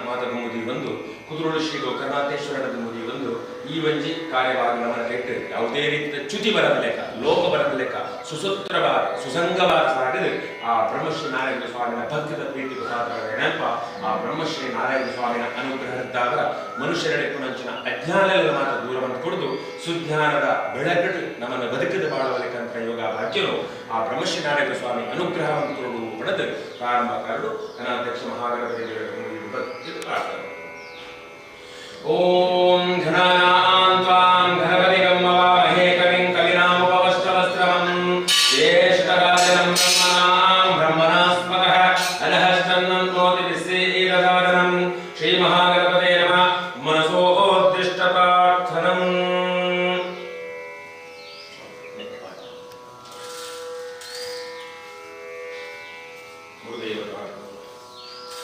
ಮಾತದ ಮುದಿ ಬಂದು ಕುದುರೋಳು ಶ್ರೀ ಗೋಕರ್ಣಾಥೇಶ್ವರನ ಮುದಿ ಬಂದು ಈ ವಂಜಿ ಕಾರ್ಯವಾಗಿ ನಮ್ಮನ್ನ ಕೆಟ್ಟು ಯಾವುದೇ ರೀತಿಯ ಚ್ಯುತಿ ಬರದ ಲೆಕ್ಕ ಲೋಕ ಬರದ ಲೆಕ್ಕ ಸುಸೂತ್ರವಾದ ಸುಸಂಗವಾದ ಸಾಗದು ಆ ಬ್ರಹ್ಮಶ್ರೀ ನಾರಾಯಣ ಸ್ವಾಮಿನ ಭಕ್ತದ ಪ್ರೀತಿ ನೆನಪ ಆ ಬ್ರಹ್ಮಶ್ರೀ ನಾರಾಯಣ ಸ್ವಾಮಿನ ಅನುಗ್ರಹದ್ದಾದ ಮನುಷ್ಯರೆಡೆ ಕುಣಂಚಿನ ಅಜ್ಞಾನಗಳ ಮಾತ್ರ ದೂರವನ್ನು ಕೊಡುದು ಸುಜ್ಞಾನದ ಬೆಳಗಟ್ಟು ನಮ್ಮನ್ನು ಬದುಕದ ಬಾಳುವ ಲೆಕ್ಕಂತ ಯೋಗ ಭಾಗ್ಯನು ಆ ಬ್ರಹ್ಮಶ್ರೀ ನಾರಾಯಣ ಸ್ವಾಮಿ ಅನುಗ್ರಹವನ್ನು ಕೊಡುವುದು ಪಡೆದು ಪ್ರಾರಂಭ ಕಾರಡು ಘನಾಧ್ಯಕ್ಷ ಮಹಾಗಣಪತಿ ಓಂ ಘನಾನಾಂ ತ್ವಾಂ ಘನಪತಿಗಂ ಮವಾಮಹೇ ಕವಿಂ ಕವಿನಾಮುಪವಸ್ತ್ರವಸ್ತ್ರಂ ಜ್ಯೇಷ್ಠರಾಜನಂ ಬ್ರಹ್ಮಣಾಂ ಬ್ರಹ್ಮಣಾಸ್ಪದಃ ಅನಹಶ್ಚನ್ನಂತೋತಿ ವಿಶ್ವೇದಸಾದನಂ ಶ್ರೀ ಮಹಾಗಣಪತೇ ನಮಃ ಮನಸೋದ್ದಿಷ್ಟ ಪ್ರಾರ್ಥನಂ.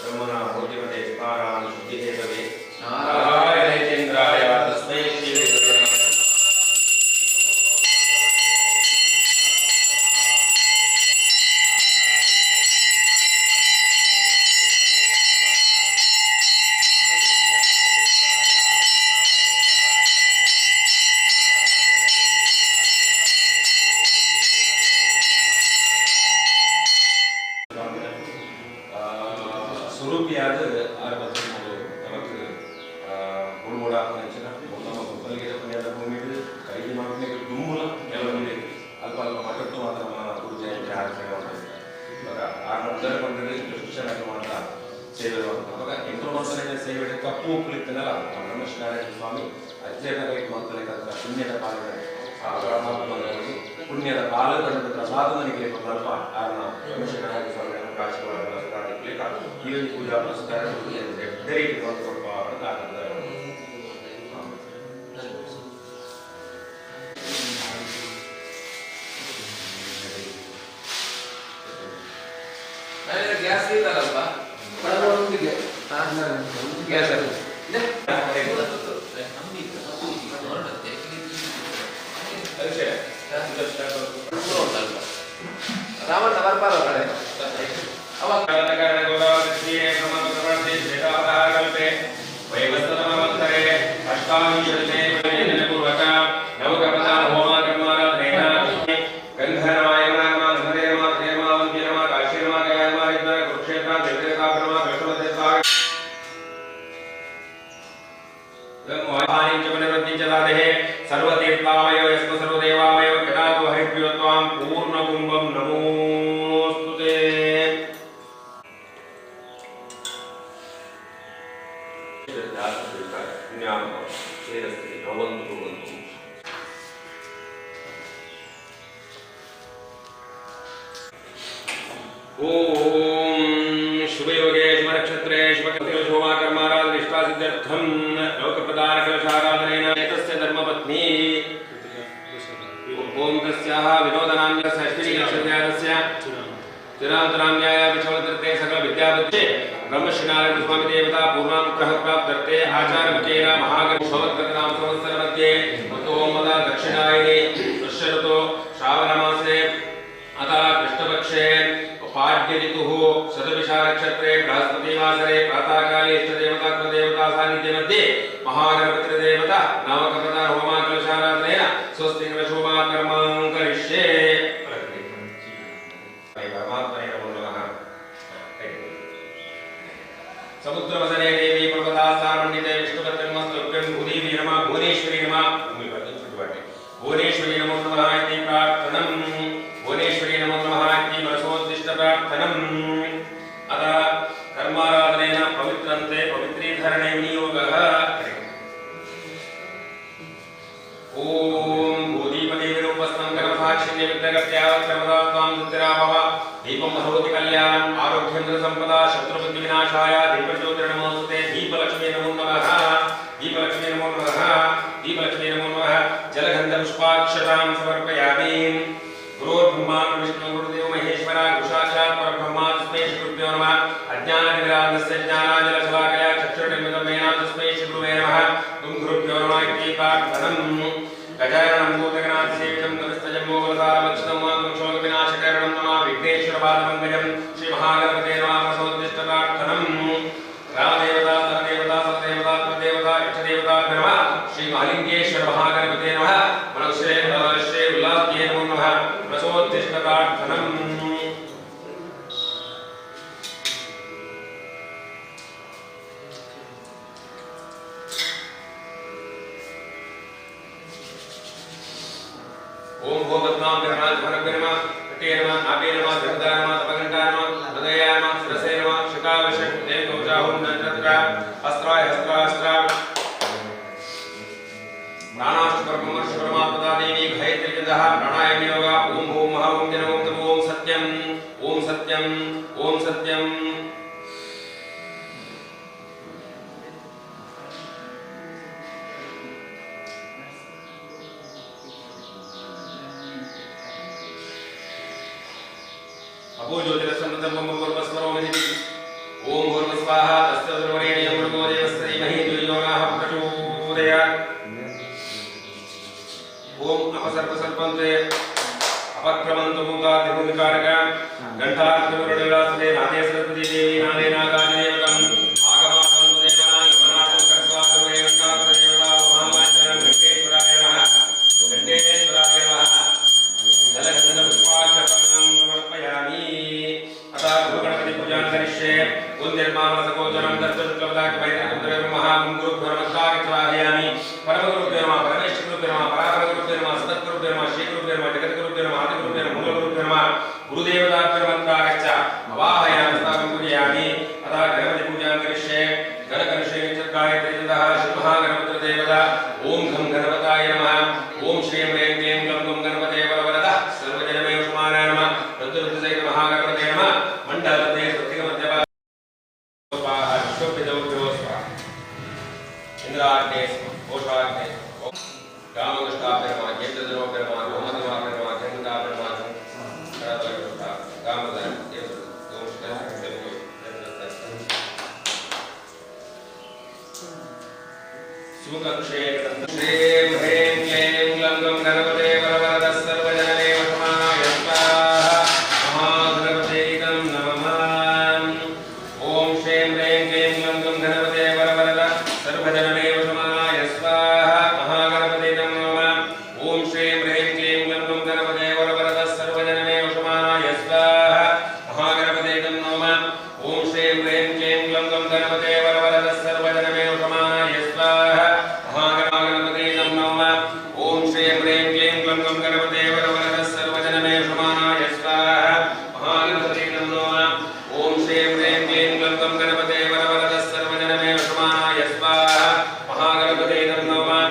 ಬ್ರಹ್ಮಣ ಮೂರ್ತಿಮತೆ ವಿಕಾರಾನ್ ಶುದ್ಧಿಹೇತವೇ ನಾರಾಯಣೇಂದ್ರಾಯ ತಸ್ಮೈ ಶ್ರೀ ಸ್ವರೂಪಿಯಾದ ಆರಬತ್ತು ನಮಕ್ ಗುರುಮೂಡ ಅಂಚಿನ ನಮ್ಮ ಗುಂಪಲಿಗೆ ಪುಣ್ಯದ ಭೂಮಿ ಕೈಗೆ ಮಾಪನೆ ಗುಮ್ಮುಲ ಕೆಲವೊಂದು ಅಲ್ಪ ಅಲ್ಪ ಮಟ್ಟಟ್ಟು ಮಾತ್ರ ನಮ್ಮ ಗುರು ಜಯಂತಿ ಆಚರಣೆ ಮಾಡ್ತಾರೆ. ಇವಾಗ 6 ಬಂದರೆ ಶಿಕ್ಷಣ ಮಾತ್ರ ಸೇವೆ ಅವಾಗ 8 ಸೇವೆ ಕಪ್ಪು ಉಪ್ಪಲಿತ್ತನಲ್ಲ ಬ್ರಹ್ಮಶ್ರೀ ನಾರಾಯಣ ಸ್ವಾಮಿ ಅಜ್ಜನಗಳಿಗೆ ಮಾತನಾಡಿದ ಪುಣ್ಯದ ಪಾಲನೆ ಪುಣ್ಯದ ಪಾಲಕರ ಪ್ರಸಾದನಿಗೆ ಸ್ವಲ್ಪ ಕಾರಣ ಬ್ರಹ್ಮಶ್ರೀ ನಾರಾಯಣ ಸ್ವಾಮಿ ಈ ಪೂಜಾ ಪುರಸ್ಕಾರ ಸ್ವಲ್ಪ ಗ್ಯಾಸ್ ಇದ್ದಾರಲ್ವಾ ಗ್ಯಾಸ್ ರಾಮಣ್ಣ ಬರ್ಬಾರ ಕಡೆ सर्वतीर्थामयो यस्म सर्वदेवामयो जटातु हरिभ्यो त्वां पूर्णकुंभं नमोस्तुते. ओम शुभयोगे शुभनक्षत्रे शुभकर्तव्य शोभाकर्माराध निष्ठासिद्ध्यर्थं लोकप्रदान कलशाराधनेन एतस्य धर्मपत्नी ओम तस्याः विनोदनाम्यस्य अष्टमीनक्षत्र्यास्य चिरान्तराम्याय विषमतीर्थे सकल विद्यावृत्ते ब्रह्मश्री नारायण स्वामी देवता पूर्णानुग्रह प्राप्त्यर्थे आचार्यमुखेन महागणपतिनाम संवत्सर मध्ये ओम दक्षिणायने दृश्यऋतो श्रावणमासे अतः कृष्णपक्षे पाड्य ऋतुः शतभिषा नक्षत्रे बृहस्पतिवासरे प्रातःकाले इष्टदेवता सान्निध्य मध्ये महागणपति देवता नामकप्रदान होमाकलशाराधनेन स्वस्ति शोभाकर्मां करिष्ये. समुद्रवसने देवी पर्वतास्थानमण्डिते विष्णुपत्नीमस्तुभ्यं भूदेवी नमः भुवनेश्वरी नमः भुवनेश्वरी नमो नमः इति प्रार्थनं भुवनेश्वरी नमो नमः इति मनसोद्दिष्ट प्रार्थनं. अतः कर्माराधनेन पवित्रन्ते पवित्रीकरणे विनियोगः. ओम भूदीपदेवीरूपस्थं गणभाक्षिण्य विद्यगत्यावत्रमदात्वां दुत्तिराभव दीपं भवति कल्याणम् आरोग्येन्द्र सम्पदा शत्रुबुद्धि विनाशाय दीपज्योतिर्नमोस्तुते. दीपलक्ष्मी नमो नमः दीपलक्ष्मी नमो नमः दीपलक्ष्मी नमो नमः. जलगन्धपुष्पाक्षतां समर्पयामि. गुरुर्ब्रह्मा विष्णु गुरुदेव महेश्वरा गुरुसाक्षात् परब्रह्मा तस्मै श्रीगुरुभ्यो नमः. अज्ञाननिराधस्य ज्ञानाञ्जनशलाकया चक्षुर्निर्मितं येन तस्मै श्रीगुरुवे नमः. तुं गुरुभ्यो नमः इति प्रार्थनं. गजाननं भूतगणाधिसेवितं कविस्तजम्बोगलसारमच्युतं वाङ्मक्षोभविनाशकरणं नमः विघ्नेश्वरपादपङ्कजं श्रीमहागणपते नमः. प्रसोद्दिष्ट प्रार्थनं. महालिंगेश्वर महागणपते नमः मनश्रे श्री उल्लास्ये नमो नमः प्रसोत्तिष्ठप्रार्थनम् ओम भोगत्नाम विरमाज भरगर्मा कटेरमा नापेरमा धरदारमा तपगंटारमा हृदयामा शिरसेरमा शिकावशक देवजाहुं नत्रत्रा अस्त्राय अस्त्रास्त्रा प्राणाष्टकर्मश्वरमात्मदा देवी गायत्रीजः प्राणायाम योगा ओम भूम महा ओम जन ओम तमो ओम सत्यम ओम सत्यम ओम सत्यम अभो ज्योतिरसमृतं मम भूर्भस्वरोमनिधि ओम भूर्भस्वाहा तस्य सर्वरेण्यं भर्गो देवस्य धीमहि धियो यो नः प्रचोदयात् ओम अपसर्पसर्पन्ते अपक्रमन्तु मूकादिभूमिकारक घण्टार्थिमुरडिलासने नादे सरस्वती देवी नादे नागादिदेवकम् आगमातं देवना गमनातं कर्स्वादुरे घण्टात्रदेवता महामाचरं घण्टेश्वराय नमः घण्टेश्वराय नमः जलगन्धपुष्पाक्षतां समर्पयामि अतः गुरुगणपति पूजां करिष्ये ओम निर्माणसगोचरं दत्तशुक्लपदाख्यमैत्रकुन्द्रं महागुरुभ्योर्मस्ताक्षवाहयामि परमगुरुभ्यो नमः परमेश्वरगुरुभ्यो नमः परापरगुरुभ्यो नमः सद्गुरुभ्यो नमः श्रीगुरुभ्यो नमः जगद्गुरुभ्यो नमः आदिगुरुभ्यो नमः मूलगुरुभ्यो नमः गुरुदेवताभ्यो नमस्तागच्छ अवाहयामि स्थापं पूजयामि अतः गणपति पूजां करिष्ये गणकलशे गायत्रीजः श्री महागणपतिदेवता ओम घं गणपताय नमः ओम श्रीं ह्रीं क्लीं ग्लौं गं गणपते वरवरदः सर्वजनमे उष्मानाय नमः रुद्ररुद्रसहित महागणपते नमः मण्डलपते सत्यगमध्यवा स्वाहा विश्वपितोभ्यो स्वाहा इंद्राग्ने ओषाग्ने कामकृष्णाभ्यर्मा केतुर्भ्यर्मा गोमतिमाभ्यर्मा गंगाभ्यर्मा शरदभ्यर्मा कामधन सुमुखक्षे श्रीं ह्रीं क्लीं ग्लौं गं गणपते वरवरदः सर्वजनमे वशमानाय स्वाहा महागणपते नमः ओम श्रीं ह्रीं क्लीं ग्लौं गं गणपते वरवरदः सर्वजनमे वशमानाय स्वाहा महागणपते नमः ओम श्रीं ह्रीं क्लीं ग्लौं गं गणपते वरवरदः सर्वजनमे वशमानाय स्वाहा महागणपते नमः ओम श्रीं ह्रीं क्लीं ग्लौं गं गणपते वरवरदः सर्वजनमे वशमानाय स्वाहा महागणपते नमः ओम श्रीं ह्रीं क्लीं ग्लौं गं गणपते वरवरदः सर्वजनमे वशमानाय स्वाहा महागणपते नमः ओम श्रीं ह्रीं क्लीं ग्लौं गं गणपते वरवरदः सर्वजनमे वशमानाय स्वाहा महागणपते नमः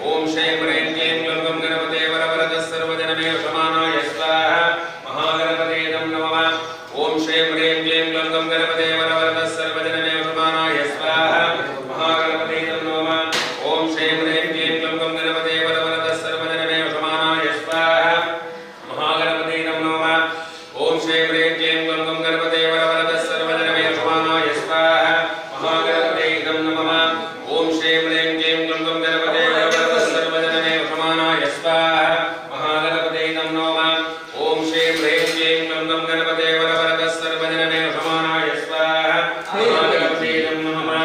ओम श्रीं ह्रीं क्लीं ग्लौं गं गणपते वरवरदः सर्वजनमे वशमानाय स्वाहा महागणपते नमः ओम श्रीं ह्रीं क्लीं ग्लौं गं गणपते वरवरदः सर्वजनमे वशमानाय स्वाहा महागणपते नमः ओम श्रीं ह्रीं क्लीं ग्लौं गं गणपते वरवरदः सर्वजनमे वशमानाय स्वाहा महागणपते नमः ओम श्रीं ह्रीं क्लीं ग्लौं गं गणपते वरवरदः सर्वजनमे वशमानाय स्वाहा महागणपते नमः ओम श्रीं ह्रीं क्लीं ग्लौं गं गणपते वरवरदः सर्वजनमे वशमानाय स्वाहा महागणपते नमः ओम श्रीं ह्रीं क्लीं ग्लौं गं गणपते वरवरदः सर्वजनमे वशमानाय स्वाहा महागणपते नमः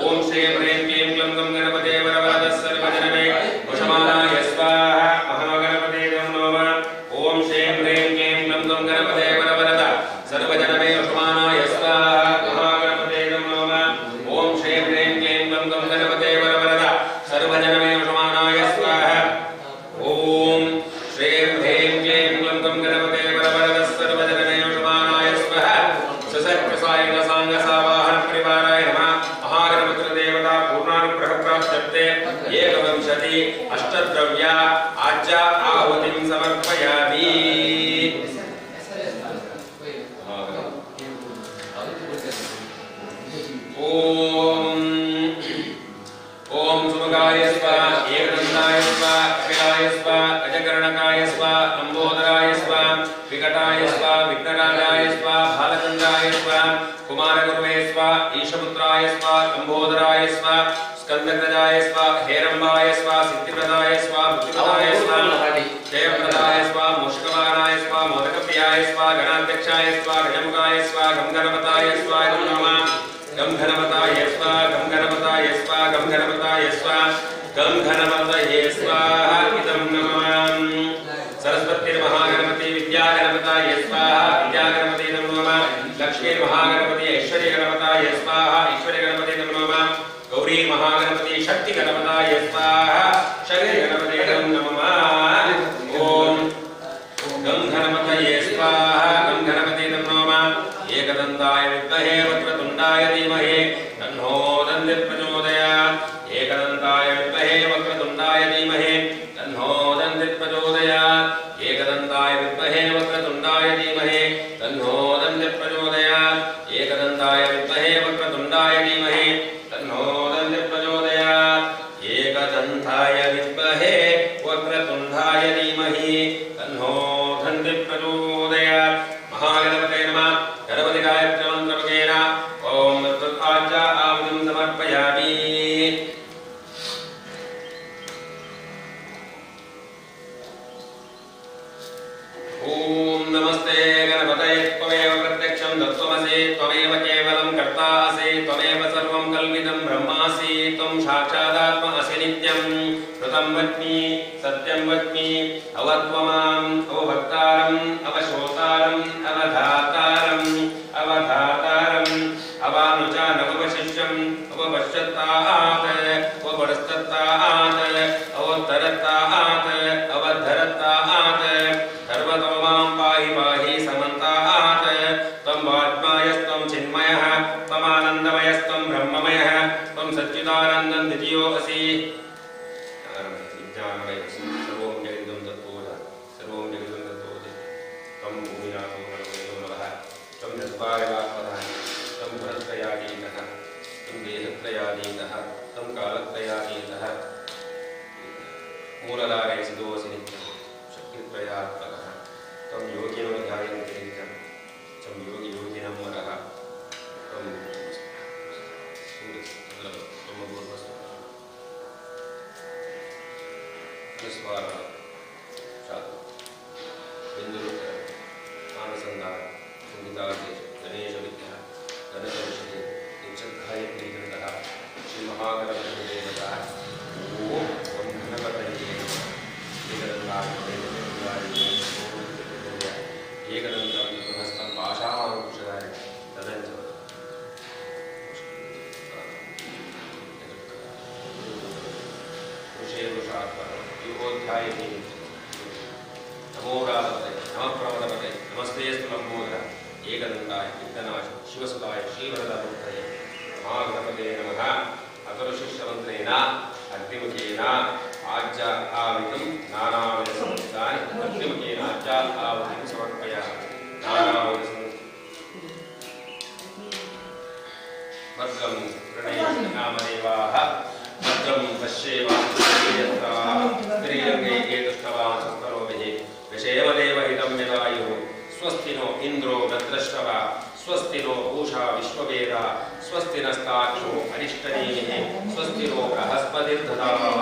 ओम श्रीं ह्रीं क्लीं ग्लौं गं गणपते वरवरदः सर्वजनमे वशमानाय स्वाहा महागणपते नमः ओम श्रीं ह्रीं क्लीं ग्लौं गं गणपते वरवरदः सर्वजनमे वशमानाय स्वाहा महागणपते नमः ओम श्रीं ह्रीं क्लीं ग्लौं गं गणपते वरवरदः सर्वजनमे वशमानाय स्वाहा ओम श्रीं ह्रीं क्लीं ग्लौं गं गणपते वरवरदः सर्वजनमे वशमानाय स्वाहा ससर्पसायन सांगसावाहन परिवाराय नमः महागणपतिदेवता पूर्णानुग्रहप्राप्त्यर्थे एकविंशति अष्टद्रव्या आज्या आहुतिं समर्पयामि ओम ओम सुमुखाय स्वाहा एकदन्ताय स्वाहा कपिलाय स्वाहा गजकर्णकाय स्वाहा लंबोदराय स्वाहा विकटाय स्वाहा विघ्नराजाय स्वाहा बालचन्द्राय स्वाहा कुमारगुरुवे स्वाहा ईशपुत्राय स्वाहा लंबोदराय स्वाहा स्कंदग्रजाय स्वाहा हेरंबाय स्वाहा सिद्धिप्रदाय स्वाहा बुद्धिप्रदाय स्वाहा जयप्रदाय स्वाहा मुष्कवाराय स्वाहा मोदकप्रियाय स्वाहा गणाध्यक्षाय स्वाहा गजमुखाय स्वाहा गंगणपताय स्वाहा नमः गं गणपताय स्वाहा गं गणपताय स्वाहा गं गणपताय स्वाहा गं घनपतये स्वाहा इदं नमः सरस्वतीर्महागणपति विद्यागणपतये स्वाहा विद्यागणपति नमः लक्ष्मी महागणपति ऐश्वर्यगणपतये स्वाहा ऐश्वर्यगणपति नमः गौरी महागणपति शक्तिगणपतये स्वाहा शक्तिगणपति नमः ओम गं घनपतये स्वाहा गं घनपति नमः एकदन्ताय विद्महे वक्रतुण्डाय धीमहि तन्नो दन्तिः प्रचोदयात् एकदन्ताय विद्महे वक्रतुण्डाय धीमहि तन्नो दन्तिः प्रचोदयात् एकदन्ताय विद्महे वक्रतुण्डाय धीमहि तन्नो दन्तिः प्रचोदयात् एकदन्ताय विद्महे वक्रतुण्डाय धीमहि तन्नो दन्तिः प्रचोदयात् एकदन्ताय विद्महे वक्रतुण्डाय धीमहि तन्नो दन्तिः प्रचोदयात् महागणपते नमः गणपति गायत्री मंत्रमुखेन ओम तत्आज्ञा आहुतिं समर्पयामि ओम नमस्ते गणपतये त्वमेव प्रत्यक्षं तत्त्वमसि त्वमेव केवलं कर्तासि त्वमेव सर्वं कल्पितं ब्रह्मासि त्वं साक्षादात्मा असि नित्यं कृतं वच्मि सत्यं वच्मि अवत्वमाम् अवभक्तारम् अवशोतारम् अवधातारम् अवधातारम् अवानुचानवशिष्यम् अवपश्यत्तात् अवपरस्तत्तात् अवोत्तरत्तात् अवद्धरत्तात् सर्वतो मां पाहि पाहि समन्तात् त्वं वाग्मायस्त्वं चिन्मयः त्वमानन्दमयस्त्वं ब्रह्ममयः त्वं सच्चिदानन्दं द्वितीयोऽसि सर्वं जगदं तत्त्वोऽसि सर्वं जगदं तत्त्वोऽसि त्वं भूमिनाथो नमो नमः त्वं जगत्पालकात्मनः त्वं गुणत्रयातीतः त्वं देहत्रयातीतः त्वं कालत्रयातीतः मूलधारे सिद्धोऽसि नित्यं शक्तित्रयात्मकः त्वं योगिनो ध्यायन्ति नित्यं त्वं योगिनं वरः त्वं स्वाहा शातु बिंदुरुत्तर आनसंधान संगीतादेश गणेश विद्या गणेशविषये निश्चद्धायत्री कृतः श्री महागणपति देवतः ओम गणपतये एकदन्तं हस्तं पाशाङ्कुशधारि तदञ्च युगोध्यायिनी नमो राधते नमः प्रमदपते नमस्तेस्तु लंबोदर एकदन्ताय विघ्ननाश शिवसुताय श्रीवरदमूर्तये महागणपते नमः अतुलशिष्यमन्त्रेण अग्निमुखेन आज्ञा आवितं नानाविधसंहितानि अग्निमुखेन आज्ञा आवितं समर्पयामि भद्रं प्रणेयं नामदेवाः भद्रं पश्येम स्त्रीरङ्गे एतुष्टवान् संस्तरोभिः विषयमदेव हितं यदायुः स्वस्ति नो इन्द्रो वृत्रश्रव स्वस्ति नो पूषा विश्ववेदा स्वस्ति नस्ताक्षो अरिष्टनेमिः स्वस्ति नो बृहस्पतिर्दधातु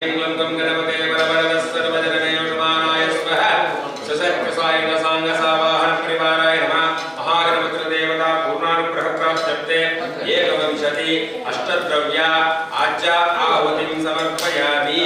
गं गणपते वरवरदः सर्वजनमेषमाणाय स्वः ससत्प्रसायन साङ्गसावाहन परिवाराय नमः। महागणपतिर्देवता पूर्णानुग्रहप्राप्त्यर्थे एकविंशति अष्टद्रव्या आज्या आहुतिं समर्पयामि।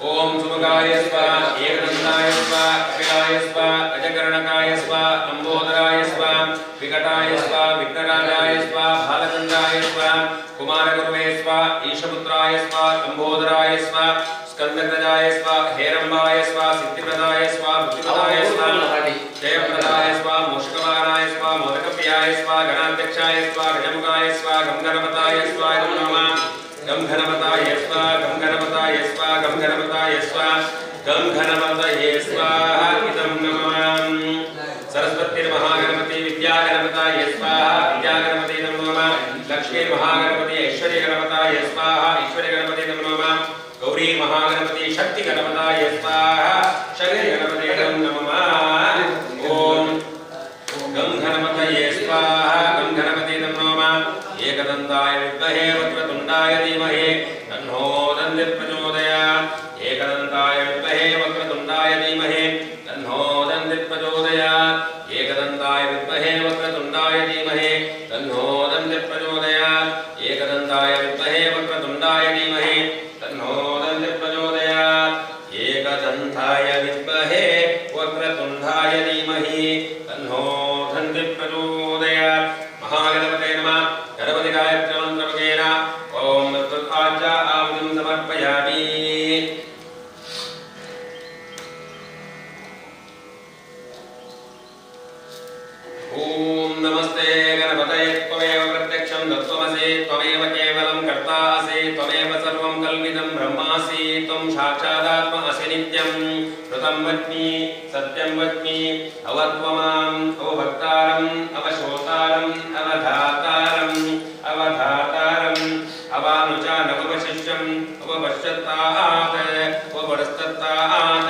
ओम सुमुखाय स्वाहा एकदन्ताय स्वाहा कपिलाय स्वाहा अजकर्णकाय स्वाहा लंबोदराय स्वाहा विकटाय स्वाहा विघ्नराजाय स्वाहा बालचन्द्राय स्वाहा कुमारगुरुवे स्वाहा ईशपुत्राय स्वाहा लंबोदराय स्वाहा स्कंदग्रजाय स्वाहा हेरंबाय स्वाहा सिद्धिप्रदाय स्वाहा बुद्धिप्रदाय स्वाहा जयप्रदाय स्वाहा मूषकवाहनाय स्वाहा मोदकप्रियाय स्वाहा गणाध्यक्षाय स्वाहा गजमुखाय स्वाहा गंगणपताय स्वाहा नमः। गं घनपताय स्वाहा गं घनपताय स्वाहा गं घनपताय स्वाहा गं घनपतये स्वाहा इदं नमः। सरस्वती महागणपति विद्यागणपताय स्वाहा विद्यागणपति नमः। लक्ष्मी महागणपति ऐश्वर्य गणपताय स्वाहा ऐश्वर्य गणपति नमः। गौरी महागणपति शक्ति गणपताय स्वाहा शक्ति गणपति नमः। ओम गं घनपतये स्वाहा गं घनपति नमः। एकदन्ताय विद्महे वक्रतुण्डाय धीमहि तन्नो दन्तिः प्रचोदयात्। एकदन्ताय विद्महे वक्रतुण्डाय धीमहि तन्नो दन्तिः प्रचोदयात्। एकदन्ताय विद्महे वक्रतुण्डाय धीमहि तन्नो दन्तिः प्रचोदयात्। एकदन्ताय विद्महे वक्रतुण्डाय धीमहि तन्नो दन्तिः प्रचोदयात्। एकदन्ताय विद्महे वक्रतुण्डाय धीमहि तन्नो दन्तिः प्रचोदयात्। महागणपते नमः। गणपति गायत्री मंत्रमुखेन ओम तत्आज्या आहुतिं समर्पयामि। ओम नमस्ते गणपतये त्वमेव प्रत्यक्षं तत्त्वमसि त्वमेव केवलं कर्तासि त्वमेव सर्वं कल्पितं ब्रह्मासि त्वं साक्षादात्मा असि नित्यं ऋतं वच्मि सत्यं वच्मि अवत्वमाम् अवभक्तारम् अवशोतारम् अवधातारम् अवधातारम् अवानुचानवशिष्यम् अवपश्यत्तात् अवपरस्तत्तात्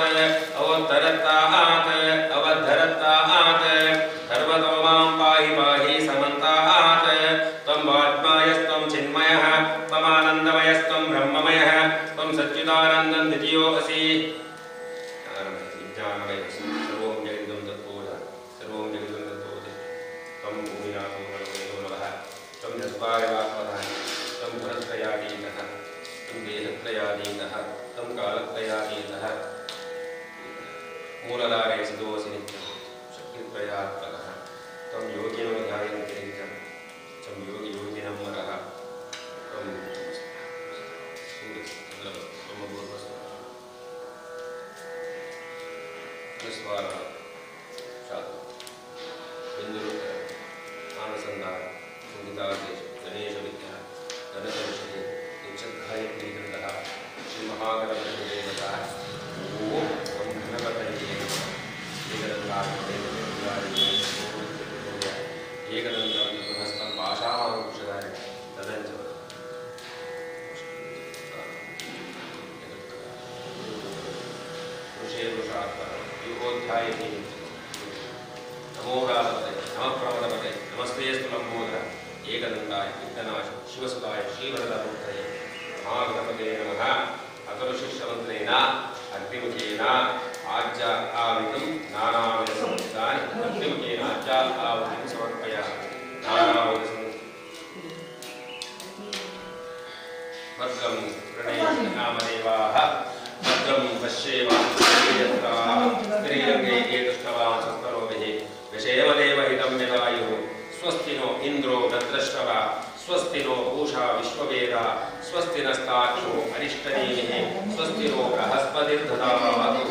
अवोत्तरत्तात् अवद्धरत्तात् सर्वतो मां पाहि पाहि समन्तात् त्वं वाग्मायस्त्वं चिन्मयः त्वमानन्दमयस्त्वं ब्रह्ममयः त्वं सच्चिदानन्दं द्वितीयो असि। सर्वं जगदिदं तत्पूजा सर्वं जगदिदं तत्पूजा त्वं भूमिनाथो नमो नमः। त्वं जस्वायवात्मधानि त्वं गुणत्रयातीतः त्वं देहत्रयातीतः त्वं कालत्रयातीतः मूलधारे सिद्धोऽसि नित्यं शक्तित्रयात्मकः त्वं योगिनो ध्यायन्ति नित्यं त्वं योगियोगिनं वरः त्वं स्वाहा शांति बिंदुरुत्तर आनसंधान संगीतादेश गणेश विद्या गणेशविषये निश्चद्गायत्री ग्रंथः श्री महागणपति देवता ओम घनपतये एकदन्तं पाशाकुशधारे तदञ्च ऋषे वृषात्मः योध्यायति नमो रामते नमः प्रमदपते नमस्तेस्तु लंबोदर एकदन्ताय विघ्ननाश शिवसुताय श्रीवरदमूर्तये महागणपते नमः। अतुलशिष्यमन्त्रेण अग्निमुखेन आज्या आहुतिं नानाविधसंहितानि अग्निमुखेन आज्या आहुतिं समर्पयामि। भद्रं प्रणेहि नामदेवाः भद्रं पश्येमाक्षेयत्राः स्त्रीरङ्गे एतुष्टवान् संस्तरोभिः विषेमदेव हितं यदायुः। स्वस्ति नो इन्द्रो भद्रश्रवा स्वस्ति नो पूषा विश्ववेदा स्वस्ति नस्ताक्षो अरिष्टनेमिः स्वस्ति नो बृहस्पतिर्दधातु।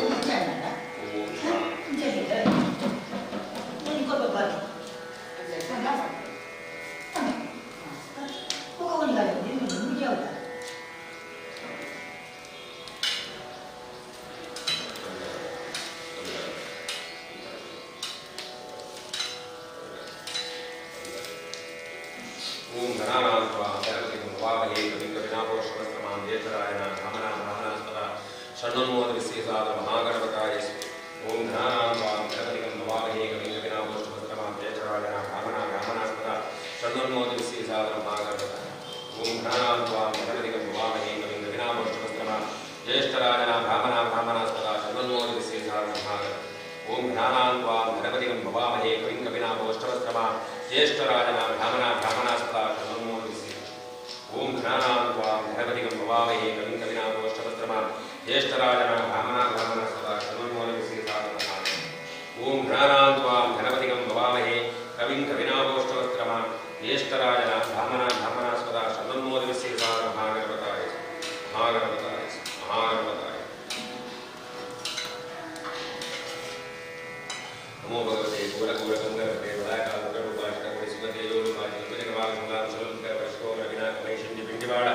ओम गणानां त्वा गणपतिं वावहे कविं कविनापोषणक्रमां ज्येष्ठरायण ब्रह्मणा ब्रह्मणास्पदा षण्णोन्मोदविशेषाद महागणपताय ओम गणानां त्वा गणपतिं वावहे कविं कविनापोषणक्रमां ಓಂ ಜ್ಞಾನಾಂತ್ವಾಂ ಗಣಪತಿಗಂ ಭವಾಮಹೇ ಕವಿಂ ಕವಿನಾಮೋಷ್ಟಮಸ್ತ್ರಮಾಂ ಜ್ಯೇಷ್ಠರಾಜನಾಂ ಬ್ರಾಹ್ಮಣಾಸ್ಪದ ಶರ್ವನ್ಮೋದಿತಸ್ಯ ಸಾರಸಂಹಾರ ಓಂ ಜ್ಞಾನಾಂತ್ವಾಂ ಗಣಪತಿಗಂ ಭವಾಮಹೇ ಕವಿಂ ಕವಿನಾಮೋಷ್ಟಮಸ್ತ್ರಮಾಂ ಜ್ಯೇಷ್ಠರಾಜನಾಂ ಬ್ರಾಹ್ಮಣಾಸ್ಪದ ಶರ್ವನ್ಮೋದಿತಸ್ಯ ಓಂ ಜ್ಞಾನಾಂತ್ವಾಂ ಗಣಪತಿಗಂ ಭವಾಮಹೇ ಕವಿಂ ಕವಿನಾಮೋಷ್ಟಮಸ್ತ್ರಮಾಂ ಜ್ಯೇಷ್ಠರಾಜನಾಂ ಬ್ರಾಹ್ಮಣಾಸ್ಪದ ಶರ್ವನ್ಮೋದಿತಸ್ಯ ಸಾರಸಂಹಾರ ಓಂ ಜ್ಞಾನಾಂತ್ವಾಂ ಗಣಪತಿಗಂ ಭವಾಮಹೇ ಕವಿಂ ಕವಿನಾಮೋಷ್ಟಮಸ್ತ್ರಮಾಂ ಜ್ಯೇಷ್ಠರಾಜನಾಂ ಬ್ರಾಹ್ಮಣಾಸ್ಪದ ಶರ್ವನ್ಮೋದಿತಸ್ಯ ಸಾರಸಂಹಾರ ಮಹಾಗಣಪತಾಯ ಮಹಾಗಣಪತಾಯ ಮಹಾಗಣಪತಾಯ नमो भगवते घोरघोरगंधर्वे वदाकालरूपाष्टकोटिसुमते योरुपाचिलंकजगवालकुलांशलंकरवशकोरविनाकमैषण्यपिण्डिवाड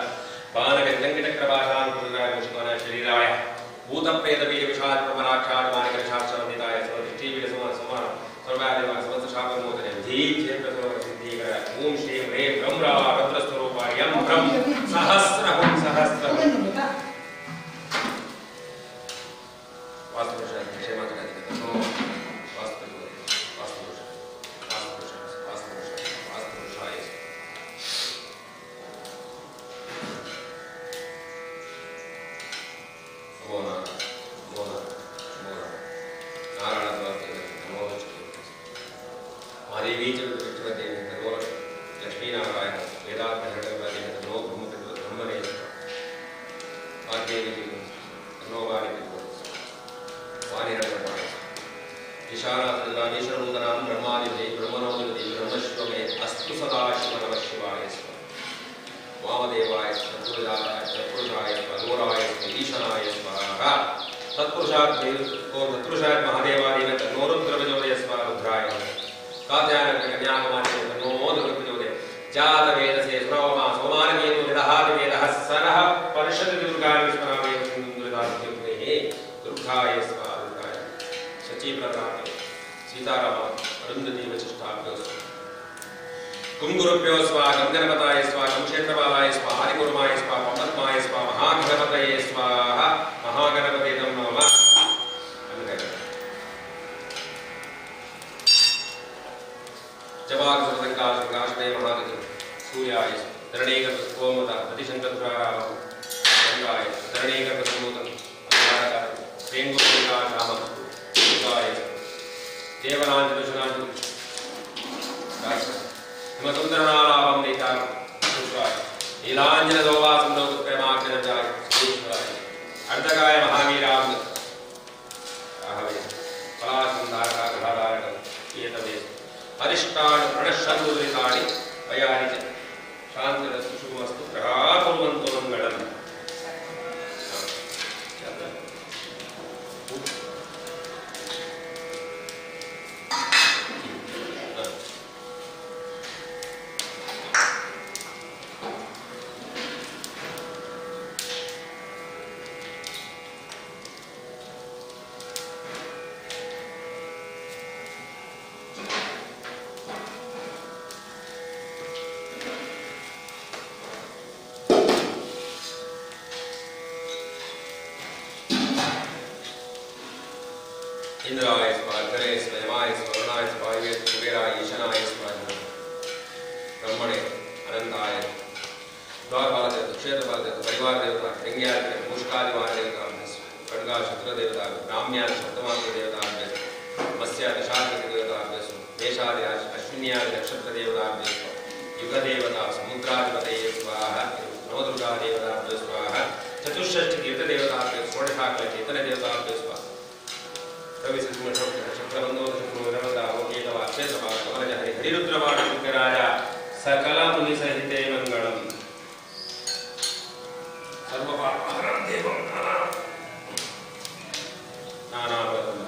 पानगङ्गङ्गिटक्रभाषानुपुराय शरीराय भूतप्रेतवीर्यविषात्मराक्षात्मानिकरशास्त्रवन्दिताय सर्वदृष्टिविरसमान सर्वादेवा समस्तशापमोदने धीक्षेत्रसिद्धीकर ओं श्रीं ह्रीं ब्रह्मरा रुद्रस्वरूपाय यं ब्रह्म सहस्रहुं सहस्रहुं वास्तुपुरुषाय क्षेमाधिकारी लक्ष्मीनारायण वेदांत ब्रह्मणे ईशानाथीश्वरमुदनां ब्रह्मादिदे ब्रह्मणोदिपति ब्रह्मशिवमे अस्तु सदा शिवनमशिवाय वामदेवाय तत्पुरुषाय अघोराय ईशनाय स्वाहा तत्पुरुषात् महादेवादीन तन्नोरुद्रवजोदय स्वाहा रुद्राय कात्यायन कन्याकुमारी तन्नोरुद्रवजोदय जातवेदसे श्रवमा सोमानकेतु निदहादिवेदः सरः परिषद दुर्गा विश्वनामे सिंधुदादित्युक्ते दुर्गाय स्वाहा दुर्गाय सचीप्रदाते सीताराम अरुन्धती वचिष्ठाभ्यो कुंगुरुभ्यो स्वाहा गंगणपताय स्वाहा क्षेत्रपालाय स्वाहा हरिकुर्माय स्वाहा पद्माय स्वाहा महागणपतये स्वाहा महागणपते नमः जवाग सर्वकाल प्रकाशने महागति सूर्याय धरणीगत कोमता प्रतिशंकराराव गंगाय धरणीगत समूतं अध्याकार प्रेंगुलिका नाम सुगाय देवनांजलुषनांजलु हिमसुंदरनालावं नेतार सुगाय नीलांजन दोवासं लोक प्रेमाग्नजाय सुगाय अर्धगाय महावीराम आहवे पलासंधारका घालारक येतवे अरिष्टान् प्रणश्यन्मुद्रितानि वयानि च शान्तिरस्तु शुभमस्तु प्रहाकुर्वन्तु मङ्गलम् इंद्राय स्वाहा अग्नये स्वाहा यमाय स्वाहा वरुणाय स्वाहा वायवे कुबेराय ईशानाय स्वाहा ब्रह्मणे अनंताय द्वारपालदेवता क्षेत्रपालदेवता परिवार देवता लिंग्यादेवता मूषकादिवार देवता खड्गा शत्र देवता ब्राह्म्यादि शब्दमात्र देवता मत्स्यादि शास्त्र देवता देशादि अश्विन्यादि नक्षत्र देवता युग देवता समुद्राधिपतये स्वाहा नवदुर्गा देवता स्वाहा चतुष्षष्टि तीर्थ देवता षोडशाकल चेतन देवता स्वाहा रवि शक्रबंधो नर्मदा केतवा क्षेत्रपाल कमलज हरि हरिरुद्रवाण मुख्यराज सकल मुनि सहिते मंगलम सर्वपापहरं देवं नानावतम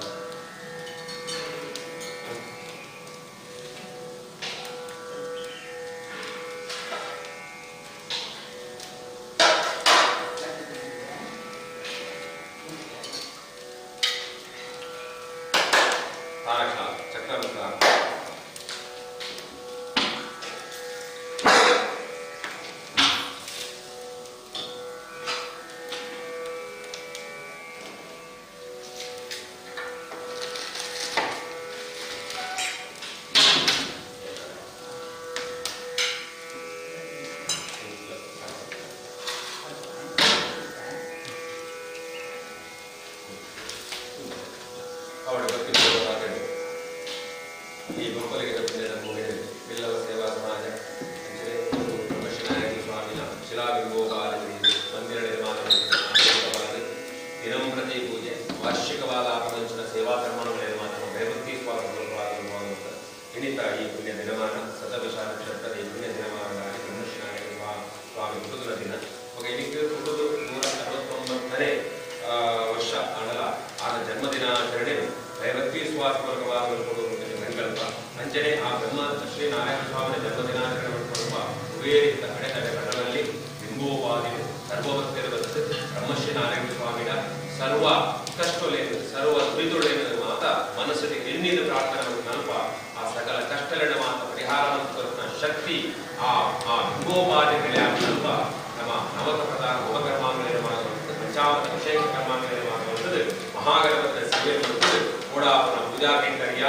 ಪುಣ್ಯ ದಿನಮಾನ ಸತವಿಶಾಲ ಕ್ಷೇತ್ರದ ಈ ಪುಣ್ಯ ದಿನಮಾನದಲ್ಲಿ ಬ್ರಹ್ಮಶ್ರೀನಾರಾಯಣ ಸ್ವಾಮಿ ಹುಟ್ಟುದಿನ ದಿನ എനിക്ക് ಹುಟ್ಟುದು 169ನೇ ವರ್ಷ ಆಡಲ ಆದ ಜನ್ಮದಿನಾಚರಣೆ ದೈವತ್ವ ವಿಶ್ವಾಸಪೂರ್ವಕವಾಗಿ ಕೊಡುವ ಸಂಕಲ್ಪ ಅಂಚನೆ ಆ ಬ್ರಹ್ಮ ಶ್ರೀನಾರಾಯಣ ಸ್ವಾಮಿಯ ಜನ್ಮದಿನಾಚರಣೆ ಮಾಡಿಕೊಳ್ಳುವ ಉಪೇರಿತ ಅಡೆತಡೆ ಕಡಲಲ್ಲಿ ಬಿಂಬೋಪಾದಿ ಸರ್ವಮತ್ತಿರುವುದು ಬ್ರಹ್ಮಶ್ರೀನಾರಾಯಣ ಸ್ವಾಮಿಯ ಸರ್ವ ಕಷ್ಟಲೇನು ಸರ್ವ ದುರಿತುಳೇನು ಮಾತ ಮನಸ್ಸಿಗೆ ಎನ್ನಿದ ಪ್ರಾರ್ಥನೆ ನಲ್ಪ ಆ ಸಕಲ ಕಷ್ಟಗಳ ಮಾತ ಪರಿಹಾರ ಶಕ್ತಿ ಆ ಬಿಂಬೋಪಾದಿಗಳೇ ನಲ್ಪ ನಮ್ಮ ನವಕ ಪ್ರಧಾನ ಉಪಕರ್ಮಾಂಗಗಳೇ ಮಾಡುವಂಥದ್ದು ಪಂಚಾಮೃತ ವಿಷಯ ಕರ್ಮಾಂಗಗಳೇ ಮಾಡುವಂಥದ್ದು ಮಹಾಗಣಪತಿಯ ಸೇವೆ ಮಾಡುತ್ತದೆ ಕೂಡ ಪೂಜಾ ಕೈಂಕರ್ಯ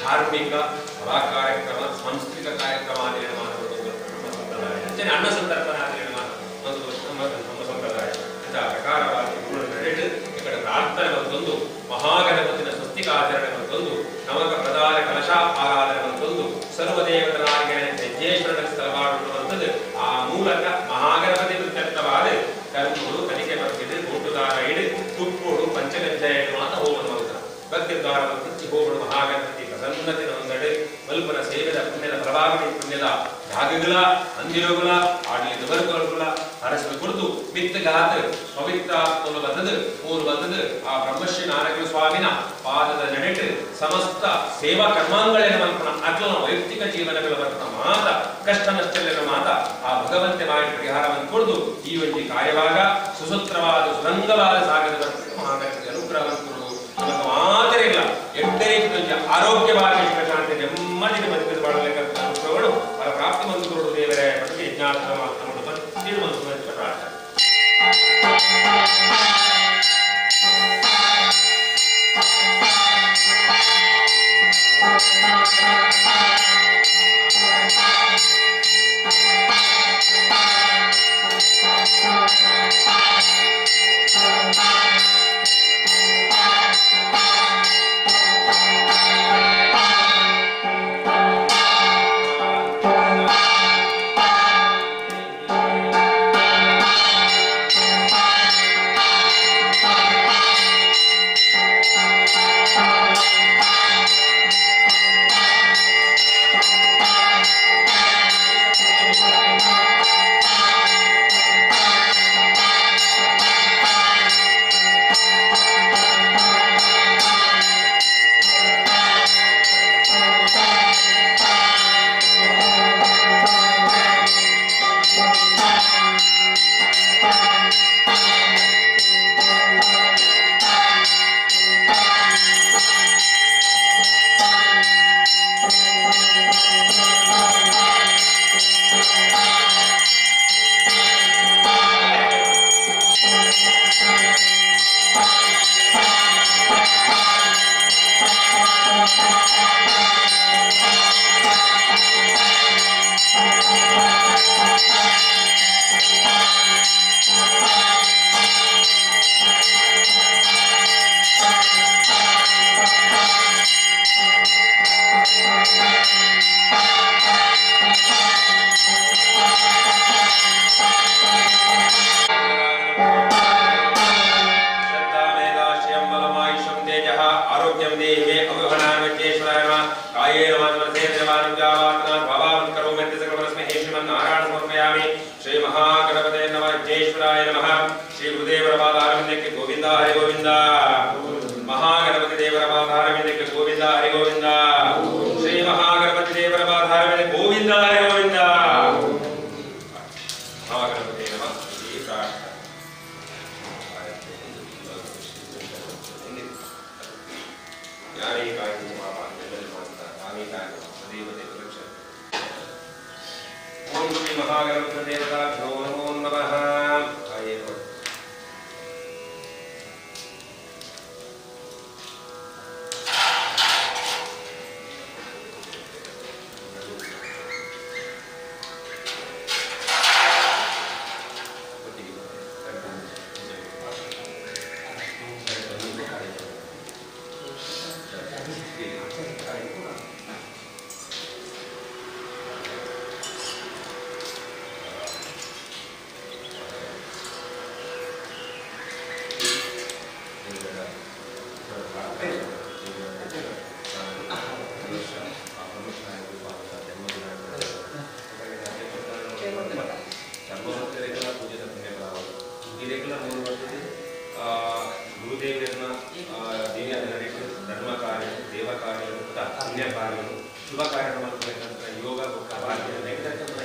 ಧಾರ್ಮಿಕ ಸಭಾ ಕಾರ್ಯಕ್ರಮ ಸಾಂಸ್ಕೃತಿಕ ಕಾರ್ಯಕ್ರಮ ಮಾಡುವುದು ಸಂಪ್ರದಾಯ ಅನ್ನ ಸಂದರ್ಭನ ನಮ್ಮ ಸಂಪ್ರದಾಯ ಪ್ರಕಾರವಾಗಿ ನಡೆದು ಈ ಕಡೆ ಪ್ರಾರ್ಥನೆ ಮತ್ತೊಂದು ಮಹಾಗಣಪತಿನ ಸ್ವಸ್ತಿಕ ಆಚರಣೆ ಮತ್ತೊಂದು ನವಕ ಪ್ರಧಾನ ಕಲಶ ಆರಾಧನೆ ಮತ್ತೊಂದು ಸರ್ವದೇವತನಾಗಿ ಯಜ್ಞೇಶ್ವರನ ಸ್ಥಳವಾಡುವಂಥದ್ದು ಆ ಮೂಲಕ ಮಹಾಗಣಪತಿ ಪ್ರತ್ಯರ್ಥವಾದ ಕರ್ಮಗಳು ಕಲಿಕೆ ಬರ್ತಿದೆ ಗೋಟುದಾರ ಇಡು ತುಪ್ಪೋಡು ಪಂಚಗಜ್ಜಾಯ ಮಾತ ಹೋಗೋದು ಭಕ್ತಿದ್ವಾರ ವೃತ್ತಿ ಹೋಗೋಡು ಮಹಾಗಣಪತಿ ಪ್ರಸನ್ನತಿನ ಒಂದೆಡೆ ಮಲ್ಪನ ಸೇವೆದ ಪುಣ್ಯದ ಪ್ರಭಾವನೆ ಪುಣ್ಯದ ಜಾಗಗಳ ಅಂದಿರೋಗಳ ಆಡಳಿತ ವರ್ಗಗಳ ಅರಸರು ಕುರಿತು ಮಿತ್ತಗಾತ ಪವಿತ್ರ ಬದ್ದದು ಮೂರು ಬದ್ದದು ಆ ಬ್ರಹ್ಮಶ್ರೀ ನಾರಾಯಣ ಸ್ವಾಮಿನ ಪಾದದ ನಡೆಟ್ಟು ಸಮಸ್ತ ಸೇವಾ ಕರ್ಮಾಂಗಗಳ ಮಲ್ಪನ ಅಗ್ಲ ವೈಯಕ್ತಿಕ ಜೀವನಗಳ ಮಲ್ಪನ ಮಾತ ಕಷ್ಟ ನಷ್ಟಗಳ ಮಾತ ಆ ಭಗವಂತೆ ಮಾಡಿ ಪರಿಹಾರವನ್ನು ಕೊಡುದು ಈ ಒಂದು ಕಾರ್ಯವಾಗ ಸುಸೂತ್ರವಾದ ಸುರಂಗವಾದ ಸಾಗದ ಮಹಾಗಣಪತಿ ಅನುಗ್ರಹವನ್ನು ಕೊಡುವುದು ನಮಗೆ ಮಾತ್ರ ಇಲ್ಲ ಎಷ್ಟೇ ಆರೋಗ್ಯವಾಗಿ ಶಾಂತಿ ನೆಮ್ಮದಿನ ಬದುಕಿದ ಮಾಡಬೇಕಂತ ಅನುಗ್ರಹಗಳು ಅವರ ಪ್ರಾಪ್ತಿ ಮಂತ್ರುಗಳು ದೇವರ ಬಗ್ಗೆ ಯಜ್ಞಾರ್ಥ ಮಾತನಾಡುವ ಮಂತ್ರ ಪ್ರಾರ್ಥನೆ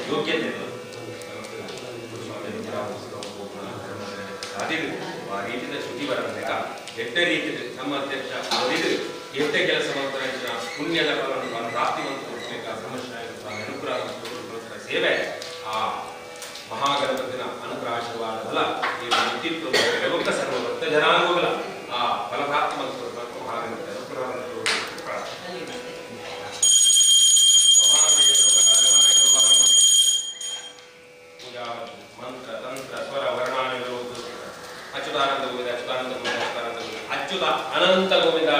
ಯೋಗ್ಯತೆ ಅದಿರು ಆ ರೀತಿಯ ಶ್ರುತಿ ಬರಬೇಕ ಎಟ್ಟ ರೀತಿ ನಮ್ಮ ಅಧ್ಯಕ್ಷ ಅವರಿದು ಎಷ್ಟೇ ಕೆಲಸ ಮಾಡ್ತಾರೆ ಪುಣ್ಯದ ಫಲವನ್ನು ಪ್ರಾಪ್ತಿವಂತ ಅನುಗ್ರಹ ಸೇವೆ ಆ ಮಹಾಗಣಪತಿನ ಅನುಗ್ರಹ ಆಶೀರ್ವಾದ ಫಲ ಈ ವ್ಯಕ್ತಿತ್ವ ಸರ್ವಭಕ್ತ ಜನಾನುಗಳ ಆ ಫಲಪ್ರಾಪ್ತಿ ಮತ್ತು ಮಹಾಗಣಪತಿ ಅನುಗ್ರಹ ಮಂತ್ರ ತಂತ್ರ ಸ್ವರ ವರ್ಣಾನುಗಳು ಅಚ್ಯುತಾನಂದ ಗೋವಿಂದ ಅಚ್ಯುತಾನಂದ ಗೋವಿಂದ ಅಚ್ಯುತಾನಂದ ಗೋವಿಂದ ಅಚ್ಯುತ ಅನಂತ ಗೋವಿಂದ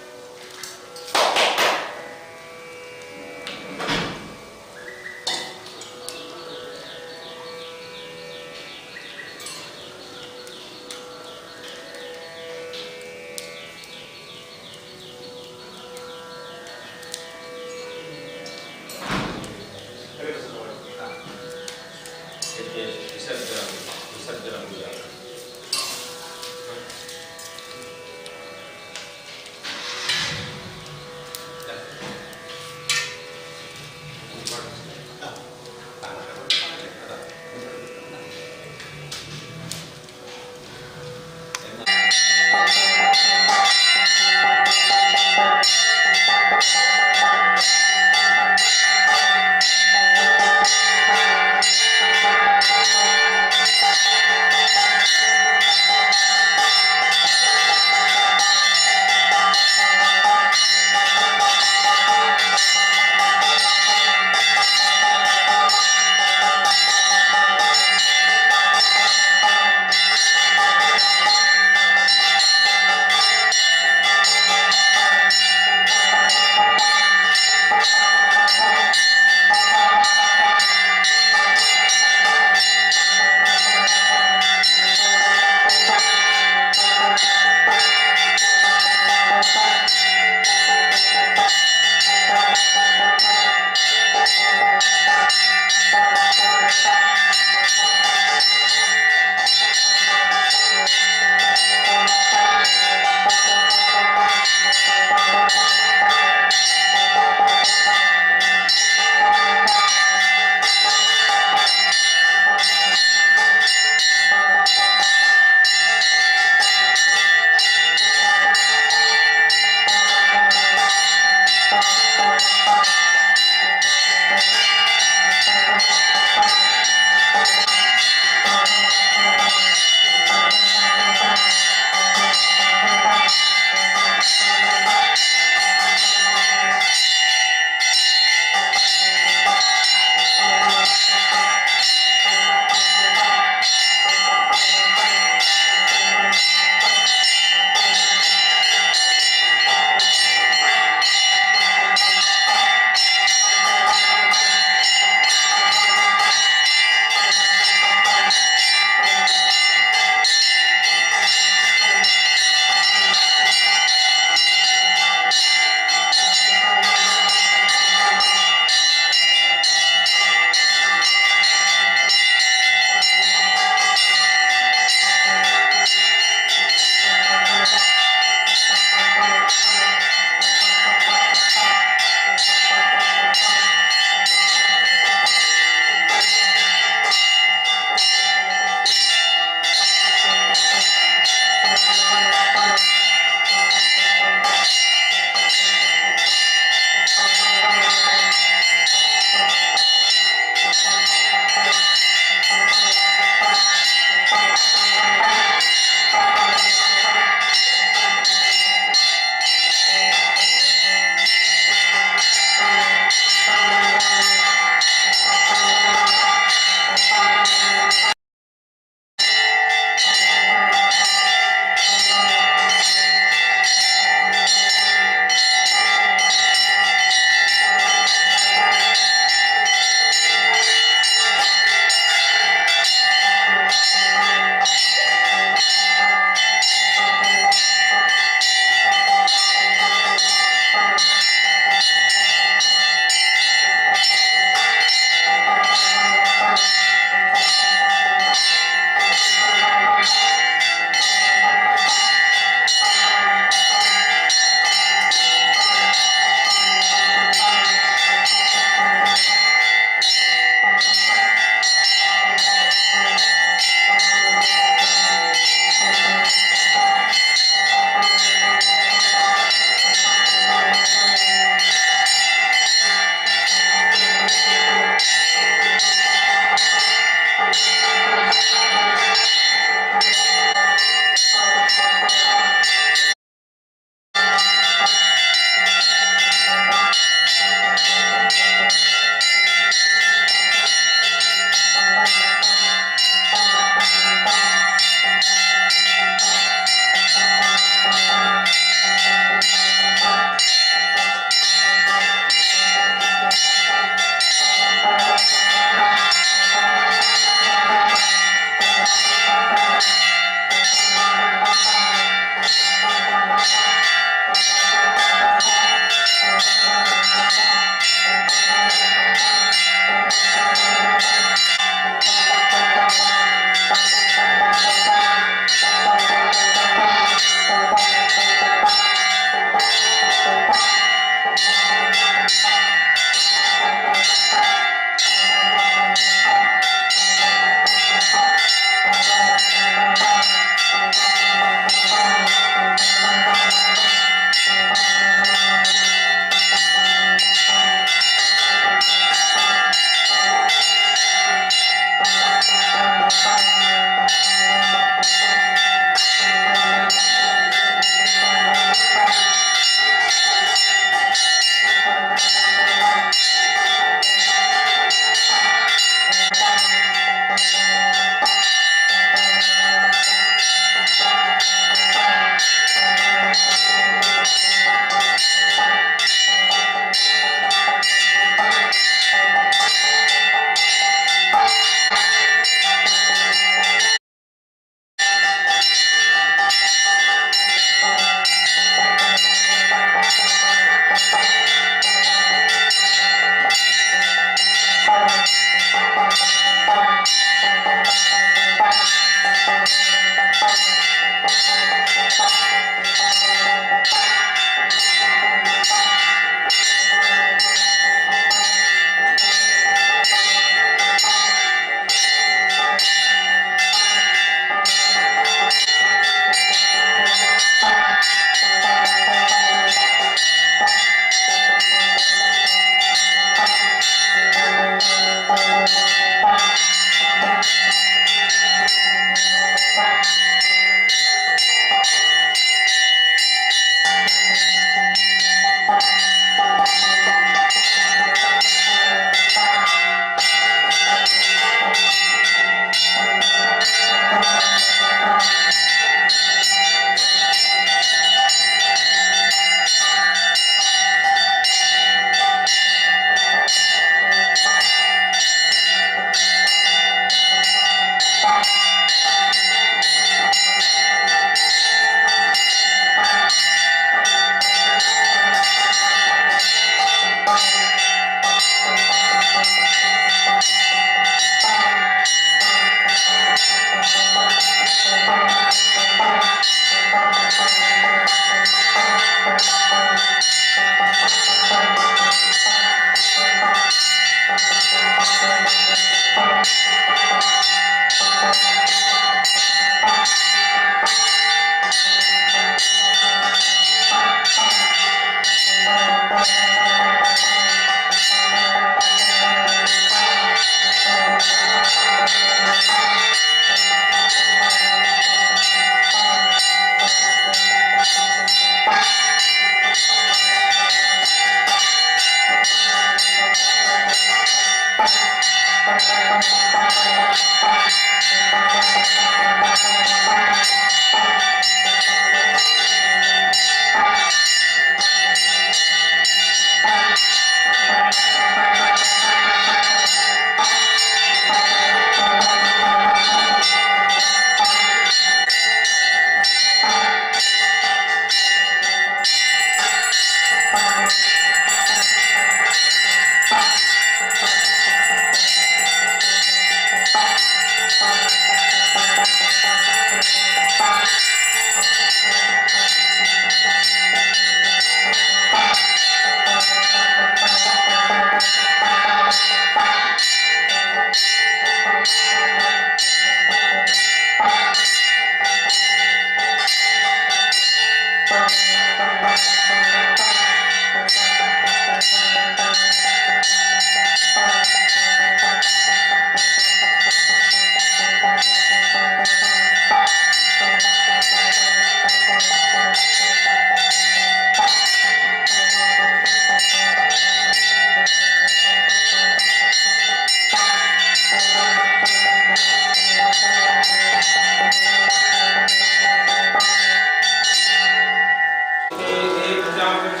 Down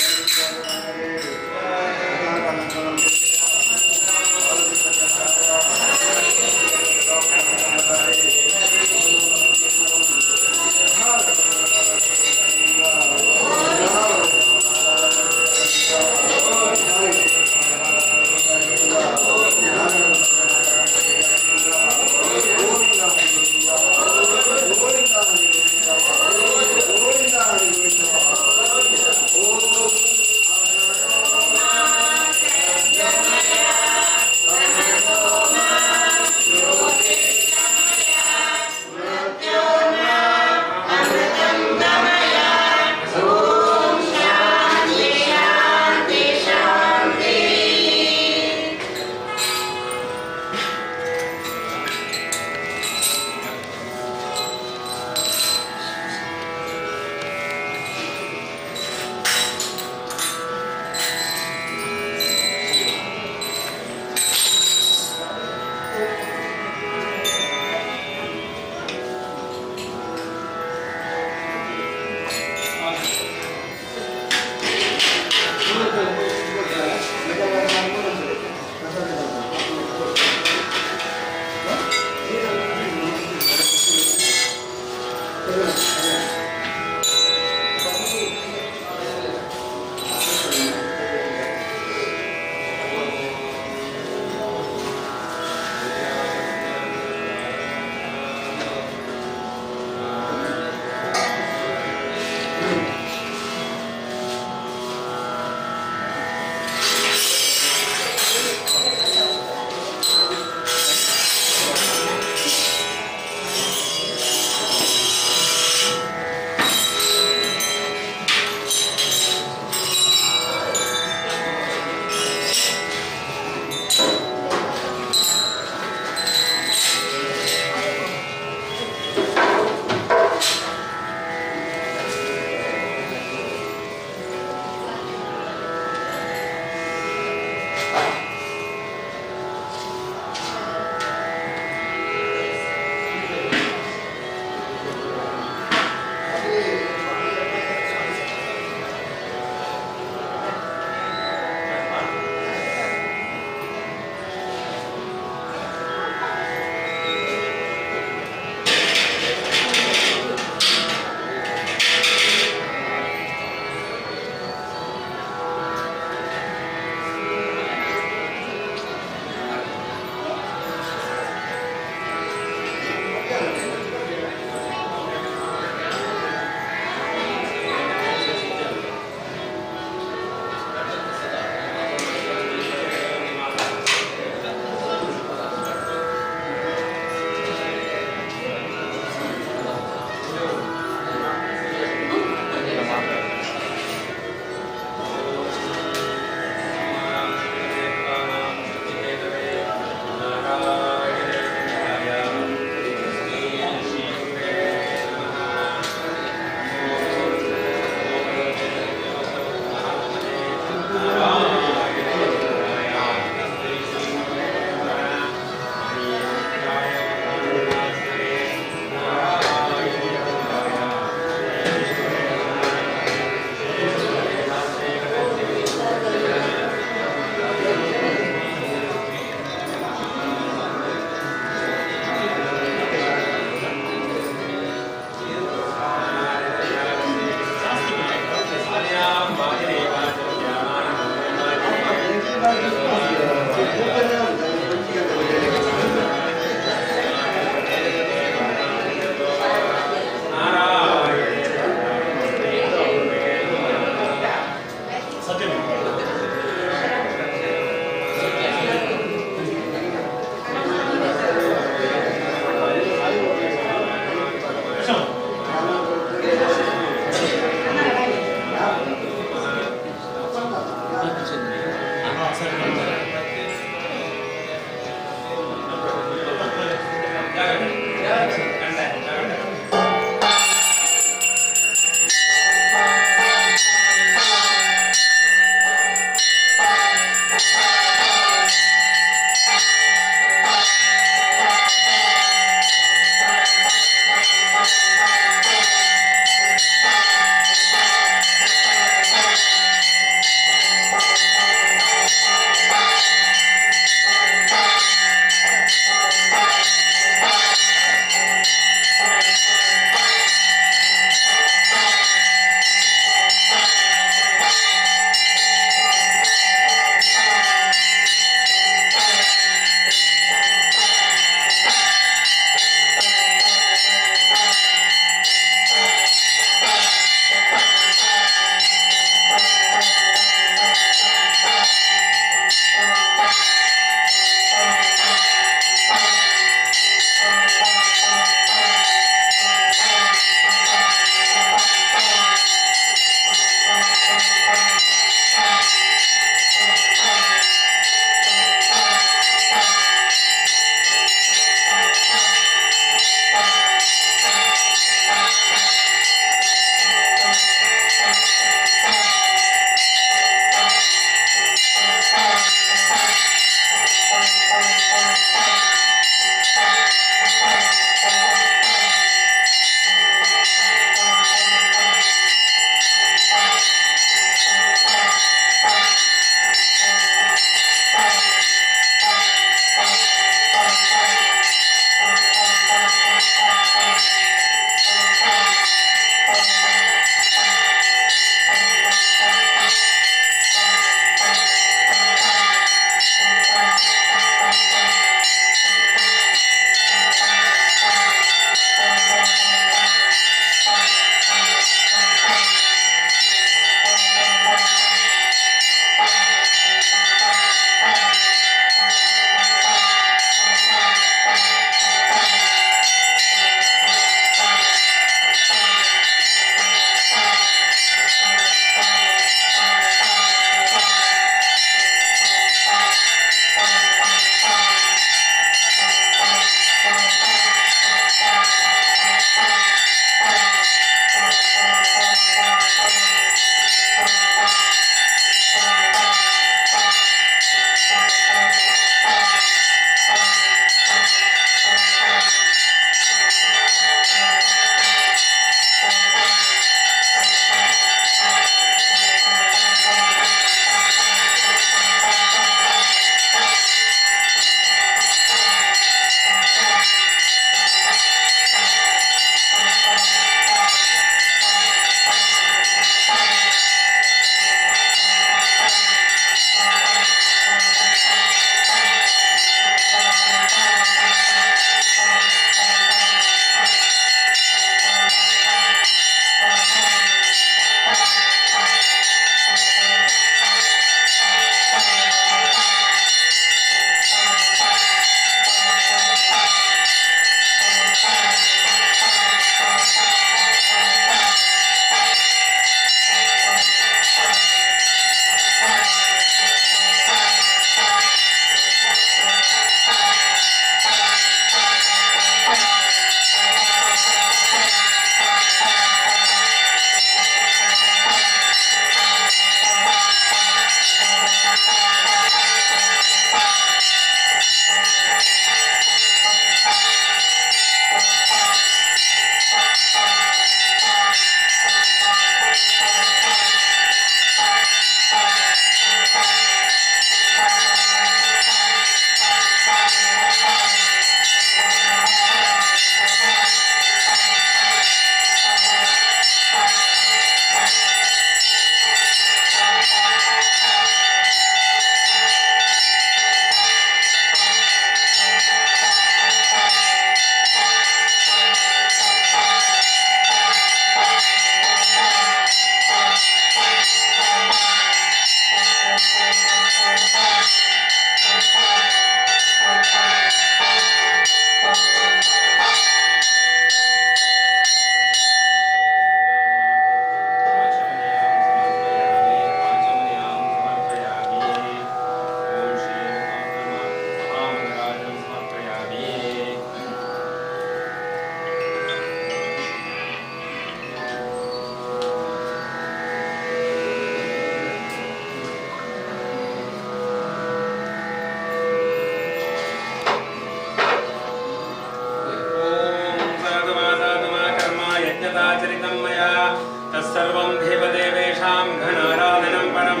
तत्सर्वं देवदेवेषां घनाराधनं परं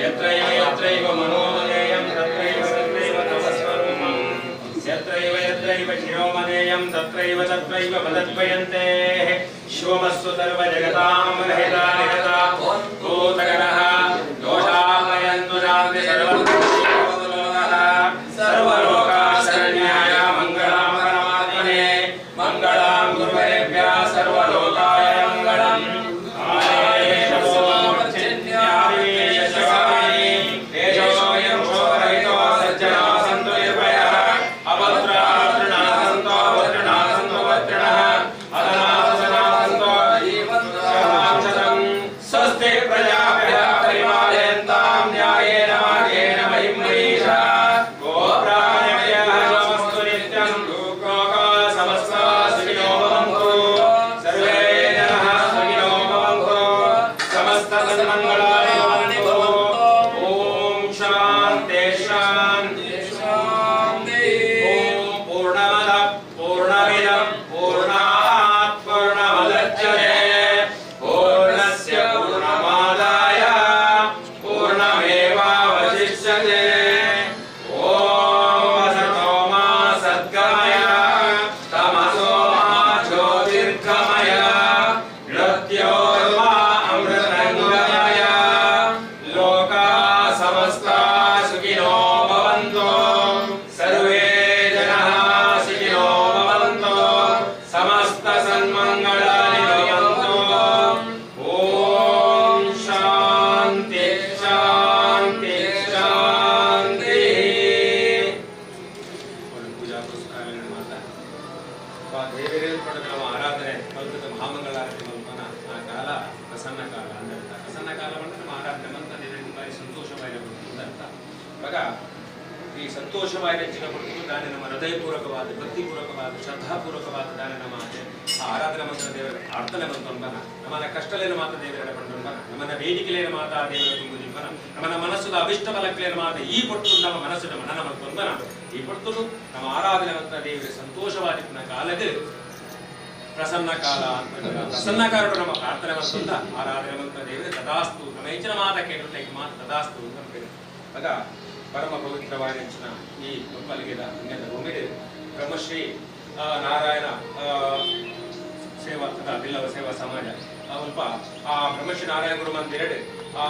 यत्रैव यत्रैव मनोमयेयं तत्रैव तत्रैव तपस्वरूपं यत्रैव यत्रैव शिरोमणेयं तत्रैव तत्रैव पदद्वयन्ते शिवमस्सु सर्वजगतां महिता निहता भूतगणः दोषामयन्तु नास्ति सर्वलोकाशरण्याय मङ्गलां परमात्मने मङ्गलां गुरुवरेभ्यः सर्वलोकाय मङ्गलम् स्वस्ति प्रजाभ्यः ಸಂತೋಷವಾಗಿ ಹೆಚ್ಚಿನ ಕೊಟ್ಟು ದಾನ ನಮ್ಮ ಹೃದಯಪೂರ್ವಕವಾದ ಭಕ್ತಿಪೂರ್ವಕವಾದ ಶ್ರದ್ಧಾಪೂರ್ವಕವಾದ ದಾನ ನಮ್ಮ ಆರಾಧನಾ ಮಂತ್ರ ದೇವರ ಪ್ರಾರ್ಥನೆ ಬಂತೊಂಬನ ನಮ್ಮನ್ನ ಕಷ್ಟಲೇನ ಮಾತ ದೇವರ ಪಂಡೊಂಬನ ನಮ್ಮನ್ನ ವೇದಿಕೆಲೇನ ಮಾತ ದೇವರ ತುಂಬುದಿಬ್ಬನ ನಮ್ಮನ್ನ ಮನಸ್ಸುದ ಅಭಿಷ್ಟ ಬಲಕ್ಲೇನ ಮಾತ ಈ ಪಟ್ಟು ನಮ್ಮ ಮನಸ್ಸುದ ಮನನ ಮಂತೊಂಬನ ಈ ಪಟ್ಟು ನಮ್ಮ ಆರಾಧನೆ ಮಂತ್ರ ದೇವರ ಸಂತೋಷವಾದಿನ ಕಾಲದ ಪ್ರಸನ್ನ ಕಾಲ ಪ್ರಸನ್ನ ಕಾರಣ ನಮ್ಮ ಪ್ರಾರ್ಥನೆ ಮಂತ್ರ ಆರಾಧನೆ ಮಂತ್ರ ದೇವರ ತದಾಸ್ತು ನಮ್ಮ ಹೆಚ್ಚಿನ ಮಾತ ಕೇಳುತ್ತೆ ಮಾತ ತದಾಸ್ತು ಅಂತ ಆಗ ಪರಮ ಪವಿತ್ರವಾದ ಈ ಒಪ್ಪಲಿಗೆದ ಪುಣ್ಯದ ಭೂಮಿಗೆ ಬ್ರಹ್ಮಶ್ರೀ ನಾರಾಯಣ ಸೇವಾ ತಥಾ ಬಿಲ್ಲವ ಸೇವಾ ಸಮಾಜ ಸ್ವಲ್ಪ ಆ ಬ್ರಹ್ಮಶ್ರೀ ನಾರಾಯಣ ಗುರು ಮಂದಿರಡು ಆ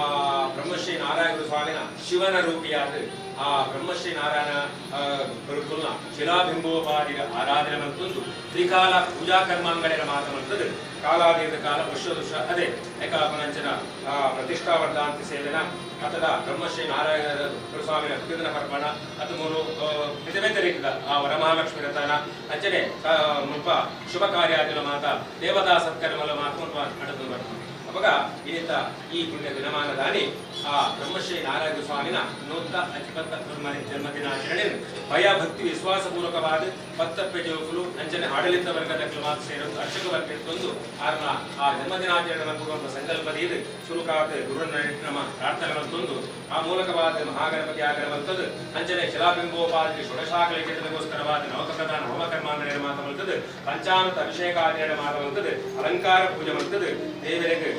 ಬ್ರಹ್ಮಶ್ರೀ ನಾರಾಯಣ ಗುರು ಸ್ವಾಮಿನ ಶಿವನ ರೂಪಿಯಾದ ಆ ಬ್ರಹ್ಮಶ್ರೀ ನಾರಾಯಣ ಗುರುಕುಲ್ನ ಶಿಲಾಬಿಂಬೋಪಾದಿಗ ಆರಾಧನೆ ಮಂತೊಂದು ತ್ರಿಕಾಲ ಪೂಜಾ ಕರ್ಮಾಂಗಗಳ ಮಾತಮಂತದ್ದು ಕಾಲಾದೀರ್ಘ ಕಾಲ ವರ್ಷ ಅದೇ ಏಕಾಪನಂಚನ ಪ್ರತಿಷ್ಠಾವರ್ಧಾಂತಿ ಸೇವೆನ ಅಥವಾ ಬ್ರಹ್ಮಶ್ರೀ ನಾರಾಯಣ ಗುರುಸ್ವಾಮಿನ ಕೃತಿನ ಪರ್ಪಣ ಅದು ಮೂರು ವ್ಯತಿರಿಕ್ತ ಆ ವರಮಹಾಲಕ್ಷ್ಮಿ ರಥನ ಅಂಚನೆ ಮುಲ್ಪ ಶುಭ ಕಾರ್ಯಾದಿನ ಮಾತ ದೇವತಾ ಸತ್ಕರ್ಮಲ ಮಾತು ನಡೆದು ಬರ್ತದೆ ಅವಾಗ ಇನ್ನಿತ ಈ ಪುಣ್ಯ ದಿನಮಾನದಾನಿ ಆ ಬ್ರಹ್ಮಶ್ರೀ ನಾರಾಯಣ ಸ್ವಾಮಿನ ನೂತ 50ನೇ ಜನ್ಮದಿನಾಚರಣೆ ಭಯ ಭಕ್ತಿ ವಿಶ್ವಾಸ ಪೂರ್ವಕವಾದ ಪತ್ತಪ್ಪೆ ಜೋಕುಲು ಅಂಚನೆ ಆಡಳಿತ ವರ್ಗದ ಮಾತು ಸೇರಲು ಅರ್ಚಕ ವರ್ಗ ಇಟ್ಟೊಂದು ಆರ್ನ ಆ ಜನ್ಮದಿನಾಚರಣೆ ಕೊಡುವಂತ ಸಂಕಲ್ಪದಿಂದ ಶುರುಕಾದ ಗುರುನ ನಮ್ಮ ಪ್ರಾರ್ಥನೆಗಳಂತೊಂದು ಆ ಮೂಲಕವಾದ ಮಹಾಗಣಪತಿ ಆಗರವಂತದ್ದು ಅಂಚನೆ ಶಿಲಾಬಿಂಬೋಪಾದಿ ಷೋಡಶಾಕಲಿಗೋಸ್ಕರವಾದ ನವಕಪ್ರಧಾನ ಹೋಮಕರ್ಮಾಂಗಣ ಮಾತವಂತದ್ದು ಪಂಚಾಮೃತ ಅಭಿಷೇಕಾದಿಗಳ ಮಾತವಂತದ್ದು ಅಲಂಕಾರ ಪೂಜೆ ಮಂತದ್ದು ದೇವರಿಗೆ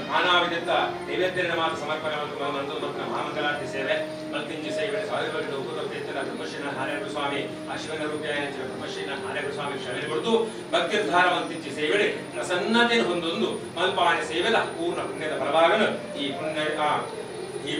ನಾನಾ ವಿಧದ ನೈವೇದ್ಯ ಮಾತು ಸಮರ್ಪಣೆ ಮಂತು ಮಹಾಮಂಗಲಾರತಿ ಸೇವೆ ಮಲ್ತಿಂಜಿ ಸೇವೆ ಸಾವಿರ ಉಪಕೃತ ಬ್ರಹ್ಮಶ್ರೀ ನಾರಾಯಣ ಸ್ವಾಮಿ ಆ ಶಿವನ ರೂಪಿಯಾಯ ಬ್ರಹ್ಮಶ್ರೀ ನಾರಾಯಣ ಸ್ವಾಮಿ ಶ್ರವಣೆ ಕೊಡುದು ಭಕ್ತಿರ್ಧಾರ ಮಂತಿಂಚಿ ಸೇವೆ ಪ್ರಸನ್ನತೆಯನ್ನು ಹೊಂದೊಂದು ಮಲ್ಪಾಣಿ ಸೇವೆದ ಪೂರ್ಣ ಪುಣ್ಯದ ಫಲವಾಗಲು ಈ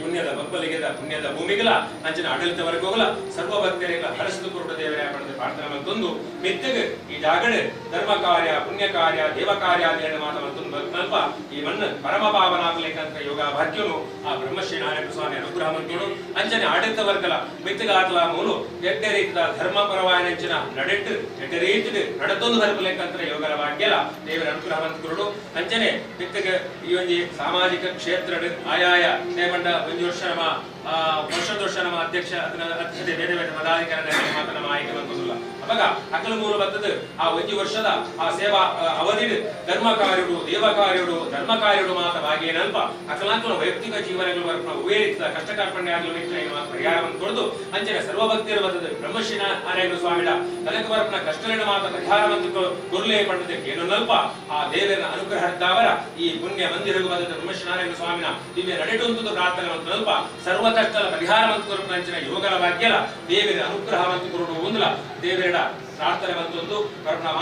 ಪುಣ್ಯದ ಬಬ್ಬಲಿಗೆದ ಪುಣ್ಯದ ಭೂಮಿಗಳ ಅಂಚಿನ ಆಡಳಿತ ವರ್ಗಗಳ ಸರ್ವ ಭಕ್ತರಿಗಳ ಹರಸಿದು ಕುರುಡ ದೇವರ ಪಡೆದ ಪ್ರಾರ್ಥನೆ ಮಂತೊಂದು ಮೆತ್ತಗೆ ಈ ಜಾಗಡೆ ಧರ್ಮ ಕಾರ್ಯ ಪುಣ್ಯ ಕಾರ್ಯ ದೇವ ಕಾರ್ಯ ಅಂತ ಮಾತಂತೊಂದು ಸ್ವಲ್ಪ ಈ ಮಣ್ಣು ಪರಮ ಪಾವನಾಗಲಿಕ್ಕಂತ ಯೋಗ ಭಾಗ್ಯನು ಆ ಬ್ರಹ್ಮಶ್ರೀ ನಾರಾಯಣ ಸ್ವಾಮಿ ಅನುಗ್ರಹ ಮಂತೋಡು ಅಂಚನೆ ಆಡಳಿತ ವರ್ಗಲ ಮೆತ್ತಗಾತಲ ಮೂಲು ಎಡ್ಡೆ ರೀತಿಯ ಧರ್ಮ ಪರವಾಯ ಅಂಚಿನ ನಡೆಟ್ಟು ಎಡ್ಡೆ ರೀತಿ ನಡೆತೊಂದು ಬರಬೇಕಂತ ಯೋಗರ ಭಾಗ್ಯಲ ದೇವರ ಅನುಗ್ರಹ ಮಂತ್ರುಡು ಅಂಚನೆ ಮೆತ್ತಗೆ ಈ ಒಂದು ಸಾಮಾಜಿಕ ಕ್ಷೇತ್ರ ಆಯಾಯ ನೇಮಂಡ ಒಂದು ವರ್ಷ ನಮ್ಮ ವರ್ಷ ನಮ್ಮ ಅಧ್ಯಕ್ಷ ಅಧ್ಯಕ್ಷತೆ ಬೇರೆ ಬೇರೆ ಪದಾಧಿಕಾರಿ ಮಾತ್ರ ನಮ್ಮ ಆಯ್ಕೆ ಬಂದಿಲ್ಲ ಅವಾಗ ಅಕಲ ಮೂಲ ಬರ್ತದ ಆ ಒಂದು ವರ್ಷದ ಆ ಸೇವಾ ಅವಧಿ ಧರ್ಮ ಕಾರ್ಯಗಳು ದೇವ ಕಾರ್ಯಗಳು ಧರ್ಮ ಕಾರ್ಯಗಳು ಮಾತ್ರ ಭಾಗೇನಲ್ಪ ಅಕಲಾಂಕಲ ವೈಯಕ್ತಿಕ ಜೀವನಗಳು ಬರ್ಪ ಉವೇರಿತ ಕಷ್ಟ ಕಾರ್ಪಣ್ಯ ಆಗಲು ಪರಿಹಾರವನ್ನು ಕೊಡದು ಅಂಚನೆ ಸರ್ವಭಕ್ತಿಯರು ಬರ್ತದೆ ಬ್ರಹ್ಮಶ್ರೀ ನಾರಾಯಣ ಸ್ವಾಮಿಡ ತನಕ ಬರ್ಪನ ಕಷ್ಟಗಳ ಮಾತ್ರ ಪರಿಹಾರವನ್ನು ಕೊರಲೇ ಪಡೆದಕ್ಕೆ ಏನು ನಲ್ಪ ಆ ದೇವರ ಅನುಗ್ರಹದವರ ಈ ಪುಣ್ಯ ಮಂದಿರಗೂ ಬಂದ ಬ್ರಹ್ಮಶ್ರೀ ನಾರಾಯಣ ಸ್ವಾಮಿನ ದಿವ್ಯ ನಡೆಟುಂತದ ಪ್ರಾರ್ಥನೆ ಮತ್ತು ನಲ್ಪ ಸರ್ವ ಕಷ್ಟಲ ಪರಿಹಾರವಂತ ಕೊರಪನ ಅಂಚಿನ ಯೋಗರ ಭಾಗ್ಯಲ ದೇವರ ಅನುಗ್ರಹವಂತ ಕೊರಡು ಒಂದಲ ದೇವರ ಪ್ರಾರ್ಥನೆ ಬಂತೊಂದು ಬರ್ಪನ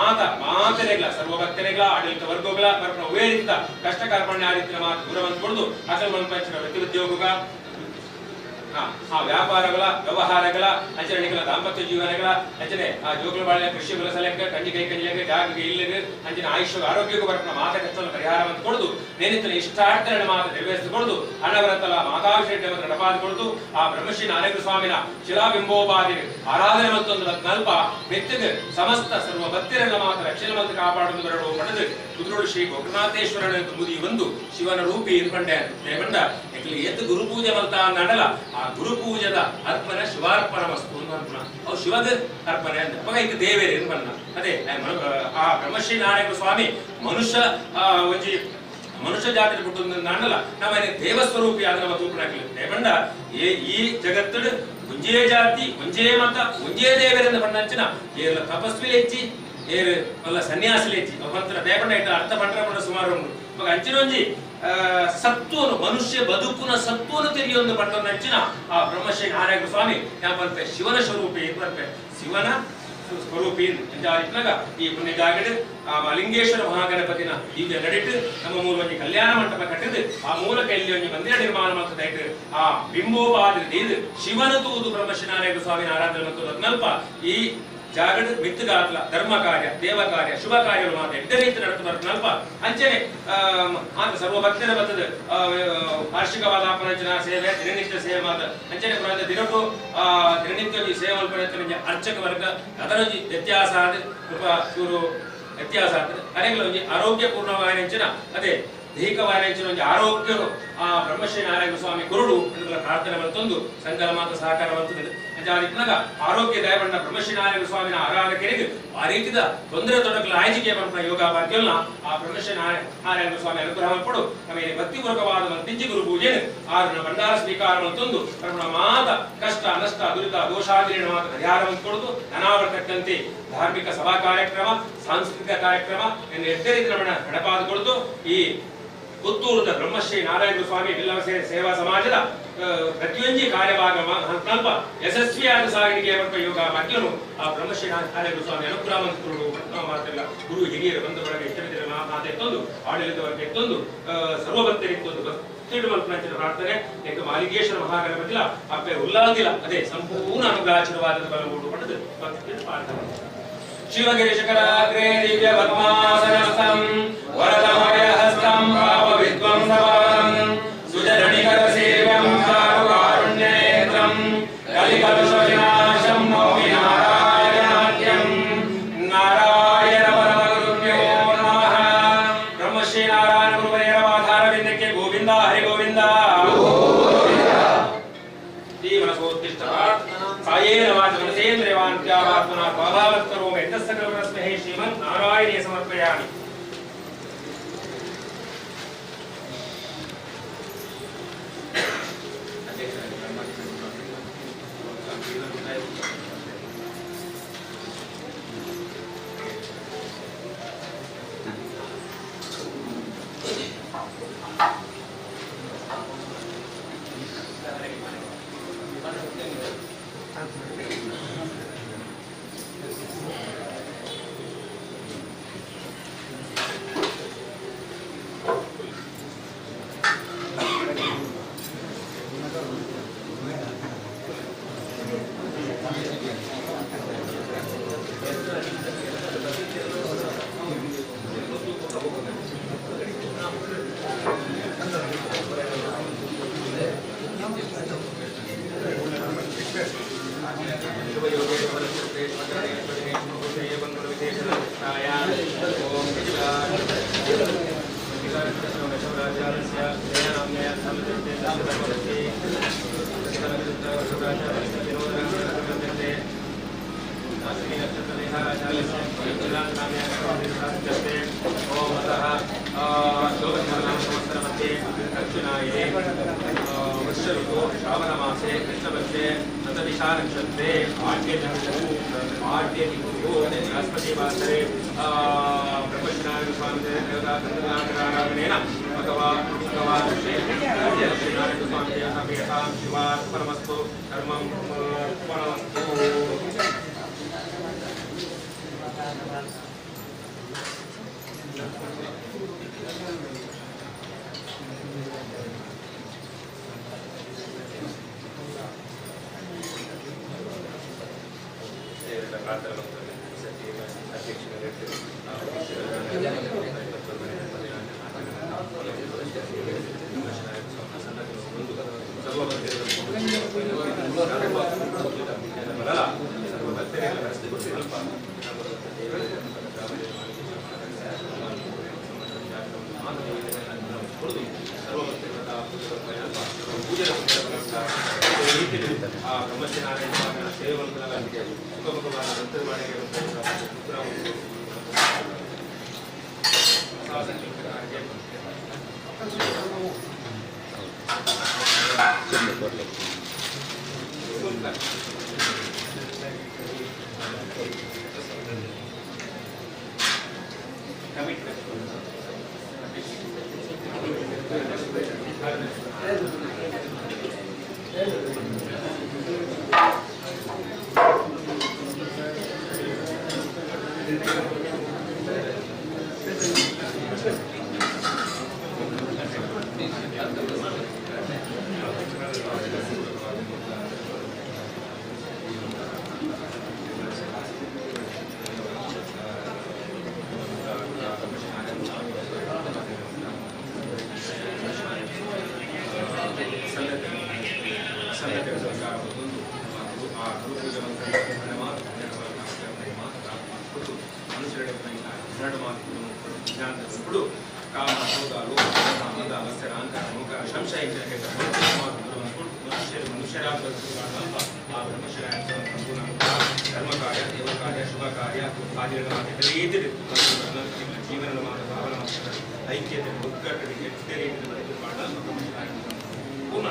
ಮಾತನೆಗಳ ಸರ್ವ ಭಕ್ತರೆಗಳ ಆಡಳಿತ ವರ್ಗಗಳ ಬರ್ಪನ ಉವೇರಿತ ಕಷ್ಟ ಕಾರ್ಪಣ್ಯ ಆದಿತ್ಯನ ಮಾತು ದೂರವಂತ ಕೊಡುದು ಅಸಲ್ ಮನ್ಪಂಚಿನ ವೃತ್ತಿ ಉದ್ಯೋಗ ಆ ವ್ಯಾಪಾರಗಳ ವ್ಯವಹಾರಗಳ ಆಚರಣೆಗಳ ದಾಂಪತ್ಯ ಜೀವನಗಳ ಅಂಚನೆ ಆ ಜೋಗುಳ ಬಾಳೆ ಕೃಷಿ ಬೆಳೆಸಲೆಕ್ಕ ಕಂಜಿ ಕೈ ಕಂಜಿಲೆಕ್ಕ ಜಾಗಗೆ ಇಲ್ಲಿಗೆ ಅಂಚಿನ ಆಯುಷ್ಯ ಆರೋಗ್ಯಕ್ಕೂ ಬರ್ಪನ ಮಾತ ಕಷ್ಟವನ್ನು ಪರಿಹಾರವನ್ನು ಕೊಡುದು ನೇನಿತ್ತನ ಇಷ್ಟಾರ್ಥನ ಮಾತು ನೆರವೇರಿಸಿಕೊಡುದು ಹಣವರತಲ ಮಾತಾಭಿಷೇಕ ನಡಪಾದಿಕೊಡುದು ಆ ಬ್ರಹ್ಮಶ್ರೀ ನಾರಾಯಣ ಸ್ವಾಮಿನ ಶಿಲಾಬಿಂಬೋಪಾದಿ ಆರಾಧನೆ ಮತ್ತೊಂದು ನಲ್ಪ ಮೆತ್ತಗೆ ಸಮಸ್ತ ಸರ್ವ ಭಕ್ತರೆಲ್ಲ ಮಾತ್ರ ರಕ್ಷಣೆ ಮತ್ತು ಕಾಪಾಡುವುದು ಬರಡು ಪಡೆದು ಕುದುರೋಡು ಶ್ರೀ ಗೋಕರ್ಣಾಥೇಶ್ವರನ ಮುದಿ ಒಂದು ಶಿವನ ರೂಪಿ ಇರ್ಕೊಂಡೆ ದೇವಂಡ ಎತ್ತು ಗುರು ಪೂಜೆ ಮಲ್ತ ನಡಲ ಆ ಗುರು ಪೂಜದ ಅರ್ಪಣೆ ಶಿವಾರ್ಪಣ ವಸ್ತು ಅಂತ ಅವು ಶಿವದ ಅರ್ಪಣೆ ಅಂತ ಅವಾಗ ಈಗ ದೇವೇರಿ ಬಣ್ಣ ಅದೇ ಆ ಬ್ರಹ್ಮಶ್ರೀ ನಾರಾಯಣ ಸ್ವಾಮಿ ಮನುಷ್ಯ ಜಾತಿ ಬಿಟ್ಟು ನಾನಲ್ಲ ನಮ್ಮ ದೇವಸ್ವರೂಪಿ ಆದ ನಮ್ಮ ತೂಪನಾಗಲಿ ದೇವಂಡ ಈ ಜಗತ್ತಡು ಒಂಜೇ ಜಾತಿ ಒಂಜೇ ಮತ ಒಂಜೇ ದೇವರಿಂದ ಬಣ್ಣಂಚಿನ ಏರ ತಪಸ್ವಿ ಹೆಚ್ಚಿ ಏರು ಅಲ್ಲ ಸನ್ಯಾಸಿಲಿ ಹೆಚ್ಚಿ ಅವಂತರ ದೇವಂಡ ಇಟ್ಟ ಅರ್ಥ ಪಂಡ್ರ ಸುಮಾರು ಉಂಟು ಅವಾಗ ಅಂಚಿನೊಂಜಿ ಸತ್ವನು ಮನುಷ್ಯ ಬದುಕುನ ಸತ್ವನು ತೆರೆಯೊಂದು ಪಂಡ ಅಂಚಿನ ಆ ಬ್ರಹ್ಮಶ್ರೀ ನಾರಾಯಣ ಸ್ವಾಮಿ ಯಾಪಂತೆ ಶಿವನ ಸ್ವರೂಪಿ ಬರ್ಪೆ ಶಿವನ ಸ್ವರೂಪಿ ಎಂಜಾರಿಟ್ನಾಗ ಈ ಪುಣ್ಯ ಜಾಗಡೆ ಆ ಮಲಿಂಗೇಶ್ವರ ಮಹಾಗಣಪತಿನ ದಿವ್ಯ ನಡೆಟ್ಟು ನಮ್ಮ ಮೂಲ ಒಂದು ಕಲ್ಯಾಣ ಮಂಟಪ ಕಟ್ಟಿದ್ದು ಆ ಮೂಲಕ ಇಲ್ಲಿ ಒಂದು ಮಂದಿರ ನಿರ್ಮಾಣ ಮಾಡ್ತದೆ ಆ ಬಿಂಬೋಪಾದಿ ಶಿವನ ತೂದು ಬ್ರಹ್ಮಶ್ರೀ ನಾರಾಯಣ ಸ್ವಾಮಿ ಆರಾಧನೆ ಮತ್ತು ನಲ್ಪ ಈ ಜಾಗಡ ಮಿತ್ತಗಾತ್ಲ ಧರ್ಮ ಕಾರ್ಯ ದೇವ ಕಾರ್ಯ ಶುಭ ಕಾರ್ಯಗಳು ಮಾತ್ರ ಎಡ್ಡ ರೀತಿ ನಡೆದು ನಲ್ಪ ಅಂಚನೆ ಆತ ಸರ್ವ ಭಕ್ತರ ಬರ್ತದೆ ವಾರ್ಷಿಕವಾದ ಅಪರಂಚನ ಸೇವೆ ದಿನನಿತ್ಯ ಸೇವೆ ಮಾತ್ರ ಅಂಚನೆ ಪುರಾದ ದಿನಕ್ಕೂ ದಿನನಿತ್ಯ ಸೇವೆ ಮಲ್ಪನೆ ಅರ್ಚಕ ವರ್ಗ ಅದರ ವ್ಯತ್ಯಾಸ ಆದ ಇವರು ವ್ಯತ್ಯಾಸ ಆಗ್ತದೆ ಕರೆಗಳ ಆರೋಗ್ಯಪೂರ್ಣವಾದ ಅದೇ ದೈಹಿಕವಾದ ಆರೋಗ್ಯ ಆ ಬ್ರಹ್ಮಶ್ರೀ ನಾರಾಯಣ ಸ್ವಾಮಿ ಗುರುಡು ಪ್ರಾರ್ಥನೆ ಬಂತೊಂದು ಸಂಕಲ ಮಾತ್ರ ಸಹಕಾರ ಬಂತದೆ ಹೆಜಾದಿಕ್ನಗ ಆರೋಗ್ಯ ದಯಪಂಡ ಬ್ರಹ್ಮಶ್ರೀ ನಾರಾಯಣ ಸ್ವಾಮಿನ ಆರಾಧಕರಿಗೆ ಆ ರೀತಿಯ ತೊಂದರೆ ತೊಡಕಲ ಆಯ್ಕೆ ಬಂದ ಯೋಗ ಭಾಗ್ಯಲ್ಲ ಆ ಬ್ರಹ್ಮಶ್ರೀ ನಾರಾಯಣ ಸ್ವಾಮಿ ಅನುಗ್ರಹ ಪಡು ನಮಗೆ ಭಕ್ತಿಪೂರ್ವಕವಾದ ತಿಂಜಿ ಗುರು ಪೂಜೆ ಆರನ ಭಂಡಾರ ಸ್ವೀಕಾರವನ್ನು ತಂದು ಕರ್ಮಣ ಮಾತ ಕಷ್ಟ ನಷ್ಟ ದುರಿತ ದೋಷಾದಿನ ಮಾತ ಪರಿಹಾರವನ್ನು ಕೊಡುದು ಅನಾವರ್ತಕ್ಕಂತೆ ಧಾರ್ಮಿಕ ಸಭಾ ಕಾರ್ಯಕ್ರಮ ಸಾಂಸ್ಕೃತಿಕ ಕಾರ್ಯಕ್ರಮ ಎಂದು ಎದ್ದೇ ರೀತಿ ನಮ್ಮ ಗಣಪಾದ ಕೊಡುದು ಈ ಪುತ್ತೂರದ ಬ್ರಹ್ಮಶ್ರೀ ನಾರಾಯಣ ಸ್ವಾಮಿ ಬಿಲ್ಲವ ಸೇವಾ ಸಮಾಜದ ಪ್ರತಿಯೊಂದು ಕಾರ್ಯಭಾಗ ಸ್ವಲ್ಪ ಯಶಸ್ವಿಯಾದ ಸಾಗಣಿಕೆ ಯೋಗ ಭಾಗ್ಯನು ಆ ಬ್ರಹ್ಮಶ್ರೀ ನಾರಾಯಣ ಸ್ವಾಮಿ ಅನುಗ್ರಹವಂತರು ಮಾತೆಲ್ಲ ಗುರು ಹಿರಿಯರು ಬಂಧು ಬಳಗ ಇಷ್ಟವಿದ್ದರೆ ಮಾತೆತ್ತೊಂದು ಆಡಳಿತ ವರ್ಗ ಎತ್ತೊಂದು ಸರ್ವಭಕ್ತರಿತ್ತೊಂದು ಭಕ್ತಿಡುವಂತ ಪ್ರಾರ್ಥನೆ ಯಾಕೆ ಮಾಲಿಕೇಶ್ವರ ಮಹಾಗಣಪತಿಲ ಅಪ್ಪೆ ಉಲ್ಲಾದಿಲ್ಲ ಅದೇ ಸಂಪೂರ್ಣ ಅನುಗ್ರಹಾಶೀರ್ವಾದದ ಬಲಗೂಡು ಪಡೆದು ಭಕ್ತಿ ಪ್ರಾರ್ಥನೆ ಶಿವಗಿರಿಶಕರಾಗ್ರೇ ದಿವ್ಯ ಪದ್ಮಾಸನಸ್ಥಂ ವರದಮಯ ಹಸ್ತಂ ಪಾಪ ವಿದ್ವಂಸವರಂ ಸುಜನನಿಕರ ಸೇವ್ಯಂ ಕಾರುಣ್ಯನೇತ್ರಂ ಕಲಿಕಲುಷವಿನಾಶಂ ಮೌನಿ ನಾರಾಯಣಾಖ್ಯಂ ನಾರಾಯಣ ಪರಮಗುರುಭ್ಯೋ ನಮಃ ಬ್ರಹ್ಮಶ್ರೀ ನಾರಾಯಣ ಗುರುವರೇರ ಆಧಾರವಿಂದಕ್ಕೆ ಗೋವಿಂದ ಹರಿ ಗೋವಿಂದ ಜೀವನಸೋತ್ತಿಷ್ಟ ಕಾಯೇನ ವಾಚ ಮನಸೇಂದ್ರಿಯವಾಂತ್ಯಾತ್ಮನಾ ಭಾವಾವತ್ಕರೋಮಿ ಯತಸ್ಸಕಲಪರಸ್ಮೈ ಶ್ರೀಮನ್ ನಾರಾಯಣೀಯ ಸಮರ್ಪಯಾಮಿ. श्रावणमासे कृष्णपक्षे नक्षत्रे बृहस्पतिवासरे ब्रह्मश्रीनारायण स्वामी देवताराधनेन भगवान् श्रीनारायण स्वामी शिवार्पणमस्तु धर्मं ಬ್ರಹ್ಮಶ್ರೀನಾರಾಯಣ ಸ್ವಾಮಿಯ ಸೇವೆಗಳನ್ನು ಸುಖಮುಖವಾದ ನಂತರ ఇప్పుడు కామ భోగాలు మద అవసర అంక ముఖ సంశయ మనుష్యరాజు ಧರ್ಮಕಾರ್ಯ ದೇವಕಾರ್ಯ ಶುಭ ಕಾರ್ಯ ಆದಿಗಳು ಜೀವನ ಭಾವನ ಐಕ್ಯತೆ ಒಗ್ಗಟ್ಟಿಗೆ ಎಷ್ಟೇ ರೀತಿಯಲ್ಲಿ ಬದುಕು ಪೂರ್ಣ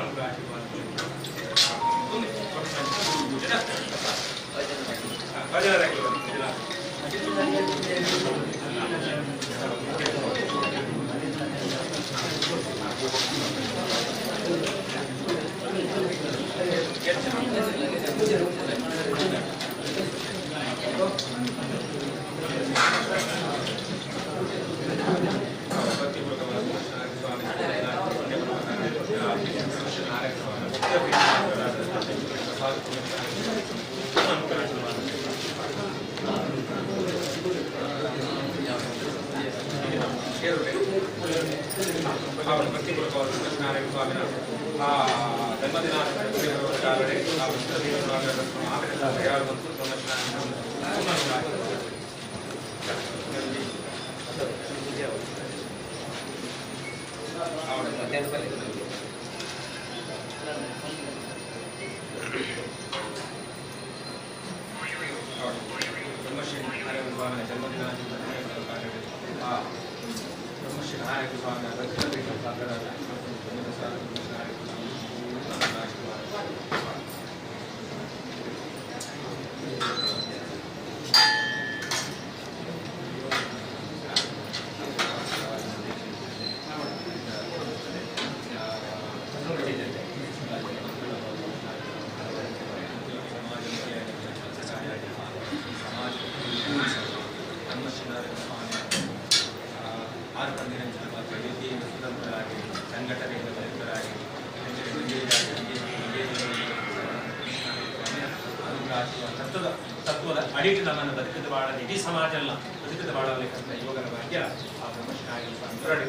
ತತ್ವದ ಅಡಿಟ್ಟು ನಮ್ಮನ್ನು ಬದುಕಿದ ಬಾಳದ ಇಡೀ ಸಮಾಜ ಎಲ್ಲ ಬದುಕಿದ ಬಾಳಬೇಕಂತ ಯೋಗನ ಭಾಗ್ಯ ಆ ಬ್ರಹ್ಮಶ್ರೀ ಅಂತರಡಿ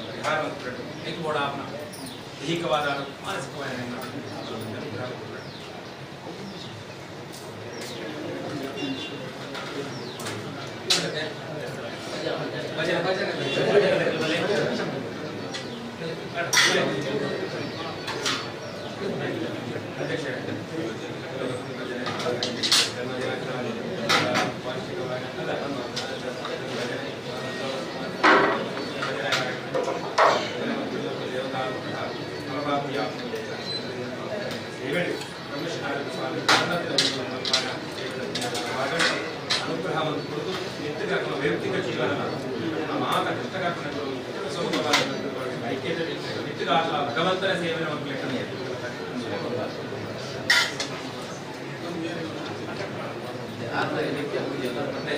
ಪರಿಹಾರವನ್ನು ಕೊಟ್ಟು ಇದು ಕೂಡ ದೈಹಿಕವಾದ ಮಾನಸಿಕವಾದ ಅನುಗ್ರಹವನ್ನು ಕುರಿತು ನಿತ್ಯದ ವೈಯಕ್ತಿಕ ಜೀವನ ಮಾತ ಕಷ್ಟಕರ್ಪಣೆಗಳು ಐಕ್ಯತೆ ನಿತ್ಯದ ಭಗವಂತನ ಸೇವೆಯ ಒಂದು ಲೆಕ್ಕನೆ ನಿತ್ಯ ಪೂಜೆ ಪ್ರಸಾದ್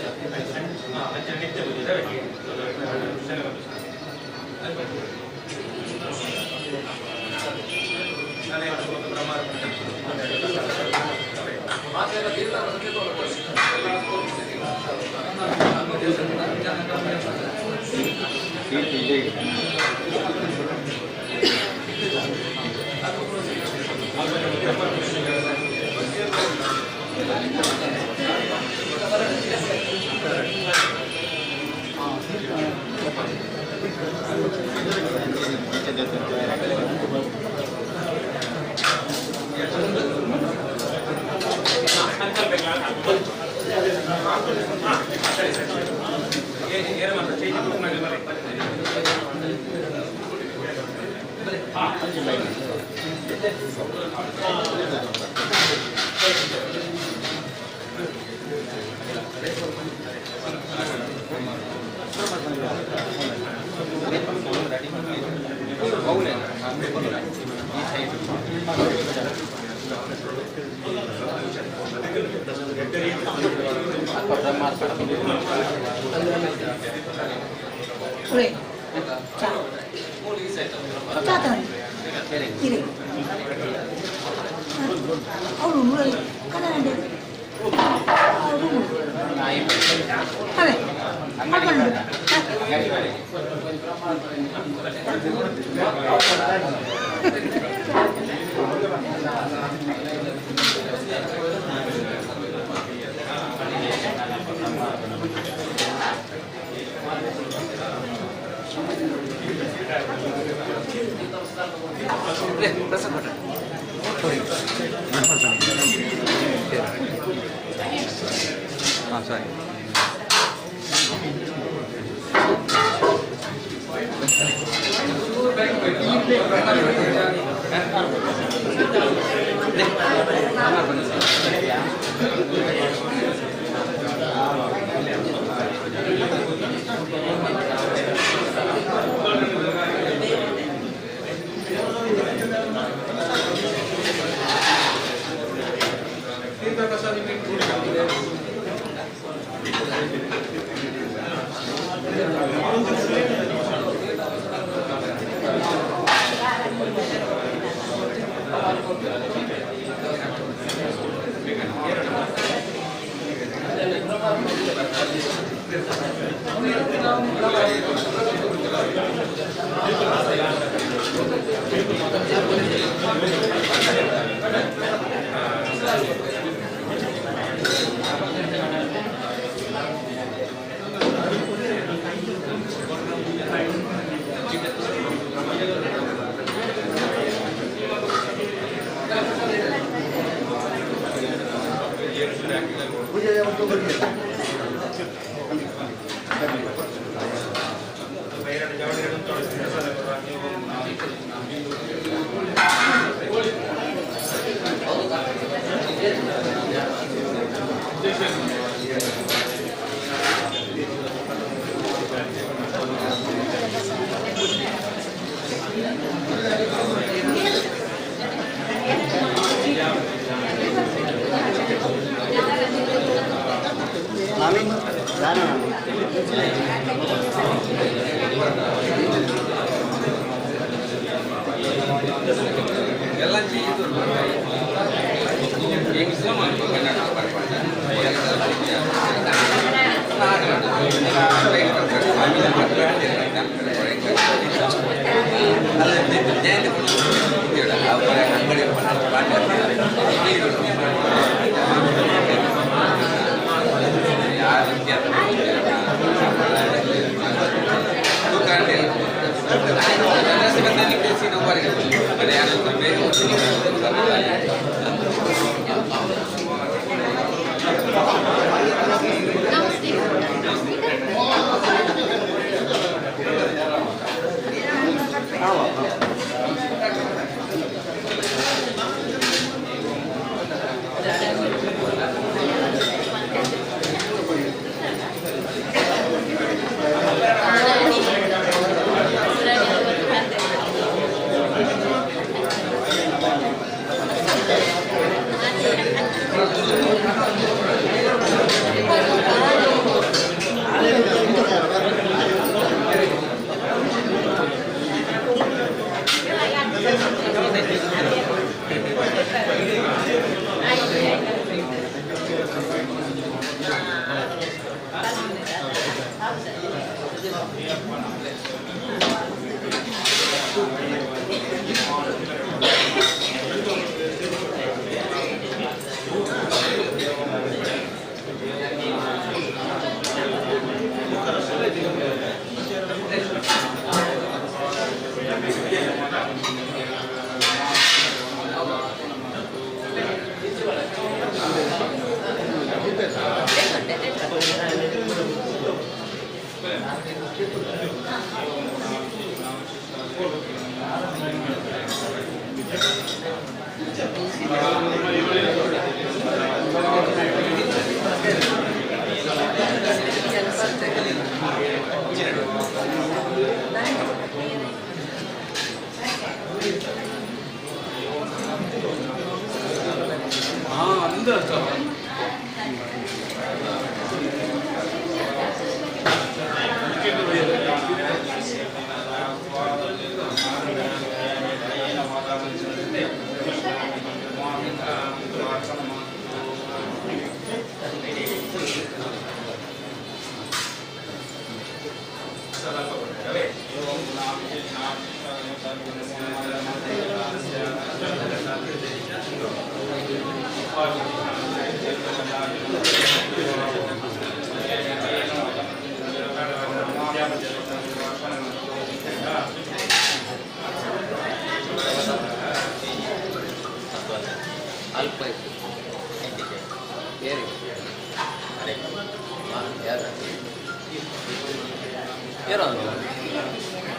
ಸರಿ. Thank you. ಏನೋ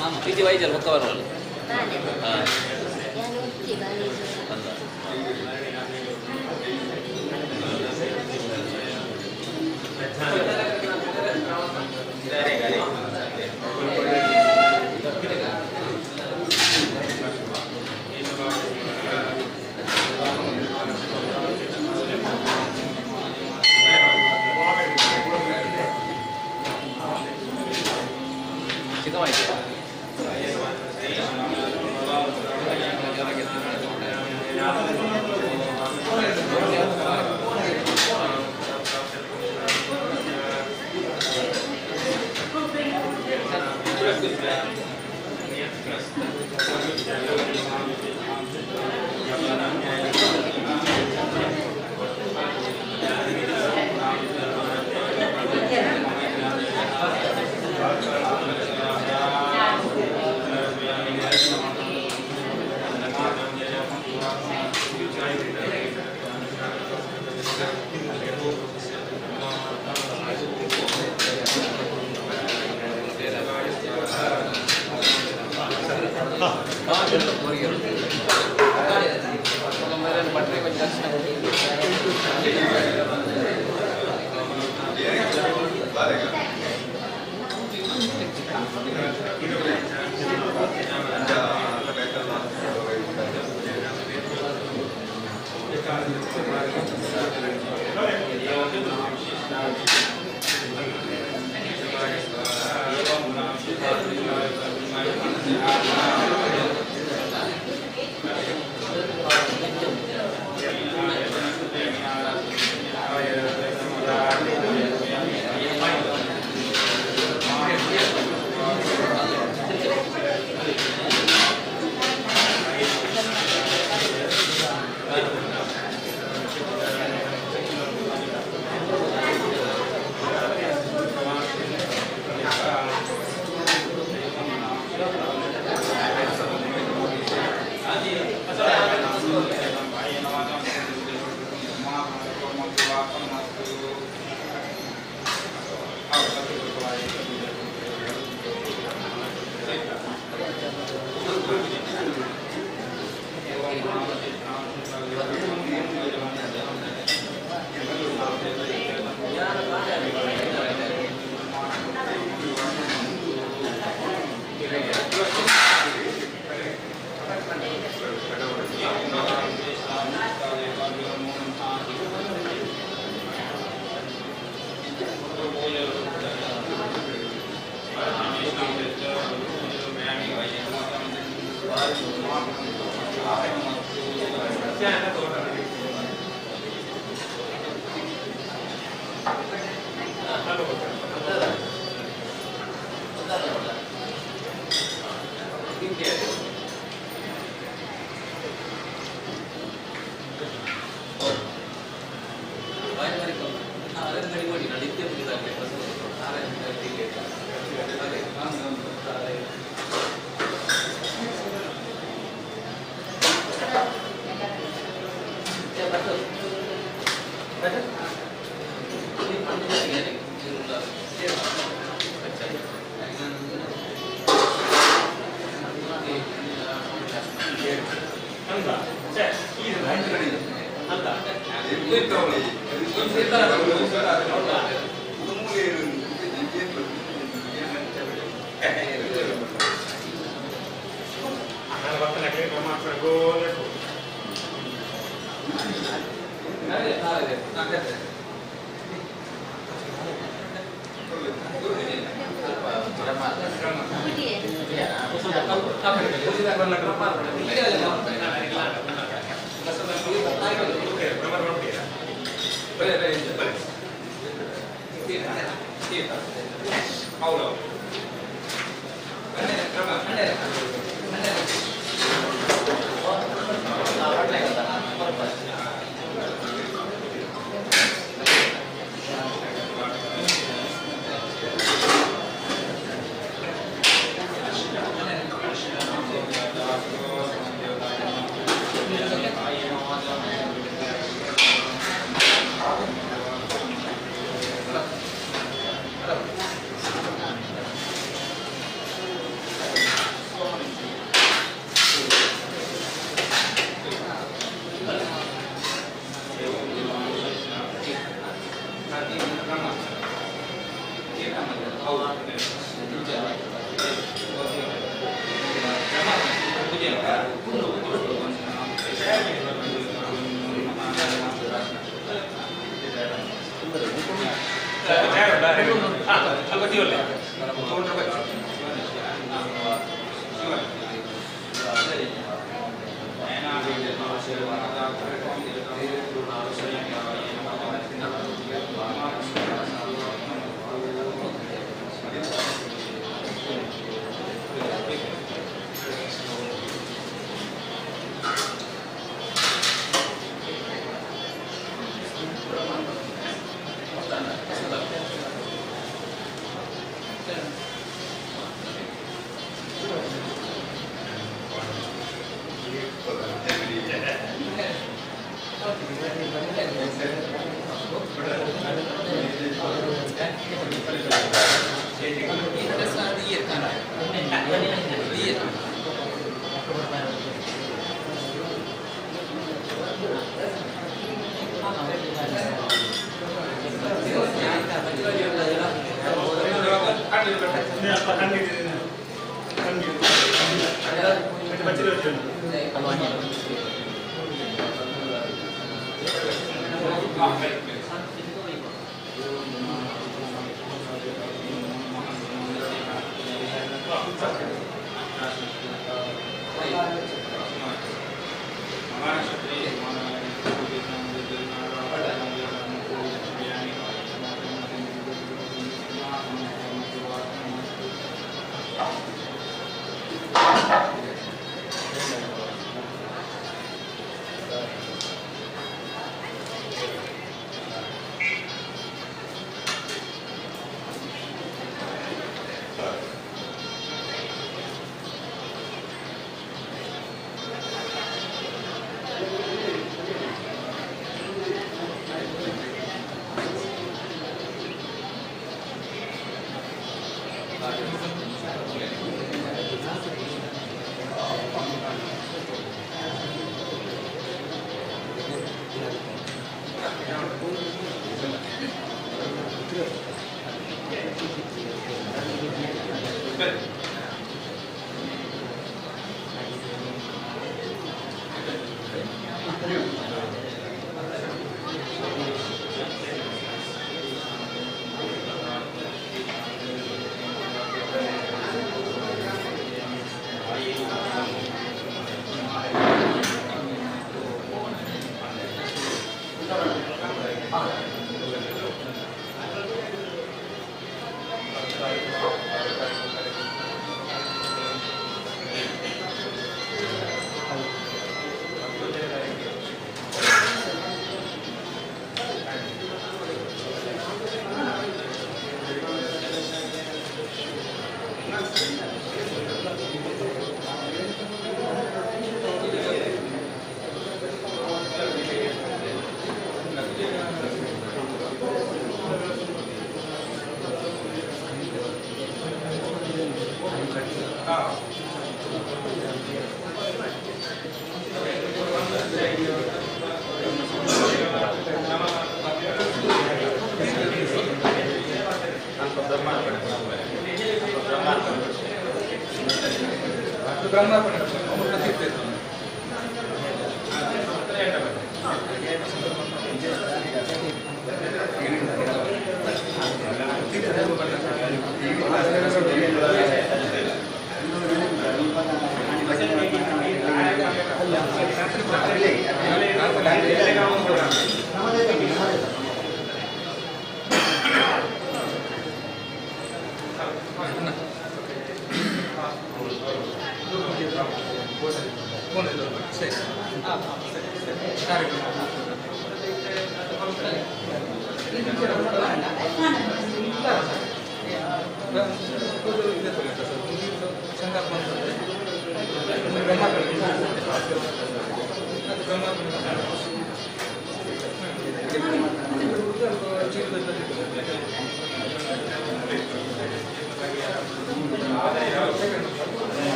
ನಾನು ಪ್ರೀತಿ ವೈದ್ಯರು ಹೊಕ್ಕ ಬರೋಲ್ಲ ಹಾಂ ಅಲ್ಲ ಚಿಕ್ಕವಾಯ್ತು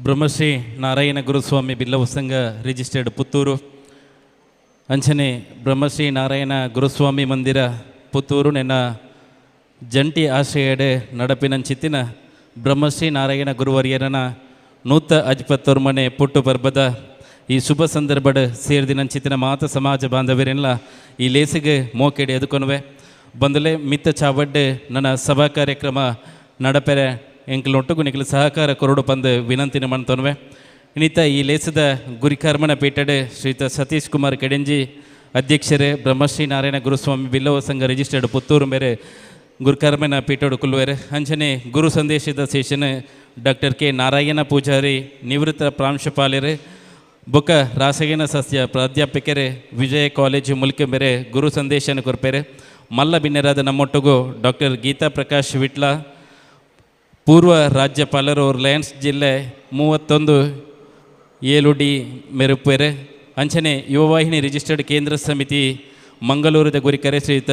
ಬ್ರಹ್ಮಶ್ರೀ ನಾರಾಯಣ ಗುರುಸ್ವಾಮಿ ಬಿಲ್ಲವ ಸಂಘ ರಿಜಿಸ್ಟರ್ಡ್ ಪುತ್ತೂರು ಅಂಚನೆ ಬ್ರಹ್ಮಶ್ರೀ ನಾರಾಯಣ ಗುರುಸ್ವಾಮಿ ಮಂದಿರ ಪುತ್ತೂರು ನೆನ್ನ ಜಂಟಿ ಆಶ್ರಯಡೆ ನಡಪಿನಂಚಿತ್ತಿನ ಬ್ರಹ್ಮಶ್ರೀ ನಾರಾಯಣ ಗುರುವರ್ಯರನ ನೂತ ಅಜ್ಪತ್ತೋರ್ ಮನೆ ಪುಟ್ಟು ಪರ್ಬದ ಈ ಶುಭ ಸಂದರ್ಭಡ್ ಸೇರಿದಿನಂಚಿತ್ತಿನ ಮಾತ ಸಮಾಜ ಬಾಂಧವ್ಯರೆಲ್ಲ ಈ ಲೇಸಿಗೆ ಮೋಕೆಡೆ ಎದುಕೊನುವೆ ಬಂದಲೇ ಮಿತ್ತ ಚಾವಡ್ಡೆ ನನ್ನ ಸಭಾ ಕಾರ್ಯಕ್ರಮ ನಡಪೆರೆ ಎಂಕಲೊಟ್ಟುಗು ನಿಖಲು ಸಹಕಾರ ಕೊರಡು ಪಂದು ವಿನಂತಿನ ಮಾಡ್ತೊನ್ವೆ ಇನ್ನಿತ ಈ ಲೇಸದ ಗುರಿಕರ್ಮಣ ಪೀಠಡೆ ಶ್ರೀಯುತ ಸತೀಶ್ ಕುಮಾರ್ ಕೆಡೆಂಜಿ ಅಧ್ಯಕ್ಷರೇ ಬ್ರಹ್ಮಶ್ರೀ ನಾರಾಯಣ ಗುರುಸ್ವಾಮಿ ಬಿಲ್ಲವ ಸಂಘ ರಿಜಿಸ್ಟರ್ಡ್ ಪುತ್ತೂರು ಮೇರೆ ಗುರುಕರ್ಮನ ಪೀಠಡು ಕುಲ್ವೇರೆ ಅಂಚನೆ ಗುರು ಸಂದೇಶದ session doctor K Narayana Poojary ನಿವೃತ್ತ ಪ್ರಾಂಶುಪಾಲರು ಬೊಕ್ಕ ರಾಸಾಯನ ಸಸ್ಯ ಪ್ರಾಧ್ಯಾಪಕರೇ ವಿಜಯ ಕಾಲೇಜು ಮುಲ್ಕ ಮೇರೆ ಗುರು ಸಂದೇಶನ ಕೊರ್ಪೇರೆ ಮಲ್ಲ ಬಿನ್ನೆರಾದ ನಮ್ಮೊಟ್ಟಿಗೂ ಡಾಕ್ಟರ್ ಗೀತಾ ಪ್ರಕಾಶ್ ವಿಟ್ಲ ಪೂರ್ವ ರಾಜ್ಯಪಾಲರು ರಿಲಯನ್ಸ್ ಜಿಲ್ಲೆ 31 ಮೆರುಪೇರೆ ಅಂಚನೆ ಯುವವಾಹಿನಿ ರಿಜಿಸ್ಟರ್ಡ್ ಕೇಂದ್ರ ಸಮಿತಿ ಮಂಗಳೂರದ ಗುರಿಕರೆ ಶ್ರೀಯುತ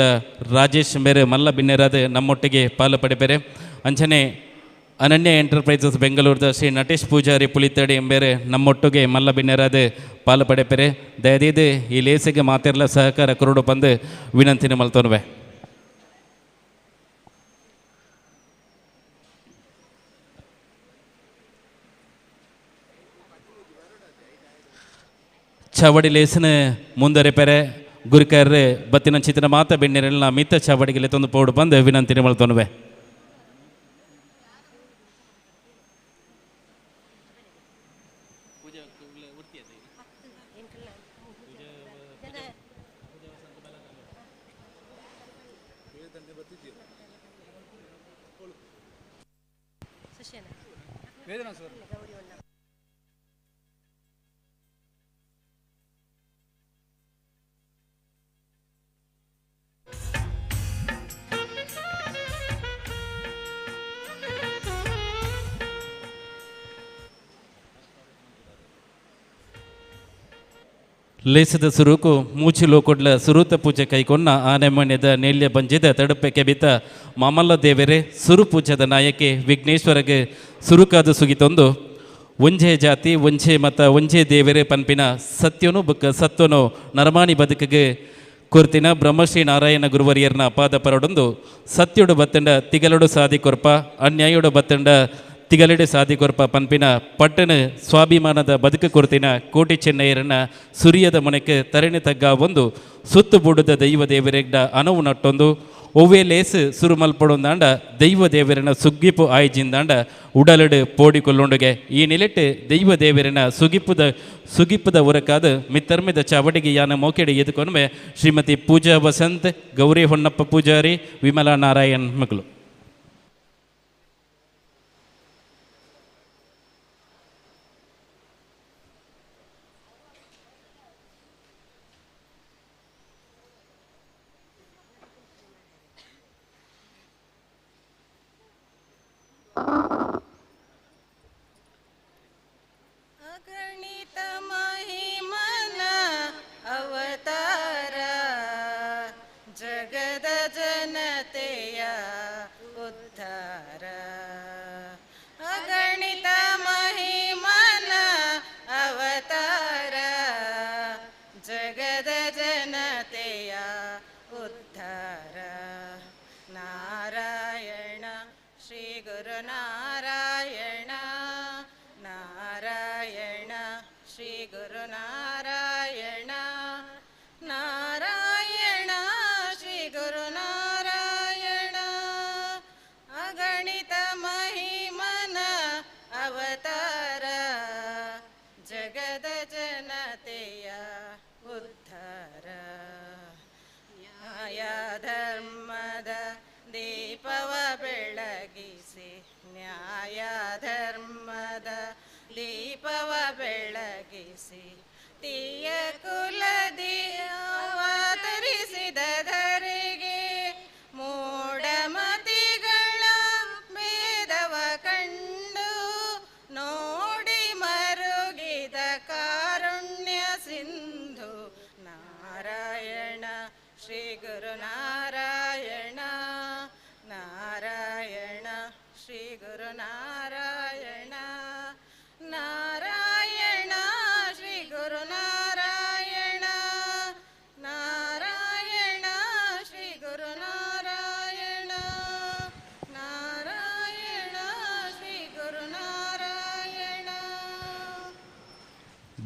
ರಾಜೇಶ್ ಮೇರೆ ಮಲ್ಲ ಬಿನ್ನೆರಾದ ನಮ್ಮೊಟ್ಟಿಗೆ ಪಾಲು ಪಡೆಪೇರೆ ಅಂಚನೆ ಅನನ್ಯ ಎಂಟರ್ಪ್ರೈಸಸ್ ಬೆಂಗಳೂರದ ಶ್ರೀ ನಟೇಶ್ ಪೂಜಾರಿ ಪುಲಿತಡಿ ಎಂಬೇರೆ ನಮ್ಮೊಟ್ಟಿಗೆ ಮಲ್ಲ ಬಿನ್ನೆರಾದ ಪಾಲು ಪಡೆಪೇರೆ ದಯದಿದ್ದು ಈ ಲೇಸಿಗೆ ಮಾತೆಲ್ಲ ಸಹಕಾರ ಕೊರಡು ಬಂದು ವಿನಂತಿನ ಮಲ್ತೋನ್ವೆ ಚಾವಡಿ ಲೇಸನ ಮುಂದರೆಪೆರೆ ಗುರಿಕರ್ರೆ ಬತ್ತಿನ ಚಿತ್ರ ಮಾತ ಬೆಣ್ಣೆರೆಲ್ಲ ಮಿತ್ತ ಚಾವಡಿಗೆ ತಂದು ಪೌಡು ಬಂದು ವಿನಂತಿನ ಮಲ್ತೋನ್ವೆ ಲೇಸದ ಸುರುಕು ಮೂಚಿ ಲೋಕೊಡ್ಲ ಸುರೂತ ಪೂಜೆ ಕೈಕೊನ್ನ ಆನೆಮಣ್ಯದ ನೇಲ್ಯ ಬಂಜಿದ ತಡುಪೆ ಕೆಬಿತ ಮಾಮಲ್ಲ ದೇವರೇ ಸುರು ಪೂಜದ ನಾಯಕಿ ವಿಘ್ನೇಶ್ವರಗೆ ಸುರುಕಾದ ಸುಗಿತೊಂದು ಒಂಜೇ ಜಾತಿ ಒಂಜೇ ಮತ ಒಂಜೇ ದೇವರೇ ಪನ್ಪಿನ ಸತ್ಯನು ಬುಕ್ಕ ಸತ್ವನು ನರಮಾಣಿ ಬದುಕಿಗೆ ಕೊರ್ತಿನ ಬ್ರಹ್ಮಶ್ರೀ ನಾರಾಯಣ ಗುರುವರಿಯರ್ನ ಅಪಾದ ಪರಡೊಂದು ಸತ್ಯುಡು ಬತ್ತಂಡ ತಿಗಲುಡು ಸಾದಿ ಕೊರ್ಪ ಅನ್ಯಾಯುಡು ಬತ್ತಂಡ ತಿಗಲೆಡೆ ಸಾದಿ ಕೊರ್ಪ ಪನ್ಪಿನ ಪಟ್ಟಣ ಸ್ವಾಭಿಮಾನದ ಬದುಕು ಕೊರ್ತಿನ ಕೋಟಿ ಚೆನ್ನಯ್ಯರನ್ನ ಸುರಿಯದ ಮೊಣಕ್ಕೆ ತರಣಿ ತಗ್ಗ ಒಂದು ಸುತ್ತು ಬೂಡದ ದೈವ ದೇವರೆಗ್ಡ ಅನವು ನಟ್ಟೊಂದು ಒವ್ವೇ ಲೇಸು ಸುರು ಮಲ್ಪಡೊಂದಾಂಡ ದೈವ ದೇವರನ ಸುಗ್ಗಿಪು ಆಯ್ಜಿಂದಾಂಡ ಉಡಲಡು ಪೋಡಿಕೊಳ್ಳೊಂಡುಗೆ ಈ ನಿಲೆಟ್ಟು ದೈವ ದೇವರನ ಸುಗಿಪ್ಪುದ ಉರಕಾದ ಮಿತ್ತರ್ಮಿದ ಚಾವಡಿಗೆ ಯಾನ ಮೋಕೆಡೆ ಎದುಕೊನ್ಮೆ ಶ್ರೀಮತಿ ಪೂಜಾ ವಸಂತ್ ಗೌರಿ ಹೊನ್ನಪ್ಪ ಪೂಜಾರಿ ವಿಮಲಾ ನಾರಾಯಣ್ ಮಗಳು ಅಗಣಿತ ಮಹಿಮನ ಅವತಾರ ಜಗದ ಜನತೆಯ ಉದ್ಧಾರ ಅಗಣಿತ ಮಹಿಮನ ಅವತಾರ ಜಗದ ಜನತೆಯ ಉದ್ಧಾರ ನಾರಾಯಣ ಶ್ರೀ ಗುರು ನಾರಾಯಣ ನಾರಾಯಣ ಶ್ರೀ ಗುರು ನಾರಾಯಣ ನಾರಾಯಣ ಶ್ರೀ ಗುರು ನಾರಾಯಣ ಅಗಣಿತ ಮಹಿಮನ ಅವತಾರ ಜಗದ ಜನತೆಯ ಉದ್ಧಾರ ನ್ಯಾಯ ಧರ್ಮದ ದೀಪವ ಬೆಳಗಿಸಿ ನ್ಯಾಯ ಧರ್ಮದ ದೀಪವ ಬೆಳಗಿಸಿ ತೀಯ ಕುಲದಿ ಅವತರಿಸಿದ ಧರೆಗೆ ಮೂಢಮತಿಗಳ ಭೇದವ ಕಂಡು ನೋಡಿ ಮರುಗಿದ ಕಾರುಣ್ಯ ಸಿಂಧು ನಾರಾಯಣ ಶ್ರೀ ಗುರು ನಾರಾಯಣ ನಾರಾಯಣ ಶ್ರೀ ಗುರು ನಾರಾಯಣ ನಾ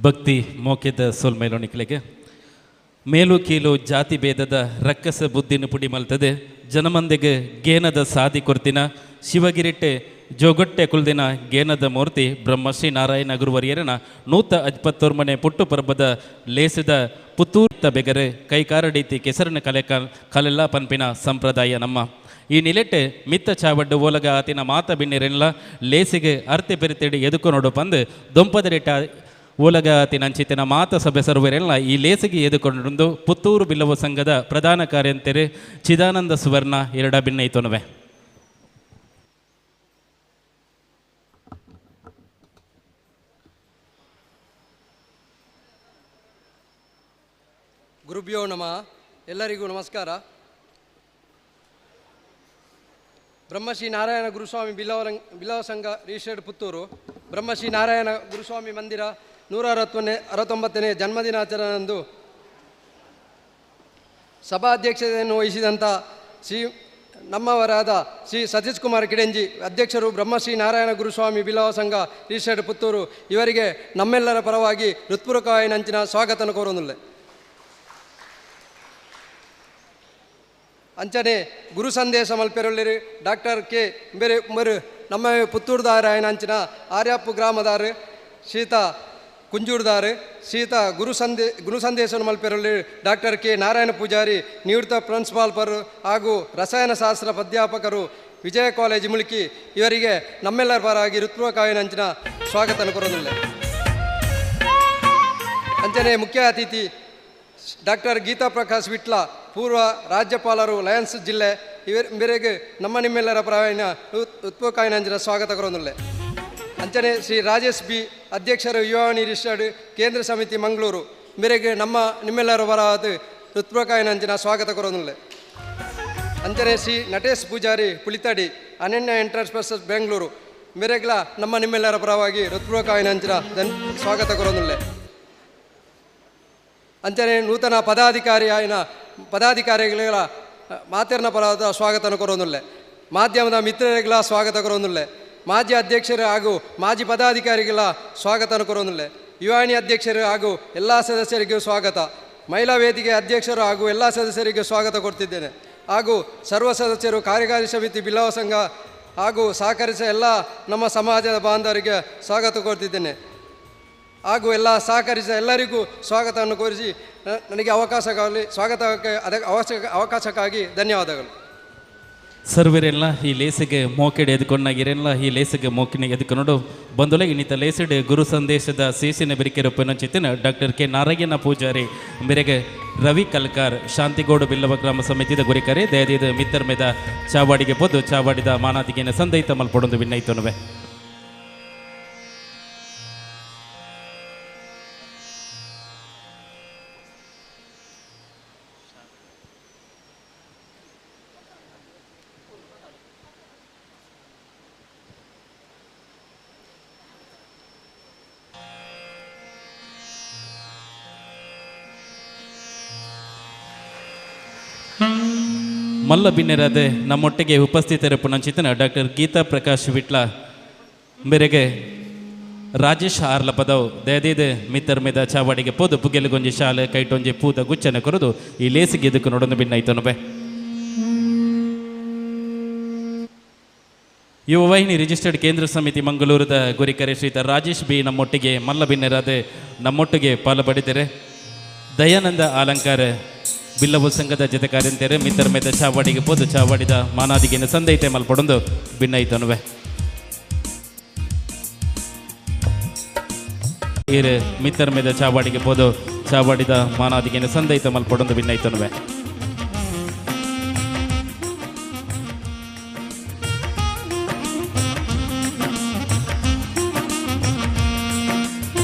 ಭಕ್ತಿ ಮೋಕೆದ ಸೋಲ್ಮೇಲೋಣಿಕ್ಲೆಗೆ ಮೇಲು ಕೀಲು ಜಾತಿ ಭೇದದ ರಕ್ಕಸ ಬುದ್ಧಿನ ಪುಡಿ ಮಲ್ತದೆ ಜನಮಂದಿಗೆ ಗೇನದ ಸಾದಿ ಕೊರ್ತಿನ ಶಿವಗಿರಿಟ್ಟೆ ಜೋಗೊಟ್ಟೆ ಕುಲ್ದಿನ ಗೇನದ ಮೂರ್ತಿ ಬ್ರಹ್ಮಶ್ರೀ ನಾರಾಯಣ ಗುರುವರಿಯರನ 154 ಪುಟ್ಟು ಪರ್ಬದ ಲೇಸಿದ ಪುತ್ತೂರ್ತ ಬೆಗರೆ ಕೈಕಾರಡೀತಿ ಕೆಸರಿನ ಕಲೆಲ್ಲ ಪನ್ಪಿನ ಸಂಪ್ರದಾಯ ನಮ್ಮ ಈ ನಿಲೆಟ್ಟೆ ಮಿತ್ತ ಚಾವಡ್ಡು ಓಲಗ ಆತಿನ ಮಾತ ಬಿನ್ನಿರೆಲ್ಲ ಲೇಸಿಗೆ ಅರ್ತೆ ಬೆರಿತೆಡಿ ಎದುಕು ನೋಡು ಪಂದು ದೊಂಪದರಿಟ ಓಲಗ ಆತಿನ ಅಂಚಿತಿನ ಮಾತ ಸಭೆ ಸರ್ವರೆಲ್ಲ ಈ ಲೇಸಿಗೆ ಎದುಕೊಂಡು ಪುತ್ತೂರು ಬಿಲ್ಲವ ಸಂಘದ ಪ್ರಧಾನ ಕಾರ್ಯಂತೆರೆ ಚಿದಾನಂದ ಸುವರ್ಣ ಎರಡ ಭಿನ್ನೈತೊನವೆ ಗುರುಭ್ಯೋ ನಮಃ. ಎಲ್ಲರಿಗೂ ನಮಸ್ಕಾರ. ಬ್ರಹ್ಮಶ್ರೀ ನಾರಾಯಣ ಗುರುಸ್ವಾಮಿ ಬಿಲ್ಲವ ಸಂಘ ರಿಜಿಸ್ಟರ್ಡ್ ಪುತ್ತೂರು ಬ್ರಹ್ಮಶ್ರೀ ನಾರಾಯಣ ಗುರುಸ್ವಾಮಿ ಮಂದಿರ 169ನೇ ಜನ್ಮದಿನಾಚರಣೆಯಂದು ಸಭಾಧ್ಯಕ್ಷತೆಯನ್ನು ವಹಿಸಿದಂಥ ನಮ್ಮವರಾದ ಶ್ರೀ ಸತೀಶ್ ಕುಮಾರ್ ಕಿಡೆಂಜಿ ಅಧ್ಯಕ್ಷರು ಬ್ರಹ್ಮಶ್ರೀ ನಾರಾಯಣ ಗುರುಸ್ವಾಮಿ ಬಿಲ್ಲವ ಸಂಘ ರಿಜಿಸ್ಟರ್ಡ್ ಪುತ್ತೂರು ಇವರಿಗೆ ನಮ್ಮೆಲ್ಲರ ಪರವಾಗಿ ಹೃತ್ಪೂರ್ವಕವಾಗಿ ನಂಚಿನ ಸ್ವಾಗತನ ಕೋರುವುದಿಲ್ಲ. ಅಂಚನೆ ಗುರು ಸಂದೇಶ ಮಲ್ಪೆರೊಳ್ಳಿರು ಡಾಕ್ಟರ್ ಕೆ ಬೇರೆ ಮರು ನಮ್ಮ ಪುತ್ತೂರ್ದಾರ ಅಂಚಿನ ಆರ್ಯಾಪು ಗ್ರಾಮದಾರು ಶೀತ ಕುಂಜೂರ್ದಾರು ಶೀತ ಗುರು ಸಂದೇಶ ಮಲ್ಪೆರೊಳ್ಳಿ ಡಾಕ್ಟರ್ ಕೆ ನಾರಾಯಣ ಪೂಜಾರಿ ನಿವೃತ್ತ ಪ್ರಿನ್ಸಿಪಾಲ್ಪರು ಹಾಗೂ ರಸಾಯನ ಶಾಸ್ತ್ರ ಪ್ರಾಧ್ಯಾಪಕರು ವಿಜಯ ಕಾಲೇಜು ಮುಳುಕಿ ಇವರಿಗೆ ನಮ್ಮೆಲ್ಲರ ಪರವಾಗಿ ಹೃತ್ಪೂರ್ವಕವಾಗಿ ನಂಚಿನ ಸ್ವಾಗತನ ಕೊರೋದಿಲ್ಲ. ಅಂಚನೆ ಮುಖ್ಯ ಅತಿಥಿ ಡಾಕ್ಟರ್ ಗೀತಾ ಪ್ರಕಾಶ್ ವಿಟ್ಲ ಪೂರ್ವ ರಾಜ್ಯಪಾಲರು ಲಯನ್ಸ್ ಜಿಲ್ಲೆ ಇವರಿಗೆ ನಿಮ್ಮೆಲ್ಲರ ಪರವಾಗಿ ಹೃತ್ಪೂರ್ವಕವಾಗಿ ನಂಚಿನ ಸ್ವಾಗತ ಕೊರೋದಿಲ್ಲ. ಅಂಚನೆ ಶ್ರೀ ರಾಜೇಶ್ ಬಿ ಅಧ್ಯಕ್ಷರು ಯುವವಾಣಿ ರಿಜಿಸ್ಟರ್ಡ್ ಕೇಂದ್ರ ಸಮಿತಿ ಮಂಗಳೂರು ಮೇರೆಗೆ ನಿಮ್ಮೆಲ್ಲರ ಪರವಾಗಿ ಹೃತ್ಪೂರ್ವಕವಾಗಿ ನಂಚಿನ ಸ್ವಾಗತ ಕೊರೋದಿಲ್ಲ. ಅಂಚನೆ ಶ್ರೀ ನಟೇಶ್ ಪೂಜಾರಿ ಪುಳಿತಡಿ ಅನನ್ಯ ಎಂಟರ್ಪ್ರೈಸಸ್ ಬೆಂಗಳೂರು ಮೇರೆಗ್ಲ ನಿಮ್ಮೆಲ್ಲರ ಪರವಾಗಿ ಹೃತ್ಪೂರ್ವಕವಾಗಿ ನಂಚಿನ ಸ್ವಾಗತ ಕೊರೋದಿಲ್ಲ. ಅಂಚನೆ ನೂತನ ಪದಾಧಿಕಾರಿಗಳ ಮಾತೆರ್ನ ಪರವಾದ ಸ್ವಾಗತನ ಕೊರೋದಿಲ್ಲ. ಮಾಧ್ಯಮದ ಮಿತ್ರರಿಗಳ ಸ್ವಾಗತ ಕೊರೋದಿಲ್ಲ. ಮಾಜಿ ಅಧ್ಯಕ್ಷರು ಹಾಗೂ ಮಾಜಿ ಪದಾಧಿಕಾರಿಗಳ ಸ್ವಾಗತನ ಕೊರೋದಿಲ್ಲ. ಯುವಾಣಿ ಅಧ್ಯಕ್ಷರು ಹಾಗೂ ಎಲ್ಲ ಸದಸ್ಯರಿಗೂ ಸ್ವಾಗತ. ಮಹಿಳಾ ವೇದಿಕೆ ಅಧ್ಯಕ್ಷರು ಹಾಗೂ ಎಲ್ಲ ಸದಸ್ಯರಿಗೂ ಸ್ವಾಗತ ಕೊಡ್ತಿದ್ದೇನೆ. ಹಾಗೂ ಸರ್ವ ಸದಸ್ಯರು ಕಾರ್ಯಕಾರಿ ಸಮಿತಿ ಬಿಲ್ಲವ ಸಂಘ ಹಾಗೂ ಸಹಕರಿಸ ಎಲ್ಲ ನಮ್ಮ ಸಮಾಜದ ಬಾಂಧವರಿಗೆ ಸ್ವಾಗತ ಕೊಡ್ತಿದ್ದೇನೆ. ಹಾಗೂ ಎಲ್ಲ ಸಹಕರಿಸ ಎಲ್ಲರಿಗೂ ಸ್ವಾಗತವನ್ನು ಕೋರಿಸಿ ನನಗೆ ಅವಕಾಶಕ್ಕಾಗಿ ಧನ್ಯವಾದಗಳು. ಸರ್ವರೆಲ್ಲ ಈ ಲೇಸಿಗೆ ಮೋಕೆಡೆ ಎದ್ಕೊಂಡಾಗಿರೆಲ್ಲ ಈ ಲೇಸಿಗೆ ಮೋಕಿನ ಎದ್ಕೊಂಡು ಬಂದೊಲೆ ಇನ್ನಿತ ಲೇಸಿಡೆ ಗುರು ಸಂದೇಶದ ಸೇಸಿನ ಬೆರಿಕೆ ರೂಪನ ಚಿತ್ತಿನ ಡಾಕ್ಟರ್ ಕೆ ನಾರಾಯಣ ಪೂಜಾರಿ ಮೇರೆಗೆ ರವಿ ಕಲ್ಕಾರ್ ಶಾಂತಿಗೌಡ ಬಿಲ್ಲವ ಗ್ರಾಮ ಸಮಿತಿದ ಗುರಿಕರೆ ದಯದಿದ ಮಿತ್ತರ್ ಮೇದ ಚಾವಾಡಿಗೆ ಪೊದ್ದು ಚಾವಾಡಿದ ಮಾನಾದಿಗೆನ ಸಂದೈತ ಮಲ್ಪಡೊಂದು ವಿನ್ನೈತನುವೆ. ಮಲ್ಲ ಬಿನ್ನೆರಾದೆ ನಮ್ಮೊಟ್ಟಿಗೆ ಉಪಸ್ಥಿತರು ಪುನಂಚಿತನ ಡಾಕ್ಟರ್ ಗೀತಾ ಪ್ರಕಾಶ್ ವಿಟ್ಲ ಮೇರೆಗೆ ರಾಜೇಶ್ ಆರ್ಲ ಪದವು ದಯದಿದೆ ಮಿತ್ತರ್ ಮೇದ ಚಾವಾಡಿಗೆ ಪೋದು ಪುಗೆಲುಗೊಂಜಿ ಶಾಲೆ ಕೈಟೊಂಜಿ ಪೂದ ಗುಚ್ಚನೆ ಕೊರದು ಈ ಲೇಸಿಗೆ ಇದಕ್ಕೆ ನೋಡೋದು ಭಿನ್ನೈತನುವೆ. ಯುವ ವಾಹಿನಿ ರಿಜಿಸ್ಟರ್ಡ್ ಕೇಂದ್ರ ಸಮಿತಿ ಮಂಗಳೂರದ ಗುರಿಕರೆ ಶ್ರೀತ ರಾಜೇಶ್ ಬಿ ನಮ್ಮೊಟ್ಟಿಗೆ ಮಲ್ಲ ಬಿನ್ನೆರಾದೆ ನಮ್ಮೊಟ್ಟಿಗೆ ಪಾಲ್ಪಡಿದರೆ ದಯಾನಂದ ಅಲಂಕಾರ ಬಿಲ್ಲವ ಸಂಘದ ಜೊತೆ ಕಾರ್ಯಂತೆರೆ ಮಿತ್ತರ್ ಮೇದ ಚಾವಾಡಿಗೆ ಪೋದು ಚಾವಾಡಿದ ಮಾನಾದಿಗೆನ ಸಂದೈತೆ ಮಲ್ಪಡೊಂದು ಭಿನ್ನೈತನುವೆ. ಈರೆ ಮಿತ್ತರ್ ಮೇದ ಚಾವಾಡಿಗೆ ಪೋದು ಚಾವಾಡಿದ ಮಾನಾದಿಗೆನ ಸಂದೈತೆ ಮಲ್ಪಡೊಂದು ಭಿನ್ನೈತನುವೆ.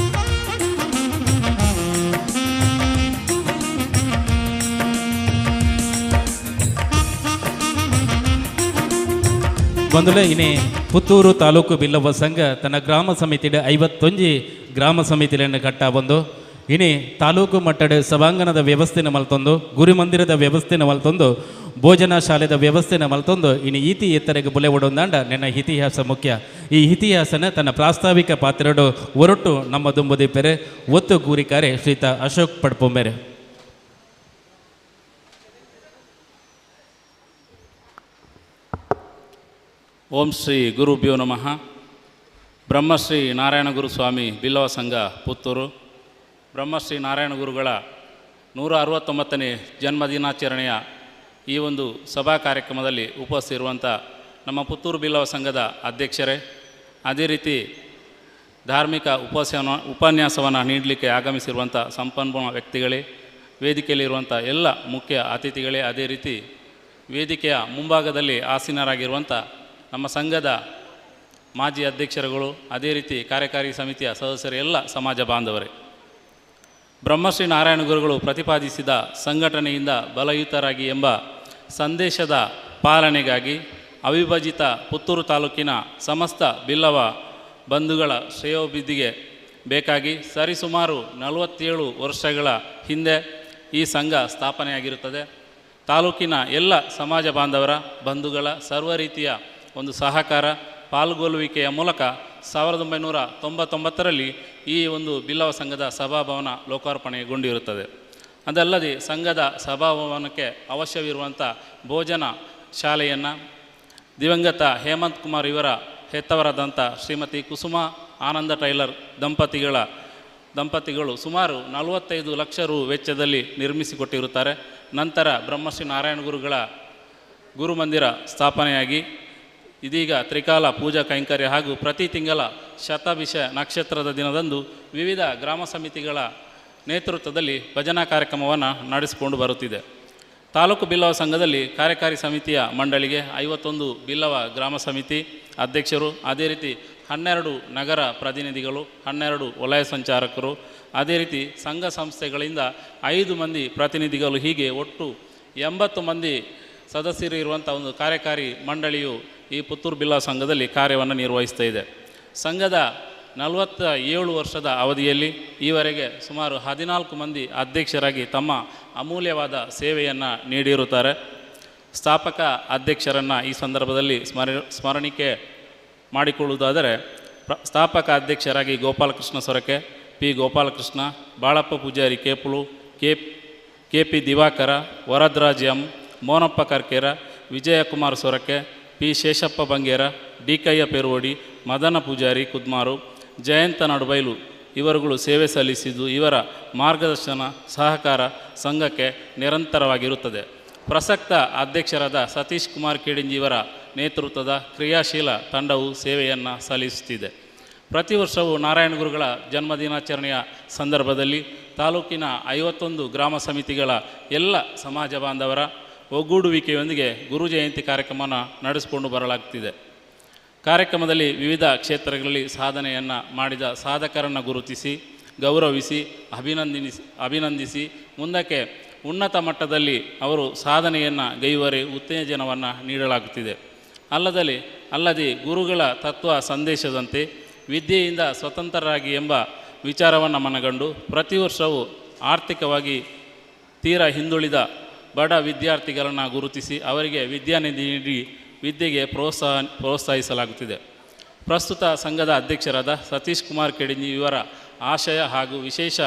ಬಂದುಲೆ ಇನಿ ಪುತ್ತೂರು ತಾಲೂಕು ಬಿಲ್ಲವ ಸಂಘ ತನ್ನ ಗ್ರಾಮ ಸಮಿತಿಡೆ 51 ಗ್ರಾಮ ಸಮಿತಿಗಳನ್ನು ಕಟ್ಟ ಬಂದು ಇನಿ ತಾಲೂಕು ಮಟ್ಟದ ಸಭಾಂಗಣದ ವ್ಯವಸ್ಥೆನ ಮಲ್ತೊಂದು ಗುರಿ ಮಂದಿರದ ವ್ಯವಸ್ಥೆನ ಮಲ್ತೊಂದು ಭೋಜನ ಶಾಲೆದ ವ್ಯವಸ್ಥೆನ ಮಲ್ತೊಂದು ಇನ್ನು ಈತಿ ಎತ್ತರೆಗೆ ಬುಲೆ ಒಡೊಂದಾಂಡ ನನ್ನ ಇತಿಹಾಸ ಮುಖ್ಯ. ಈ ಇತಿಹಾಸನ ತನ್ನ ಪ್ರಾಸ್ತಾವಿಕ ಪಾತ್ರಡು ಹೊರಟು ನಮ್ಮ ದುಂಬುದಿಪ್ಪೆರೆ ಒತ್ತು ಗೂರಿಕಾರೆ ಶ್ರೀತ ಅಶೋಕ್ ಪಡ್ಪೊಮ್ಮೆರೆ. ಓಂ ಶ್ರೀ ಗುರುಭ್ಯೋ ನಮಃ. ಬ್ರಹ್ಮಶ್ರೀ ನಾರಾಯಣ ಗುರು ಸ್ವಾಮಿ ಬಿಲ್ಲವ ಸಂಘ ಪುತ್ತೂರು ಬ್ರಹ್ಮಶ್ರೀ ನಾರಾಯಣ ಗುರುಗಳ 169ನೇ ಜನ್ಮದಿನಾಚರಣೆಯ ಈ ಒಂದು ಸಭಾ ಕಾರ್ಯಕ್ರಮದಲ್ಲಿ ಉಪಸ್ಥಿತಿರುವಂಥ ನಮ್ಮ ಪುತ್ತೂರು ಬಿಲ್ಲವ ಸಂಘದ ಅಧ್ಯಕ್ಷರೇ, ಅದೇ ರೀತಿ ಧಾರ್ಮಿಕ ಉಪನ್ಯಾಸವನ್ನು ನೀಡಲಿಕ್ಕೆ ಆಗಮಿಸಿರುವಂಥ ಸಂಪನ್ಮೂಲ ವ್ಯಕ್ತಿಗಳೇ, ವೇದಿಕೆಯಲ್ಲಿರುವಂಥ ಎಲ್ಲ ಮುಖ್ಯ ಅತಿಥಿಗಳೇ, ಅದೇ ರೀತಿ ವೇದಿಕೆಯ ಮುಂಭಾಗದಲ್ಲಿ ಆಸೀನರಾಗಿರುವಂಥ ನಮ್ಮ ಸಂಘದ ಮಾಜಿ ಅಧ್ಯಕ್ಷರುಗಳು, ಅದೇ ರೀತಿ ಕಾರ್ಯಕಾರಿ ಸಮಿತಿಯ ಸದಸ್ಯರು, ಎಲ್ಲ ಸಮಾಜ ಬಾಂಧವರೇ, ಬ್ರಹ್ಮಶ್ರೀ ನಾರಾಯಣ ಗುರುಗಳು ಪ್ರತಿಪಾದಿಸಿದ ಸಂಘಟನೆಯಿಂದ ಬಲಯುತರಾಗಿ ಎಂಬ ಸಂದೇಶದ ಪಾಲನೆಗಾಗಿ ಅವಿಭಜಿತ ಪುತ್ತೂರು ತಾಲೂಕಿನ ಸಮಸ್ತ ಬಿಲ್ಲವ ಬಂಧುಗಳ ಶ್ರೇಯೋಭಿವೃದ್ಧಿಗೆ ಬೇಕಾಗಿ ಸರಿಸುಮಾರು 47 ವರ್ಷಗಳ ಹಿಂದೆ ಈ ಸಂಘ ಸ್ಥಾಪನೆಯಾಗಿರುತ್ತದೆ. ತಾಲೂಕಿನ ಎಲ್ಲ ಸಮಾಜ ಬಾಂಧವರ ಬಂಧುಗಳ ಸರ್ವ ರೀತಿಯ ಒಂದು ಸಹಕಾರ ಪಾಲ್ಗೊಳ್ಳುವಿಕೆಯ ಮೂಲಕ 1999ರಲ್ಲಿ ಈ ಒಂದು ಬಿಲ್ಲವ ಸಂಘದ ಸಭಾಭವನ ಲೋಕಾರ್ಪಣೆಗೊಂಡಿರುತ್ತದೆ. ಅದಲ್ಲದೆ ಸಂಘದ ಸಭಾಭವನಕ್ಕೆ ಅವಶ್ಯವಿರುವಂಥ ಭೋಜನ ಶಾಲೆಯನ್ನು ದಿವಂಗತ ಹೇಮಂತ್ ಕುಮಾರ್ ಇವರ ಹೆತ್ತವರಾದಂಥ ಶ್ರೀಮತಿ ಕುಸುಮ ಆನಂದ ಟೈಲರ್ ದಂಪತಿಗಳು ಸುಮಾರು 45 ಲಕ್ಷ ರು ವೆಚ್ಚದಲ್ಲಿ ನಿರ್ಮಿಸಿಕೊಟ್ಟಿರುತ್ತಾರೆ. ನಂತರ ಬ್ರಹ್ಮಶ್ರೀ ನಾರಾಯಣ ಗುರುಗಳ ಗುರುಮಂದಿರ ಸ್ಥಾಪನೆಯಾಗಿ ಇದೀಗ ತ್ರಿಕಾಲ ಪೂಜಾ ಕೈಂಕರ್ಯ ಹಾಗೂ ಪ್ರತಿ ತಿಂಗಳ ಶತಭಿಷ ನಕ್ಷತ್ರದ ದಿನದಂದು ವಿವಿಧ ಗ್ರಾಮ ಸಮಿತಿಗಳ ನೇತೃತ್ವದಲ್ಲಿ ಭಜನಾ ಕಾರ್ಯಕ್ರಮವನ್ನು ನಡೆಸಿಕೊಂಡು ಬರುತ್ತಿದೆ. ತಾಲೂಕು ಬಿಲ್ಲವ ಸಂಘದಲ್ಲಿ ಕಾರ್ಯಕಾರಿ ಸಮಿತಿಯ ಮಂಡಳಿಗೆ 51 ಬಿಲ್ಲವ ಗ್ರಾಮ ಸಮಿತಿ ಅಧ್ಯಕ್ಷರು, ಅದೇ ರೀತಿ 12 ನಗರ ಪ್ರತಿನಿಧಿಗಳು, 12 ವಲಯ ಸಂಚಾರಕರು, ಅದೇ ರೀತಿ ಸಂಘ ಸಂಸ್ಥೆಗಳಿಂದ 5 ಮಂದಿ ಪ್ರತಿನಿಧಿಗಳು, ಹೀಗೆ ಒಟ್ಟು 80 ಮಂದಿ ಸದಸ್ಯರು ಇರುವಂಥ ಒಂದು ಕಾರ್ಯಕಾರಿ ಮಂಡಳಿಯು ಈ ಪುತ್ತೂರು ಬಿಲ್ಲವ ಸಂಘದಲ್ಲಿ ಕಾರ್ಯವನ್ನು ನಿರ್ವಹಿಸ್ತಾ ಇದೆ. ಸಂಘದ 47 ವರ್ಷದ ಅವಧಿಯಲ್ಲಿ ಈವರೆಗೆ ಸುಮಾರು 14 ಮಂದಿ ಅಧ್ಯಕ್ಷರಾಗಿ ತಮ್ಮ ಅಮೂಲ್ಯವಾದ ಸೇವೆಯನ್ನು ನೀಡಿರುತ್ತಾರೆ. ಸ್ಥಾಪಕ ಅಧ್ಯಕ್ಷರನ್ನು ಈ ಸಂದರ್ಭದಲ್ಲಿ ಸ್ಮರಣಿಕೆ ಮಾಡಿಕೊಳ್ಳುವುದಾದರೆ, ಸ್ಥಾಪಕ ಅಧ್ಯಕ್ಷರಾಗಿ Gopalakrishna Sorake, P Gopalakrishna, Balappa Poojary Kepulu, K P Diwakara, Varadaraj M, Monappa Karkera, Vijayakumar Sorake, P Sheshappa Bangera, D Kayya Peruvadi, Madana Poojary Kudmaru, Jayanta Nadubailu ಇವರುಗಳು ಸೇವೆ ಸಲ್ಲಿಸಿದ್ದು ಇವರ ಮಾರ್ಗದರ್ಶನ ಸಹಕಾರ ಸಂಘಕ್ಕೆ ನಿರಂತರವಾಗಿರುತ್ತದೆ. ಪ್ರಸಕ್ತ ಅಧ್ಯಕ್ಷರಾದ ಸತೀಶ್ ಕುಮಾರ್ ಕೇಡಿಂಜಿ ಇವರ ನೇತೃತ್ವದ ಕ್ರಿಯಾಶೀಲ ತಂಡವು ಸೇವೆಯನ್ನು ಸಲ್ಲಿಸುತ್ತಿದೆ. ಪ್ರತಿ ವರ್ಷವೂ ನಾರಾಯಣ ಗುರುಗಳ ಜನ್ಮದಿನಾಚರಣೆಯ ಸಂದರ್ಭದಲ್ಲಿ ತಾಲೂಕಿನ 51 ಗ್ರಾಮ ಸಮಿತಿಗಳ ಎಲ್ಲ ಸಮಾಜ ಬಾಂಧವರ ಒಗ್ಗೂಡುವಿಕೆಯೊಂದಿಗೆ ಗುರು ಜಯಂತಿ ಕಾರ್ಯಕ್ರಮವನ್ನು ನಡೆಸಿಕೊಂಡು ಬರಲಾಗುತ್ತಿದೆ. ಕಾರ್ಯಕ್ರಮದಲ್ಲಿ ವಿವಿಧ ಕ್ಷೇತ್ರಗಳಲ್ಲಿ ಸಾಧನೆಯನ್ನು ಮಾಡಿದ ಸಾಧಕರನ್ನು ಗುರುತಿಸಿ ಗೌರವಿಸಿ ಅಭಿನಂದಿಸಿ ಮುಂದಕ್ಕೆ ಉನ್ನತ ಮಟ್ಟದಲ್ಲಿ ಅವರು ಸಾಧನೆಯನ್ನು ಗೈವರೆ ಉತ್ತೇಜನವನ್ನು ನೀಡಲಾಗುತ್ತಿದೆ. ಅಲ್ಲದೆ ಗುರುಗಳ ತತ್ವ ಸಂದೇಶದಂತೆ ವಿದ್ಯೆಯಿಂದ ಸ್ವತಂತ್ರರಾಗಿ ಎಂಬ ವಿಚಾರವನ್ನು ಮನಗಂಡು ಪ್ರತಿ ವರ್ಷವೂ ಆರ್ಥಿಕವಾಗಿ ತೀರಾ ಹಿಂದುಳಿದ ಬಡ ವಿದ್ಯಾರ್ಥಿಗಳನ್ನು ಗುರುತಿಸಿ ಅವರಿಗೆ ವಿದ್ಯಾನಿಧಿ ನೀಡಿ ವಿದ್ಯೆಗೆ ಪ್ರೋತ್ಸಾಹಿಸಲಾಗುತ್ತಿದೆ. ಪ್ರಸ್ತುತ ಸಂಘದ ಅಧ್ಯಕ್ಷರಾದ ಸತೀಶ್ ಕುಮಾರ್ ಕೆಡಿಂಜಿ ಇವರ ಆಶಯ ಹಾಗೂ ವಿಶೇಷ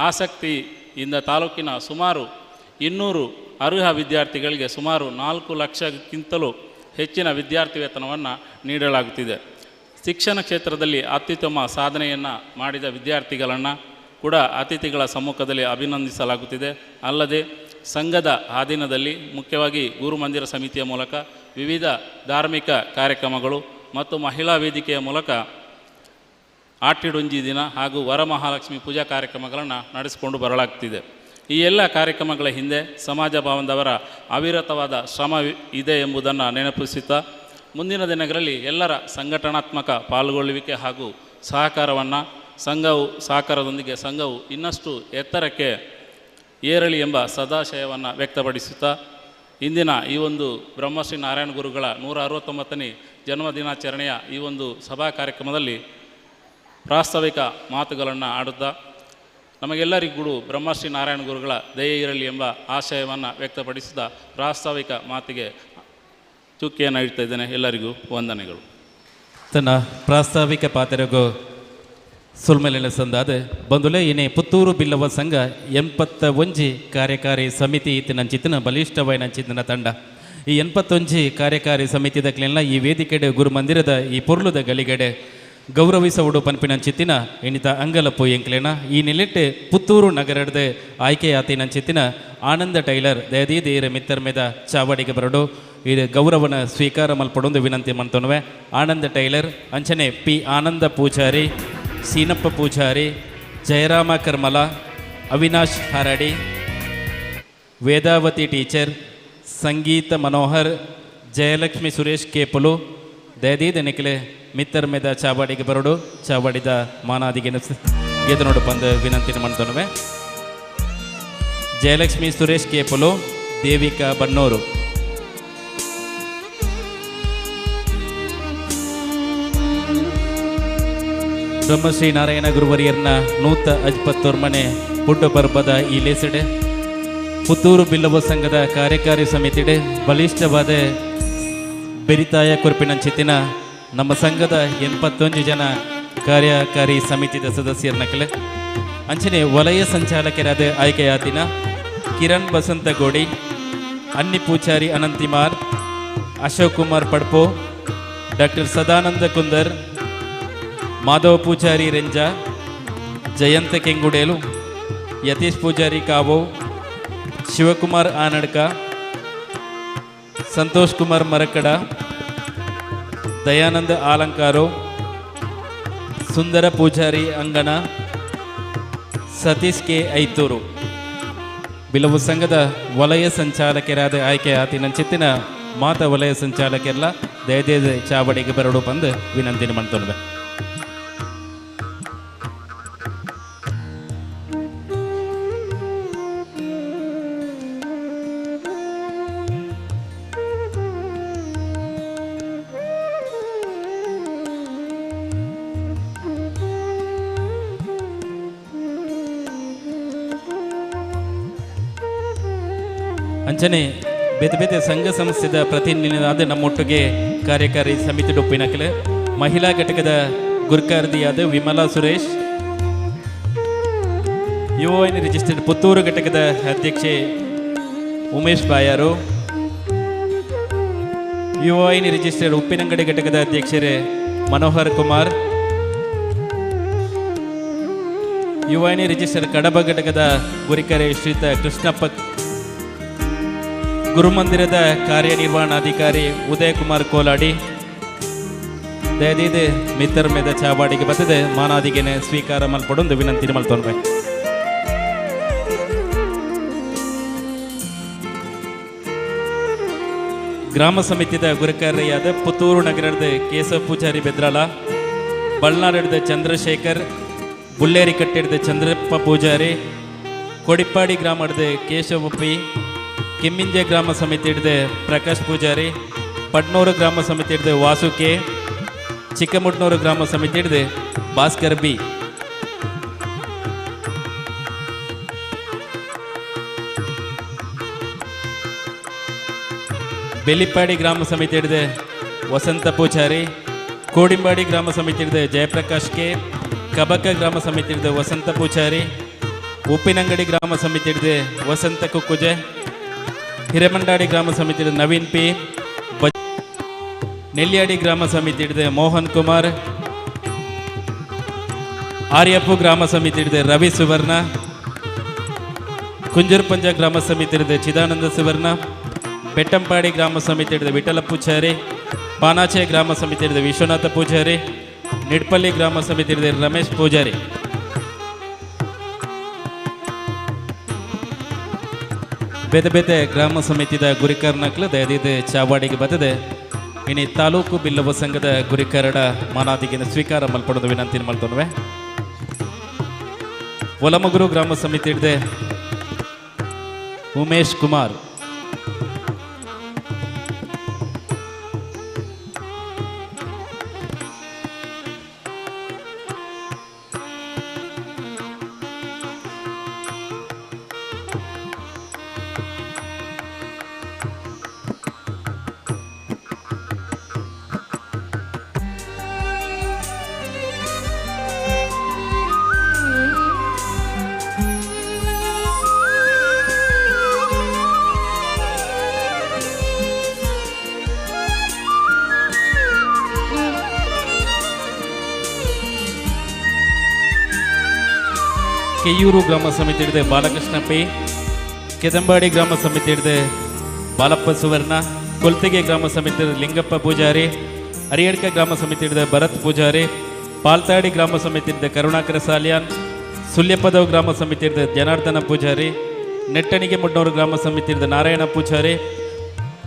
ಆಸಕ್ತಿಯಿಂದ ತಾಲೂಕಿನ ಸುಮಾರು 200 ಅರ್ಹ ವಿದ್ಯಾರ್ಥಿಗಳಿಗೆ ಸುಮಾರು 4 ಲಕ್ಷಕ್ಕಿಂತಲೂ ಹೆಚ್ಚಿನ ವಿದ್ಯಾರ್ಥಿ ವೇತನವನ್ನು ನೀಡಲಾಗುತ್ತಿದೆ. ಶಿಕ್ಷಣ ಕ್ಷೇತ್ರದಲ್ಲಿ ಅತ್ಯುತ್ತಮ ಸಾಧನೆಯನ್ನು ಮಾಡಿದ ವಿದ್ಯಾರ್ಥಿಗಳನ್ನು ಕೂಡ ಅತಿಥಿಗಳ ಸಮ್ಮುಖದಲ್ಲಿ ಅಭಿನಂದಿಸಲಾಗುತ್ತಿದೆ. ಅಲ್ಲದೆ ಸಂಘದ ಅಧೀನದಲ್ಲಿ ಮುಖ್ಯವಾಗಿ ಗುರುಮಂದಿರ ಸಮಿತಿಯ ಮೂಲಕ ವಿವಿಧ ಧಾರ್ಮಿಕ ಕಾರ್ಯಕ್ರಮಗಳು ಮತ್ತು ಮಹಿಳಾ ವೇದಿಕೆಯ ಮೂಲಕ ಆಟಿಡುಂಜಿ ದಿನ ಹಾಗೂ ವರಮಹಾಲಕ್ಷ್ಮಿ ಪೂಜಾ ಕಾರ್ಯಕ್ರಮಗಳನ್ನು ನಡೆಸಿಕೊಂಡು ಬರಲಾಗುತ್ತಿದೆ. ಈ ಎಲ್ಲ ಕಾರ್ಯಕ್ರಮಗಳ ಹಿಂದೆ ಸಮಾಜ ಬಾಂಧವರ ಅವಿರತವಾದ ಶ್ರಮ ಇದೆ ಎಂಬುದನ್ನು ನೆನಪಿಸುತ್ತಾ ಮುಂದಿನ ದಿನಗಳಲ್ಲಿ ಎಲ್ಲರ ಸಂಘಟನಾತ್ಮಕ ಪಾಲ್ಗೊಳ್ಳುವಿಕೆ ಹಾಗೂ ಸಹಕಾರದೊಂದಿಗೆ ಸಂಘವು ಇನ್ನಷ್ಟು ಎತ್ತರಕ್ಕೆ ಏರಲಿ ಎಂಬ ಸದಾಶಯವನ್ನು ವ್ಯಕ್ತಪಡಿಸುತ್ತಾ ಇಂದಿನ ಈ ಒಂದು ಬ್ರಹ್ಮಶ್ರೀ ನಾರಾಯಣ ಗುರುಗಳ 169ನೇ ಜನ್ಮದಿನಾಚರಣೆಯ ಈ ಒಂದು ಸಭಾ ಕಾರ್ಯಕ್ರಮದಲ್ಲಿ ಪ್ರಾಸ್ತಾವಿಕ ಮಾತುಗಳನ್ನು ಆಡುತ್ತಾ ನಮಗೆಲ್ಲರಿಗೂ ಬ್ರಹ್ಮಶ್ರೀ ನಾರಾಯಣ ಗುರುಗಳ ದಯೆ ಇರಲಿ ಎಂಬ ಆಶಯವನ್ನು ವ್ಯಕ್ತಪಡಿಸಿದ ಪ್ರಾಸ್ತಾವಿಕ ಮಾತಿಗೆ ಚುಕ್ಕಿಯನ್ನು ಇಡ್ತಾ ಇದ್ದೇನೆ. ಎಲ್ಲರಿಗೂ ವಂದನೆಗಳು. ತನ್ನ ಪ್ರಾಸ್ತಾವಿಕ ಪಾತ್ರಗೂ ಸುಲ್ಮೆಲಿನ ಸಂದಾದ ಬಂದುಲೆ ಇನೇ ಪುತ್ತೂರು ಬಿಲ್ಲವ ಸಂಘ 81 ಕಾರ್ಯಕಾರಿ ಸಮಿತಿ ಇತ್ತಿನಂಚಿತ್ತಿನ ಬಲಿಷ್ಠವೈನಂಚಿತ್ತಿನ ತಂಡ ಈ 81 ಕಾರ್ಯಕಾರಿ ಸಮಿತಿದಕ್ಲೆಲ್ಲ ಈ ವೇದಿಕೆಡೆ ಗುರುಮಂದಿರದ ಈ ಪೊರ್ಲುದ ಗಲಿಗೆಡೆ ಗೌರವಿಸವುಡು ಪನ್ಪಿನಂಚಿತ್ತಿನ ಎಣಿತ ಅಂಗಲಪ್ಪು ಎಂಕ್ಲೆನ ಈ ನಿಲ್ಲಿಟ್ಟು ಪುತ್ತೂರು ನಗರದ ಆಯ್ಕೆಯಾತಿನಂಚಿತ್ತಿನ ಆನಂದ ಟೈಲರ್ ದಯದೀದೇರ ಮಿತ್ತರ್ಮೆದ ಚಾವಡಿಗೆ ಬರಡು ಇದು ಗೌರವನ ಸ್ವೀಕಾರ ಮಲ್ಪಡೊಂದು ವಿನಂತಿ ಮಾಡ್ತೊನವೆ. ಆನಂದ ಟೈಲರ್ ಅಂಚನೆ ಪಿ ಆನಂದ ಪೂಜಾರಿ, ಸೀನಪ್ಪ ಪೂಜಾರಿ, ಜಯರಾಮ ಕರ್ಮಲ, ಅವಿನಾಶ್ ಹಾರಾಡಿ, ವೇದಾವತಿ ಟೀಚರ್, ಸಂಗೀತ ಮನೋಹರ್, ಜಯಲಕ್ಷ್ಮಿ ಸುರೇಶ್ ಕೇಪಲು ದಯದೀದ ನಿಖಲೆ ಮಿತ್ತರ್ ಮೇದ ಚಾವಾಡಿಗೆ ಬರೋಡು ಚಾವಾಡಿದ ಮಾನಾದಿಗೆ ಗೆದ್ದು ಬಂದು ವಿನಂತಿ ಮಾಡ್ತೊನವೆ. ಜಯಲಕ್ಷ್ಮಿ ಸುರೇಶ್ ಕೇಪಲು, ದೇವಿಕಾ ಬನ್ನೂರು. ಬ್ರಹ್ಮಶ್ರೀ ನಾರಾಯಣ ಗುರುವರಿಯರ್ನ ನೂತ ಅಜ್ಪತ್ತೋರ್ಮನೆ ಹುಟ್ಟುಪರ್ಬದ ಈ ಲೇಸಡೆ ಪುತ್ತೂರು ಬಿಲ್ಲವ ಸಂಘದ ಕಾರ್ಯಕಾರಿ ಸಮಿತಿಡೆ ಬಲಿಷ್ಠವಾದ ಬೆರಿತಾಯ ಕುರ್ಪಿನಂಚಿತ್ತಿನ ನಮ್ಮ ಸಂಘದ 81 ಜನ ಕಾರ್ಯಕಾರಿ ಸಮಿತಿದ ಸದಸ್ಯರನ್ನ ಅಂಚನೆ ವಲಯ ಸಂಚಾಲಕರಾದ ಆಯ್ಕೆಯಾತಿನ ಕಿರಣ್ ಬಸಂತಗೋಡಿ, ಅನ್ನಿ ಪೂಜಾರಿ ಅನಂತಿಮಾರ್, ಅಶೋಕ್ ಕುಮಾರ್ ಪಡ್ಪೋ, ಡಾಕ್ಟರ್ ಸದಾನಂದ ಕುಂದರ್, ಮಾಧವ ಪೂಜಾರಿ ರೆಂಜಾ, ಜಯಂತ ಕೆಂಗುಡೇಲು, ಯತೀಶ್ ಪೂಜಾರಿ ಕಾವೋ, ಶಿವಕುಮಾರ್ ಆನಡ್ಕ, ಸಂತೋಷ್ ಕುಮಾರ್ ಮರಕಡ, ದಯಾನಂದ ಆಲಂಕಾರೋ, ಸುಂದರ ಪೂಜಾರಿ ಅಂಗಣ, ಸತೀಶ್ ಕೆ ಐತೂರು ಬಿಲವು ಸಂಘದ ವಲಯ ಸಂಚಾಲಕರಾದ ಆಯ್ಕೆ ಆತಿನಂಚಿತ್ತಿನ ಮಾತ ವಲಯ ಸಂಚಾಲಕರೆಲ್ಲ ದಯದೇದ ಚಾವಡಿಗೆ ಬರಡು ಬಂದು ವಿನಂತಿ ಮಾಡ್ತೊಳ್ವೆ. ಅಂಚನೆ ಬೇತೆ ಬೇತೆ ಸಂಘ ಸಂಸ್ಥೆದ ಪ್ರತಿನಿಧಿಯಾದ ನಮ್ಮೊಟ್ಟಿಗೆ ಕಾರ್ಯಕಾರಿ ಸಮಿತಿ ಡೊಪ್ಪಿನಕಲೆ ಮಹಿಳಾ ಘಟಕದ ಗುರ್ಕಾರ್ದಿಯಾದ ವಿಮಲಾ ಸುರೇಶ್, ಯುವನ್ ರಿಜಿಸ್ಟರ್ಡ್ ಪುತ್ತೂರು ಘಟಕದ ಅಧ್ಯಕ್ಷೆ ಉಮೇಶ್ ಬಾಯಾರು, ಯುವನ್ ರಿಜಿಸ್ಟರ್ಡ್ ಉಪ್ಪಿನಂಗಡಿ ಘಟಕದ ಅಧ್ಯಕ್ಷರೇ ಮನೋಹರ್ ಕುಮಾರ್, ಯುವನ್ ರಿಜಿಸ್ಟರ್ಡ್ ಕಡಬ ಘಟಕದ ಗುರಿಕರೆ ಶ್ರೀತ ಕೃಷ್ಣಪ್ಪ, ಗುರುಮಂದಿರದ ಕಾರ್ಯನಿರ್ವಹಣಾಧಿಕಾರಿ ಉದಯ್ ಕುಮಾರ್ ಕೋಲಾಡಿ ದಯದೀದೆ ಮಿತ್ತರ್ ಮೇದ ಚಾವಾಡಿಗೆ ಬರ್ತದೆ ಮಾನಾದಿಗೆನೆ ಸ್ವೀಕಾರ ಮಲ್ಪಡೊಂದು ವಿನಂತಿ ಮಲ್ತೊಳ್ವೆ. ಗ್ರಾಮ ಸಮಿತಿದ ಗುರುಕಾರ್ಯಾದ ಪುತ್ತೂರು ನಗರದ ಕೇಶವ ಪೂಜಾರಿ ಬೆದ್ರಾಳ, ಬಳ್ನಾಡಿದ ಚಂದ್ರಶೇಖರ್, ಬುಳ್ಳೇರಿ ಕಟ್ಟಿಡ್ದ ಚಂದ್ರಪ್ಪ ಪೂಜಾರಿ, ಕೊಡಿಪ್ಪಾಡಿ ಗ್ರಾಮದ ಕೇಶವ ಪಿ, ಕೆಮ್ಮಿಂಜೆ ಗ್ರಾಮ ಸಮಿತಿ ಹಿಡಿದ ಪ್ರಕಾಶ್ ಪೂಜಾರಿ, ಪಡ್ನೂರು ಗ್ರಾಮ ಸಮಿತಿ ಹಿಡಿದ ವಾಸು ಕೆ, ಚಿಕ್ಕಮುಟ್ನೂರು ಗ್ರಾಮ ಸಮಿತಿ ಹಿಡಿದ ಭಾಸ್ಕರ್ ಬಿ. ಬೆಲಿಪ್ಪಾಡಿ ಗ್ರಾಮ ಸಮಿತಿ ಹಿಡಿದ ವಸಂತ ಪೂಜಾರಿ, ಕೋಡಿಂಬಾಡಿ ಗ್ರಾಮ ಸಮಿತಿ ಹಿಡಿದ ಜಯಪ್ರಕಾಶ್ ಕೆ, ಕಬಕ ಗ್ರಾಮ ಸಮಿತಿ ಹಿಡಿದ ವಸಂತ ಪೂಜಾರಿ, ಉಪ್ಪಿನಂಗಡಿ ಗ್ರಾಮ ಸಮಿತಿ ಹಿಡಿದ ವಸಂತ ಕುಕ್ಕುಜೆ, ಹಿರೇಮಂಡಾಡಿ ಗ್ರಾಮ ಸಮಿತಿ ಹಿಡಿದ ನವೀನ್ ಪಿ, ನೆಲ್ಲಿಯಾಡಿ ಗ್ರಾಮ ಸಮಿತಿ ಹಿಡಿದ ಮೋಹನ್ ಕುಮಾರ್, ಆರ್ಯಪ್ಪು ಗ್ರಾಮ ಸಮಿತಿ ಹಿಡಿದ ರವಿ ಸುವರ್ಣ, ಕುಂಜರ್ಪಂಜ ಗ್ರಾಮ ಸಮಿತಿ ಹಿಡಿದ ಚಿದಾನಂದ ಸುವರ್ಣ, ಬೆಟ್ಟಂಪಾಡಿ ಗ್ರಾಮ ಸಮಿತಿ ಹಿಡಿದ ವಿಠಲ ಪೂಜಾರಿ, ಪಾನಾಚೆ ಗ್ರಾಮ ಸಮಿತಿ ಹಿಡಿದ ವಿಶ್ವನಾಥ ಪೂಜಾರಿ, ನಿಡ್ಪಲ್ಲಿ ಗ್ರಾಮ ಸಮಿತಿ ಹಿಡಿದ ರಮೇಶ್ ಪೂಜಾರಿ. ಬೇತೆ ಬೇತೆ ಗ್ರಾಮ ಸಮಿತಿದ ಗುರಿಕಾರನಕ್ಲು ದಯದಿದೆ ಚಾವಾಡಿಗೆ ಬರ್ತದೆ. ಇನ್ನು ತಾಲೂಕು ಬಿಲ್ಲವ ಸಂಘದ ಗುರಿಕಾರಡ ಮಾನಾದಿಗಿನ ಸ್ವೀಕಾರ ಮಲ್ಪಡೋದು ವಿನಂತಿ ಮಾಡ್ತೊಳ್ವೆ. ಒಲಮಗುರು ಗ್ರಾಮ ಸಮಿತಿ ಹಿಡಿದೆ ಉಮೇಶ್ ಕುಮಾರ್, ಕೆಯ್ಯೂರು ಗ್ರಾಮ ಸಮಿತಿ ಹಿಡಿದು ಬಾಲಕೃಷ್ಣ ಪೈ, ಕೆದಂಬಾಡಿ ಗ್ರಾಮ ಸಮಿತಿ ಹಿಡಿದು ಬಾಲಪ್ಪ ಸುವರ್ಣ, ಕೊಲ್ತೆಗೆ ಗ್ರಾಮ ಸಮಿತಿ ಹಿಡಿದು ಲಿಂಗಪ್ಪ ಪೂಜಾರಿ, ಹರಿಯಡ್ಕ ಗ್ರಾಮ ಸಮಿತಿ ಹಿಡಿದು ಭರತ್ ಪೂಜಾರಿ, ಪಾಲ್ತಾಡಿ ಗ್ರಾಮ ಸಮಿತಿ ಹಿಡಿದು ಕರುಣಾಕರ ಸಾಲಿಯಾನ್, ಸುಲ್ಯಪದವ್ ಗ್ರಾಮ ಸಮಿತಿ ಹಿಡಿದು ಜನಾರ್ದನ ಪೂಜಾರಿ, ನೆಟ್ಟಣಿಗೆ ಮುಡ್ನೂರು ಗ್ರಾಮ ಸಮಿತಿ ಹಿಡಿದು ನಾರಾಯಣ ಪೂಜಾರಿ,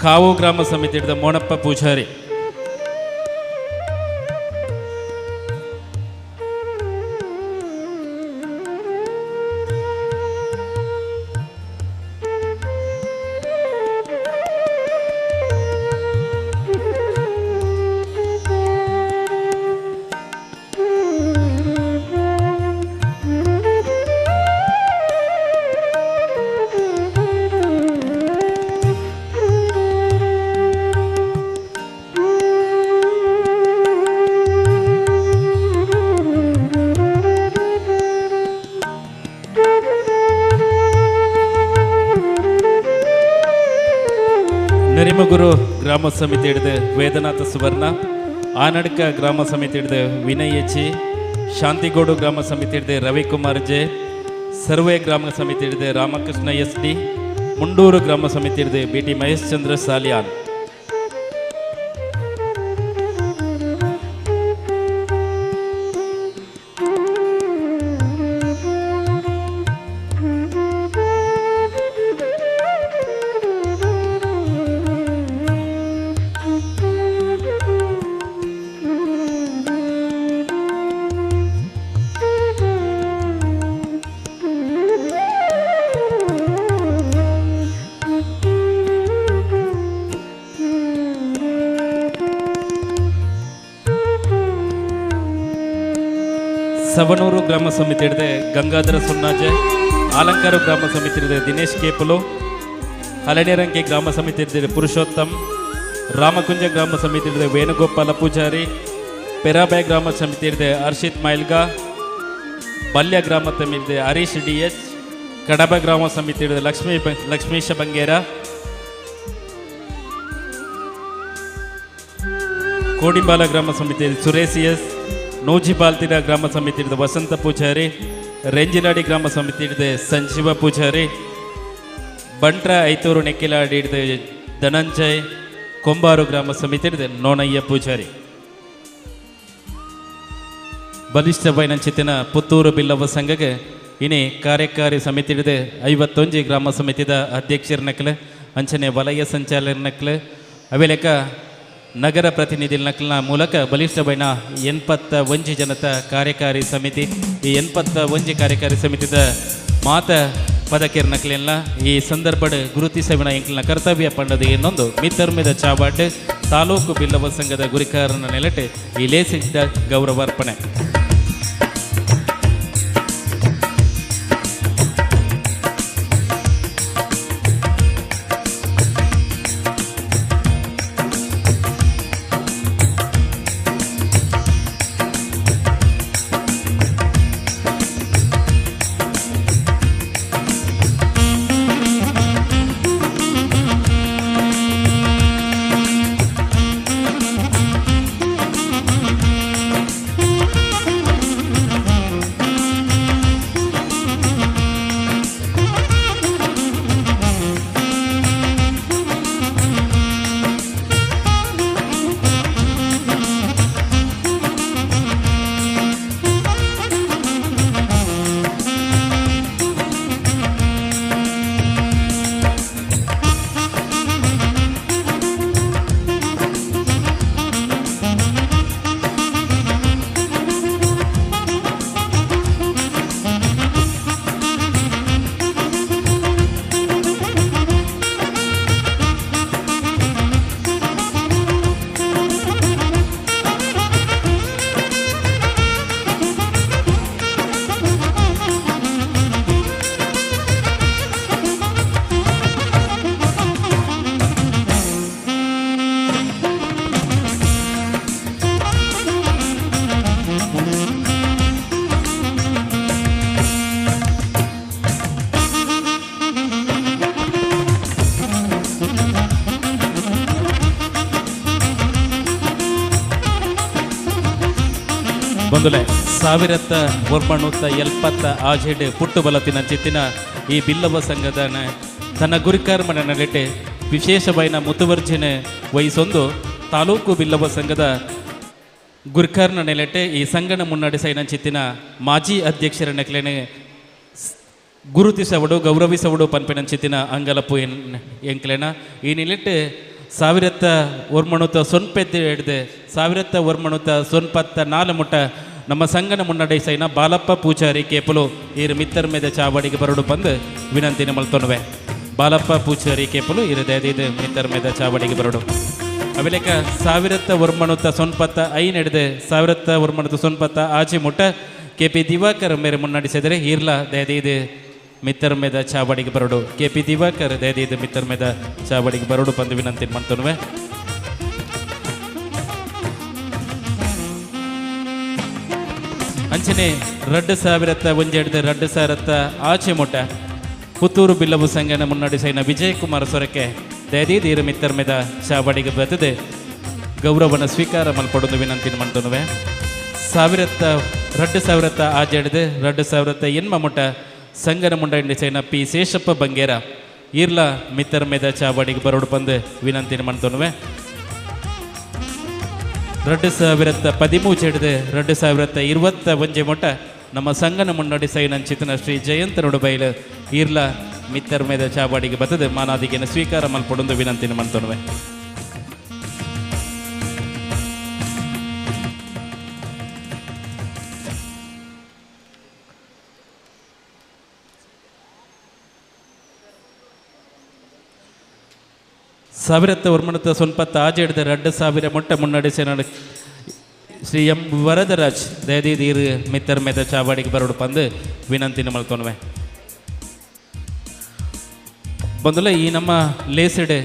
ಕಾವು ಗ್ರಾಮ ಸಮಿತಿ ಹಿಡಿದು ಮೋಣಪ್ಪ ಪೂಜಾರಿ. ನರಿಮಗುರು ಗ್ರಾಮ ಸಮಿತಿ ಹಿಡಿದು ವೇದನಾಥ ಸುವರ್ಣ, ಆನಡ್ಕ ಗ್ರಾಮ ಸಮಿತಿ ಹಿಡಿದು ವಿನಯ್ ಎಚಿ, ಶಾಂತಿಗೋಡು ಗ್ರಾಮ ಸಮಿತಿ ಹಿಡಿದು ರವಿಕುಮಾರ್ ಜೆ, ಸರ್ವೆ ಗ್ರಾಮ ಸಮಿತಿ ಹಿಡಿದು ರಾಮಕೃಷ್ಣ ಎಸ್ ಡಿ, ಮುಂಡೂರು ಗ್ರಾಮ ಸಮಿತಿ ಹಿಡಿದು ಬಿ ಟಿ ಮಹೇಶ್ ಚಂದ್ರ ಸಾಲಿಯಾನ್. ಸವಣೂರು ಗ್ರಾಮ ಸಮಿತಿ ಹಿಡಿದು ಗಂಗಾಧರ ಸುನ್ನಾಜೆ, ಆಲಂಕಾರ ಗ್ರಾಮ ಸಮಿತಿ ಹಿಡಿದು ದಿನೇಶ್ ಕೇಪುಲು, ಹಲನೇರಂಕೆ ಗ್ರಾಮ ಸಮಿತಿ ಹಿಡಿದು ಪುರುಷೋತ್ತಮ್, ರಾಮಕುಂಜ ಗ್ರಾಮ ಸಮಿತಿ ಹಿಡಿದು ವೇಣುಗೋಪಾಲ ಪೂಜಾರಿ, ಪೆರಾಬೆ ಗ್ರಾಮ ಸಮಿತಿ ಹಿಡಿದು ಹರ್ಷಿತ್ ಮೈಲ್ಗಾ, ಬಲ್ಯ ಗ್ರಾಮ ಸಮಿತಿ ಹಿಡಿದು ಹರೀಶ್ ಡಿ ಎಚ್, ಕಡಬ ಗ್ರಾಮ ಸಮಿತಿ ಹಿಡಿದು ಲಕ್ಷ್ಮೀಶ ಬಂಗೇರ, ಕೋಡಿಂಬಾಲ ಗ್ರಾಮ ಸಮಿತಿ ಸುರೇಶ್ ಎಸ್, ನೂಜಿಪಾಲ್ತಿನ ಗ್ರಾಮ ಸಮಿತಿ ಹಿಡಿದು ವಸಂತ ಪೂಜಾರಿ, ರೆಂಜಿನಾಡಿ ಗ್ರಾಮ ಸಮಿತಿ ಹಿಡಿದು ಸಂಜೀವ ಪೂಜಾರಿ, ಬಂಟ್ರ ಐತೂರು ನೆಕ್ಕಿಲಾಡಿ ಹಿಡಿದು ಧನಂಜಯ್, ಕೊಂಬಾರು ಗ್ರಾಮ ಸಮಿತಿ ಹಿಡಿದು ನೋಣಯ್ಯ ಪೂಜಾರಿ. ಬಲಿಷ್ಠ ಬೈನಂಚಿತಿನ ಪುತ್ತೂರು ಬಿಲ್ಲವ ಸಂಘಗೆ ಇನಿ ಕಾರ್ಯಕಾರಿ ಸಮಿತಿ ಹಿಡಿದು 51 ಗ್ರಾಮ ಸಮಿತಿದ ಅಧ್ಯಕ್ಷರ ಅಂಚನೆ ವಲಯ ಸಂಚಾಲಕರ ಅವೆಲೆಕ್ಕ ನಗರ ಪ್ರತಿನಿಧಿಗಳ ಮೂಲಕ ಬಲಿಷ್ಠ ಬೈನ 81 ಜನತ ಕಾರ್ಯಕಾರಿ ಸಮಿತಿ. ಈ 81 ಕಾರ್ಯಕಾರಿ ಸಮಿತಿದ ಮಾತ ಪದಕಿರ್ನಕ್ಲೆಲ್ಲ ಈ ಸಂದರ್ಭದ ಗುರುತಿಸವಿನ ಎಂಕ್ಲಿನ ಕರ್ತವ್ಯ ಪಂಡದು ಇನ್ನೊಂದು ಮಿತ್ತರ್ಮಿದ ಚಾವಾಡ್ ತಾಲೂಕು ಬಿಲ್ಲವ ಸಂಘದ ಗುರಿಕಾರನ ನೆಲಟೆ ಈ ಲೇಸಿದ್ದ ಗೌರವಾರ್ಪಣೆ. ಬಂದುಲೆ 1970 ಆಜೆಡ್ ಪುಟ್ಟು ಬಲತಿನ ಚಿತ್ತಿನ ಈ ಬಿಲ್ಲವ ಸಂಘದ ತನ್ನ ಗುರಿಕರ್ಮನ ನಲೆಟೆ ವಿಶೇಷವಾದ ಮುತುವರ್ಜಿನ ವಹಿಸೊಂದು ತಾಲೂಕು ಬಿಲ್ಲವ ಸಂಘದ ಗುರ್ಕರ್ನ ನೆಲೆಟೆ ಈ ಸಂಘನ ಮುನ್ನಡೆಸೈನ ಚಿತ್ತಿನ ಮಾಜಿ ಅಧ್ಯಕ್ಷರ ನೆಕ್ಲೆನೆ ಗುರುತಿಸವಡು ಗೌರವಿಸವಡು ಪನ್ಪೆನ ಚಿತ್ತಿನ ಅಂಗಲಪ್ಪು ಎಂಕ್ಲೆನ ಈ ನಿಲೆಟ್ಟು 1990 ಹಿಡಿದು 1994 ಮುಟ್ಟ ನಮ್ಮ ಸಂಘನ ಮುನ್ನಡೆಸೈನ ಬಾಲಪ್ಪ ಪೂಜಾರಿ ಕೇಪಲು ಈರು ಮಿತ್ತರ್ ಮೇದ ಚಾವಡಿಗೆ ಬರಡು ಬಂದು ವಿನಂತಿನ ಮಲ್ತೊನವೆ ಬಾಲಪ್ಪ ಪೂಜಾರಿ ಕೇಪಲು ಇರು ದೇದಿದು ಮಿತ್ತರ್ ಮೇದ ಚಾವಡಿಗೆ ಬರಡು ಅವಿಲೇಕ 1995 ಹಿಡಿದು 1990 ಆಚೆ ಮುಟ್ಟ KP ದಿವಾಕರ್ ಮೇರೆ ಮುನ್ನಡೆಸಿದರೆ ಇರ್ಲ ದೇದಿದು ಮಿತ್ತರ್ ಮೇದ ಚಾವಡಿಗೆ ಬರಡು KP ದಿವಾಕರ್ ದೇದಿದು ಮಿತ್ತರ್ ಮೇದ ಚಾವಡಿಗೆ ಬರಡು ಬಂದು ವಿನಂತಿ ಮಾಡ್ತೊನವೆ ಅಂಚನೆ 2001 ಹಿಡಿದು 2000 ಆಚೆ ಮುಟ್ಟ ಪುತ್ತೂರು ಬಿಲ್ಲವು ಸಂಘನ ಮುನ್ನಡೆಸೈನ ವಿಜಯಕುಮಾರ್ ಸೊರಕೆ ದಯದೀದು ಇರು ಮಿತ್ತರ್ ಮೇದ ಚಾವಡಿಗೆ ಬತ್ತದೆ ಗೌರವನ ಸ್ವೀಕಾರ ಮಲ್ಪಡೋದು ವಿನಂತಿ ಮಾಡ್ತೊನವೆ 2000 ಆಚೆ ಹಿಡಿದು 2008 ಮುಟ್ಟ ಸಂಘನ ಮುನ್ನಡೆಸೈನ P ಶೇಷಪ್ಪ ಬಂಗೇರ ಇರ್ಲ ಮಿತ್ತರ್ ಮೇದ ಚಾವಡಿಗೆ ಬರೋಡು ಬಂದು ವಿನಂತಿ ಮಾಡ್ತೊನವೆ 2013 ಹಿಡಿದು 2021 ಮುಟ್ಟ ನಮ್ಮ ಸಂಘನ ಮುನ್ನಡೆಸೈನ ಚಿತ್ತನ ಶ್ರೀ ಜಯಂತ ನುಡುಬೈಲು ಇರ್ಲ ಮಿತ್ತರ್ ಮೇದ ಚಾವಡಿಗೆ ಬತ್ತದೆ ಮಾನಾದಿಗೆನ ಸ್ವೀಕಾರ ಮಲ್ಪಡೊಂದು ವಿನಂತಿ ಮಾಡ್ತೊನವೆ ಆಜೆ ಹಿಡಿದು 2000 ಮುಟ್ಟ ಮುನ್ನಡೆಸೈನ ಶ್ರೀ ಎಂ ವರದರಾಜ್ ದಯದೀರು ಮಿತ್ತರ್ ಮೇದ ಚಾವಡಿಗೆ ಬರೋಡು ಬಂದು ವಿನಂತಿನ ಮಲ್ತೊನವೆ ಬಂದುಲ ಈ ನಮ್ಮ ಲೇಸಿಡೆ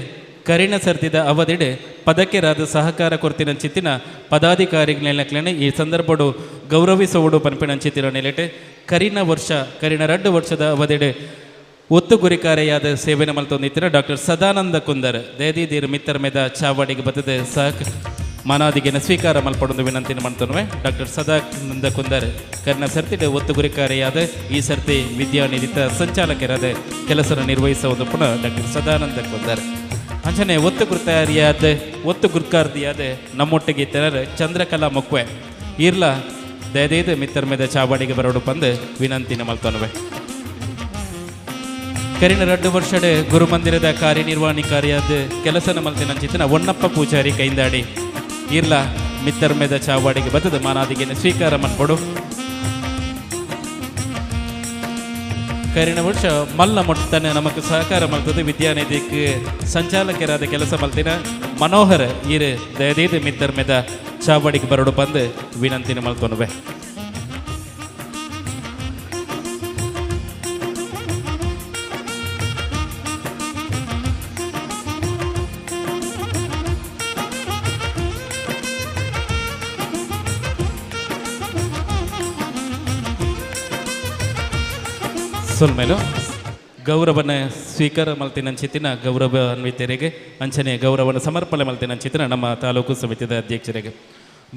ಕರಿಣ ಸರ್ತಿದ ಅವಧಿಡೆ ಪದಕ್ಕೆರಾದ ಸಹಕಾರ ಕೊರ್ತಿನ ಚಿತ್ತಿನ ಪದಾಧಿಕಾರಿಗಳೇ ಈ ಸಂದರ್ಭಡು ಗೌರವಿಸುವುದು ಪನ್ಪಿನ ಚಿತ್ತಿನ ನೆಲೆಟೆ ಕರಿಣ 2 ವರ್ಷದ ಅವಧಿಡೆ ಒತ್ತು ಗುರಿಕಾರೆಯಾದ ಸೇವೆನ ಮಲ್ತೊಂದಿತ್ತಿನ ಡಾಕ್ಟರ್ ಸದಾನಂದ ಕುಂದರ್ ದಯದೀರು ಮಿತ್ತರ್ ಮೇದ ಚಾವಡಿಗೆ ಬತ್ತದೆ ಮಾನಾದಿಗೆನ ಸ್ವೀಕಾರ ಮಲ್ಪಡೊಂದು ವಿನಂತಿನ ಮಾಡ್ತೊನವೆ ಡಾಕ್ಟರ್ ಸದಾನಂದ ಕುಂದರ್ ಕರ್ನ ಸರ್ತಿಡೆ ಒತ್ತು ಗುರಿಕಾರೆಯಾದ ಈ ಸರ್ತಿ ವಿದ್ಯಾನಿಧಿತ ಸಂಚಾಲಕರಾದ ಕೆಲಸ ನಿರ್ವಹಿಸುವುದು ಪುನಃ ಡಾಕ್ಟರ್ ಸದಾನಂದ ಕುಂದರ್ ಅಂಚನೆ ಒತ್ತು ಗುರ್ಕಾರ್ದಿಯಾದ ನಮ್ಮೊಟ್ಟಿಗೆ ತೆರರು ಚಂದ್ರಕಲಾ ಮೊಕ್ವೆ ಇರ್ಲ ದಯದೀದು ಮಿತ್ತರ್ ಮೇದ ಚಾವಡಿಗೆ ಬರೋಡು ಬಂದು ವಿನಂತಿನ ಮಲ್ತೊನವೆ ಕರಿನ 2 ವರ್ಷದ ಗುರುಮಂದಿರದ ಕಾರ್ಯನಿರ್ವಹಣಾಧಿಕಾರಿಯಾದ ಕೆಲಸನ ಮಲ್ತಿನ ಚಿತ್ತನ ಹೊನ್ನಪ್ಪ ಪೂಜಾರಿ ಕೈಂದಾಡಿ ಇರ್ಲ ಮಿತ್ತರ್ ಮೇದ ಚಾವಡಿಗೆ ಬತ್ತದ ಮಾನಾದಿಗೆನ ಸ್ವೀಕಾರ ಮನ್ಕೊಡು ಕರಿನ ವರ್ಷ ಮಲ್ಲ ಮೊಟ್ಟನೆ ನಮಕ್ ಸಹಕಾರ ಮಲ್ತದೆ ವಿದ್ಯಾನಿಧಿಗೆ ಸಂಚಾಲಕರಾದ ಕೆಲಸ ಮಲ್ತಿನ ಮನೋಹರ್ ಇರು ದಯದೀದು ಮಿತ್ತರ್ ಮೇದ ಚಾವಡಿಗೆ ಬರೋಡು ಬಂದು ವಿನಂತಿನ ಮಲ್ತೊನವೆ ಮೇಲೂ ಗೌರವನ ಸ್ವೀಕಾರ ಮಲ್ತಿನ ಚಿತ್ತಿನ ಗೌರವಾನ್ವಿತರಿಗೆ ಅಂಚನೆ ಗೌರವನ ಸಮರ್ಪಣೆ ಮಲ್ತಿನ ಚಿತ್ತಿನ ನಮ್ಮ ತಾಲೂಕು ಸಮಿತಿಯ ಅಧ್ಯಕ್ಷರಿಗೆ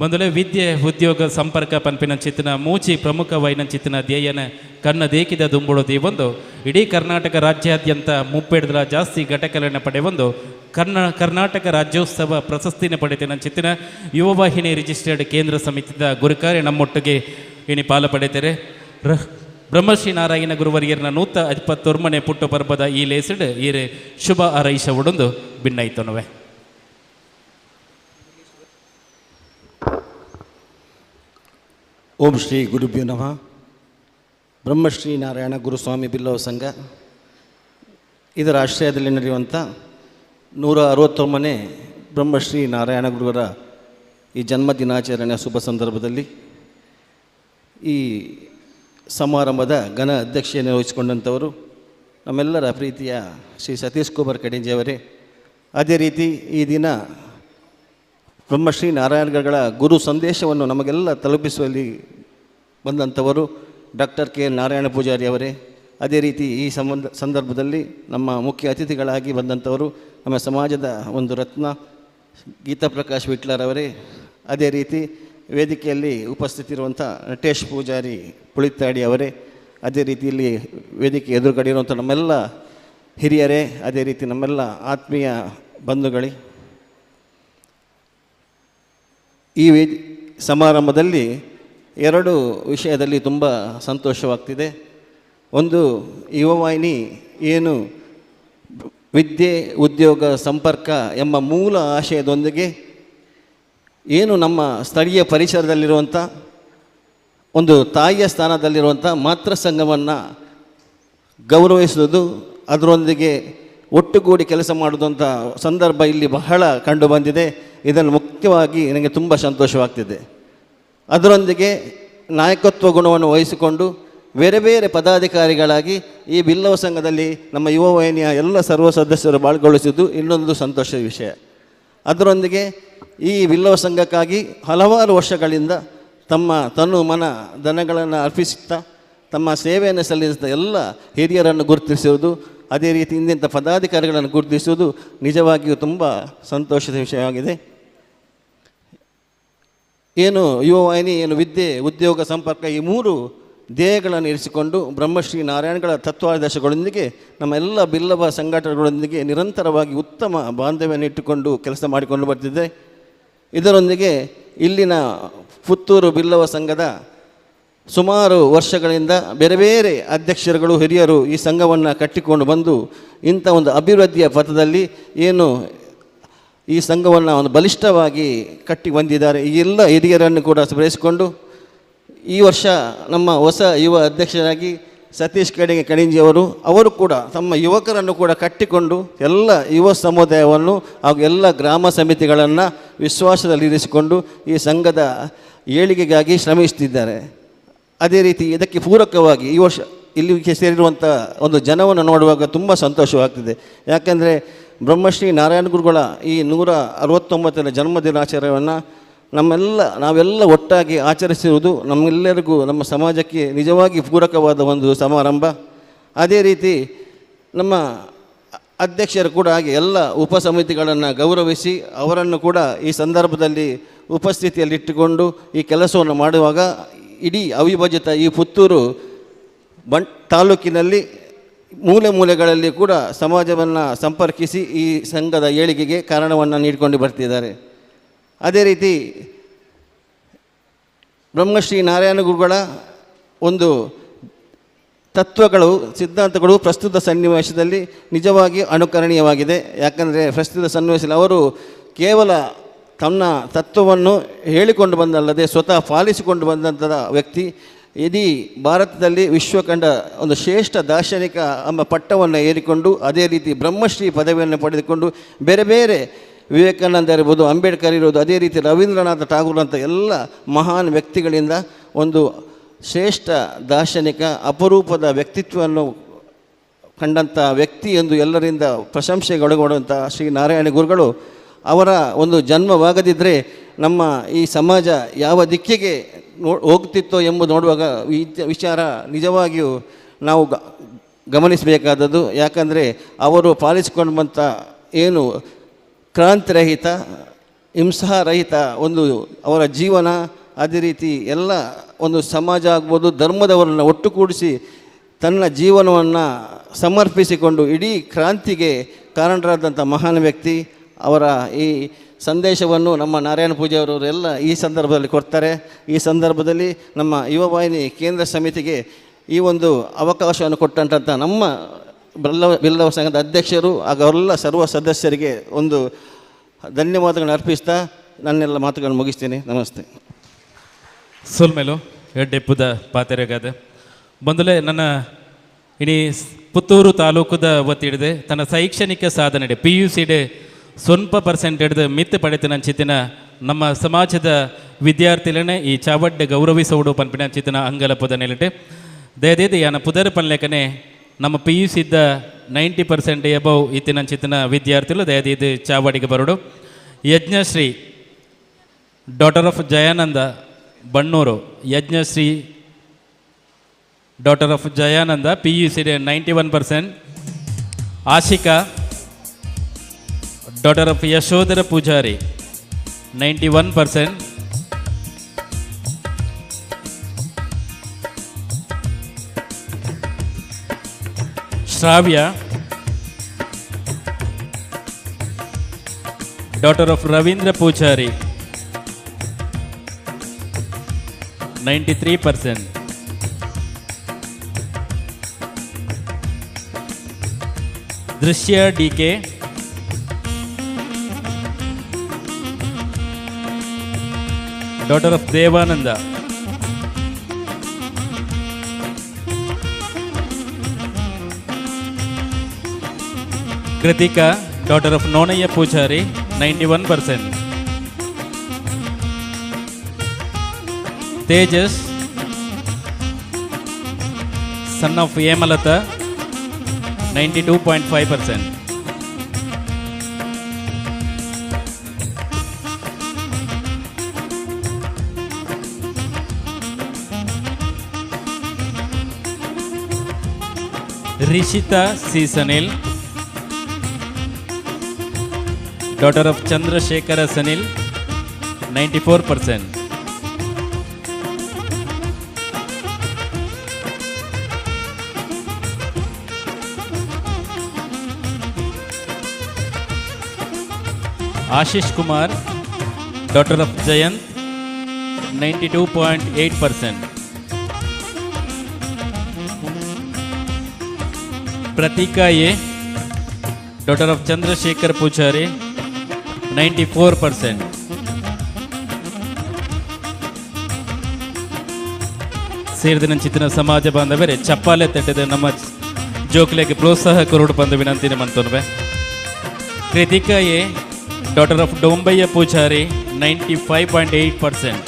ಬಂದಲೆ ವಿದ್ಯೆ ಉದ್ಯೋಗ ಸಂಪರ್ಕ ಪನ್ಪಿನ ಚಿತ್ತಿನ ಮೂಚಿ ಪ್ರಮುಖವಾಯಿನ ಚಿತ್ತಿನ ಧ್ಯೇಯನ ಕನ್ನ ದೇಕಿದ ದುಂಬುಳದಿ ಒಂದು ಇಡೀ ಕರ್ನಾಟಕ ರಾಜ್ಯಾದ್ಯಂತ 30 ಜಾಸ್ತಿ ಘಟಕಗಳನ್ನು ಪಡೆಯೊಂದು ಕರ್ನಾಟಕ ರಾಜ್ಯೋತ್ಸವ ಪ್ರಶಸ್ತಿನ ಪಡೆತಿನ ಚಿತ್ತಿನ ಯುವವಾಹಿನಿ ರಿಜಿಸ್ಟರ್ಡ್ ಕೇಂದ್ರ ಸಮಿತಿಯ ಗುರುಕಾರ್ಯ ನಮ್ಮೊಟ್ಟಿಗೆ ಇನಿ ಪಾಲು ಪಡೆದರೆ ಬ್ರಹ್ಮಶ್ರೀ ನಾರಾಯಣ ಗುರುವರಿಯರ್ನ 151 ಪುಟ್ಟು ಪರ್ಬದ ಈ ಲೇಸಿಡ್ ಈರೆ ಶುಭ ಹಾರೈಸ ಒಡೊಂದು ಭಿನ್ನೈತನವೆ ಓಂ ಶ್ರೀ ಗುರುಭ್ಯೋ ನಮಃ. ಬ್ರಹ್ಮಶ್ರೀ ನಾರಾಯಣ ಗುರುಸ್ವಾಮಿ ಬಿಲ್ಲವ ಸಂಘ ಇದರ ಆಶ್ರಯದಲ್ಲಿ ನಡೆಯುವಂಥ 169ನೇ ಬ್ರಹ್ಮಶ್ರೀ ನಾರಾಯಣ ಗುರುವರ ಈ ಜನ್ಮದಿನಾಚರಣೆಯ ಶುಭ ಸಂದರ್ಭದಲ್ಲಿ ಈ ಸಮಾರಂಭದ ಘನ ಅಧ್ಯಕ್ಷತೆಯನ್ನು ವಹಿಸಿಕೊಂಡಂಥವರು ನಮ್ಮೆಲ್ಲರ ಪ್ರೀತಿಯ ಶ್ರೀ ಸತೀಶ್ ಕುಮಾರ್ ಕಡಿಂಜಿಯವರೇ. ಅದೇ ರೀತಿ ಈ ದಿನ ಬ್ರಹ್ಮಶ್ರೀ ನಾರಾಯಣಗಳ ಗುರು ಸಂದೇಶವನ್ನು ನಮಗೆಲ್ಲ ತಲುಪಿಸುವಲ್ಲಿ ಬಂದಂಥವರು ಡಾಕ್ಟರ್ ಕೆ ನಾರಾಯಣ ಪೂಜಾರಿ ಅವರೇ. ಅದೇ ರೀತಿ ಈ ಸಂದರ್ಭದಲ್ಲಿ ನಮ್ಮ ಮುಖ್ಯ ಅತಿಥಿಗಳಾಗಿ ಬಂದಂಥವರು ನಮ್ಮ ಸಮಾಜದ ಒಂದು ರತ್ನ ಗೀತಾ ಪ್ರಕಾಶ್ ವಿಟ್ಲರವರೇ. ಅದೇ ರೀತಿ ವೇದಿಕೆಯಲ್ಲಿ ಉಪಸ್ಥಿತಿರುವಂಥ ನಟೇಶ್ ಪೂಜಾರಿ ಪುಳಿತ್ತಾಡಿ ಅವರೇ, ಅದೇ ರೀತಿಯಲ್ಲಿ ವೇದಿಕೆ ಎದುರುಗಡೆ ಇರುವಂಥ ನಮ್ಮೆಲ್ಲ ಹಿರಿಯರೇ, ಅದೇ ರೀತಿ ನಮ್ಮೆಲ್ಲ ಆತ್ಮೀಯ ಬಂಧುಗಳೇ, ಈ ಸಮಾರಂಭದಲ್ಲಿ ಎರಡು ವಿಷಯದಲ್ಲಿ ತುಂಬ ಸಂತೋಷವಾಗ್ತಿದೆ. ಒಂದು, ಯುವವಾಹಿನಿ ಏನು ವಿದ್ಯೆ ಉದ್ಯೋಗ ಸಂಪರ್ಕ ಎಂಬ ಮೂಲ ಆಶಯದೊಂದಿಗೆ ಏನು ನಮ್ಮ ಸ್ಥಳೀಯ ಪರಿಸರದಲ್ಲಿರುವಂಥ ಒಂದು ತಾಯಿಯ ಸ್ಥಾನದಲ್ಲಿರುವಂಥ ಮಾತೃ ಸಂಘವನ್ನು ಗೌರವಿಸುವುದು, ಅದರೊಂದಿಗೆ ಒಟ್ಟುಗೂಡಿ ಕೆಲಸ ಮಾಡುವಂಥ ಸಂದರ್ಭ ಇಲ್ಲಿ ಬಹಳ ಕಂಡು ಬಂದಿದೆ. ಇದನ್ನು ಮುಖ್ಯವಾಗಿ ನನಗೆ ತುಂಬ ಸಂತೋಷವಾಗ್ತಿದೆ. ಅದರೊಂದಿಗೆ ನಾಯಕತ್ವ ಗುಣವನ್ನು ವಹಿಸಿಕೊಂಡು ಬೇರೆ ಬೇರೆ ಪದಾಧಿಕಾರಿಗಳಾಗಿ ಈ ಬಿಲ್ಲವ ಸಂಘದಲ್ಲಿ ನಮ್ಮ ಯುವವಾಹಿನಿಯ ಎಲ್ಲ ಸರ್ವ ಸದಸ್ಯರು ಪಾಲ್ಗೊಳಿಸಿದ್ದು ಇನ್ನೊಂದು ಸಂತೋಷದ ವಿಷಯ. ಅದರೊಂದಿಗೆ ಈ ಬಿಲ್ಲವ ಸಂಘಕ್ಕಾಗಿ ಹಲವಾರು ವರ್ಷಗಳಿಂದ ತಮ್ಮ ತನು ಮನ ಧನಗಳನ್ನು ಅರ್ಪಿಸುತ್ತಾ ತಮ್ಮ ಸೇವೆಯನ್ನು ಸಲ್ಲಿಸಿದ ಎಲ್ಲ ಹಿರಿಯರನ್ನು ಗುರುತಿಸುವುದು, ಅದೇ ರೀತಿ ಇಂದಿನ ಪದಾಧಿಕಾರಿಗಳನ್ನು ಗುರುತಿಸುವುದು ನಿಜವಾಗಿಯೂ ತುಂಬ ಸಂತೋಷದ ವಿಷಯವಾಗಿದೆ. ಏನು ಯುವವಾಹಿನಿ ಏನು ವಿದ್ಯೆ ಉದ್ಯೋಗ ಸಂಪರ್ಕ ಈ ಮೂರು ಧ್ಯೇಯಗಳನ್ನು ಇರಿಸಿಕೊಂಡು ಬ್ರಹ್ಮಶ್ರೀ ನಾರಾಯಣಗಳ ತತ್ವಾದರ್ಶಗಳೊಂದಿಗೆ ನಮ್ಮ ಎಲ್ಲ ಬಿಲ್ಲವ ಸಂಘಟನೆಗಳೊಂದಿಗೆ ನಿರಂತರವಾಗಿ ಉತ್ತಮ ಬಾಂಧವ್ಯವನ್ನು ಇಟ್ಟುಕೊಂಡು ಕೆಲಸ ಮಾಡಿಕೊಂಡು ಬರ್ತಿದೆ. ಇದರೊಂದಿಗೆ ಇಲ್ಲಿನ ಪುತ್ತೂರು ಬಿಲ್ಲವ ಸಂಘದ ಸುಮಾರು ವರ್ಷಗಳಿಂದ ಬೇರೆ ಬೇರೆ ಅಧ್ಯಕ್ಷರುಗಳು ಹಿರಿಯರು ಈ ಸಂಘವನ್ನು ಕಟ್ಟಿಕೊಂಡು ಬಂದು ಇಂಥ ಒಂದು ಅಭಿವೃದ್ಧಿಯ ಪಥದಲ್ಲಿ ಏನು ಈ ಸಂಘವನ್ನು ಒಂದು ಬಲಿಷ್ಠವಾಗಿ ಕಟ್ಟಿ ಬಂದಿದ್ದಾರೆ. ಈ ಎಲ್ಲ ಹಿರಿಯರನ್ನು ಕೂಡ ಸ್ಮರಿಸಿಕೊಂಡು ಈ ವರ್ಷ ನಮ್ಮ ಹೊಸ ಯುವ ಅಧ್ಯಕ್ಷರಾಗಿ ಸತೀಶ್ ಕಡಿಂಜಿಯವರು ಅವರು ಕೂಡ ತಮ್ಮ ಯುವಕರನ್ನು ಕೂಡ ಕಟ್ಟಿಕೊಂಡು ಎಲ್ಲ ಯುವ ಸಮುದಾಯವನ್ನು ಹಾಗೂ ಎಲ್ಲ ಗ್ರಾಮ ಸಮಿತಿಗಳನ್ನು ವಿಶ್ವಾಸದಲ್ಲಿರಿಸಿಕೊಂಡು ಈ ಸಂಘದ ಏಳಿಗೆಗಾಗಿ ಶ್ರಮಿಸುತ್ತಿದ್ದಾರೆ. ಅದೇ ರೀತಿ ಇದಕ್ಕೆ ಪೂರಕವಾಗಿ ಈ ವರ್ಷ ಇಲ್ಲಿಗೆ ಸೇರಿರುವಂಥ ಒಂದು ಜನವನ್ನು ನೋಡುವಾಗ ತುಂಬ ಸಂತೋಷವಾಗ್ತಿದೆ. ಯಾಕೆಂದರೆ ಬ್ರಹ್ಮಶ್ರೀ ನಾರಾಯಣ ಗುರುಗಳ ಈ 169ನೇ ಜನ್ಮದಿನಾಚರಣೆಯನ್ನು ನಾವೆಲ್ಲ ಒಟ್ಟಾಗಿ ಆಚರಿಸಿರುವುದು ನಮ್ಮೆಲ್ಲರಿಗೂ ನಮ್ಮ ಸಮಾಜಕ್ಕೆ ನಿಜವಾಗಿ ಪೂರಕವಾದ ಒಂದು ಸಮಾರಂಭ. ಅದೇ ರೀತಿ ನಮ್ಮ ಅಧ್ಯಕ್ಷರು ಕೂಡ ಹಾಗೆ ಎಲ್ಲ ಉಪಸಮಿತಿಗಳನ್ನು ಗೌರವಿಸಿ ಅವರನ್ನು ಕೂಡ ಈ ಸಂದರ್ಭದಲ್ಲಿ ಉಪಸ್ಥಿತಿಯಲ್ಲಿಟ್ಟುಕೊಂಡು ಈ ಕೆಲಸವನ್ನು ಮಾಡುವಾಗ ಇಡೀ ಅವಿಭಜಿತ ಈ ಪುತ್ತೂರು ತಾಲೂಕಿನಲ್ಲಿ ಮೂಲೆ ಮೂಲೆಗಳಲ್ಲಿ ಕೂಡ ಸಮಾಜವನ್ನು ಸಂಪರ್ಕಿಸಿ ಈ ಸಂಘದ ಏಳಿಗೆಗೆ ಕಾರಣವನ್ನು ನೀಡಿಕೊಂಡು ಬರ್ತಿದ್ದಾರೆ. ಅದೇ ರೀತಿ ಬ್ರಹ್ಮಶ್ರೀ ನಾರಾಯಣ ಗುರುಗಳ ಒಂದು ತತ್ವಗಳು ಸಿದ್ಧಾಂತಗಳು ಪ್ರಸ್ತುತ ಸನ್ನಿವೇಶದಲ್ಲಿ ನಿಜವಾಗಿ ಅನುಕರಣೀಯವಾಗಿದೆ. ಯಾಕಂದರೆ ಪ್ರಸ್ತುತ ಸನ್ನಿವೇಶದಲ್ಲಿ ಅವರು ಕೇವಲ ತನ್ನ ತತ್ವವನ್ನು ಹೇಳಿಕೊಂಡು ಬಂದಲ್ಲದೆ ಸ್ವತಃ ಪಾಲಿಸಿಕೊಂಡು ಬಂದಂಥ ವ್ಯಕ್ತಿ. ಇಡೀ ಭಾರತದಲ್ಲಿ ವಿಶ್ವಕಂಡ ಒಂದು ಶ್ರೇಷ್ಠ ದಾರ್ಶನಿಕ ಎಂಬ ಪಟ್ಟವನ್ನು ಏರಿಕೊಂಡು ಅದೇ ರೀತಿ ಬ್ರಹ್ಮಶ್ರೀ ಪದವಿಯನ್ನು ಪಡೆದುಕೊಂಡು ಬೇರೆ ಬೇರೆ ವಿವೇಕಾನಂದ ಇರ್ಬೋದು, ಅಂಬೇಡ್ಕರ್ ಇರ್ಬೋದು, ಅದೇ ರೀತಿ ರವೀಂದ್ರನಾಥ ಠಾಗೂರ್ ಅಂತ ಎಲ್ಲ ಮಹಾನ್ ವ್ಯಕ್ತಿಗಳಿಂದ ಒಂದು ಶ್ರೇಷ್ಠ ದಾರ್ಶನಿಕ ಅಪರೂಪದ ವ್ಯಕ್ತಿತ್ವವನ್ನು ಕಂಡಂಥ ವ್ಯಕ್ತಿ ಎಂದು ಎಲ್ಲರಿಂದ ಪ್ರಶಂಸೆಗೊಳಗೊಂಡಂಥ ಶ್ರೀ ನಾರಾಯಣ ಗುರುಗಳು ಅವರ ಒಂದು ಜನ್ಮವಾಗದಿದ್ದರೆ ನಮ್ಮ ಈ ಸಮಾಜ ಯಾವ ದಿಕ್ಕಿಗೆ ಹೋಗ್ತಿತ್ತೋ ಎಂಬುದು ನೋಡುವಾಗ ಈ ವಿಚಾರ ನಿಜವಾಗಿಯೂ ನಾವು ಗಮನಿಸಬೇಕಾದದ್ದು. ಯಾಕಂದರೆ ಅವರು ಪಾಲಿಸಿಕೊಂಡು ಬಂತ ಏನು ಕ್ರಾಂತಿರಹಿತ ಹಿಂಸಾರಹಿತ ಒಂದು ಅವರ ಜೀವನ, ಅದೇ ರೀತಿ ಎಲ್ಲ ಒಂದು ಸಮಾಜ ಆಗ್ಬೋದು ಧರ್ಮದವರನ್ನು ಒಟ್ಟುಗೂಡಿಸಿ ತನ್ನ ಜೀವನವನ್ನು ಸಮರ್ಪಿಸಿಕೊಂಡು ಇಡೀ ಕ್ರಾಂತಿಗೆ ಕಾರಣರಾದಂಥ ಮಹಾನ್ ವ್ಯಕ್ತಿ. ಅವರ ಈ ಸಂದೇಶವನ್ನು ನಮ್ಮ ನಾರಾಯಣ ಪೂಜಾರವರೆಲ್ಲ ಈ ಸಂದರ್ಭದಲ್ಲಿ ಕೊಡ್ತಾರೆ. ಈ ಸಂದರ್ಭದಲ್ಲಿ ನಮ್ಮ ಯುವವಾಹಿನಿ ಕೇಂದ್ರ ಸಮಿತಿಗೆ ಈ ಒಂದು ಅವಕಾಶವನ್ನು ಕೊಟ್ಟಂಥ ನಮ್ಮ ಬಿಲ್ಲವ ಸಂಘದ ಅಧ್ಯಕ್ಷರು ಹಾಗೂ ಅವರೆಲ್ಲ ಸರ್ವ ಸದಸ್ಯರಿಗೆ ಒಂದು ಧನ್ಯವಾದಗಳನ್ನು ಅರ್ಪಿಸ್ತಾ ನನ್ನೆಲ್ಲ ಮಾತುಗಳನ್ನು ಮುಗಿಸ್ತೀನಿ. ನಮಸ್ತೆ. ಸೋಲ್ಮೇಲು ಎಡ್ಡೆಪ್ಪುದ ಪಾತೆರೆಗಾದ ಬಂದಲೇ ನನ್ನ ಇಡೀ ಪುತ್ತೂರು ತಾಲೂಕುದ ಒತ್ತಿಡಿದೆ ತನ್ನ ಶೈಕ್ಷಣಿಕ ಸಾಧನೆ PUCಡೆ ಸ್ವಲ್ಪ ಪರ್ಸೆಂಟ್ ಹಿಡಿದು ಮಿತ್ತು ಪಡೆತನಂಚಿತ್ತಿನ ನಮ್ಮ ಸಮಾಜದ ವಿದ್ಯಾರ್ಥಿಗಳೇ ಈ ಚಾವಡ್ಡೆ ಗೌರವಿಸೋಡು ಪನ್ಪಿನಂಚಿತ್ತಿನ ಅಂಗಲಪದ ನೆಲಟೆ ದಯದೇದು ಯಾನ ಪುದರ್ ಪನ್ಲೆಕನೆ ನಮ್ಮ PUC ಇದ್ದ 90% ಎಬವ್ ಇತ್ತಿನಂಚಿತ್ತಿನ ವಿದ್ಯಾರ್ಥಿಗಳು ದಯದೇದು ಚಾವಡಿಗೆ ಬರೋಡು. Yajnashree daughter of Jayananda Bannur, Yajnashree daughter of Jayananda PUCಡೆ 91%. Ashika daughter of Yashodhara Poojary 91%. Shravya, daughter of Ravindra Puchari, 93%. Drishya DK, daughter of Devananda, Kritika, daughter of Nonaya Puchari, 91%. Tejas, son of Yemalata, 92.5%. Rishita C. Sanil, daughter of Chandrasekhara Sanil, 94%. Ashish Kumar, daughter of Jayant, 92.8%. Pratika A, daughter of Chandrasekhar Puchari, 94%. ಸೇರಿದ ಚಿತ್ರ ಸಮಾಜ ಬಾಂಧವರೇ ಚಪ್ಪಾಲೆ ತಟ್ಟದೆ ನಮ್ಮ ಜೋಕ್ಲೆಗೆ ಪ್ರೋತ್ಸಾಹ ಕೊರಡು ಬಂದ ವಿನಂತಿನ ಮಂತೊನ್ವೆ. Krithika A, daughter of Dombaya Puchari, 95.8%.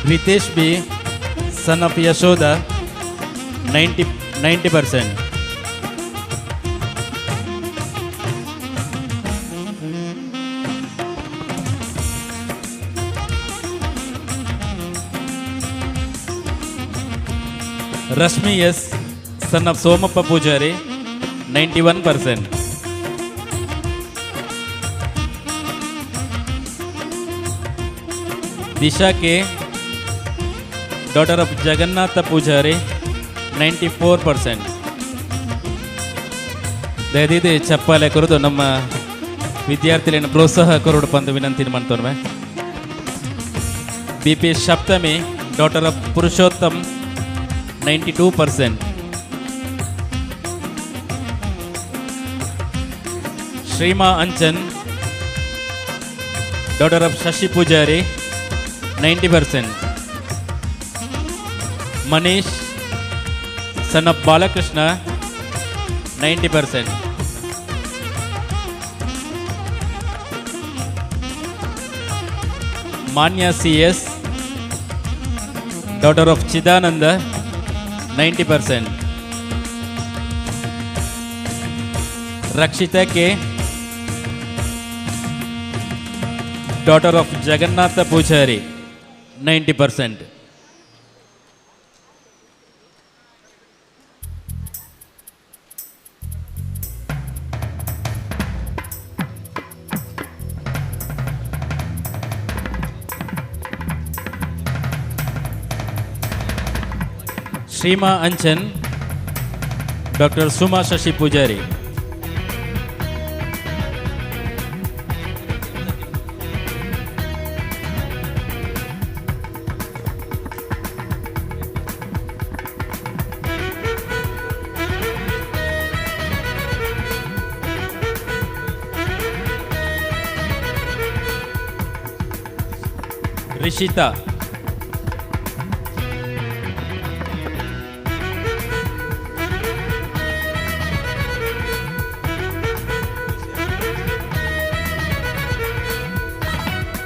Ritesh B, son of Yashoda, 90%. Rashmi S, son of Somappa Pujari, 91%. Disha K, daughter of Jagannatha Pujari, 94%. ದಯದಿದೆ ಚಪ್ಪಾಲೆ ಕೊರದು ನಮ್ಮ ವಿದ್ಯಾರ್ಥಿಗಳನ್ನು ಪ್ರೋತ್ಸಾಹ ಕೊರಡು ಬಂದು ವಿನಂತಿ ಮಾಡ್ತೋನ್ವೆ. BP Shaptami, daughter of Purushottam, 92%. Shrima Anchan, daughter of Shashi Pujari, 90%. Manish, son of Balakrishna, 90%. Manya CS, daughter of Chidananda, 90%. Rakshita K, daughter of Jagannatha Puchari, 90%. Shrima Anchan, Dr. Suma Shashi Pujari. Rishita,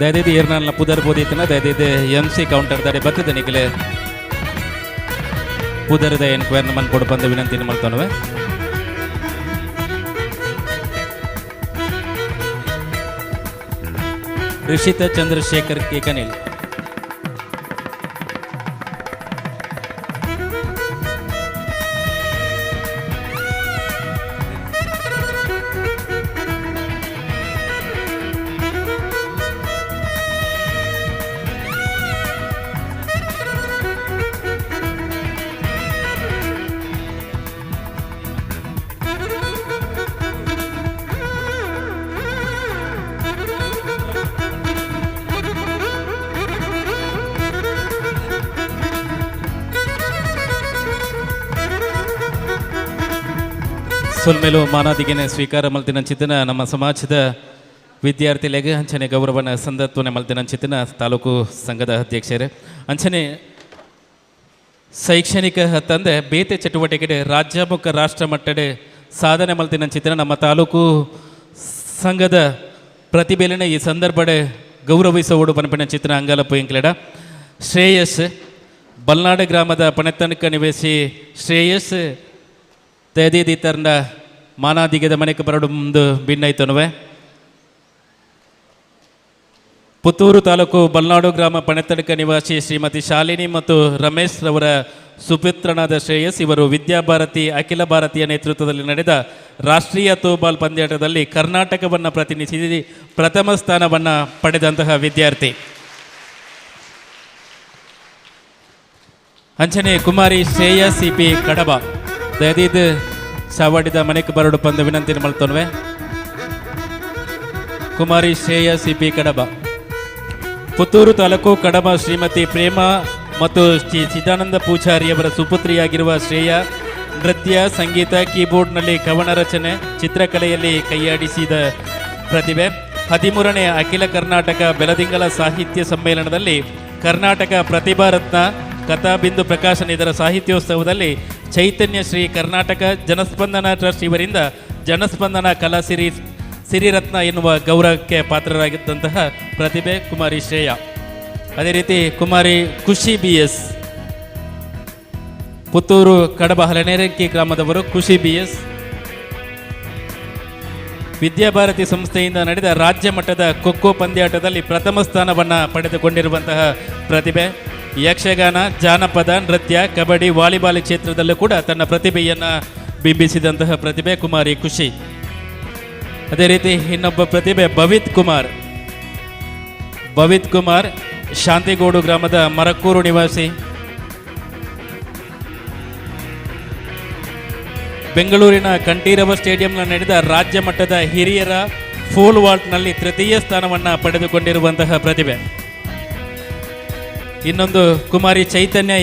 ದಯದಿದೆ ಏರ್ನಲ್ಲ ಪುದರ್ ಬೋದಿತ್ತನ ದಯದಿದೆ MC counter ದಾಡಿ ಬರ್ತದೆ ನಿಖಲೆ ಪುದರದ enquire ನಮ್ಮನ್ನು ಕೊಡು ಬಂದ ವಿನಂತಿನ ಮಾಡ್ತಾನವೆ. ರಿಷಿತಾ ಚಂದ್ರಶೇಖರ್ ಕೇಕನಿಲ್, ಸೊಲ್ಮೇಲು ಮಾನಾದಿಗೆನೆ ಸ್ವೀಕಾರ ಮಲ್ತಿನ ಚಿತ್ತನ ನಮ್ಮ ಸಮಾಜದ ವಿದ್ಯಾರ್ಥಿಗಳಿಗೆ ಅಂಚನೆ ಗೌರವನ ಸಂದತ್ವನೆ ಮಲ್ತಿನ ಚಿತ್ತನ ತಾಲೂಕು ಸಂಘದ ಅಧ್ಯಕ್ಷರೇ ಅಂಚನೆ ಶೈಕ್ಷಣಿಕ ತಂದೆ ಬೇತೆ ಚಟುವಟಿಕೆ ರಾಜ್ಯಮುಖ ರಾಷ್ಟ್ರ ಮಟ್ಟಡೆ ಸಾಧನೆ ಮಲ್ತಿನ ಚಿತ್ತನ ನಮ್ಮ ತಾಲೂಕು ಸಂಘದ ಪ್ರತಿಭೆಲನೆ ಈ ಸಂದರ್ಭಡೆ ಗೌರವಿಸುವುದು ಪನಪಿನ ಚಿತ್ರ ಅಂಗಲಪ್ಪು ಎಂಕ್ಲೆಡ ಶ್ರೇಯಸ್ ಬಲ್ನಾಡು ಗ್ರಾಮದ ಪಣೆತನಕ ನಿವೇಸಿ ಶ್ರೇಯಸ್ ತೇದಿ ತರಂಡ ಮಾನಾದಿಗೆದ ಮನೆಗೆ ಬರಡು ಮುಂದು ಭಿನ್ನೈತನುವೆ ಪುತ್ತೂರು ತಾಲೂಕು ಬಲ್ನಾಡು ಗ್ರಾಮ ಪಣೆತನಕ ನಿವಾಸಿ ಶ್ರೀಮತಿ ಶಾಲಿನಿ ಮತ್ತು ರಮೇಶ್ ರವರ ಸುಪುತ್ರನಾದ ಶ್ರೇಯಸ್ ಇವರು ವಿದ್ಯಾಭಾರತಿ ಅಖಿಲ ಭಾರತೀಯ ನೇತೃತ್ವದಲ್ಲಿ ನಡೆದ ರಾಷ್ಟ್ರೀಯ ಥ್ರೋಬಾಲ್ ಪಂದ್ಯಾಟದಲ್ಲಿ ಕರ್ನಾಟಕವನ್ನು ಪ್ರತಿನಿಧಿಸಿ ಪ್ರಥಮ ಸ್ಥಾನವನ್ನು ಪಡೆದಂತಹ ವಿದ್ಯಾರ್ಥಿ. ಅಂಚನೆ ಕುಮಾರಿ ಶ್ರೇಯಾ ಸಿಪಿ ಕಡಬ ದಯದಿದ್ದು ಚಾವಾಡಿದ ಮನೆಗೆ ಬರಡು ಪಂದು ವಿನಂತಿ ಮಲ್ತೊನ್ವೆ. ಕುಮಾರಿ ಶ್ರೇಯಾ ಸಿಪಿ ಕಡಬ ಪುತ್ತೂರು ತಾಲೂಕು ಕಡಬ ಶ್ರೀಮತಿ ಪ್ರೇಮ ಮತ್ತು ಶ್ರೀ ಚಿದಾನಂದ ಪೂಜಾರಿಯವರ ಸುಪುತ್ರಿಯಾಗಿರುವ ಶ್ರೇಯಾ ನೃತ್ಯ ಸಂಗೀತ ಕೀಬೋರ್ಡ್ನಲ್ಲಿ ಕವನ ರಚನೆ ಚಿತ್ರಕಲೆಯಲ್ಲಿ ಕೈಯಾಡಿಸಿದ ಪ್ರತಿಭೆ. 13ನೇ ಅಖಿಲ ಕರ್ನಾಟಕ ಬೆಳದಿಂಗಳ ಸಾಹಿತ್ಯ ಸಮ್ಮೇಳನದಲ್ಲಿ ಕರ್ನಾಟಕ ಪ್ರತಿಭಾ ರತ್ನ ಕಥಾಬಿಂದು ಪ್ರಕಾಶನ ಇದರ ಸಾಹಿತ್ಯೋತ್ಸವದಲ್ಲಿ ಚೈತನ್ಯ ಶ್ರೀ ಕರ್ನಾಟಕ ಜನಸ್ಪಂದನ ಟ್ರಸ್ಟ್ ಇವರಿಂದ ಜನಸ್ಪಂದನ ಕಲಾ ಸಿರಿರತ್ನ ಎನ್ನುವ ಗೌರವಕ್ಕೆ ಪಾತ್ರರಾಗಿದ್ದಂತಹ ಪ್ರತಿಭೆ ಕುಮಾರಿ ಶ್ರೇಯಾ. ಅದೇ ರೀತಿ ಕುಮಾರಿ ಖುಷಿ BS ಪುತ್ತೂರು ಕಡಬ ಹಲನೇರಕ್ಕಿ ಗ್ರಾಮದವರು. ಖುಷಿ BS ವಿದ್ಯಾಭಾರತಿ ಸಂಸ್ಥೆಯಿಂದ ನಡೆದ ರಾಜ್ಯ ಮಟ್ಟದ ಖೋಖೋ ಪಂದ್ಯಾಟದಲ್ಲಿ ಪ್ರಥಮ ಸ್ಥಾನವನ್ನು ಪಡೆದುಕೊಂಡಿರುವಂತಹ ಪ್ರತಿಭೆ. ಯಕ್ಷಗಾನ ಜಾನಪದ ನೃತ್ಯ ಕಬಡ್ಡಿ ವಾಲಿಬಾಲ್ ಕ್ಷೇತ್ರದಲ್ಲೂ ಕೂಡ ತನ್ನ ಪ್ರತಿಭೆಯನ್ನು ಬಿಂಬಿಸಿದಂತಹ ಪ್ರತಿಭೆ ಕುಮಾರಿ ಖುಷಿ. ಅದೇ ರೀತಿ ಇನ್ನೊಬ್ಬ ಪ್ರತಿಭೆ ಭವಿತ್ ಕುಮಾರ್ ಶಾಂತಿಗೋಡು ಗ್ರಾಮದ ಮರಕ್ಕೂರು ನಿವಾಸಿ. ಬೆಂಗಳೂರಿನ ಕಂಠೀರವ ಸ್ಟೇಡಿಯಂನಲ್ಲಿ ನಡೆದ ರಾಜ್ಯ ಮಟ್ಟದ ಹಿರಿಯರ ಫೋಲ್ ವಾಲ್ಟ್ನಲ್ಲಿ ತೃತೀಯ ಸ್ಥಾನವನ್ನು ಪಡೆದುಕೊಂಡಿರುವಂತಹ ಪ್ರತಿಭೆ. ಇನ್ನೊಂದು ಕುಮಾರಿ ಚೈತನ್ಯ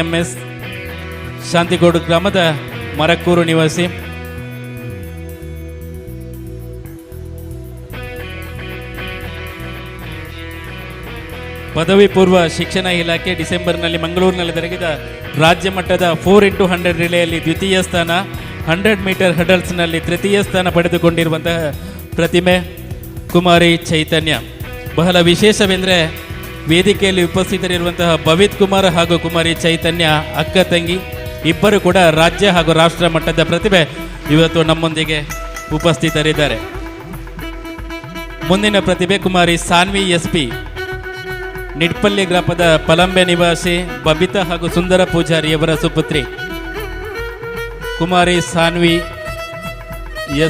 MS ಶಾಂತಿಗೋಡು ಗ್ರಾಮದ ಮರಕ್ಕೂರು ನಿವಾಸಿ. ಪದವಿ ಪೂರ್ವ ಶಿಕ್ಷಣ ಇಲಾಖೆ ಡಿಸೆಂಬರ್ನಲ್ಲಿ ಮಂಗಳೂರಿನಲ್ಲಿ ಜರುಗಿದ ರಾಜ್ಯ ಮಟ್ಟದ 4x100 ರಿಲೆಯಲ್ಲಿ ದ್ವಿತೀಯ ಸ್ಥಾನ, 100 ಮೀಟರ್ ಹಡಲ್ಸ್ನಲ್ಲಿ ತೃತೀಯ ಸ್ಥಾನ ಪಡೆದುಕೊಂಡಿರುವಂತಹ ಪ್ರತಿಮೆ ಕುಮಾರಿ ಚೈತನ್ಯ. ಬಹಳ ವಿಶೇಷವೆಂದರೆ ವೇದಿಕೆಯಲ್ಲಿ ಉಪಸ್ಥಿತರಿರುವಂತಹ ಭವಿತ್ ಕುಮಾರ್ ಹಾಗೂ ಕುಮಾರಿ ಚೈತನ್ಯ ಅಕ್ಕ ತಂಗಿ ಇಬ್ಬರು ಕೂಡ ರಾಜ್ಯ ಹಾಗೂ ರಾಷ್ಟ್ರ ಮಟ್ಟದ ಪ್ರತಿಭೆ ಇವತ್ತು ನಮ್ಮೊಂದಿಗೆ ಉಪಸ್ಥಿತರಿದ್ದಾರೆ. ಮುಂದಿನ ಪ್ರತಿಭೆ ಕುಮಾರಿ ಸಾನ್ವಿ SP ನಿಡ್ಪಲ್ಲಿ ಗ್ರಾಮದ ಪಲಂಬೆ ನಿವಾಸಿ ಬಬಿತಾ ಹಾಗೂ ಸುಂದರ ಪೂಜಾರಿಯವರ ಸುಪುತ್ರಿ ಕುಮಾರಿ ಸಾನ್ವಿ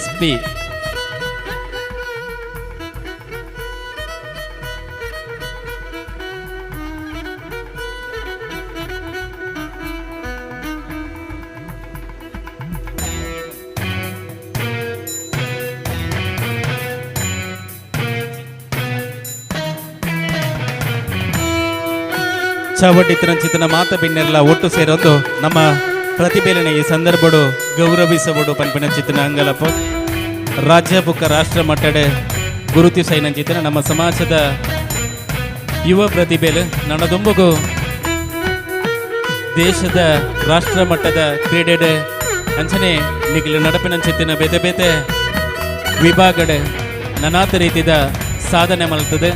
SP. ಚಾವಟಿ ತಿರಂಚಿತನ ಮಾತ ಬಿನ್ನೆಲ್ಲ ಒಟ್ಟು ಸೇರೋದು ನಮ್ಮ ಪ್ರತಿಭೆಲನೆ ಈ ಸಂದರ್ಭಡು ಗೌರವಿಸಬಹುದು ಪಂಪಿನ ಚಿತ್ತನ ಅಂಗಲಪ್ಪ ರಾಜ್ಯ ಬುಕ್ಕ ರಾಷ್ಟ್ರ ಮಟ್ಟಡೆ ಗುರುತಿಸೈನ ಚಿತ್ತನ ನಮ್ಮ ಸಮಾಜದ ಯುವ ಪ್ರತಿಭೆಲು ನನ್ನದೊಂಬಗು ದೇಶದ ರಾಷ್ಟ್ರ ಮಟ್ಟದ ಕ್ರೀಡೆ ಅಂಚನೆ ನಿಖಿಲ ನಡಪಿನ ಚಿತ್ತಿನ ಬೇತೆ ಬೇತೆ ವಿಭಾಗಡೆ ನಾನಾತ ರೀತಿಯ ಸಾಧನೆ ಮಲ್ತದೆ.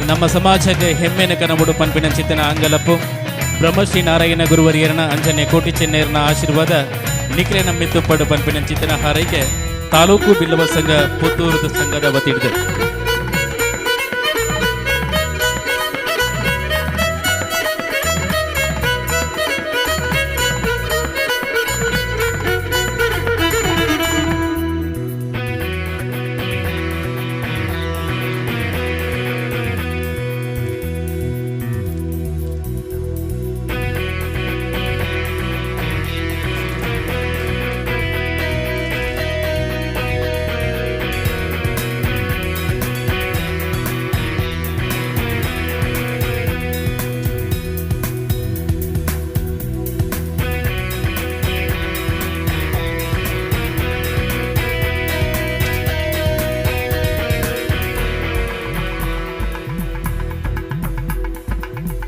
ನಮ್ಮ ಸಮಾಜಕ್ಕೆ ಹೆಮ್ಮೆನ ಕನಬುಡು ಪಂಪಿನ ಚಿತ್ತನ ಅಂಗಲಪ್ಪು ಬ್ರಹ್ಮಶ್ರೀ ನಾರಾಯಣ ಗುರುವರಿಯರನ ಅಂಜನೆ ಕೋಟಿ ಚೆನ್ನೈರನ ಆಶೀರ್ವಾದ ನಿಖಿಲೆ ನಮ್ಮಿತ್ತುಪಡು ಪಂಪಿನ ಚಿತ್ತನ ಹಾರೈಕೆ ತಾಲೂಕು ಬಿಲ್ಲವ ಸಂಘ ಪುತ್ತೂರು ಸಂಘದ ವತಿಯಿದೆ.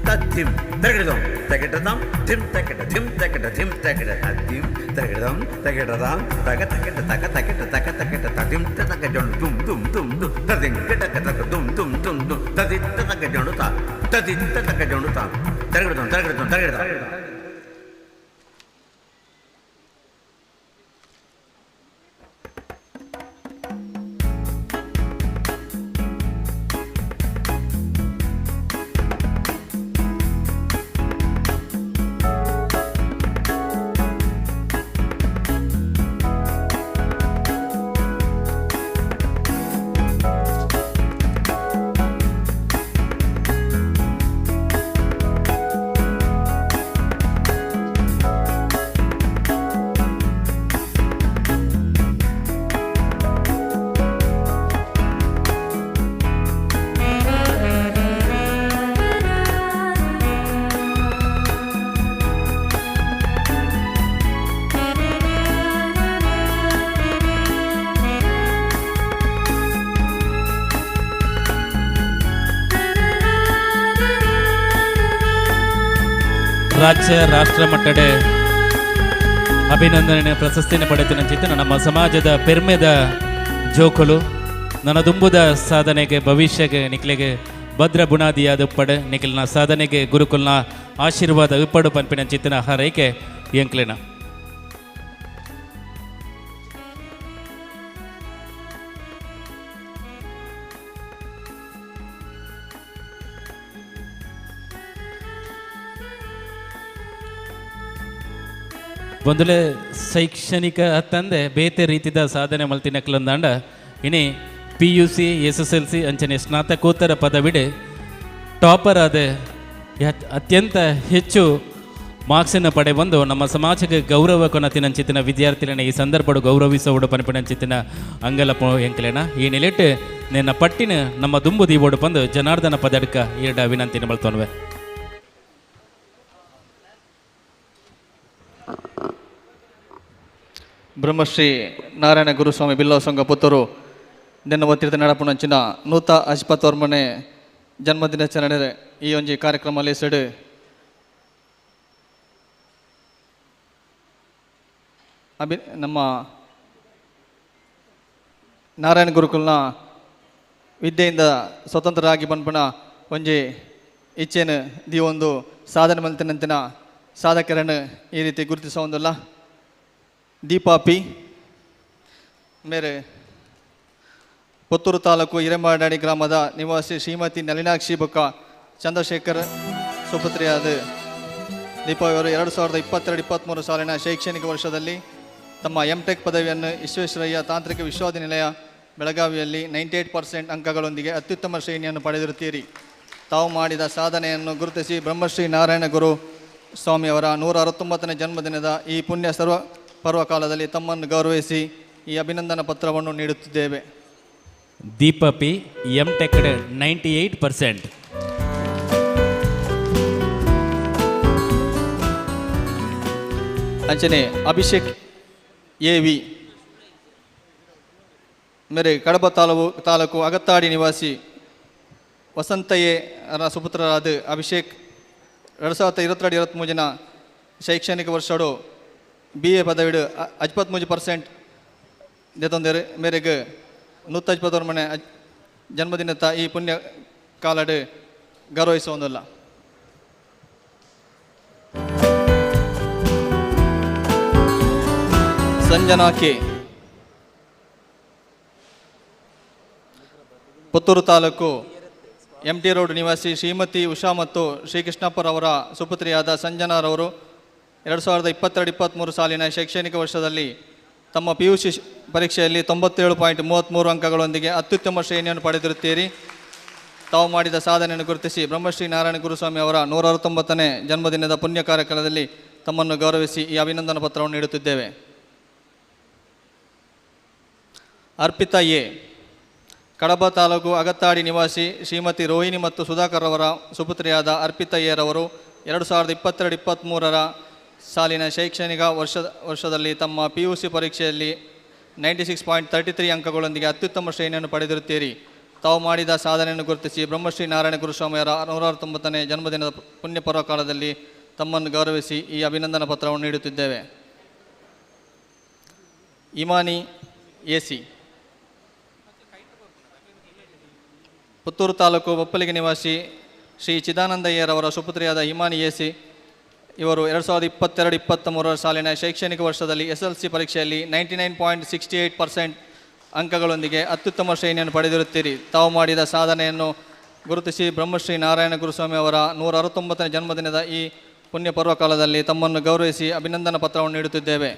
ತದ್ದಿಂ ತಗಡದಂ ತಗಡದಂ ಧಿಂ ತಗಡ ಧಿಂ ತಗಡ ಧಿಂ ತಗಡ ತದ್ದಿಂ ತಗಡದಂ ತಗಡದಂ ತಗ ತಗಡ ತಗ ತಗಡ ತಗ ತಗಡ ತದಿಂ ತಗಡಂ ದುಂ ದುಂ ದುಂ ದುಂ ತದಿಂ ತಗ ತಗ ದುಂ ದುಂ ದುಂ ದುಂ ತದಿ ತಗಡಂ ತಾ ತದಿ ತಗಡಂ ತಾ ತಗಡದಂ ತಗಡದಂ ತಗಡದಂ. ರಾಜ್ಯ ರಾಷ್ಟ್ರ ಮಟ್ಟದ ಅಭಿನಂದನೆ ಪ್ರಶಸ್ತಿಯನ್ನು ಪಡೆಯುತ್ತಿನ ನಮ್ಮ ಸಮಾಜದ ಪೆರ್ಮೆದ ಜೋಕುಲು ನನ್ನ ದುಂಬುದ ಸಾಧನೆಗೆ ಭವಿಷ್ಯಕ್ಕೆ ನಿಕ್ಲೆಗೆ ಭದ್ರ ಬುನಾದಿಯಾದ ಉಪ್ಪಡೆ ನಿಖಿಲ್ನ ಸಾಧನೆಗೆ ಗುರುಕುಲ್ನ ಆಶೀರ್ವಾದ ಉಪ್ಪಡು ಪಂಪಿನ ಚಿತ್ತನ ಹಾರೈಕೆ ಎಂಕ್ಲೆನ ಒಂದೊಳ್ಳೆ ಶೈಕ್ಷಣಿಕ ತಂದೆ ಬೇತೆ ರೀತಿಯ ಸಾಧನೆ ಮಲ್ತಿನಕ್ಲಂದಾಂಡ ಇನಿ PUC SSLC ಅಂಚನೆ ಸ್ನಾತಕೋತ್ತರ ಪದವಿಡೆ ಟಾಪರ್ ಆದ ಅತ್ಯಂತ ಹೆಚ್ಚು ಮಾರ್ಕ್ಸನ್ನು ಪಡೆ ಬಂದು ನಮ್ಮ ಸಮಾಜಕ್ಕೆ ಗೌರವ ಕೊನತಿನಂಚಿತ್ತಿನ ವಿದ್ಯಾರ್ಥಿಗಳನ್ನ ಈ ಸಂದರ್ಭಡು ಗೌರವಿಸೋಡು ಪನಿಪನಂಚಿತ್ತಿನ ಅಂಗಲಪ ಎಂಕಲೇನ ಈ ನಿಲೆಟ್ಟು ನಿನ್ನ ಪಟ್ಟಿನ ನಮ್ಮ ದುಂಬು ದೀಬೋಡು ಬಂದು ಜನಾರ್ದನ ಪದಡ್ಕ ಏಡ ವಿನಂತಿನ ಮಲ್ತೋನ್ವೆ. ಬ್ರಹ್ಮಶ್ರೀ ನಾರಾಯಣ ಗುರುಸ್ವಾಮಿ ಬಿಲ್ಲವ ಸಂಘ ಪುತ್ತೂರು ನಿನ್ನ ಒತ್ತಿರದ ನಡಪುನಂಚಿನ ನೂತ ಅಜ್ಪತ್ತೋರ್ಮನೆ ಜನ್ಮದಿನಾಚರಣೆ ಈ ಒಂಜಿ ಕಾರ್ಯಕ್ರಮದಲ್ಲಿ ಸೆಡು ನಮ್ಮ ನಾರಾಯಣ ಗುರುಕುಲ್ನ ವಿದ್ಯೆಯಿಂದ ಸ್ವತಂತ್ರರಾಗಿ ಬಂದ್ಪಣ ಒಂಜಿ ಇಚ್ಛೆನು ದಿ ಒಂದು ಸಾಧನೆ ಮಲ್ತಿನಂತಿನ ಸಾಧಕರನ್ನು ಈ ರೀತಿ ಗುರುತಿಸೋದಿಲ್ಲ. ದೀಪಾ ಪಿ ಮೇರೆ ಪುತ್ತೂರು ತಾಲೂಕು ಹಿರೇಮಾಡಾಡಿ ಗ್ರಾಮದ ನಿವಾಸಿ ಶ್ರೀಮತಿ ನಳಿನಾಕ್ಷಿ ಬೊಕ್ಕ ಚಂದ್ರಶೇಖರ್ ಸುಪುತ್ರಿಯಾದ ದೀಪಾವರು 2022-23 ಸಾಲಿನ ಶೈಕ್ಷಣಿಕ ವರ್ಷದಲ್ಲಿ ತಮ್ಮ M.Tech ಪದವಿಯನ್ನು ವಿಶ್ವೇಶ್ವರಯ್ಯ ತಾಂತ್ರಿಕ ವಿಶ್ವವಿದ್ಯಾನಿಲಯ ಬೆಳಗಾವಿಯಲ್ಲಿ 98% ಅಂಕಗಳೊಂದಿಗೆ ಅತ್ಯುತ್ತಮ ಶ್ರೇಣಿಯನ್ನು ಪಡೆದಿರುತ್ತೀರಿ. ತಾವು ಮಾಡಿದ ಸಾಧನೆಯನ್ನು ಗುರುತಿಸಿ ಬ್ರಹ್ಮಶ್ರೀ ನಾರಾಯಣ ಗುರು ಸ್ವಾಮಿಯವರ 169ನೇ ಜನ್ಮದಿನದ ಈ ಪುಣ್ಯ ಪರ್ವಕಾಲದಲ್ಲಿ ತಮ್ಮನ್ನು ಗೌರವಿಸಿ ಈ ಅಭಿನಂದನಾ ಪತ್ರವನ್ನು ನೀಡುತ್ತಿದ್ದೇವೆ. Deepa P M.Tech 98%. ಅಂಚನೆ ಅಭಿಷೇಕ್ AV ಮೇರೆ ಕಡಬ ತಾಲೂಕು ಅಗತ್ತಾಡಿ ನಿವಾಸಿ ವಸಂತಯ್ಯ ಸುಪುತ್ರರಾದ ಅಭಿಷೇಕ್ 2022-23 ಶೈಕ್ಷಣಿಕ ವರ್ಷಡು BA ಪದವಿಡು 53% ದೇತೊಂದರೆ ಮೇರೆಗೆ 154 ಜನ್ಮದಿನದ ಈ ಪುಣ್ಯ ಕಾಲಡು ಗೌರವಿಸುವುದಿಲ್ಲ. Sanjana K Puttur taluk MT road ನಿವಾಸಿ ಶ್ರೀಮತಿ ಉಷಾ ಮತ್ತು ಶ್ರೀಕೃಷ್ಣಪ್ಪರವರ ಸುಪುತ್ರಿಯಾದ ಸಂಜನಾರವರು 2022-23 ಸಾಲಿನ ಶೈಕ್ಷಣಿಕ ವರ್ಷದಲ್ಲಿ ತಮ್ಮ PUC ಪರೀಕ್ಷೆಯಲ್ಲಿ 97.33 ಅಂಕಗಳೊಂದಿಗೆ ಅತ್ಯುತ್ತಮ ಶ್ರೇಣಿಯನ್ನು ಪಡೆದಿರುತ್ತೀರಿ. ತಾವು ಮಾಡಿದ ಸಾಧನೆಯನ್ನು ಗುರುತಿಸಿ ಬ್ರಹ್ಮಶ್ರೀ ನಾರಾಯಣ ಗುರುಸ್ವಾಮಿ ಅವರ 169ನೇ ಜನ್ಮದಿನದ ಪುಣ್ಯ ಕಾರ್ಯಕ್ರಮದಲ್ಲಿ ತಮ್ಮನ್ನು ಗೌರವಿಸಿ ಈ ಅಭಿನಂದನಾ ಪತ್ರವನ್ನು ನೀಡುತ್ತಿದ್ದೇವೆ. ಅರ್ಪಿತಾ ಎ ಕಡಬ ತಾಲೂಕು ಅಗತ್ತಾಡಿ ನಿವಾಸಿ ಶ್ರೀಮತಿ ರೋಹಿಣಿ ಮತ್ತು ಸುಧಾಕರ್ ಅವರ ಸುಪುತ್ರಿಯಾದ ಅರ್ಪಿತಾ ಎರವರು 2022-23 ಸಾಲಿನ ಶೈಕ್ಷಣಿಕ ವರ್ಷದಲ್ಲಿ ತಮ್ಮ PUC ಪರೀಕ್ಷೆಯಲ್ಲಿ 96.33 ಅಂಕಗಳೊಂದಿಗೆ ಅತ್ಯುತ್ತಮ ಶ್ರೇಣಿಯನ್ನು ಪಡೆದಿರುತ್ತೀರಿ. ತಾವು ಮಾಡಿದ ಸಾಧನೆಯನ್ನು ಗುರುತಿಸಿ ಬ್ರಹ್ಮಶ್ರೀ ನಾರಾಯಣ ಗುರುಸ್ವಾಮಿಯವರ 119ನೇ ಜನ್ಮದಿನದ ಪುಣ್ಯ ಪರ್ವ ಕಾಲದಲ್ಲಿ ತಮ್ಮನ್ನು ಗೌರವಿಸಿ ಈ ಅಭಿನಂದನಾ ಪತ್ರವನ್ನು ನೀಡುತ್ತಿದ್ದೇವೆ. ಇಮಾನಿ ಎಸಿ, ಪುತ್ತೂರು ತಾಲೂಕು ಬಪ್ಪಲಿಗೆ ನಿವಾಸಿ ಶ್ರೀ ಚಿದಾನಂದಯ್ಯರವರ ಸುಪುತ್ರಿಯಾದ ಹಿಮಾನಿ ಎಸಿ ಇವರು 2022-23 ಸಾಲಿನ ಶೈಕ್ಷಣಿಕ ವರ್ಷದಲ್ಲಿ SLC ಪರೀಕ್ಷೆಯಲ್ಲಿ 99.68% ಅಂಕಗಳೊಂದಿಗೆ ಅತ್ಯುತ್ತಮ ಶ್ರೇಣಿಯನ್ನು ಪಡೆದಿರುತ್ತೀರಿ. ತಾವು ಮಾಡಿದ ಸಾಧನೆಯನ್ನು ಗುರುತಿಸಿ ಬ್ರಹ್ಮಶ್ರೀ ನಾರಾಯಣ ಗುರುಸ್ವಾಮಿ ಅವರ 169ನೇ ಜನ್ಮದಿನದ ಈ ಪುಣ್ಯ ಪರ್ವ ಕಾಲದಲ್ಲಿ ತಮ್ಮನ್ನು ಗೌರವಿಸಿ ಅಭಿನಂದನಾ ಪತ್ರವನ್ನು ನೀಡುತ್ತಿದ್ದೇವೆ.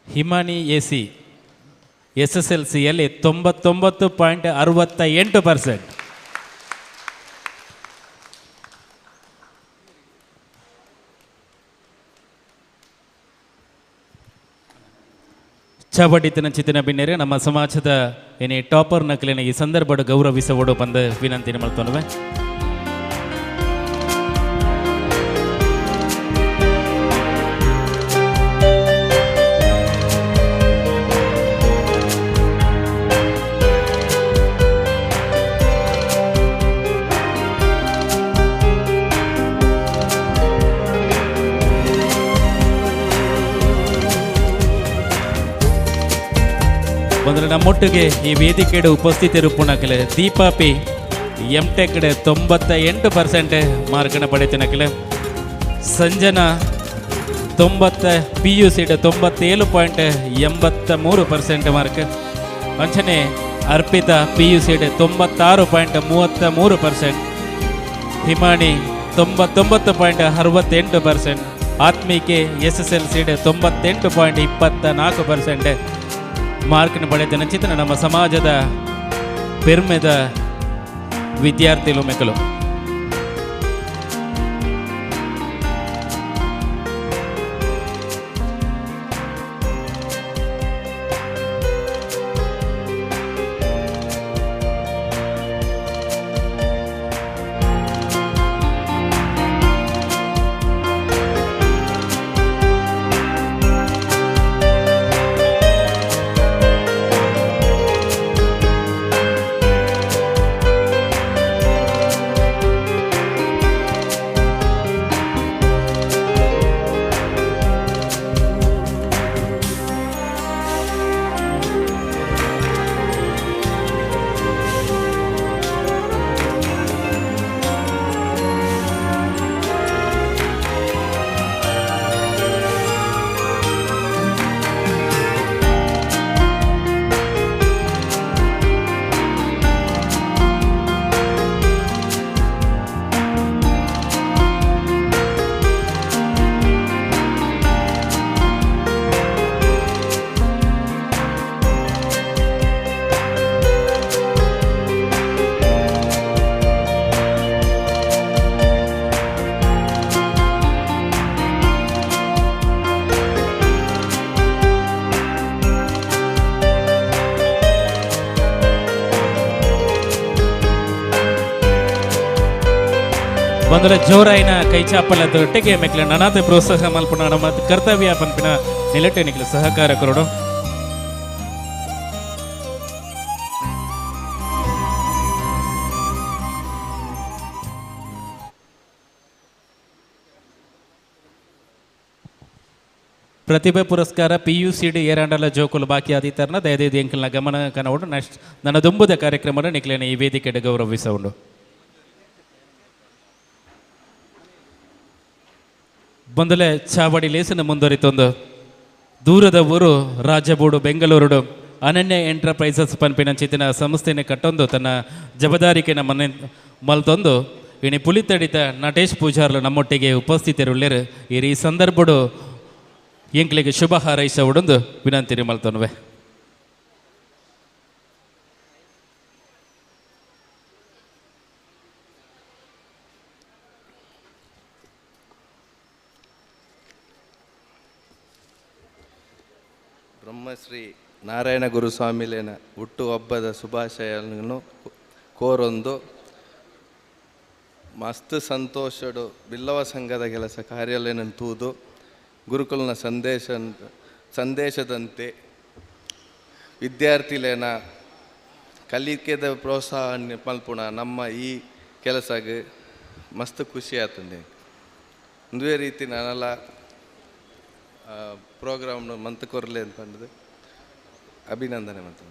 ಹಿಮಾನಿ ಎಸಿ SSLCಯಲ್ಲಿ 99.68%. ಚಾವಡಿತನ ಚಿತ್ತಿನ ಬಿನ್ನೆರೆ ನಮ್ಮ ಸಮಾಜದ ಏನೇ ಟಾಪರ್ ನಕಲಿನ ಈ ಸಂದರ್ಭದ ಗೌರವಿಸೋಡು ಬಂದ ವಿನಂತಿ ಮಾಡ್ತೊಳ್ಳುವೆ. ಮೊದಲು ನಮ್ಮೊಟ್ಟಿಗೆ ಈ ವೇದಿಕೆയുടെ ಉಪಸ್ಥಿತರಿಪ್ಪುನಕಲೆ ದೀಪಾ ಪಿ MTech 98% ಮಾರ್ಕನ್ನು ಪಡೆತನಕಲೆ, ಸಂಜನಾ 90 PUC 97.83% ಮಾರ್ಕ್, ಅಂಚನೆ ಅರ್ಪಿತಾ PUC 96.33%, ಹಿಮಾನಿ 99.68%, ಆತ್ಮೀಕೆ SSLC 98.24% ಮಾರ್ಕ್ನ ಪಡೆದ ನಂಚಿತ ನಮ್ಮ ಸಮಾಜದ ಪೆರ್ಮೆದ ವಿದ್ಯಾರ್ಥಿಗಳು ಮೆಕ್ಕಲು. ಬಂದರೆ ಜೋರಾಯಿನ ಕೈ ಚಾಪಲದೊಟ್ಟಿಗೆ ಮೆಕ್ಲ ನನಾತೆ ಪ್ರೋತ್ಸಾಹ ಮಲ್ಪನ ನಮ್ಮ ಕರ್ತವ್ಯ ಪಂಪಿನ ನಿಲಟೆ ನಿಕ್ಲ ಸಹಕಾರ ಕೊರಡು. ಪ್ರತಿಭೆ ಪುರಸ್ಕಾರ PUCD ಏರಾಂಡಲ ಜೋಕುಲು ಬಾಕಿ ಆದಿತರ್ನ ದಯದೇದಿ ಎಂಕಲ್ನ ಗಮನ ಕನೋಡು ನೆಕ್ಸ್ಟ್ ನನ್ನ ದುಂಬುದ ಕಾರ್ಯಕ್ರಮದ ನಿಕ್ಲೇನ ಈ ವೇದಿಕೆಡೆ ಗೌರವಿಸೋಡು. ಬಂದಲೆ ಚಾವಡಿ ಲೇಸನ ಮುಂದುವರಿತೊಂದು ದೂರದ ಊರು ರಾಜಬೂಡು ಬೆಂಗಳೂರು ಅನನ್ಯ ಎಂಟರ್ಪ್ರೈಸಸ್ ಪನ್ಪಿನ ಚಿತ್ತಿನ ಸಂಸ್ಥೆನ ಕಟ್ಟೊಂದು ತನ್ನ ಜವಾಬ್ದಾರಿಕೆನ ಮನೆ ಮಲ್ತೊಂದು ಇಣಿ ಪುಲಿತಡಿತ ನಟೇಶ್ ಪೂಜಾರ್ಲು ನಮ್ಮೊಟ್ಟಿಗೆ ಉಪಸ್ಥಿತರುಳ್ಳೇರು. ಈ ಸಂದರ್ಭಡು ಎಂಕ್ಲಿಗೆ ಶುಭ ಹಾರೈಸೋಡೊಂದು ವಿನಂತಿ ಮಲ್ತೊನ್ವೆ. ಬ್ರಹ್ಮಶ್ರೀ ನಾರಾಯಣ ಗುರುಸ್ವಾಮಿಲೇನ ಹುಟ್ಟುಹಬ್ಬದ ಶುಭಾಶಯಗಳನ್ನು ಕೋರೊಂದು ಮಸ್ತ್ ಸಂತೋಷಡು ಬಿಲ್ಲವ ಸಂಘದ ಕೆಲಸ ಕಾರ್ಯಾಲಯನ ತೂದು ಗುರುಕುಲನ ಸಂದೇಶದಂತೆ ವಿದ್ಯಾರ್ಥಿಲೇನ ಕಲಿಕೆದ ಪ್ರೋತ್ಸಾಹ ಮಲ್ಪುಣ ನಮ್ಮ ಈ ಕೆಲಸಕ್ಕೆ ಮಸ್ತ್ ಖುಷಿ ಆತಂದೆ. ಒಂದೇ ರೀತಿ ನಾನೆಲ್ಲ ಪ್ರೋಗ್ರಾಮ್ನು ಮಂತ್ ಕೊರಲೆ ಅಂತ ಬಂದದ್ದು ಅಭಿನಂದನೆ ಮಂತ್.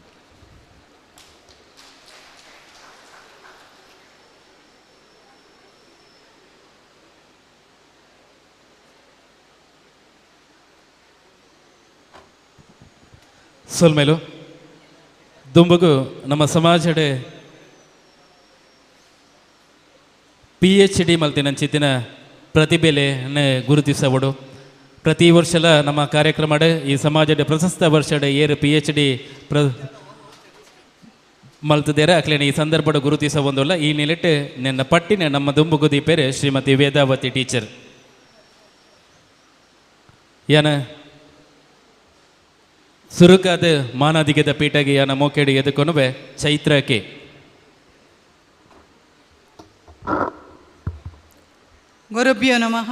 ಸೊಲ್ಮೇಲು ದುಂಬುಗು ನಮ್ಮ ಸಮಾಜಡೆ PhD ಮಲ್ತಿನಂಚಿತ್ತಿನ ಪ್ರತಿಭೆನೆ ಗುರುತಿಸಬಡು. ಪ್ರತಿ ವರ್ಷಲ ನಮ್ಮ ಕಾರ್ಯಕ್ರಮಡೆ ಈ ಸಮಾಜದ ಪ್ರಶಸ್ತ ವರ್ಷಡೆ ಏರು PhD ಮಲ್ತಿದ್ದೇರೆ ಅಕ್ಲೇನೆ ಈ ಸಂದರ್ಭದ ಗುರುತಿಸ ಒಂದಲ್ಲ. ಈ ನಿಲೆಟ್ಟು ನಿನ್ನ ಪಟ್ಟಿನ ನಮ್ಮ ದುಂಬುಗುದಿ ಪೇರೆ ಶ್ರೀಮತಿ ವೇದಾವತಿ ಟೀಚರ್ ಯಾನ ಸುರುಕಾದ ಮಾನಾದಿಗೆದ ಪೀಠಗೆ ಯಾನ ಮೋಕೆಡಿ ಎದುಕೊನುವೆ ಚೈತ್ರಕ್ಕೆ ಗುರುಭ್ಯೋ ನಮಃ.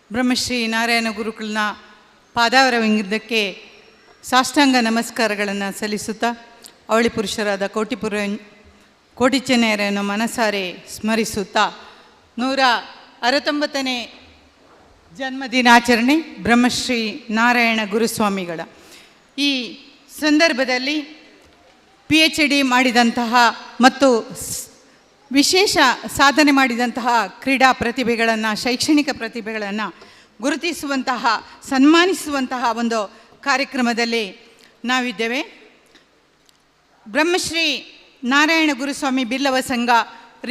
ಬ್ರಹ್ಮಶ್ರೀ ನಾರಾಯಣ ಗುರುಕುಲನ ಪಾದಾರವಿಂದಕ್ಕೆ ಸಾಷ್ಟಾಂಗ ನಮಸ್ಕಾರಗಳನ್ನು ಸಲ್ಲಿಸುತ್ತಾ ಅವಳಿ ಪುರುಷರಾದ ಕೋಟಿ ಚೆನ್ನೈಯರನ್ನು ಮನಸಾರೆ ಸ್ಮರಿಸುತ್ತಾ 169ನೇ ಜನ್ಮದಿನಾಚರಣೆ ಬ್ರಹ್ಮಶ್ರೀ ನಾರಾಯಣ ಗುರುಸ್ವಾಮಿಗಳ ಈ ಸಂದರ್ಭದಲ್ಲಿ PhD ಮಾಡಿದಂತಹ ಮತ್ತು ವಿಶೇಷ ಸಾಧನೆ ಮಾಡಿದಂತಹ ಕ್ರೀಡಾ ಪ್ರತಿಭೆಗಳನ್ನು, ಶೈಕ್ಷಣಿಕ ಪ್ರತಿಭೆಗಳನ್ನು ಗುರುತಿಸುವಂತಹ, ಸನ್ಮಾನಿಸುವಂತಹ ಒಂದು ಕಾರ್ಯಕ್ರಮದಲ್ಲಿ ನಾವಿದ್ದೇವೆ. ಬ್ರಹ್ಮಶ್ರೀ ನಾರಾಯಣ ಗುರುಸ್ವಾಮಿ ಬಿಲ್ಲವ ಸಂಘ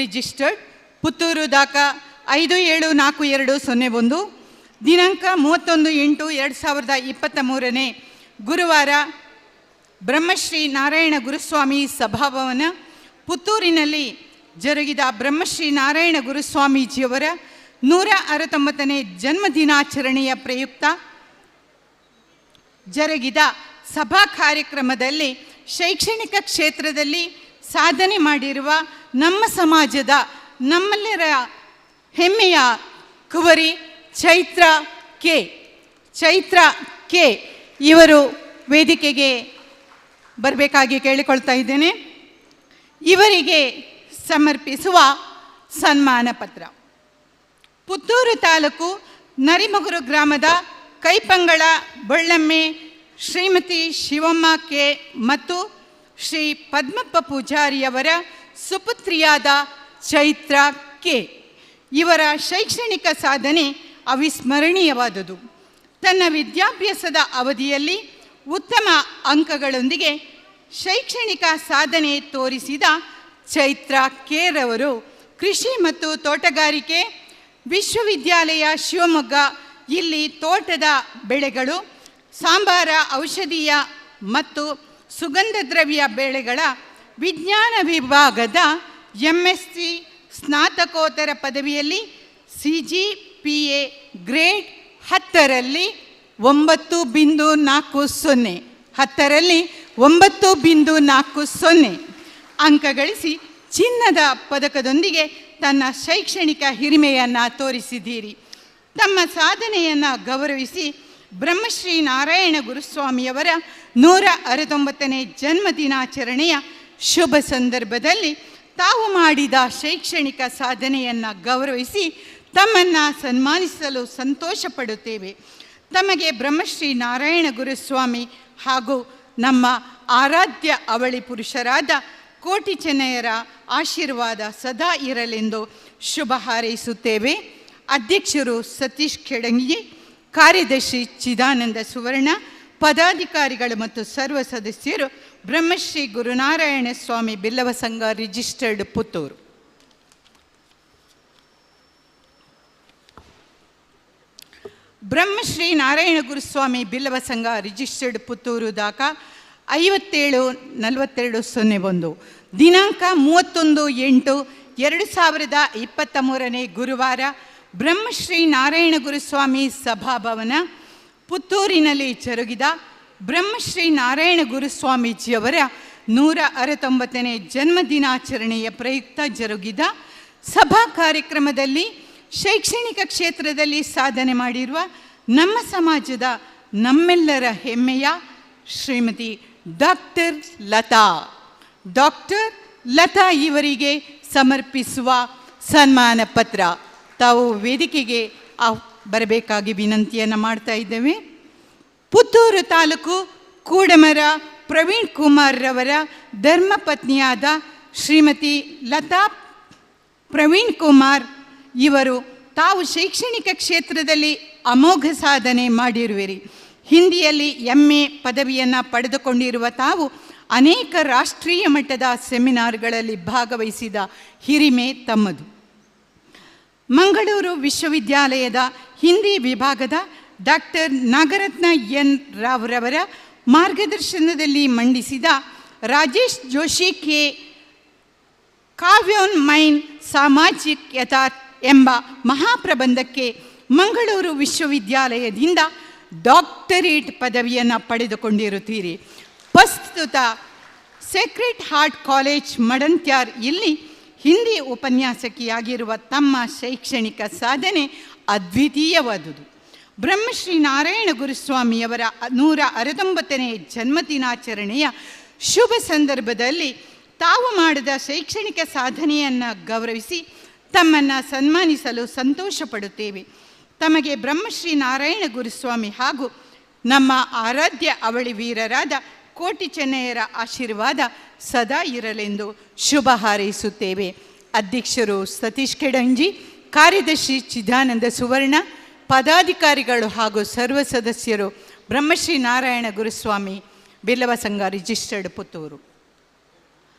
ರಿಜಿಸ್ಟರ್ಡ್, ಪುತ್ತೂರು ದಾಖ 574201, ದಿನಾಂಕ 31/8/2023 ಗುರುವಾರ ಬ್ರಹ್ಮಶ್ರೀ ನಾರಾಯಣ ಗುರುಸ್ವಾಮಿ ಸಭಾಭವನ ಪುತ್ತೂರಿನಲ್ಲಿ ಜರುಗಿದ ಬ್ರಹ್ಮಶ್ರೀ ನಾರಾಯಣ ಗುರುಸ್ವಾಮೀಜಿಯವರ 169ನೇ ಜನ್ಮದಿನಾಚರಣೆಯ ಪ್ರಯುಕ್ತ ಜರುಗಿದ ಸಭಾ ಕಾರ್ಯಕ್ರಮದಲ್ಲಿ ಶೈಕ್ಷಣಿಕ ಕ್ಷೇತ್ರದಲ್ಲಿ ಸಾಧನೆ ಮಾಡಿರುವ ನಮ್ಮ ಸಮಾಜದ ನಮ್ಮೆಲ್ಲರ ಹೆಮ್ಮೆಯ ಕುವರಿ ಚೈತ್ರ ಕೆ ಇವರು ವೇದಿಕೆಗೆ ಬರಬೇಕಾಗಿ ಕೇಳಿಕೊಳ್ತಾ ಇದ್ದೇನೆ. ಇವರಿಗೆ ಸಮರ್ಪಿಸುವ ಸನ್ಮಾನ ಪತ್ರ. ಪುತ್ತೂರು ತಾಲೂಕು ನರಿಮಗುರು ಗ್ರಾಮದ ಕೈಪಂಗಳ ಬೊಳ್ಳಮ್ಮೆ ಶ್ರೀಮತಿ ಶಿವಮ್ಮ ಕೆ ಮತ್ತು ಶ್ರೀ ಪದ್ಮಪ್ಪ ಪೂಜಾರಿಯವರ ಸುಪುತ್ರಿಯಾದ ಚೈತ್ರ ಕೆ ಇವರ ಶೈಕ್ಷಣಿಕ ಸಾಧನೆ ಅವಿಸ್ಮರಣೀಯವಾದುದು. ತನ್ನ ವಿದ್ಯಾಭ್ಯಾಸದ ಅವಧಿಯಲ್ಲಿ ಉತ್ತಮ ಅಂಕಗಳೊಂದಿಗೆ ಶೈಕ್ಷಣಿಕ ಸಾಧನೆ ತೋರಿಸಿದ ಚೈತ್ರ ಕೆರವರು ಕೃಷಿ ಮತ್ತು ತೋಟಗಾರಿಕೆ ವಿಶ್ವವಿದ್ಯಾಲಯ ಶಿವಮೊಗ್ಗ ಇಲ್ಲಿ ತೋಟದ ಬೆಳೆಗಳು, ಸಾಂಬಾರ, ಔಷಧೀಯ ಮತ್ತು ಸುಗಂಧ ದ್ರವ್ಯ ಬೆಳೆಗಳ ವಿಜ್ಞಾನ ವಿಭಾಗದ MSc ಸ್ನಾತಕೋತ್ತರ ಪದವಿಯಲ್ಲಿ CGPA ಗ್ರೇಡ್ 10ರಲ್ಲಿ 9.40 ಅಂಕ ಗಳಿಸಿ ಚಿನ್ನದ ಪದಕದೊಂದಿಗೆ ತನ್ನ ಶೈಕ್ಷಣಿಕ ಹಿರಿಮೆಯನ್ನು ತೋರಿಸಿದ್ದೀರಿ. ತಮ್ಮ ಸಾಧನೆಯನ್ನು ಗೌರವಿಸಿ ಬ್ರಹ್ಮಶ್ರೀ ನಾರಾಯಣ ಗುರುಸ್ವಾಮಿಯವರ 169ನೇ ಜನ್ಮದಿನಾಚರಣೆಯ ಶುಭ ಸಂದರ್ಭದಲ್ಲಿ ತಾವು ಮಾಡಿದ ಶೈಕ್ಷಣಿಕ ಸಾಧನೆಯನ್ನು ಗೌರವಿಸಿ ತಮ್ಮನ್ನು ಸನ್ಮಾನಿಸಲು ಸಂತೋಷ ಪಡುತ್ತೇವೆ. ತಮಗೆ ಬ್ರಹ್ಮಶ್ರೀ ನಾರಾಯಣ ಗುರುಸ್ವಾಮಿ ಹಾಗೂ ನಮ್ಮ ಆರಾಧ್ಯ ಅವಳಿ ಪುರುಷರಾದ ಕೋಟಿ ಚೆನ್ನೈಯರ ಆಶೀರ್ವಾದ ಸದಾ ಇರಲೆಂದು ಶುಭ ಹಾರೈಸುತ್ತೇವೆ. ಅಧ್ಯಕ್ಷರು ಸತೀಶ್ ಖೆಡಂಗಿ, ಕಾರ್ಯದರ್ಶಿ ಚಿದಾನಂದ ಸುವರ್ಣ, ಪದಾಧಿಕಾರಿಗಳು ಮತ್ತು ಸರ್ವ ಸದಸ್ಯರು ಬ್ರಹ್ಮಶ್ರೀ ಗುರುನಾರಾಯಣ ಸ್ವಾಮಿ ಬಿಲ್ಲವ ಸಂಘ ರಿಜಿಸ್ಟರ್ಡ್ ಪುತ್ತೂರು. ಬ್ರಹ್ಮಶ್ರೀ ನಾರಾಯಣ ಗುರುಸ್ವಾಮಿ ಬಿಲ್ಲವ ಸಂಘ ರಿಜಿಸ್ಟರ್ಡ್ ಪುತ್ತೂರು ದಾಖ 574201, ದಿನಾಂಕ 31/8/2023 ಗುರುವಾರ ಬ್ರಹ್ಮಶ್ರೀ ನಾರಾಯಣ ಗುರುಸ್ವಾಮಿ ಸಭಾಭವನ ಪುತ್ತೂರಿನಲ್ಲಿ ಜರುಗಿದ ಬ್ರಹ್ಮಶ್ರೀ ನಾರಾಯಣ ಗುರುಸ್ವಾಮೀಜಿಯವರ 169ನೇ ಜನ್ಮದಿನಾಚರಣೆಯ ಪ್ರಯುಕ್ತ ಜರುಗಿದ ಸಭಾ ಕಾರ್ಯಕ್ರಮದಲ್ಲಿ ಶೈಕ್ಷಣಿಕ ಕ್ಷೇತ್ರದಲ್ಲಿ ಸಾಧನೆ ಮಾಡಿರುವ ನಮ್ಮ ಸಮಾಜದ ನಮ್ಮೆಲ್ಲರ ಹೆಮ್ಮೆಯ ಶ್ರೀಮತಿ ಡಾಕ್ಟರ್ ಲತಾ ಇವರಿಗೆ ಸಮರ್ಪಿಸುವ ಸನ್ಮಾನ ಪತ್ರ. ತಾವು ವೇದಿಕೆಗೆ ಬರಬೇಕಾಗಿ ವಿನಂತಿಯನ್ನು ಮಾಡ್ತಾ ಇದ್ದೇವೆ. ಪುತ್ತೂರು ತಾಲೂಕು ಕೂಡಮರ ಪ್ರವೀಣ್ ಕುಮಾರ್ ರವರ ಧರ್ಮಪತ್ನಿಯಾದ ಶ್ರೀಮತಿ ಲತಾ ಪ್ರವೀಣ್ ಕುಮಾರ್ ಇವರು ತಾವು ಶೈಕ್ಷಣಿಕ ಕ್ಷೇತ್ರದಲ್ಲಿ ಅಮೋಘ ಸಾಧನೆ ಮಾಡಿರುವಿರಿ. ಹಿಂದಿಯಲ್ಲಿ MA ಪದವಿಯನ್ನು ಪಡೆದುಕೊಂಡಿರುವ ತಾವು ಅನೇಕ ರಾಷ್ಟ್ರೀಯ ಮಟ್ಟದ ಸೆಮಿನಾರ್ಗಳಲ್ಲಿ ಭಾಗವಹಿಸಿದ ಹಿರಿಮೆ ತಮ್ಮದು. ಮಂಗಳೂರು ವಿಶ್ವವಿದ್ಯಾಲಯದ ಹಿಂದಿ ವಿಭಾಗದ ಡಾಕ್ಟರ್ ನಾಗರತ್ನ ಎನ್ ರಾವ್ ರವರ ಮಾರ್ಗದರ್ಶನದಲ್ಲಿ ಮಂಡಿಸಿದ ರಾಜೇಶ್ ಜೋಶಿ ಕೆ ಕಾವ್ಯೋನ್ಮೈನ್ ಸಾಮಾಜಿಕ್ ಯಥಾರ್ಥ ಎಂಬ ಮಹಾಪ್ರಬಂಧಕ್ಕೆ ಮಂಗಳೂರು ವಿಶ್ವವಿದ್ಯಾಲಯದಿಂದ ಡಾಕ್ಟರೇಟ್ ಪದವಿಯನ್ನು ಪಡೆದುಕೊಂಡಿರುತ್ತೀರಿ. ಪ್ರಸ್ತುತ ಸೇಕ್ರೆಡ್ ಹಾರ್ಟ್ ಕಾಲೇಜ್ ಮಡಂತ್ಯಾರ್ ಇಲ್ಲಿ ಹಿಂದಿ ಉಪನ್ಯಾಸಕಿಯಾಗಿರುವ ತಮ್ಮ ಶೈಕ್ಷಣಿಕ ಸಾಧನೆ ಅದ್ವಿತೀಯವಾದುದು. ಬ್ರಹ್ಮಶ್ರೀ ನಾರಾಯಣ ಗುರುಸ್ವಾಮಿಯವರ 169ನೇ ಜನ್ಮದಿನಾಚರಣೆಯ ಶುಭ ಸಂದರ್ಭದಲ್ಲಿ ತಾವು ಮಾಡಿದ ಶೈಕ್ಷಣಿಕ ಸಾಧನೆಯನ್ನು ಗೌರವಿಸಿ ತಮ್ಮನ್ನು ಸನ್ಮಾನಿಸಲು ಸಂತೋಷಪಡುತ್ತೇವೆ. ತಮಗೆ ಬ್ರಹ್ಮಶ್ರೀ ನಾರಾಯಣ ಗುರುಸ್ವಾಮಿ ಹಾಗೂ ನಮ್ಮ ಆರಾಧ್ಯ ಅವಳಿ ವೀರರಾದ ಕೋಟಿ ಚೆನ್ನಯ್ಯರ ಆಶೀರ್ವಾದ ಸದಾ ಇರಲೆಂದು ಶುಭ ಹಾರೈಸುತ್ತೇವೆ. ಅಧ್ಯಕ್ಷರು ಸತೀಶ್ ಕೆಡಂಜಿ, ಕಾರ್ಯದರ್ಶಿ ಚಿದಾನಂದ ಸುವರ್ಣ, ಪದಾಧಿಕಾರಿಗಳು ಹಾಗೂ ಸರ್ವ ಸದಸ್ಯರು ಬ್ರಹ್ಮಶ್ರೀ ನಾರಾಯಣ ಗುರುಸ್ವಾಮಿ ಬಿಲ್ಲವ ಸಂಘ ರಿಜಿಸ್ಟರ್ಡ್ ಪುತ್ತೂರು.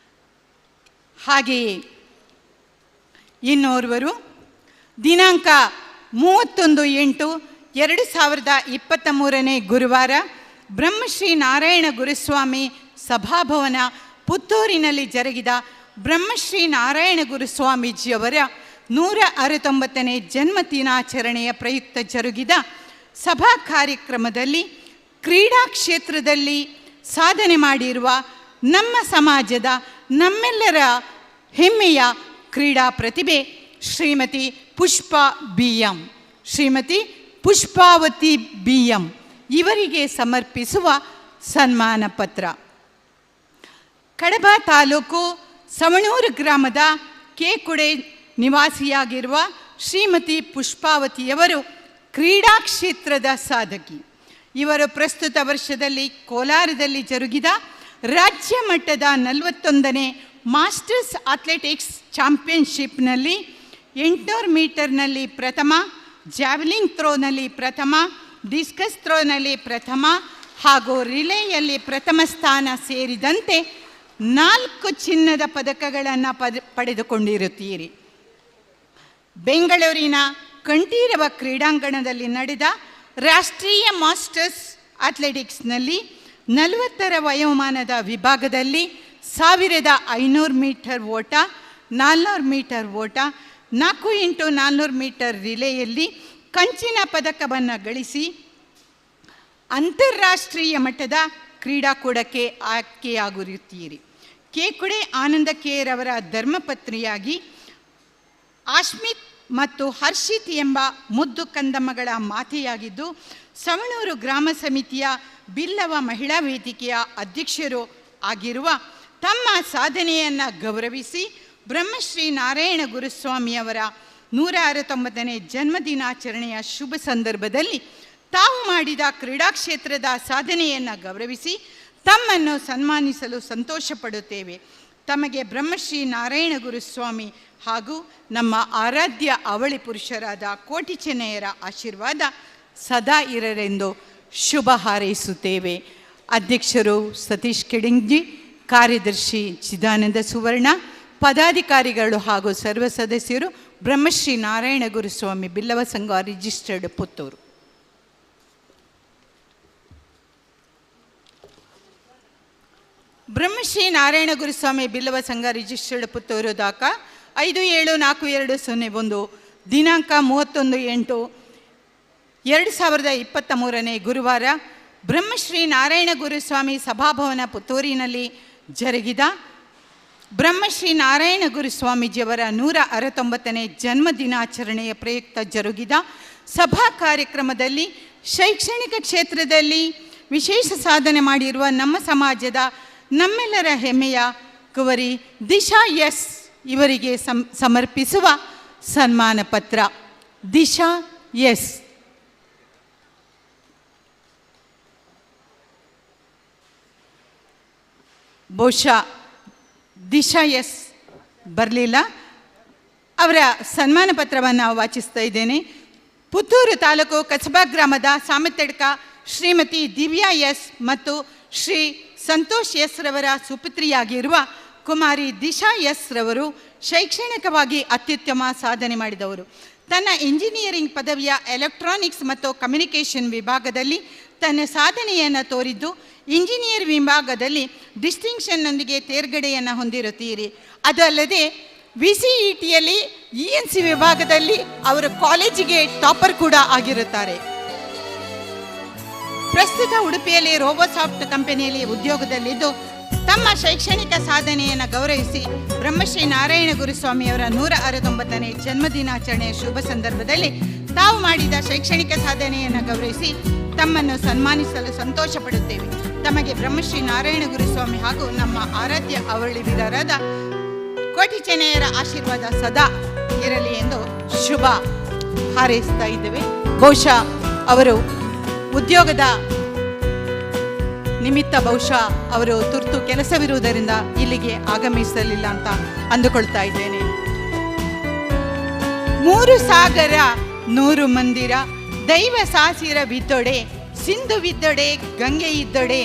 ಹಾಗೆಯೇ ಇನ್ನೋರ್ವರು ದಿನಾಂಕ 31/8/2023 ಗುರುವಾರ ಬ್ರಹ್ಮಶ್ರೀ ನಾರಾಯಣ ಗುರುಸ್ವಾಮಿ ಸಭಾಭವನ ಪುತ್ತೂರಿನಲ್ಲಿ ಜರುಗಿದ ಬ್ರಹ್ಮಶ್ರೀ ನಾರಾಯಣ ಗುರುಸ್ವಾಮೀಜಿಯವರ 169ನೇ ಜನ್ಮದಿನಾಚರಣೆಯ ಪ್ರಯುಕ್ತ ಜರುಗಿದ ಸಭಾ ಕಾರ್ಯಕ್ರಮದಲ್ಲಿ ಕ್ರೀಡಾ ಕ್ಷೇತ್ರದಲ್ಲಿ ಸಾಧನೆ ಮಾಡಿರುವ ನಮ್ಮ ಸಮಾಜದ ನಮ್ಮೆಲ್ಲರ ಹೆಮ್ಮೆಯ ಕ್ರೀಡಾ ಪ್ರತಿಭೆ ಶ್ರೀಮತಿ ಪುಷ್ಪಾವತಿ BM ಇವರಿಗೆ ಸಮರ್ಪಿಸುವ ಸನ್ಮಾನ ಪತ್ರ. ಕಡಬ ತಾಲೂಕು ಸವಣೂರು ಗ್ರಾಮದ ಕೇಕುಡೆ ನಿವಾಸಿಯಾಗಿರುವ ಶ್ರೀಮತಿ ಪುಷ್ಪಾವತಿಯವರು ಕ್ರೀಡಾ ಕ್ಷೇತ್ರದ ಸಾಧಕಿ. ಇವರು ಪ್ರಸ್ತುತ ವರ್ಷದಲ್ಲಿ ಕೋಲಾರದಲ್ಲಿ ಜರುಗಿದ ರಾಜ್ಯ ಮಟ್ಟದ 41ನೇ ಮಾಸ್ಟರ್ಸ್ ಅಥ್ಲೆಟಿಕ್ಸ್ ಚಾಂಪಿಯನ್ಶಿಪ್ನಲ್ಲಿ 800 ಮೀಟರ್ನಲ್ಲಿ ಪ್ರಥಮ, ಜಾವೆಲಿಂಗ್ ಥ್ರೋನಲ್ಲಿ ಪ್ರಥಮ, ಡಿಸ್ಕಸ್ ಥ್ರೋನಲ್ಲಿ ಪ್ರಥಮ ಹಾಗೂ ರಿಲೇಯಲ್ಲಿ ಪ್ರಥಮ ಸ್ಥಾನ ಸೇರಿದಂತೆ 4 ಚಿನ್ನದ ಪದಕಗಳನ್ನು ಪಡೆದುಕೊಂಡಿರುತ್ತೀರಿ. ಬೆಂಗಳೂರಿನ ಕಂಠೀರವ ಕ್ರೀಡಾಂಗಣದಲ್ಲಿ ನಡೆದ ರಾಷ್ಟ್ರೀಯ ಮಾಸ್ಟರ್ಸ್ ಅಥ್ಲೆಟಿಕ್ಸ್ನಲ್ಲಿ 40ರ ವಯೋಮಾನದ ವಿಭಾಗದಲ್ಲಿ 1500 ಮೀಟರ್ ಓಟ, 400 ಮೀಟರ್ ಓಟ, 4x400 ಮೀಟರ್ ರಿಲೇಯಲ್ಲಿ ಕಂಚಿನ ಪದಕವನ್ನು ಗಳಿಸಿ ಅಂತಾರಾಷ್ಟ್ರೀಯ ಮಟ್ಟದ ಕ್ರೀಡಾಕೂಟಕ್ಕೆ ಆಯ್ಕೆಯಾಗಿರುತ್ತೀರಿ. ಕೇಕುಡೆ ಆನಂದ ಕೇರವರ ಧರ್ಮಪತ್ನಿಯಾಗಿ ಆಶ್ಮಿತ್ ಮತ್ತು ಹರ್ಷಿತ್ ಎಂಬ ಮುದ್ದು ಕಂದಮ್ಮಗಳ ಮಾತೆಯಾಗಿದ್ದು, ಸವಣೂರು ಗ್ರಾಮ ಸಮಿತಿಯ ಬಿಲ್ಲವ ಮಹಿಳಾ ವೇದಿಕೆಯ ಅಧ್ಯಕ್ಷರು ಆಗಿರುವ ತಮ್ಮ ಸಾಧನೆಯನ್ನು ಗೌರವಿಸಿ ಬ್ರಹ್ಮಶ್ರೀ ನಾರಾಯಣ ಗುರುಸ್ವಾಮಿಯವರ 169ನೇ ಜನ್ಮದಿನಾಚರಣೆಯ ಶುಭ ಸಂದರ್ಭದಲ್ಲಿ ತಾವು ಮಾಡಿದ ಕ್ರೀಡಾ ಕ್ಷೇತ್ರದ ಸಾಧನೆಯನ್ನು ಗೌರವಿಸಿ ತಮ್ಮನ್ನು ಸನ್ಮಾನಿಸಲು ಸಂತೋಷಪಡುತ್ತೇವೆ. ತಮಗೆ ಬ್ರಹ್ಮಶ್ರೀ ನಾರಾಯಣ ಗುರುಸ್ವಾಮಿ ಹಾಗೂ ನಮ್ಮ ಆರಾಧ್ಯ ಅವಳಿ ಪುರುಷರಾದ ಕೋಟಿ ಚೆನ್ನಯ್ಯರ ಆಶೀರ್ವಾದ ಸದಾ ಇರಲೆಂದು ಶುಭ ಹಾರೈಸುತ್ತೇವೆ. ಅಧ್ಯಕ್ಷರು ಸತೀಶ್ ಕೆಡಿಂಗ್ಜಿ, ಕಾರ್ಯದರ್ಶಿ ಚಿದಾನಂದ ಸುವರ್ಣ, ಪದಾಧಿಕಾರಿಗಳು ಹಾಗೂ ಸರ್ವ ಸದಸ್ಯರು ಬ್ರಹ್ಮಶ್ರೀ ನಾರಾಯಣ ಗುರುಸ್ವಾಮಿ ಬಿಲ್ಲವ ಸಂಘ ರಿಜಿಸ್ಟರ್ಡ್ ಪುತ್ತೂರು. ಬ್ರಹ್ಮಶ್ರೀ ನಾರಾಯಣ ಗುರುಸ್ವಾಮಿ ಬಿಲ್ಲವ ಸಂಘ ರಿಜಿಸ್ಟರ್ಡ್ ಪುತ್ತೂರು ದಾಖ 574201 ದಿನಾಂಕ 31/8/2023 ಗುರುವಾರ ಬ್ರಹ್ಮಶ್ರೀ ನಾರಾಯಣ ಗುರುಸ್ವಾಮಿ ಸಭಾಭವನ ಪುತ್ತೂರಿನಲ್ಲಿ ಜರುಗಿದ ಬ್ರಹ್ಮಶ್ರೀ ನಾರಾಯಣ ಗುರುಸ್ವಾಮೀಜಿಯವರ 169ನೇ ಜನ್ಮದಿನಾಚರಣೆಯ ಪ್ರಯುಕ್ತ ಜರುಗಿದ ಸಭಾ ಕಾರ್ಯಕ್ರಮದಲ್ಲಿ ಶೈಕ್ಷಣಿಕ ಕ್ಷೇತ್ರದಲ್ಲಿ ವಿಶೇಷ ಸಾಧನೆ ಮಾಡಿರುವ ನಮ್ಮ ಸಮಾಜದ ನಮ್ಮೆಲ್ಲರ ಹೆಮ್ಮೆಯ ಕುವರಿ ದಿಶಾ ಎಸ್ ಇವರಿಗೆ ಸಮರ್ಪಿಸುವ ಸನ್ಮಾನ ಪತ್ರ. ದಿಶಾ ಎಸ್. ಬಹುಶಃ ದಿಶಾ ಎಸ್ ಬರಲಿಲ್ಲ. ಅವರ ಸನ್ಮಾನ ಪತ್ರವನ್ನು ವಾಚಿಸ್ತಾ ಇದ್ದೇನೆ. ಪುತ್ತೂರು ತಾಲೂಕು ಕಸಬಾ ಗ್ರಾಮದ ಸಾಮತಡ್ಕ ಶ್ರೀಮತಿ ದಿವ್ಯಾ ಎಸ್ ಮತ್ತು ಶ್ರೀ ಸಂತೋಷ್ ಎಸ್ ರವರ ಸುಪುತ್ರಿಯಾಗಿರುವ ಕುಮಾರಿ ದಿಶಾ ಎಸ್ ರವರು ಶೈಕ್ಷಣಿಕವಾಗಿ ಅತ್ಯುತ್ತಮ ಸಾಧನೆ ಮಾಡಿದವರು. ತನ್ನ ಇಂಜಿನಿಯರಿಂಗ್ ಪದವಿಯ ಎಲೆಕ್ಟ್ರಾನಿಕ್ಸ್ ಮತ್ತು ಕಮ್ಯುನಿಕೇಷನ್ ವಿಭಾಗದಲ್ಲಿ ತನ್ನ ಸಾಧನೆಯನ್ನು ತೋರಿದ್ದು, ಇಂಜಿನಿಯರ್ ವಿಭಾಗದಲ್ಲಿ ಡಿಸ್ಟಿಂಕ್ಷನ್ನೊಂದಿಗೆ ತೇರ್ಗಡೆಯನ್ನು ಹೊಂದಿರುತ್ತೀರಿ. ಅದಲ್ಲದೆ VCETಯಲ್ಲಿ ENC ವಿಭಾಗದಲ್ಲಿ ಅವರು ಕಾಲೇಜಿಗೆ ಟಾಪರ್ ಕೂಡ ಆಗಿರುತ್ತಾರೆ. ಪ್ರಸ್ತುತ ಉಡುಪಿಯಲ್ಲಿ ರೋಬೋಸಾಫ್ಟ್ ಕಂಪನಿಯಲ್ಲಿ ಉದ್ಯೋಗದಲ್ಲಿದ್ದು ತಮ್ಮ ಶೈಕ್ಷಣಿಕ ಸಾಧನೆಯನ್ನು ಗೌರವಿಸಿ ಬ್ರಹ್ಮಶ್ರೀ ನಾರಾಯಣ ಗುರುಸ್ವಾಮಿಯವರ 169ನೇ ಜನ್ಮದಿನಾಚರಣೆಯ ಶುಭ ಸಂದರ್ಭದಲ್ಲಿ ತಾವು ಮಾಡಿದ ಶೈಕ್ಷಣಿಕ ಸಾಧನೆಯನ್ನು ಗೌರವಿಸಿ ತಮ್ಮನ್ನು ಸನ್ಮಾನಿಸಲು ಸಂತೋಷ ಪಡುತ್ತೇವೆ. ತಮಗೆ ಬ್ರಹ್ಮಶ್ರೀ ನಾರಾಯಣ ಗುರುಸ್ವಾಮಿ ಹಾಗೂ ನಮ್ಮ ಆರಾಧ್ಯ ಅವಳಿವಿರರಾದ ಕೋಟಿ ಚೆನ್ನಯ್ಯರ ಆಶೀರ್ವಾದ ಸದಾ ಇರಲಿ ಎಂದು ಶುಭ ಹಾರೈಸ್ತಾ ಇದ್ದೇವೆ. ಬಹುಶಃ ಅವರು ಉದ್ಯೋಗದ ನಿಮಿತ್ತ ಅವರು ತುರ್ತು ಕೆಲಸವಿರುವುದರಿಂದ ಇಲ್ಲಿಗೆ ಆಗಮಿಸಲಿಲ್ಲ ಅಂತ ಅಂದುಕೊಳ್ತಾ ಇದ್ದೇನೆ. 3 ಸಾಗರ 100 ಮಂದಿರ, ದೈವ ಸಾಸಿರ ಬಿದ್ದೊಡೆ, ಸಿಂಧು ಬಿದ್ದೊಡೆ, ಗಂಗೆ ಇದ್ದೊಡೆ,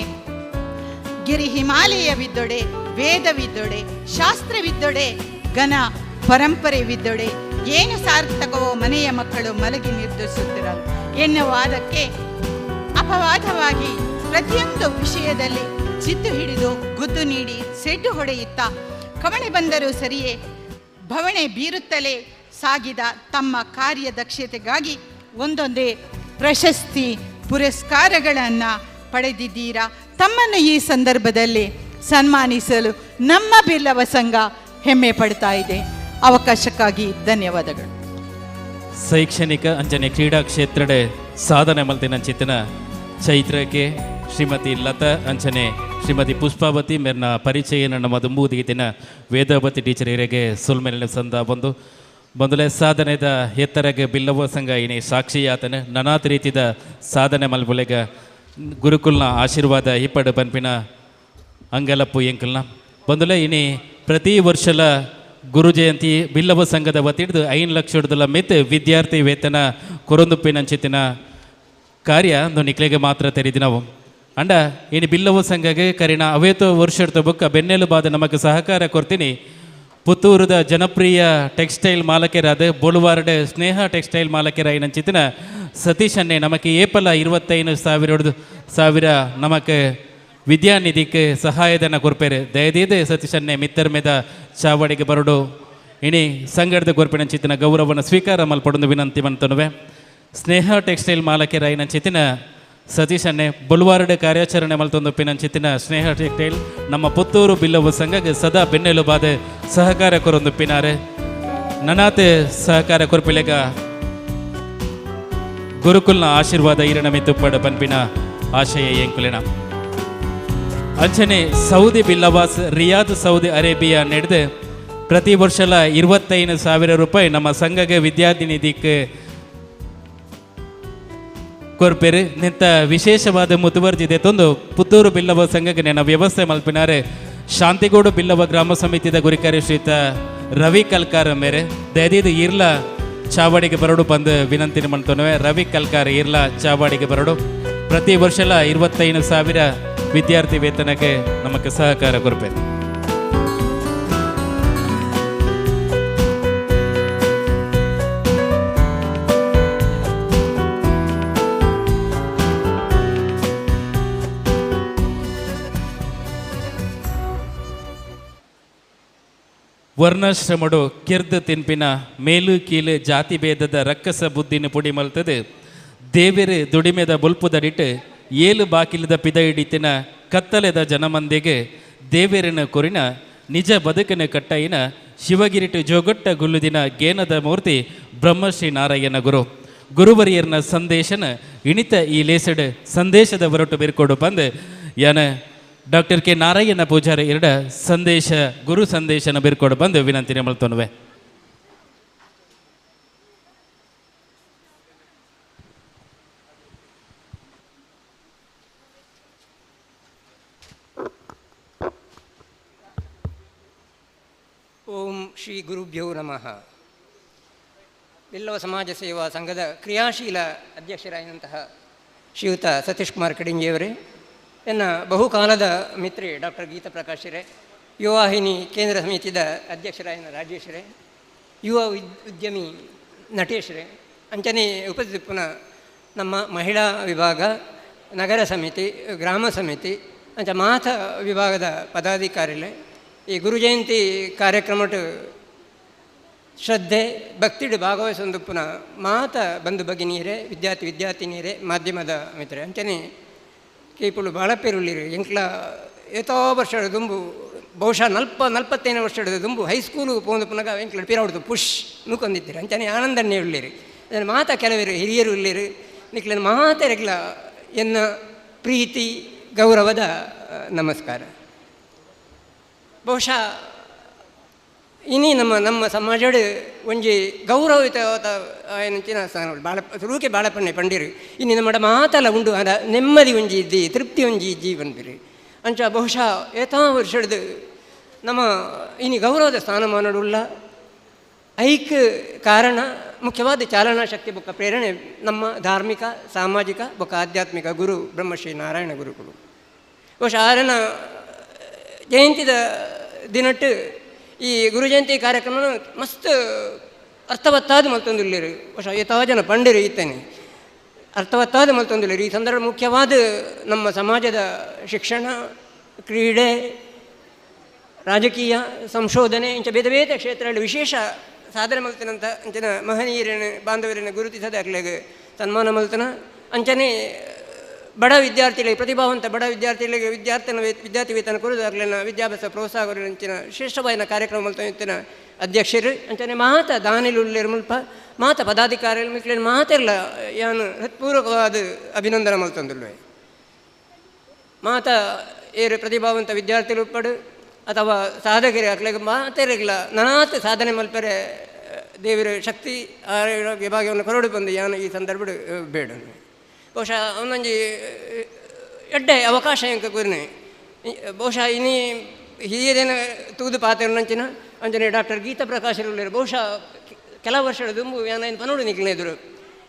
ಗಿರಿ ಹಿಮಾಲಯವಿದ್ದೊಡೆ, ವೇದವಿದ್ದೊಡೆ, ಶಾಸ್ತ್ರವಿದ್ದೊಡೆ, ಘನ ಪರಂಪರೆವಿದ್ದೊಡೆ, ಏನು ಸಾರ್ಥಕವೋ ಮನೆಯ ಮಕ್ಕಳು ಮಲಗಿ ನಿರ್ಧರಿಸುತ್ತಿರಲು ಎನ್ನುವ ವಾದಕ್ಕೆ ಅಪವಾದವಾಗಿ ಪ್ರತಿಯೊಂದು ವಿಷಯದಲ್ಲಿ ಜಿದ್ದು ಹಿಡಿದು ಗುದ್ದು ನೀಡಿ ಸೆಡ್ಡು ಹೊಡೆಯುತ್ತಾ ಕವಣೆ ಬಂದರೂ ಸರಿಯೇ ಭವಣೆ ಬೀರುತ್ತಲೇ ಸಾಗಿದ ತಮ್ಮ ಕಾರ್ಯದಕ್ಷತೆಗಾಗಿ ಒಂದೊಂದೇ ಪ್ರಶಸ್ತಿ ಪುರಸ್ಕಾರಗಳನ್ನು ಪಡೆದಿದ್ದೀರಾ. ತಮ್ಮನ್ನು ಈ ಸಂದರ್ಭದಲ್ಲಿ ಸನ್ಮಾನಿಸಲು ನಮ್ಮ ಬಿಲ್ಲವ ಸಂಘ ಹೆಮ್ಮೆ ಪಡ್ತಾ ಇದೆ. ಅವಕಾಶಕ್ಕಾಗಿ ಧನ್ಯವಾದಗಳು. ಶೈಕ್ಷಣಿಕ ಅಂಚನೆ ಕ್ರೀಡಾ ಕ್ಷೇತ್ರದ ಸಾಧನೆ ಮಲ್ತಿನ ಚಿತ್ತನ ಚೈತ್ರಕ್ಕೆ ಶ್ರೀಮತಿ ಲತಾ ಅಂಚನೆ ಶ್ರೀಮತಿ ಪುಷ್ಪಾವತಿ ಮೇರ್ನ ಪರಿಚಯ ನಮ್ಮ ದುಂಬೂದಿಗಿನ ವೇದಾವತಿ ಟೀಚರ್ ಹಿರೆಗೆ ಸುಲ್ಮೇಲಿನ ಸಂದ ಬಂದುಲೆ ಸಾಧನೆದ ಎತ್ತರಗೆ ಬಿಲ್ಲವ ಸಂಘ ಇನಿ ಸಾಕ್ಷಿಯಾತನ ನನಾತ್ ರೀತಿದ ಸಾಧನೆ ಮಲ್ಬುಲೆಗ ಗುರುಕುಲ್ನ ಆಶೀರ್ವಾದ ಇಪ್ಪಡು ಪನ್ಪಿನ ಅಂಗಲಪ್ಪು ಎಂಕಲ್ನ ಬಂದುಲೆ ಇನಿ ಪ್ರತಿ ವರ್ಷಲ ಗುರು ಜಯಂತಿ ಬಿಲ್ಲವ ಸಂಘದ ವತಿಡ್ದು 5 ಲಕ್ಷ ಮೆತ್ತು ವಿದ್ಯಾರ್ಥಿ ವೇತನ ಕೊರೊಂದುಪ್ಪಿನಂಚಿತ್ತಿನ ಕಾರ್ಯ ನಿಕ್ಲೆಗೆ ಮಾತ್ರ ತೆರೆದಿ ನಾವು ಅಂಡ ಇನ್ನು ಬಿಲ್ಲವ ಸಂಘಗೆ ಕರಿನ ಅವೇತೋ ವರ್ಷದ ಬುಕ್ಕ ಬೆನ್ನೆಲುಬಾದ ನಮಗೆ ಸಹಕಾರ ಕೊಡ್ತೀನಿ. ಪುತ್ತೂರದ ಜನಪ್ರಿಯ ಟೆಕ್ಸ್ಟೈಲ್ ಮಾಲಕರಾದ ಬೋಳುವಾರ್ಡ್ ಸ್ನೇಹ ಟೆಕ್ಸ್ಟೈಲ್ ಮಾಲಕರ ಏನಂಚಿತ್ತಿನ ಸತೀಶ್ ಅನ್ನೆ ನಮಗೆ ಏಪಲ 25,000 ನಮಗೆ ವಿದ್ಯಾನಿಧಿಗೆ ಸಹಾಯಧನ ಕೊರ್ಪೇರೆ ದಯದೀದೆ ಸತೀಶ್ ಅನ್ನೆ ಮಿತ್ತರ್ ಮೇದ ಚಾವಡಿಗೆ ಬರಡು ಇನಿ ಸಂಘದ ಕೊರ್ಪಿನಂಚಿತ್ತಿನ ಗೌರವವನ್ನು ಸ್ವೀಕಾರ ಮಲ್ಪಡೊಂದು ವಿನಂತಿ ಮಂತನುವೆ. ಸ್ನೇಹ ಟೆಕ್ಸ್ಟೈಲ್ ಮಾಲಕರ ಏನಂಚಿತ್ತಿನ ಸತೀಶ್ ಅನ್ನೆ ಬುಲ್ವಾರ್ಡ್ ಕಾರ್ಯಾಚರಣೆ ಮಲ್ತೊಂದು ಪಿನಂಚಿತ್ತಿನ ಸ್ನೇಹ ಟೆಕ್ಸ್ಟೈಲ್ ನಮ್ಮ ಪುತ್ತೂರು ಬಿಲ್ಲವ ಸಂಘಗೆ ಸದಾ ಬೆನ್ನೆಲುಬಾದ ಸಹಕಾರ ಕೊರೊಂದು ಪಿನಾರೆ ನನಾತೆ ಸಹಕಾರ ಕೊರ್ಪಿಲೆಗ ಗುರುಕುಲ್ನ ಆಶೀರ್ವಾದ ಈರಣ ಮಿತ್ತುಪ್ಪಡ ಪನ್ಪಿನ ಆಶಯ ಎಂಕುಲೆನ ಅಂಚನೆ Saudi Billavas Riyadh Saudi Arabia ನಡೆದು ಪ್ರತಿ ವರ್ಷಲ 25,000 ರೂಪಾಯಿ ನಮ್ಮ ಸಂಘಗೆ ವಿದ್ಯಾರ್ಥಿ ನಿಧಿಗೆ ಕೊರ್ಪೇರು ನಿಂತ ವಿಶೇಷವಾದ ಮುತುವರ್ಜಿದೆ ತಂದು ಪುತ್ತೂರು ಬಿಲ್ಲವ ಸಂಘಕ್ಕೆ ನನ್ನ ವ್ಯವಸ್ಥೆ ಮಲ್ಪಿನಾರೆ ಶಾಂತಿಗೂಡು ಬಿಲ್ಲವ ಗ್ರಾಮ ಸಮಿತಿದ ಗುರಿಕಾರ್ಯ ಶ್ರೀತ ರವಿ ಕಲ್ಕಾರ ಮೇರೆ ದಯದಿದು ಇರ್ಲ ಚಾವಾಡಿಗೆ ಬರಡು ಬಂದು ವಿನಂತಿ ಮಾಡ್ತೇವೆ. ರವಿ ಕಲ್ಕಾರ ಇರ್ಲ ಚಾವಾಡಿಗೆ ಬರಡು ಪ್ರತಿ ವರ್ಷಲ 25,000 ವಿದ್ಯಾರ್ಥಿ ವೇತನಕ್ಕೆ ನಮಗೆ ಸಹಕಾರ ಕೊರ್ಪೇರು. ವರ್ಣಾಶ್ರಮಡು ಕೆರ್ದು ತಿನ್ಪಿನ ಮೇಲು ಕೀಲು ಜಾತಿ ಭೇದದ ರಕ್ಕಸ ಬುದ್ಧಿನ ಪುಡಿ ಮಲ್ತದೆ ದೇವೆರೆ ದುಡಿಮೆದ ಬುಲ್ಪುದಡಿಟ್ಟು ಏಲು ಬಾಕಿಲದ ಪಿದ ಹಿಡಿತಿನ ಕತ್ತಲೆದ ಜನಮಂದಿಗೆ ದೇವೆರಿನ ಕೊರಿನ ನಿಜ ಬದುಕಿನ ಕಟ್ಟೈನ ಶಿವಗಿರಿಟು ಜೋಗಟ್ಟ ಗುಲ್ಲುದಿನ ಗೇನದ ಮೂರ್ತಿ ಬ್ರಹ್ಮಶ್ರೀ ನಾರಾಯಣ ಗುರು ಗುರುವರಿಯರ್ನ ಸಂದೇಶನ ಇಣಿತ ಈ ಲೇಸಡ್ ಸಂದೇಶದ ಹೊರಟು ಬೇರ್ಕೊಡು ಬಂದು ಯಾನ ಡಾಕ್ಟರ್ ಕೆ ನಾರಾಯಣ ಪೂಜಾರಿ ಎರಡ ಸಂದೇಶ ಗುರು ಸಂದೇಶನ ಬೇರ್ಕೊಡು ಬಂದು ವಿನಂತಿ ಮಲ್ತೊನ್ವೆ. ಓಂ ಶ್ರೀ ಗುರುಭ್ಯೋ ನಮಃ. ಬಿಲ್ಲವ ಸಮಾಜ ಸೇವಾ ಸಂಘದ ಕ್ರಿಯಾಶೀಲ ಅಧ್ಯಕ್ಷರಾಗಿರುವಂತಹ ಶ್ರೀಯುತ ಸತೀಶ್ ಕುಮಾರ್ ಕಡಿಂಜಿಯವರೇ, ಎನ್ನ ಬಹುಕಾಲದ ಮಿತ್ರೆ ಡಾಕ್ಟರ್ ಗೀತಾ ಪ್ರಕಾಶರೇ, ಯುವವಾಹಿನಿ ಕೇಂದ್ರ ಸಮಿತಿಯ ಅಧ್ಯಕ್ಷರಾಗಿನ ರಾಜೇಶ್ರೇ, ಯುವ ಉದ್ಯಮಿ ನಟೇಶ್ರೇ, ಅಂಚನೆ ಉಪಸ್ಥಿತಿಪುನ ನಮ್ಮ ಮಹಿಳಾ ವಿಭಾಗ, ನಗರ ಸಮಿತಿ, ಗ್ರಾಮ ಸಮಿತಿ ಅಂಚ ಮಾತ ವಿಭಾಗದ ಪದಾಧಿಕಾರಿಗಳೇ, ಈ ಗುರು ಜಯಂತಿ ಕಾರ್ಯಕ್ರಮಟ್ ಶ್ರದ್ಧೆ ಭಕ್ತಿಡು ಭಾಗವಹಿಸೊಂದುಪ್ಪುನ ಮಾತ ಬಂಧು ಭಗಿನಿಯರೇ, ವಿದ್ಯಾರ್ಥಿನಿಯರೇ, ಮಾಧ್ಯಮದ ಮಿತ್ರರೇ, ಅಂಚನೆ ಕೇಪುಳು ಭಾಳ ಪೇರುಳ್ಳಿರಿ ಎಂಕ್ಲ ಏತೋ ವರ್ಷದ ದುಂಬು ಬಹುಶಃ 40-45 ವರ್ಷದ ದುಂಬು ಹೈಸ್ಕೂಲು ಪೋಂದು ಪುನಗ ಎಂಕ್ಲ ಪಿರಾವಡ್ದು ಪುಷ್ ನೂಕೊಂದಿತ್ತೀರಿ ಅಂಚನೆ ಆನಂದನ್ನೇ ಉಳ್ಳಿರಿ. ಅದನ್ನು ಮಾತ ಕೆಲವರು ಹಿರಿಯರು ಉಳ್ಳಿರಿ ನಿಕ್ಲ ಮಾತರೆಗ್ಲ ಎನ್ನ ಪ್ರೀತಿ ಗೌರವದ ನಮಸ್ಕಾರ. ಬಹುಶಃ ಇನಿ ನಮ್ಮ ಸಮಾಜಡ್ ಒಂಜಿ ಗೌರವಿತ ಏನಂಚಿನ ಭಾಳ ಸುರುಕೆ ಭಾಳ ಪಂಡಿರು ಇನ್ನು ನಮ್ಮ ಮಾತಲ್ಲ ಉಂಡು ಅದ ನೆಮ್ಮದಿ ಒಂಜಿ ಇದ್ದಿ ತೃಪ್ತಿ ಒಂಜಿ ಇಜ್ಜಿ ಬಂದಿರಿ ಅಂಚ ಬಹುಶಃ ಏತಾ ವರ್ಷದ ನಮ್ಮ ಇನಿ ಗೌರವದ ಸ್ಥಾನಮಾನಡುಲ್ಲ ಐಕ್ ಕಾರಣ ಮುಖ್ಯವಾದ ಚಾಲನಾ ಶಕ್ತಿ ಬೊಕ್ಕ ಪ್ರೇರಣೆ ನಮ್ಮ ಧಾರ್ಮಿಕ ಸಾಮಾಜಿಕ ಬೊಕ್ಕ ಆಧ್ಯಾತ್ಮಿಕ ಗುರು ಬ್ರಹ್ಮಶ್ರೀ ನಾರಾಯಣ ಗುರುಗಳು. ಬಹುಶಃ ಆರನ ಜಯಂತಿದ ದಿನಟ್ಟು ಈ ಗುರು ಜಯಂತಿ ಕಾರ್ಯಕ್ರಮ ಮಸ್ತ್ ಅರ್ಥವತ್ತಾದ ಮಲ್ತೊಂದುಲ್ಲೇರು. ಬಹುಶಃ ಯಥಾ ಜನ ಪಂಡಿರು ಇತ್ತೇನೆ ಅರ್ಥವತ್ತಾದ ಮಲ್ತೊಂದುಲ್ಲೇರು. ಈ ಸಂದರ್ಭ ಮುಖ್ಯವಾದ ನಮ್ಮ ಸಮಾಜದ ಶಿಕ್ಷಣ, ಕ್ರೀಡೆ, ರಾಜಕೀಯ, ಸಂಶೋಧನೆ ಇಂಚ ಬೇರೆ ಬೇರೆ ಕ್ಷೇತ್ರಗಳಲ್ಲಿ ವಿಶೇಷ ಸಾಧನೆ ಮಲ್ತನಂತ ಅಂಚನ ಮಹನೀಯರನ್ನು ಬಾಂಧವರನ್ನು ಗುರುತಿಸದೆ ಆಗ್ಲಿಗೆ ಸನ್ಮಾನ ಮಲ್ತನ ಅಂಚನೆ ಬಡ ವಿದ್ಯಾರ್ಥಿಗಳಿಗೆ ಪ್ರತಿಭಾವಂತ ಬಡ ವಿದ್ಯಾರ್ಥಿಗಳಿಗೆ ವಿದ್ಯಾರ್ಥಿ ವೇತನ ಕೊಡೋದು ಆಗ್ಲಿನ ವಿದ್ಯಾಭ್ಯಾಸ ಪ್ರೋತ್ಸಾಹ ಅಂಚಿನ ಶ್ರೇಷ್ಠವಾದ ಕಾರ್ಯಕ್ರಮ ಮಲ್ತಿನ ಅಧ್ಯಕ್ಷರು ಅಂಚನೆ ಮಾತ ದಾನಿಲುಳ್ಳೇರು ಮುಲ್ಪ ಮಾತ ಪದಾಧಿಕಾರಿಗಳು ಮಿಕ್ಲೇನು ಮಾತೆಲ್ಲ ಯಾನು ಹೃತ್ಪೂರ್ವಕವಾದ ಅಭಿನಂದನೆ ಮಲ್ತಂದುಲ್ವೆ. ಮಾತ ಏರು ಪ್ರತಿಭಾವಂತ ವಿದ್ಯಾರ್ಥಿಗಳು ಉಪ್ಪಡು ಅಥವಾ ಸಾಧಕರಿ ಆಗ್ಲಿಕ್ಕೆ ಮಾತೆರೆಗಿಲ್ಲ ನನಾತ್ ಸಾಧನೆ ಮಲ್ಪರೆ ದೇವರ ಶಕ್ತಿ ವಿಭಾಗವನ್ನು ಕೊರಡು ಬಂದು ಯಾನು ಈ ಸಂದರ್ಭ ಬೇಡ. ಬಹುಶಃ ಅವನೊಂಜಿ ಎಡ್ಡೆ ಅವಕಾಶ ಎಂಕ ಕೂರ್ನೆ ಬಹುಶಃ ಇನಿ ಹಿರಿಯರೇನು ತೂದು ಪಾತ್ರಂಚಿನ ಅಂಚನೆ ಡಾಕ್ಟರ್ ಗೀತಾ ಪ್ರಕಾಶರು ಬಹುಶಃ ಕೆಲವು ವರ್ಷದ ದುಂಬು ಯಾನ ಪನೋಡು ನಿಕ್ಲಿನೆದುರು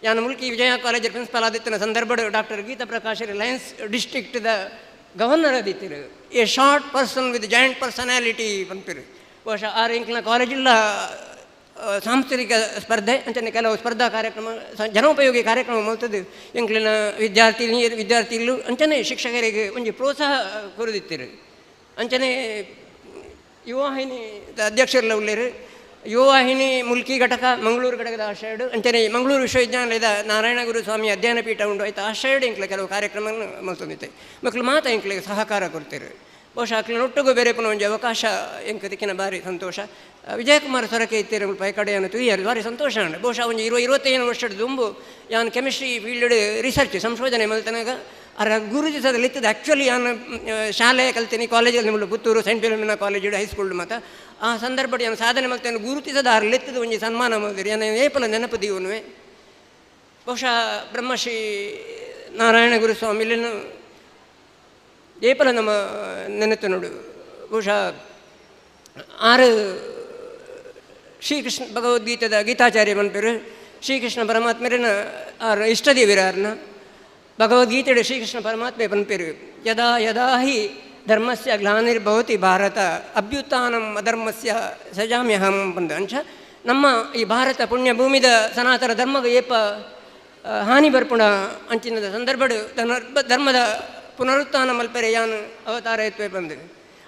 ಯಾನ ಮುಲ್ಕಿ ವಿಜಯ ಕಾಲೇಜ್ ಪ್ರಿನ್ಸಿಪಾಲ್ ಆದಿತ್ತಿನ ಸಂದರ್ಭ ಡಾಕ್ಟರ್ ಗೀತಾ ಪ್ರಕಾಶರು ಲಯನ್ಸ್ ಡಿಸ್ಟ್ರಿಕ್ಟ್ದ ಗವರ್ನರ್ ಆದಿತ್ತಿರು. A short person with giant personality ಪಂಪಿರು. ಬಹುಶಃ ಆ ರಿಂಕ್ನ ಕಾಲೇಜಿಲ್ಲ ಸಾಂಸ್ಕೃತಿಕ ಸ್ಪರ್ಧೆ ಅಂಚನೆ ಕೆಲವು ಸ್ಪರ್ಧಾ ಕಾರ್ಯಕ್ರಮ ಜನೋಪಯೋಗಿ ಕಾರ್ಯಕ್ರಮ ಮಲ್ತದ್ದು ಎಂಕ್ಲಿನ ವಿದ್ಯಾರ್ಥಿಗಳು ಅಂಚನೆ ಶಿಕ್ಷಕರಿಗೆ ಒಂಜಿ ಪ್ರೋತ್ಸಾಹ ಕೊರದಿತ್ತಿರು. ಅಂಚನೆ ಯುವವಾಹಿನಿ ಅಧ್ಯಕ್ಷರೆಲ್ಲ ಉಳ್ಳೇರು. ಯುವವಾಹಿನಿ ಮುಲ್ಕಿ ಘಟಕ ಮಂಗಳೂರು ಘಟಕದ ಆಶ್ರಯಡು ಅಂಚನೆ ಮಂಗಳೂರು ವಿಶ್ವವಿದ್ಯಾನಿಲಯದ ನಾರಾಯಣ ಗುರು ಸ್ವಾಮಿ ಅಧ್ಯಯನ ಪೀಠ ಉಂಟು ಆಯ್ತು ಆಶ್ರಯಡು ಎಂಕ್ಲ ಕೆಲವು ಕಾರ್ಯಕ್ರಮವನ್ನು ಮಲ್ತೊಂದಿತ್ತೆ ಮಕ್ಕಳು ಮಾತ ಎಂಕ್ಲಿಗೆ ಸಹಕಾರ ಕೊಡ್ತೀರು. ಬಹುಶಃ ಅಕ್ಲಿನ ಒಟ್ಟಿಗೂ ಬೇರೆ ಪುನಃ ಒಂದು ಅವಕಾಶ ಎಂಕ ದಿಕ್ಕಿನ ಭಾರಿ ಸಂತೋಷ. ವಿಜಯಕುಮಾರ್ ಸೊರಕೆ ಇತ್ತೀರ ಪೈ ಕಡೆಯನ್ನು ತುಯ್ಯಾರು ಭಾರಿ ಸಂತೋಷ ಅಂಡೆ. ಬಹುಶಃ ಒಂದು 25 ವರ್ಷದ ದುಂಬು ಯಾನು ಕೆಮಿಸ್ಟ್ರಿ ಫೀಲ್ಡ್ ರಿಸರ್ಚ್ ಸಂಶೋಧನೆ ಮಲ್ತನಾಗ ಅರ ಗುರುತಿಸದ ಲಿತ್ತದ ಆ್ಯಕ್ಚುಲಿ ನಾನು ಶಾಲೆ ಕಲ್ತೀನಿ ಕಾಲೇಜಲ್ಲಿ ನಿಮ್ಮಳು Puttur Saint Philomena college high school ಮತ್ತು ಆ ಸಂದರ್ಭ ನಾನು ಸಾಧನೆ ಮಲ್ತೇನೆ ಗುರುತಿಸದ ಆರು ಲಿತ್ತದ ಒಂದು ಸನ್ಮಾನ ಮಾಡಿದಿರಿ ನಾನು ಏಪಲ ನೆನಪದೀವನು. ಬಹುಶಃ ಬ್ರಹ್ಮಶ್ರೀ ನಾರಾಯಣ ಗುರುಸ್ವಾಮಿಲಿನ ಏಪಲ ನಮ್ಮ ನೆನತು ನೋಡು. ಬಹುಶಃ 6 ಶ್ರೀಕೃಷ್ಣ ಭಗವದ್ಗೀತೆದ ಗೀತಾಚಾರ್ಯ ಮನ್ಪೇರು ಶ್ರೀಕೃಷ್ಣ ಪರಮಾತ್ಮರನ್ನ 6 ಇಷ್ಟದೇವಿರಾರನ್ನ ಭಗವದ್ಗೀತೆಯ ಶ್ರೀಕೃಷ್ಣ ಪರಮಾತ್ಮೆ ಪನ್ಪೇರು ಯದಾ ಯದಾ ಹಿ ಧರ್ಮಸ್ಯ ಗ್ಲಾನಿರ್ಭವತಿ ಭಾರತ ಅಭ್ಯುತ್ಥಾನಂ ಅಧರ್ಮಸ್ಯ ಸಜಾಮ್ಯಹಂ ಬಂದ ಅಂಶ ನಮ್ಮ ಈ ಭಾರತ ಪುಣ್ಯ ಭೂಮಿದ ಸನಾತನ ಧರ್ಮಗ ಏಪ ಹಾನಿ ಬರ್ಪುಣ ಅಂಚಿನದ ಸಂದರ್ಭಡು ಧರ್ಮದ ಪುನರುತ್ಥಾನ ಮಲ್ಪರೆ ಯಾನು ಅವತಾರ ಎತ್ತುವೆ ಬಂದು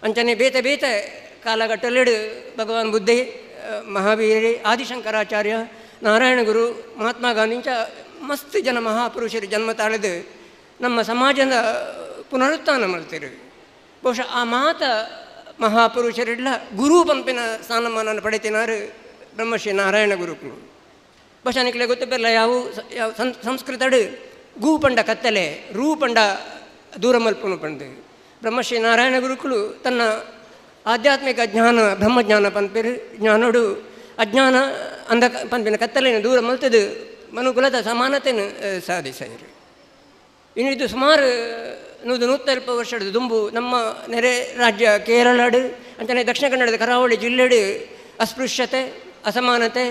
ಅಂಚನೆ ಬೇತೆ ಬೇತೆ ಕಾಲಘಟ್ಟಲೆಡು ಭಗವಾನ್ ಬುದ್ಧಿ ಮಹಾವೀರಿ ಆದಿಶಂಕರಾಚಾರ್ಯ ನಾರಾಯಣ ಗುರು ಮಹಾತ್ಮ ಗಾಂಧಿಂಚ ಮಸ್ತ್ ಜನ ಮಹಾಪುರುಷರು ಜನ್ಮ ತಾಳೆದು ನಮ್ಮ ಸಮಾಜದ ಪುನರುತ್ಥಾನ ಮಲ್ತಿರು. ಬಹುಶಃ ಆ ಮಾತ ಮಹಾಪುರುಷರೆಲ್ಲ ಗುರು ಪಂಪಿನ ಸ್ಥಾನಮಾನ ಪಡೆತಿನಾರು ಬ್ರಹ್ಮಶ್ರೀ ನಾರಾಯಣ ಗುರುಗಳು. ಬಹುಶಃ ನಿಕ್ಲೆ ಗೊತ್ತಿರಲ್ಲ ಯಾವ ಸಂಸ್ಕೃತಡು ಗೂ ಪಂಡ ಕತ್ತಲೆ ರೂ ಪಂಡ ದೂರ ಮಲ್ಪನು ಪಂಡು ಬ್ರಹ್ಮಶ್ರೀ ನಾರಾಯಣ ಗುರುಕುಲು ತನ್ನ ಆಧ್ಯಾತ್ಮಿಕ ಜ್ಞಾನ ಬ್ರಹ್ಮಜ್ಞಾನ ಪಂಪಿರು ಜ್ಞಾನೋಡು ಅಜ್ಞಾನ ಅಂಧ ಪಂಪಿನ ಕತ್ತಲೆಯನ್ನು ದೂರ ಮಲ್ತದು ಮನುಕುಲದ ಸಮಾನತೆಯನ್ನು ಸಾಧಿಸಿರು. ಇನ್ನಿದು ಸುಮಾರು 120 ವರ್ಷದ ದುಂಬು ನಮ್ಮ ನೆರೆ ರಾಜ್ಯ ಕೇರಳಡು ಅಂಚನೆ ದಕ್ಷಿಣ ಕನ್ನಡದ ಕರಾವಳಿ ಜಿಲ್ಲೆಡು ಅಸ್ಪೃಶ್ಯತೆ ಅಸಮಾನತೆ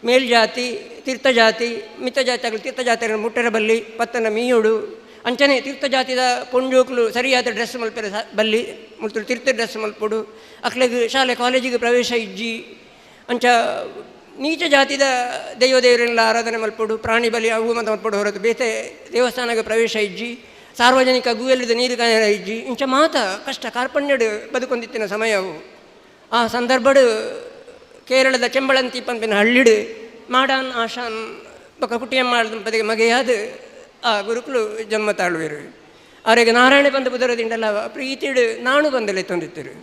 ಮೇಲ್ಜಾತಿ ತೀರ್ಥಜಾತಿ ಮಿತಜಾತಿಗಳು ತೀರ್ಥಜಾತಿಯನ್ನು ಮುಟ್ಟರಬಲ್ಲಿ ಪತ್ತನ ಮೀಯೋಡು ಅಂಚನೆ ತೀರ್ಥಜಾತಿದ ಪೊಂಜೋಕ್ಲು ಸರಿಯಾದ ಡ್ರೆಸ್ ಮಲ್ಪೆರ ಬಲ್ಲಿ ಮುಳ್ತು ತೀರ್ಥ ಡ್ರೆಸ್ ಮಲ್ಪೊಡು ಅಕ್ಲೆಗ್ ಶಾಲೆ ಕಾಲೇಜಿಗೆ ಪ್ರವೇಶ ಇಜ್ಜಿ ಅಂಚ ನೀಚ ಜಾತಿದ ದೇವದೇವರೆಲ್ಲ ಆರಾಧನೆ ಮಲ್ಪೊಡು ಪ್ರಾಣಿ ಬಲಿ ಅವು ಮತ್ತು ಮಲ್ಪೊಡು ಹೊರತು ಬೇತೆ ದೇವಸ್ಥಾನಕ್ಕೆ ಪ್ರವೇಶ ಇಜ್ಜಿ ಸಾರ್ವಜನಿಕ ಗುವೆಲ್ಲಿದ ನೀರು ಕಾಯರ ಇಜ್ಜಿ ಇಂಚ ಮಾತ ಕಷ್ಟ ಕಾರ್ಪಣ್ಯಡು ಬದುಕೊಂದಿತ್ತಿನ ಸಮಯವು. ಆ ಸಂದರ್ಭಡು ಕೇರಳದ ಚೆಂಬಳಂತಿ ಪಂಪಿನ ಹಳ್ಳಿಡು ಮಾಡಾನ್ ಆಶಾನ್ ಬೊಕ್ಕ ಕುಟಿಯಮ್ಮ ಪದಿಗೆ ಮಗೆಯಾದ ಆ ಗುರುಕುಲು ಜನ್ಮ ತಾಳುವೆರು. ಅವರಿಗೆ ನಾರಾಯಣ ಬಂದ ಬುದರದಿಂಡಲ್ಲ ಪ್ರೀತಿಡು ನಾನು ಬಂದಲೇ ತಂದಿತ್ತರು.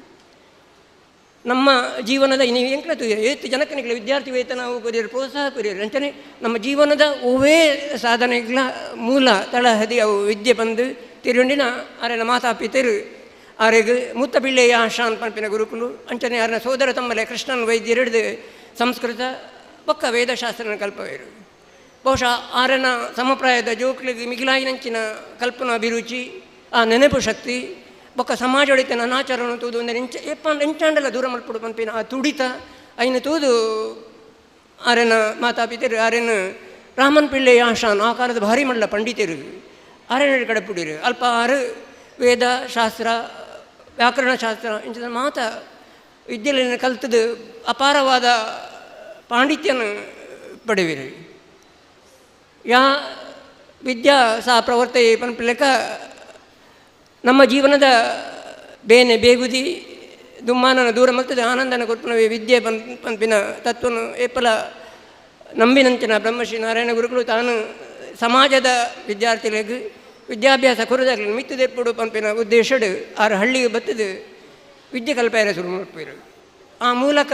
ನಮ್ಮ ಜೀವನದ ನೀವು ಎಂಕ್ಲತ್ತು ಏತ್ತು ಜನಕ್ಕೆ ನಿಕ್ಲೆ ವಿದ್ಯಾರ್ಥಿ ವೇತನ ಕೊರಿಯರು ಪ್ರೋತ್ಸಾಹ ಕೊರಿಯರು ಅಂಚನೆ ನಮ್ಮ ಜೀವನದ ಒವೇ ಸಾಧನೆಗಳ ಮೂಲ ತಳಹದಿ ಅವು ವಿದ್ಯೆ ಬಂದು ತಿರುಂಡಿನ ಅರೆನ ಮಾತಾಪಿತರು ಅವರಿಗೆ ಮುತ್ತ ಪಿಳ್ಳೆಯ ಆಶಾನ್ ಪಂಪಿನ ಗುರುಕುಲು ಅಂಚನೆ ಅವರ ಸೋದರ ತಮ್ಮಲೆ ಕೃಷ್ಣನ್ ವೈದ್ಯರಿಡ್ದು ಸಂಸ್ಕೃತ ಪಕ್ಕ ವೇದಶಾಸ್ತ್ರನ ಕಲ್ಪವೇರು. ಬಹುಶಃ ಆರನ ಸಮಪ್ರಾಯದ ಜೋಕ್ಲಿಗೆ ಮಿಗಿಲಾಯಿನಂಚಿನ ಕಲ್ಪನಾ ಅಭಿರುಚಿ ಆ ನೆನಪು ಶಕ್ತಿ ಬೊಕ್ಕ ಸಮಾಜ ಒಳಿತನ ಅನಾಚಾರವನ್ನು ತೂದು ಅಂದರೆ ಎಂಚಾಂಡಲ ದೂರ ಮಲ್ಪಡು ಪಂಪಿನ ಆ ತುಡಿತ ಐನ ತೂದು ಆರನ ಮಾತಾಪಿತರು ಆರೇನು ರಾಮನ್ ಪಿಳ್ಳೆ ಆಶಾನ್ ಆ ಕಾಲದ ಭಾರಿ ಮಳ್ಳ ಪಂಡಿತರು ಆರೇನ ಕಡಪುಡಿರು ಅಲ್ಪ ಆರು ವೇದ ಶಾಸ್ತ್ರ ವ್ಯಾಕರಣ ಶಾಸ್ತ್ರ ಇಂಥ ಮಾತ ವಿದ್ಯೆಯನ್ನು ಕಲ್ತದ್ದು ಅಪಾರವಾದ ಪಾಂಡಿತ್ಯನ ಪಡೆವಿರು. ಯಾ ವಿದ್ಯಾ ಸಾ ಪ್ರವರ್ತೆ ಪಂಪಿಲೆಕ್ಕ ನಮ್ಮ ಜೀವನದ ಬೇನೆ ಬೇಗುದಿ ದುಮ್ಮಾನನ ದೂರ ಮಲ್ತದೆ ಆನಂದನ ಕೊರ್ಪನವೇ ವಿದ್ಯೆ ಪಂಪಿನ ತತ್ವನು ಏಪಲ ನಂಬಿನಂಚಿನ ಬ್ರಹ್ಮಶ್ರೀ ನಾರಾಯಣ ಗುರುಗಳು ತಾನು ಸಮಾಜದ ವಿದ್ಯಾರ್ಥಿಗಳಿಗೆ ವಿದ್ಯಾಭ್ಯಾಸ ಕೊರದಾಗಲಿ ಮಿತ್ತದೆಪ್ಪಡು ಪಂಪಿನ ಉದ್ದೇಶಡು ಆರು ಹಳ್ಳಿಗೆ ಬತ್ತದು ವಿದ್ಯೆ ಕಲ್ಪೆರೆ ಶುರು ಮಾಡ್ತಾರೆ. ಆ ಮೂಲಕ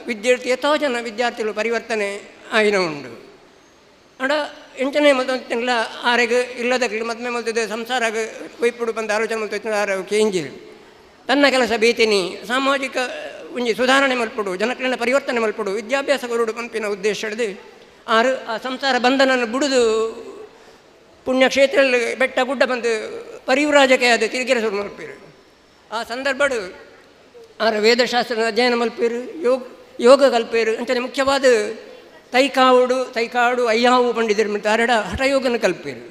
ವಿದ್ಯಾರ್ಥಿ ಎಷ್ಟೋ ಜನ ವಿದ್ಯಾರ್ಥಿಗಳು ಪರಿವರ್ತನೆ ಆಯ್ನ ಉಂಡು. ಅಡ ಎಂಟನೇ ಮತ್ತೊಂದಿಲ್ಲ ಆರೆಗೆ ಇಲ್ಲದಾಗಲಿ ಮದುವೆ ಮಲ್ತದೆ ಸಂಸಾರಾಗ ವೈಪುಡು ಬಂದು ಆಲೋಚನೆ ಮಲ್ತ ಆರ ಕೇಂಜಿರು ತನ್ನ ಕೆಲಸ ಬೇತೀನಿ ಸಾಮಾಜಿಕ ಒಂಜಿ ಸುಧಾರಣೆ ಮಲ್ಪಡು ಜನಕ್ಲೆಲ್ಲ ಪರಿವರ್ತನೆ ಮಲ್ಪಡು ವಿದ್ಯಾಭ್ಯಾಸ ಕೊರಡು ಪಂಪಿನ ಉದ್ದೇಶ ಹಿಡಿದು ಆರು ಆ ಸಂಸಾರ ಬಂಧನನ್ನು ಬಿಡುದು ಪುಣ್ಯಕ್ಷೇತ್ರದಲ್ಲಿ ಬೆಟ್ಟ ಗುಡ್ಡ ಬಂದು ಪರಿವ್ರಾಜಕ್ಕೆ ಅದು ತಿರುಗಿರ ಶುರು ಮಲ್ಪೇರು. ಆ ಸಂದರ್ಭಡು ಆರ ವೇದಶಾಸ್ತ್ರದ ಅಧ್ಯಯನ ಮಲ್ಪೇರು ಯೋಗ ಕಲ್ಪೇರು ಅಂಚನೆ ಮುಖ್ಯವಾದ ತೈಕಾಡು ಅಯ್ಯಾವು ಪಂಡಿತರು ಮತ್ತು ಅರಡ ಹಠಯೋಗನ ಕಲ್ಪೇರು.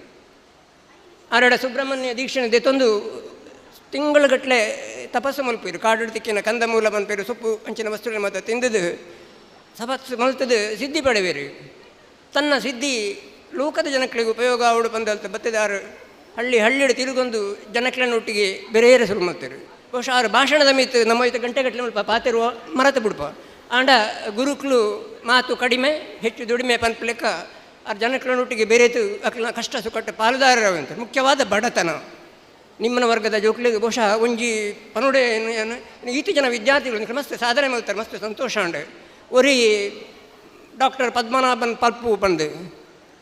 ಅರಡ ಸುಬ್ರಹ್ಮಣ್ಯ ದೀಕ್ಷೆನ ದೆತ್ತೊಂದು ತಿಂಗಳಗಟ್ಟಲೆ ತಪಸ್ಸು ಮಲ್ಪೇರು ಕಾಡು ತಿಕ್ಕಿನ ಕಂದ ಮೂಲ ಮಲ್ಪೇರು ಸೊಪ್ಪು ಅಂಚಿನ ವಸ್ತುಗಳ ಮತ್ತು ತಿಂದದು ತಪಸ್ಸು ಮಲ್ತದು ಸಿದ್ಧಿ ಪಡೆವೇರು. ತನ್ನ ಸಿದ್ಧಿ ಲೋಕದ ಜನಗಳಿಗೆ ಉಪಯೋಗ ಅವಡು ಬಂದಲ್ತ ಬತ್ತಿದಾರು ಹಳ್ಳಿಡು ತಿರುಗೊಂದು ಜನಕ್ಲನ್ನೊಟ್ಟಿಗೆ ಬೆರೆಯರ ಶುರು ಮಾಡ್ತಾರೆ. ಬಹುಶಃ ಅವ್ರ ಭಾಷಣದ ಮಿತ್ತು ನಮ್ಮ ಐದು ಗಂಟೆಗಟ್ಟಲೆ ಮಲ್ಪ ಪಾತಿರುವ ಮರತು ಬಿಡ್ಪ ಆಂಡ ಗುರುಕ್ಲು ಮಾತು ಕಡಿಮೆ ಹೆಚ್ಚು ದುಡಿಮೆ ಪಂಪ್ಲೆಕ್ಕ ಆ ಜನಕ್ಲನ್ನೊಟ್ಟಿಗೆ ಬೆರೆತು ಅಕ್ಲ ಕಷ್ಟ ಸುಖಟ್ಟು ಪಾಲುದಾರರಂತ ಮುಖ್ಯವಾದ ಬಡತನ ನಿಮ್ಮನ ವರ್ಗದ ಜೋಕ್ಲಿಗೆ ಬಹುಶಃ ಒಂಜಿ ಪನುಡೆ ಈತು ಜನ ವಿದ್ಯಾರ್ಥಿಗಳು ಮಸ್ತ್ ಸಾಧನೆ ಮಾಡ್ತಾರೆ ಮಸ್ತ್ ಸಂತೋಷ ಅಂಡೆ ಒರಿ ಡಾಕ್ಟರ್ ಪದ್ಮನಾಭನ್ ಪಲ್ಪು ಬಂದು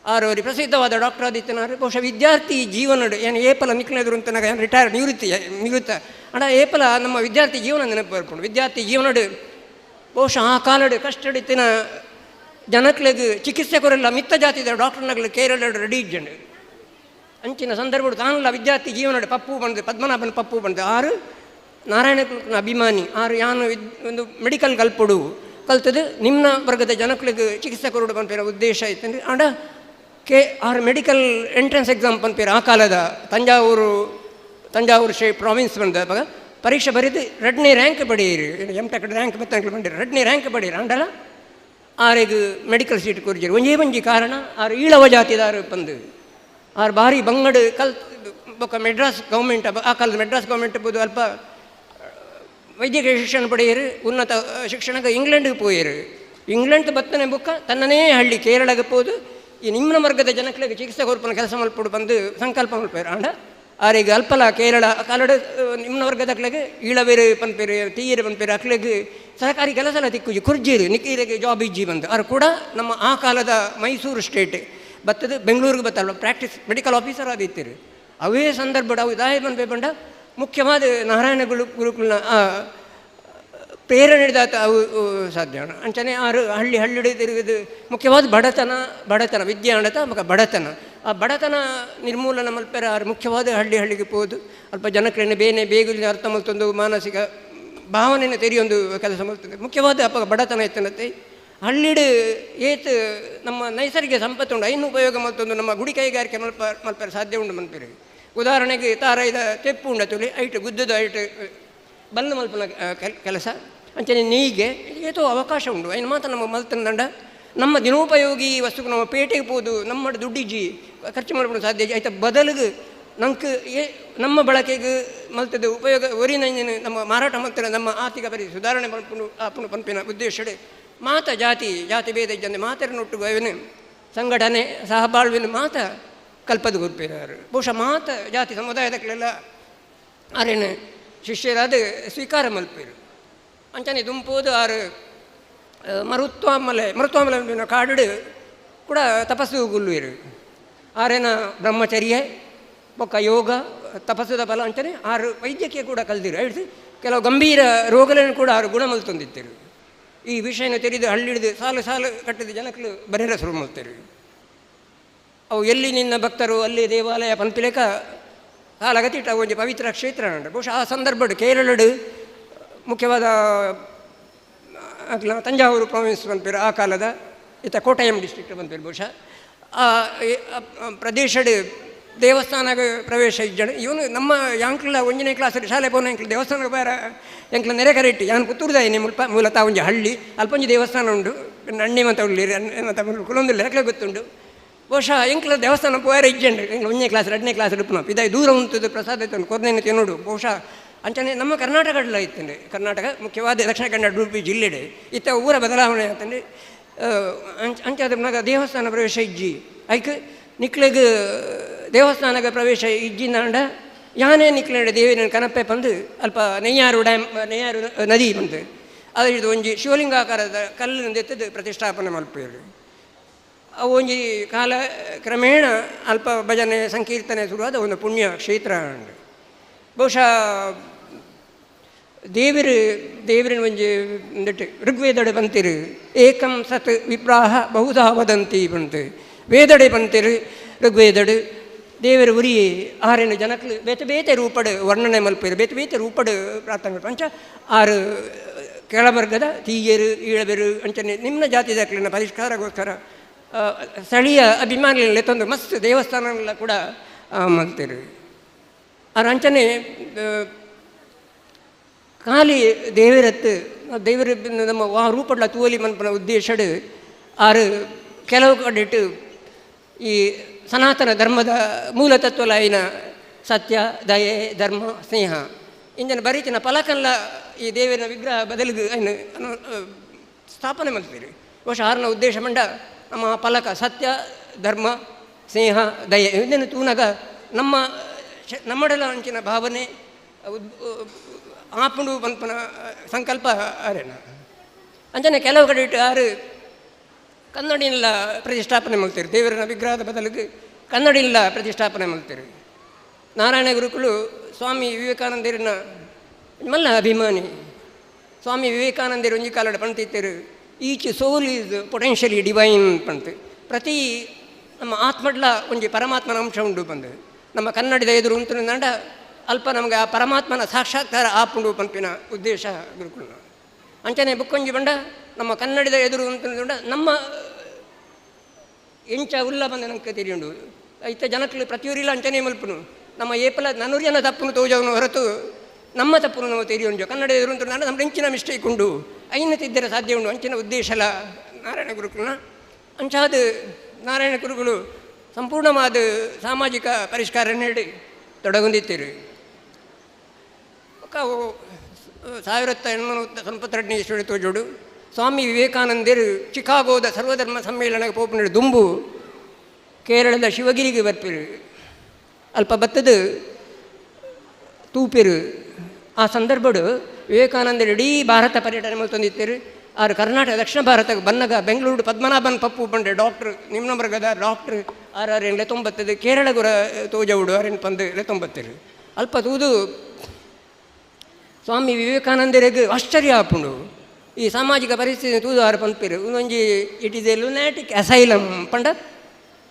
ಆರವರಿ ಪ್ರಸಿದ್ಧವಾದ ಡಾಕ್ಟರ್ ಆದಿತ್ಯನಾರು ಬಹುಶಃ ವಿದ್ಯಾರ್ಥಿ ಜೀವನ ಏನು ಏಪಲ ನಿಕ್ಲೆದ್ರು ಅಂತ ನನಗೆ ರಿಟೈರ್ ನಿವೃತ್ತ ಅಣ್ಣ ಏಪಲ ನಮ್ಮ ವಿದ್ಯಾರ್ಥಿ ಜೀವನ ನೆನಪು ಬರ್ಕೊಂಡು ವಿದ್ಯಾರ್ಥಿ ಜೀವನಡು ಬಹುಶಃ ಆ ಕಾಲಡು ಕಷ್ಟಡಿತ್ತಿನ ಜನಕ್ಲೆಗ್ ಚಿಕಿತ್ಸೆ ಕೊರಲ್ಲ ಮಿತ್ತ ಜಾತಿದ ಡಾಕ್ಟರ್ನಗಳು ಕೇರಳ ರೆಡಿ ಇಜ್ಜಂಡು ಅಂಚಿನ ಸಂದರ್ಭ ತಾನಲ್ಲ ವಿದ್ಯಾರ್ಥಿ ಜೀವನ ಪಪ್ಪು ಬಂದು ಪದ್ಮನಾಭನ ಪಪ್ಪು ಬಂದು ಆರು ನಾರಾಯಣ ಅಭಿಮಾನಿ ಆರು ಯಾನು ಒಂದು ಮೆಡಿಕಲ್ ಕಲ್ಪಡು ಕಲ್ತದು ನಿಮ್ನ ವರ್ಗದ ಜನಕ್ಲಿಗೆ ಚಿಕಿತ್ಸೆ ಕೊರಡು ಪಂಪೇರ ಉದ್ದೇಶ ಐತಂದ್ರೆ ಆಡ ಆರು ಮೆಡಿಕಲ್ ಎಂಟ್ರೆನ್ಸ್ ಎಕ್ಸಾಮ್ ಪಂಪೇರ ಆ ಕಾಲದ ತಂಜಾವೂರು ಪ್ರಾವಿನ್ಸ್ ಬಂದಾಗ ಪರೀಕ್ಷೆ ಬರೆದು 2ನೇ ರ್ಯಾಂಕ್ ಪಡೆಯಿರಿ M.Tech ರ್ಯಾಂಕ್ ಬತ್ತಂಕ್ಲು ಬಂದಿರಿ 2ನೇ ರ್ಯಾಂಕ್ ಪಡೆಯಿರಿ ಅಂಡಲ್ಲ ಆರೆಗೆ ಮೆಡಿಕಲ್ ಸೀಟ್ ಕೊರಿಜಿರು ಒಂಜಿ ಕಾರಣ ಆರು ಈಳವ ಜಾತಿದಾರು ಬಂದು ಆರು ಭಾರಿ ಬಂಗಡು ಬೊಕ್ಕ ಮೆಡ್ರಾಸ್ ಗೌರ್ಮೆಂಟ್ ಆ ಕಾಲದ ಮೆಡ್ರಾಸ್ ಗೌರ್ಮೆಂಟ್ ಬೋದು ಅಲ್ಪ ವೈದ್ಯಕೀಯ ಶಿಕ್ಷಣ ಪಡೆಯಿರು ಉನ್ನತ ಶಿಕ್ಷಣಕ್ಕೆ ಇಂಗ್ಲೆಂಡ್ಗೆ ಪೋಯಿರು ಇಂಗ್ಲೆಂಡ್ ಬತ್ತನೆ ಬುಕ್ಕ ತನ್ನನೇ ಹಳ್ಳಿ ಕೇರಳಗೆ ಪೋದು ಈ ನಿಮ್ನ ವರ್ಗದ ಜನಕ್ಲಿಗೆ ಚಿಕಿತ್ಸೆ ಕೊರ್ಪನ ಕೆಲಸ ಮಲ್ಪಡು ಬಂದು ಸಂಕಲ್ಪ ಮಲ್ಪೇರು ಆಂಡ ಆರಿಗೆ ಅಲ್ಪಲ ಕೇರಳ ಕಾಲಡ ನಿಮ್ನ ವರ್ಗದಕ್ಲೆಗೆ ಈಳವೇರು ಪನ್ಪೇರು ತೀಯರು ಪನ್ಪೇರು ಅಕ್ಲೆಗೆ ಸಹಕಾರಿ ಕೆಲಸ ತಿಕ್ಕುಜಿ ಕುರ್ಜಿರು ನಿಕ್ಕೀರಿಗೆ ಜಾಬ್ ಇಜ್ಜಿ ಬಂದು ಅವರು ಕೂಡ ನಮ್ಮ ಆ ಕಾಲದ ಮೈಸೂರು ಸ್ಟೇಟ್ ಬತ್ತದು ಬೆಂಗಳೂರಿಗೆ ಬತ್ತಲ್ಲ ಪ್ರಾಕ್ಟೀಸ್ ಮೆಡಿಕಲ್ ಆಫೀಸರ್ ಆದಿತ್ತೀರಿ ಅವೇ ಸಂದರ್ಭ ಅವು ದಾಯ ಬಂದು ಬಂಡ ಮುಖ್ಯವಾದ ನಾರಾಯಣ ಗುರುಕುಲನ ಪ್ರೇರಣೆ ಹಿಡಿದಾತ ಅವು ಸಾಧ್ಯ ಅಂಚನೆ ಆರು ಹಳ್ಳಿ ತಿರುಗಿದು ಮುಖ್ಯವಾದ ಬಡತನ ವಿದ್ಯೆ ಆಡತ ಮಗ ಬಡತನ ಆ ಬಡತನ ನಿರ್ಮೂಲನ ಮಲ್ಪೆರ ಆರು ಮುಖ್ಯವಾದ ಹಳ್ಳಿಗೆ ಹೋದು ಅಲ್ಪ ಜನಕ್ಕೆ ಬೇಗುಲಿನ ಅರ್ಥ ಮಲ್ತೊಂದು ಮಾನಸಿಕ ಭಾವನೆಯನ್ನು ತೆರೆಯೊಂದು ಕೆಲಸ ಮಾಡ್ತದೆ ಮುಖ್ಯವಾದ ಅಪ್ಪ ಬಡತನ ಎತ್ತನತ್ತೆ ಹಳ್ಳಿಡು ಏತ್ ನಮ್ಮ ನೈಸರ್ಗಿಕ ಸಂಪತ್ತು ಉಂಡು ಐನು ಉಪಯೋಗ ಮಲ್ತೊಂದು ನಮ್ಮ ಗುಡಿ ಕೈಗಾರಿಕೆ ಮಲ್ಪೆರ ಸಾಧ್ಯ ಉಂಡು ಮಲ್ಪೆರೆ ಉದಾಹರಣೆಗೆ ತಾರೈದ ತೆಪ್ಪು ಉಂಡ ತುಳಿ ಐಟು ಗುದ್ದದ ಐಟು ಬಲ್ಲ ಮಲ್ಪನ ಕೆಲಸ ಅಂಚನೆ ನೀಗೆ ಏತೋ ಅವಕಾಶ ಉಂಡು ಐನು ಮಾತ್ರ ನಮ್ಮ ಮಲ್ತಂದಂಡ ನಮ್ಮ ದಿನೋಪಯೋಗಿ ವಸ್ತುಗಳು ನಮ್ಮ ಪೇಟೆಗೆ ಹೋದು ನಮ್ಮ ದುಡ್ಡಿಜ್ಜಿ ಖರ್ಚು ಮಾಡ್ಬೋದು ಸಾಧ್ಯ ಆಯ್ತಾ ಬದಲಿಗೆ ನಂಗೆ ನಮ್ಮ ಬಳಕೆಗೆ ಮಲ್ತದ ಉಪಯೋಗ ಒರಿನಂಜಿನ ನಮ್ಮ ಮಾರಾಟ ಮಾಡ್ತಾರೆ ನಮ್ಮ ಆರ್ಥಿಕ ಪರಿಸ್ಥಿತಿ ಸುಧಾರಣೆ ಮಾಡ್ಕೊಂಡು ಆಪುಣು ಪಂಪಿನ ಉದ್ದೇಶಡೆ ಮಾತ ಜಾತಿ ಭೇದ ಇದ್ದಂತೆ ಮಾತರನೊಟ್ಟು ಅವನು ಸಂಘಟನೆ ಸಹಬಾಳ್ವಿನ ಮಾತ ಕಲ್ಪದ ಗುರುಪೇರಾರು ಬಹುಶಃ ಮಾತ ಜಾತಿ ಸಮುದಾಯದಕ್ಕೆಲ್ಲ ಆರೇನು ಶಿಷ್ಯರಾದ ಸ್ವೀಕಾರ ಮಲ್ಪೇರು ಅಂಚನೆ ದುಂಪೋದು ಆರು ಮರುತ್ವಾಮಲ ಕಾಡು ಕೂಡ ತಪಸ್ಸು ಗುಲ್ಲುವಿರು ಆರೇನ ಬ್ರಹ್ಮಚರ್ಯ ಬೊಕ್ಕ ಯೋಗ ತಪಸ್ಸದ ಫಲ ಅಂಚನೆ ಆರು ವೈದ್ಯಕೀಯ ಕೂಡ ಕಲ್ದಿರು ಹೇಳ್ತಿ ಕೆಲವು ಗಂಭೀರ ರೋಗಗಳನ್ನು ಕೂಡ ಆರು ಗುಣ ಮಲ್ತೊಂದಿತ್ತರು ಈ ವಿಷಯನ ತೆರೆದು ಹಳ್ಳಿಡಿದು ಸಾಲು ಕಟ್ಟಿದ ಜನಕ್ಕಳು ಬರೆರ ಶುರು ಮಾಡ್ತಾರೆ ಅವು ಎಲ್ಲಿ ನಿನ್ನ ಭಕ್ತರು ಅಲ್ಲಿ ದೇವಾಲಯ ಪಂಪಿಲೇಕ ಕಾಲಗತಿಟ್ಟು ಅವು ಒಂದು ಪವಿತ್ರ ಕ್ಷೇತ್ರ ನಂಡು ಬಹುಶಃ ಆ ಸಂದರ್ಭ ಕೇರಳಡು ಮುಖ್ಯವಾದ ತಂಜಾವೂರು ಪ್ರಾವಿನ್ಸ್ ಬಂದ್ಪೇರು ಆ ಕಾಲದ ಇತ್ತ ಕೋಟಯಂ ಡಿಸ್ಟ್ರಿಕ್ಟ್ ಬಂದ್ಪೇರು ಬಹುಶಃ ಆ ಪ್ರದೇಶಡು ದೇವಸ್ಥಾನಕ್ಕೆ ಪ್ರವೇಶ ಇಜ್ಜಣ ಇವನು ನಮ್ಮ ಯಾಂಕ್ಲ ಒಂಜನೇ ಕ್ಲಾಸಲ್ಲಿ ಶಾಲೆ ಪೋನ ಎಂಕ್ಲ ದೇವಸ್ಥಾನಕ್ಕೆ ಬೇರೆ ಎಂಕ್ಲ ನೆರೆ ಕರೆಟ್ಟಿ ಯಾನು ಪುತ್ತೂರ್ದಾಯಿನಿ ಮೂಲತಃ ಒಂಜಿ ಹಳ್ಳಿ ಅಲ್ಪೊಂಜಿ ದೇವಸ್ಥಾನ ಉಂಡು ಅಣ್ಣಿ ಅಂತ ಉಳ್ಳಿರಿ ಕುಲೊಂದಿಲ್ಲ ಯಾಕೆ ಗೊತ್ತುಂಡು ಬಹುಶಃ ಎಂಕ್ಲ ದೇವಸ್ಥಾನ ಪೋಯಾರ ಇಜ್ಜಂಡು ಎಂಕ್ಲ ಒಂದನೇ ಕ್ಲಾಸ್ ಎರಡನೇ ಕ್ಲಾಸ್ ಉಪ್ಪು ಇದಾಗಿ ದೂರ ಉಂಟು ಪ್ರಸಾದ ಇತ್ತು ಕೊರ್ನೇನು ತಿನ್ನೋಡು ಬಹುಶಃ ಅಂಚನೆ ನಮ್ಮ ಕರ್ನಾಟಕದಲ್ಲ ಇತ್ತಂಡೆ ಕರ್ನಾಟಕ ಮುಖ್ಯವಾದ ದಕ್ಷಿಣ ಕನ್ನಡ ಉಡುಪಿ ಜಿಲ್ಲೆಡೆ ಇತ್ತ ಊರ ಬದಲಾವಣೆ ಅಂತಂದ್ರೆ ಅಂಚಾದ ದೇವಸ್ಥಾನ ಪ್ರವೇಶ ಇಜ್ಜಿ ಐಕ್ ನಿಕ್ಲೆಗೆ ದೇವಸ್ಥಾನಕ್ಕೆ ಪ್ರವೇಶ ಇಜ್ಜಿಂದಾಂಡ ಯಾನೇ ನಿಕ್ಲೆಂಡ ದೇವಿನ ಕನಪೆ ಬಂದು ಅಲ್ಪ ನೆಯ್ಯಾರು ನದಿ ಬಂತು ಅದು ಒಂಜಿ ಶಿವಲಿಂಗಾಕಾರದ ಕಲ್ಲಿನಿಂದ ಎತ್ತದು ಪ್ರತಿಷ್ಠಾಪನೆ ಮಲ್ಪೇರು ಅವು ಒಂಜಿ ಕಾಲ ಕ್ರಮೇಣ ಅಲ್ಪ ಭಜನೆ ಸಂಕೀರ್ತನೆ ಶುರುವಾದ ಒಂದು ಪುಣ್ಯ ಕ್ಷೇತ್ರ ಉಂಡು ಬಹುಶಃ ದೇವರಿನ ಒಂಜಿ ಒಂದಿಟ್ಟು ಋಗ್ವೇದಡೆ ಬಂತಿರು ಏಕಂ ಸತ್ ವಿಪ್ರಾಹ ಬಹುಧಾ ವದಂತಿ ಬಂತು ವೇದಡೆ ಬಂತಿರು ಋಗ್ವೇದಡು ದೇವರ ಉರಿ ಆರೇನು ಜನಕ್ಕಳು ಬೇತೆ ರೂಪಡು ವರ್ಣನೆ ಮಲ್ಪೇರು ಬೇತೆ ರೂಪಡು ಪ್ರಾರ್ಥನೆ ಪಂಚ ಆರು ಕೆಳವರ್ಗದ ತೀಯರು ಈಳಬೆರು ಅಂಚನೆ ನಿಮ್ನ ಜಾತಿದಾಕ್ಲಿನ ಪರಿಷ್ಕಾರಗೋಸ್ಕರ ಸ್ಥಳೀಯ ಅಭಿಮಾನಿಗಳಲ್ಲಿ ತಂದು ಮಸ್ತ್ ದೇವಸ್ಥಾನಗಳ ಕೂಡ ಮಲ್ತೇರು ಆ ಅಂಚನೆ ಖಾಲಿ ದೇವರತ್ತು ದೇವರ ನಮ್ಮ ರೂಪಡ್ಲ ತೂವಲಿ ಮನ್ಪನ ಉದ್ದೇಶಡು ಆರು ಕೆಲವು ಕಡಿಟ್ಟು ಈ ಸನಾತನ ಧರ್ಮದ ಮೂಲತತ್ವಲಾಯಿನ ಸತ್ಯ ದಯೆ ಧರ್ಮ ಸ್ನೇಹ ಇಂಜನ ಬರೀತಿನ ಫಲಕಲ್ಲ ಈ ದೇವರ ವಿಗ್ರಹ ಬದಲಿಗೆ ಏನು ಸ್ಥಾಪನೆ ಮಾಡ್ತೀರಿ ಬಹುಶಃ ಆರನ ಉದ್ದೇಶ ಮಂಡ ನಮ್ಮ ಫಲಕ ಸತ್ಯ ಧರ್ಮ ಸ್ನೇಹ ದಯೆ ಇದನ್ನು ತೂನಾಗ ನಮ್ಮಡೆಲ್ಲ ಅಂಚಿನ ಭಾವನೆ ಆಪುಂಡು ಪಂಪನ ಸಂಕಲ್ಪ ಆರೇನ ಅಂಚನೆ ಕೆಲವು ಕಡೆ ಇಟ್ಟು ಆರು ಕನ್ನಡಿನೆಲ್ಲ ಪ್ರತಿಷ್ಠಾಪನೆ ಮಾಡ್ತೀರಿ ದೇವರ ವಿಗ್ರಹದ ಬದಲಿಗೆ ಕನ್ನಡಿನೆಲ್ಲ ಪ್ರತಿಷ್ಠಾಪನೆ ಮಾಡ್ತೀರಿ ನಾರಾಯಣ ಗುರುಕುಲು ಸ್ವಾಮಿ ವಿವೇಕಾನಂದರಿನ ಮಲ್ಲ ಅಭಿಮಾನಿ ಸ್ವಾಮಿ ವಿವೇಕಾನಂದರು ಒಂಜಿ ಕಾಲಡ ಪಂತಿತ್ತರು each soul is potentially divine ಪಂತು ಪ್ರತಿ ನಮ್ಮ ಆತ್ಮಡ್ಲ ಒಂಜಿ ಪರಮಾತ್ಮನ ಅಂಶ ಉಂಡು ಬಂದು ನಮ್ಮ ಕನ್ನಡದ ಎದುರು ಉಂಟು ನಂಡ ಅಲ್ಪ ನಮಗೆ ಆ ಪರಮಾತ್ಮನ ಸಾಕ್ಷಾತ್ಕಾರ ಆಪುಂಡು ಪಂಪಿನ ಉದ್ದೇಶ ಗುರುಕುಲ್ನ ಅಂಚನೆ ಬುಕ್ಕೊಂಜಿ ಬಂಡ ನಮ್ಮ ಕನ್ನಡದ ಎದುರು ಉಂಟು ನಮ್ಮ ಎಂಚ ಉಲ್ಲ ಬಂದ ನಂಗೆ ತಿರಿಯುಂಡು ಐತ ಜನಕ್ಕಳು ಪ್ರತಿಯೊರಿಲ್ಲ ಅಂಚನೆ ಮಲ್ಪನು ನಮ್ಮ ಏಪಲ ನನ್ನೂರು ಜನ ತಪ್ಪನು ತೋಜವನು ಹೊರತು ನಮ್ಮ ತಪ್ಪನು ನಾವು ತೆರೆಯುಂಡು ಕನ್ನಡ ಎದುರು ಉಂಟು ನಮ್ಮ ಹೆಂಚಿನ ಮಿಸ್ಟೇಕ್ ಉಂಡು ಐನ ತಿದ್ದರೆ ಸಾಧ್ಯ ಉಂಡು ಅಂಚಿನ ಉದ್ದೇಶಲ ನಾರಾಯಣ ಗುರುಕುಲ್ನ ಅಂಚಾದ ನಾರಾಯಣ ಗುರುಗಳು ಸಂಪೂರ್ಣವಾದ ಸಾಮಾಜಿಕ ಪರಿಷ್ಕಾರ ನೀಡಿ ತೊಡಗೊಂಡಿದ್ದೀರಿ 1892 ಇಸ್ವಿ ತೋಜೋಡು ಸ್ವಾಮಿ ವಿವೇಕಾನಂದರು ಚಿಕಾಗೋದ ಸರ್ವಧರ್ಮ ಸಮ್ಮೇಳನಕ್ಕೆ ಪೋಪನ ದುಂಬು ಕೇರಳದ ಶಿವಗಿರಿಗೆ ಬರ್ಪಿರು ಅಲ್ಪ ಬತ್ತದು ತೂಪಿರು. ಆ ಸಂದರ್ಭಡು ವಿವೇಕಾನಂದರು ಇಡೀ ಭಾರತ ಪರ್ಯಟನೆ ಮಲ್ತೊಂದಿತ್ತೇರು. ಆರು ಕರ್ನಾಟಕ ದಕ್ಷಿಣ ಭಾರತಕ್ಕೆ ಬನ್ನಗ ಬೆಂಗಳೂರು ಪದ್ಮನಾಭನ್ ಪಪ್ಪು ಬಂಡೆ ಡಾಕ್ಟ್ರು ನಿಮ್ಮ ಬರ್ಗದ ಡಾಕ್ಟ್ರು ಆರೇನು ತೊಂಬತ್ತದು ಕೇರಳ ಗುರ ತೋಜವುಡು ಆರೇನು ಪಂದು ತೊಂಬತ್ತೇರು ಅಲ್ಪ ತೂದು ಸ್ವಾಮಿ ವಿವೇಕಾನಂದರಿಗೆ ಆಶ್ಚರ್ಯ ಆಪುಂಡು ಈ ಸಾಮಾಜಿಕ ಪರಿಸ್ಥಿತಿ ತೂದು ಆರು ಪಂಪಿರು ಒಂಜಿ ಇಟ್ ಈಸ್ ಎ ಲುನಾಟಿಕ್ ಅಸೈಲಮ್ ಪಂಡ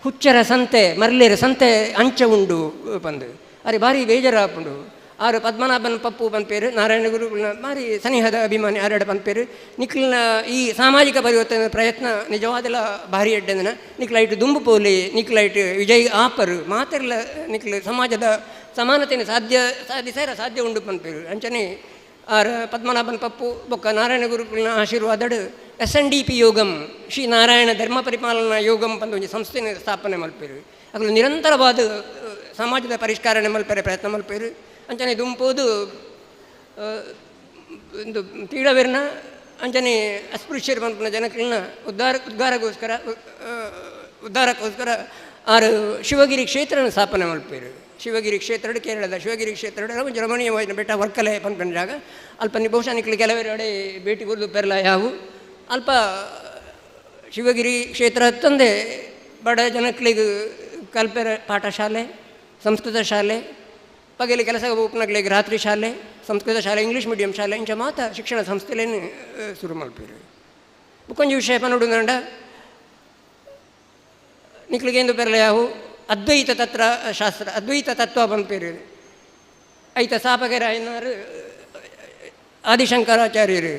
ಹುಚ್ಚರ ಸಂತೆ ಮರ್ಲೇರ ಸಂತೆ ಅಂಚ ಉಂಡು ಪಂದು ಅರೆ ಭಾರಿ ಬೇಜಾರು ಆಪುಂಡು. ಆರು ಪದ್ಮನಾಭನ್ ಪಪ್ಪು ಪಂಪೇರು ನಾರಾಯಣ ಗುರು ಭಾರಿ ಸನಿಹದ ಅಭಿಮಾನಿ ಆರಾಡ ಪಂಪೇರು ನಿಕ್ಲಿನ ಈ ಸಾಮಾಜಿಕ ಪರಿವರ್ತನೆ ಪ್ರಯತ್ನ ನಿಜವಾದೆಲ್ಲ ಭಾರಿ ಎಡ್ಡೆಂದಿನ ನಿಕ್ಲೈಟ್ ದುಂಬು ಪೋಲಿ ನಿಕ್ಲೈಟ್ ವಿಜಯ್ ಆಪರು ಮಾತೆಲ್ಲ ನಿಕ್ಲು ಸಮಾಜದ ಸಮಾನತೆಯನ್ನು ಸಾಧ್ಯ ಉಂಡು ಪಂಪೇರು ಅಂಚನೆ ಆರು ಪದ್ಮನಾಭನ್ ಪಪ್ಪು ಬೊಕ್ಕ ನಾರಾಯಣ ಗುರುಕುಲನ ಆಶೀರ್ವಾದಡು SNDP ಯೋಗಂ ಶ್ರೀ ನಾರಾಯಣ ಧರ್ಮ ಪರಿಪಾಲನಾ ಯೋಗಂ ಪಂದು ಒಂದು ಸಂಸ್ಥೆನ ಸ್ಥಾಪನೆ ಮಲ್ಪೇರು ಅದು ನಿರಂತರವಾದ ಸಮಾಜದ ಪರಿಷ್ಕಾರನೆ ಮಲ್ಪೇರೆ ಪ್ರಯತ್ನ ಮಲ್ಪೇರು ಅಂಚನೆ ದುಂಪೋದು ಒಂದು ತೀಡವೆರ್ನ ಅಂಚನೆ ಅಸ್ಪೃಶ್ಯರು ಪಂಪಿನ ಜನಗಳನ್ನ ಉದ್ಧಾರಕ್ಕೋಸ್ಕರ ಆರು ಶಿವಗಿರಿ ಕ್ಷೇತ್ರನ ಸ್ಥಾಪನೆ ಮಲ್ಪೇರು. ಶಿವಗಿರಿ ಕ್ಷೇತ್ರ ಕೇರಳದ ಶಿವಗಿರಿ ಕ್ಷೇತ್ರ ಒಂದು ರಮಣೀಯವಾದ ಬೆಟ್ಟ ವರ್ಕಲೆ ಪಂಪಿನ ಜಾಗ ಅಲ್ಪ ಬಹುಶಃ ನಿಕ್ಲಿ ಕೆಲವೆರಡೆ ಭೇಟಿ ಕೊರ್ದು ಪೆರ್ಲ ಯಾವು ಅಲ್ಪ ಶಿವಗಿರಿ ಕ್ಷೇತ್ರ ತಂದೆ ಬಡ ಜನಗಳಿಗೆ ಕಲ್ಪೆರ ಪಾಠಶಾಲೆ ಸಂಸ್ಕೃತ ಶಾಲೆ ಪಗೆಲಿ ಕೆಲಸ ಉಪನಗಳಿಗೆ ರಾತ್ರಿ ಶಾಲೆ ಸಂಸ್ಕೃತ ಶಾಲೆ ಇಂಗ್ಲೀಷ್ ಮೀಡಿಯಂ ಶಾಲೆ ಇಂಚ ಮಾತ ಶಿಕ್ಷಣ ಸಂಸ್ಥೆಲೇನು ಶುರು ಮಲ್ಪೇರು. ಬುಕ್ಕೊಂಜಿ ವಿಷಯ ಪನ್ನೋಡು ನಂಡ ನಿಕ್ಲಿಗೇಂದು ಪೆರಲ ಯಾವು ಅದ್ವೈತ ಶಾಸ್ತ್ರ ಅದ್ವೈತ ತತ್ವ ಪಂಪೇರು ಐತ ಸಾಪಗೆರ ಐನಾರು ಆದಿಶಂಕರಾಚಾರ್ಯರು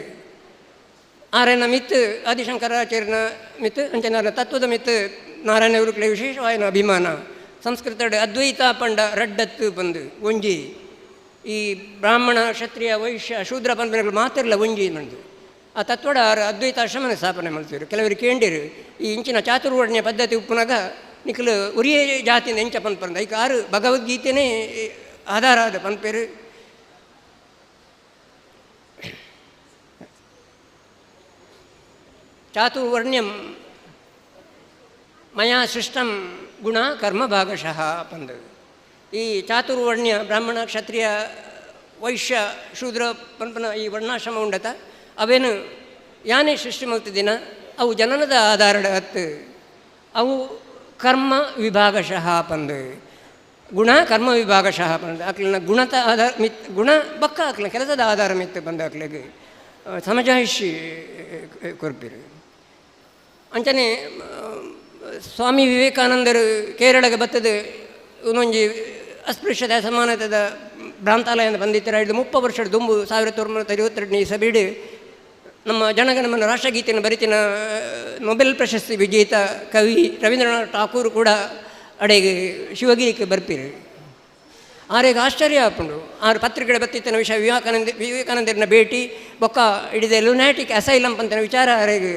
ಆರನ ಮಿತ್ ಆದಿಶಂಕರಾಚಾರ್ಯನ ಮಿತ್ ಅಂಚನಾರ ತತ್ವದ ಮಿತ್ ನಾರಾಯಣ ಗುರುಕುಲ ವಿಶೇಷವಾದ ಅಭಿಮಾನ ಸಂಸ್ಕೃತ ಅದ್ವೈತ ಪಂಡ ರಡ್ಡತ್ತು ಬಂದು ಒಂಜಿ ಈ ಬ್ರಾಹ್ಮಣ ಕ್ಷತ್ರಿಯ ವೈಶ್ಯ ಶೂದ್ರ ಪಂಪನೆಗಳು ಮಾತಿರಲ್ಲ ಒಂಜಿ ಬಂದು ಆ ತತ್ವಡ ಅದ್ವೈತ ಆಶ್ರಮನ ಸ್ಥಾಪನೆ ಮಾಡ್ತಿರು. ಕೆಲವರು ಕೇಂಡಿರು ಈ ಇಂಚಿನ ಚಾತುರ್ವರ್ಣ್ಯ ಪದ್ಧತಿ ಉಪ್ಪುನಾಗ ನಿಖಲು ಉರಿಯೇ ಜಾತಿನ ಎಂಚ ಪಂಪಂದ ಈಗ ಆರು ಭಗವದ್ಗೀತೆನೇ ಆಧಾರ ಆದ ಪಂಪೇರು. ಚಾತುರ್ವರ್ಣ್ಯಂ ಮಯಾ ಸೃಷ್ಟಂ ಗುಣ ಕರ್ಮ ಭಾಗಶಃ ಪಂದು ಈ ಚಾತುರ್ವರ್ಣ್ಯ ಬ್ರಾಹ್ಮಣ ಕ್ಷತ್ರಿಯ ವೈಶ್ಯ ಶೂದ್ರ ಪಂಪನ ಈ ವರ್ಣಾಶ್ರಮ ಉಂಡತ ಅವೇನು ಯಾನೇ ಸೃಷ್ಟಿ ಮಲ್ತಿದಿನ ಅವು ಜನನದ ಆಧಾರದ ಹತ್ತು ಅವು ಕರ್ಮ ವಿಭಾಗಶಃ ಪಂದು ಗುಣ ಕರ್ಮ ವಿಭಾಗಶಃ ಪಂದು ಅಕ್ಲಿನ ಗುಣದ ಆಧಾರ ಮಿತ್ ಗುಣ ಬಕ್ಕ ಅಕ್ಲಿನ ಕೆಲಸದ ಆಧಾರ ಮಿತ್ತು ಬಂದು ಅಕ್ಲಿಗೆ ಸಮಜಾಯಿಷಿ ಕೊರ್ಪಿರು. ಅಂಚನೆ ಸ್ವಾಮಿ ವಿವೇಕಾನಂದರು ಕೇರಳಗೆ ಬತ್ತದ ಒಂದೊಂಜಿ ಅಸ್ಪೃಶ್ಯತೆ ಅಸಮಾನತೆದ ಭ್ರಾಂತಾಲಯದ ಬಂದಿತ್ತರ 30 ವರ್ಷದ ದುಂಬು 1952 ಸಭೆಡು ನಮ್ಮ ಜನಗಣಮನ ರಾಷ್ಟ್ರಗೀತೆಯನ್ನು ಬರಿತಿನ ನೊಬೆಲ್ ಪ್ರಶಸ್ತಿ ವಿಜೇತ ಕವಿ ರವೀಂದ್ರನಾಥ್ ಠಾಕೂರ್ ಕೂಡ ಅಡೆಗೆ ಶಿವಗಿರಿಗೆ ಬರ್ಪಿರು. ಆರೆಗೆ ಆಶ್ಚರ್ಯ ಆಪುಂಡು ಆರು ಪತ್ರಿಕೆಗಳ ಬತ್ತಿತ್ತಿನ ವಿಷಯ ವಿವೇಕಾನಂದರಿನ ಭೇಟಿ ಬೊಕ್ಕ ಹಿಡಿದ ಲುನಾಟಿಕ್ ಅಸೈಲಮ್ ಪಂತನ ವಿಚಾರ ಆರೆಗೆ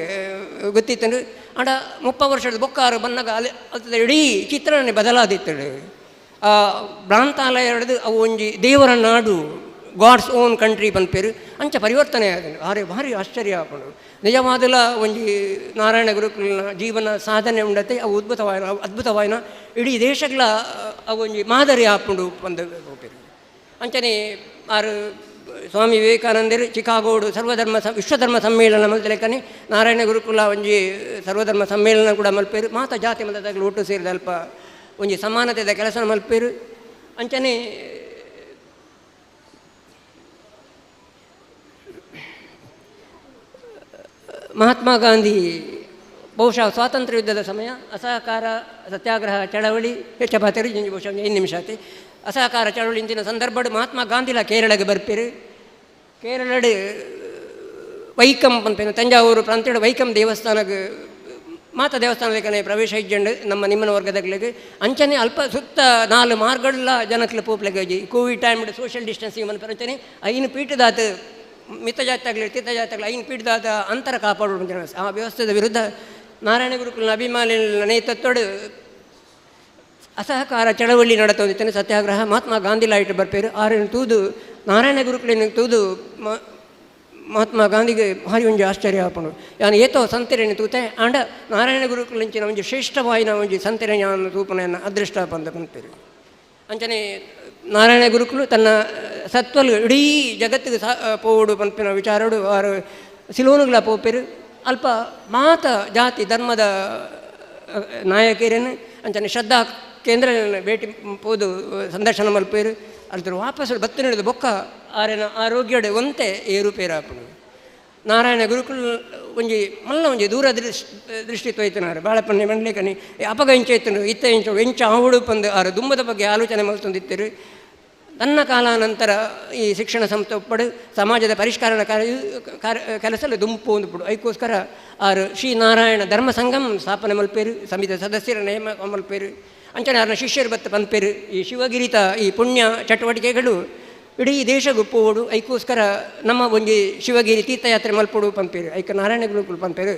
ಗೊತ್ತಿತ್ತಂಡು ಆಡ 30 ವರ್ಷದ ಬೊಕ್ಕ ಆರು ಬಂದಾಗ ಅಲ್ಲಿ ಇಡೀ ಚಿತ್ರನೇ ಬದಲಾದಿತ್ತಳು. ಆ ಭ್ರಾಂತಾಲಯ ಹಿಡಿದು ಅವು ಒಂಜಿ ದೇವರ ನಾಡು ಗಾಡ್ಸ್ ಓನ್ ಕಂಟ್ರಿ ಪಂಪೇರು ಅಂಚ ಪರಿವರ್ತನೆ ಆದನು. ಆರೆ ಭಾರಿ ಆಶ್ಚರ್ಯ ಆಪುಂಡು ನಿಜವಾದಲ ಒಂಜಿ ನಾರಾಯಣ ಗುರುಕುಲನ ಜೀವನ ಸಾಧನೆ ಉಂಡತೆ ಅವು ಅದ್ಭುತವಾಯಿನ ಇಡೀ ದೇಶಗಳ ಅವು ಒಂಜಿ ಮಾದರಿ ಆಪುಂಡು ಪಂದು ಹೋಗ್ತೇವೆ. ಅಂಚನೆ ಆರು ಸ್ವಾಮಿ ವಿವೇಕಾನಂದರು ಚಿಕಾಗೋಡು ವಿಶ್ವಧರ್ಮ ಸಮ್ಮೇಳನ ಮಲ್ತಲೆಕ್ಕನೆ ನಾರಾಯಣ ಗುರುಕುಲ ಒಂಜಿ ಸರ್ವಧರ್ಮ ಸಮ್ಮೇಳನ ಕೂಡ ಮಲ್ಪೇರು ಮಾತ ಜಾತಿ ಮತದಾಗಲು ಒಟ್ಟು ಸೇರಿದ ಅಲ್ಪ ಒಂಜಿ ಸಮಾನತೆದ ಕೆಲಸ ಮಲ್ಪೇರು. ಅಂಚನೆ ಮಹಾತ್ಮ ಗಾಂಧಿ ಬಹುಶಃ ಸ್ವಾತಂತ್ರ್ಯ ಯುದ್ಧದ ಸಮಯ ಅಸಹಕಾರ ಸತ್ಯಾಗ್ರಹ ಚಳವಳಿ ಹೆಚ್ಚಪಾತಿರು ಬಹುಶಃ 5 ನಿಮಿಷ ಆಯ್ತು. ಅಸಹಕಾರ ಚಳವಳಿ ಇಂದಿನ ಸಂದರ್ಭ ಮಹಾತ್ಮ ಗಾಂಧಿಲ ಕೇರಳಗೆ ಬರ್ಪೇರು. ಕೇರಳಡು ವೈಕಂ ಪಂಪೇನು ತಂಜಾವೂರು ಪ್ರಾಂತ್ಯದ ವೈಕಂ ದೇವಸ್ಥಾನಕ್ಕೆ ಮಾತ ದೇವಸ್ಥಾನದ ಪ್ರವೇಶ ಇಜ್ಜಂಡು ನಮ್ಮ ನಿಮ್ಮನ ವರ್ಗದಗಳಿಗೆ ಅಂಚನೆ ಅಲ್ಪ ಸುತ್ತ 4 ಮಾರ್ಗಳ್ಳ ಜನಕ್ಕೆ ಪೋಪ್ಲೆಗೆ ಕೋವಿಡ್ ಟೈಮ್ ಸೋಷಿಯಲ್ ಡಿಸ್ಟೆನ್ಸಿಂಗ್ ಮನ ಪರಂಚನೆ 5 ಪೀಠದಾತ ಮಿತ ಜಾತಿಯಾಗಲಿ ತೀರ್ಥ ಜಾತಿಯಾಗಲಿ 5 ಪೀಠದಾದ ಅಂತರ ಕಾಪಾಡುವ ಆ ವ್ಯವಸ್ಥೆಯ ವಿರುದ್ಧ ನಾರಾಯಣ ಗುರುಕುಲನ ಅಭಿಮಾನಿ ನೇತೃತ್ವಡು ಅಸಹಕಾರ ಚಳವಳಿ ನಡತೊಂದಿತ್ತೇನೆ ಸತ್ಯಾಗ್ರಹ ಮಹಾತ್ಮ ಗಾಂಧಿ ಲೈಟ್ ಬರ್ಪೇರು. ಆರೇನು ತೂದು ನಾರಾಯಣ ಗುರುಕುಲಿನ ತೂದು ಮಹಾತ್ಮ ಗಾಂಧಿಗೆ ಭಾರಿ ಒಂಜಿ ಆಶ್ಚರ್ಯ ಆಪುಂಡು ಯಾನು ಏತೋ ಸಂತೆರೇನು ತೂತೆ ಆಂಡ ನಾರಾಯಣ ಗುರುಕುಲಿಂಚಿನ ಒಂಜಿ ಶ್ರೇಷ್ಠವಾಯಿನ ಒಂಜಿ ಸಂತೆರೆ ಯಾನು ತೂಪನೆಯನ್ನು ಅದೃಷ್ಟ ಪಂದ ಪಂಪೇರು. ಅಂಚನೆ ನಾರಾಯಣ ಗುರುಕುಲು ತನ್ನ ಸತ್ವಲು ಇಡೀ ಜಗತ್ತಿಗೆ ಪೋಡು ಪಂಪಿನ ವಿಚಾರಡು ಆರು ಸಿಲೋನುಗಳ ಪೋಪೆರು ಅಲ್ಪ ಮಾತ ಜಾತಿ ಧರ್ಮದ ನಾಯಕರನ್ನು ಅಂಚನೆ ಶ್ರದ್ಧಾ ಕೇಂದ್ರ ಭೇಟಿ ಪೋದು ಸಂದರ್ಶನ ಮಲ್ಪೇರು ಅಲ್ದ್ರ ವಾಪಸ್ ಬತ್ತು ನಡೆದು ಬೊಕ್ಕ ಆರೆನ ಆರೋಗ್ಯಡೆ ಒಂತೆ ಏರುಪೇರಾಪನು ನಾರಾಯಣ ಗುರುಕುಲ್ ಒಂಜಿ ಮಲ್ಲ ಒಂಜಿ ದೂರ ದೃಷ್ಟಿ ತೊಯ್ತನಾರು ಬಾಳಪಣ್ಣೆ ಮಂಡ್ಲೇಕನಿ ಅಪಗ ಇಂಚ ಇತ್ತನು ಇತ್ತ ಇಂಚ ಎಂಚ ಆವುಡು ಪಂದು ಆರು ದುಂಬದ ಬಗ್ಗೆ ಆಲೋಚನೆ ಮಲ್ತೊಂದಿತ್ತರು. ನನ್ನ ಕಾಲಾನಂತರ ಈ ಶಿಕ್ಷಣ ಸಂಸ್ಥೆ ಒಪ್ಪಡು ಸಮಾಜದ ಪರಿಷ್ಕರಣ ಕೆಲಸಲು ದುಂಪು ಒಂದುಪಡು ಅದಕ್ಕೋಸ್ಕರ ಆರು ಶ್ರೀ ನಾರಾಯಣ ಧರ್ಮ ಸಂಗಮ ಸ್ಥಾಪನೆ ಮಲ್ಪೇರು, ಸಮಿತಿ ಸದಸ್ಯರ ನೇಮ ಮಲ್ಪೇರು, ಅಂಚನೆ ಅವ್ರನ್ನ ಶಿಷ್ಯರು ಬತ್ತ ಪಂಪೇರು. ಈ ಶಿವಗಿರಿತ ಈ ಪುಣ್ಯ ಚಟುವಟಿಕೆಗಳು ಇಡೀ ದೇಶ ಗುಪ್ಪುವುದು. ಅದಕ್ಕೋಸ್ಕರ ನಮ್ಮ ಒಂಜಿ ಶಿವಗಿರಿ ತೀರ್ಥಯಾತ್ರೆ ಮಲ್ಪಡು ಪಂಪೇರು, ಐಕ ನಾರಾಯಣ ಗುರುಕುಲು ಪಂಪೇರು.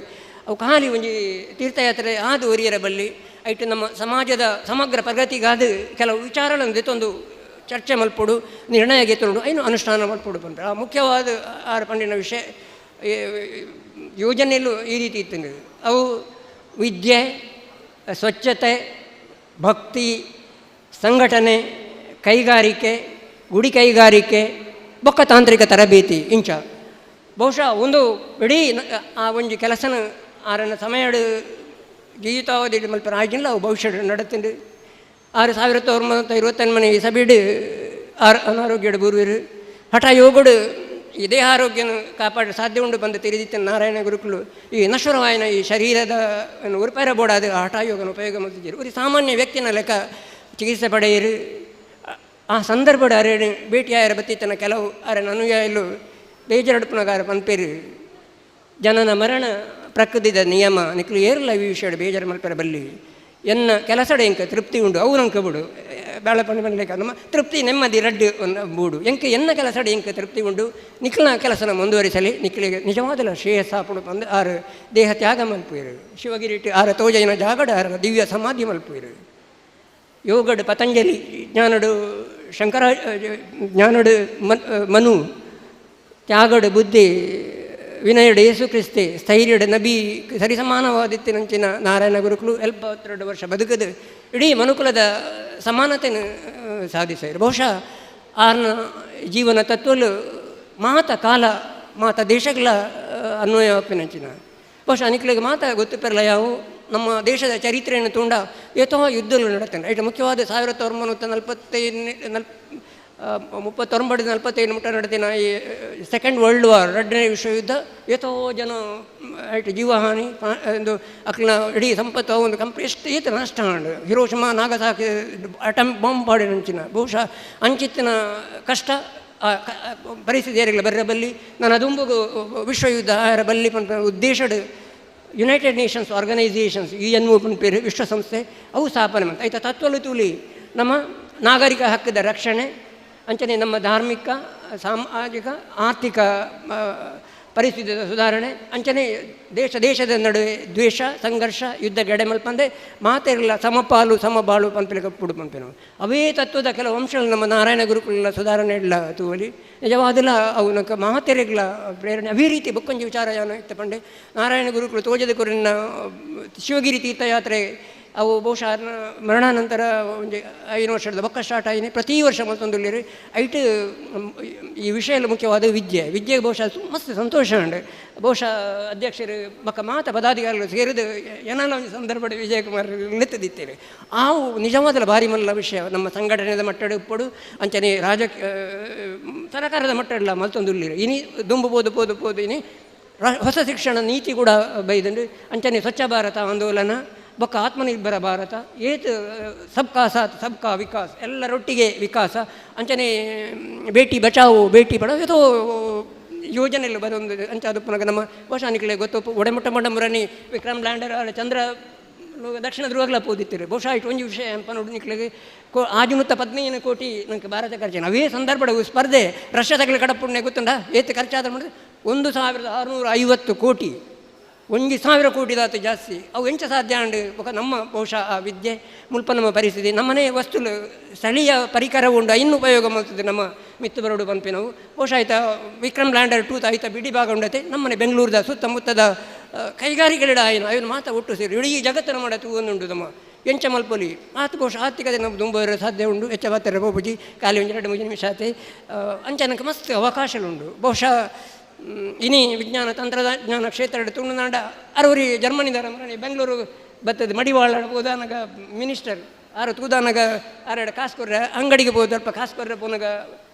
ಅವು ಖಾಲಿ ಒಂಜಿ ತೀರ್ಥಯಾತ್ರೆ ಆದು ಒರಿಯರ ಬಲ್ಲಿ ಐಟು ನಮ್ಮ ಸಮಾಜದ ಸಮಗ್ರ ಪ್ರಗತಿಗಾದ ಕೆಲವು ವಿಚಾರಗಳನ್ನು ದೆತ್ತೊಂದು ಚರ್ಚೆ ಮಲ್ಪಡು, ನಿರ್ಣಯ ಗೆತ್ತೊಂಡು ಐನು ಅನುಷ್ಠಾನ ಮಲ್ಪಡು ಪಂಪೇರು. ಆ ಮುಖ್ಯವಾದ ಆರು ಪಂಡಿನ ವಿಷಯ ಯೋಜನೆಯಲ್ಲೂ ಈ ರೀತಿ ಇತ್ತು. ಅವು ವಿದ್ಯೆ, ಸ್ವಚ್ಛತೆ, ಭಕ್ತಿ, ಸಂಘಟನೆ, ಕೈಗಾರಿಕೆ, ಗುಡಿ ಕೈಗಾರಿಕೆ, ಬೊಕ್ಕ ತಾಂತ್ರಿಕ ತರಬೇತಿ ಇಂಚ ಬಹುಶಃ ಒಂದು ಇಡೀ ಆ ಒಂಜಿ ಕೆಲಸನ ಆರನ್ನ ಸಮಯಡು ಜೀವಿತಾವಧಿ ಮಲ್ಪರ ಆಗಿಲ್ಲ ಅವು ಭವಿಷ್ಯ ನಡತಿಂಡು 6,921 ಮನೆ ಸಬೀಡು ಅನಾರೋಗ್ಯಡು ಬೂರುವಿರು ಹಠ ಯೋಗಡು ಈ ದೇಹ ಆರೋಗ್ಯನ ಕಾಪಾಡ ಸಾಧ್ಯ ಉಂಡು ಬಂದು ತಿರಿದಿತ್ತ ನಾರಾಯಣ ಗುರುಕುಲು ಈ ನಶ್ವರವಾಯಿನ ಈ ಶರೀರದ ಉರುಪೇರ ಬೋಡಾದ ಹಠ ಯೋಗನ ಉಪಯೋಗ ಮಾಡ್ತಿದ್ದೀರು. ಒಂದು ಸಾಮಾನ್ಯ ವ್ಯಕ್ತಿನ ಲೆಕ್ಕ ಚಿಕಿತ್ಸೆ ಪಡೆಯಿರು. ಆ ಸಂದರ್ಭದ ಅರೆ ಭೇಟಿಯಾಯರ ಬತ್ತಿತ್ತನ ಕೆಲವು ಅರೆ ಅನುಯಾಯಲು ಬೇಜಾರಡುಪನಗಾರ ಪಂಪೇರು ಜನನ ಮರಣ ಪ್ರಕೃತಿದ ನಿಯಮ ನಿಕ್ಲು ಏರಲ್ಲ ಈ ವಿಷಯ ಬೇಜಾರು ಮಲ್ಪೆರ ಬಲ್ಲಿ ಎನ್ನ ಕೆಲಸಡ ಎಂಕ ತೃಪ್ತಿ ಉಂಡು ಅವು ನಂಗೆ ಬಿಡು ಬೇಳಪಣ್ಣೆ ಬಂದ್ಲೇಕ ನಮ್ಮ ತೃಪ್ತಿ ನೆಮ್ಮದಿ ರಡ್ಡು ಬೂಡು ಎಂಕೆ ಎನ್ನ ಕೆಲಸಡ ಎಂಕ ತೃಪ್ತಿ ಉಂಡು ನಿಕ್ಲಿನ ಕೆಲಸನ ಮುಂದುವರಿಸಲಿ ನಿಕ್ಲಿಗೆ ನಿಜವಾದಲ್ಲ ಶ್ರೇಯಸ್ಸಾಪುಡು ಬಂದು ಆರು ದೇಹ ತ್ಯಾಗ ಮಲ್ಪುವರು. ಶಿವಗಿರಿಟ್ಟು ಆರ ತೋಜನ ಜಾಗಡ ಆರ ದಿವ್ಯ ಸಮಾಧಿ ಮಲ್ಪುವರು. ಯೋಗಡು ಪತಂಜಲಿ ಜ್ಞಾನಡು ಶಂಕರ ಜ್ಞಾನಡು ಮನು ತ್ಯಾಗಡು ಬುದ್ಧಿ ವಿನಯಡು ಯೇಸು ಕ್ರಿಸ್ತೆ ಸ್ಥೈರ್ಯಡು ನಬಿ ಸರಿಸಮಾನವಾದಿತ್ತಿನಂಚಿನ ನಾರಾಯಣ ಗುರುಕುಲು 72 ವರ್ಷ ಬದುಕದು ಇಡೀ ಮನುಕುಲದ ಸಮಾನತೆಯನ್ನು ಸಾಧಿಸಿದರು. ಬಹುಶಃ ಆರ್ನ ಜೀವನ ತತ್ವಲು ಮಾತ ಕಾಲ ಮಾತ ದೇಶಗಳ ಅನ್ವಯಪ್ಪಿನಂಚಿನ ಬಹುಶಃ ಅನಿಕ್ಲಿಗೆ ಮಾತ ಗೊತ್ತಿರಲ್ಲ ಯಾವು ನಮ್ಮ ದೇಶದ ಚರಿತ್ರೆಯನ್ನು ತುಂಡ ಏತೋ ಯುದ್ಧಗಳು ನಡತ್ತೇನೆ. ಐಟು ಮುಖ್ಯವಾದ 1939-45 ಮುಟ್ಟ ನಡೆದಿನ ಈ ಸೆಕೆಂಡ್ ವರ್ಲ್ಡ್ ವಾರ್ ಎರಡನೇ ವಿಶ್ವಯುದ್ಧ ಏತೋ ಜನ ಐಟು ಜೀವಹಾನಿ ಒಂದು ಅಕ್ಲಿನ ಇಡೀ ಸಂಪತ್ತು ಒಂದು ಎಷ್ಟು ಈತ ನಷ್ಟ ಅಂಡು ಹಿರೋಶಿಮಾ ನಾಗಸಾಕಿ ಅಟಮ್ ಬಾಂಬ್ ಪಾಡಿ ಅಂಚಿನ ಬಹುಶಃ ಅಂಚಿತ್ತಿನ ಕಷ್ಟ ಪರಿಸ್ಥಿತಿಯರಿಗಳ ಬರ್ರ ಬಲ್ಲಿ ನಾನು ಅದುಂಬು ವಿಶ್ವಯುದ್ಧ ಆರ ಬಲ್ಲಿ ಉದ್ದೇಶಡ್ ಯುನೈಟೆಡ್ ನೇಷನ್ಸ್ ಆರ್ಗನೈಸೇಷನ್ಸ್ UN ಪೇರು ವಿಶ್ವಸಂಸ್ಥೆ ಅವು ಸ್ಥಾಪನೆ ಮಾಡ್ತಾ ಆಯ್ತಾ ತತ್ವಲು ತೂಲಿ ನಮ್ಮ ನಾಗರಿಕ ಹಕ್ಕದ ರಕ್ಷಣೆ ಅಂಚನೆ ನಮ್ಮ ಧಾರ್ಮಿಕ ಸಾಮಾಜಿಕ ಆರ್ಥಿಕ ಪರಿಸ್ಥಿತಿಯ ಸುಧಾರಣೆ ಅಂಚನೆ ದೇಶದ ನಡುವೆ ದ್ವೇಷ ಸಂಘರ್ಷ ಯುದ್ಧ ಗೆಡೆ ಮಲ್ಪಂದೆ ಮಾತೆಲ್ಲ ಸಮಪಾಲು ಸಮಬಾಳು ಪಂಪಿನ ಕಪ್ಪುಡು ಪಂಪಿನ ಅವೇ ತತ್ವದ ಕೆಲವು ಅಂಶಗಳು ನಮ್ಮ ನಾರಾಯಣ ಗುರುಕುಲ ಸುಧಾರಣೆ ಇಲ್ಲ ತೂಲಿ ನಿಜವಾದಿಲ್ಲ ಅವನಕ ಮಾತೆರೆಗಳ ಪ್ರೇರಣೆ ಅವೇ ರೀತಿ ಬೊಕ್ಕೊಂಜಿ ವಿಚಾರ ಯಾನ ಇತ್ತ ಪಂಡೆ ನಾರಾಯಣ ಗುರುಕುಲು ತೋಜದ ಕುರಿನ ಶಿವಗಿರಿ ತೀರ್ಥಯಾತ್ರೆ ಅವು ಬಹುಶಃ ಮರಣಾನಂತರ ಒಂದು 5 ವರ್ಷದ ಬೊಕ್ಕ ಸ್ಟಾರ್ಟ್ ಆಗಿದೆ. ಪ್ರತಿ ವರ್ಷ ಮತ್ತೊಂದು ಐಟು ಈ ವಿಷಯ ಮುಖ್ಯವಾದ ವಿದ್ಯೆಗೆ ಬಹುಶಃ ಮಸ್ತ್ ಸಂತೋಷ ಉಂಡು. ಬಹುಶಃ ಅಧ್ಯಕ್ಷರು ಬೊಕ್ಕ ಮಾತ ಪದಾಧಿಕಾರಿಗಳು ಸೇರಿದು ಏನಾಲ ಒಂದು ಸಂದರ್ಭ ವಿಜಯಕುಮಾರ್ ನಿಂತದಿತ್ತೇವೆ ಆವು ನಿಜವಾದ ಭಾರಿ ಮಲ್ಲ ವಿಷಯ ನಮ್ಮ ಸಂಘಟನೆದ ಮಟ್ಟಡ ಉಪ್ಪಡು ಅಂಚನೆ ಸರ್ಕಾರದ ಮಟ್ಟಡ ಮತ್ತೊಂದು ಇನಿ ದುಂಬು ಪೋದು ಇನಿ ಹೊಸ ಶಿಕ್ಷಣ ನೀತಿ ಕೂಡ ಬೈದಂಡು ಅಂಚನೆ ಸ್ವಚ್ಛ ಭಾರತ ಆಂದೋಲನ ಬೊಕ್ಕ ಆತ್ಮನಿರ್ಭರ ಭಾರತ ಏತ್ ಸಬ್ಕಾ ಸಾಥ್ ಸಬ್ಕಾ ವಿಕಾಸ್ ಎಲ್ಲರೊಟ್ಟಿಗೆ ವಿಕಾಸ ಅಂಚನೆ ಬೇಟಿ ಬಚಾವು ಬೇಟಿ ಪಡಾವ್ ಏತೋ ಯೋಜನೆಯಲ್ಲಿ ಬರೋದು ಅಂಚ ಅದು ಪುನಃ ನಮ್ಮ ಬಹುಶಾನಿಕಳೆ ಗೊತ್ತು ಒಡೆಮುಟ್ಟ ಮೊಡಮುರನಿ ವಿಕ್ರಮ್ ಲ್ಯಾಂಡರ್ ಚಂದ್ರ ದಕ್ಷಿಣ ಧ್ರುವಗಳ ಪೋದಿತ್ತಿರು ಬಹುಶಃ ಇಟ್ಟು ಒಂದು ವಿಷಯ ಎಂಪ ನೋಡಿ ನಿಕ್ಲಿಗೆ ಆಜುನುತ್ತ 15 ಕೋಟಿ ನನಗೆ ಭಾರತ ಖರ್ಚೇನು ಅವೇ ಸಂದರ್ಭದ ಸ್ಪರ್ಧೆ ರಷ್ಯಾದಾಗಲಿ ಕಡಪುಣ್ಯ ಗೊತ್ತುಂಡ ಏತ್ ಖರ್ಚಾದ್ರೆ ಮಾಡಿದ್ರೆ 1,650 ಕೋಟಿ 1,000 ಕೋಟಿದಾತು ಜಾಸ್ತಿ ಅವು ಎಂಚ ಸಾಧ್ಯ ಅಂಡು ನಮ್ಮ ಬಹುಶಃ ಆ ವಿದ್ಯೆ ಮುಲ್ಪ ನಮ್ಮ ಪರಿಸ್ಥಿತಿ ನಮ್ಮನೆ ವಸ್ತುಲು ಸ್ಥಳೀಯ ಪರಿಕರ ಉಂಡು ಇನ್ನು ಉಪಯೋಗ ಮಾಡ್ತದೆ ನಮ್ಮ ಮಿತ್ತು ಬರೋಡು ಪಂಪಿನವು ಬಹುಶಃ ಆಯ್ತಾ ವಿಕ್ರಮ್ ಲ್ಯಾಂಡರ್ 2 ಆಯ್ತಾ ಬಿಡಿ ಭಾಗ ಉಂಡತೆ ನಮ್ಮನೆ ಬೆಂಗಳೂರದ ಸುತ್ತಮುತ್ತದ ಕೈಗಾರಿಕೆಗಳ ಆಯ್ನ ಅವನು ಮಾತ್ರ ಒಟ್ಟು ಸೇರಿ ಇಡೀ ಜಗತ್ತನ್ನು ಮಾಡತ್ತು ಒಂದುಂಟು ನಮ್ಮ ಎಂಚ ಮಲ್ಪೊಲಿ ಆತ್ಕೋಶ ಆರ್ಥಿಕತೆ ನಮ್ಮ ತುಂಬ ಸಾಧ್ಯ ಉಂಡು ಹೆಚ್ಚ ಬರ್ತಾರೆ ಬೋಬುಜಿ ಖಾಲಿ ಒಂದು 2-3 ನಿಮಿಷ ಆತೆ ಅಂಚನಕ್ಕೆ ಮಸ್ತ್ ಅವಕಾಶಗಳುಂಡು ಬಹುಶಃ ಇನಿ ವಿಜ್ಞಾನ ತಂತ್ರಜ್ಞಾನ ಕ್ಷೇತ್ರ ತುಳುನಾಡ ಅರವರಿ ಜರ್ಮನಿದಾರ ಮರಣಿ ಬೆಂಗಳೂರು ಬರ್ತದೆ ಮಡಿವಾಳ ಹೋದಾನಾಗ ಮಿನಿಸ್ಟರ್ ಆರು ತೂದಾನಾಗ ಆರೆಡ ಕಾಸು ಕೊರ್ರೆ ಅಂಗಡಿಗೆ ಹೋದ ಸ್ವಲ್ಪ ಕಾಸು ಕೊರ್ರೆ ಪೋನಾಗ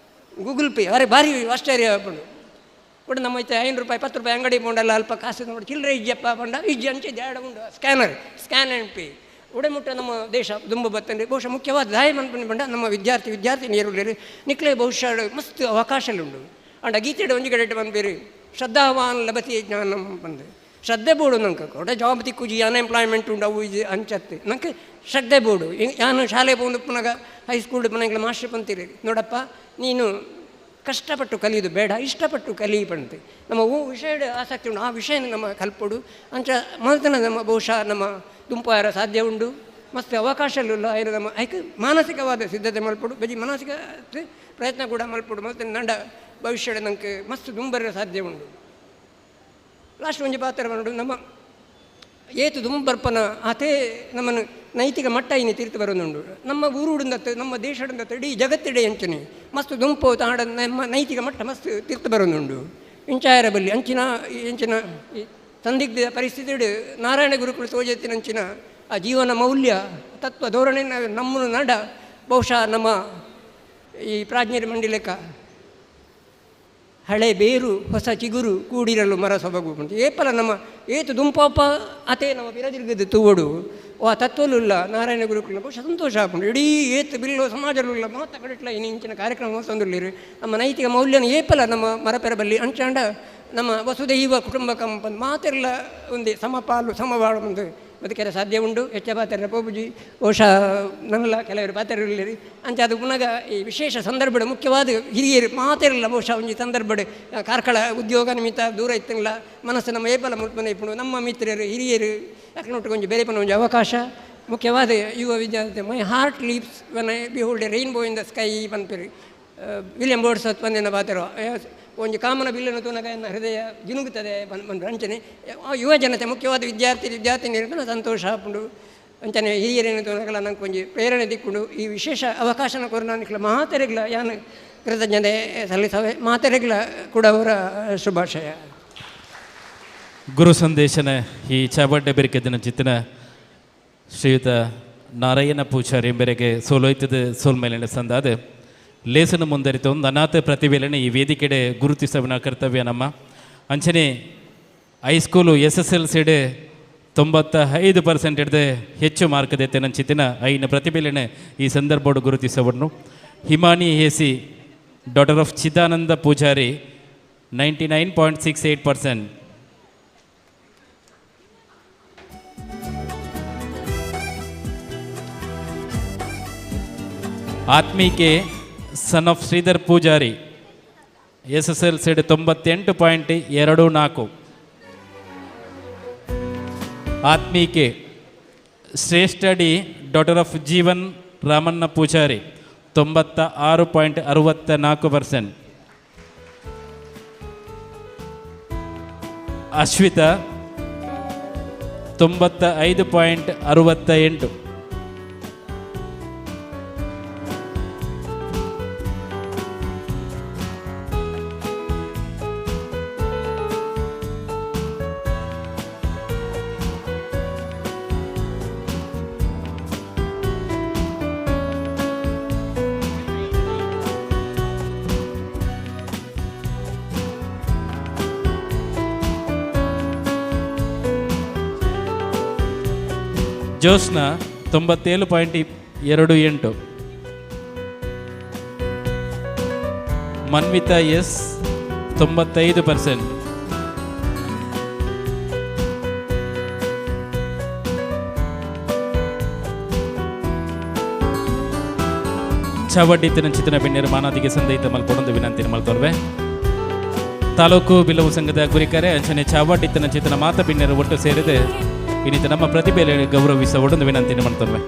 ಗೂಗಲ್ ಪೇ ಅರೆ ಭಾರಿ ಆಶ್ಚರ್ಯ ಪಂಡು ಕೂಡ ನಮ್ಮ ಐತೆ 5 ರೂಪಾಯಿ 10 ರೂಪಾಯಿ ಅಂಗಡಿ ಪೋಂಡಲ್ಲ ಅಲ್ಪ ಕಾಸು ನೋಡಿ ಚಿಲ್ಲರೆ ಇಜ್ಜಪ್ಪ ಪಂಡ ಇಜ್ಜಿ ಅಂಚೆ ದ್ಯಾಡ ಉಂಡು ಸ್ಕ್ಯಾನರ್ ಸ್ಕ್ಯಾನ್ ಆ್ಯಂಡ್ ಪೇ ಉಡೆಮುಟ್ಟ ನಮ್ಮ ದೇಶ ದುಂಬ ಬತ್ತಂದ್ರೆ ಬಹುಶಃ ಮುಖ್ಯವಾದ ದಾಯ ಮನ್ಪಣಿ ಬಂಡ ನಮ್ಮ ವಿದ್ಯಾರ್ಥಿನಿಯರು ನಿಕ್ಲೆ ಬಹುಶಃ ಮಸ್ತ್ ಅವಕಾಶಗಳುಂಡು ಅಂಡ ಗೀತೆಡು ಒಂಜಿ ಕಡೆ ಬಂದ್ಬೇರಿ ಶ್ರದ್ಧಾವಾನ್ ಲಭತಿ ಜ್ಞಾನಂ ಬಂದು ಶ್ರದ್ಧೆ ಬೋಡು ನಂಗೆ ಕೊಡ ಜಾಬ್ ತಿಕ್ಕುಜಿ ಅನ್ಎಂಪ್ಲಾಯ್ಮೆಂಟ್ ಉಂಡು ಅವು ಇದು ಅಂಚತ್ತೆ ನಂಗೆ ಶ್ರದ್ಧೆ ಬೋಡು ನಾನು ಶಾಲೆ ಬಂದು ಪುನಃ ಹೈಸ್ಕೂಲ್ ಮನೆಗಳ ಮಾಸ್ಟರ್ ಬಂತೀರಿ ನೋಡಪ್ಪ ನೀನು ಕಷ್ಟಪಟ್ಟು ಕಲಿಯೋದು ಬೇಡ ಇಷ್ಟಪಟ್ಟು ಕಲಿಯಪಂತೆ ನಮ್ಮ ವಿಷಯ ಆಸಕ್ತಿ ಉಂಡು ಆ ವಿಷಯ ನಮ್ಮ ಕಲ್ಪೊಡು ಅಂಚ ಮೊದಲ ನಮ್ಮ ಬಹುಶಃ ನಮ್ಮ ದುಂಪಾರ ಸಾಧ್ಯ ಉಂಡು ಮಸ್ತ್ ಅವಕಾಶಗಳಿಲ್ಲ ಆಯ್ತು ನಮ್ಮ ಐಕೆ ಮಾನಸಿಕವಾದ ಸಿದ್ಧತೆ ಮಲ್ಪಡು ಬಜಿ ಮಾನಸಿಕ ಪ್ರಯತ್ನ ಕೂಡ ಮಲ್ಪಡು ಮತ್ತು ನಂಡ ಭವಿಷ್ಯದ ನಂಗೆ ಮಸ್ತ್ ದುಂಬರ ಸಾಧ್ಯ ಉಂಡು ಲಾಸ್ಟ್ ಒಂಜಿ ಪಾತ್ರ ಬಂದು ನಮ್ಮ ಏತು ದುಂಬರ್ಪನ ಅತೇ ನಮ್ಮನ್ನು ನೈತಿಕ ಮಟ್ಟ ಇನ್ನು ತೀರ್ತು ಬರೋದುಂಡು ನಮ್ಮ ಊರುಡಂದತ್ತು ನಮ್ಮ ದೇಶದಂದತ್ತು ಇಡೀ ಜಗತ್ತಿಡೆ ಅಂಚನೆ ಮಸ್ತ್ ದುಂಪು ತಾಂಡ ನಮ್ಮ ನೈತಿಕ ಮಟ್ಟ ಮಸ್ತ್ ತೀರ್ತು ಬರೋದುಂಡು ಇಂಚಾಯರ ಬಲ್ಲಿ ಎಂಚಿನ ಸಂದಿಗ್ಧ ಪರಿಸ್ಥಿತಿ ನಾರಾಯಣ ಗುರುಕುಲ ತೋಜತ್ತಿನ ಅಂಚಿನ ಆ ಜೀವನ ಮೌಲ್ಯ ತತ್ವ ಧೋರಣೆ ನಮ್ಮನ್ನು ನಡ ಬಹುಶಃ ನಮ್ಮ ಈ ಪ್ರಾಜ್ಞರ ಮಂಡಿಲೆಕ್ಕ ಹಳೆ ಬೇರು ಹೊಸ ಚಿಗುರು ಕೂಡಿರಲು ಮರ ಸೊಬಗು ಅಂತ ಏಪಲ ನಮ್ಮ ಏತು ದುಂಪಾಪ ಅತೇ ನಮ್ಮ ಬಿರದಿರ್ಗದ ತೂವಡು ಆ ತತ್ವಲುಲ್ಲ ನಾರಾಯಣ ಗುರುಕುಲ ಬಹುಶಃ ಸಂತೋಷ ಆಗ್ಬೋದು ಇಡೀ ಏತು ಬಿಲ್ಲು ಸಮಾಜಲ್ಲ ಮಾತ ಕಡಿಟ್ಲ ಇನ್ನು ಇಂಚಿನ ಕಾರ್ಯಕ್ರಮ ತಂದುಲ್ಲಿರಿ ನಮ್ಮ ನೈತಿಕ ಮೌಲ್ಯನ ಏಪಲ ನಮ್ಮ ಮರಪೆರ ಬಲ್ಲಿ ಅಂಚಾಂಡ ನಮ್ಮ ವಸುದೈವ ಕುಟುಂಬಕಂ ಬಂದು ಮಾತೆಲ್ಲ ಒಂದು ಸಮಪಾಲು ಸಮಬಾಳು ಒಂದು ಬದುಕೆರೆ ಸಾಧ್ಯ ಉಂಡು ಹೆಚ್ಚ ಪಾತ್ರ ಪೋಬುಜಿ ಬಹುಶಃ ನನ್ನಲ್ಲ ಕೆಲವರು ಪಾತ್ರರಿಲ್ಲಿರಿ ಅಂಚ ಅದು ಪುನಃ ಈ ವಿಶೇಷ ಸಂದರ್ಭ ಮುಖ್ಯವಾದ ಹಿರಿಯರು ಮಾತಿರಲಿಲ್ಲ ಬಹುಶಃ ಒಂಜಿ ಸಂದರ್ಭ ಕಾರ್ಕಳ ಉದ್ಯೋಗ ನಿಮಿತ್ತ ದೂರ ಇತ್ತಂಗಿಲ್ಲ ಮನಸ್ಸು ನಮ್ಮ ಏಪಲ ಮುಲ್ಪನೆ ಇಪ್ಪು ನಮ್ಮ ಮಿತ್ರರು ಹಿರಿಯರು ಯಾಕೆ ಒಂಜಿ ಬೇರೆ ಪನ ಒಂಜಿ ಅವಕಾಶ ಮುಖ್ಯವಾದ ಯುವ ವಿದ್ಯಾರ್ಥಿ my heart leaps when I behold a rainbow in the sky ಪನ್ಪಿರಿ ವಿಲಿಯಂ ಬೋರ್ಡ್ಸ್ ಬಂದಿನ ಪಾತ್ರ ಒಂಜಿ ಕಾಮನ ಬಿಲ್ಲನ್ನು ತೂನಗ ಎನ್ನ ಹೃದಯ ಜಿನುಗುತ್ತದೆ ಬಂದು ಅಂಚನೆ ಯುವ ಜನತೆ ಮುಖ್ಯವಾದ ವಿದ್ಯಾರ್ಥಿನಿಯರು ಸಂತೋಷ ಹಾಕೊಂಡು ಅಂಚನೆ ಹಿರಿಯರೇನು ತೂನಗಲ ನಂಗೆ ಒಂಜಿ ಪ್ರೇರಣೆ ದಿಕ್ಕುಂಡು ಈ ವಿಶೇಷ ಅವಕಾಶನ ಕೊರು ನಾನು ಮಾತೆರೆಗ್ಲ ಯಾನು ಕೃತಜ್ಞತೆ ಸಲ್ಲಿಸವೆ ಮಾತೆರೆಗ್ಲ ಕೂಡ ಅವರ ಶುಭಾಶಯ ಗುರು ಸಂದೇಶನ ಈ ಚಾಬಡ್ಡೆ ಬೆರಿಕೆದಿನ ಚಿತ್ತಿನ ಶ್ರೀಯುತ ನಾರಾಯಣ ಪೂಜಾರಿ ಎಂಬರಿಗೆ ಸೋಲೋಯ್ತದ ಸೋಲ್ಮೇಲಿನ ಸಂದಾದ ಲೇಸನ ಮುಂದರಿತ ಒಂದು ಅನಾಥ ಪ್ರತಿಭೆಯನ್ನು ಈ ವೇದಿಕೆಡೆ ಗುರುತಿಸವನ ಕರ್ತವ್ಯ ನಮ್ಮ ಅಂಚನೆ ಹೈಸ್ಕೂಲು SSLC 95% ಹಿಡಿದು ಹೆಚ್ಚು ಮಾರ್ಕ್ ದೈತೆ ನನ್ನ ಚಿತ್ತಿನ ಐನ ಪ್ರತಿಭೆಯನ್ನು ಈ ಸಂದರ್ಭ ಗುರುತಿಸವನ್ನು ಹಿಮಾನಿ ಹೇಸಿ ಡಾಟರ್ ಆಫ್ ಚಿದಾನಂದ ಪೂಜಾರಿ 99.68%. ಆತ್ಮೀಕೆ son of Shridhar Poojary SSLC 98.24. ಆತ್ಮೀಕೆ Shreshta D daughter of Jeevan Ramanna Poojary 96.64%. Ashwitha 95.68. Josna 97.28. Manvitha S 95%. ಚಾವಡ್ಡಿತ್ತಿನ ಚಿತ್ರ ಬೆಣ್ಣೀರು ಮಾನಾದಿಗೆ ಸಂದೈತ ಮಲ್ಪೊಂದು ವಿನಂತಿ ಮಲ್ತೋರ್ವೆ ತಾಲೂಕು ಬಿಲ್ಲವು ಸಂಘದ ಗುರಿಕರೆ ಅಂಚನೆ ಚಾವಡ್ಡಿತ್ತಿನ ಚಿತ್ರ ಮಾತ ಬೆಣ್ಣೀರು ಒಟ್ಟು ಸೇರಿದೆ ಇನ್ನಿತ ನಮ್ಮ ಪ್ರತಿಭೆಯಲ್ಲಿ ಗೌರವಿಸ ಒಡೊಂದು ವಿನಂತಿ ಮಾಡ್ತೇವೆ.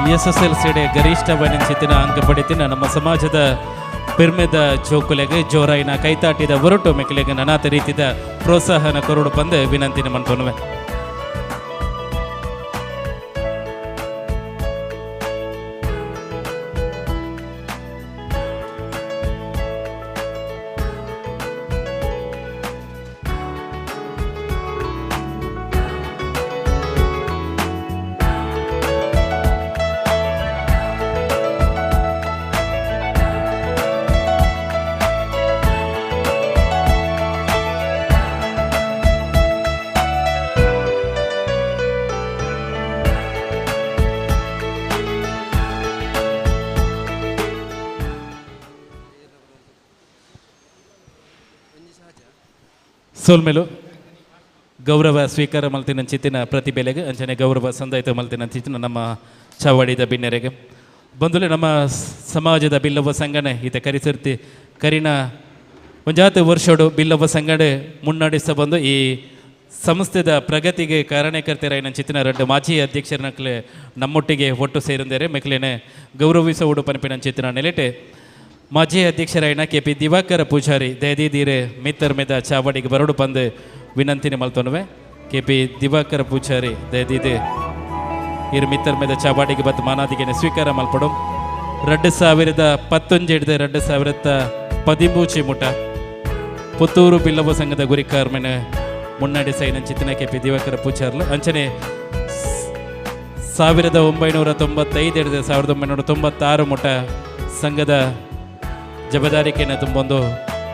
SSLCಡೆ ಗರಿಷ್ಠವನ್ನಿನ ಅಂಕ ಪಡಿತಿನ ನಮ್ಮ ಸಮಾಜದ ಪಿರ್ಮೆದ ಜೋಕುಲೆಗೆ ಜೋರಾಯಿನ ಕೈತಾಟಿದ ಹೊರಟು ಮೆಕ್ಕಲೆಗೆ ನಾನಾ ರೀತಿಯ ಪ್ರೋತ್ಸಾಹನ ಕೊರಡು ಬಂದು ವಿನಂತಿನ ಮನ್ಪೊನ್ವೆ. ಸೋಲ್ಮೇಲು ಗೌರವ ಸ್ವೀಕಾರ ಮಲ್ತಿನ ಚಿತ್ತಿನ ಪ್ರತಿಭೆಲೆಗೆ ಅಂಚನೆ ಗೌರವ ಸಂದಾಯಿತ ಮಲ್ತಿನ ಚಿತ್ತಿನ ನಮ್ಮ ಚಾವಡಿದ ಬಿನ್ನೆರೆಗೆ ಬಂದುಲೆ ನಮ್ಮ ಸಮಾಜದ ಬಿಲ್ಲವ ಸಂಘನೆ ಈತ ಕರಿಸಿರ್ತಿ ಕರಿನ ಒಂಜಾತು ವರ್ಷೋಡು ಬಿಲ್ಲವ ಸಂಘಟನೆ ಮುನ್ನಡೆಸ ಬಂದು ಈ ಸಂಸ್ಥೆದ ಪ್ರಗತಿಗೆ ಕಾರಣಕರ್ತರ ಏನ ಚಿತ್ತಿನ ಎರಡು ಮಾಜಿ ಅಧ್ಯಕ್ಷರನಕ್ಲೆ ನಮ್ಮೊಟ್ಟಿಗೆ ಒಟ್ಟು ಸೇರಿದ್ದಾರೆ ಮೆಕ್ಲೇನೆ ಗೌರವಿಸ ಉಡು ಪನಪಿನ ಚಿತ್ತಿನ ನೆಲೆಟೆ ಮಾಜಿ ಅಧ್ಯಕ್ಷರಾಯಣ KP ದಿವಾಕರ ಪೂಜಾರಿ ದಯದೀರೆ ಮಿತ್ತರ್ ಮೇದ ಚಾವಡಿಗೆ ಬರಡು ಬಂದು ವಿನಂತಿನಿ ಮಲ್ತೊನ್ವೆ. KP ದಿವಾಕರ ಪೂಜಾರಿ ದಯದೀದೆ ಇರು ಮಿತ್ತರ್ ಮೇದ ಚಾವಡಿಗೆ ಬತ್ತು ಮಾನಾದಿಗೆ ಸ್ವೀಕಾರ ಮಲ್ಪಡು 2019 ಹಿಡಿದು 2013 ಮುಟ ಪುತ್ತೂರು ಬಿಲ್ಲವ ಸಂಘದ ಗುರಿ ಕಾರ್ಮೆನ ಮುನ್ನಡೆಸೈನ ಚಿತ್ತಿನ KP ದಿವಾಕರ ಪೂಜಾರ್ಲು ಅಂಚನೆ 1995 ಹಿಡಿದು 1996 ಮುಟ ಸಂಘದ ಜವಾಬ್ದಾರಿಕೆಯನ್ನು ತುಂಬೊಂದು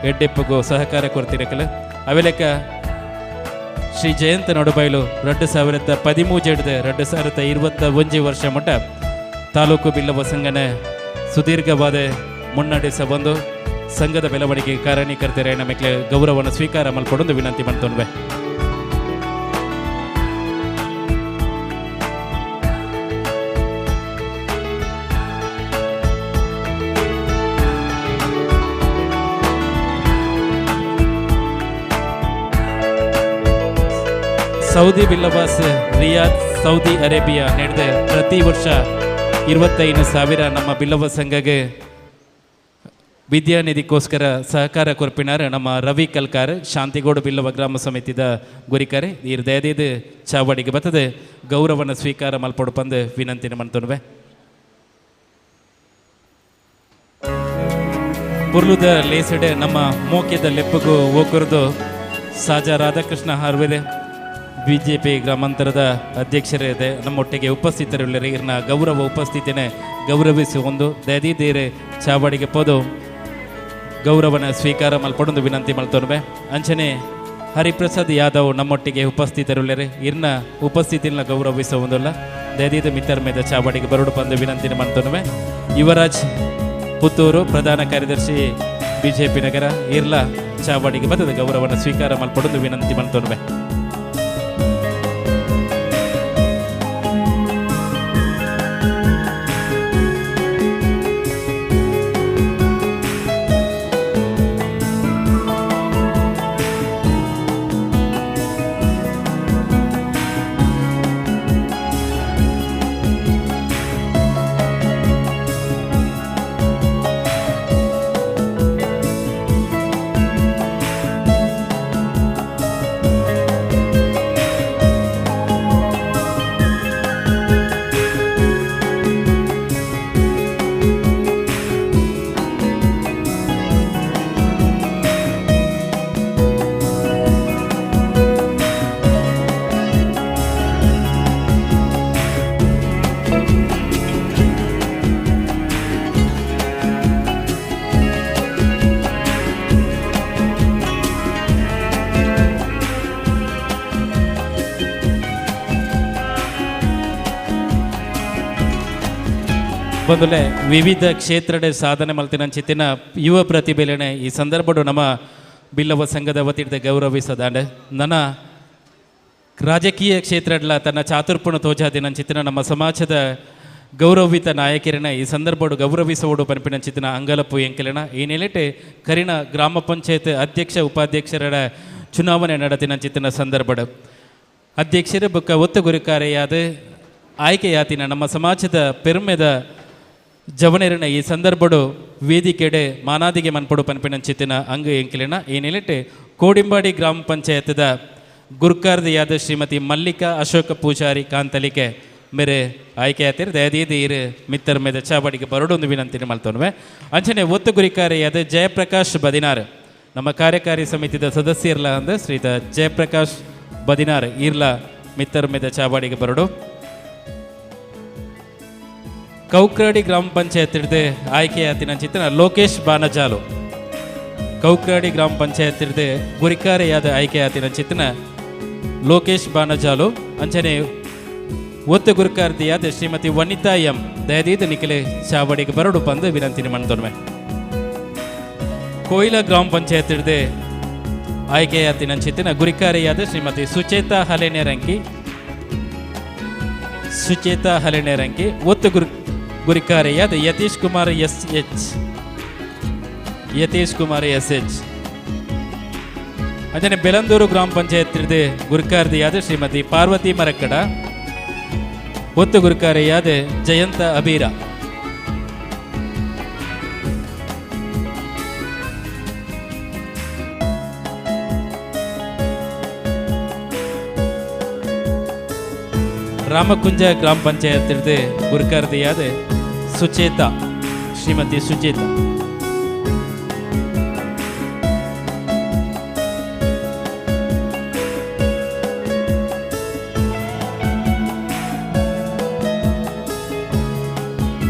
ಎಡ್ಡೆಪ್ಪಗೂ ಸಹಕಾರ ಕೊಡ್ತಿರಕಲ್ಲ ಅವೆಲೆಕ್ಕ ಶ್ರೀ ಜಯಂತ ನಡುಬೈಲು 2013 ಹಿಡಿದು 2021 ವರ್ಷ ಮಟ್ಟ ತಾಲೂಕು ಬಿಲ್ಲವ ಸಂಘನ ಸುದೀರ್ಘವಾದ ಮುನ್ನಡೆಸ ಬಂದು ಸಂಘದ ಬೆಳವಣಿಗೆ ಕಾರಣೀಕರ್ತರ ನಮಗೆ ಗೌರವವನ್ನು ಸ್ವೀಕಾರ ಮಲ್ಪಡೊಂದು ವಿನಂತಿ ಮಾಡ್ತೊನ್ವೆ. Saudi Billavas Riyadh Saudi Arabia ನಡೆದ ಪ್ರತಿ ವರ್ಷ 25,000 ನಮ್ಮ ಬಿಲ್ಲವ ಸಂಘಗೆ ವಿದ್ಯಾನಿಧಿಗೋಸ್ಕರ ಸಹಕಾರ ಕೊರ್ಪಿನಾರ ನಮ್ಮ ರವಿ ಕಲ್ಕಾರ್ ಶಾಂತಿಗೋಡು ಬಿಲ್ಲವ ಗ್ರಾಮ ಸಮಿತಿದ ಗುರಿಕರೆ ಈ ದಯದಿದ ಚಾವಡಿಗೆ ಬರ್ತದೆ ಗೌರವನ ಸ್ವೀಕಾರ ಮಲ್ಪಡು ಬಂದು ವಿನಂತಿನ ಮಾಡ್ತೊನ್ವೆ. ಬುರ್ಲುದ ಲೇಸಡೆ ನಮ್ಮ ಮೋಕ್ಯದ ಲೆಪ್ಪಗೂ ಹೋಗುವುದು ಸಾಜಾ ರಾಧಾಕೃಷ್ಣ ಹಾರ್ವೆದೆ BJP ಗ್ರಾಮಾಂತರದ ಅಧ್ಯಕ್ಷರಿದೆ ನಮ್ಮೊಟ್ಟಿಗೆ ಉಪಸ್ಥಿತರಿಲ್ಲರೆ ಇರ್ನ ಗೌರವ ಉಪಸ್ಥಿತಿನೇ ಗೌರವಿಸಿ ಒಂದು ದಯದೀರೆ ಚಾವಡಿಗೆ ಪೋದು ಗೌರವನ ಸ್ವೀಕಾರ ಮಲ್ಪಡೊಂದು ವಿನಂತಿ ಮಲ್ತೊನ್ವೆ. ಅಂಚನೆ ಹರಿಪ್ರಸಾದ್ ಯಾದವ್ ನಮ್ಮೊಟ್ಟಿಗೆ ಉಪಸ್ಥಿತರಿಲ್ಲರೆ ಇರ್ನ ಉಪಸ್ಥಿತಿನ ಗೌರವಿಸುವುದಿಲ್ಲ ದಯದೀದ ಮಿತ್ತರ್ ಮೇದ ಚಾವಡಿಗೆ ಬರಡು ಬಂದು ವಿನಂತಿನ ಮಾಡ್ತೊನ್ವೆ. ಯುವರಾಜ್ ಪುತ್ತೂರು ಪ್ರಧಾನ ಕಾರ್ಯದರ್ಶಿ BJP ನಗರ ಇರ್ಲ ಚಾವಡಿಗೆ ಬಂದದ ಗೌರವನ ಸ್ವೀಕಾರ ಮಲ್ಪಡೊಂದು ವಿನಂತಿ ಮಾಡ್ತೊನ್ವೆ. ಬಂದುಲೆ ವಿವಿಧ ಕ್ಷೇತ್ರದ ಸಾಧನೆ ಮಲ್ತಿನ ಚಿತ್ತಿನ ಯುವ ಪ್ರತಿಭೆಲೆನೆ ಈ ಸಂದರ್ಭಡು ನಮ್ಮ ಬಿಲ್ಲವ ಸಂಘದ ವತಿಯಿಂದ ಗೌರವಿಸದಾಂಡೆ ನನ್ನ ರಾಜಕೀಯ ಕ್ಷೇತ್ರಡ್ಲ ತನ್ನ ಚಾತುರ್ಪುಣ ತೋಜಾದಿನ ಚಿತ್ತಿನ ನಮ್ಮ ಸಮಾಜದ ಗೌರವಿತ ನಾಯಕರನ ಈ ಸಂದರ್ಭಡು ಗೌರವಿಸುವುದು ಪಂಪಿನ ಚಿತ್ತಿನ ಅಂಗಲಪ್ಪು ಎಂಕೆಲನ ಈ ನೆಲೆಟೆ ಕರಿನ ಗ್ರಾಮ ಪಂಚಾಯತ್ ಅಧ್ಯಕ್ಷ ಉಪಾಧ್ಯಕ್ಷರ ಚುನಾವಣೆ ನಡೆದಿನ ಚಿತ್ತಿನ ಸಂದರ್ಭಡು ಅಧ್ಯಕ್ಷರು ಬೊಕ್ಕ ಒತ್ತು ಗುರಿಕಾರೆಯಾದ ಆಯ್ಕೆಯಾತಿನ ನಮ್ಮ ಸಮಾಜದ ಪೆರ್ಮೆದ ಜವನೆರಿನ ಈ ಸಂದರ್ಭಡು ವೇದಿಕೆಡೆ ಮಾನಾದಿಗೆ ಮನ್ಪಡು ಪನ್ಪಿನಂಚಿತ್ತಿನ ಅಂಗ ಎಂಕಿಲಿನ ಈ ನಿಲಿಟ್ಟು ಕೋಡಿಂಬಾಡಿ ಗ್ರಾಮ ಪಂಚಾಯತ್ದ ಗುರ್ಕಾರ್ದಿಯಾದ ಶ್ರೀಮತಿ ಮಲ್ಲಿಕಾ ಅಶೋಕ ಪೂಜಾರಿ ಕಾಂತಲಿಕೆ ಮೇರೆ ಆಯ್ಕೆಯಾತಿರು ದಯದೀದಿ ಇರು ಮಿತ್ತರ್ ಮೇದ ಚಾಬಡಿಗೆ ಬರಡೊಂದು ವಿನಂತಿನ ಮಲ್ತೋನ್ವೆ ಅಂಚನೆ ಒತ್ತು ಗುರಿಕಾರಿಯಾದ ಜಯಪ್ರಕಾಶ್ ಬದಿನಾರ್ ನಮ್ಮ ಕಾರ್ಯಕಾರಿ ಸಮಿತಿದ ಸದಸ್ಯರ್ಲ ಅಂದ ಶ್ರೀತ ಜಯಪ್ರಕಾಶ್ ಬದಿನಾರ್ ಇರ್ಲ ಮಿತ್ತರ್ ಮೇದ ಚಾಬಡಿಗೆ ಬರಡು ಕೌಕ್ರಾಡಿ ಗ್ರಾಮ ಪಂಚಾಯತ್ ಹಿಡ್ದು ಆಯ್ಕೆಯಾತಿನ ಚಿತ್ರ ಲೋಕೇಶ್ ಬಾನಜಾಲು ಕೌಕ್ರಾಡಿ ಗ್ರಾಮ ಪಂಚಾಯತ್ ಹಿಡ್ದು ಗುರಿಕಾರೆಯಾದ ಆಯ್ಕೆಯಾತಿನ ಚಿತ್ರ ಲೋಕೇಶ್ ಬಾನಜಾಲು ಅಂಚನೆ ಒತ್ತು ಗುರುಕಾರ್ದಿಯಾದ ಶ್ರೀಮತಿ ವನಿತಾ ಎಂ ದಯದೀದ ನಿಖಿಲೆ ಚಾವಡಿಗೆ ಬರಡು ಬಂದು ವಿನಂತಿನಿ ಮಾಡ್ತೊನ್ವೆ ಕೊಯ್ಲಾ ಗ್ರಾಮ ಪಂಚಾಯತ್ ಹಿಡ್ದು ಆಯ್ಕೆಯಾತಿನ ಚಿತ್ರ ಗುರಿಕಾರೆಯಾದ ಶ್ರೀಮತಿ ಸುಚೇತಾ ಹಲೆನೇರಂಕಿ ಒತ್ತು ಗುರಿಕಾರೆಯಾದ ಯತೀಶ್ ಕುಮಾರ್ ಎಸ್ ಎಚ್ ಅಂಜನೆ ಬೆಲಂದೂರು ಗ್ರಾಮ ಪಂಚಾಯತ್ ಹಿಡ್ದು ಗುರುಕಾರ್ದಿಯಾದ ಶ್ರೀಮತಿ ಪಾರ್ವತಿ ಮರಕ್ಕಡ ಒತ್ತು ಗುರುಕಾರೆಯಾದ ಜಯಂತ ಅಬೀರ ರಾಮಕುಂಜ ಗ್ರಾಮ ಪಂಚಾಯತ್ ಹಿಡ್ದು ಗುರುಕಾರ್ದಿಯಾದ ಶ್ರೀಮತಿ ಸುಚೇತಾ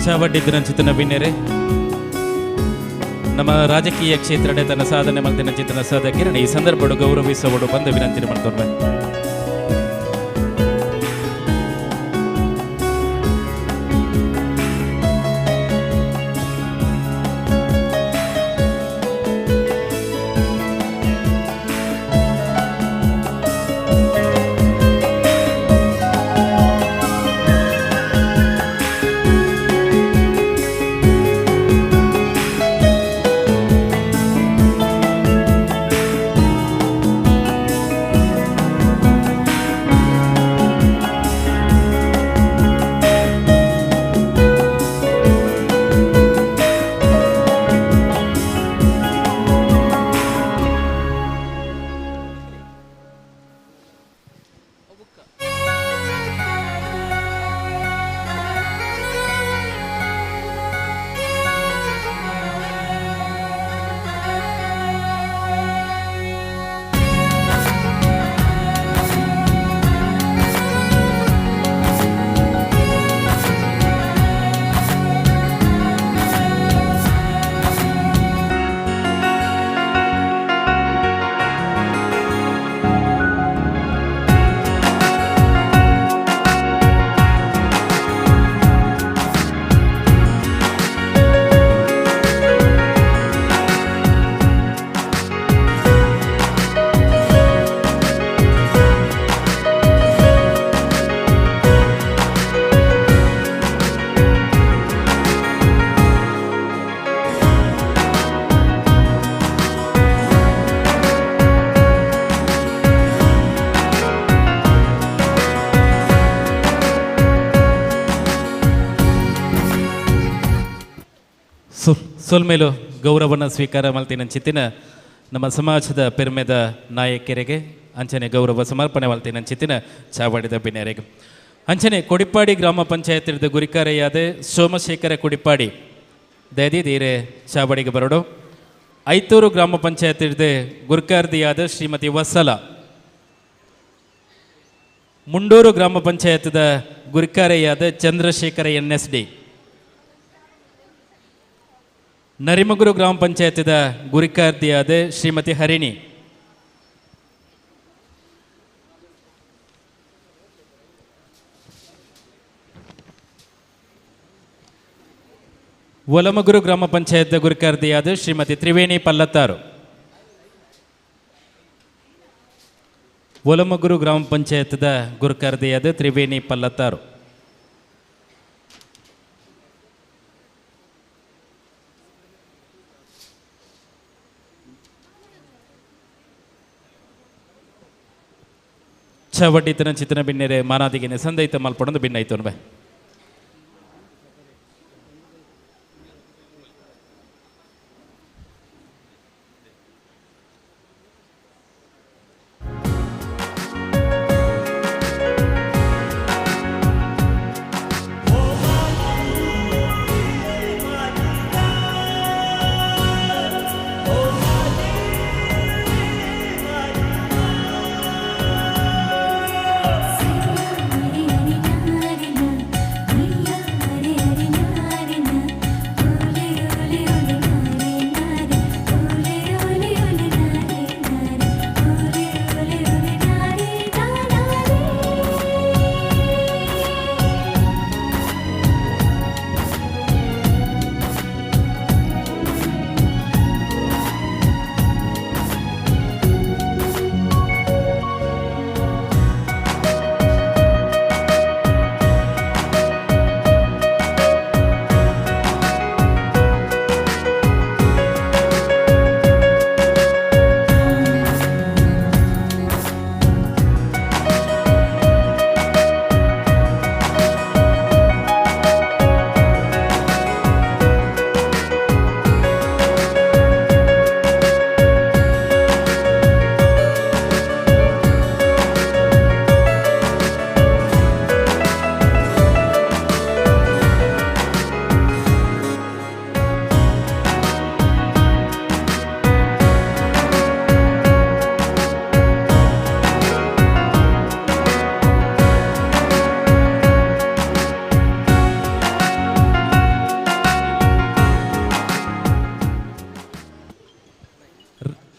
ಚಾವಡ್ಡಿದ್ದನ ಚಿತ್ರನ ಬಿನ್ನೆರೆ ನಮ್ಮ ರಾಜಕೀಯ ಕ್ಷೇತ್ರಡೆ ತನ್ನ ಸಾಧನೆ ಮಲ್ತಿನ ಚಿತ್ರನ ಸಾಧಕಿರಣ ಈ ಸಂದರ್ಭಡು ಗೌರವಿಸುವಡು ಬಂದು ವಿನಂತಿ ಮಾಡ್ತೋನ್ವೆ ಸೊಲ್ಮೇಲು ಗೌರವನ ಸ್ವೀಕಾರ ಮಲ್ತಿನ ಚಿತ್ತಿನ ನಮ್ಮ ಸಮಾಜದ ಪೆರ್ಮೆದ ನಾಯಕಿಯರಿಗೆ ಅಂಚನೆ ಗೌರವ ಸಮರ್ಪಣೆ ಮಲ್ತಿನ ಚಿತ್ತಿನ ಚಾವಡಿದ ಬಿನ್ನೆರೆಗೆ ಅಂಚನೆ ಕೊಡಿಪಾಡಿ ಗ್ರಾಮ ಪಂಚಾಯತ್ ಹಿಡಿದ ಗುರಿಕಾರೆಯಾದ ಸೋಮಶೇಖರ ಕುಡಿಪಾಡಿ ದಯದೀರೆ ಚಾವಡಿಗೆ ಬರಡು ಐತೂರು ಗ್ರಾಮ ಪಂಚಾಯತ್ ಹಿಡಿದು ಗುರುಕಾರ್ದಿಯಾದ ಶ್ರೀಮತಿ ವತ್ಸಲ ಮುಂಡೂರು ಗ್ರಾಮ ಪಂಚಾಯತ್ದ ಗುರಿಕಾರೆಯಾದ ಚಂದ್ರಶೇಖರ NSD ನರಿಮಗುರು ಗ್ರಾಮ ಪಂಚಾಯತ್ದ ಗುರಿಕಾರ್ದಿಯಾದ ಶ್ರೀಮತಿ ಹರಿಣಿ ಒಲಮಗುರು ಗ್ರಾಮ ಪಂಚಾಯತ್ ಗುರಿಕಾರ್ದಿಯಾದ ಶ್ರೀಮತಿ ತ್ರಿವೇಣಿ ಪಲ್ಲತ್ತಾರು ಒಲಮಗುರು ಗ್ರಾಮ ಪಂಚಾಯತ್ದ ಗುರುಕಾರ್ದಿಯಾದ ತ್ರಿವೇಣಿ ಪಲ್ಲತ್ತಾರು ಚವಟಿತನ ಚಿತ್ರನ ಬಿನ್ನೆರೆ ಮಾನಾದಿಗೆನೆ ಸಂದೈತ ಮಲ್ಪಡೊಂದು ಭಿನ್ನೈತು ಬೈ.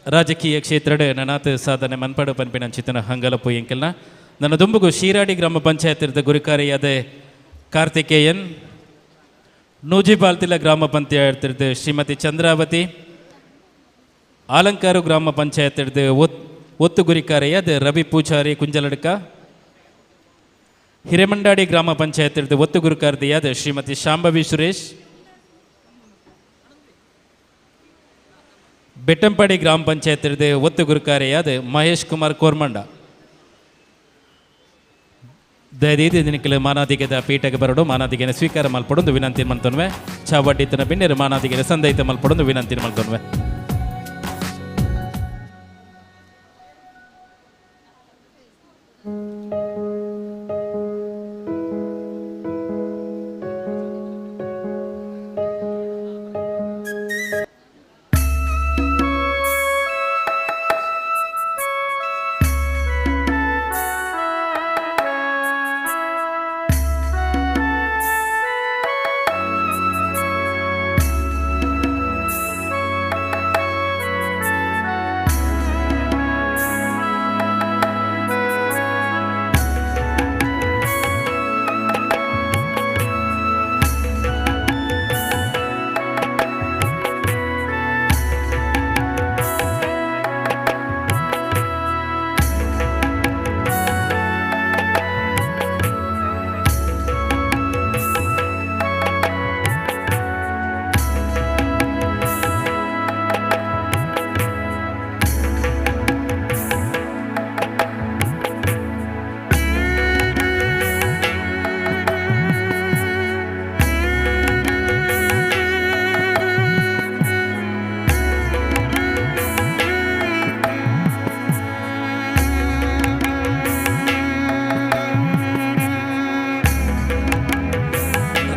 ರಾಜಕೀಯ ಕ್ಷೇತ್ರಡ್ ನನಾತ್ ಸಾಧನೆ ಮನ್ಪಡು ಪನ್ಪಿನ ಚಿತ್ತನ ಹಂಗಲಪು ಎಂಕೆಲ್ನ ನನ್ನ ದುಂಬುಗು ಶೀರಾಡಿ ಗ್ರಾಮ ಪಂಚಾಯತ್ ಗುರಿಕಾರಿಯಾದ ಕಾರ್ತಿಕೇಯನ್ ನೂಜಿಪಾಲ್ತಿಲ ಗ್ರಾಮ ಪಂಚಾಯತ್ ಶ್ರೀಮತಿ ಚಂದ್ರಾವತಿ ಆಲಂಕಾರು ಗ್ರಾಮ ಪಂಚಾಯತ್ ಒತ್ತು ಗುರಿಕಾರಿಯಾದ ರವಿ ಪೂಜಾರಿ ಕುಂಜಲಡ್ಕ ಹಿರೇಮಂಡಾಡಿ ಗ್ರಾಮ ಪಂಚಾಯತ್ ಒತ್ತು ಗುರಿಕಾರ್ದಿಯಾದ ಶ್ರೀಮತಿ ಶಾಂಭವಿ ಸುರೇಶ್ ಬೆಟ್ಟಂಪಾಡಿ ಗ್ರಾಮ ಪಂಚಾಯತ್ ಒತ್ತು ಗುರುಕಾರಿಯಾದ ಮಹೇಶ್ ಕುಮಾರ್ ಕೋರ್ಮಂಡ ದಯದೀದಿ ದಿನಕ್ಕೆ ಮಾನಾದಿಗೆದ ಪೀಠಕ್ಕೆ ಬರಡು ಮಾನಾದಿಗೆನ ಸ್ವೀಕಾರ ಮಲ್ಪಡೊಂದು ವಿನಂತಿ ಮಲ್ತೊನ್ವೆ ಚಾವಡ್ಡಿತನ ಬಿನ್ನೆರೆ ಮಾನಾದಿಗೆನ ಸಂದೈತ ಮಲ್ಪಡೊಂದು ವಿನಂತಿ ಮಲ್ತೊನ್ವೆ.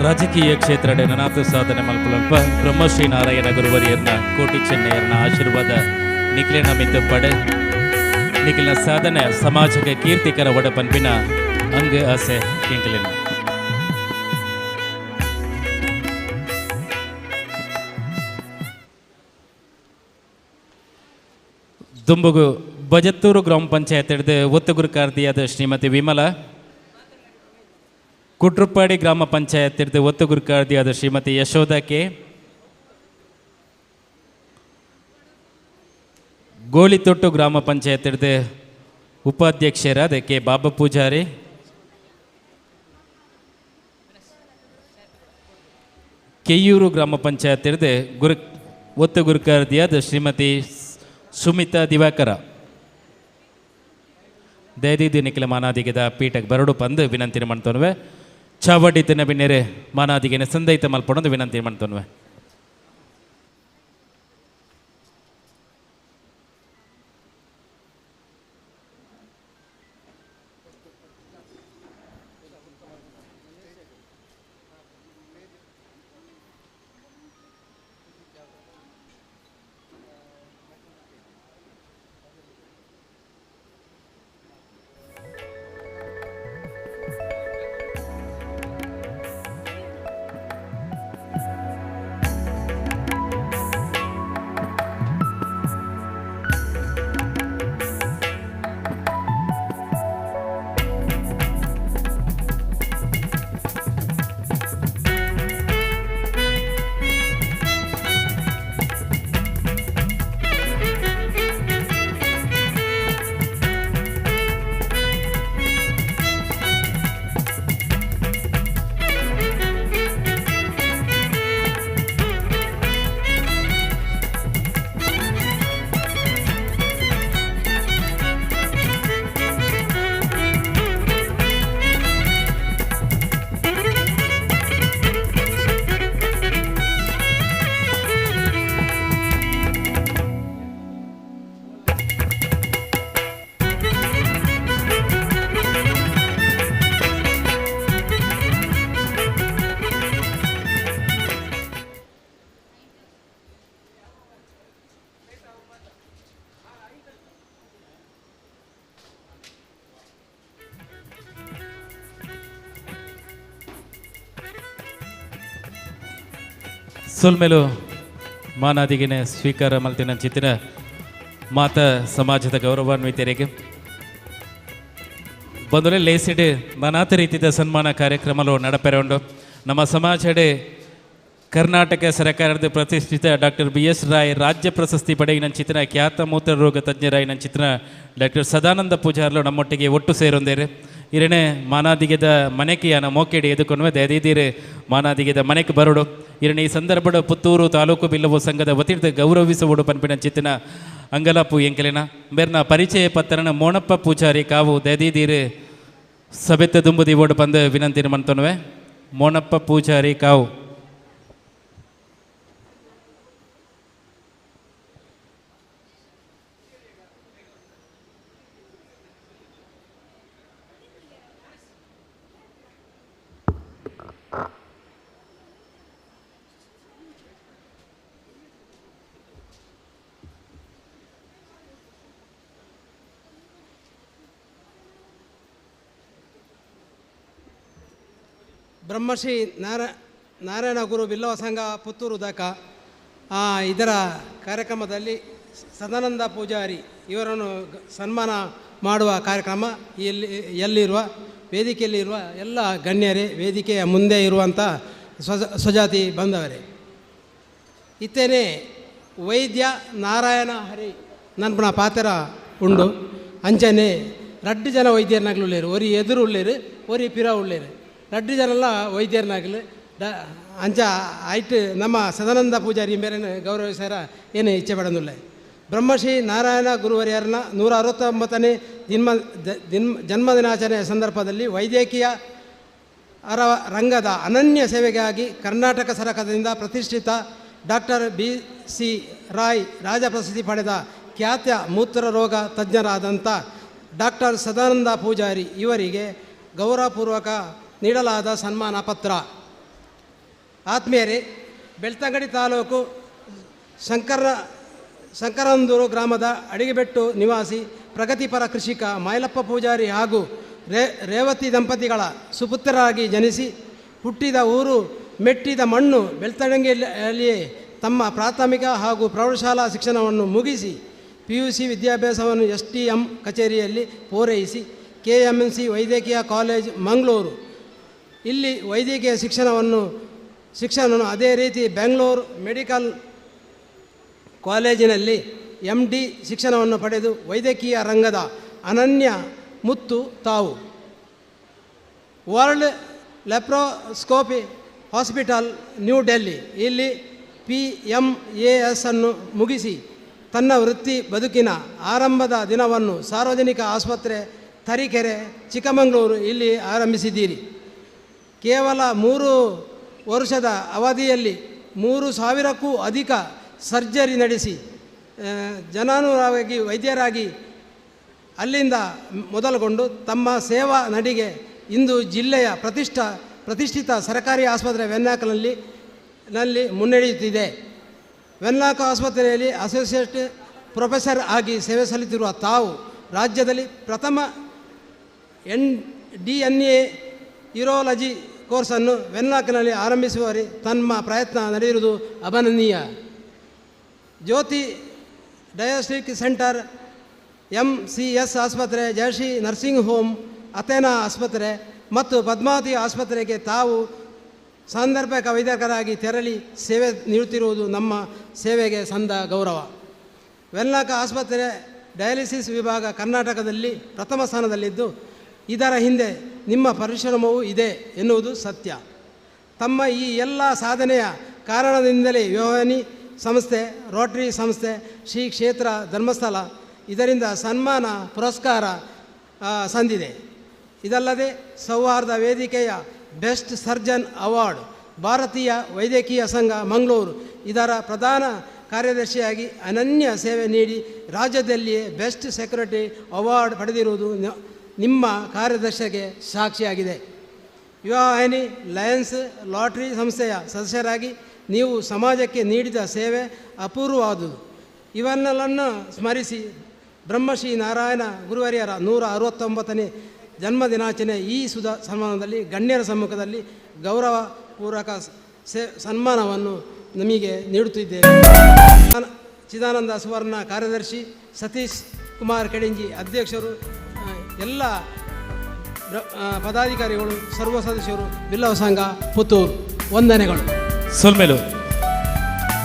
ರಾಜಕೀಯ ಕ್ಷೇತ್ರಡ್ ನನಾತು ಸಾಧನೆ ಮಲ್ಪುಲಲ್ಪ ಬ್ರಹ್ಮಶ್ರೀ ನಾರಾಯಣ ಗುರುವರಿಯರ್ನ ಕೋಟಿ ಚೆನ್ನಯ್ಯರ್ನ ಆಶೀರ್ವಾದ ನಿಖಿಲಿನ ಮಿತ್ತು ಪಡೆ ನಿಖಿಲಿನ ಸಾಧನೆ ಸಮಾಜಕ್ಕೆ ಕೀರ್ತಿಕರ ಒಡ ಪನ್ಪಿನ ಅಂಗ ಆಸೆ ಕೆಂಕಲಿನ ದುಂಬುಗು ಬಜತ್ತೂರು ಗ್ರಾಮ ಪಂಚಾಯತ್ ಒತ್ತು ಗುರುಕಾರ್ದಿಯಾದ ಶ್ರೀಮತಿ ವಿಮಲಾ ಕುಟ್ರುಪ್ಪಾಡಿ ಗ್ರಾಮ ಪಂಚಾಯತ್ ಒತ್ತು ಗುರುಕಾರ್ದಿಯಾದ ಶ್ರೀಮತಿ ಯಶೋಧ ಕೆ ಗೋಳಿತೊಟ್ಟು ಗ್ರಾಮ ಪಂಚಾಯತ್ ಉಪಾಧ್ಯಕ್ಷರಾದ ಕೆ ಬಾಬಾ ಪೂಜಾರಿ ಕೆಯ್ಯೂರು ಗ್ರಾಮ ಪಂಚಾಯತ್ ಒತ್ತು ಗುರುಕಾರ್ದಿಯಾದ ಶ್ರೀಮತಿ ಸುಮಿತಾ ದಿವಾಕರ ದಯದೀದಿ ನಿಖಿಲ ಮಾನಾದಿಗೆದ ಪೀಠಕ್ಕೆ ಬರಡು ಬಂದು ವಿನಂತಿ ಮಾಡ್ತೋನ್ವೆ. ಚಾವಡಿ ತಿನ್ನ ಬಿನ್ನೆರೆ ಮಾನಾದಿಗೆನೆ ಸಂದೈತ ಮಲ್ಪಡೋದು ವಿನಂತಿ ಮಾಡ್ತೋನ್ವೆ. ಸುಲ್ಮೇಲು ಮಾನಾದಿಗೆನೆ ಸ್ವೀಕಾರ ಮಲ್ತಿನ ಚಿತ್ತಿನ ಮಾತ ಸಮಾಜದ ಗೌರವಾನ್ವಿತರಿಗೆ ಬಂದಲೆ ಲೇಸಿಡ್ ನಾನಾತ ರೀತಿಯ ಸನ್ಮಾನ ಕಾರ್ಯಕ್ರಮಗಳು ನಡಪೆರೊಂಡು ನಮ್ಮ ಸಮಾಜಡೆ ಕರ್ನಾಟಕ ಸರ್ಕಾರದ ಪ್ರತಿಷ್ಠಿತ ಡಾಕ್ಟರ್ BS ರಾಯ್ ರಾಜ್ಯ ಪ್ರಶಸ್ತಿ ಪಡೆಯಿನ ಚಿತ್ರ ಖ್ಯಾತ ಮೂತ್ರ ರೋಗ ತಜ್ಞರಾಯಿನ ಚಿತ್ರ ಡಾಕ್ಟರ್ ಸದಾನಂದ ಪೂಜಾರ್ಲು ನಮ್ಮೊಟ್ಟಿಗೆ ಒಟ್ಟು ಸೇರೊಂದೇರೆ ಇರನೇ ಮಾನಾದಿಗೆದ ಮನೆಗೆ ಯಾನ ಮೋಕೆಡಿ ಎದುಕೊಂಡ್ವೆ ದಯದೀದಿರೆ ಮಾನಾದಿಗೆದ ಮನೆಗೆ ಬರೋಡು ಇರನೇ ಈ ಸಂದರ್ಭದ ಪುತ್ತೂರು ತಾಲೂಕು ಬಿಲ್ಲವು ಸಂಘದ ವತಿರ್ದ ಗೌರವಿಸುವುದು ಪನ್ಪಿನ ಚಿತ್ತಿನ ಅಂಗಲಾಪು ಎಂಕಲಿನ ಬೇರ್ನ ಪರಿಚಯ ಪತ್ರನ ಮೋಣಪ್ಪ ಪೂಜಾರಿ ಕಾವು ದಯದೀದಿರೆ ಸಭೆತ್ತ ದುಂಬುದಿ ಓಡು ಬಂದು ವಿನಂತಿ ಮಾಡ್ತೊನ್ವೆ. ಮೋಣಪ್ಪ ಪೂಜಾರಿ ಕಾವು ಬ್ರಹ್ಮಶ್ರೀ ನಾರಾಯಣ ಗುರು ಬಿಲ್ಲವ ಸಂಘ ಪುತ್ತೂರು ದಕ ಇದರ ಕಾರ್ಯಕ್ರಮದಲ್ಲಿ ಸದಾನಂದ ಪೂಜಾರಿ ಇವರನ್ನು ಸನ್ಮಾನ ಮಾಡುವ ಕಾರ್ಯಕ್ರಮ ಎಲ್ಲಿರುವ ವೇದಿಕೆಯಲ್ಲಿರುವ ಎಲ್ಲ ಗಣ್ಯರೇ, ವೇದಿಕೆಯ ಮುಂದೆ ಇರುವಂಥ ಸ್ವಜಾತಿ ಬಂದವರೇ, ಇತ್ತೇನೆ ವೈದ್ಯ ನಾರಾಯಣ ಹರಿ ನನ್ನ ಪಾತ್ರ ಉಂಡು ಅಂಚನೆ 2 ಜನ ವೈದ್ಯರನಾಗಲು ಒರಿ ಎದುರು ಉಳ್ಳೇರು ಒರಿ ಪಿರ ಉಳ್ಳೇರು 2 ಜನಲ್ಲ ವೈದ್ಯರನಾಗಲು ಅಂಚ ಆಯ್ತು ನಮ್ಮ ಸದಾನಂದ ಪೂಜಾರಿ ಮೇರೇನು ಗೌರವಿಸಾರ ಏನು ಇಚ್ಛೆ ಪಡೋದಿಲ್ಲ. ಬ್ರಹ್ಮಶ್ರೀ ನಾರಾಯಣ ಗುರುವರ್ಯರನ್ನ 169ನೇ ಜನ್ಮದಿನಾಚರಣೆಯ ಸಂದರ್ಭದಲ್ಲಿ ವೈದ್ಯಕೀಯ ರಂಗದ ಅನನ್ಯ ಸೇವೆಗಾಗಿ ಕರ್ನಾಟಕ ಸರ್ಕಾರದಿಂದ ಪ್ರತಿಷ್ಠಿತ ಡಾಕ್ಟರ್ BC ರಾಯ್ ರಾಜ್ಯ ಪ್ರಶಸ್ತಿ ಪಡೆದ ಖ್ಯಾತ ಮೂತ್ರ ರೋಗ ತಜ್ಞರಾದಂಥ ಡಾಕ್ಟರ್ ಸದಾನಂದ ಪೂಜಾರಿ ಇವರಿಗೆ ಗೌರವಪೂರ್ವಕ ನೀಡಲಾದ ಸನ್ಮಾನ ಪತ್ರ. ಆತ್ಮೀಯರೇ, ಬೆಳ್ತಂಗಡಿ ತಾಲೂಕು ಶಂಕರಂದೂರು ಗ್ರಾಮದ ಅಡಿಗೆಬೆಟ್ಟು ನಿವಾಸಿ ಪ್ರಗತಿಪರ ಕೃಷಿಕ ಮೈಲಪ್ಪ ಪೂಜಾರಿ ಹಾಗೂ ರೇವತಿ ದಂಪತಿಗಳ ಸುಪುತ್ರರಾಗಿ ಜನಿಸಿ ಹುಟ್ಟಿದ ಊರು ಮೆಟ್ಟಿದ ಮಣ್ಣು ಬೆಳ್ತಂಗಡಿಯಲ್ಲಿಯೇ ತಮ್ಮ ಪ್ರಾಥಮಿಕ ಹಾಗೂ ಪ್ರೌಢಶಾಲಾ ಶಿಕ್ಷಣವನ್ನು ಮುಗಿಸಿ PUC ವಿದ್ಯಾಭ್ಯಾಸವನ್ನು STM ಕಚೇರಿಯಲ್ಲಿ ಪೂರೈಸಿ KMC ವೈದ್ಯಕೀಯ ಕಾಲೇಜ್ ಮಂಗಳೂರು ಇಲ್ಲಿ ವೈದ್ಯಕೀಯ ಶಿಕ್ಷಣವನ್ನು ಅದೇ ರೀತಿ ಬೆಂಗಳೂರು ಮೆಡಿಕಲ್ ಕಾಲೇಜಿನಲ್ಲಿ MD ಶಿಕ್ಷಣವನ್ನು ಪಡೆದು ವೈದ್ಯಕೀಯ ರಂಗದ ಅನನ್ಯ ಮುತ್ತು ತಾವು. World laparoscopy hospital new Delhi ಇಲ್ಲಿ PMAS ಅನ್ನು ಮುಗಿಸಿ ತನ್ನ ವೃತ್ತಿ ಬದುಕಿನ ಆರಂಭದ ದಿನವನ್ನು ಸಾರ್ವಜನಿಕ ಆಸ್ಪತ್ರೆ ತರೀಕೆರೆ, ಚಿಕ್ಕಮಗಳೂರು ಇಲ್ಲಿ ಆರಂಭಿಸಿದ್ದೀರಿ. ಕೇವಲ 3 ವರ್ಷದ ಅವಧಿಯಲ್ಲಿ 3,000ಕ್ಕೂ ಅಧಿಕ ಸರ್ಜರಿ ನಡೆಸಿ ಜನಾನುರಾಗಿ ವೈದ್ಯರಾಗಿ ಅಲ್ಲಿಂದ ಮೊದಲುಗೊಂಡು ತಮ್ಮ ಸೇವಾ ನಡಿಗೆ ಇಂದು ಜಿಲ್ಲೆಯ ಪ್ರತಿಷ್ಠಿತ ಸರ್ಕಾರಿ ಆಸ್ಪತ್ರೆ ವೆನ್ಲಾಕ್ನಲ್ಲಿ ಮುನ್ನಡೆಯುತ್ತಿದೆ. ವೆನ್ಲಾಕ್ ಆಸ್ಪತ್ರೆಯಲ್ಲಿ ಅಸೋಸಿಯೇಟ್ ಪ್ರೊಫೆಸರ್ ಆಗಿ ಸೇವೆ ಸಲ್ಲಿಸಿರುವ ತಾವು ರಾಜ್ಯದಲ್ಲಿ ಪ್ರಥಮ DNA ಯೂರಾಲಜಿ ಕೋರ್ಸನ್ನು ವೆನ್ಲಾಕ್ನಲ್ಲಿ ಆರಂಭಿಸುವವರೆ ತಮ್ಮ ಪ್ರಯತ್ನ ನಡೆದಿರುವುದು ಅಭಿನಂದನೀಯ. ಜ್ಯೋತಿ ಡಯಾಗ್ನೋಸ್ಟಿಕ್ ಸೆಂಟರ್, MCS ಆಸ್ಪತ್ರೆ, ಜಯಶ್ರೀ ನರ್ಸಿಂಗ್ ಹೋಮ್, ಅಥೇನಾ ಆಸ್ಪತ್ರೆ ಮತ್ತು ಪದ್ಮಾವತಿ ಆಸ್ಪತ್ರೆಗೆ ತಾವು ಸಾಂದರ್ಭಿಕ ವೈದ್ಯಕರಾಗಿ ತೆರಳಿ ಸೇವೆ ನೀಡುತ್ತಿರುವುದು ನಮ್ಮ ಸೇವೆಗೆ ಸಂದ ಗೌರವ. ವೆನ್ಲಾಕ್ ಆಸ್ಪತ್ರೆ ಡಯಾಲಿಸಿಸ್ ವಿಭಾಗ ಕರ್ನಾಟಕದಲ್ಲಿ ಪ್ರಥಮ ಸ್ಥಾನದಲ್ಲಿದ್ದು ಇದರ ಹಿಂದೆ ನಿಮ್ಮ ಪರಿಶ್ರಮವೂ ಇದೆ ಎನ್ನುವುದು ಸತ್ಯ. ತಮ್ಮ ಈ ಎಲ್ಲ ಸಾಧನೆಯ ಕಾರಣದಿಂದಲೇ ಯೋಹಾನಿ ಸಂಸ್ಥೆ, ರೋಟರಿ ಸಂಸ್ಥೆ, ಶ್ರೀ ಕ್ಷೇತ್ರ ಧರ್ಮಸ್ಥಳ ಇದರಿಂದ ಸನ್ಮಾನ ಪುರಸ್ಕಾರ ಸಂದಿದೆ. ಇದಲ್ಲದೆ ಸೌಹಾರ್ದ ವೇದಿಕೆಯ ಬೆಸ್ಟ್ ಸರ್ಜನ್ ಅವಾರ್ಡ್, ಭಾರತೀಯ ವೈದ್ಯಕೀಯ ಸಂಘ ಮಂಗಳೂರು ಇದರ ಪ್ರಧಾನ ಕಾರ್ಯದರ್ಶಿಯಾಗಿ ಅನನ್ಯ ಸೇವೆ ನೀಡಿ ರಾಜ್ಯದಲ್ಲಿಯೇ ಬೆಸ್ಟ್ ಸೆಕ್ರೆಟರಿ ಅವಾರ್ಡ್ ಪಡೆದಿರುವುದು ನಿಮ್ಮ ಕಾರ್ಯದರ್ಶಿಗೆ ಸಾಕ್ಷಿಯಾಗಿದೆ. ಯುವಾಹಿನಿ ಲಯನ್ಸ್ ಲಾಟರಿ ಸಂಸ್ಥೆಯ ಸದಸ್ಯರಾಗಿ ನೀವು ಸಮಾಜಕ್ಕೆ ನೀಡಿದ ಸೇವೆ ಅಪೂರ್ವವಾದುದು. ಇವನ್ನೆಲ್ಲನ್ನು ಸ್ಮರಿಸಿ ಬ್ರಹ್ಮಶ್ರೀ ನಾರಾಯಣ ಗುರುವರಿಯರ 169ನೇ ಜನ್ಮದಿನಾಚರಣೆ ಈ ಸನ್ಮಾನದಲ್ಲಿ ಗಣ್ಯರ ಸಮ್ಮುಖದಲ್ಲಿ ಗೌರವಪೂರ್ವಕ ಸನ್ಮಾನವನ್ನು ನಮಗೆ ನೀಡುತ್ತಿದ್ದೇವೆ. ಚಿದಾನಂದ ಸುವರ್ಣ ಕಾರ್ಯದರ್ಶಿ, ಸತೀಶ್ ಕುಮಾರ್ ಕೆಡಿಂಜಿ ಅಧ್ಯಕ್ಷರು, ಎಲ್ಲ ಪದಾಧಿಕಾರಿಗಳು, ಸರ್ವ ಸದಸ್ಯರು, ಬಿಲ್ಲವ ಸಂಘ ಪುತ್ತೂರು ವಂದನೆಗಳು. ಸೊಲ್ಮೆಲು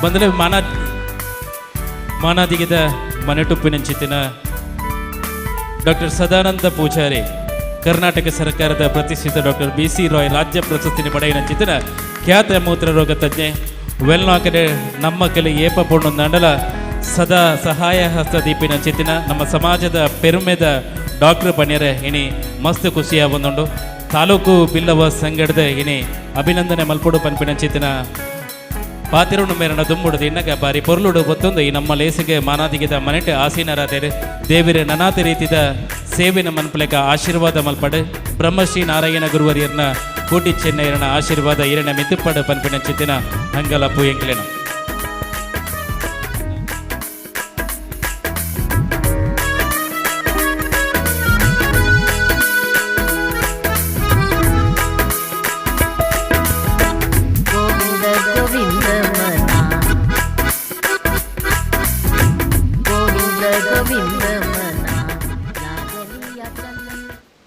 ಬಂದಲೆ ಮಾನಾದಿಗಿದ ಮನೆಟುಪ್ಪಿನಂಚಿತ್ತಿನ ಡಾಕ್ಟರ್ ಸದಾನಂದ ಪೂಜಾರಿ ಕರ್ನಾಟಕ ಸರ್ಕಾರದ ಪ್ರತಿಷ್ಠಿತ ಡಾಕ್ಟರ್ BC ರಾಯ್ ರಾಜ್ಯ ಪ್ರಶಸ್ತಿನಿ ಪಡೆಯಿನಂಚಿತ್ತಿನ ಖ್ಯಾತ ಮೂತ್ರರೋಗ ತಜ್ಞೆ ವೆಲ್ನಾಕಡೆ ನಮ್ಮ ಕೆಲ ಏಪ ಪೂರ್ಣ ನಂಡಲ ಸದಾ ಸಹಾಯ ಹಸ್ತ ದೀಪಿನಂಚಿತ್ತಿನ ನಮ್ಮ ಸಮಾಜದ ಪೆರುಮೆದ ಡಾಕ್ಟರ್ ಪಣ್ಯರೆ ಇನಿ ಮಸ್ತ್ ಖುಷಿಯ ಬಂದುಂಡು. ತಾಲೂಕು ಬಿಲ್ಲವ ಸಂಘದ ಇನಿ ಅಭಿನಂದನೆ ಮಲ್ಪುಡು ಪನ್ಪಿನಂಚಿತ್ತಿನ ಪಾತಿರುಣು ಮೇರನ ದುಮ್ಮುಡುದು ಇನ್ನಗ ಬಾರಿ ಪೊರ್ಲುಡು ಗೊತ್ತೊಂದು ಈ ನಮ್ಮ ಲೇಸಿಗೆ ಮಾನಾದಿಗಿದ ಮನೆಟೆ ಆಸೀನರಾದೇರು ದೇವಿರ ನನಾತ ರೀತಿದ ಸೇವಿನ ಮನ್ಪಲೆಕ ಆಶೀರ್ವಾದ ಮಲ್ಪಡು ಬ್ರಹ್ಮಶ್ರೀ ನಾರಾಯಣ ಗುರುವರಿಯರ್ನ ಕೋಟಿ ಚೆನ್ನೈರನ ಆಶೀರ್ವಾದ ಇರನ ಮಿತ್ತುಪಡು ಪನ್ಪಿನಂಚಿತ್ತಿನ ಹಂಗಲಪ್ಪು ಎಂಕ್ಲೆನ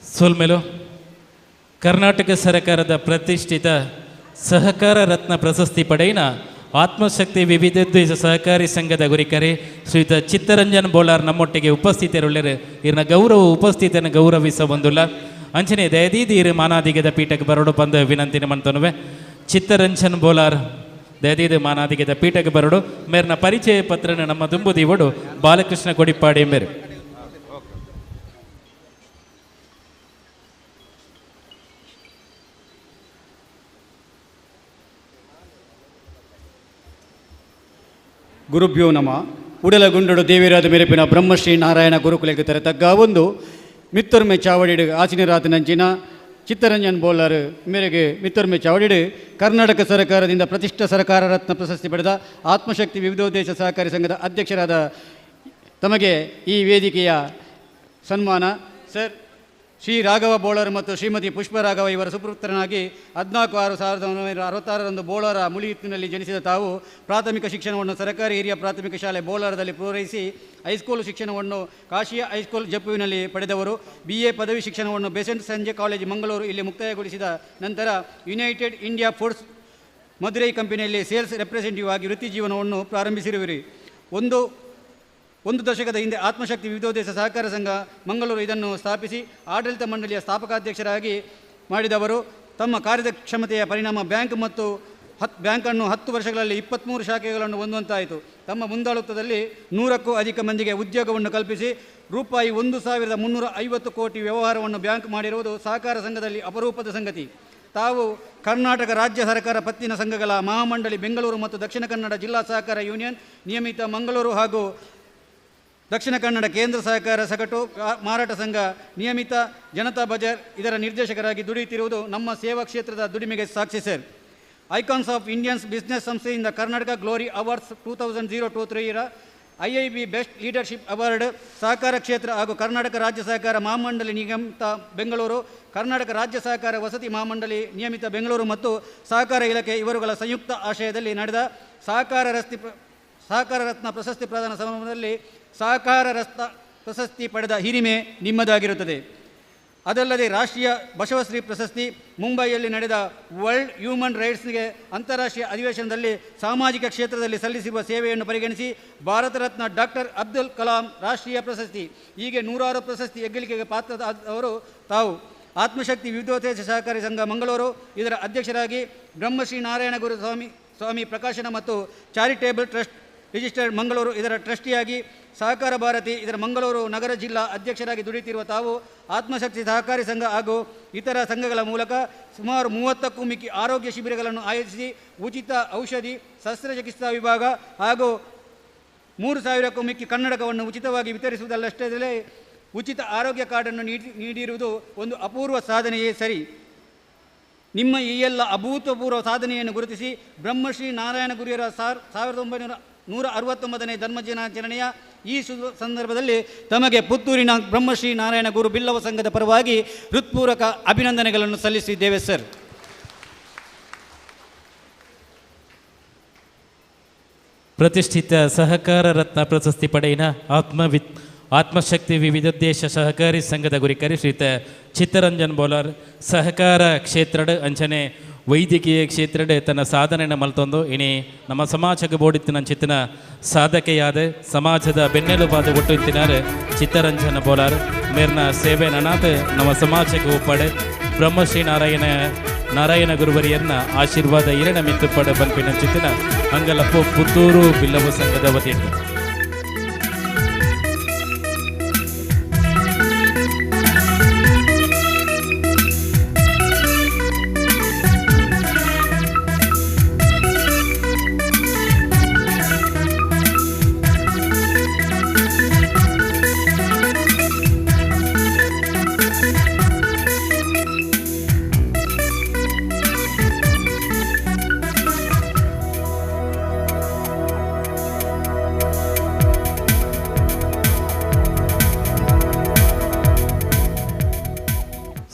ಸೋಲ್ಮೇಲು ಕರ್ನಾಟಕ ಸರ್ಕಾರದ ಪ್ರತಿಷ್ಠಿತ ಸಹಕಾರ ರತ್ನ ಪ್ರಶಸ್ತಿ ಪಡೆಯಿನ ಆತ್ಮಶಕ್ತಿ ವಿವಿಧೋದ್ದೇಶ ಸಹಕಾರಿ ಸಂಘದ ಗುರಿಕರೆ ಶ್ರೀಯುತ ಚಿತ್ತರಂಜನ್ ಬೋಲಾರ್ ನಮ್ಮೊಟ್ಟಿಗೆ ಉಪಸ್ಥಿತರುಳ್ಳರು. ಇರ್ನ ಗೌರವ ಉಪಸ್ಥಿತಿಯನ್ನು ಗೌರವಿಸ ಬಂದುಲ್ಲ ಅಂಚನೆ ದಯದೀದಿ ಮಾನಾದಿಗೆದ ಪೀಠಕ್ಕೆ ಬರೋಡು ಬಂದು ವಿನಂತಿನ ಮಾಡ್ತನುವೆ. ಚಿತ್ತರಂಜನ್ ಬೋಲಾರ್ ದಯದೀದು ಮಾನಾದಿಗೆದ ಪೀಠಕ್ಕೆ ಬರೋಡು ಮೇರ್ನ ಪರಿಚಯ ಪತ್ರನ ನಮ್ಮ ದುಂಬುದಿವಡು ಬಾಲಕೃಷ್ಣ ಕೊಡಿಪ್ಪಾಡಿ ಮೇರೆ. ಗುರುಭ್ಯೋ ನಮ. ಉಡಲಗುಂಡಡು ದೇವಿರಾದ ಮೆರೆಪಿನ ಬ್ರಹ್ಮಶ್ರೀ ನಾರಾಯಣ ಗುರುಕುಲಕ್ಕೆ ತೆರೆತಗ್ಗ ಒಂದು ಮಿತ್ತೊರ್ಮೆ ಚಾವಡಿಡು ಆಚಿನಿರಾತನಂಚಿನ ಚಿತ್ತರಂಜನ್ ಬೋಲರ್ ಮೇರೆಗೆ ಮಿತ್ತೊರ್ಮೆ ಚಾವಡಿಡು ಕರ್ನಾಟಕ ಸರ್ಕಾರದಿಂದ ಪ್ರತಿಷ್ಠ ಸರ್ಕಾರ ರತ್ನ ಪ್ರಶಸ್ತಿ ಪಡೆದ ಆತ್ಮಶಕ್ತಿ ವಿವಿಧೋದ್ದೇಶ ಸಹಕಾರಿ ಸಂಘದ ಅಧ್ಯಕ್ಷರಾದ ತಮಗೆ ಈ ವೇದಿಕೆಯ ಸನ್ಮಾನ. ಸರ್, ಶ್ರೀ ರಾಘವ ಬೋಳರ್ ಮತ್ತು ಶ್ರೀಮತಿ ಪುಷ್ಪರಾಘವ ಇವರ ಸುಪುತ್ರನಾಗಿ 14/6/1966 ಬೋಳರ ಮುಳಿಯುತ್ತಿನಲ್ಲಿ ಜನಿಸಿದ ತಾವು ಪ್ರಾಥಮಿಕ ಶಿಕ್ಷಣವನ್ನು ಸರ್ಕಾರಿ ಹಿರಿಯ ಪ್ರಾಥಮಿಕ ಶಾಲೆ ಬೋಳರದಲ್ಲಿ ಪೂರೈಸಿ ಹೈಸ್ಕೂಲ್ ಶಿಕ್ಷಣವನ್ನು ಕಾಶಿಯ ಹೈಸ್ಕೂಲ್ ಜಪ್ಪುವಿನಲ್ಲಿ ಪಡೆದವರು. BA ಪದವಿ ಶಿಕ್ಷಣವನ್ನು ಬೆಸೆಂಟ್ ಸಂಜೆ ಕಾಲೇಜ್ ಮಂಗಳೂರು ಇಲ್ಲಿ ಮುಕ್ತಾಯಗೊಳಿಸಿದ ನಂತರ ಯುನೈಟೆಡ್ ಇಂಡಿಯಾ ಫುಡ್ಸ್ ಮದುರೈ ಕಂಪನಿಯಲ್ಲಿ ಸೇಲ್ಸ್ ರೆಪ್ರೆಸೆಂಟೇಟಿವ್ ಆಗಿ ವೃತ್ತಿ ಜೀವನವನ್ನು ಪ್ರಾರಂಭಿಸಿರುವಿರಿ. ಒಂದು ದಶಕದ ಹಿಂದೆ ಆತ್ಮಶಕ್ತಿ ವಿವಿಧೋದ್ದೇಶ ಸಹಕಾರ ಸಂಘ ಮಂಗಳೂರು ಇದನ್ನು ಸ್ಥಾಪಿಸಿ ಆಡಳಿತ ಮಂಡಳಿಯ ಸ್ಥಾಪಕಾಧ್ಯಕ್ಷರಾಗಿ ಮಾಡಿದವರು. ತಮ್ಮ ಕಾರ್ಯಕ್ಷಮತೆಯ ಪರಿಣಾಮ ಬ್ಯಾಂಕ್ ಮತ್ತು ಬ್ಯಾಂಕನ್ನು 10 ವರ್ಷಗಳಲ್ಲಿ 23 ಶಾಖೆಗಳನ್ನು ಹೊಂದುವಂತಾಯಿತು. ತಮ್ಮ ಮುಂದಾಳತ್ವದಲ್ಲಿ 100ಕ್ಕೂ ಅಧಿಕ ಮಂದಿಗೆ ಉದ್ಯೋಗವನ್ನು ಕಲ್ಪಿಸಿ ರೂಪಾಯಿ 1,350 ಕೋಟಿ ವ್ಯವಹಾರವನ್ನು ಬ್ಯಾಂಕ್ ಮಾಡಿರುವುದು ಸಹಕಾರ ಸಂಘದಲ್ಲಿ ಅಪರೂಪದ ಸಂಗತಿ. ತಾವು ಕರ್ನಾಟಕ ರಾಜ್ಯ ಸಹಕಾರ ಪತ್ತಿನ ಸಂಘಗಳ ಮಹಾಮಂಡಳಿ ಬೆಂಗಳೂರು ಮತ್ತು ದಕ್ಷಿಣ ಕನ್ನಡ ಜಿಲ್ಲಾ ಸಹಕಾರ ಯೂನಿಯನ್ ನಿಯಮಿತ ಮಂಗಳೂರು ಹಾಗೂ ದಕ್ಷಿಣ ಕನ್ನಡ ಕೇಂದ್ರ ಸಹಕಾರ ಸಗಟು ಮಾರಾಟ ಸಂಘ ನಿಯಮಿತ ಜನತಾ ಬಜಾರ್ ಇದರ ನಿರ್ದೇಶಕರಾಗಿ ದುಡಿಯುತ್ತಿರುವುದು ನಮ್ಮ ಸೇವಾ ಕ್ಷೇತ್ರದ ದುಡಿಮೆಗೆ ಸಾಕ್ಷಿ sir. Icons of Indians business ಸಂಸ್ಥೆಯಿಂದ ಕರ್ನಾಟಕ ಗ್ಲೋರಿ ಅವಾರ್ಡ್ಸ್ 2023ರ IIB ಬೆಸ್ಟ್ ಲೀಡರ್ಶಿಪ್ ಅವಾರ್ಡ್ ಸಹಕಾರ ಕ್ಷೇತ್ರ ಹಾಗೂ ಕರ್ನಾಟಕ ರಾಜ್ಯ ಸಹಕಾರ ಮಹಾಮಂಡಳಿ ನಿಯಮಿತ ಬೆಂಗಳೂರು, ಕರ್ನಾಟಕ ರಾಜ್ಯ ಸಹಕಾರ ವಸತಿ ಮಹಾಮಂಡಳಿ ನಿಯಮಿತ ಬೆಂಗಳೂರು ಮತ್ತು ಸಹಕಾರ ಇಲಾಖೆ ಇವರುಗಳ ಸಂಯುಕ್ತ ಆಶ್ರಯದಲ್ಲಿ ನಡೆದ ಸಹಕಾರ ರತ್ನ ಪ್ರಶಸ್ತಿ ಪ್ರದಾನ ಸಮಾರಂಭದಲ್ಲಿ ಸಹಕಾರ ರತ್ನ ಪ್ರಶಸ್ತಿ ಪಡೆದ ಹಿರಿಮೆ ನಿಮ್ಮದಾಗಿರುತ್ತದೆ. ಅದಲ್ಲದೆ ರಾಷ್ಟ್ರೀಯ ಬಸವಶ್ರೀ ಪ್ರಶಸ್ತಿ, ಮುಂಬೈಯಲ್ಲಿ ನಡೆದ ವರ್ಲ್ಡ್ ಹ್ಯೂಮನ್ ರೈಟ್ಸ್ಗೆ ಅಂತಾರಾಷ್ಟ್ರೀಯ ಅಧಿವೇಶನದಲ್ಲಿ ಸಾಮಾಜಿಕ ಕ್ಷೇತ್ರದಲ್ಲಿ ಸಲ್ಲಿಸಿರುವ ಸೇವೆಯನ್ನು ಪರಿಗಣಿಸಿ ಭಾರತ ರತ್ನ ಡಾಕ್ಟರ್ ಅಬ್ದುಲ್ ಕಲಾಂ ರಾಷ್ಟ್ರೀಯ ಪ್ರಶಸ್ತಿ, ಹೀಗೆ 106 ಪ್ರಶಸ್ತಿ ಹೆಗ್ಗಳಿಕೆಗೆ ಪಾತ್ರರಾದವರು ತಾವು. ಆತ್ಮಶಕ್ತಿ ವಿವಿಧೋದ್ದೇಶ ಸಹಕಾರಿ ಸಂಘ ಮಂಗಳೂರು ಇದರ ಅಧ್ಯಕ್ಷರಾಗಿ ಬ್ರಹ್ಮಶ್ರೀ ನಾರಾಯಣ ಗುರು ಸ್ವಾಮಿ ಪ್ರಕಾಶನ ಮತ್ತು ಚಾರಿಟೇಬಲ್ ಟ್ರಸ್ಟ್ ರಿಜಿಸ್ಟರ್ಡ್ ಮಂಗಳೂರು ಇದರ ಟ್ರಸ್ಟಿಯಾಗಿ, ಸಹಕಾರ ಭಾರತಿ ಇದರ ಮಂಗಳೂರು ನಗರ ಜಿಲ್ಲಾ ಅಧ್ಯಕ್ಷರಾಗಿ ದುಡಿಯುತ್ತಿರುವ ತಾವು ಆತ್ಮಶಕ್ತಿ ಸಹಕಾರಿ ಸಂಘ ಹಾಗೂ ಇತರ ಸಂಘಗಳ ಮೂಲಕ ಸುಮಾರು 30ಕ್ಕೂ ಮಿಕ್ಕಿ ಆರೋಗ್ಯ ಶಿಬಿರಗಳನ್ನು ಆಯೋಜಿಸಿ ಉಚಿತ ಔಷಧಿ, ಶಸ್ತ್ರಚಿಕಿತ್ಸಾ ವಿಭಾಗ ಹಾಗೂ 3,000ಕ್ಕೂ ಮಿಕ್ಕಿ ಕನ್ನಡಕವನ್ನು ಉಚಿತವಾಗಿ ವಿತರಿಸುವುದಲ್ಲಷ್ಟೇ ಉಚಿತ ಆರೋಗ್ಯ ಕಾರ್ಡನ್ನು ನೀಡಿರುವುದು ಒಂದು ಅಪೂರ್ವ ಸಾಧನೆಯೇ ಸರಿ. ನಿಮ್ಮ ಈ ಎಲ್ಲ ಅಭೂತಪೂರ್ವ ಸಾಧನೆಯನ್ನು ಗುರುತಿಸಿ ಬ್ರಹ್ಮಶ್ರೀ ನಾರಾಯಣ ಗುರುವರ 1969ನೇ ಧರ್ಮದಿನಾಚರಣೆಯ ಈ ಸಂದರ್ಭದಲ್ಲಿ ತಮಗೆ ಪುತ್ತೂರಿನ ಬ್ರಹ್ಮಶ್ರೀ ನಾರಾಯಣ ಗುರು ಬಿಲ್ಲವ ಸಂಘದ ಪರವಾಗಿ ಹೃತ್ಪೂರ್ವಕ ಅಭಿನಂದನೆಗಳನ್ನು ಸಲ್ಲಿಸಿದ್ದೇವೆ ಸರ್. ಪ್ರತಿಷ್ಠಿತ ಸಹಕಾರ ರತ್ನ ಪ್ರಶಸ್ತಿ ಪಡೆಯಿನ ಆತ್ಮಶಕ್ತಿ ವಿವಿಧೋದ್ದೇಶ ಸಹಕಾರಿ ಸಂಘದ ಗುರಿಕರಿ ಶ್ರೀತ ಚಿತ್ತರಂಜನ್ ಬೋಲಾರ್ ಸಹಕಾರ ಕ್ಷೇತ್ರಡ್ ಅಂಚನೆ ವೈದ್ಯಕೀಯ ಕ್ಷೇತ್ರಡ್ ತನ್ನ ಸಾಧನೆಯನ್ನು ಮಲ್ತೊಂದು ಇನಿ ನಮ್ಮ ಸಮಾಜಕ್ಕೆ ಬೋಡಿತ್ತಿನ ಚಿತ್ತಿನ ಸಾಧಕೆಯಾದ ಸಮಾಜದ ಬೆನ್ನೆಲುಬಾದ ಒಟ್ಟು ಇಂತಿನಾರು ಚಿತ್ತರಂಜನ್ ಬೋಲಾರ್ ಮೇರ್ನ ಸೇವೆ ನನಾತ್ ನಮ್ಮ ಸಮಾಜಕ್ಕೆ ಒಪ್ಪಡೆ ಬ್ರಹ್ಮಶ್ರೀ ನಾರಾಯಣ ಗುರುವರಿಯನ್ನ ಆಶೀರ್ವಾದ ಇರಣ ಮಿತ್ತು ಪಡೆ ಬಲ್ಪಿನ ಚಿತ್ತಿನ ಅಂಗಲಪ್ಪು ಪುತ್ತೂರು ಬಿಲ್ಲವ ಸಂಘದ ವತಿಯಿಂದ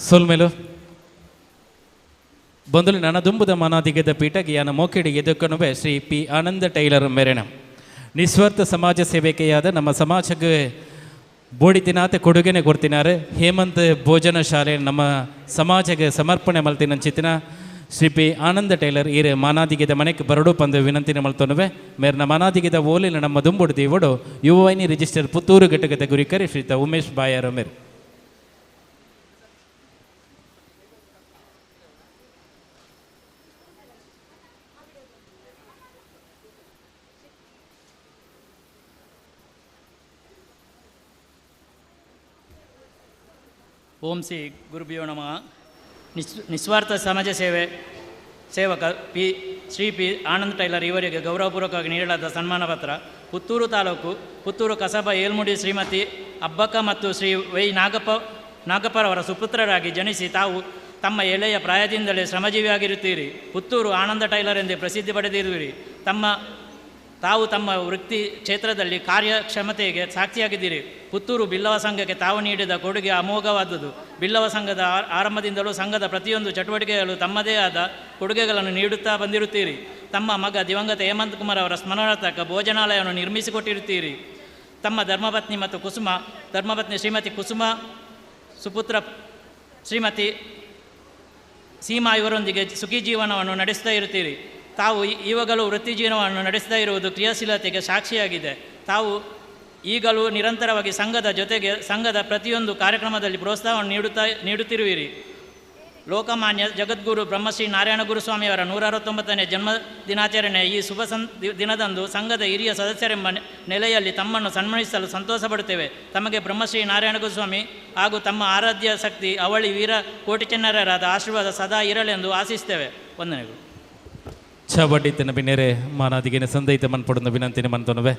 ಸೋಲ್ಮೇಲು ಬಂದುಲು ನನ್ನ ದುಂಬುದ ಮನಾದಿಗೆದ ಪೀಠಕ್ಕೆ ಯಾನ ಮೋಕೆಡಿ ಎದುಕನುವೆ ಶ್ರೀ ಪಿ ಆನಂದ ಟೈಲರ್ ಮೆರೆಣ ನಿಸ್ವಾರ್ಥ ಸಮಾಜ ಸೇವೆಕೆಯಾದ ನಮ್ಮ ಸಮಾಜಕ್ಕೆ ಬೋಡಿತಿನಾಥ ಕೊಡುಗೆನೆ ಕೊಡ್ತಿನಾರೆ ಹೇಮಂತ್ ಭೋಜನ ಶಾಲೆ ನಮ್ಮ ಸಮಾಜಕ್ಕೆ ಸಮರ್ಪಣೆ ಮಲ್ತಿನ ಚಿತ್ತಿನ ಶ್ರೀ ಪಿ ಆನಂದ ಟೈಲರ್ ಈರೆ ಮಾನಾದಿಗೆದ ಮನೆಗೆ ಬರಡು ಪಂದು ವಿನಂತಿನ ಮಲ್ತೊನುವೆ ಮೇರ್ನ ಮಾನಾದಿಗೆದ ಓಲಿನ ನಮ್ಮ ದುಂಬುಡ್ದಿ ಓಡು ಯುವೈನಿ ರಿಜಿಸ್ಟರ್ ಪುತ್ತೂರು ಘಟಕದ ಗುರಿಕರಿ ಶ್ರೀತ ಉಮೇಶ್ ಬಾಯರ ಮೇರ್ ಓಂ ಶ್ರೀ ಗುರುಭ್ಯೋ ನಮಃ. ನಿಸ್ವಾರ್ಥ ಸಮಾಜ ಸೇವಕ ಶ್ರೀ ಪಿ ಆನಂದ್ ಟೈಲರ್ ಇವರಿಗೆ ಗೌರವಪೂರ್ವಕವಾಗಿ ನೀಡಲಾದ ಸನ್ಮಾನ ಪತ್ರ. ಪುತ್ತೂರು ತಾಲೂಕು ಪುತ್ತೂರು ಕಸಬಾ ಏಲ್ಮುಡಿ ಶ್ರೀಮತಿ ಅಬ್ಬಕ್ಕ ಮತ್ತು ಶ್ರೀ ವೈ ನಾಗಪ್ಪರವರ ಸುಪುತ್ರರಾಗಿ ಜನಿಸಿ ತಾವು ತಮ್ಮ ಎಳೆಯ ಪ್ರಾಯದಿಂದಲೇ ಶ್ರಮಜೀವಿಯಾಗಿರುತ್ತೀರಿ. ಪುತ್ತೂರು ಆನಂದ ಟೈಲರ್ ಎಂದೇ ಪ್ರಸಿದ್ಧಿ ಪಡೆದಿರುವಿರಿ. ತಾವು ತಮ್ಮ ವೃತ್ತಿ ಕ್ಷೇತ್ರದಲ್ಲಿ ಕಾರ್ಯಕ್ಷಮತೆಗೆ ಸಾಕ್ಷಿಯಾಗಿದ್ದೀರಿ. ಪುತ್ತೂರು ಬಿಲ್ಲವ ಸಂಘಕ್ಕೆ ತಾವು ನೀಡಿದ ಕೊಡುಗೆ ಅಮೋಘವಾದುದು. ಬಿಲ್ಲವ ಸಂಘದ ಆರಂಭದಿಂದಲೂ ಸಂಘದ ಪ್ರತಿಯೊಂದು ಚಟುವಟಿಕೆಗಳು ತಮ್ಮದೇ ಆದ ಕೊಡುಗೆಗಳನ್ನು ನೀಡುತ್ತಾ ಬಂದಿರುತ್ತೀರಿ. ತಮ್ಮ ಮಗ ದಿವಂಗತ ಹೇಮಂತ್ ಕುಮಾರ್ ಅವರ ಸ್ಮರಣಾರ್ಥಕ ಭೋಜನಾಲಯವನ್ನು ನಿರ್ಮಿಸಿಕೊಟ್ಟಿರುತ್ತೀರಿ. ತಮ್ಮ ಧರ್ಮಪತ್ನಿ ಶ್ರೀಮತಿ ಕುಸುಮ, ಸುಪುತ್ರ ಶ್ರೀಮತಿ ಸೀಮಾ ಇವರೊಂದಿಗೆ ಸುಖಿ ಜೀವನವನ್ನು ನಡೆಸ್ತಾ ಇರುತ್ತೀರಿ. ತಾವು ಈವಾಗಲೂ ವೃತ್ತಿ ಜೀವನವನ್ನು ನಡೆಸ್ತಾ ಇರುವುದು ಕ್ರಿಯಾಶೀಲತೆಗೆ ಸಾಕ್ಷಿಯಾಗಿದೆ. ತಾವು ಈಗಲೂ ನಿರಂತರವಾಗಿ ಸಂಘದ ಜೊತೆಗೆ ಸಂಘದ ಪ್ರತಿಯೊಂದು ಕಾರ್ಯಕ್ರಮದಲ್ಲಿ ಪ್ರೋತ್ಸಾಹವನ್ನು ನೀಡುತ್ತಿರುವಿರಿ. ಲೋಕಮಾನ್ಯ ಜಗದ್ಗುರು ಬ್ರಹ್ಮಶ್ರೀ ನಾರಾಯಣ ಗುರುಸ್ವಾಮಿಯವರ 169ನೇ ಜನ್ಮ ದಿನಾಚರಣೆ ಈ ಶುಭ ದಿನದಂದು ಸಂಘದ ಹಿರಿಯ ಸದಸ್ಯರೆಂಬ ನೆಲೆಯಲ್ಲಿ ತಮ್ಮನ್ನು ಸನ್ಮಾನಿಸಲು ಸಂತೋಷಪಡುತ್ತೇವೆ. ತಮಗೆ ಬ್ರಹ್ಮಶ್ರೀ ನಾರಾಯಣ ಗುರುಸ್ವಾಮಿ ಹಾಗೂ ತಮ್ಮ ಆರಾಧ್ಯ ಶಕ್ತಿ ಅವಳಿ ವೀರ ಕೋಟಿ ಚೆನ್ನರಾದ ಆಶೀರ್ವಾದ ಸದಾ ಇರಲೆಂದು ಆಶಿಸ್ತೇವೆ. ವಂದನೆಗಳು. ಚಾವಡಿತನ ಬಿನೆರೆ ಮಾನಾದಿಗೆನೆ ಸಂದೈತ ಮನ್ಪಡುന്ന ವಿನಂತಿನ ಮನ್ತೊನವೆ.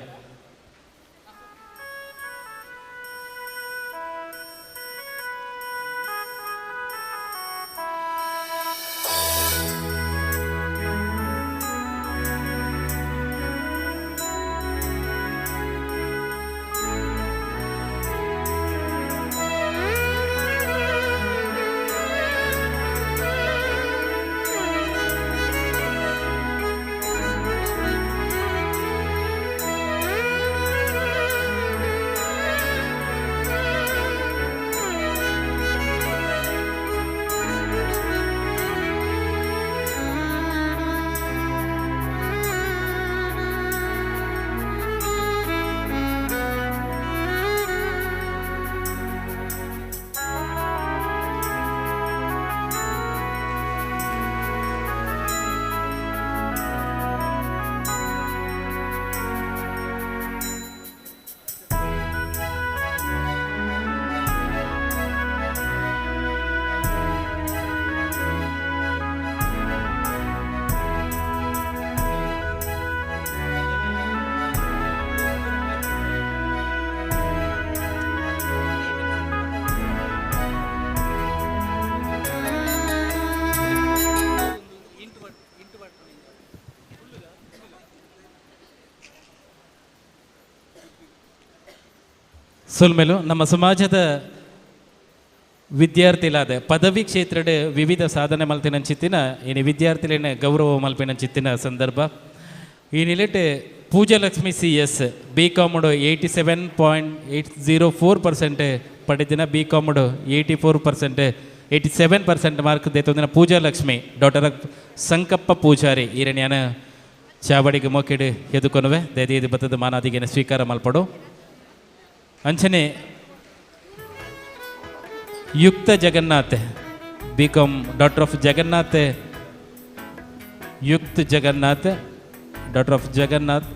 ಸುಲ್ಮೇಲು ನಮ್ಮ ಸಮಾಜದ ವಿದ್ಯಾರ್ಥಿಲಾದ ಪದವಿ ಕ್ಷೇತ್ರದ ವಿವಿಧ ಸಾಧನೆ ಮಲ್ತಿನಂಚಿತ್ತಿನ ಇನ್ನು ವಿದ್ಯಾರ್ಥಿಲಿನ ಗೌರವ ಮಲ್ಪಿನಂಚಿತ್ತಿನ ಸಂದರ್ಭ ಈ ನಿಲೆಟ್ ಪೂಜಲಕ್ಷ್ಮಿ CS BCom 87.804% ಪಡೆದಿನ BCom 87% ಮಾರ್ಕ್ ದೇತೊಂದಿನ ಪೂಜಾಲಕ್ಷ್ಮಿ ಡಾಕ್ಟರ್ ಸಂಕಪ್ಪ ಪೂಜಾರಿ ಈರಣ್ಯಾನ ಚಾವಡಿಗೆ ಮೊಕ್ಕೆಡು ಎದುಕೊನುವೆ ದೇದಿ ಬತ್ತದ ಮಾನಾದಿಗೆನ ಸ್ವೀಕಾರ ಮಲ್ಪಡು ಅಂಚನೆ Yuktha Jagannath BCom daughter of Jagannath Yuktha Jagannath daughter of Jagannath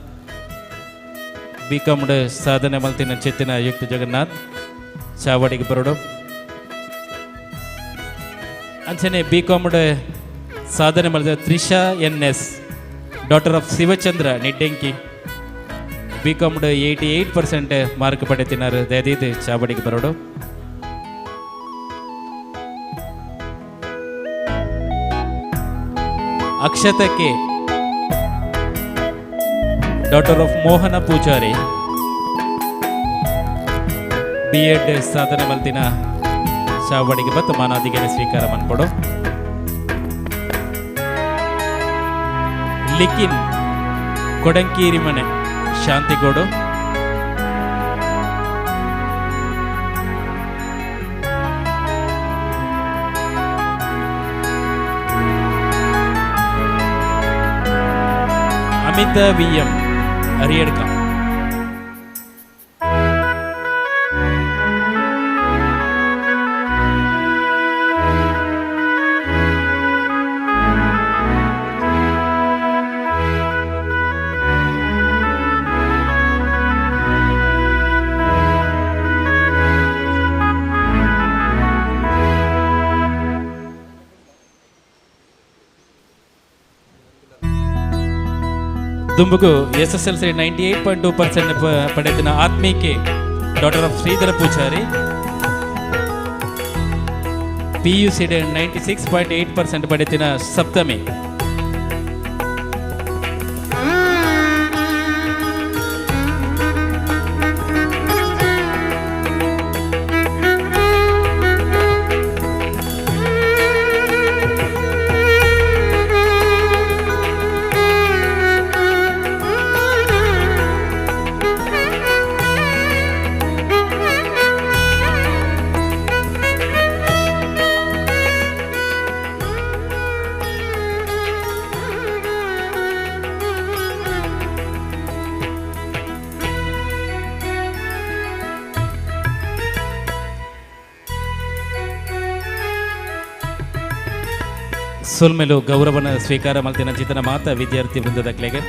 BCom ಸಾಧನೆ ಮಲ್ತಿನ ಚೆತ್ತಿನ ಯುಕ್ತ ಜಗನ್ನಾಥ್ ಚಾವಡಿಗೆ ಬರೋಡು ಅಂಚನೆ BCom ಸಾಧನೆ ಮಾಡಿದ Trisha NS daughter of Shivachandra Niddenki BCom 88% mark ಪಡೆದಿದ್ದಾರೆ ದಯದಿದ್ದು ಚಾವಡಿಗೆ ಬರೋಡು ಅಕ್ಷತಕ್ಕೆ daughter of Mohana Poojary B.Ed ಸಾಧನೆ ಮಲ್ತಿನ ಚಾವಡಿಗೆ ಬತ್ತು ಮಾನಾದಿಗೆನ ಸ್ವೀಕಾರ ಮನ್ಪಡು ಲಿಖಿನ್ ಕೊಡಂಕೀರಿ ಮನೆ ಶಾಂತಿಗೋಡು ಅಮಿತ VM ಹರಿಯಡ್ಕ ದುಂಬುಗು SSLC 98.2% ಪಡೆದಿನ ಆತ್ಮೀಕೆ daughter of Shridhara Poojary PUC 96.8% ಪಡೆದಿನ ಸಪ್ತಮಿ ಸುಲ್ಮೆಲು ಗೌರವನ ಸ್ವೀಕಾರ ಮಲ್ತಿನ ಜಿತನ ಮಾತ ವಿದ್ಯಾರ್ಥಿ ವೃಂದದಕ್ಲೆಗೆ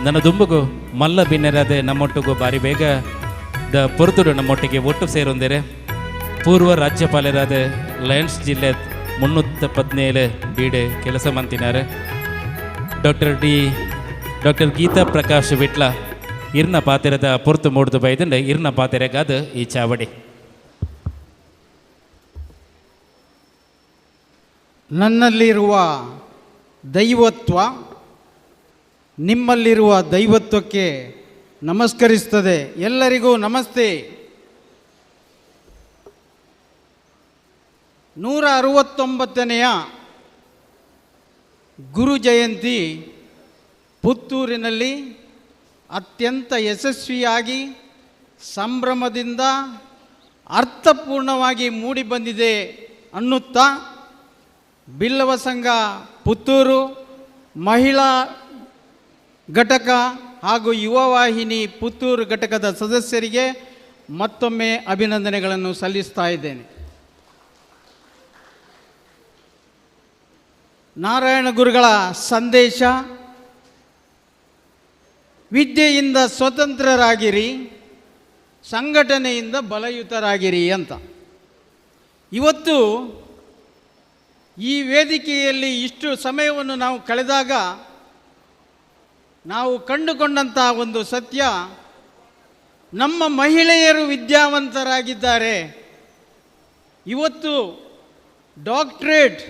ನನ್ನ ದುಂಬುಗು ಮಲ್ಲ ಬಿನ್ನೆರಾದೆ ನಮ್ಮೊಟ್ಟಿಗೂ ಬಾರಿ ಬೇಗ ದ ಪೊರ್ತುಡು ನಮ್ಮೊಟ್ಟಿಗೆ ಒಟ್ಟು ಸೇರೊಂದಿರೆ ಪೂರ್ವ ರಾಜ್ಯಪಾಲರಾದ ಲಯನ್ಸ್ ಜಿಲ್ಲೆ 317 ಬೀಡೆ ಕೆಲಸ ಮಂತಿನಾರೆ ಡಾಕ್ಟರ್ ಗೀತಾ ಪ್ರಕಾಶ್ ವಿಟ್ಲ ಇರ್ನ ಪಾತೆರದ ಪೊರ್ತು ಮೂಡ್ದು ಬೈದಂಡೆ ಇರ್ನ ಪಾತೆರೆಗಾದ ಈ ಚಾವಡಿ. ನನ್ನಲ್ಲಿರುವ ದೈವತ್ವ ನಿಮ್ಮಲ್ಲಿರುವ ದೈವತ್ವಕ್ಕೆ ನಮಸ್ಕರಿಸ್ತದೆ. ಎಲ್ಲರಿಗೂ ನಮಸ್ತೆ. 169ನೆಯ ಗುರು ಜಯಂತಿ ಪುತ್ತೂರಿನಲ್ಲಿ ಅತ್ಯಂತ ಯಶಸ್ವಿಯಾಗಿ ಸಂಭ್ರಮದಿಂದ ಅರ್ಥಪೂರ್ಣವಾಗಿ ಮೂಡಿಬಂದಿದೆ ಅನ್ನುತ್ತಾ ಬಿಲ್ಲವ ಸಂಘ ಪುತ್ತೂರು ಮಹಿಳಾ ಘಟಕ ಹಾಗೂ ಯುವವಾಹಿನಿ ಪುತ್ತೂರು ಘಟಕದ ಸದಸ್ಯರಿಗೆ ಮತ್ತೊಮ್ಮೆ ಅಭಿನಂದನೆಗಳನ್ನು ಸಲ್ಲಿಸ್ತಾ ಇದ್ದೇನೆ. ನಾರಾಯಣ ಗುರುಗಳ ಸಂದೇಶ ವಿದ್ಯೆಯಿಂದ ಸ್ವತಂತ್ರರಾಗಿರಿ, ಸಂಘಟನೆಯಿಂದ ಬಲಯುತರಾಗಿರಿ ಅಂತ. ಇವತ್ತು ಈ ವೇದಿಕೆಯಲ್ಲಿ ಇಷ್ಟು ಸಮಯವನ್ನು ನಾವು ಕಳೆದಾಗ ನಾವು ಕಂಡುಕೊಂಡಂಥ ಒಂದು ಸತ್ಯ, ನಮ್ಮ ಮಹಿಳೆಯರು ವಿದ್ಯಾವಂತರಾಗಿದ್ದಾರೆ. ಇವತ್ತು ಡಾಕ್ಟರೇಟ್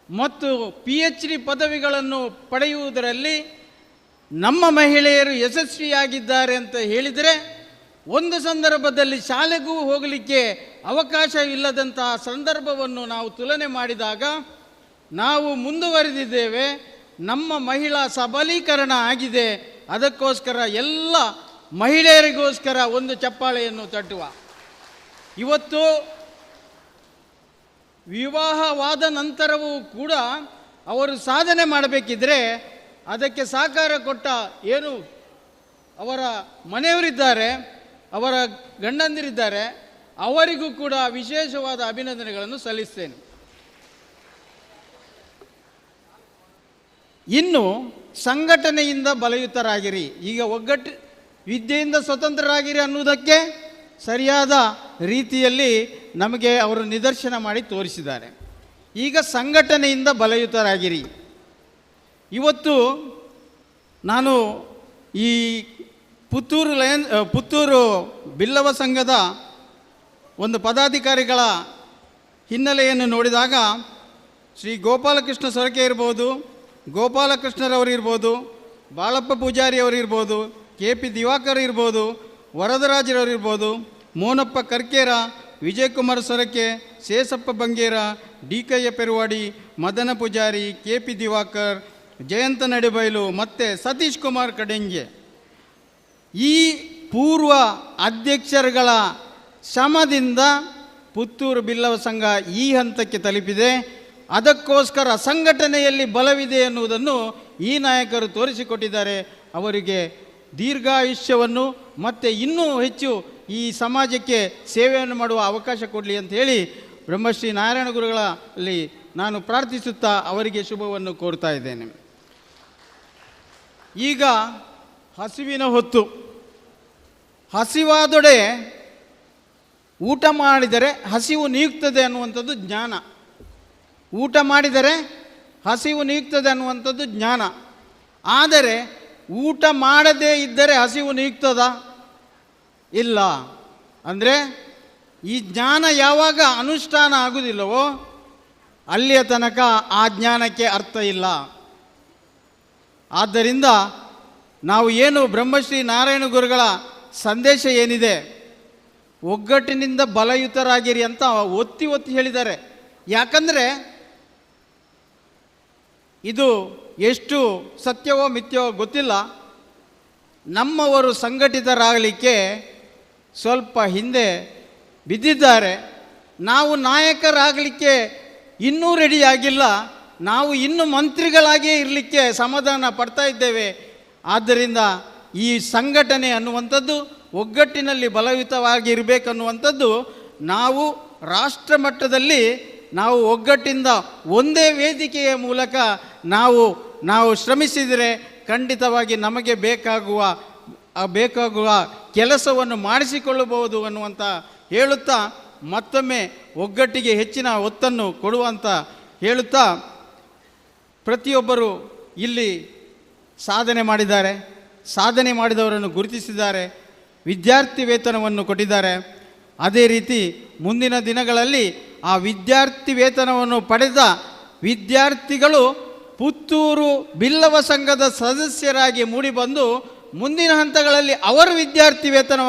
ಮತ್ತು PhD ಪದವಿಗಳನ್ನು ಪಡೆಯುವುದರಲ್ಲಿ ನಮ್ಮ ಮಹಿಳೆಯರು ಯಶಸ್ವಿಯಾಗಿದ್ದಾರೆ ಅಂತ ಹೇಳಿದರೆ, ಒಂದು ಸಂದರ್ಭದಲ್ಲಿ ಶಾಲೆಗೂ ಹೋಗಲಿಕ್ಕೆ ಅವಕಾಶವಿಲ್ಲದಂತಹ ಸಂದರ್ಭವನ್ನು ನಾವು ತುಲನೆ ಮಾಡಿದಾಗ ನಾವು ಮುಂದುವರೆದಿದ್ದೇವೆ. ನಮ್ಮ ಮಹಿಳಾ ಸಬಲೀಕರಣ ಆಗಿದೆ. ಅದಕ್ಕೋಸ್ಕರ ಎಲ್ಲ ಮಹಿಳೆಯರಿಗೋಸ್ಕರ ಒಂದು ಚಪ್ಪಾಳೆಯನ್ನು ತಟ್ಟುವ. ಇವತ್ತು ವಿವಾಹವಾದ ನಂತರವೂ ಕೂಡ ಅವರು ಸಾಧನೆ ಮಾಡಬೇಕಿದ್ರೆ ಅದಕ್ಕೆ ಸಹಕಾರ ಕೊಟ್ಟ ಏನು ಅವರ ಮನೆಯವರಿದ್ದಾರೆ, ಅವರ ಗಂಡಂದಿರಿದ್ದಾರೆ, ಅವರಿಗೂ ಕೂಡ ವಿಶೇಷವಾದ ಅಭಿನಂದನೆಗಳನ್ನು ಸಲ್ಲಿಸ್ತೇನೆ. ಇನ್ನು ಸಂಘಟನೆಯಿಂದ ಬಲಯುತರಾಗಿರಿ, ಈಗ ಒಗ್ಗಟ್ಟು ವಿದ್ಯೆಯಿಂದ ಸ್ವತಂತ್ರರಾಗಿರಿ ಅನ್ನುವುದಕ್ಕೆ ಸರಿಯಾದ ರೀತಿಯಲ್ಲಿ ನಮಗೆ ಅವರು ನಿದರ್ಶನ ಮಾಡಿ ತೋರಿಸಿದ್ದಾರೆ. ಈಗ ಸಂಘಟನೆಯಿಂದ ಬಲಯುತರಾಗಿರಿ. ಇವತ್ತು ನಾನು ಈ ಪುತ್ತೂರು ಬಿಲ್ಲವ ಸಂಘದ ಒಂದು ಪದಾಧಿಕಾರಿಗಳ ಹಿನ್ನೆಲೆಯನ್ನು ನೋಡಿದಾಗ ಶ್ರೀ ಗೋಪಾಲಕೃಷ್ಣ ಸೊರಕೆ ಇರ್ಬೋದು, ಗೋಪಾಲಕೃಷ್ಣರವರಿರ್ಬೋದು, ಬಾಳಪ್ಪ ಪೂಜಾರಿ ಅವರಿರ್ಬೋದು, KP ದಿವಾಕರ್ ಇರ್ಬೋದು, ವರದರಾಜರವರಿರ್ಬೋದು, ಮೋನಪ್ಪ ಕರ್ಕೇರ, ವಿಜಯಕುಮಾರ್ ಸೊರಕೆ, ಶೇಷಪ್ಪ ಬಂಗೇರ, DK ಪೆರುವಾಡಿ, ಮದನ ಪೂಜಾರಿ, KP ದಿವಾಕರ್, ಜಯಂತ ನಡಿಬೈಲು ಮತ್ತು ಸತೀಶ್ ಕುಮಾರ್ ಕಡೆಂಜೆ ಈ ಪೂರ್ವ ಅಧ್ಯಕ್ಷರುಗಳ ಶ್ರಮದಿಂದ ಪುತ್ತೂರು ಬಿಲ್ಲವ ಸಂಘ ಈ ಹಂತಕ್ಕೆ ತಲುಪಿದೆ. ಅದಕ್ಕೋಸ್ಕರ ಸಂಘಟನೆಯಲ್ಲಿ ಬಲವಿದೆ ಎನ್ನುವುದನ್ನು ಈ ನಾಯಕರು ತೋರಿಸಿಕೊಟ್ಟಿದ್ದಾರೆ. ಅವರಿಗೆ ದೀರ್ಘಾಯುಷ್ಯವನ್ನು ಮತ್ತು ಇನ್ನೂ ಹೆಚ್ಚು ಈ ಸಮಾಜಕ್ಕೆ ಸೇವೆಯನ್ನು ಮಾಡುವ ಅವಕಾಶ ಕೊಡಲಿ ಅಂತ ಹೇಳಿ ಬ್ರಹ್ಮಶ್ರೀ ನಾರಾಯಣ ಗುರುಗಳಲ್ಲಿ ನಾನು ಪ್ರಾರ್ಥಿಸುತ್ತಾ ಅವರಿಗೆ ಶುಭವನ್ನು ಕೋರ್ತಾ ಇದ್ದೇನೆ. ಈಗ ಹಸಿವಿನ ಹೊತ್ತು, ಹಸಿವಾದೊಡೆ ಊಟ ಮಾಡಿದರೆ ಹಸಿವು ನೀಗ್ತದೆ ಅನ್ನುವಂಥದ್ದು ಜ್ಞಾನ. ಊಟ ಮಾಡಿದರೆ ಹಸಿವು ನೀಗ್ತದೆ ಅನ್ನುವಂಥದ್ದು ಜ್ಞಾನ. ಆದರೆ ಊಟ ಮಾಡದೇ ಇದ್ದರೆ ಹಸಿವು ನೀಗ್ತದ? ಇಲ್ಲ. ಅಂದರೆ ಈ ಜ್ಞಾನ ಯಾವಾಗ ಅನುಷ್ಠಾನ ಆಗುವುದಿಲ್ಲವೋ ಅಲ್ಲಿಯ ತನಕ ಆ ಜ್ಞಾನಕ್ಕೆ ಅರ್ಥ ಇಲ್ಲ. ಆದ್ದರಿಂದ ನಾವು ಏನು ಬ್ರಹ್ಮಶ್ರೀ ನಾರಾಯಣ ಗುರುಗಳ ಸಂದೇಶ ಏನಿದೆ, ಒಗ್ಗಟ್ಟಿನಿಂದ ಬಲಯುತರಾಗಿರಿ ಅಂತ ಒತ್ತಿ ಒತ್ತಿ ಹೇಳಿದ್ದಾರೆ. ಯಾಕಂದರೆ ಇದು ಎಷ್ಟು ಸತ್ಯವೋ ಮಿಥ್ಯವೋ ಗೊತ್ತಿಲ್ಲ. ನಮ್ಮವರು ಸಂಘಟಿತರಾಗಲಿಕ್ಕೆ ಸ್ವಲ್ಪ ಹಿಂದೆ ಬಿದ್ದಿದ್ದಾರೆ. ನಾವು ನಾಯಕರಾಗಲಿಕ್ಕೆ ಇನ್ನೂ ರೆಡಿಯಾಗಿಲ್ಲ. ನಾವು ಇನ್ನೂ ಮಂತ್ರಿಗಳಾಗಿಯೇ ಇರಲಿಕ್ಕೆ ಸಮಾಧಾನ ಪಡ್ತಾ ಇದ್ದೇವೆ. ಆದ್ದರಿಂದ ಈ ಸಂಘಟನೆ ಅನ್ನುವಂಥದ್ದು ಒಗ್ಗಟ್ಟಿನಲ್ಲಿ ಬಲಯುತವಾಗಿ ಇರಬೇಕನ್ನುವಂಥದ್ದು ನಾವು ರಾಷ್ಟ್ರ ಮಟ್ಟದಲ್ಲಿ ನಾವು ಒಗ್ಗಟ್ಟಿಂದ ಒಂದೇ ವೇದಿಕೆಯ ಮೂಲಕ ನಾವು ಶ್ರಮಿಸಿದರೆ ಖಂಡಿತವಾಗಿ ನಮಗೆ ಬೇಕಾಗುವ ಕೆಲಸವನ್ನು ಮಾಡಿಸಿಕೊಳ್ಳಬಹುದು ಅನ್ನುವಂಥ ಹೇಳುತ್ತಾ ಮತ್ತೊಮ್ಮೆ ಒಗ್ಗಟ್ಟಿಗೆ ಹೆಚ್ಚಿನ ಒತ್ತನ್ನು ಕೊಡುವಂತ ಹೇಳುತ್ತಾ, ಪ್ರತಿಯೊಬ್ಬರು ಇಲ್ಲಿ ಸಾಧನೆ ಮಾಡಿದ್ದಾರೆ, ಸಾಧನೆ ಮಾಡಿದವರನ್ನು ಗುರುತಿಸಿದ್ದಾರೆ, ವಿದ್ಯಾರ್ಥಿ ವೇತನವನ್ನು ಕೊಟ್ಟಿದ್ದಾರೆ. ಅದೇ ರೀತಿ ಮುಂದಿನ ದಿನಗಳಲ್ಲಿ ಆ ವಿದ್ಯಾರ್ಥಿ ವೇತನವನ್ನು ಪಡೆದ ವಿದ್ಯಾರ್ಥಿಗಳು ಪುತ್ತೂರು ಬಿಲ್ಲವ ಸಂಘದ ಸದಸ್ಯರಾಗಿ ಮೂಡಿಬಂದು ಮುಂದಿನ ಹಂತಗಳಲ್ಲಿ ಅವರ ವಿದ್ಯಾರ್ಥಿ ವೇತನ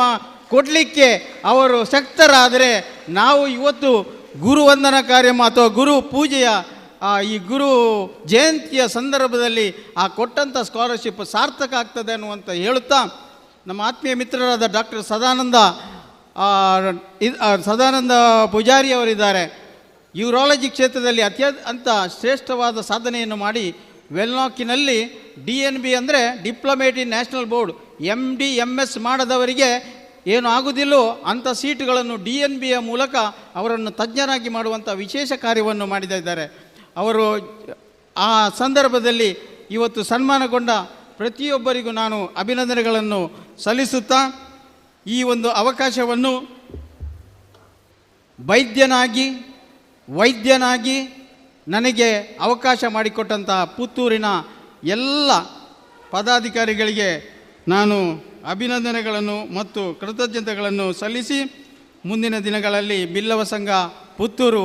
ಕೊಡಲಿಕ್ಕೆ ಅವರು ಶಕ್ತರಾದರೆ ನಾವು ಇವತ್ತು ಗುರುವಂದನ ಕಾರ್ಯಕ್ರಮ ಅಥವಾ ಗುರು ಪೂಜೆಯ ಈ ಗುರು ಜಯಂತಿಯ ಸಂದರ್ಭದಲ್ಲಿ ಆ ಕೊಟ್ಟಂಥ ಸ್ಕಾಲರ್ಶಿಪ್ ಸಾರ್ಥಕ ಆಗ್ತದೆ ಅನ್ನುವಂಥ ಹೇಳುತ್ತಾ, ನಮ್ಮ ಆತ್ಮೀಯ ಮಿತ್ರರಾದ ಡಾಕ್ಟರ್ ಸದಾನಂದ ಪೂಜಾರಿ ಅವರಿದ್ದಾರೆ. ಯೂರಾಲಜಿ ಕ್ಷೇತ್ರದಲ್ಲಿ ಅತ್ಯಂತ ಶ್ರೇಷ್ಠವಾದ ಸಾಧನೆಯನ್ನು ಮಾಡಿ ವೆಲ್ನಾಕಿನಲ್ಲಿ DNB ಅಂದರೆ ಡಿಪ್ಲೊಮೇಟ್ ಇನ್ ನ್ಯಾಷನಲ್ ಬೋರ್ಡ್ MD MS ಮಾಡದವರಿಗೆ ಏನು ಆಗುವುದಿಲ್ಲೋ ಅಂಥ ಸೀಟುಗಳನ್ನು DNBಯ ಮೂಲಕ ಅವರನ್ನು ತಜ್ಞರಾಗಿ ಮಾಡುವಂಥ ವಿಶೇಷ ಕಾರ್ಯವನ್ನು ಮಾಡಿದ್ದಾರೆ. ಅವರು ಆ ಸಂದರ್ಭದಲ್ಲಿ ಇವತ್ತು ಸನ್ಮಾನಗೊಂಡ ಪ್ರತಿಯೊಬ್ಬರಿಗೂ ನಾನು ಅಭಿನಂದನೆಗಳನ್ನು ಸಲ್ಲಿಸುತ್ತಾ, ಈ ಒಂದು ಅವಕಾಶವನ್ನು ವೈದ್ಯನಾಗಿ ನನಗೆ ಅವಕಾಶ ಮಾಡಿಕೊಟ್ಟಂಥ ಪುತ್ತೂರಿನ ಎಲ್ಲ ಪದಾಧಿಕಾರಿಗಳಿಗೆ ನಾನು ಅಭಿನಂದನೆಗಳನ್ನು ಮತ್ತು ಕೃತಜ್ಞತೆಗಳನ್ನು ಸಲ್ಲಿಸಿ, ಮುಂದಿನ ದಿನಗಳಲ್ಲಿ ಬಿಲ್ಲವ ಸಂಘ ಪುತ್ತೂರು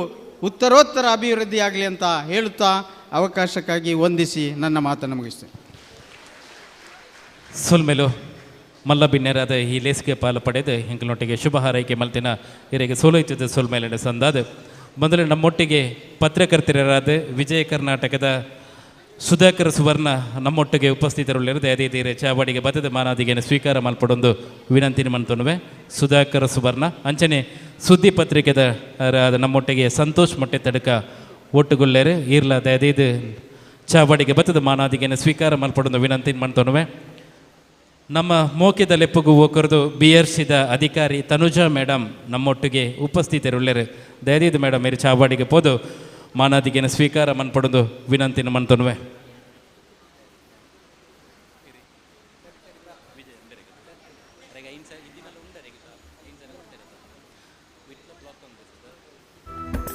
ಉತ್ತರೋತ್ತರ ಅಭಿವೃದ್ಧಿಯಾಗಲಿ ಅಂತ ಹೇಳುತ್ತಾ ಅವಕಾಶಕ್ಕಾಗಿ ವಂದಿಸಿ ನನ್ನ ಮಾತನ್ನು ಮುಗಿಸ್ತೇನೆ. ಸೋಲ್ಮೇಲು ಮಲ್ಲ ಬಿನ್ನೆರಾದ ಈ ಲೇಸಿಗೆ ಪಾಲು ಪಡೆದು ಹೆಂಕಲೊಟ್ಟಿಗೆ ಶುಭ ಹಾರೈಕೆ ಮಲ್ತಿನ ಇವರಿಗೆ ಸೋಲೈತದ ಸೋಲ್ಮೇಲಿನ ಸಂದಾದ ಮೊದಲು ನಮ್ಮೊಟ್ಟಿಗೆ ಪತ್ರಕರ್ತರಾದ ವಿಜಯ ಕರ್ನಾಟಕದ ಸುಧಾಕರ್ ಸುವರ್ಣ ನಮ್ಮೊಟ್ಟಿಗೆ ಉಪಸ್ಥಿತರುಳ್ಳಿರೋದು ಅದೇ ತೀರೆ ಚಾವಡಿಗೆ ಬತ್ತದ ಮಾನಾದಿಗೆಯನ್ನು ಸ್ವೀಕಾರ ಮಲ್ಪಡೊಂದು ವಿನಂತಿನ ಮನ್ತೊನ್ನುವೆ. ಸುಧಾಕರ್ ಸುವರ್ಣ ಅಂಚನೆ ಸುದ್ದಿ ಪತ್ರಿಕೆದ ನಮ್ಮೊಟ್ಟಿಗೆ ಸಂತೋಷ್ ಮೊಟ್ಟೆ ತಡಕ ಒಟ್ಟುಗೊಳ್ಳೇರು ಇರ್ಲಾದ ಅದೇದು ಚಾವಡಿಗೆ ಬತ್ತದ ಮಾನಾದಿಗೆಯನ್ನು ಸ್ವೀಕಾರ ಮಲ್ಪಡೊಂದು ವಿನಂತಿನ ಮನ್ತೊನ್ನುವೆ. ನಮ್ಮ ಮೋಕ್ಯದ ಲೆಪ್ಪುಗು ಹೋಕರದು BRCದ ಅಧಿಕಾರಿ ತನುಜಾ ಮೇಡಮ್ ನಮ್ಮೊಟ್ಟಿಗೆ ಉಪಸ್ಥಿತರುಳ್ಳೆರು. ದಯದೀದು ಮೇಡಮ್ ಮೇರಿ ಚಾವಾಡಿಗೆ ಪೋದು ಮಾನಾದಿಗೆನ ಸ್ವೀಕಾರ ಮನ್ಪಡೋದು ವಿನಂತಿನ ಮನ್ತೊನ್ನುವೆ.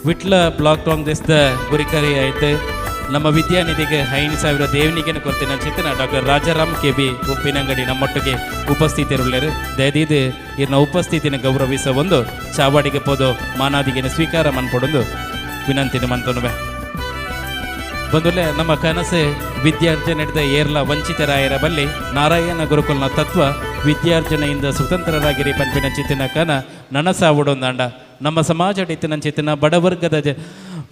ವಿಟ್ಲ ಬ್ಲಾಕ್ ಕಾಂಗ್ರೆಸ್ದ ಗುರಿಕಾರಿ ಆಯ್ತು ನಮ್ಮ ವಿದ್ಯಾನಿಧಿಗೆ 5,000 ದೇವನಿಗೆನ ಕೊಡ್ತೇನೆ ಚಿಂತನ ಡಾಕ್ಟರ್ ರಾಜಾರಾಮ್ KB ಉಪ್ಪಿನಂಗಡಿ ನಮ್ಮೊಟ್ಟಿಗೆ ಉಪಸ್ಥಿತರುಳ್ಳೆರು. ದಯದೀದು ಇರ್ನ ಉಪಸ್ಥಿತಿನ ಗೌರವಿಸ ಒಂದು ಚಾವಾಡಿಗೆ ಪೋದು ಮಾನಾದಿಗೆನ ಸ್ವೀಕಾರ ಮನ್ಪಡೊಂದು ವಿನಂತಿನ ಮನ್ತೊನ್ನುವೆ. ಬಂದುಲೆ ನಮ್ಮ ಕನಸು ವಿದ್ಯಾರ್ಜನೆಯಿಂದ ಏರ್ಲ ವಂಚಿತರಾಯರ ಬಲ್ಲಿ ನಾರಾಯಣ ಗುರುಕುಲ್ನ ತತ್ವ ವಿದ್ಯಾರ್ಜನೆಯಿಂದ ಸ್ವತಂತ್ರರಾಗಿರಿ ಪಂಪಿನ ಚಿತ್ತಿನ ಕನ ನನಸಾವುಡೊಂದಾಂಡ ನಮ್ಮ ಸಮಾಜ ಇತ್ತಿನ ಚಿತ್ತಿನ ಬಡವರ್ಗದ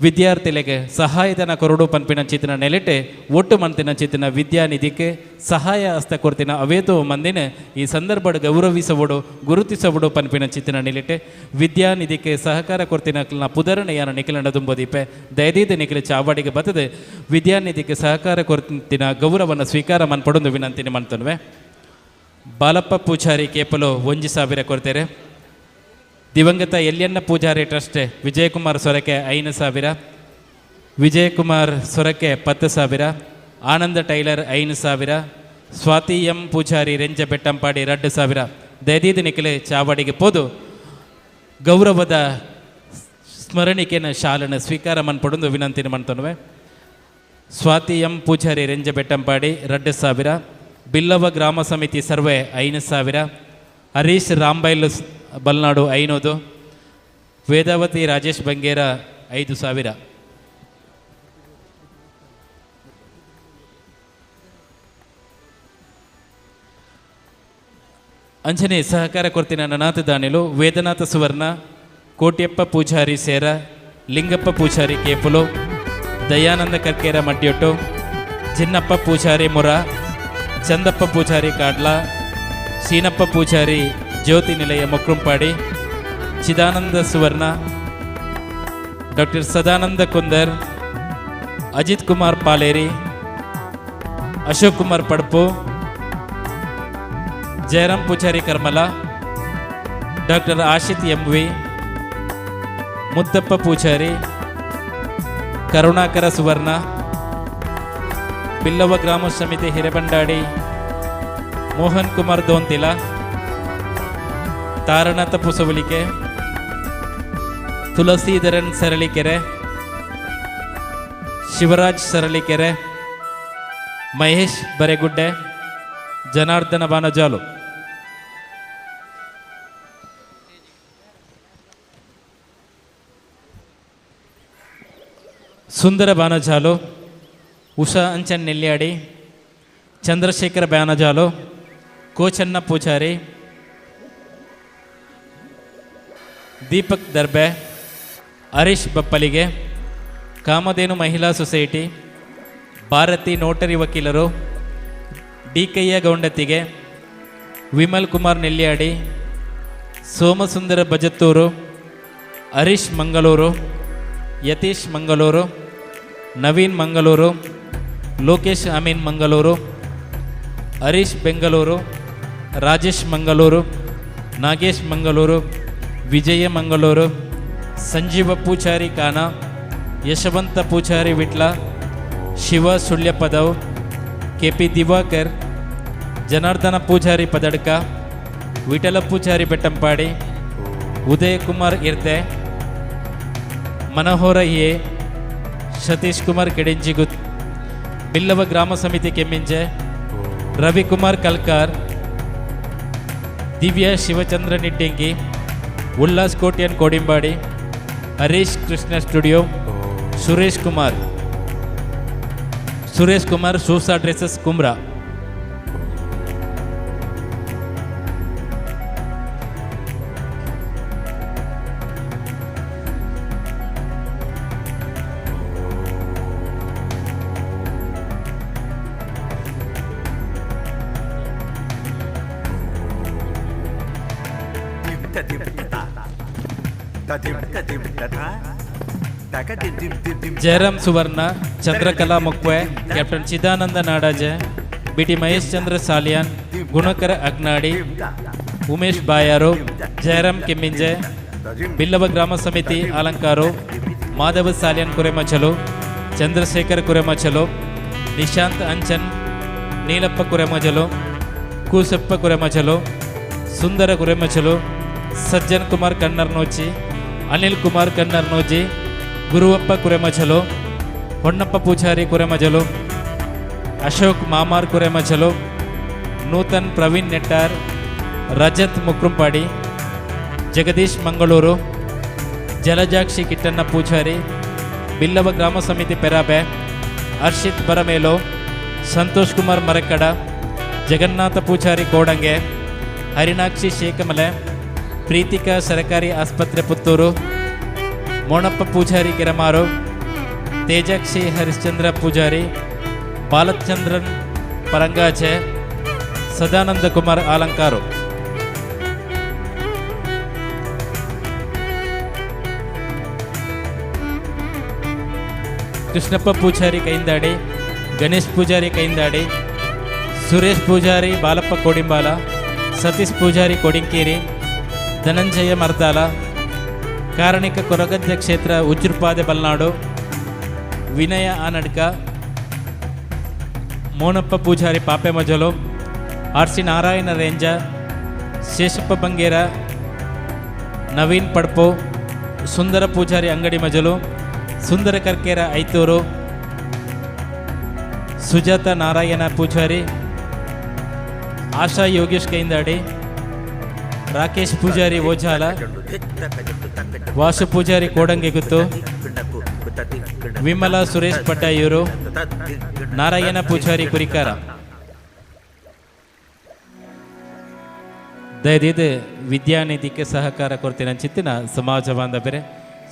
ವಿದ್ಯಾರ್ಥಿಗಳಿಗೆ ಸಹಾಯಧನ ಕೊರಡು ಪಂಪಿನ ಚಿತ್ತಿನ ನೆಲೆಟೆ ಒಟ್ಟು ಮಂತಿನ ಚಿತ್ತಿನ ವಿದ್ಯಾನಿಧಿಗೆ ಸಹಾಯ ಹಸ್ತ ಕೊಡ್ತಿನ ಅವೇತೋ ಮಂದಿನ ಈ ಸಂದರ್ಭ ಗೌರವಿಸಬಡು ಗುರುತಿಸಬಡು ಪಂಪಿನ ಚಿತ್ತಿನ ನೆಲೆಟೆ ವಿದ್ಯಾನಿಧಿಗೆ ಸಹಕಾರ ಕೊಡ್ತಿನ ಪುದರಣೆಯನ ನಿಖಿಲನ ತುಂಬದೀಪೆ ದಯದೀದ ನಿಖಿಲ ಚಾವಾಡಿಗೆ ಬತ್ತದೆ ವಿದ್ಯಾನಿಧಿಗೆ ಸಹಕಾರ ಕೊಡ್ತಿನ ಗೌರವವನ್ನು ಸ್ವೀಕಾರ ಮನ್ಪಡೊಂದು ವಿನಂತಿನಿ ಮಾಡ್ತನ್ವೆ. ಬಾಲಪ್ಪ ಪೂಜಾರಿ ಕೇಪಲು 1,000 ಕೊಡ್ತಾರೆ. ದಿವಂಗತ ಎಲ್ಯನ್ನ ಪೂಜಾರಿ ಟ್ರಸ್ಟ್ ವಿಜಯಕುಮಾರ್ ಸೊರಕೆ 5,000, ವಿಜಯಕುಮಾರ್ ಸೊರಕೆ 10,000, ಆನಂದ ಟೈಲರ್ 5,000, ಸ್ವಾತಿ ಎಂ ಪೂಜಾರಿ ರೆಂಜ ಬೆಟ್ಟಂಪಾಡಿ 2,000 ದಯದೀದ ನಿಖಲೆ ಚಾವಾಡಿಗೆ ಪೋದು ಗೌರವದ ಸ್ಮರಣಿಕೆನ ಶಾಲನ ಸ್ವೀಕಾರ ಮನ್ಪಡೊಂದು ವಿನಂತಿನ ಮನ್ತನ್ವೆ. ಸ್ವಾತಿ ಎಂ ಪೂಜಾರಿ ರೆಂಜ ಬೆಟ್ಟಂಪಾಡಿ 2,000, ಬಿಲ್ಲವ ಗ್ರಾಮ ಸಮಿತಿ ಸರ್ವೆ 5,000, ಹರೀಶ್ ರಾಂಬೈಲು ಬಲ್ನಾಡು 500, ವೇದಾವತಿ ರಾಜೇಶ್ ಬಂಗೇರ 5,000. ಅಂಜನೆ ಸಹಕಾರ ಕೊಡ್ತಿನ ನನಾಥ ದಾನಿಲು ವೇದನಾಥ ಸುವರ್ಣ, ಕೋಟ್ಯಪ್ಪ ಪೂಜಾರಿ ಸೇರ, ಲಿಂಗಪ್ಪ ಪೂಜಾರಿ ಕೇಪುಲು, ದಯಾನಂದ ಕರ್ಕೇರ ಮಡ್ಯೊಟ್ಟು, ಜಿನ್ನಪ್ಪ ಪೂಜಾರಿ ಮುರ, ಚಂದಪ್ಪ Poojary ಕಾಡ್ಲ, Seenappa Poojary Jyothi Nilaya Mokrumpadi, Chidananda Suvarna, doctor Sadananda Kundar, Ajith Kumar Paleri, Ashok Kumar Padpu, Jayaram Poojary Karmala, doctor Ashith MV, Muddappa Poojary, Karunakara Suvarna, Billava ಗ್ರಾಮ ಸಮಿತಿ ಹಿರೇಬಂಡಾಡಿ ಮೋಹನ್ ಕುಮಾರ್ ದೋಂತಿಲ, ತಾರನಾಥ ಪುಸವಲಿಕೆ, ತುಳಸೀಧರನ್ ಸರಳಿಕೆರೆ, ಶಿವರಾಜ್ ಸರಳಿಕೆರೆ, ಮಹೇಶ್ ಬರೆಗುಡ್ಡೆ, ಜನಾರ್ದನ ಬಾನಜಾಲು. ಸುಂದರ ಬಾನಜಾಲು, ಉಷಾ ಅಂಚನ್ ನೆಲ್ಯಾಡಿ, ಚಂದ್ರಶೇಖರ ಬಾನಜಾಲು, ಕೋಚನ್ನ ಪೂಜಾರಿ, ದೀಪಕ್ ದರ್ಬೆ, ಹರೀಶ್ ಬಪ್ಪಲಿಗೆ, ಕಾಮಧೇನು ಮಹಿಳಾ ಸೊಸೈಟಿ, ಭಾರತಿ ನೋಟರಿ ವಕೀಲರು, ಡಿ ಕಯ್ಯ ಗೌಂಡತಿಗೆ, Vimal Kumar Nelyadi, Somasundara Bajathur, Harish Mangaluru, Yathish Mangaluru, Naveen Mangaluru, Lokesh Amin Mangaluru, Harish Bengaluru, Rajesh Mangaluru, Nagesh Mangaluru, Vijaya Mangaluru, Sanjeeva Poojary Kana, Yashavantha Poojary Vitla, Shiva Sullia Padav, K P Diwakar, Janardhana Poojary Padadka, Vittala Poojary Bettampady, Uday Kumar Irde, Manohara A, Satish Kumar Kedenjiguthu, Billava ಗ್ರಾಮ ಸಮಿತಿ Kemminje, Ravikumar Kalkar, Divya Shivachandra Niddengi, Ullas Kotian Kodimbadi, Harish Krishna studio, Suresh Kumar Sousa dresses Kumra. Jayaram Suvarna, Chandrakala Mukve, captain Chidananda Nadaje, B T Mahesh Chandra Saliyan, Gunakara Agnadi, Umesh Bayar, Jayaram Kemminje, Billava ಗ್ರಾಮ ಸಮಿತಿ ಅಲಂಕಾರು, ಮಾಧವ ಸಾಲಿಯಾನ್ ಕುರೆಮಚಲು, ಚಂದ್ರಶೇಖರ್ ಕುರೆಮಚಲು, ನಿಶಾಂತ್ ಅಂಚನ್, ನೀಲಪ್ಪ ಕುರೆಮಚಲು, ಕೂಸಪ್ಪ ಕುರೆಮಚಲು, ಸುಂದರ ಕುರೆಮಚಲು, ಸಜ್ಜನ್ ಕುಮಾರ್ ಕಣ್ಣರ್ನೋಚಿ, ಅನಿಲ್ ಕುಮಾರ್ ಕಣ್ಣರ್ನೋಜಿ, ಗುರುವಪ್ಪ ಕುರೆಮಚಲು, ಹೊನ್ನಪ್ಪ ಪೂಜಾರಿ ಕುರೆಮಜಲು, ಅಶೋಕ್ ಮಾಮಾರ್ ಕುರೆಮಚಲು, ನೂತನ್ ಪ್ರವೀಣ್ ನೆಟ್ಟಾರ್, ರಜತ್ ಮುಕ್ರಂಪಾಡಿ, ಜಗದೀಶ್ ಮಂಗಳೂರು, ಜಲಜಾಕ್ಷಿ ಕಿಟ್ಟಣ್ಣ ಪೂಜಾರಿ, ಬಿಲ್ಲವ ಗ್ರಾಮ ಸಮಿತಿ ಪೆರಾಬೆ, ಹರ್ಷಿತ್ ಬರಮೇಲೋ, ಸಂತೋಷ್ ಕುಮಾರ್ ಮರಕಡ, ಜಗನ್ನಾಥ ಪೂಜಾರಿ ಕೋಡಂಗೆ, ಹರಿಣಾಕ್ಷಿ ಶೇಖಮಲೆ, ಪ್ರೀತಿಕಾ ಸರಕಾರಿ ಆಸ್ಪತ್ರೆ ಪುತ್ತೂರು, ಮೋಣಪ್ಪ ಪೂಜಾರಿ ಕೆರಮಾರು, ತೇಜಾಕ್ಷಿ ಹರಿಶ್ಚಂದ್ರ ಪೂಜಾರಿ, ಬಾಲಚಂದ್ರನ್ ಪರಂಗಾಚೆ, ಸದಾನಂದ ಕುಮಾರ್ ಆಲಂಕಾರು. ಕೃಷ್ಣಪ್ಪ ಪೂಜಾರಿ ಕೈಂದಾಡಿ, ಗಣೇಶ್ ಪೂಜಾರಿ ಕೈಂದಾಡಿ, ಸುರೇಶ್ ಪೂಜಾರಿ ಬಾಲಪ್ಪ ಕೋಡಿಂಬಾಲ, ಸತೀಶ್ ಪೂಜಾರಿ ಕೊಡಿಂಕೇರಿ, ಧನಂಜಯ ಮರ್ದಾಲ, ಕಾರಣಿಕ ಕೊರಗದ್ದೆ ಕ್ಷೇತ್ರ ಉಜ್ರುಪಾದೆ ಬಲ್ನಾಡು, ವಿನಯ ಆನಡ್ಕ, ಮೋನಪ್ಪ ಪೂಜಾರಿ ಪಾಪೆ ಮಜಲು, ಆರ್ ಸಿ ನಾರಾಯಣ ರೇಂಜ, ಶೇಷಪ್ಪ ಬಂಗೇರ, ನವೀನ್ ಪಡ್ಪು, ಸುಂದರ ಪೂಜಾರಿ ಅಂಗಡಿ ಮಜಲು, ಸುಂದರ ಕರ್ಕೇರ ಐತೂರು, ಸುಜಾತ ನಾರಾಯಣ ಪೂಜಾರಿ, ಆಶಾ ಯೋಗೇಶ್ ಕೈಂದಾಡಿ, ರಾಕೇಶ್ ಪೂಜಾರಿ ಓಜಾಲ, ವಾಸು ಪೂಜಾರಿ ಕೋಡಂಗೆ ಗುತ್ತು, ವಿಮಲಾ ಸುರೇಶ್ ಪಟ್ಟಾಯೂರು, ನಾರಾಯಣ ಪೂಜಾರಿ ಕುರಿಕಾರ. ದಯದಿದ್ದು ವಿದ್ಯಾನಿಧಿಗೆ ಸಹಕಾರ ಕೊಡ್ತೇನೆ ಅಂಚಿತ್ತಿನ ಸಮಾಜ ಬಾಂಧವರೇ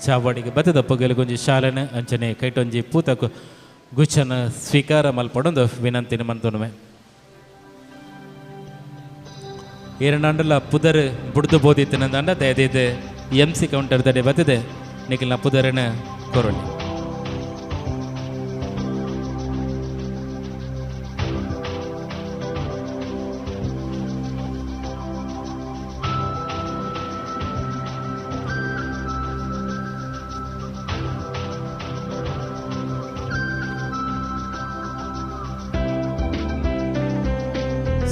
ಚಾವಡಿಗೆ ಬತ್ತದ ಪೊಗಲುಗೊಂಜಿ ಶಾಲೆನ ಅಂಚನೆ ಕೈಟೊಂಜಿ ಪೂತ ಗುಚ್ಚನ ಸ್ವೀಕಾರ ಮಲ್ಪಡೊಂದು ವಿನಂತಿನ ಮಂತೊನುವೆ. ಏರನಾಂಡಲ ಪುದರ್ ಬುಡ್ದು ಬೋದಿತ್ತಿನಂದ ದಯದಿದ್ದು MC ಕೌಂಟರ್ ದಡೆ ಬತ್ತದೆ ನಿಖಿಲ್ನ ಪುದರನ ಕೊರೊಳಿ.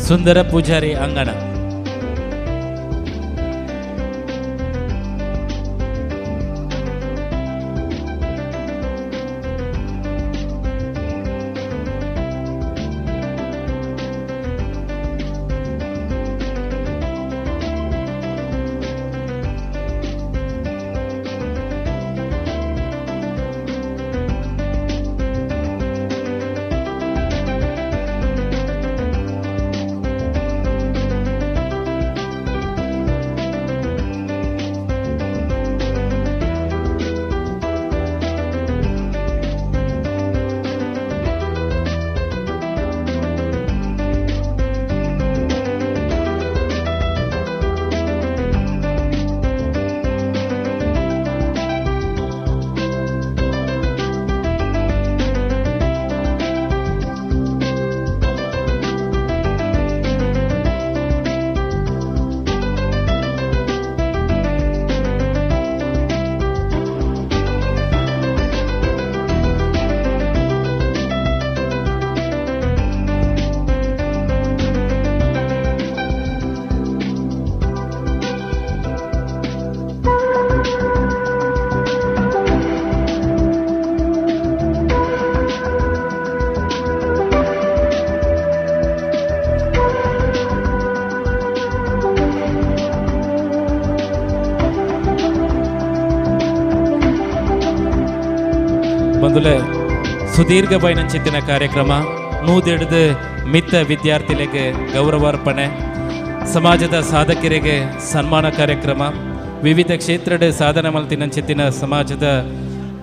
ಸುಂದರ ಪೂಜಾರಿ ಅಂಗಣ. ಬಂದುಲೆ ಸುದೀರ್ಘ ಬೈನಂಚಿತ್ತಿನ ಕಾರ್ಯಕ್ರಮ ನೂದೆಡ್ದು ಮಿತ್ತ ವಿದ್ಯಾರ್ಥಿಗಳಿಗೆ ಗೌರವಾರ್ಪಣೆ, ಸಮಾಜದ ಸಾಧಕರಿಗೆ ಸನ್ಮಾನ ಕಾರ್ಯಕ್ರಮ, ವಿವಿಧ ಕ್ಷೇತ್ರದ ಸಾಧನೆ ಮಲ್ತಿನಂಚಿತ್ತಿನ ಸಮಾಜದ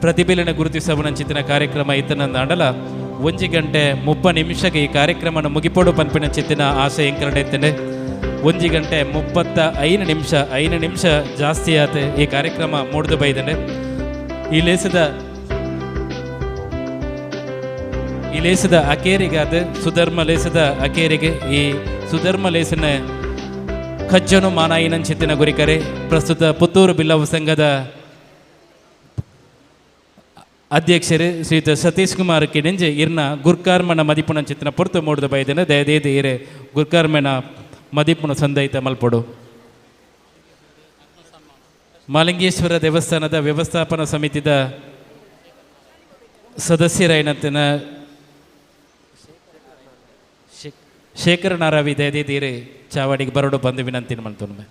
ಪ್ರತಿಭೆಯನ್ನು ಗುರುತಿಸುವನಂಚಿತ್ತಿನ ಕಾರ್ಯಕ್ರಮ ಇತ್ತನಂದ ಅಂಡಲ 1 ಗಂಟೆ 30 ನಿಮಿಷಕ್ಕೆ ಈ ಕಾರ್ಯಕ್ರಮನ ಮುಗಿಪೋಡು ಪನ್ಪಿನಂಚಿತ್ತಿನ ಆಸೆ ಎಂಕರಡೆತ್ತನೆ. 1 ಗಂಟೆ 35 ನಿಮಿಷ ಜಾಸ್ತಿ ಆತ ಈ ಕಾರ್ಯಕ್ರಮ ಮೂಡ್ದು ಬೈದನೆ. ಈ ಲೇಸದ ಅಕೇರಿಗಾದ ಸುಧರ್ಮ ಲೇಸದ ಅಕೇರಿಗೆ ಈ ಸುಧರ್ಮ ಲೇಸನ ಖಜ್ಜನು ಮಾನಾಯಿನಂಚಿತ್ತಿನ ಗುರಿಕರೆ ಪ್ರಸ್ತುತ ಪುತ್ತೂರು ಬಿಲ್ಲವ ಸಂಘದ ಅಧ್ಯಕ್ಷರು ಶ್ರೀಯುತ ಸತೀಶ್ ಕುಮಾರ್ ಕಿಣಿಂಜೆ ಇರ್ನ ಗುರ್ಕಾರ್ಮನ ಮದಿಪುನಂಚಿತ್ತಿನ ಪೊರ್ತು ಮೂಡಿದ ಬೈದನ ದಯದೇದ ಇರೆ ಗುರ್ಕಾರ್ಮನ ಮದಿಪುನ ಸಂದಯಿತ ಮಲ್ಪೊಡು. ಮಾಲಿಂಗೇಶ್ವರ ದೇವಸ್ಥಾನದ ವ್ಯವಸ್ಥಾಪನಾ ಸಮಿತಿದ ಸದಸ್ಯರಾಯಿನಂತಿನ ಶೇಖರ ನಾರಾವಿ ದಯದೇದಿರೆ ಚಾವಾಡಿಗೆ ಬರೋಡು ಬಂದು ವಿನಂತಿ ಮಾಡ್ತೊಮ್ಮೆ.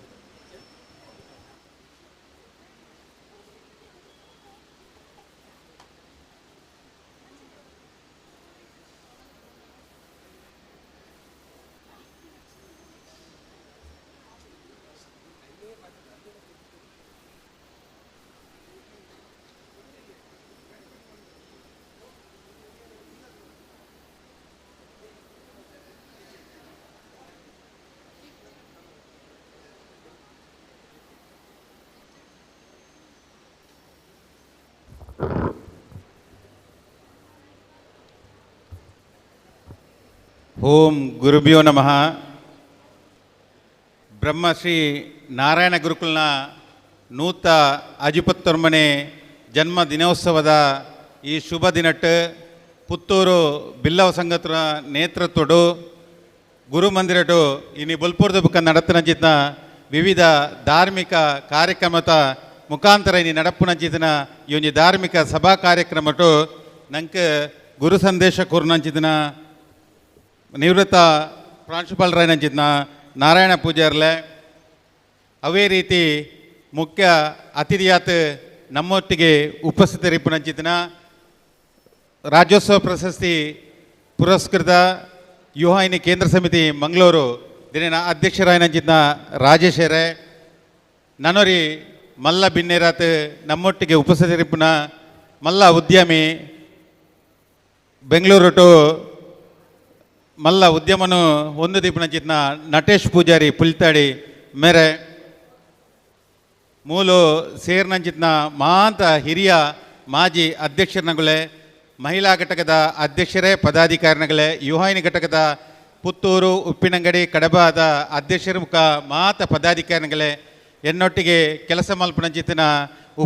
ಓಂ ಗುರುಭ್ಯೋ ನಮಃ. ಬ್ರಹ್ಮಶ್ರೀ ನಾರಾಯಣ ಗುರುಕುಲ್ನ ನೂತ 54ನೇ ಜನ್ಮ ದಿನೋತ್ಸವದ ಈ ಶುಭ ದಿನಟ್ಟು ಪುತ್ತೂರು ಬಿಲ್ಲವ ಸಂಘದ ನೇತೃತ್ವಡು ಗುರುಮಂದಿರಡು ಇನಿ ಬುಲ್ಪುರದ ಬುಕ್ಕ ನಡತನಂಚಿನ ವಿವಿಧ ಧಾರ್ಮಿಕ ಕಾರ್ಯಕ್ರಮದ ಮುಖಾಂತರ ಇನಿ ನಡಪುನಂಚಿನ ಈ ಒಂದು ಧಾರ್ಮಿಕ ಸಭಾ ಕಾರ್ಯಕ್ರಮಟು ನಂಗೆ ಗುರು ಸಂದೇಶ ಕೂರ್ನಂಚಿನ ನಿವೃತ್ತ ಪ್ರಾಂಶುಪಾಲರಾಯನಂಚಿನ ನಾರಾಯಣ ಪೂಜಾರ್ಲೆ ಅವೇ ರೀತಿ ಮುಖ್ಯ ಅತಿಥಿಯಾತ್ ನಮ್ಮೊಟ್ಟಿಗೆ ಉಪಸ್ಥಿತರಿಪ್ಪುನಂಚಿನ ರಾಜ್ಯೋತ್ಸವ ಪ್ರಶಸ್ತಿ ಪುರಸ್ಕೃತ ಯುವಾಹಿನಿ ಕೇಂದ್ರ ಸಮಿತಿ ಮಂಗಳೂರು ದಿನ ಅಧ್ಯಕ್ಷರಾಯನಂಚಿನ ರಾಜೇಶರೇ ನನರಿ ಮಲ್ಲ ಬಿನ್ನೇರಾತ್ ನಮ್ಮೊಟ್ಟಿಗೆ ಉಪಸ್ಥಿತರಿಪ್ಪುನ ಮಲ್ಲ ಉದ್ಯಮಿ ಬೆಂಗಳೂರು ಟು ಮಲ್ಲ ಉದ್ಯಮನು ಒಂದು ದೀಪನಂಚಿನ ನಟೇಶ್ ಪೂಜಾರಿ ಪುಲ್ತಾಡಿ ಮೇರೆ ಮೂಲು ಸೇರ್ನಂಚಿನ ಮಹಾಂತ ಹಿರಿಯ ಮಾಜಿ ಅಧ್ಯಕ್ಷರನಗಳೇ, ಮಹಿಳಾ ಘಟಕದ ಅಧ್ಯಕ್ಷರೇ ಪದಾಧಿಕಾರಿಗಳೇ, ಯುವಾಹಿನಿ ಘಟಕದ ಪುತ್ತೂರು ಉಪ್ಪಿನಂಗಡಿ ಕಡಬಾದ ಅಧ್ಯಕ್ಷರ ಮುಖ ಮಾತ ಪದಾಧಿಕಾರಿಗಳೇ, ಎನ್ನೊಟ್ಟಿಗೆ ಕೆಲಸ ಮಲ್ಪನಂಚಿನ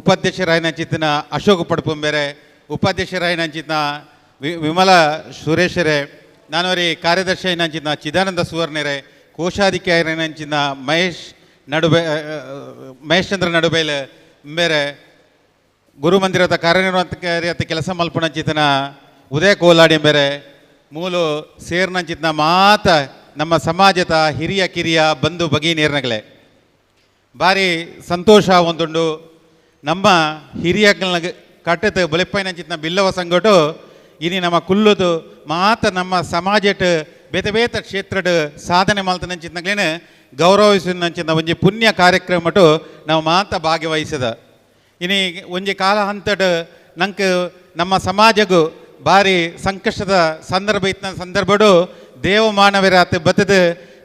ಉಪಾಧ್ಯಕ್ಷರಾಯನಂಚಿನ ಅಶೋಕ್ ಪಡ್ಪುಂಬೇರೆ, ಉಪಾಧ್ಯಕ್ಷರಾಯನಂಚಿನ ವಿಮಲಾ ಸುರೇಶರೇ, ನಾನವರಿ ಕಾರ್ಯದರ್ಶಿ ನಂಚಿನ ಚಿದಾನಂದ ಸುವರ್ಣರೆ, ಕೋಶಾಧಿಕಾರಿ ನಂಚಿನ ಮಹೇಶ್ ಚಂದ್ರ ನಡುಬೈಲ್ ಬೇರೆ ಗುರುಮಂದಿರದ ಕಾರ್ಯನಿರ್ವಾಹಕ ಕೆಲಸ ಮಲ್ಪನಂಚಿತನ ಉದಯ ಕೋಲಾಡಿ ಬೇರೆ ಮೂಲು ಸೇರ್ನಂಚಿತನ ಮಾತ ನಮ್ಮ ಸಮಾಜದ ಹಿರಿಯ ಕಿರಿಯ ಬಂಧು ಭಗಿನಿಯರ್ನಗಳೇ ಭಾರಿ ಸಂತೋಷ ಒಂದುಂಡು. ನಮ್ಮ ಹಿರಿಯಗಳನ್ನ ಕಟ್ಟದ ಬಲಿಪ್ಪೈನಂಚಿತನ ಬಿಲ್ಲವ ಸಂಗಟು ಇನಿ ನಮ್ಮ ಕುಲ್ಲುದು ಮಾತ ನಮ್ಮ ಸಮಾಜಟ್ ಬೇತೆ ಬೇತೆ ಕ್ಷೇತ್ರಡ್ ಸಾಧನೆ ಮಲ್ತನಂಚಿತನಗಳೇನು ಗೌರವಿಸಿನಂಚಿನ ಒಂಜಿ ಪುಣ್ಯ ಕಾರ್ಯಕ್ರಮಟು ನಾವು ಮಾತ ಭಾಗವಹಿಸದ. ಇನಿ ಒಂಜಿ ಕಾಲ ಹಂತಡ್ ನಂಗೆ ನಮ್ಮ ಸಮಾಜಗೂ ಭಾರಿ ಸಂಕಷ್ಟದ ಸಂದರ್ಭ ಇತ್ತ ಸಂದರ್ಭಡು ದೇವಮಾನವರಾತ ಬತ್ತದ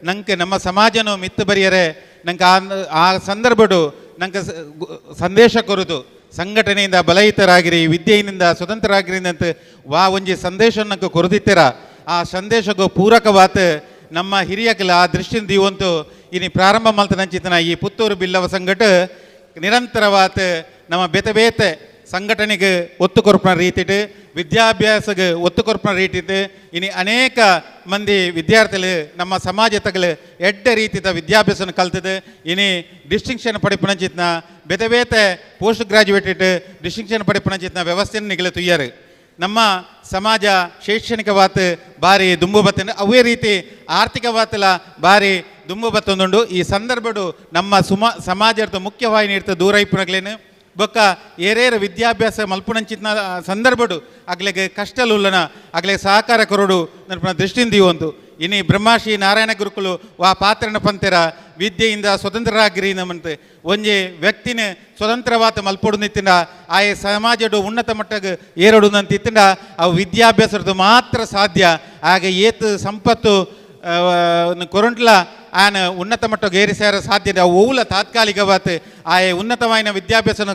ನಂಗೆ ನಮ್ಮ ಸಮಾಜನೂ ಮಿತ್ತು ಬರಿಯರೆ ನಂಗೆ ಆ ಸಂದರ್ಭಡು ನಂಗೆ ಸಂದೇಶ ಕೊರುದು ಸಂಘಟನೆಯಿಂದ ಬಲಯುತರಾಗಿರಿ, ವಿದ್ಯೆಯಿಂದ ಸ್ವತಂತ್ರರಾಗಿರಿ ಅಂತ ಒಂಜಿ ಸಂದೇಶ ನಂಗೆ ಕೊರದಿತ್ತೀರ. ಆ ಸಂದೇಶಕ್ಕೂ ಪೂರಕವಾತ ನಮ್ಮ ಹಿರಿಯಕಲ ಆ ದೃಷ್ಟಿಯಿಂದ ಇವಂತು ಇನಿ ಪ್ರಾರಂಭ ಮಲ್ತನಂಚಿತನ ಈ ಪುತ್ತೂರು ಬಿಲ್ಲವ ಸಂಘಟ ನಿರಂತರವಾತ ನಮ್ಮ ಬೇತೆ ಬೇತೆ ಸಂಘಟನೆಗೆ ಒತ್ತು ಕೊರ್ಪನ ರೀತಿಟ್ಟು ವಿದ್ಯಾಭ್ಯಾಸಗೆ ಒತ್ತು ಕೊರ್ಪನ ರೀತಿಟ್ಟು ಇನಿ ಅನೇಕ ಮಂದಿ ವಿದ್ಯಾರ್ಥಿಗಳು ನಮ್ಮ ಸಮಾಜತಗಳು ಎಡ್ಡ ರೀತಿಯ ವಿದ್ಯಾಭ್ಯಾಸನ ಕಲ್ತದ್ದು ಇನಿ ಡಿಸ್ಟಿಂಕ್ಷನ್ ಪಡಿಪನಂಚಿತ್ನ ಬೇತೆ ಬೇತೆ ಪೋಸ್ಟ್ ಗ್ರಾಜ್ಯುಯೇಟೆಡ್ ಡಿಸ್ಟಿಂಕ್ಷನ್ ಪಡಿಪನಂಚಿತ್ನ ವ್ಯವಸ್ಥೆಯನ್ನು ನಿಗಲು ತುಯ್ಯಾರು. ನಮ್ಮ ಸಮಾಜ ಶೈಕ್ಷಣಿಕವಾತ ಭಾರಿ ದುಂಬು ಬತ್ತ ಅವೇ ರೀತಿ ಆರ್ಥಿಕವಾತಲ ಭಾರಿ ದುಂಬು ಬತ್ತೊಂದುಂಡು. ಈ ಸಂದರ್ಭಡು ನಮ್ಮ ಸಮಾಜದ ಮುಖ್ಯವಾಹಿನಿ ಇರ್ತ ದೂರ ಇಪ್ಪನಗಳೇನು ಬೊಕ್ಕ ಏರೇರ ವಿದ್ಯಾಭ್ಯಾಸ ಮಲ್ಪುಣಂಚಿತ್ನ ಸಂದರ್ಭಡು ಆಗ್ಲಿಗೆ ಕಷ್ಟಲುಲ್ಲನ ಆಗ್ಲಿಗೆ ಸಹಕಾರ ಕೊರಡು ನನ್ನ ದೃಷ್ಟಿಯಿಂದ ಇವಂತು ಇನಿ ಬ್ರಹ್ಮಶ್ರೀ ನಾರಾಯಣ ಗುರುಕುಲು ವಾ ಪಾತ್ರನ ಪಂತೆರ ವಿದ್ಯೆಯಿಂದ ಸ್ವತಂತ್ರರಾಗಿರಿ ನಮ್ಮಂತೆ ಒಂಜಿ ವ್ಯಕ್ತಿನ ಸ್ವತಂತ್ರವಾತ ಮಲ್ಪೊಡು ನಿತ್ತಿಂಡ ಆಯೆ ಸಮಾಜಡು ಉನ್ನತ ಮಟ್ಟಕ್ಕೆ ಏರಡು ನಂತಿತ್ತಿಂಡ ಅವು ವಿದ್ಯಾಭ್ಯಾಸದ್ದು ಮಾತ್ರ ಸಾಧ್ಯ. ಹಾಗೆ ಏತು ಸಂಪತ್ತು ಕೊರಂಟ್ಲ ಆನ ಉನ್ನತ ಮಟ್ಟಕ್ಕೆ ಏರಿಸಾರ ಸಾಧ್ಯತೆ ಅವು ಓಲ ತಾತ್ಕಾಲಿಕವಾತ ಆಯೆ ಉನ್ನತವಾಯಿನ ವಿದ್ಯಾಭ್ಯಾಸನ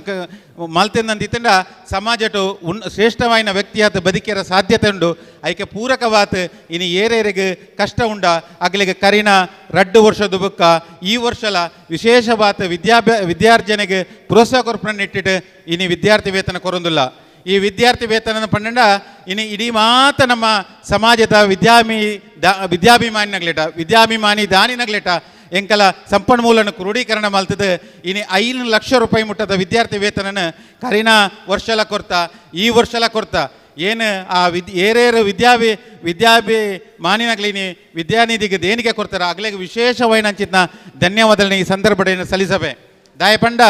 ಮಲ್ತಿಂದಂತಿತ್ತಂಡ ಸಮಾಜಟು ಶ್ರೇಷ್ಠವಾಯಿನ ವ್ಯಕ್ತಿಯಾತ ಬದುಕಿರ ಸಾಧ್ಯತೆ ಉಂಡು. ಐಕೆ ಪೂರಕವಾತ ಇನಿ ಏರೇರಿಗೆ ಕಷ್ಟ ಉಂಡ ಅಗ್ಲಿಗೆ ಕರಿನ 2 ವರ್ಷದ ಬುಕ್ಕ ಈ ವರ್ಷಲ ವಿಶೇಷವಾತ ವಿದ್ಯಾರ್ಜನೆಗೆ ಪ್ರೋತ್ಸಾಹ ಕೊರ್ಪಣ ಇಟ್ಟಿಟ್ಟು ಇನಿ ವಿದ್ಯಾರ್ಥಿ ವೇತನ ಕೊರೊಂದಿಲ್ಲ. ಈ ವಿದ್ಯಾರ್ಥಿ ವೇತನ ಪಂಡ ಇನಿ ಇಡೀ ಮಾತ ನಮ್ಮ ಸಮಾಜದ ವಿದ್ಯಾಭಿಮಾನಿ ದಾನಿನಗ್ಲೇಟ ಎಂಕಲ ಸಂಪನ್ಮೂಲನ ಕ್ರೋಢೀಕರಣ ಮಲ್ತದ ಇನಿ 5 ಲಕ್ಷ ರೂಪಾಯಿ ಮುಟ್ಟದ ವಿದ್ಯಾರ್ಥಿ ವೇತನನ ಕರಿನ ವರ್ಷಲ ಕೊರ್ತಾ ಈ ವರ್ಷಲ ಕೊರ್ತಾ ಏನು ಆ ಏರೇರು ವಿದ್ಯಾಭಿಮಾನಿನಗ್ಲಿನಿ ವಿದ್ಯಾನಿಧಿಗೆ ದೇಣಿಗೆ ಕೊಡ್ತಾರೆ ಆಗ್ಲಿಗೆ ವಿಶೇಷವಾಯಿನ ಅಂಚಿತ್ನ ಧನ್ಯವಾದಗಳನ್ನ ಈ ಸಂದರ್ಭದಲ್ಲಿ ಸಲ್ಲಿಸಬೆ. ದಾಯಪಂಡ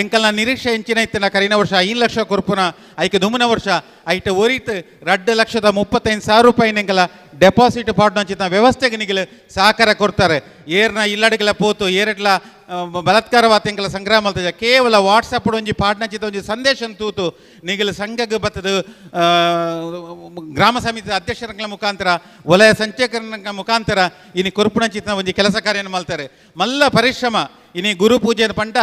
ಎಂಕಲ್ನ ನಿರೀಕ್ಷೆ ಹೆಂಚಿನ ಇತ್ತಿನ ಕರಿನ ವರ್ಷ 5 ಲಕ್ಷ ಕೊರ್ಪುನ ಐಕೆ ದುಮ್ಮನ ವರ್ಷ ಐಟ ಒರಿತ್ 2,35,000 ರೂಪಾಯಿ ಎಂಕಲ ಡೆಪಾಸಿಟ್ ಪಾಡ್ನಂಚಿನ ವ್ಯವಸ್ಥೆಗೆ ನಿಗಲು ಸಹಕಾರ ಕೊಡ್ತಾರೆ. ಏರ್ನ ಇಲ್ಲಡಿಗೆಲ್ಲ ಪೋತು ಏರಟ್ಲ ಬಲಾತ್ಕಾರವಾತ ಎಂಕಲ ಸಂಗ್ರಹ ಮಲ್ತದ ಕೇವಲ ವಾಟ್ಸಪ್ ಒಂಜಿ ಪಾಡ್ನಂಚಿತ ಒಂಜಿ ಸಂದೇಶ ತೂತು ನಿಗಲು ಸಂಘಕ್ಕೆ ಬತ್ತದ ಗ್ರಾಮ ಸಮಿತಿ ಅಧ್ಯಕ್ಷರ ಮುಖಾಂತರ ವಲಯ ಸಂಚಕರ ಮುಖಾಂತರ ಇನಿ ಕೊರ್ಪುನಂಚಿತ ಒಂಜಿ ಕೆಲಸ ಕಾರ್ಯನ ಮಲ್ತಾರೆ. ಮಲ್ಲ ಪರಿಶ್ರಮ ಇನಿ ಗುರು ಪೂಜೆ ಪಂಟ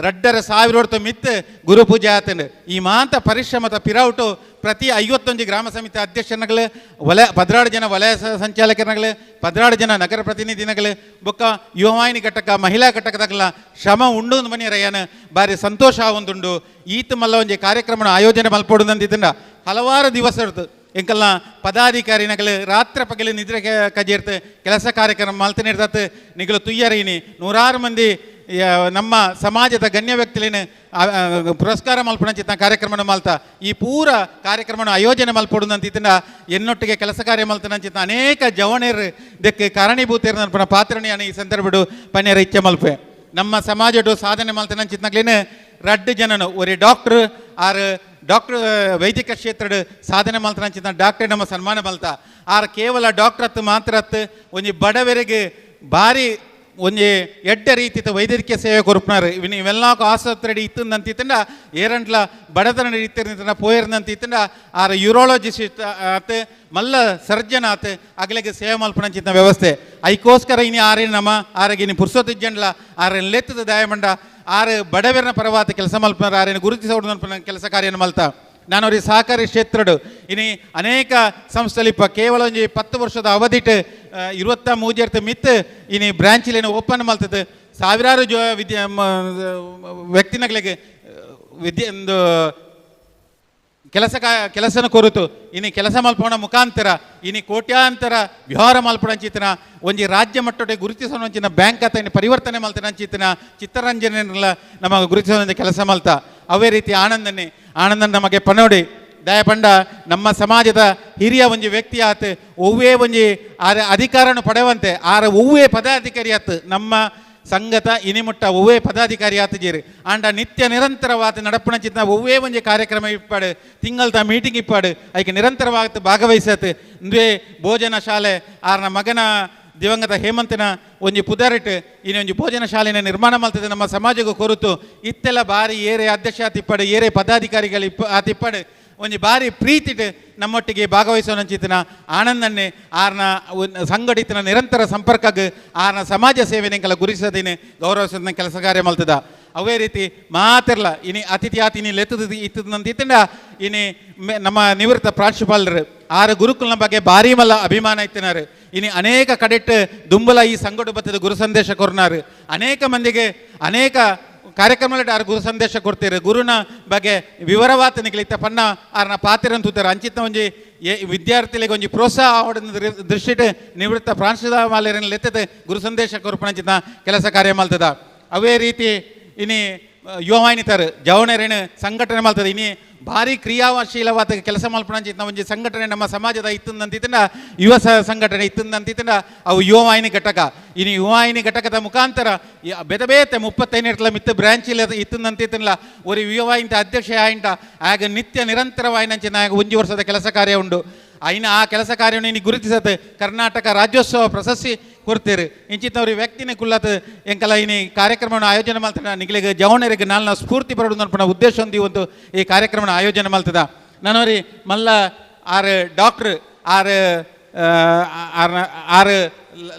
2,1000 ಮಿತ್ ಗುರು ಪೂಜೆ ಆತಂಡು ಈ ಮಾಂತ ಪರಿಶ್ರಮದ ಪಿರೌಟು ಪ್ರತಿ 51 ಗ್ರಾಮ ಸಮಿತಿ ಅಧ್ಯಕ್ಷರುಗಳು ಪದ್ರಾಡು ಜನ ವಲಯ ಸಂಚಾಲಕರುಗಳು 16 ಜನ ನಗರ ಪ್ರತಿನಿಧಿಗಳು ಬೊಕ್ಕ ಯುವವಾಹಿನಿ ಘಟಕ ಮಹಿಳಾ ಘಟಕದಾಗಲ ಶ್ರಮ ಉಂಡು ಮನೆ ರಯ್ಯನ ಭಾರಿ ಸಂತೋಷ ಒಂದುಂಡು. ಈತ ಮಲ್ಲ ಒಂಜಿ ಕಾರ್ಯಕ್ರಮ ಆಯೋಜನೆ ಮಲ್ಪೊಡುದಂದಿದ್ದಂಡ ಹಲವಾರು ದಿವಸ ಇರ್ತು ಎಂಕಲ್ನ ಪದಾಧಿಕಾರಿನಗಳು ರಾತ್ರಿ ಪಗಲು ನಿದ್ರೆ ಕಜೇರ್ತು ಕೆಲಸ ಕಾರ್ಯಕ್ರಮ ಮಲ್ತನೇ ಇರ್ತತ್ ನಿಗಲು ತುಯ್ಯರೀನಿ 100 ಮಂದಿ ನಮ್ಮ ಸಮಾಜದ ಗಣ್ಯ ವ್ಯಕ್ತಿಲೇನು ಪುರಸ್ಕಾರ ಮಲ್ಪಣಂಚಿತ್ತ ಕಾರ್ಯಕ್ರಮ ಮಲ್ತ ಈ ಪೂರ ಕಾರ್ಯಕ್ರಮ ಆಯೋಜನೆ ಮಲ್ಪೊಡುದಂತಿದ್ದ ಎನ್ನೊಟ್ಟಿಗೆ ಕೆಲಸ ಕಾರ್ಯ ಮಲ್ತನಂಚಿತ್ತ ಅನೇಕ ಜವಣರು ಇದಕ್ಕೆ ಕಾರಣೀಭೂತ ಪಾತ್ರಣಿಯನ್ನು ಈ ಸಂದರ್ಭಡು ಪನ್ಯರ ಇಚ್ಛೆ ಮಲ್ಪೆ. ನಮ್ಮ ಸಮಾಜಡು ಸಾಧನೆ ಮಲ್ತನಂಚಿತ್ನಾಗ್ಲೇನು 2 ಜನನು ಒರೇ ಡಾಕ್ಟ್ರು ಡಾಕ್ಟರ್ ವೈದ್ಯಕ ಕ್ಷೇತ್ರ ಸಾಧನೆ ಮಲ್ತನಂಚಿತ್ತ ಡಾಕ್ಟರ್ ನಮ್ಮ ಸನ್ಮಾನ ಮಲ್ತ ಕೇವಲ ಡಾಕ್ಟರ್ ಹತ್ತು ಮಾತ್ರ ಹತ್ತು ಒಂಜಿ ಬಡವರಿಗೆ ಭಾರಿ ಒಂಜಿ ಎಡ್ಡ ರೀತಿಯ ವೈದ್ಯಕೀಯ ಸೇವೆ ಕೊರ್ಪುನಾರು ಇವೆಲ್ಲ ಆಸ್ಪತ್ರೆ ಇತ್ತಂದಂತಿತ್ತಂಡ ಏರಂಟ್ಲ ಬಡತನ ರೀತಿಯ ಪೋಯರ್ನಂತಿತ್ತಂಡ ಯೂರಾಲಜಿಸ್ಟ್ ಆತ ಮಲ್ಲ ಸರ್ಜನ್ ಆತ ಅಗಲಿಗೆ ಸೇವೆ ಮಲ್ಪನಂಚಿತ್ತ ವ್ಯವಸ್ಥೆ ಐಕೋಸ್ಕರ ಇನಿ ನಮ್ಮ ಇನಿ ಪುರ್ಸೊತ್ತಿಜ್ಜಂಡ್ಲ ಲೆತ್ತದ ದಾಯಮಂಡ ಬಡವರನ ಪರವಾತ ಕೆಲಸ ಮಲ್ಪನ ಗುರುತಿಸೋಡು ಕೆಲಸ ಕಾರ್ಯ ಮಲ್ತ ನಾನು ಅವ್ರಿಗೆ ಸಹಕಾರಿ ಕ್ಷೇತ್ರಡು ಇನಿ ಅನೇಕ ಸಂಸ್ಥೆಲಿಪ್ಪ ಕೇವಲ ಒಂಜಿ 10 ವರ್ಷದ ಅವಧಿಟ್ 23 ಮಿತ್ ಇನಿ ಬ್ರಾಂಚಿಲೇನು ಓಪನ್ ಮಲ್ತದೆ ಸಾವಿರಾರು ವ್ಯಕ್ತಿನಗಳಿಗೆ ಕೆಲಸನ ಕೊರುತು ಇನಿ ಕೆಲಸ ಮಲ್ಪೋಣ ಮುಖಾಂತರ ಇನಿ ಕೋಟ್ಯಾಂತರ ವ್ಯವಹಾರ ಮಲ್ಪಣ ಅಂಚಿತನ ಒಂಜಿ ರಾಜ್ಯ ಮಟ್ಟದ ಗುರುತಿಸುವಂಚಿನ ಬ್ಯಾಂಕ್ ಖಾತೆ ಪರಿವರ್ತನೆ ಮಲ್ತನ ಅಂಚಿತನ ಚಿತ್ತರಂಜನೆಲ್ಲ ನಮಗೆ ಗುರುತಿಸುವಂಥ ಕೆಲಸ ಮಲ್ತ ಅವೇ ರೀತಿ ಆನಂದನ್ ನಮಗೆ ಪನೋಡಿ ದಯ ಪಂಡ ನಮ್ಮ ಸಮಾಜದ ಹಿರಿಯ ಒಂಜಿ ವ್ಯಕ್ತಿ ಆತು ಒವ್ವೇ ಒಂಜಿ ಅಧಿಕಾರನು ಪಡೆಯುವಂತೆ ಒವ್ವೇ ಪದಾಧಿಕಾರಿ ಆತು ನಮ್ಮ ಸಂಘದ ಇನಿಮುಟ್ಟ ಒವ್ವೇ ಪದಾಧಿಕಾರಿ ಆತಜೀರು ಆಂಡ ನಿತ್ಯ ನಿರಂತರವಾದ ನಡಪಣ ಚಿತ್ತ ಒವ್ವೇ ಒಂಜಿ ಕಾರ್ಯಕ್ರಮ ಇಪ್ಪಾಡು ತಿಂಗಳದ ಮೀಟಿಂಗ್ ಇಪ್ಪಾಡು ಅದಕ್ಕೆ ನಿರಂತರವಾದ ಭಾಗವಹಿಸತ್ ಇಂದುವೆ ಭೋಜನ ಶಾಲೆ ಆರ್ನ ಮಗನ ದಿವಂಗತ ಹೇಮಂತನ ಒಂಜಿ ಪುದರಿಟ್ಟು ಒಂಜಿ ಭೋಜನ ಶಾಲೆನ ನಿರ್ಮಾಣ ಮಾಡ್ತದೆ ನಮ್ಮ ಸಮಾಜಕ್ಕೂ ಕೊರುತು ಇತ್ತೆಲ್ಲ ಬಾರಿ ಏರೆ ಅಧ್ಯಕ್ಷ ಆತಿಪ್ಪಾಡು ಏರೆ ಪದಾಧಿಕಾರಿಗಳು ಆತಿಪ್ಪಾಡು ಒಂಜಿ ಬಾರಿ ಪ್ರೀತಿಟ್ ನಮ್ಮೊಟ್ಟಿಗೆ ಭಾಗವಹಿಸೋನಂಚಿತ್ತಿನ ಆನಂದನ್ನೇ ಆರ್ನ ಸಂಘಟಿತನ ನಿರಂತರ ಸಂಪರ್ಕಕ್ಕೆ ಆರ್ನ ಸಮಾಜ ಸೇವೆನೆಂಕಲ ಗುರಿಸದಿನ ಗೌರವಿಸೋದನ್ನ ಕೆಲಸ ಕಾರ್ಯ ಮಲ್ತದ ಅವೇ ರೀತಿ ಮಾತಿರ್ಲ ಇನಿ ಅತಿಥಿ ಆತಿನಿ ಲೆತ್ತದ ಇತ್ತದಂತಿತ್ತಂಡ ಇನಿ ನಮ್ಮ ನಿವೃತ್ತ ಪ್ರಾಂಶುಪಾಲರು ಗುರುಕುಲನ ಬಗ್ಗೆ ಭಾರಿ ಮಲ್ಲ ಅಭಿಮಾನ ಇತ್ತಿನಾರು ಇನಿ ಅನೇಕ ಕಡೆಟ್ ದುಂಬಲ ಈ ಸಂಘಟು ಬತ್ತದ ಗುರು ಸಂದೇಶ ಕೊರ್ನಾರು ಅನೇಕ ಮಂದಿಗೆ ಅನೇಕ ಕಾರ್ಯಕ್ರಮದಲ್ಲಿ ಗುರು ಸಂದೇಶ ಕೊಡ್ತೀರಿ ಗುರುನ ಬಗ್ಗೆ ವಿವರವಾತ ನಿಗಲಿತ್ತ ಪನ್ನ ಆರ್ನ ಪಾತ್ರ ತೂತಾರೆ ಅಂಚಿತ ಒಂಜಿ ವಿದ್ಯಾರ್ಥಿಗಳಿಗೆ ಒಂಜಿ ಪ್ರೋತ್ಸಾಹ ಆವಡ ದೃಷ್ಟಿಟ್ ನಿವೃತ್ತ ಪ್ರಾಂಶುಪಾಲರನ್ನ ಲೆತ್ತದ ಗುರು ಸಂದೇಶ ಕೊರ್ಪಣಂಚಿತ ಕೆಲಸ ಕಾರ್ಯ ಮಲ್ತದ ಅವೇ ರೀತಿ ಇನಿ ಯುವವಾಹಿನಿತರು ಜವಣರೇನು ಸಂಘಟನೆ ಮಲ್ತದೆ ಇನಿ ಭಾರಿ ಕ್ರಿಯಾಶೀಲವಾದ ಕೆಲಸ ಮಲ್ಪಣಂಚಿತ ಒಂಜಿ ಸಂಘಟನೆ ನಮ್ಮ ಸಮಾಜದ ಇತ್ತಂದಂತಿತ್ತಂಡ ಯುವ ಸಂಘಟನೆ ಇತ್ತಂದಂತಿತ್ತಂಡ ಅವು ಯುವವಾಹಿನಿ ಘಟಕ ಇನಿ ಯುವವಾಹಿನಿ ಘಟಕದ ಮುಖಾಂತರ ಬೇತೆ 35 ಮಿತ್ತ ಬ್ರಾಂಚ್ ಇತ್ತಂದಂತಿತ್ತಲ್ಲ ಒಂದು ಯುವವಾಹಿನಿ ಅಧ್ಯಕ್ಷ ಆಯಿಂಟ ಆಗ ನಿತ್ಯ ನಿರಂತರವಾಯಿನಂಚಿನ ಆಗ 1 ವರ್ಷದ ಕೆಲಸ ಕಾರ್ಯ ಉಂಡು ಐನ ಆ ಕೆಲಸ ಕಾರ್ಯವನ್ನು ಇನ್ನು ಗುರುತಿಸತ್ತೆ ಕರ್ನಾಟಕ ರಾಜ್ಯೋತ್ಸವ ಪ್ರಶಸ್ತಿ ಕೊಡ್ತೀರಿ ಇಂಚಿತ್ತವ್ರಿ ವ್ಯಕ್ತಿನೇ ಕುಲ್ಲತ್ ಎಂಕಲ ಇನಿ ಕಾರ್ಯಕ್ರಮವನ್ನು ಆಯೋಜನೆ ಮಾಡ್ತಾನೆ ನಿಗಲಿಗೆ ಜವಣರಿಗೆ ನಾಲ್ನ ಸ್ಫೂರ್ತಿ ಬರೋದು ಅನ್ಪಣ ಉದ್ದೇಶ ಹೊಂದಿ ಒಂದು ಈ ಕಾರ್ಯಕ್ರಮನ ಆಯೋಜನೆ ಮಾಡ್ತದ ನಾನವ್ರಿ ಮಲ್ಲ ಡಾಕ್ಟ್ರ್ ಆರು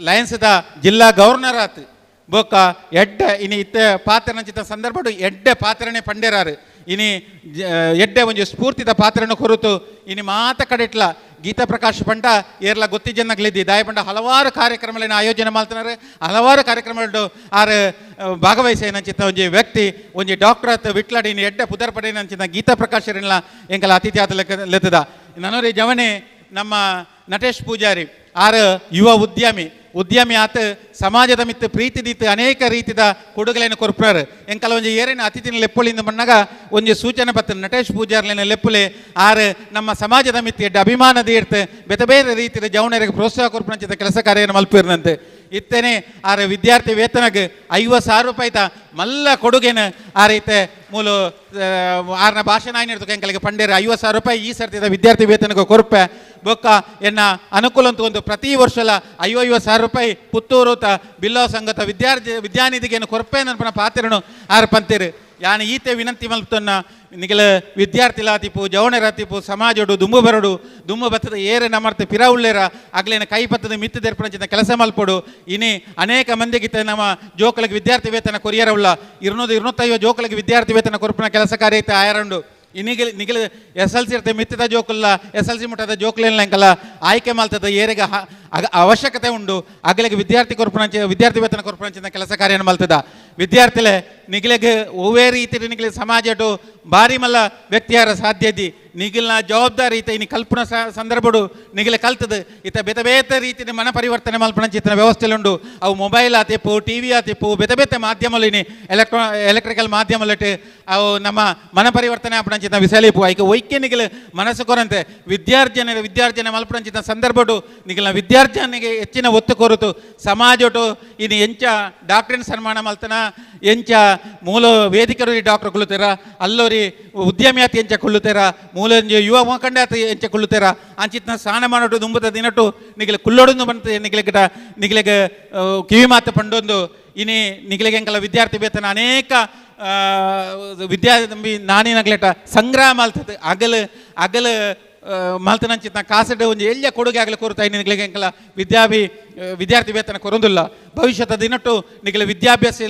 ಲಯನ್ಸ್ದ ಜಿಲ್ಲಾ ಗವರ್ನರ್ ಆತು ಬೊಕ್ಕ ಎಡ್ಡೆ ಇನಿ ಇತ್ತೆ ಪಾತ್ರನಂಚಿತ ಸಂದರ್ಭ ಎಡ್ಡೆ ಪಾತ್ರನೇ ಪಂಡೇರಾರು ಇನಿ ಎಡ್ಡೆ ಒಂಜಿ ಸ್ಫೂರ್ತಿದ ಪಾತ್ರನ ಕೊರುತು ಇನಿ ಮಾತ ಕಡೆಟ್ಲ ಗೀತಾ ಪ್ರಕಾಶ್ ಪಂಡ ಏರ್ಲ ಗೊತ್ತಿ ಜನಗಳಿದ್ದಿ ದಾಯ ಪಂಡ ಹಲವಾರು ಕಾರ್ಯಕ್ರಮಗಳನ್ನ ಆಯೋಜನೆ ಮಾಡ್ತಾರೆ ಹಲವಾರು ಕಾರ್ಯಕ್ರಮಗಳು ಭಾಗವಹಿಸಿ ಏನಂಚಿತ ಒಂಜಿ ವ್ಯಕ್ತಿ ಒಂಜಿ ಡಾಕ್ಟರ್ ಆತ ವಿಟ್ಲಾಡಿ ಇನ್ನು ಎಡ್ಡೆ ಪುದರ್ ಪಡೆ ಅಂಚಿನ ಗೀತಾ ಪ್ರಕಾಶರೆಲ್ಲ ಎಂಕಲ ಅತಿಥಿ ಆತ ಲೆತ್ತದ ನನೋರಿ ಜವನೆ ನಮ್ಮ ನಟೇಶ್ ಪೂಜಾರಿ ಯುವ ಉದ್ಯಮಿ ಆತ ಸಮಾಜದ ಮಿತ್ತ ಪ್ರೀತಿ ದೀತ ಅನೇಕ ರೀತಿಯ ಕೊಡುಗೆಗಳನ್ನು ಕೊರ್ಪುರಾರು ಎಂಕಲ ಒಂಜಿ ಏರೇನು ಅತಿಥಿನ ಲೆಪ್ಪುಳಿಂದ ಬಂದಾಗ ಒಂಜಿ ಸೂಚನೆ ಬರ್ತದೆ ನಟೇಶ್ ಪೂಜಾರ್ಲಿನ ಲೆಪ್ಪುಲೆ ನಮ್ಮ ಸಮಾಜದ ಮಿತ್ತ ಎಡ್ಡ ಅಭಿಮಾನದ ಇರ್ತೆ ಬೇರೆ ರೀತಿಯ ಜವಣರಿಗೆ ಪ್ರೋತ್ಸಾಹ ಕೊರ್ಪುನಂಚಿತ ಕೆಲಸ ಕಾರ್ಯವನ್ನು ಮಲ್ಪಿರ್ನಂತೆ ಇತ್ತೇನೆ ವಿದ್ಯಾರ್ಥಿ ವೇತನಗೆ 50,000 ರೂಪಾಯಿ ಮಲ್ಲ ಕೊಡುಗೆನ ರೀತಿ ಮೂಲು ಆರ್ನ ಭಾಷಣ ಏನಿರ್ತದೆ ಎಂಕಲಿಗೆ ಪಂಡೇರ 50,000 ರೂಪಾಯಿ ಈ ಸರ್ತಿದ ವಿದ್ಯಾರ್ಥಿ ವೇತನಕ್ಕೆ ಕೊರಪೆ ಬೊಕ್ಕ ಎನ್ನ ಅನುಕೂಲ ಅಂತ ಒಂದು ಪ್ರತಿ ವರ್ಷಲ 50,000 ರೂಪಾಯಿ ಪುತ್ತೂರು ಬಿಲ್ಲವ ಸಂಘದ ವಿದ್ಯಾನಿಧಿಗೆ ಕೊರಪೆ ನನ್ನ ಪಾತ್ರನು ಪಂತೀರಿ ಯಾನ ಈತೆ ವಿನಂತಿ ಮಲ್ಪನ್ನ ನಿಗಲ ವಿದ್ಯಾರ್ಥಿಲಾತಿಪು ಜವಣರಾತಿಪು ಸಮಾಜಡು ದುಂಬು ಬತ್ತದ ಏರೆ ನಮರ್ತೆ ಪಿರ ಉಳ್ಳೇರ ಆಗ್ಲೇನ ಕೈ ಪತ್ತದ ಮಿತ್ತು ತೆರ್ಪಣಂಚಿನ ಕೆಲಸ ಮಲ್ಪಡು ಇನಿ ಅನೇಕ ಮಂದಿಗಿತ್ತ ನಮ್ಮ ಜೋಕಲಿಗೆ ವಿದ್ಯಾರ್ಥಿ ವೇತನ ಕೊರಿಯರ ಉಳ್ಳ 250 ಜೋಕಲಿಗೆ ವಿದ್ಯಾರ್ಥಿ ವೇತನ ಕೊರಪನ ಕೆಲಸ ಕಾರ್ಯ ಐತೆ ಆಯರಂಡು ನಿಗಲ SLC ಇರ್ತದೆ ಮಿತ್ತದ ಜೋಕುಲ್ಲ SLC ಮುಟ್ಟದ ಜೋಕುಲೆಲ್ಲ ಎಂಕಲ್ಲ ಆಯ್ಕೆ ಮಾಡ್ತದ ಏರೆಗೆ ಅವಶ್ಯಕತೆ ಉಂಡು ಅಗಲಿಗೆ ವಿದ್ಯಾರ್ಥಿ ವೇತನ ಕೊರಪಣಂಚಿನ ಕೆಲಸ ಕಾರ್ಯನ ಮಲ್ತದ ವಿದ್ಯಾರ್ಥಿಲೆ ನಿಗಲಿಗೆ ಒವ್ವೇ ರೀತಿ ನಿಗಲಿ ಸಮಾಜಡು ಭಾರಿ ಮಲ್ಲ ವ್ಯಕ್ತಿಯಾರ ಸಾಧ್ಯದಿ ನಿಗಿಲ್ನ ಜವಾಬ್ದಾರಿ ಈತ ಇನ್ನು ಕಲ್ಪನಾ ಸಂದರ್ಭಡು ನಿಗಲೆ ಕಲ್ತದ ಈತ ಬೇತೆ ರೀತಿ ಮನ ಪರಿವರ್ತನೆ ಮಲ್ಪಣಂಚಿನ ವ್ಯವಸ್ಥೆಲುಂಡು ಅವು ಮೊಬೈಲ್ ಆತಿಪ್ಪು TV ಆತಿಪ್ಪು ಬೇತೆ ಮಾಧ್ಯಮಲಿನಿ ಎಲೆಕ್ಟ್ರಿಕಲ್ ಮಾಧ್ಯಮಲಿಟ್ಟು ಅವು ನಮ್ಮ ಮನ ಪರಿವರ್ತನೆ ಆಪಣಂಚಿನ ವಿಸಲಿಪು ಐಕೆ ಒಯ್ಕೆ ನಿಗಲು ಮನಸ್ಸು ಕೊರಂತೆ ವಿದ್ಯಾರ್ಜನೆ ಮಲ್ಪಣಂಚಿನ ಸಂದರ್ಭಡು ನಿಗಲ್ನ ವಿದ್ಯಾರ್ಜನೆಗೆ ಹೆಚ್ಚಿನ ಒತ್ತು ಕೊರುತು ಸಮಾಜಟು ಇನ್ನು ಎಂಚ ಡಾಕ್ಟ್ರಿನ ಸನ್ಮಾನ ಮಲ್ತನ ಎಂಚ ಮೂಲ ವೇದಿಕರು ಡಾಕ್ಟರ್ ಕೊಲ್ಲುತ್ತೀರ ಅಲ್ಲೋರಿ ಉದ್ಯಮಿಯಾತಿ ಎಂಚ ಕೊಲ್ಲುತ್ತೀರ ಮೂಲ ಯುವ ಮುಖಂಡಾತಿ ಎಂಚ ಕೊಲ್ಲುತ್ತೀರ ಅಂಚಿತ್ನ ಸ್ನಾನ ಮಾಡೋದು ದುಂಬದ ದಿನಟು ನಿಗಲೆ ಕುಲ್ಲೋಡು ಬಂತು ನಿಗಲೆಗೆ ಕಿವಿ ಮಾತು ಪಂಡೊಂದು ಇನಿ ನಿಗಲೆಗೆ ಎಂಕಲ ವಿದ್ಯಾರ್ಥಿ ವೇತನ ಅನೇಕ ನಾನಿನಗ್ಲೆಟ ಸಂಗ್ರಹ ಮಲ್ತದೆ ಅಗಲ ಮಲ್ತನಂಚಿತ ಕಾಸಡೆ ಒಂಜಿ ಎಳ್ಯ ಕೊಡುಗೆ ಆಗಲಿ ಕೊರುತ್ತಾ ನಿಗಲಿಗೆ ಎಂಕಲ ವಿದ್ಯಾರ್ಥಿ ವೇತನ ಕೊರೊಂದುಲ್ಲ ಭವಿಷ್ಯದ ದಿನಟ್ಟು ನಿಗಲ ವಿದ್ಯಾಭ್ಯಾಸ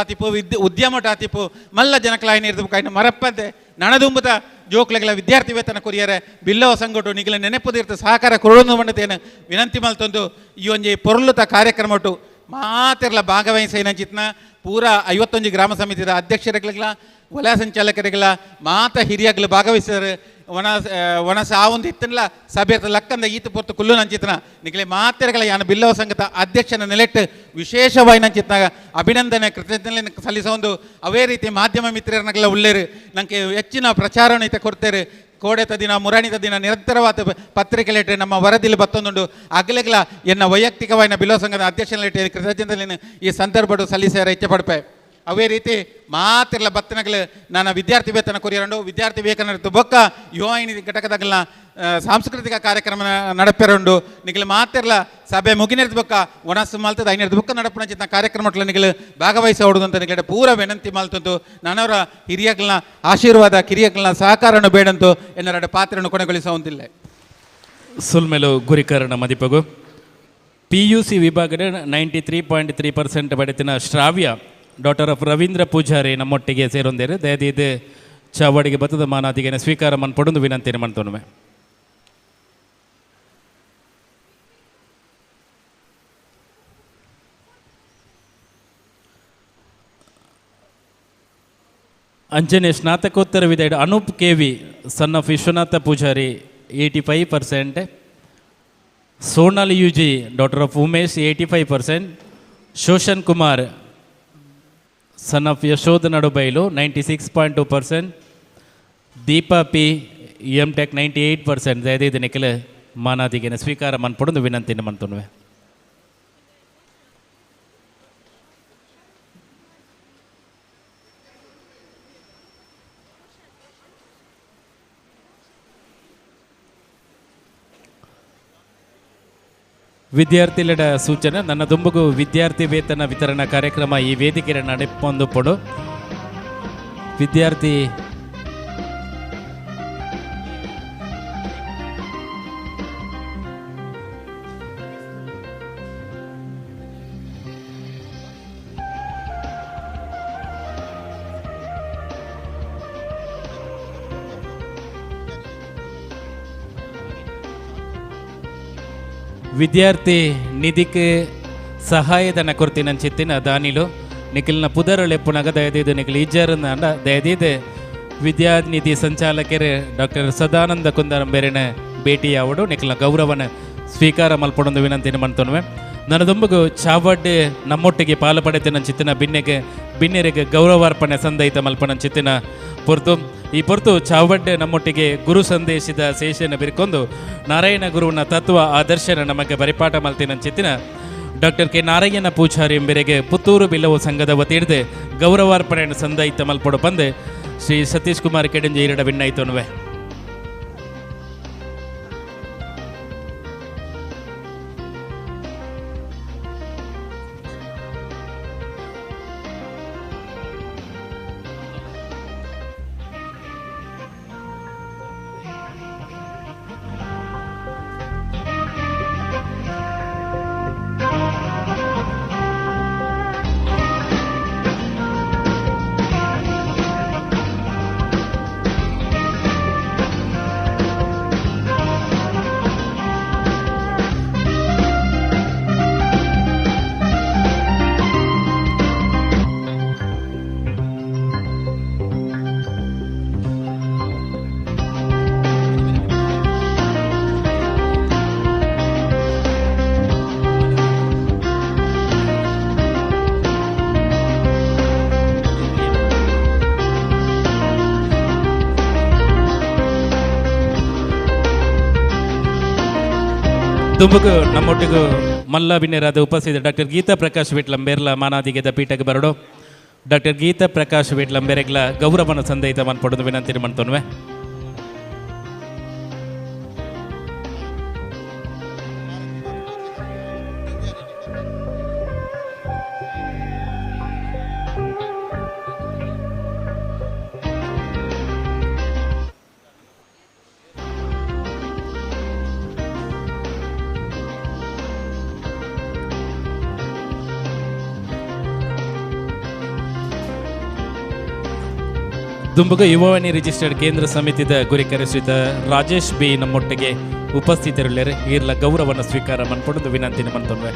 ಆತಿಪು ಉದ್ಯಮ ಆತಿಪು ಮಲ್ಲ ಜನಕಲಾಯಿನ ಇರ್ಬೇಕು ಮರಪ್ಪಂತೆ ನಣದುಂಬುತ ಜೋಕ್ಲೆಗಳ ವಿದ್ಯಾರ್ಥಿ ವೇತನ ಕೊರಿಯರೆ ಬಿಲ್ಲವ ಸಂಘಟು ನಿಗಲ ನೆನಪುದಿರ್ತ ಸಹಕಾರ ಕೊರೊಂದು ಬಂಡತೇನು ವಿನಂತಿ ಮಲ್ತೊಂದು ಈ ಒಂಜಿ ಪೊರ್ಲುತ ಕಾರ್ಯಕ್ರಮಟು ಮಾತೆರ್ಲ ಭಾಗವಹಿಸೈನಂಚಿತ್ನ ಪೂರ 51 ಗ್ರಾಮ ಸಮಿತಿದ ಅಧ್ಯಕ್ಷರಿಗಳ ವಲಯ ಸಂಚಾಲಕರಿಗೆಲ್ಲ ಮಾತ ಹಿರಿಯಾಗಲು ಭಾಗವಹಿಸಿದರು ಒಣ ಸಾವೊಂದು ಇತ್ತನಲ್ಲ ಸಭೆ ಲಕ್ಕಂದ ಈತ ಪೊರ್ತು ಕುಲ್ಲು ನಂಚಿತನ ನಿಖಲೆ ಮಾತೆರಗಳ ಯಾನ ಬಿಲ್ಲವ ಸಂಘದ ಅಧ್ಯಕ್ಷನ ನೆಲೆಟ್ಟು ವಿಶೇಷವಾಗಿ ನಂಚಿತ್ನಾಗ ಅಭಿನಂದನೆ ಕೃತಜ್ಞತೆ ಸಲ್ಲಿಸೊಂದು ಅವೇ ರೀತಿ ಮಾಧ್ಯಮ ಮಿತ್ರರನ್ನೆಲ್ಲ ಉಳ್ಳೇರು ನನಗೆ ಹೆಚ್ಚಿನ ಪ್ರಚಾರವನ್ನು ಇತ ಕೊಡ್ತೇರು ಕೋಡೆತ ದಿನ ಮುರಾಣಿತ ದಿನ ನಿರಂತರವಾದ ಪತ್ರಿಕೆಲೇಟ್ರೆ ನಮ್ಮ ವರದಿಲಿ ಬತ್ತೊಂದುಂಡು ಅಗಲೆಗಳ ಎನ್ನ ವೈಯಕ್ತಿಕವಾದ ಬಿಲ್ಲವ ಸಂಘದ ಅಧ್ಯಕ್ಷನ ಲೇಟ್ ಕೃತಜ್ಞತೆ ಈ ಸಂದರ್ಭಡು ಸಲ್ಲಿಸ್ಯಾರ ಇಚ್ಛಪಡ್ಪೆ ಅವೇ ರೀತಿ ಮಾತಿರಲ ಬತ್ತನಗಳು ನಾನು ವಿದ್ಯಾರ್ಥಿ ವೇತನ ಕೊರಿಯರಂಡು ವಿದ್ಯಾರ್ಥಿ ವೇತನ ಬೊಕ್ಕ ಯುವಾಹಿನಿ ಘಟಕದಾಗಲ ಸಾಂಸ್ಕೃತಿಕ ಕಾರ್ಯಕ್ರಮ ನಡಪೆರಂಡು ನಿಖಿಲ್ ಮಾತಿರಲ ಸಭೆ ಮುಗಿನಿರ್ದ ಬೊಕ್ಕ ಒಣಸು ಮಾಲ್ತದ ಐನಿರ್ದ ಬೊಕ್ಕ ನಡಪಣ ಚಿತ್ತ ಕಾರ್ಯಕ್ರಮಟ್ಲ ನಿಖಿಲ್ ಭಾಗವಹಿಸೋಡು ಅಂತ ನಿಖಿಲ್ ಪೂರ ವಿನಂತಿ ಮಾಲ್ತಂತು ನಾನವರ ಹಿರಿಯಗಳನ್ನ ಆಶೀರ್ವಾದ ಕಿರಿಯಗಳನ್ನ ಸಹಕಾರನು ಬೇಡಂತು ಎನ್ನರಡ ಪಾತ್ರವನ್ನು ಕೊನೆಗೊಳಿಸುವಂತಿಲ್ಲ. ಸುಲ್ಮೆಲು ಗುರಿಕರಣ ಮದಿಪಗು PUC ವಿಭಾಗದ 93.3% ಬಡತಿನ ಶ್ರಾವ್ಯ ಡಾಕ್ಟರ್ ಆಫ್ ರವೀಂದ್ರ ಪೂಜಾರಿ ನಮ್ಮೊಟ್ಟಿಗೆ ಸೇರೊಂದೇರು ದಯದಿದ್ದು ಚಾವಡಿಗೆ ಬತ್ತದ ಮಾನಾದಿಗೆ ಸ್ವೀಕಾರ ಮನ್ಪಡೊಂದು ವಿನಂತಿಯನ್ನು ಮಾಡ್ತೊಂಡುವೆ. ಅಂಚನೆ ಸ್ನಾತಕೋತ್ತರ ವಿದ್ಯಾರ್ಥಿ Anoop KV son of Vishwanatha Poojary 85%, Sonali UG daughter of Umesh 85%, Shoshan Kumar son of Yashodha Nadubailu 96.2%, Deepa P M.Tech 98%. ದಯದಿದ್ದು ನಿಖಿಲ ಮಾನಾದಿಗೆ ಸ್ವೀಕಾರ ಮನ್ಪಡೊಂದು ವಿನಂತಿಯನ್ನು ಮಾಡ್ತೊಂಡುವೆ. ವಿದ್ಯಾರ್ಥಿಗಳ ಸೂಚನೆ ನನ್ನ ದುಂಬುಗು ವಿದ್ಯಾರ್ಥಿ ವೇತನ ವಿತರಣಾ ಕಾರ್ಯಕ್ರಮ ಈ ವೇದಿಕೆಯ ನಡೆಪೊಂದು ಪಡು ವಿದ್ಯಾರ್ಥಿ ವಿದ್ಯಾರ್ಥಿ ನಿಧಿಗೆ ಸಹಾಯಧನ ಕೊಡ್ತೀನಿ ಚಿತ್ತಿನ ದಾನಿಲು ನಿಖಿಲ್ನ ಪುದರಳೆಪ್ಪುನಾಗ ದಯದಿದ್ದು ನಿಖಿಲ್ ಇಜ್ಜಾರನ್ನ ಅಂಡ ದಯದಿದ್ದು ವಿದ್ಯಾನಿಧಿ ಸಂಚಾಲಕರು ಡಾಕ್ಟರ್ ಸದಾನಂದ ಕುಂದಾರಂಬೇರಿನ ಭೇಟಿಯಾವಡು ನಿಖಿಲ್ನ ಗೌರವನ ಸ್ವೀಕಾರ ಮಲ್ಪಡೊಂದು ವಿನಂತಿನ ಮಾಡ್ತೊನ್ವೆ. ನನ್ನ ದುಂಬಗು ಚಾವಡ್ ನಮ್ಮೊಟ್ಟಿಗೆ ಪಾಲು ಪಡೆತಿನ ಚಿತ್ತಿನ ಬಿನ್ನೆರಿಗೆ ಗೌರವಾರ್ಪಣೆ ಸಂದೈತ ಮಲ್ಪನ ಚಿತ್ತಿನ ಪೊರ್ತು ಈ ಪೊರ್ತು ಚಾವಡ್ ನಮ್ಮೊಟ್ಟಿಗೆ ಗುರು ಸಂದೇಶದ ಶೇಷನ ಬಿರ್ಕೊಂಡು ನಾರಾಯಣ ಗುರುವಿನ ತತ್ವ ಆದರ್ಶನ ನಮಗೆ ಪರಿಪಾಠ ಮಲ್ತಿನ ಚಿತ್ತಿನ ಡಾಕ್ಟರ್ ಕೆ ನಾರಾಯಣ ಪೂಜಾರಿ ಎಂಬರಿಗೆ ಪುತ್ತೂರು ಬಿಲ್ಲವ ಸಂಘದ ವತಿಯಿಡ್ದು ಗೌರವಾರ್ಪಣೆಯನ್ನು ಸಂದೈತ ಮಲ್ಪಡು ಬಂದು ಶ್ರೀ ಸತೀಶ್ ಕುಮಾರ್ ಕೆಡಂಜಿ ಈರಡ ವಿಣ್ಣಾಯ್ತೊನ್ವೆ. ದುಂಬುಗು ನಮ್ಮೊಟ್ಟಿಗೂ ಮಲ್ಲ ಬಿನ್ನೆರಾದ ಉಪಸ್ಥಿತ ಡಾಕ್ಟರ್ ಗೀತಾ ಪ್ರಕಾಶ್ ವಿಟ್ಲಂಬೇರ್ಲ ಮಾನಾದಿಗೆದ ಪೀಠಕ್ಕೆ ಬರಡು ಡಾಕ್ಟರ್ ಗೀತಾ ಪ್ರಕಾಶ್ ವಿಟ್ಲಂಬೇರೆಗ್ಲ ಗೌರವನ ಸಂದೈತ ಮನ್ಪಡೋದು ವಿನಂತಿ ಮಾಡ್ತೊನ್ವೆ. ದುಂಬುಗ ಯುವವಾಣಿ ರಿಜಿಸ್ಟರ್ಡ್ ಕೇಂದ್ರ ಸಮಿತಿದ ಗುರಿಕರಿಸಿದ ರಾಜೇಶ್ ಬಿ ನಮ್ಮೊಟ್ಟಿಗೆ ಉಪಸ್ಥಿತರಿಲ್ಲರೆ ಈರ್ಲ ಗೌರವನ ಸ್ವೀಕಾರ ಮನ್ಪಡೋದು ವಿನಂತಿನ ಮನ್ತೊನ್ವೆ.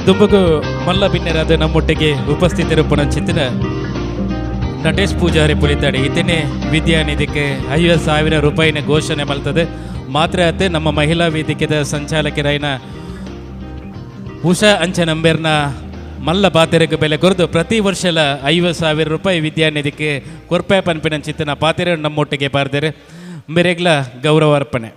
ದುಂಬುಗು ಮಲ್ಲ ಬಿನ್ನೆರಾದ ನಮ್ಮೊಟ್ಟಿಗೆ ಉಪಸ್ಥಿತರಿಪ್ಪುನಂಚಿತ್ತಿನ ನಟೇಶ್ ಪೂಜಾರಿ ಪುಲಿತಾಡಿ ಇತನೇ ವಿದ್ಯಾನಿಧಿಗೆ 50,000 ರೂಪಾಯಿನ ಘೋಷಣೆ ಮಲ್ತದೆ. ಮಾತ್ರ ಅತ್ತೆ ನಮ್ಮ ಮಹಿಳಾ ವೇದಿಕೆದ ಸಂಚಾಲಕರಾಯಿನ ಉಷಾ ಅಂಚನಂಬೇರ್ನ ಮಲ್ಲ ಪಾತೆರೆಗೆ ಬೆಲೆ ಕೊರೆದು ಪ್ರತಿ ವರ್ಷಲ 50,000 ರೂಪಾಯಿ ವಿದ್ಯಾನಿಧಿಗೆ ಕೊರ್ಪೆ ಪನ್ಪಿನಂಚಿತ್ತಿನ ಪಾತೆರೆ ನಮ್ಮೊಟ್ಟಿಗೆ ಪಾರ್ದರೆ ಮೇರೆಗ್ಲ ಗೌರವ ಅರ್ಪಣೆ.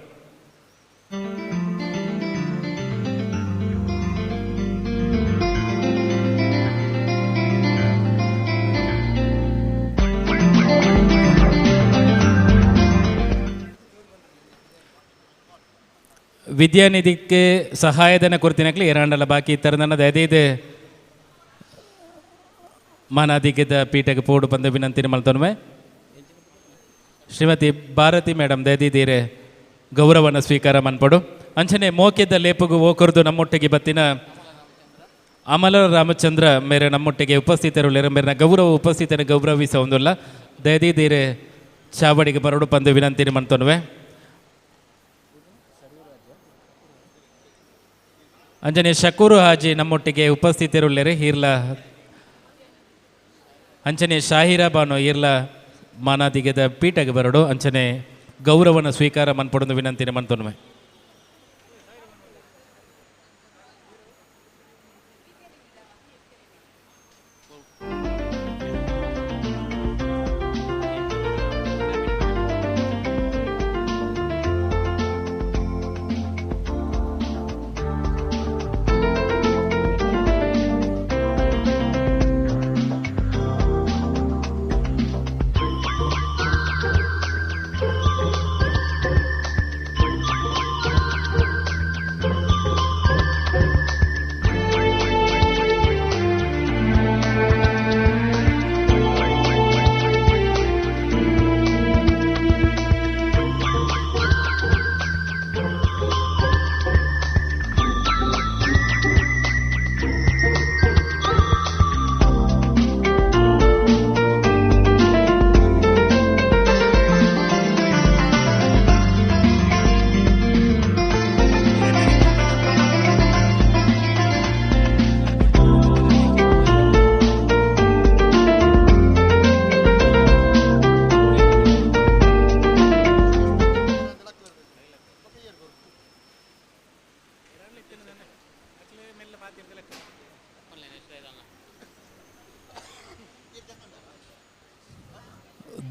ವಿದ್ಯಾನಿಧಿಗೆ ಸಹಾಯಧನ ಕೊಡ್ತೀನಕ್ಲಿ ಏರಾಂಡಲ ಬಾಕಿ ತರದನ್ನದ ಅದೇ ಮಾನಾಧಿಕದ ಪೀಠಕ್ಕೆ ಪೋಡು ಬಂದ ವಿನಂತಿನ ಮಲ್ತೊನ್ವೆ ಶ್ರೀಮತಿ ಭಾರತಿ ಮೇಡಮ್ ದಯದೀರೆ ಗೌರವನ ಸ್ವೀಕಾರ ಮನ್ಪಡು. ಅಂಚನೆ ಮೋಕ್ಯದ ಲೇಪಗು ಓಕರ್ದು ನಮ್ಮೊಟ್ಟಿಗೆ ಬತ್ತಿನ ಅಮಲ ರಾಮಚಂದ್ರ ಮೇರೆ ನಮ್ಮೊಟ್ಟಿಗೆ ಉಪಸ್ಥಿತರು ಮೇರಿನ ಗೌರವ ಉಪಸ್ಥಿತನ ಗೌರವಿಸ ಒಂದಲ್ಲ ದಯದೀರೆ ಚಾವಡಿಗೆ ಬರಡು ಬಂದು ವಿನಂತಿನ ಮನ್ತೊನ್ವೆ. ಅಂಜನೆ ಶಕೂರು ಹಾಜಿ ನಮ್ಮೊಟ್ಟಿಗೆ ಉಪಸ್ಥಿತರುಳ್ಳರೆ ಹೀರ್ಲ ಅಂಚನೆ ಶಾಹಿರಾ ಬಾನು ಹೀರ್ಲ ಮಾನಾದಿಗೆದ ಪೀಠಗೆ ಬರಡು ಅಂಚನೆ ಗೌರವನ ಸ್ವೀಕಾರ ಮನ್ಪಡೊಂದು ವಿನಂತಿನ ಮನ್ತೊನ್ವೆ.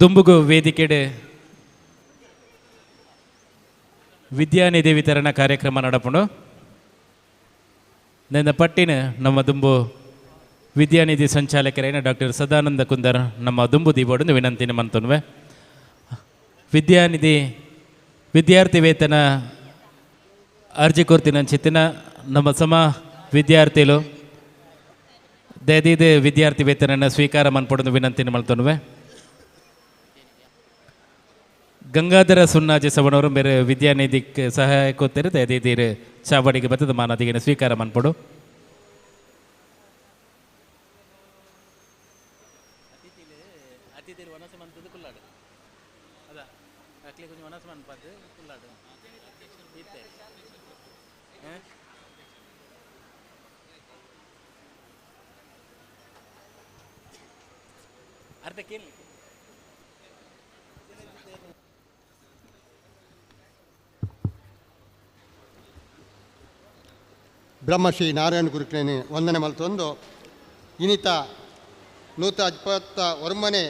ದುಂಬುಗು ವೇದಿಕೆಡೆ ವಿದ್ಯಾನಿಧಿ ವಿತರಣಾ ಕಾರ್ಯಕ್ರಮ ನಡಪುಂಡು. ನನ್ನ ಪಟ್ಟಿನ ನಮ್ಮ ದುಂಬು ವಿದ್ಯಾನಿಧಿ ಸಂಚಾಲಕರಾಯಿನ ಡಾಕ್ಟರ್ ಸದಾನಂದ ಕುಂದರ್ ನಮ್ಮ ದುಂಬು ದೀಬೋಡು ವಿನಂತಿನ ಮಂತನ್ವೆ. ವಿದ್ಯಾನಿಧಿ ವಿದ್ಯಾರ್ಥಿ ವೇತನ ಅರ್ಜಿ ಕೊಡ್ತೀನಿ ಚಿತ್ತಿನ ನಮ್ಮ ಸಮ ವಿದ್ಯಾರ್ಥಿಗಳು ದಯದಿದೆ ವಿದ್ಯಾರ್ಥಿ ವೇತನ ಸ್ವೀಕಾರ ಮನ್ಪಡೋದು ವಿನಂತಿನ ಮಲ್ತನ್ವೆ. ಗಂಗಾಧರ ಸುನ್ನಾಜಿ ಸವಣವರು ಬೇರೆ ವಿದ್ಯಾನಿಧಿಗೆ ಸಹಾಯ ಕೊಡ್ತಾರೆ ದಯದೀರೆ ಚಾವಡಿಗೆ ಬರ್ತದ ಮಾನದಿಗೆ ಸ್ವೀಕಾರ ಮನ್ಪಡು. ಬ್ರಹ್ಮಶ್ರೀ ನಾರಾಯಣ ಗುರುಕುಲನೆ ವಂದನೆ ಮಲ್ತೊಂದು ಇನ್ನಿತ 121ನೇ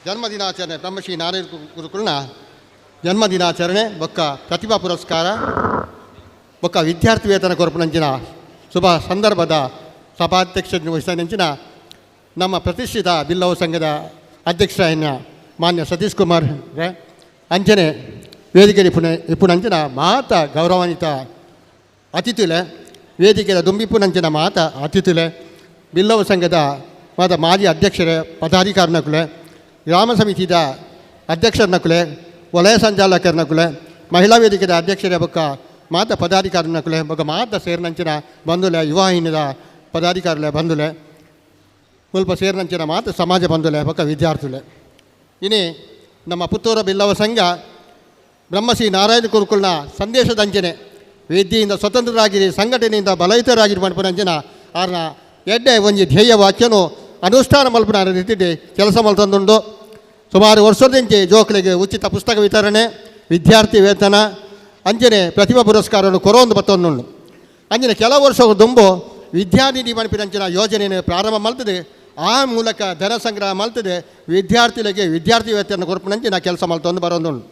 ಜನ್ಮದಿನಾಚರಣೆ ಬ್ರಹ್ಮಶ್ರೀ ನಾರಾಯಣ ಗುರುಕುಲನ ಜನ್ಮದಿನಾಚರಣೆ ಬೊಕ್ಕ ಪ್ರತಿಭಾ ಪುರಸ್ಕಾರ ಬೊಕ್ಕ ವಿದ್ಯಾರ್ಥಿ ವೇತನ ಕೊರಪುನಂಚಿನ ಶುಭ ಸಂದರ್ಭದ ಸಭಾಧ್ಯಕ್ಷತೆ ವಹಿಸಿದಂಚಿನ ನಮ್ಮ ಪ್ರತಿಷ್ಠಿತ ಬಿಲ್ಲವ ಸಂಘದ ಅಧ್ಯಕ್ಷರಾಯನ ಮಾನ್ಯ ಸತೀಶ್ ಕುಮಾರ್ ಅಂಚನೆ ವೇದಿಕೆ ಇಪ್ಪುನಂಚಿನ ಮಾತ ಗೌರವಾನ್ವಿತ ಅತಿಥಿಲೆ ವೇದಿಕೆಯ ದುಂಬಿಪ್ಪುನಂಚಿನ ಮಾತ ಅತಿಥಿಲೆ ಬಿಲ್ಲವ ಸಂಘದ ಮಾತ ಮಾಜಿ ಅಧ್ಯಕ್ಷರೇ ಪದಾಧಿಕಾರಿನಕುಲೆ ಗ್ರಾಮ ಸಮಿತಿದ ಅಧ್ಯಕ್ಷರನಕುಲೆ ವಲಯ ಸಂಚಾಲಕರನಕುಲೆ ಮಹಿಳಾ ವೇದಿಕೆಯ ಅಧ್ಯಕ್ಷರೇ ಬೊಕ್ಕ ಮಾತ ಪದಾಧಿಕಾರಿನಕುಲೆ ಬೊಕ್ಕ ಮಾತ ಸೇರಿನಂಚಿನ ಬಂಧುಲೆ ಯುವಾಹಿನದ ಪದಾಧಿಕಾರಿಲೆ ಬಂಧುಲೆ ಸ್ವಲ್ಪ ಸೇರಿನಂಚಿನ ಮಾತ ಸಮಾಜ ಬಂಧುಲೆ ಬೊಕ್ಕ ವಿದ್ಯಾರ್ಥಿಲೆ ಇನ್ನೇ ನಮ್ಮ ಪುತ್ತೂರು ಬಿಲ್ಲವ ಸಂಘ ಬ್ರಹ್ಮಶ್ರೀ ನಾರಾಯಣ ಗುರುಕುಲನ ಸಂದೇಶದಂಚನೆ ವಿದ್ಯೆಯಿಂದ ಸ್ವತಂತ್ರರಾಗಿರಿ, ಸಂಘಟನೆಯಿಂದ ಬಲಯುತರಾಗಿರಿ ಮಲ್ಪನಂಚಿನ ಆರ್ನ ಎಡ್ಡೆ ಒಂಜಿ ಧ್ಯೇಯ ವಾಕ್ಯನು ಅನುಷ್ಠಾನ ಮಲ್ಪನ ರೀತಿಯಲ್ಲಿ ಕೆಲಸ ಮಲ್ತಂದುಂಡು. ಸುಮಾರು ವರ್ಷದಿಂಚೆ ಜೋಕ್ಲಿಗೆ ಉಚಿತ ಪುಸ್ತಕ ವಿತರಣೆ, ವಿದ್ಯಾರ್ಥಿ ವೇತನ ಅಂಚನೆ ಪ್ರತಿಭಾ ಪುರಸ್ಕಾರವನ್ನು ಕೊರೊಂದು ಬತ್ತೊಂದುಂಡು. ಅಂಚನೆ ಕೆಲವು ವರ್ಷಗಳು ದುಂಬು ವಿದ್ಯಾನಿಧಿ ಮಲ್ಪಿನಂಚಿನ ಯೋಜನೆಯನ್ನು ಪ್ರಾರಂಭ ಮಲ್ತದೆ. ಆ ಮೂಲಕ ಧನ ಸಂಗ್ರಹ ಮಲ್ತದೆ. ವಿದ್ಯಾರ್ಥಿಗಳಿಗೆ ವಿದ್ಯಾರ್ಥಿ ವೇತನ ಕೊರಪನಂಚಿನ ಕೆಲಸ ಮಲ್ತೊಂದು ಬರೋದುಂಡು.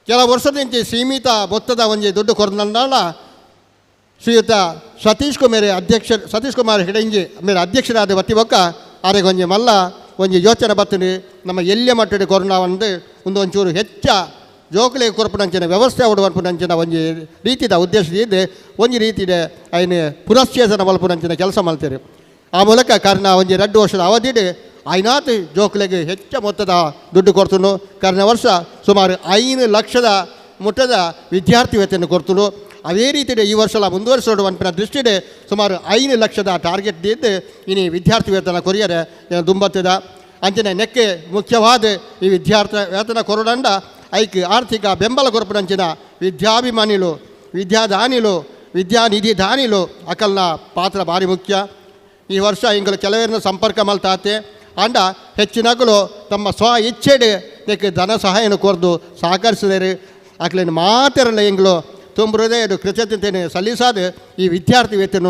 ಕೆಲವು ವರ್ಷದಿಂಚೆ ಸೀಮಿತ ಮೊತ್ತದ ಒಂಜಿ ದುಡ್ಡು ಕೊರನಲ್ಲ ಶ್ರೀಯುತ ಸತೀಶ್ ಕುಮಾರ್ ಹಿಡಂಜಿ ಮೇರೆ ಅಧ್ಯಕ್ಷರಾದ ಬತ್ತಿ ಬೊಕ್ಕ ಆರೆಗೆ ಒಂಜಿ ಮಲ್ಲ ಒಂಜಿ ಯೋಚನೆ ಬರ್ತದೆ. ನಮ್ಮ ಎಲ್ಲಿಯ ಮಟ್ಟದ ಕೊರೋನಾ ಒಂದು ಒಂಚೂರು ಹೆಚ್ಚ ಜೋಕುಲಿಗೆ ಕೊರಪನಂಚಿನ ವ್ಯವಸ್ಥೆ ಹೊಡುವಂಪನಂಚಿನ ಒಂಜಿ ರೀತಿಯ ಉದ್ದೇಶದಿಂದ ಒಂಜಿ ರೀತಿಯ ಐನು ಪುನಶ್ಚೇತನ ಮಲ್ಪನಂಚಿನ ಕೆಲಸ ಮಲ್ತೀರಿ. ಆ ಮೂಲಕ ಕಾರಣ ಒಂಜಿ 2 ವರ್ಷದ ಅವಧಿಡ್ ಐನಾತ್ ಜೋಕುಲಿಗೆ ಹೆಚ್ಚ ಮೊತ್ತದ ದುಡ್ಡು ಕೊಡ್ತನು. ಕಳೆದ ವರ್ಷ ಸುಮಾರು 5 ಲಕ್ಷದ ಮುಟ್ಟದ ವಿದ್ಯಾರ್ಥಿ ವೇತನ ಕೊಡ್ತನು. ಅದೇ ರೀತಿ ಈ ವರ್ಷ ಮುಂದುವರಿಸೋಡುವಂಪಿನ ದೃಷ್ಟಿಡೆ ಸುಮಾರು 5 ಲಕ್ಷದ ಟಾರ್ಗೆಟ್ ಇದ್ದು ಇನ್ನು ವಿದ್ಯಾರ್ಥಿ ವೇತನ ಕೊರಿಯರೆ ದುಂಬತ್ತದ ಅಂಚನೆ ನೆಕ್ಕೆ ಮುಖ್ಯವಾದ ಈ ವಿದ್ಯಾರ್ಥಿ ವೇತನ ಕೊರಡಂಡ ಐಕ್ ಆರ್ಥಿಕ ಬೆಂಬಲ ಕೊರಪನಂಚಿನ ವಿದ್ಯಾಭಿಮಾನಿಲು, ವಿದ್ಯಾದಾನಿಲು, ವಿದ್ಯಾನಿಧಿ ದಾನಿಲು ಅಕಲ್ನ ಪಾತ್ರ ಭಾರಿ ಮುಖ್ಯ. ಈ ವರ್ಷ ಇಂಗಳು ಕೆಲವರನ್ನು ಸಂಪರ್ಕ ಮಲ್ತಾತೆ ಅಂಡ ಹೆಚ್ಚಿನಗಳು ತಮ್ಮ ಸ್ವ ಇಚ್ಛೆಡೆ ನೆಕ್ಕೆ ಧನ ಸಹಾಯನ ಕೊರದು ಸಹಕರಿಸಿದರೆ ಅಕ್ಲೇನು ಮಾತಿರಲ್ಲ ಇಂಗಳು ತುಂಬ ಹೃದಯದ ಕೃತಜ್ಞತೆಯನ್ನು ಸಲ್ಲಿಸಾದ ಈ ವಿದ್ಯಾರ್ಥಿ ವೇತನ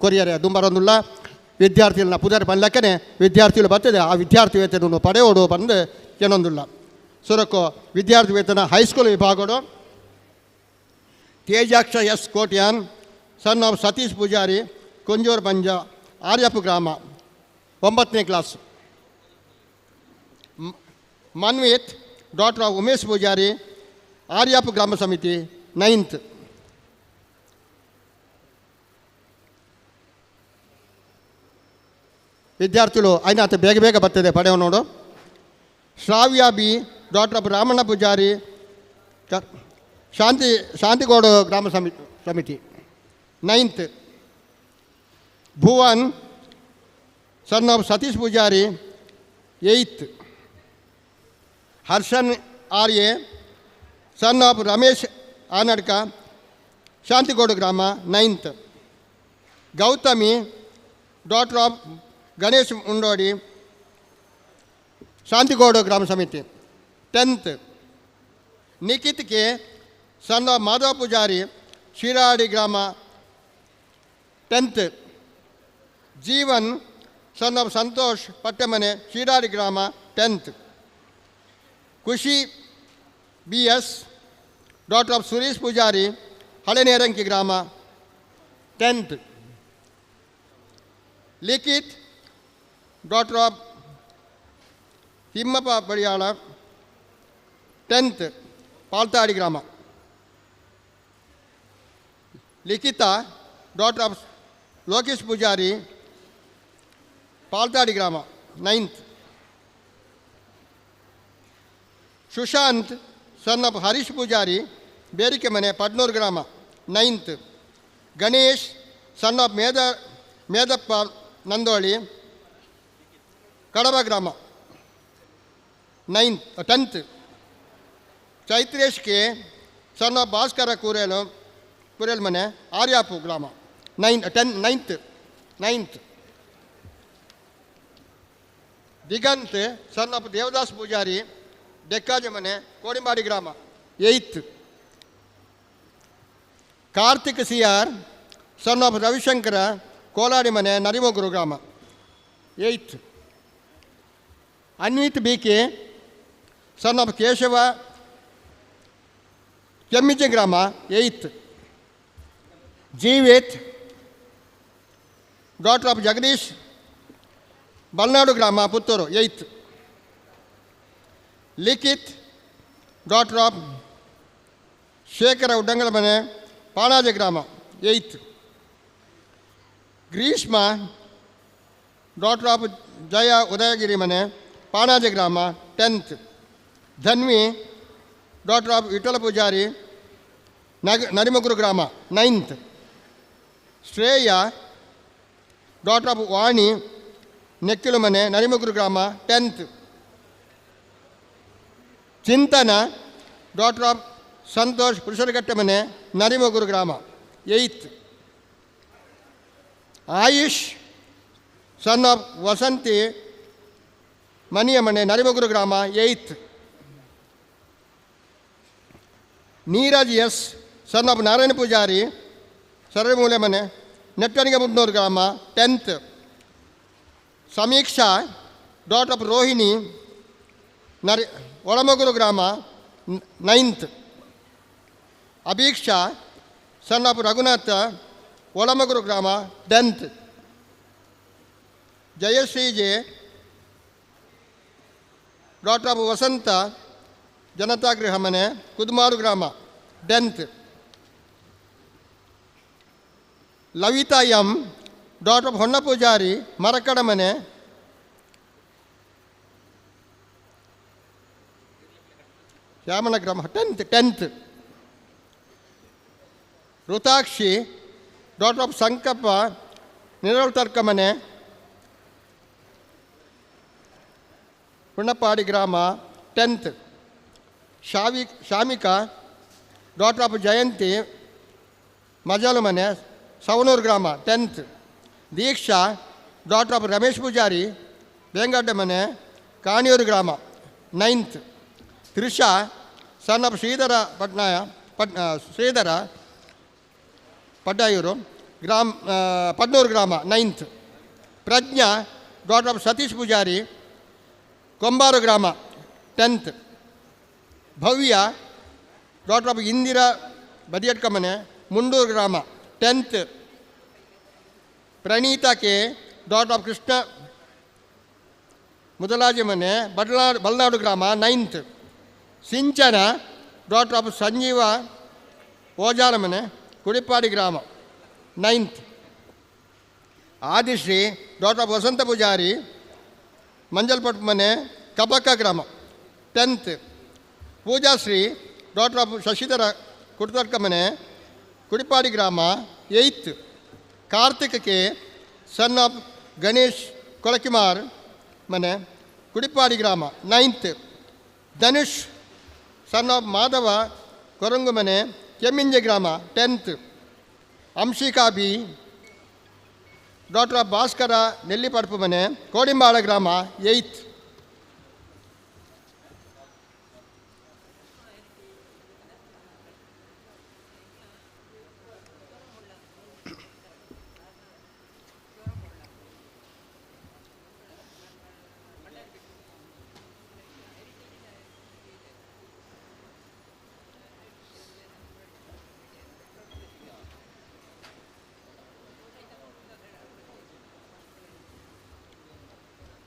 ಕೊರಿಯರೆ ದುಂಬರೊಂದಿಲ್ಲ. ವಿದ್ಯಾರ್ಥಿಗಳನ್ನ ಪುದರ್ ಬಂದ್ಲಕ್ಕನೆ ವಿದ್ಯಾರ್ಥಿಗಳು ಬರ್ತದೆ. ಆ ವಿದ್ಯಾರ್ಥಿ ವೇತನವನ್ನು ಪಡೆಯೋಡು ಬಂದು ಏನೊಂದಿಲ್ಲ. ಸುರಕು ವಿದ್ಯಾರ್ಥಿ ವೇತನ ಹೈಸ್ಕೂಲ್ ವಿಭಾಗಡು Tejaksha S Kotian son of Satish Poojary Konjur Banja Aryapu ಗ್ರಾಮ 9ನೇ class. Manvith daughter of Umesh Poojary Aryapu ಗ್ರಾಮ ಸಮಿತಿ 9th. ವಿದ್ಯಾರ್ಥಿಗಳು ಐನಾಥ ಬೇಗ ಬರ್ತದೆ ಪಡೆಯೋ ನೋಡು. Shravya B daughter of Ramanna Poojary Shanthigodu ಗ್ರಾಮ ಸಮಿತಿ 9th. Bhuvan son of Satish Poojary 8th. Harshan ಆರ್ಯೆ ಸನ್ ಆಫ್ ರಮೇಶ್ ಆನಡ್ಕ ಶಾಂತಿಗೋಡು ಗ್ರಾಮ 9th. Gauthami daughter of Ganesh Mundodi Shanthigodu ಗ್ರಾಮ ಸಮಿತಿ 10th. Nikhith K son of Madhava Poojary Shiradi ಗ್ರಾಮ 10th. Jeevan son of Santhosh Pattamane Shiradi ಗ್ರಾಮ 10th. Khushi B S daughter of Suresh Poojary Halenerenki ಗ್ರಾಮ 10th. Likhith daughter of Thimmappa Badiyala 10th. Paltadi ಗ್ರಾಮ. ಲಿಖಿತಾ ಡಾಕ್ಟರ್ ಆಫ್ ಲೋಕೇಶ್ ಪೂಜಾರಿ ಪಾಲ್ತಾಡಿ ಗ್ರಾಮ 9th. Sushanth son of Harish Poojary Berike ಮನೆ ಪಡ್ನೂರು ಗ್ರಾಮ 9th. Ganesh son of Medappa Nandoli Kadaba ಗ್ರಾಮ 10th. Chaithresh K son of Bhaskara Kurel ಮನೆ ಆರ್ಯಾಪು ಗ್ರಾಮ 9th. Diganth sun of Devadas Poojary Dekkaji ಮನೆ ಕೋಡಿಂಬಾಡಿ ಗ್ರಾಮ 8th. Karthik C R son of Ravishankara Koladi ಮನೆ ನರಿಮೊಗರು ಗ್ರಾಮ 8th. Anvith B K son of Keshava Kemminje ಗ್ರಾಮ 8th. Jeeveth daughter of Jagadish Balnad ಗ್ರಾಮ Puttur 8th. Likhith daughter of Shekara Uddangala ಮನೆ ಪಾಣಾಜೆ ಗ್ರಾಮ 8th. Greeshma daughter of Jaya Udayagiri ಮನೆ ಪಾಣಾಜೆ ಗ್ರಾಮ 10th. Dhanvi daughter of Vittala Poojary Narimogaru ಗ್ರಾಮ 9th. ಶ್ರೇಯ ಡಾಕ್ಟರ್ ಆಫ್ ವಾಣಿ ನೆಕ್ಕಿಲು ಮನೆ ನರಿಮಗುರು ಗ್ರಾಮ 10th. ಚಿಂತನ ಡಾಕ್ಟರ್ ಆಫ್ ಸಂತೋಷ್ ಪುರುಷರಘಟ್ಟ ಮನೆ ನರಿಮೊಗರು ಗ್ರಾಮ 8th. Ayush son of Vasanthi Maniya ಮನೆ ನರಿಮೊಗರು ಗ್ರಾಮ 8th. Neeraj S son of Narayana Poojary Saralamoole ಮನೆ ನೆಟ್ಟಣಿಗೆ ಮುಡ್ನೂರು ಗ್ರಾಮ 10th. ಸಮೀಕ್ಷಾ ಡಾಟ್ ಆಫ್ ರೋಹಿಣಿ ಒಳಮೊಗರು ಗ್ರಾಮ 9th. ಅಭೀಕ್ಷಾ son of Raghunath Olamogaru ಗ್ರಾಮ 10th. Jayashree J daughter of Vasantha Janathagriha ಮನೆ ಕುದುಮಾರು ಗ್ರಾಮ 10th. ಲವಿತಾ ಎಂ ಡಾಟ್ ಆಫ್ ಹೊನ್ನ ಪೂಜಾರಿ ಮರಕಡ ಮನೆ ಶ್ಯಾಮನ ಗ್ರಾಮ 10th. ಋತಾಕ್ಷಿ ಡಾಟ್ ಆಫ್ ಸಂಕಪ್ಪ ನಿರಳ್ತರ್ಕ ಮನೆ ಹುಣ್ಣಪ್ಪಾಡಿ ಗ್ರಾಮ 10th. ಶಾಮಿಕಾ ಡಾಟ್ ಆಫ್ ಜಯಂತಿ ಮಜಲು ಮನೆ ಸವಣೂರು ಗ್ರಾಮ 10th. Deeksha daughter of Ramesh Poojary Bengadda ಮನೆ ಕಾಣಿಯೂರು ಗ್ರಾಮ 9th. Trisha son of Shridhara Shridhara Paddayur Padnur ಗ್ರಾಮ 9th. Pragna daughter of Satish Poojary Kombar ಗ್ರಾಮ 10th. Bhavya daughter of Indira Badiyadka ಮನೆ ಮುಂಡೂರು ಗ್ರಾಮ 10th. Praneetha K daughter of Krishna Mudalaji ಮನೆ ಬಲ್ನಾಡು ಗ್ರಾಮ 9th. Sinchana daughter of Sanjeeva Ojala ಮನೆ ಕುಡಿಪಾಡಿ ಗ್ರಾಮ 9th. Adishree daughter of Vasantha Poojary Manjalpattu ಮನೆ ಕಬಕ ಗ್ರಾಮ 10th. Poojashree dot of Shashidhara Kudtarka ಮನೆ ಕುಡಿಪಾಡಿ ಗ್ರಾಮ 8th. Karthik K son of Ganesh Kolakimar ಮನೆ ಕುಡಿಪಾಡಿ ಗ್ರಾಮ 9th. Dhanush son of Madhava Korangu ಮನೆ ಕೆಮ್ಮಿಂಜೆ ಗ್ರಾಮ 10th. Anshika B daughter of Bhaskara Nellipadapu ಮನೆ ಕೋಡಿಂಬಾಳ ಗ್ರಾಮ 8th.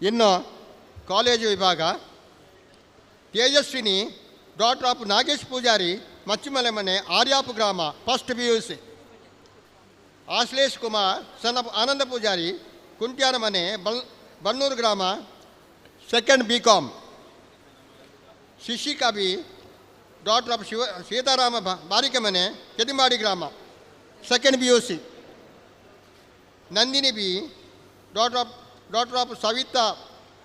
ಇನ್ನು ಕಾಲೇಜು ವಿಭಾಗ ತೇಜಸ್ವಿನಿ ಡಾಟ್ ಆಫ್ ನಾಗೇಶ್ ಪೂಜಾರಿ ಮಚ್ಚಿಮಲೆ ಮನೆ ಆರ್ಯಾಪು ಗ್ರಾಮ 1st PUC. Ashlesh Kumar son of Ananda Poojary Kuntyana ಮನೆ ಬನ್ನೂರು ಗ್ರಾಮ 2nd BCom. Shishika B daughter of Seetharama Barike ಮನೆ ಕೆದಿಮಾಡಿ ಗ್ರಾಮ 2nd PUC. Nandini B daughter of Savitha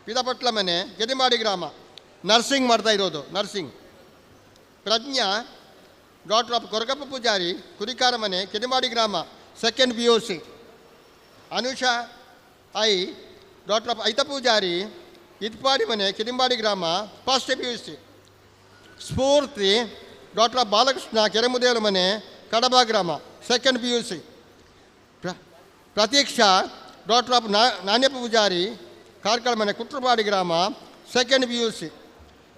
Pidapatla ಮನೆ ಗೆದಿಮಾಡಿ ಗ್ರಾಮ ನರ್ಸಿಂಗ್ ಮಾಡ್ತಾ ಇರೋದು nursing. Pragna daughter of Koragappa Poojary Kurikara ಮನೆ ಕೆದಿಮಾಡಿ ಗ್ರಾಮ 2nd PUC. Anusha I daughter of Aitha Poojary Ithpadi ಮನೆ ಕೆದಿಂಬಾಡಿ ಗ್ರಾಮ 1st PUC. Spoorthi daughter of Balakrishna Keremudelu ಮನೆ ಕಡಬ ಗ್ರಾಮ 2nd PUC. Pratheeksha daughter of Nanyappa Poojary Karkala ಮನೆ ಕುಟ್ರಪಾಡಿ ಗ್ರಾಮ 2nd PUC.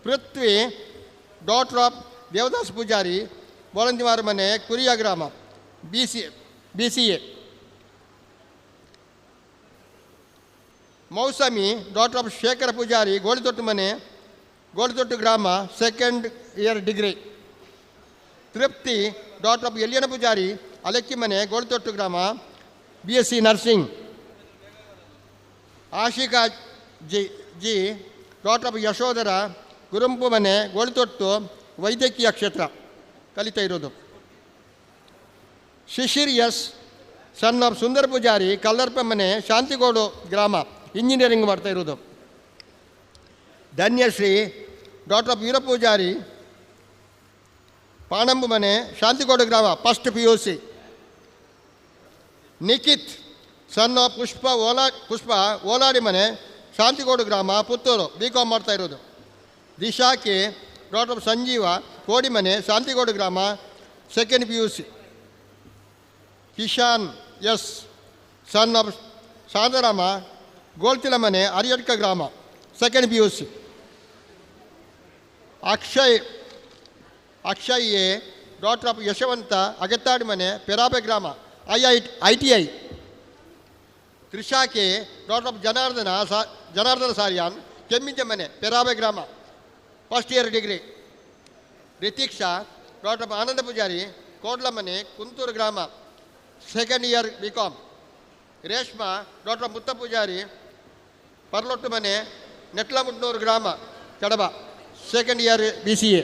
Prithvi daughter of Devadas Poojary Bolandivara ಮನೆ ಕುರಿಯ ಗ್ರಾಮ BCA. Mausami daughter of Shekara Poojary Golithottu ಮನೆ ಗೋಳಿತೊಟ್ಟು ಗ್ರಾಮ 2nd year degree. Thripthi daughter of Eliyana Poojary Alekki ಮನೆ ಗೋಳಿತೊಟ್ಟು ಗ್ರಾಮ BSc nursing. Ashika G daughter of Yashodhara Gurumpu ಮನೆ ಗೋಳಿತೊಟ್ಟು ವೈದ್ಯಕೀಯ ಕ್ಷೇತ್ರ ಕಲಿತಾ ಇರೋದು. Shishir S son of Sundara Poojary Kallarpa ಮನೆ ಶಾಂತಿಗೋಡು ಗ್ರಾಮ ಇಂಜಿನಿಯರಿಂಗ್ ಮಾಡ್ತಾ ಇರೋದು. ಧನ್ಯಶ್ರೀ ಡಾಕ್ಟರ್ ಆಫ್ ವೀರ ಪೂಜಾರಿ ಪಾಣಂಬು ಮನೆ ಶಾಂತಿಗೋಡು ಗ್ರಾಮ first PUC. Nikhith son of Pushpa Oladi ಮನೆ ಶಾಂತಿಗೋಡು ಗ್ರಾಮ ಪುತ್ತೂರು BCom ಮಾಡ್ತಾ ಇರೋದು. ದಿಶಾಕೆ ಡಾಕ್ಟರ್ ಸಂಜೀವ ಕೋಡಿಮನೆ ಶಾಂತಿಗೋಡು ಗ್ರಾಮ second PUC. Kishan S son of Shantharama Goltila ಮನೆ ಅರಿಯಡ್ಕ ಗ್ರಾಮ second PUC. Akshay A daughter of Yashavantha Agathadi ಮನೆ ಪೆರಾಪೆ ಗ್ರಾಮ ITI. Trisha K daughter of Janardhana Saliyan Kemminja ಮನೆ ಪೆರಾಬೆ ಗ್ರಾಮ first year degree. Rithiksha daughter of Ananda Poojary Kodla ಮನೆ ಕುಂತೂರು ಗ್ರಾಮ second year BCom. Reshma daughter of Mutta Poojary Parlottu ಮನೆ ನೆಟ್ಲಮುಟ್ನೂರು ಗ್ರಾಮ Kadaba second year BCA.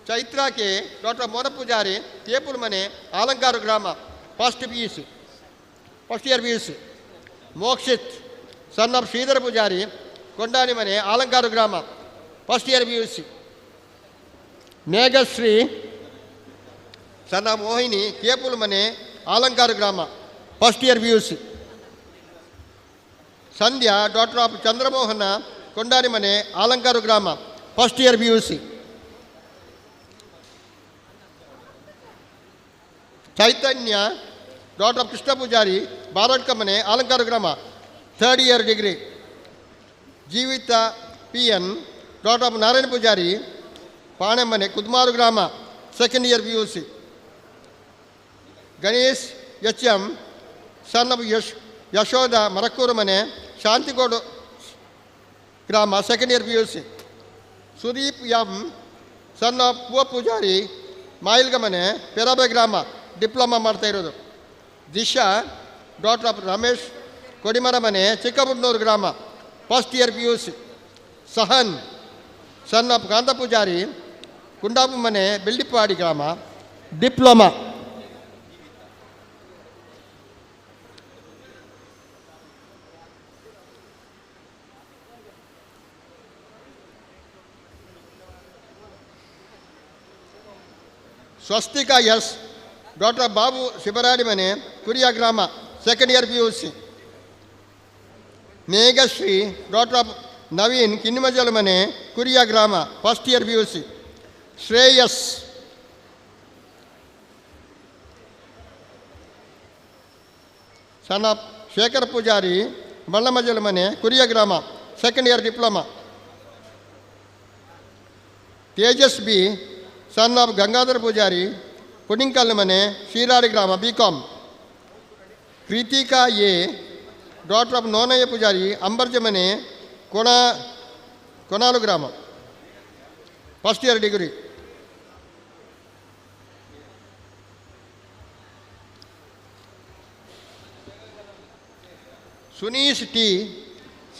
Chaithra K doctor ಮೋನ ಪೂಜಾರಿ ತೇಪುಲ್ ಮನೆ ಆಲಂಕಾರು ಗ್ರಾಮ first year PUC. Mokshith son of Shridhara Poojary Kondani ಮನೆ ಆಲಂಕಾರು ಗ್ರಾಮ first year PUC. Meghashree son of Mohini Kepul ಮನೆ ಆಲಂಕಾರು ಗ್ರಾಮ first year PUC. Sandhya daughter of Chandramohana Kondani ಮನೆ ಆಲಂಕಾರು ಗ್ರಾಮ first year PUC. Chaithanya daughter of Krishna Poojary Baradka ಮನೆ ಆಲಂಕಾರು ಗ್ರಾಮ third year degree. Jeevitha PN daughter of Narayana Poojary Pane ಮನೆ ಕುದ್ಮಾರು ಗ್ರಾಮ second year PUC. Ganesh HM sun of Yashodha Marakkur ಮನೆ ಶಾಂತಿಗೋಡು ಗ್ರಾಮ second year PUC. Sudeep M son of Poojary Mayilga ಮನೆ ಪೆರಾಬೆ ಗ್ರಾಮ ಡಿಪ್ಲೊಮಾ ಮಾಡ್ತಾ ಇರೋದು. ದಿಶಾ ಡಾಕ್ಟರ್ ಆಫ್ ರಮೇಶ್ ಕೊಡಿಮರ ಮನೆ ಚಿಕ್ಕಬುಡ್ನೂರು ಗ್ರಾಮ first year PUC. Sahan son of Kantha Poojary Kundapu ಮನೆ ಬೆಳ್ಳಿಪಾಡಿ ಗ್ರಾಮ diploma. Swasthika S daughter Babu Shibaradi ಮನೆ ಕುರಿಯ ಗ್ರಾಮ second year PUC. Meghashree daughter of Naveen Kinnimajalu ಮನೆ ಕುರಿಯ ಗ್ರಾಮ first year PUC. Shreyas son of Shekhar Poojary ಮಲ್ಲಮಜಲು ಮನೆ ಕುರಿಯ ಗ್ರಾಮ second year diploma. Tejas B son of Gangadhara Poojary Pudinkal ಮನೆ ಶೀರಾಡಿ ಗ್ರಾಮ BCom. Krithika A daughter of Nonayya Poojary Ambarja ಮನೆ ಕೊನಾಲು ಗ್ರಾಮ first year degree. Sunish T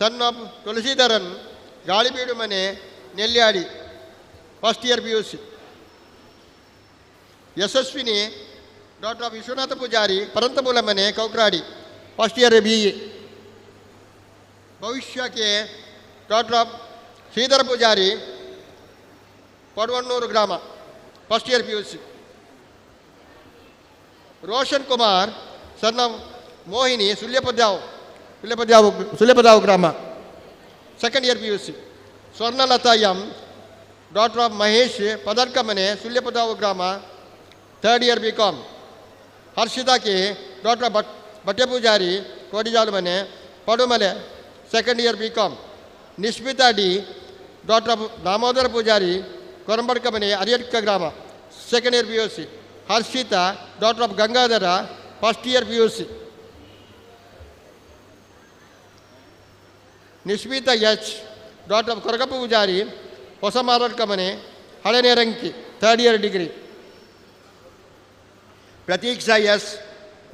son of Thulasidharan Galibeedu ಮನೆ Nelyadi first year PUC. Yashaswini daughter of Vishwanatha Poojary Parantamoola ಮನೆ ಕೌಕ್ರಾಡಿ ಫಸ್ಟ್ ಇಯರ್ BE. ಭವಿಷ್ಯಕ್ಕೆ ಡಾಕ್ಟರ್ ಆಫ್ ಶ್ರೀಧರ ಪೂಜಾರಿ ಪಡವಣ್ಣೂರು ಗ್ರಾಮ first year PUC. Roshan Kumar son of Mohini Sullyapadyavu ಗ್ರಾಮ second year PUC. Swarnalatha M daughter of Mahesh Padarka ಮನೆ ಸುಲ್ಯಪದಾವು ಗ್ರಾಮ third year BCom. Harshitha K daughter Batte Poojary Kodijalu ಮನೆ Padumale second year BCom. Nishmitha D daughter of Damodara Poojary Korambadka ಮನೆ ಅರಿಯಡ್ಕ ಗ್ರಾಮ second year PUC. Harshitha daughter of Gangadhara first year PUC. Nishmitha H daughter of Koragappa Poojary Hosa Maradka ಮನೆ Halenerenki third year degree. Pratheeksha S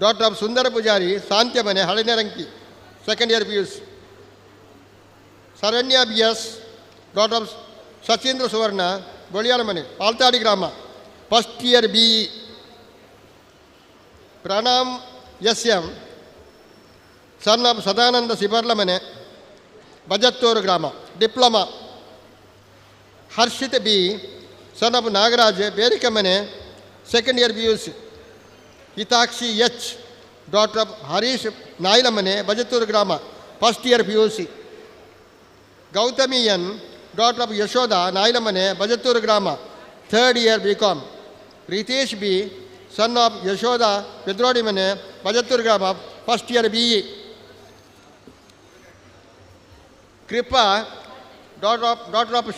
daughter of Sundara Poojary Santhya ಮನೆ Halenerenki second year PUC. Sharanya BS daughter of Sachindra Suvarna Boliyala ಮನೆ ಪಾಲ್ತಾಡಿ ಗ್ರಾಮ first year BE. Pranam SM son of Sadananda Sibarla ಮನೆ ಬಜತ್ತೂರು ಗ್ರಾಮ diploma. Harshith B son of Nagaraj ಬೇರಿಕಮನೆ second year PUC. Hithakshi H daughter of Harish ನಾಯಿಲಮನೆ ಬಜತ್ತೂರು ಗ್ರಾಮ first year PUC. Gauthami N daughter of Yashodha ನಾಯಿಲಮನೆ ಬಜತ್ತೂರು ಗ್ರಾಮ third year BCom. Ritesh B son of Yashodha Pedrodi ಮನೆ ಬಜತ್ತೂರು ಗ್ರಾಮ first year BE. Krupa daughter of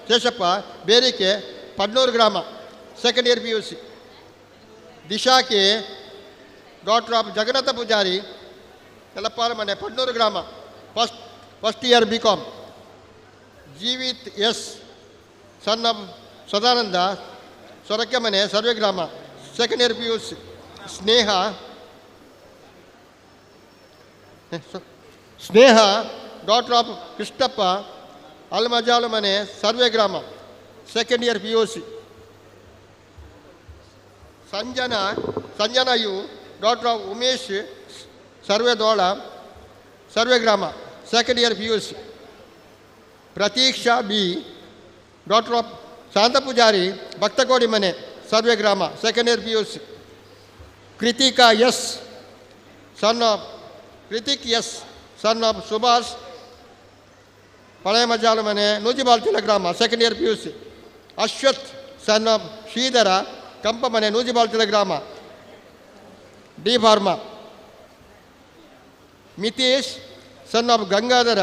Sheshappa Berike Padnur ಗ್ರಾಮ second year PUC. Disha K daughter of Jagannatha Poojary Yalappara ಮನೆ ಪಡ್ನೂರು ಗ್ರಾಮ first year BCom. Jeevith S son of Sadananda Sorake ಮನೆ ಸರ್ವೆ ಗ್ರಾಮ second year PUC. Sneha daughter of Krishnappa Almajalu ಮನೆ ಸರ್ವೆ ಗ್ರಾಮ second year PUC. Sanjana U daughter of Umesh Sarvedola Sarve ಗ್ರಾಮ second year PUC. Pratheeksha B daughter of Shantha Poojary Bhakthakodi ಮನೆ ಸರ್ವೆ ಗ್ರಾಮ second year PUC. Krithika S son of Subhash Paleya Majalu ಮನೆ ನೂಜಿಬಾಲ್ತಿಲ ಗ್ರಾಮ second year PUC. Ashwath son of Shridhara Kampa ಮನೆ ನೂಜಿಬಾಲ್ತಿಲ ಗ್ರಾಮ D pharma. Mithesh son of Gangadhara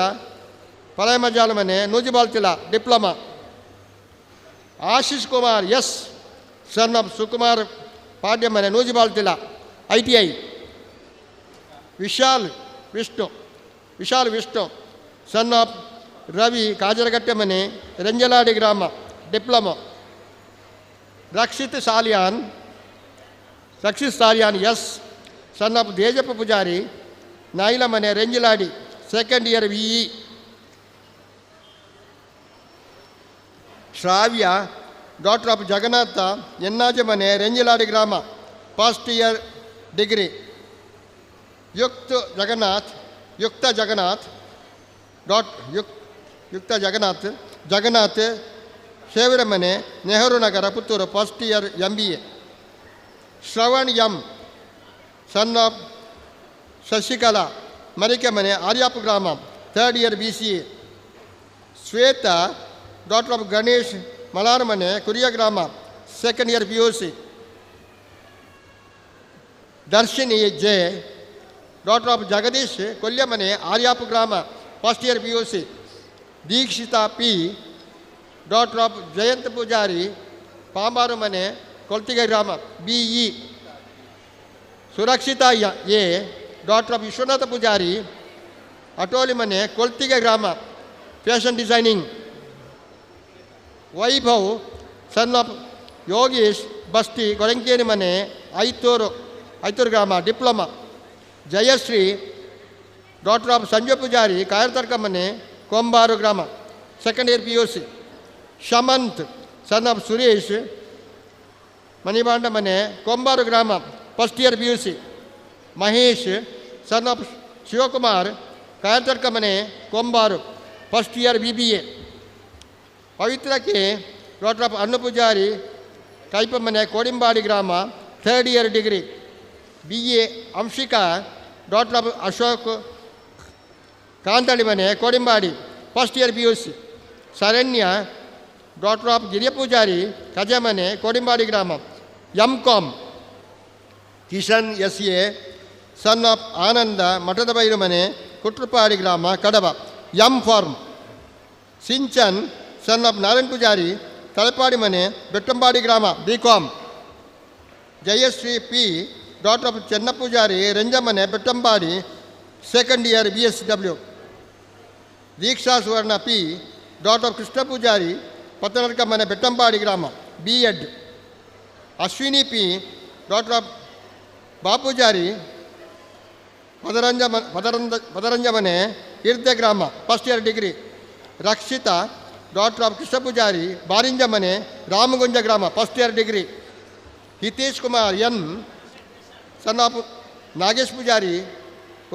Paleya Majalu ಮನೆ Nujibalthila diploma. Ashish Kumar S son of Sukumar Padya ಮನೆ Nujibalthila ITI. Vishal Vishnu son of Ravi Kajaragatte ಮನೆ ರಂಜಲಾಡಿ ಗ್ರಾಮ diploma. Rakshith Saliyan S son of Dejappa Poojary Nayila ಮನೆ Ranjaladi second year VE. Shravya daughter of Jagannatha Ennaja ಮನೆ ರಂಜಲಾಡಿ ಗ್ರಾಮ ಫಸ್ಟ್ ಇಯರ್ ಡಿಗ್ರಿ. ಯುಕ್ತ ಜಗನ್ನಾಥ್ ಶೇವಿರ ಮನೆ Nehru Nagar Puttur first year MBA. Shravan M son of Shashikala Marike ಮನೆ ಆರ್ಯಾಪು ಗ್ರಾಮ third year BCA. Shwetha daughter of Ganesh Malara ಮನೆ ಕುರಿಯ ಗ್ರಾಮ second year PUC. Darshini J daughter of Jagadish Kolya ಮನೆ ಆರ್ಯಾಪು ಗ್ರಾಮ first year PUC. Deekshitha P daughter of Jayanth Poojary Pambaru ಮನೆ ಕೊಲ್ತಿಗೆ ಗ್ರಾಮ BE. Surakshitha A daughter of Vishwanatha Poojary Atoli ಮನೆ ಕೊಲ್ತಿಗೆ ಗ್ರಾಮ fashion designing. Vaibhav son of Yogish Basthi Kolankeri ಮನೆ ಐತೂರು ಗ್ರಾಮ diploma. Jayashree daughter of Sanjay Poojary Kayartharka ಮನೆ ಕೊಂಬಾರು ಗ್ರಾಮ second year PUC. Shamanth son of Suresh Manibanda ಮನೆ ಕೊಂಬಾರು ಗ್ರಾಮ first year PUC. Mahesh son of Shivakumar Kayartharka ಮನೆ ಕೊಂಬಾರು ಫಸ್ಟ್ ಇಯರ್ BBA. ಪವಿತ್ರಕ್ಕೆ ಡಾಕ್ಟರ್ ಆಫ್ ಅನ್ನು ಪೂಜಾರಿ ಕೈಪ ಮನೆ ಕೋಡಿಂಬಾಡಿ ಗ್ರಾಮ third year degree BA. Anshika daughter of Ashok Kanthali ಮನೆ Kodimbadi first year PUC. Sharanya daughter of Giriya Poojary ಕಜಮನೆ Kodimbadi ಗ್ರಾಮ MCom. Kishan SA son of Ananda ಮಠದ ಬೈರು ಮನೆ ಕುಟ್ರುಪಾಡಿ ಗ್ರಾಮ Kadaba M pharm. Sinchan son of Narayan Poojary Thalapadi ಮನೆ ಬೆಟ್ಟಂಬಾಡಿ ಗ್ರಾಮ BCom. Jayashree P daughter of Chenna Poojary ರಂಜಮನೆ Bettambadi second year BSW. Deeksha Suvarna P daughter of Krishna Poojary Pathanarka ಮನೆ ಬೆಟ್ಟಂಬಾಡಿ ಗ್ರಾಮ B.Ed. Ashwini P daughter of Bapoojary Padaranja ಮನೆ ಇರ್ದೆ ಗ್ರಾಮ first year degree. Rakshitha daughter of Krishna Poojary Barinja ಮನೆ ರಾಮಗುಂಜ ಗ್ರಾಮ first year degree. Hithesh Kumar N son of Nagesh Poojary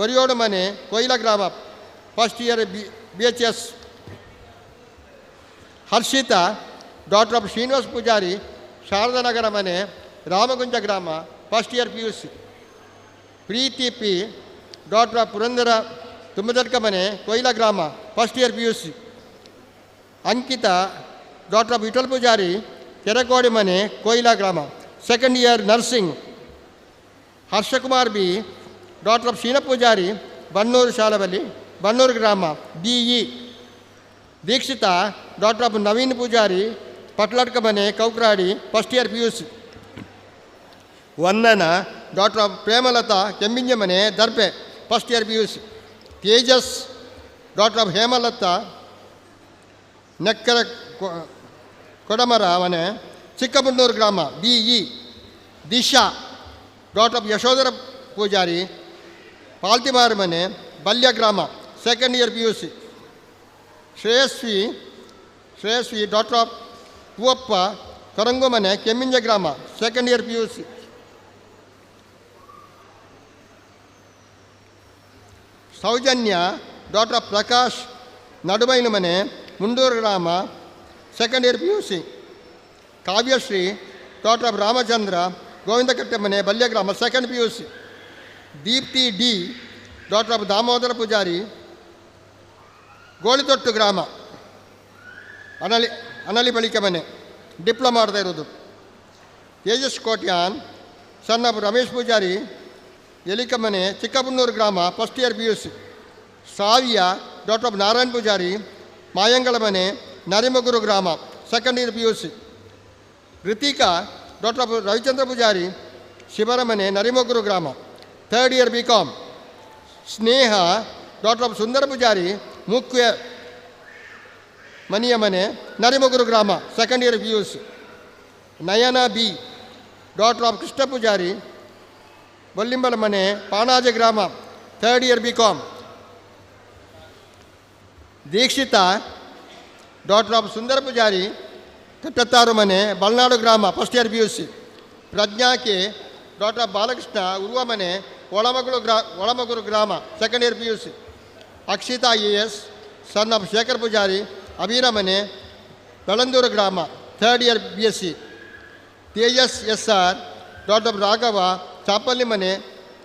Oriyodu ಮನೆ ಕೊಯ್ಲ ಗ್ರಾಮ first year BHS. Harshitha daughter of Srinivas Poojary Sharadanagara ಮನೆ ರಾಮಗುಂಜ ಗ್ರಾಮ first year PUC. Preethi P daughter of Purandara Thumbadadka ಮನೆ ಕೊಯ್ಲಾ ಗ್ರಾಮ first year PUC. Ankitha daughter of Vittal Poojary Kerakodi ಮನೆ ಕೊಯ್ಲಾ ಗ್ರಾಮ second year nursing. Harshakumar B daughter of Sheena Poojary Bannur Shalaballi Bannur ಗ್ರಾಮ BE. Deekshitha daughter of Naveen Poojary ಪಟ್ಲಡ್ಕ ಮನೆ Kaukradi first year PUC. Vandana daughter of Premalatha Kembinja ಮನೆ Darbe first year PUC. Tejas daughter of Hemalatha Nekkara Kodamara ಮನೆ ಚಿಕ್ಕಮುಂಡೂರು ಗ್ರಾಮ BE. Disha daughter of Yashodhara Poojary Palthimaru ಮನೆ ಬಲ್ಯ ಗ್ರಾಮ second year PUC. Shreyasvi daughter of Hoovappa Karangu ಮನೆ ಕೆಮ್ಮಿಂಜ ಗ್ರಾಮ second year PUC. Soujanya daughter of Prakash Nadubailu ಮನೆ ಮುಂಡೂರು ಗ್ರಾಮ second year PUC. Kavyashree daughter of Ramachandra Govindakatte ಮನೆ ಬಲ್ಯ ಗ್ರಾಮ second PUC. Deepti D daughter of Damodara Poojary Golithottu ಗ್ರಾಮ ಅನಲಿ ಬಳಿಕೆ ಮನೆ ಡಿಪ್ಲೊಮಾ ಮಾಡ್ತಾ ಇರೋದು. ತೇಜಸ್ ಕೋಟ್ಯಾನ್ ಸನ್ ಆಫ್ ರಮೇಶ್ ಪೂಜಾರಿ ಎಲಿಕ ಮನೆ ಚಿಕ್ಕಬುನ್ನೂರು ಗ್ರಾಮ first year PUC. Saviya daughter of Narayan Poojary Mayangala ಮನೆ ನರಿಮಗುರು ಗ್ರಾಮ second year PUC. Ruthika daughter of Ravichandra Poojary Shivara ಮನೆ ನರಿಮಗುರು ಗ್ರಾಮ third year BCom. Sneha daughter of Sundara Poojary ಮುಖ್ಯ ಮನಿಯ ಮನೆ ನರಿಮಗುರು ಗ್ರಾಮ second year PUC. Nayana B daughter of Krishna Poojary ಬೊಲ್ಲಿಂಬಲ ಮನೆ ಪಾಣಾಜೆ ಗ್ರಾಮ third year BCom. Deekshitha daughter of Sundara Poojary Kattattaru ಮನೆ ಬಲ್ನಾಡು ಗ್ರಾಮ first year PUC. Pragna K daughter of Balakrishna Uruva ಮನೆ ಒಳಮಗುರು ಗ್ರಾಮ second year PUC. Akshitha ES son of Shekhar Poojary Abeera ಮನೆ ಬೆಳಂದೂರು ಗ್ರಾಮ third year BSc. Tejas SR daughter of Raghava Chapalli ಮನೆ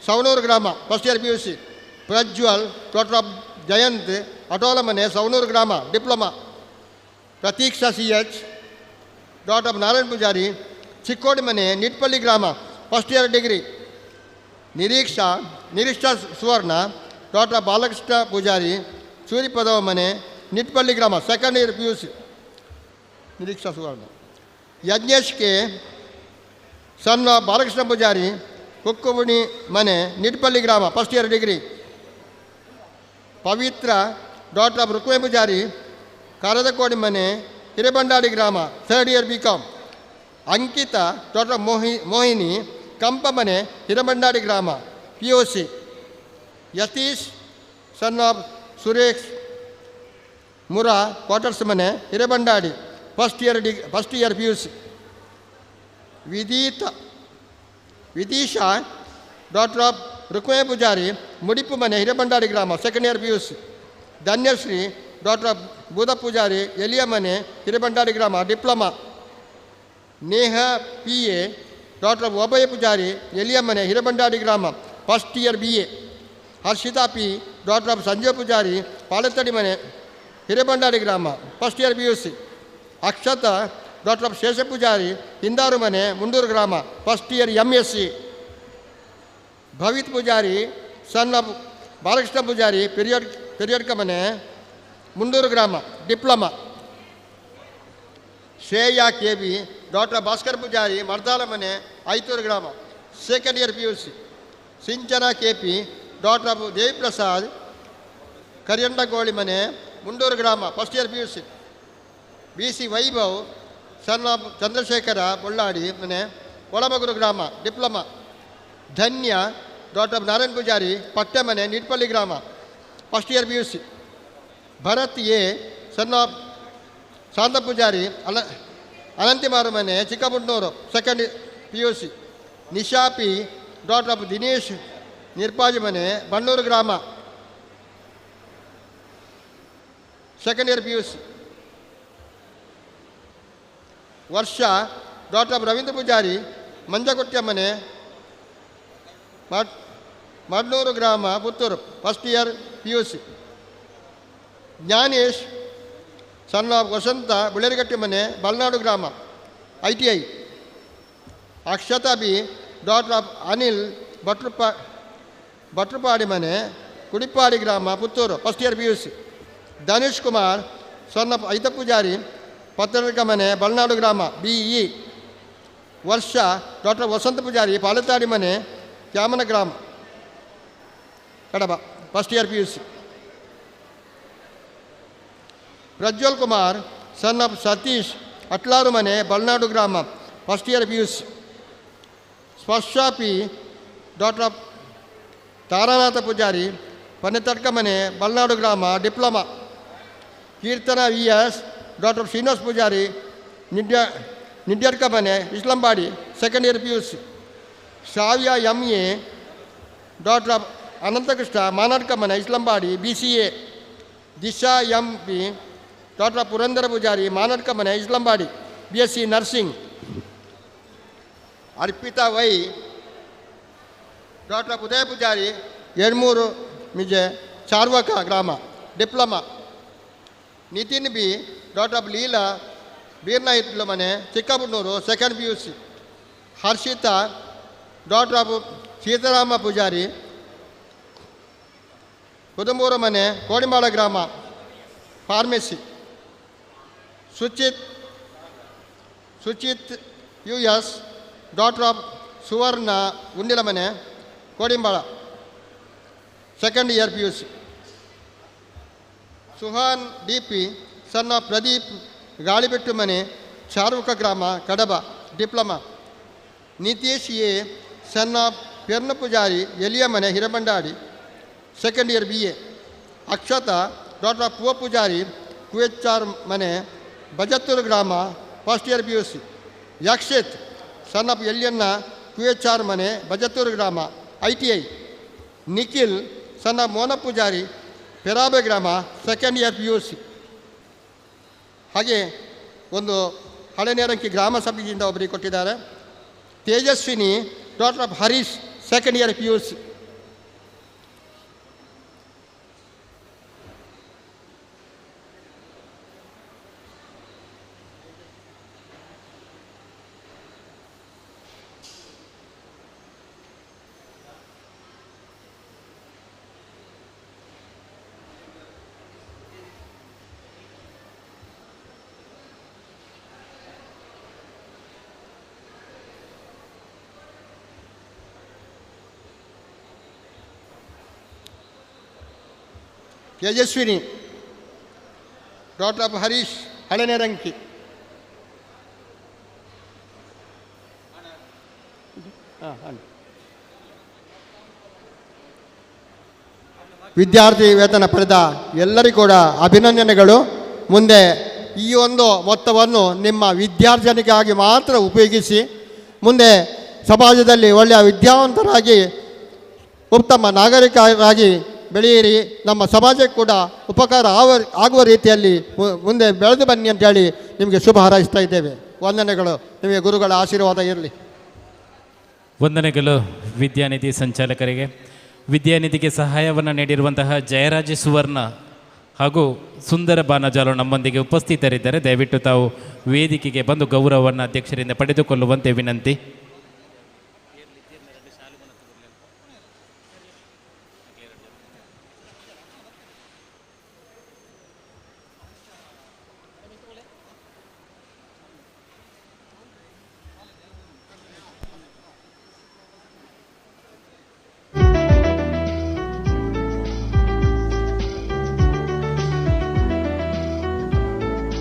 ಸವಣೂರು ಗ್ರಾಮ first year PUC. Prajwal daughter of Jayanth Atola ಮನೆ ಸವಣೂರು ಗ್ರಾಮ diploma. Pratheeksha CH daughter of Narayan Poojary Chikkodi ಮನೆ ನಿಟ್ಪಳ್ಳಿ ಗ್ರಾಮ first year degree. Nireeksha Suvarna daughter of Balakrishna Poojary Suripadava ಮನೆ ನಿಟ್ಪಳ್ಳಿ ಗ್ರಾಮ second year PUC. Nireeksha Suvarna. Yagnesh K son of Balakrishna Poojary Kukkubuni ಮನೆ ನಿಟ್ಪಳ್ಳಿ ಗ್ರಾಮ first year degree. Pavithra daughter of Rukme Poojary Karadakodi ಮನೆ ಹಿರೇಬಂಡಾಡಿ ಗ್ರಾಮ third year BCom. Ankitha daughter Mohini Kampa ಮನೆ ಹಿರೇಬಂಡಾಡಿ ಗ್ರಾಮ POC. Yathish son of Suresh Mura quarters ಮನೆ Hirebandadi first year PUC. Vidisha daughter of Rukme Poojary Mudipu ಮನೆ ಹಿರೇಬಂಡಾಡಿ ಗ್ರಾಮ second year PUC. Dhanyashree daughter of Booda Poojary Eliya ಮನೆ ಹಿರೇಬಂಡಾಡಿ ಗ್ರಾಮ diploma. Neha PA daughter of Obayya Poojary Eliya ಮನೆ ಹಿರೇಬಂಡಾಡಿ ಗ್ರಾಮ first year BA. Harshitha P daughter of Sanjay Poojary Palathadi ಮನೆ ಹಿರೇಬಂಡಾಡಿ ಗ್ರಾಮ first year PUC. Akshatha daughter of Shesha Poojary Hindaru ಮನೆ ಮುಂಡೂರು ಗ್ರಾಮ first year MSc. Bhavith Poojary son of Balakrishna Poojary Periyadka ಮನೆ ಮುಂಡೂರು ಗ್ರಾಮ diploma. Shreya KB doctor Bhaskar Poojary Mardala ಮನೆ ಐತೂರು ಗ್ರಾಮ second year PUC. Sinchana KP daughter of Deviprasad Kariyandagoli ಮನೆ ಮುಂಡೂರು ಗ್ರಾಮ first year PUC. BC Vaibhav son of Chandrashekara Bolladi ಮನೆ ಒಳಮಗುರು ಗ್ರಾಮ diploma. Dhanya daughter of Narayan Poojary Patte ಮನೆ ನಿಟ್ಪಳ್ಳಿ ಗ್ರಾಮ first year PUC. Bharath A son of Shantha Poojary Ananthimaru ಮನೆ Chikkamundur second PUC. Nisha P daughter of Dinesh Nirpaji ಮನೆ ಬಣ್ಣೂರು ಗ್ರಾಮ second year PUC. Varsha daughter Ravindra Poojary ಮಂಜಕೊಟ್ಟಿಯ ಮನೆ ಮಡ್ನೂರು ಗ್ರಾಮ Puttur first year PUC. Gnanesh son Vasantha Buleriggatti ಮನೆ ಬಲ್ನಾಡು ಗ್ರಾಮ ITI. Akshatha B daughter Anil Bhatrupadi ಮನೆ ಕುಡಿಪಾಡಿ ಗ್ರಾಮ Puttur first year PUC. Dhanush Kumar son Aitha Poojary ಪತ್ರಕ ಮನೆ ಬಲ್ನಾಡು ಗ್ರಾಮ BE. ವರ್ಷ ಡಾಕ್ಟರ್ ವಸಂತ ಪೂಜಾರಿ ಪಾಲತಾಡಿ ಮನೆ ಕ್ಯಾಮನ ಗ್ರಾಮ Kadaba first year PUC. Prajwal Kumar son of Satish Atlaru ಮನೆ ಬಲ್ನಾಡು ಗ್ರಾಮ first year PUC. Sparsha P daughter Taranatha Poojary Panethadka ಮನೆ ಬಲ್ನಾಡು ಗ್ರಾಮ diploma. Keerthana VS daughter Srinivas Poojary Nidyadka ಮನೆ Islambadi second year PUC. Shravya MA daughter Ananthakrishna Manadka ಮನೆ Islambadi BCA. Disha MP daughter Purandara Poojary Manadka ಮನೆ Islambadi BSc nursing. Arpitha Y daughter Udaya Poojary Edmuru Mije Charvaka ಗ್ರಾಮ diploma. Nitin B daughter Leela Beernaithla ಮನೆ Chikkabannur second PUC. Harshitha daughter Seetharama Poojary Kudumbur ಮನೆ ಕೋಡಿಮಾಳ ಗ್ರಾಮ pharmacy. Suchith US daughter of Suvarna Gundila ಮನೆ Kodimbala second year PUC. Suhan DP son of Pradeep Galibettu ಮನೆ ಚಾರ್ವಕ ಗ್ರಾಮ Kadaba diploma. Nithish A son of Perna Poojary Eliya ಮನೆ Hirebandadi second year BA. Akshatha daughter Poova Poojary QHR ಮನೆ ಬಜತ್ತೂರು ಗ್ರಾಮ first year PUC. Yakshith son of Eliyanna QHR ಮನೆ ಬಜತ್ತೂರು ಗ್ರಾಮ ITI. Nikhil son of Mona Poojary Perabe ಗ್ರಾಮ ಸೆಕೆಂಡ್ ಇಯರ್ PUC. ಹಾಗೆ ಒಂದು ಹಳೆನೇರಂಕಿ ಗ್ರಾಮ ಸಭೆಯಿಂದ ಒಬ್ಬರಿಗೆ ಕೊಟ್ಟಿದ್ದಾರೆ. Tejaswini daughter of Harish second year PUC. Tejaswini daughter of Harish Halenerenki. ವಿದ್ಯಾರ್ಥಿ ವೇತನ ಪಡೆದ ಎಲ್ಲರಿಗೂ ಕೂಡ ಅಭಿನಂದನೆಗಳು. ಮುಂದೆ ಈ ಒಂದು ಮೊತ್ತವನ್ನು ನಿಮ್ಮ ವಿದ್ಯಾರ್ಜನೆಗಾಗಿ ಮಾತ್ರ ಉಪಯೋಗಿಸಿ ಮುಂದೆ ಸಮಾಜದಲ್ಲಿ ಒಳ್ಳೆಯ ವಿದ್ಯಾವಂತರಾಗಿ ಉತ್ತಮ ನಾಗರಿಕರಾಗಿ ಬೆಳೆಯಿರಿ. ನಮ್ಮ ಸಮಾಜಕ್ಕೆ ಕೂಡ ಉಪಕಾರ ಆಗುವ ರೀತಿಯಲ್ಲಿ ಮುಂದೆ ಬೆಳೆದು ಬನ್ನಿ ಅಂತೇಳಿ ನಿಮಗೆ ಶುಭ ಹಾರೈಸ್ತಾ ಇದ್ದೇವೆ. ವಂದನೆಗಳು. ನಿಮಗೆ ಗುರುಗಳ ಆಶೀರ್ವಾದ ಇರಲಿ. ವಂದನೆಗಳು ವಿದ್ಯಾನಿಧಿ ಸಂಚಾಲಕರಿಗೆ. ವಿದ್ಯಾನಿಧಿಗೆ ಸಹಾಯವನ್ನು ನೀಡಿರುವಂತಹ ಜಯರಾಜ ಸುವರ್ಣ ಹಾಗೂ ಸುಂದರ ಬಾನಜಾಲು ನಮ್ಮೊಂದಿಗೆ ಉಪಸ್ಥಿತರಿದ್ದಾರೆ. ದಯವಿಟ್ಟು ತಾವು ವೇದಿಕೆಗೆ ಬಂದು ಗೌರವವನ್ನು ಅಧ್ಯಕ್ಷರಿಂದ ಪಡೆದುಕೊಳ್ಳುವಂತೆ ವಿನಂತಿ.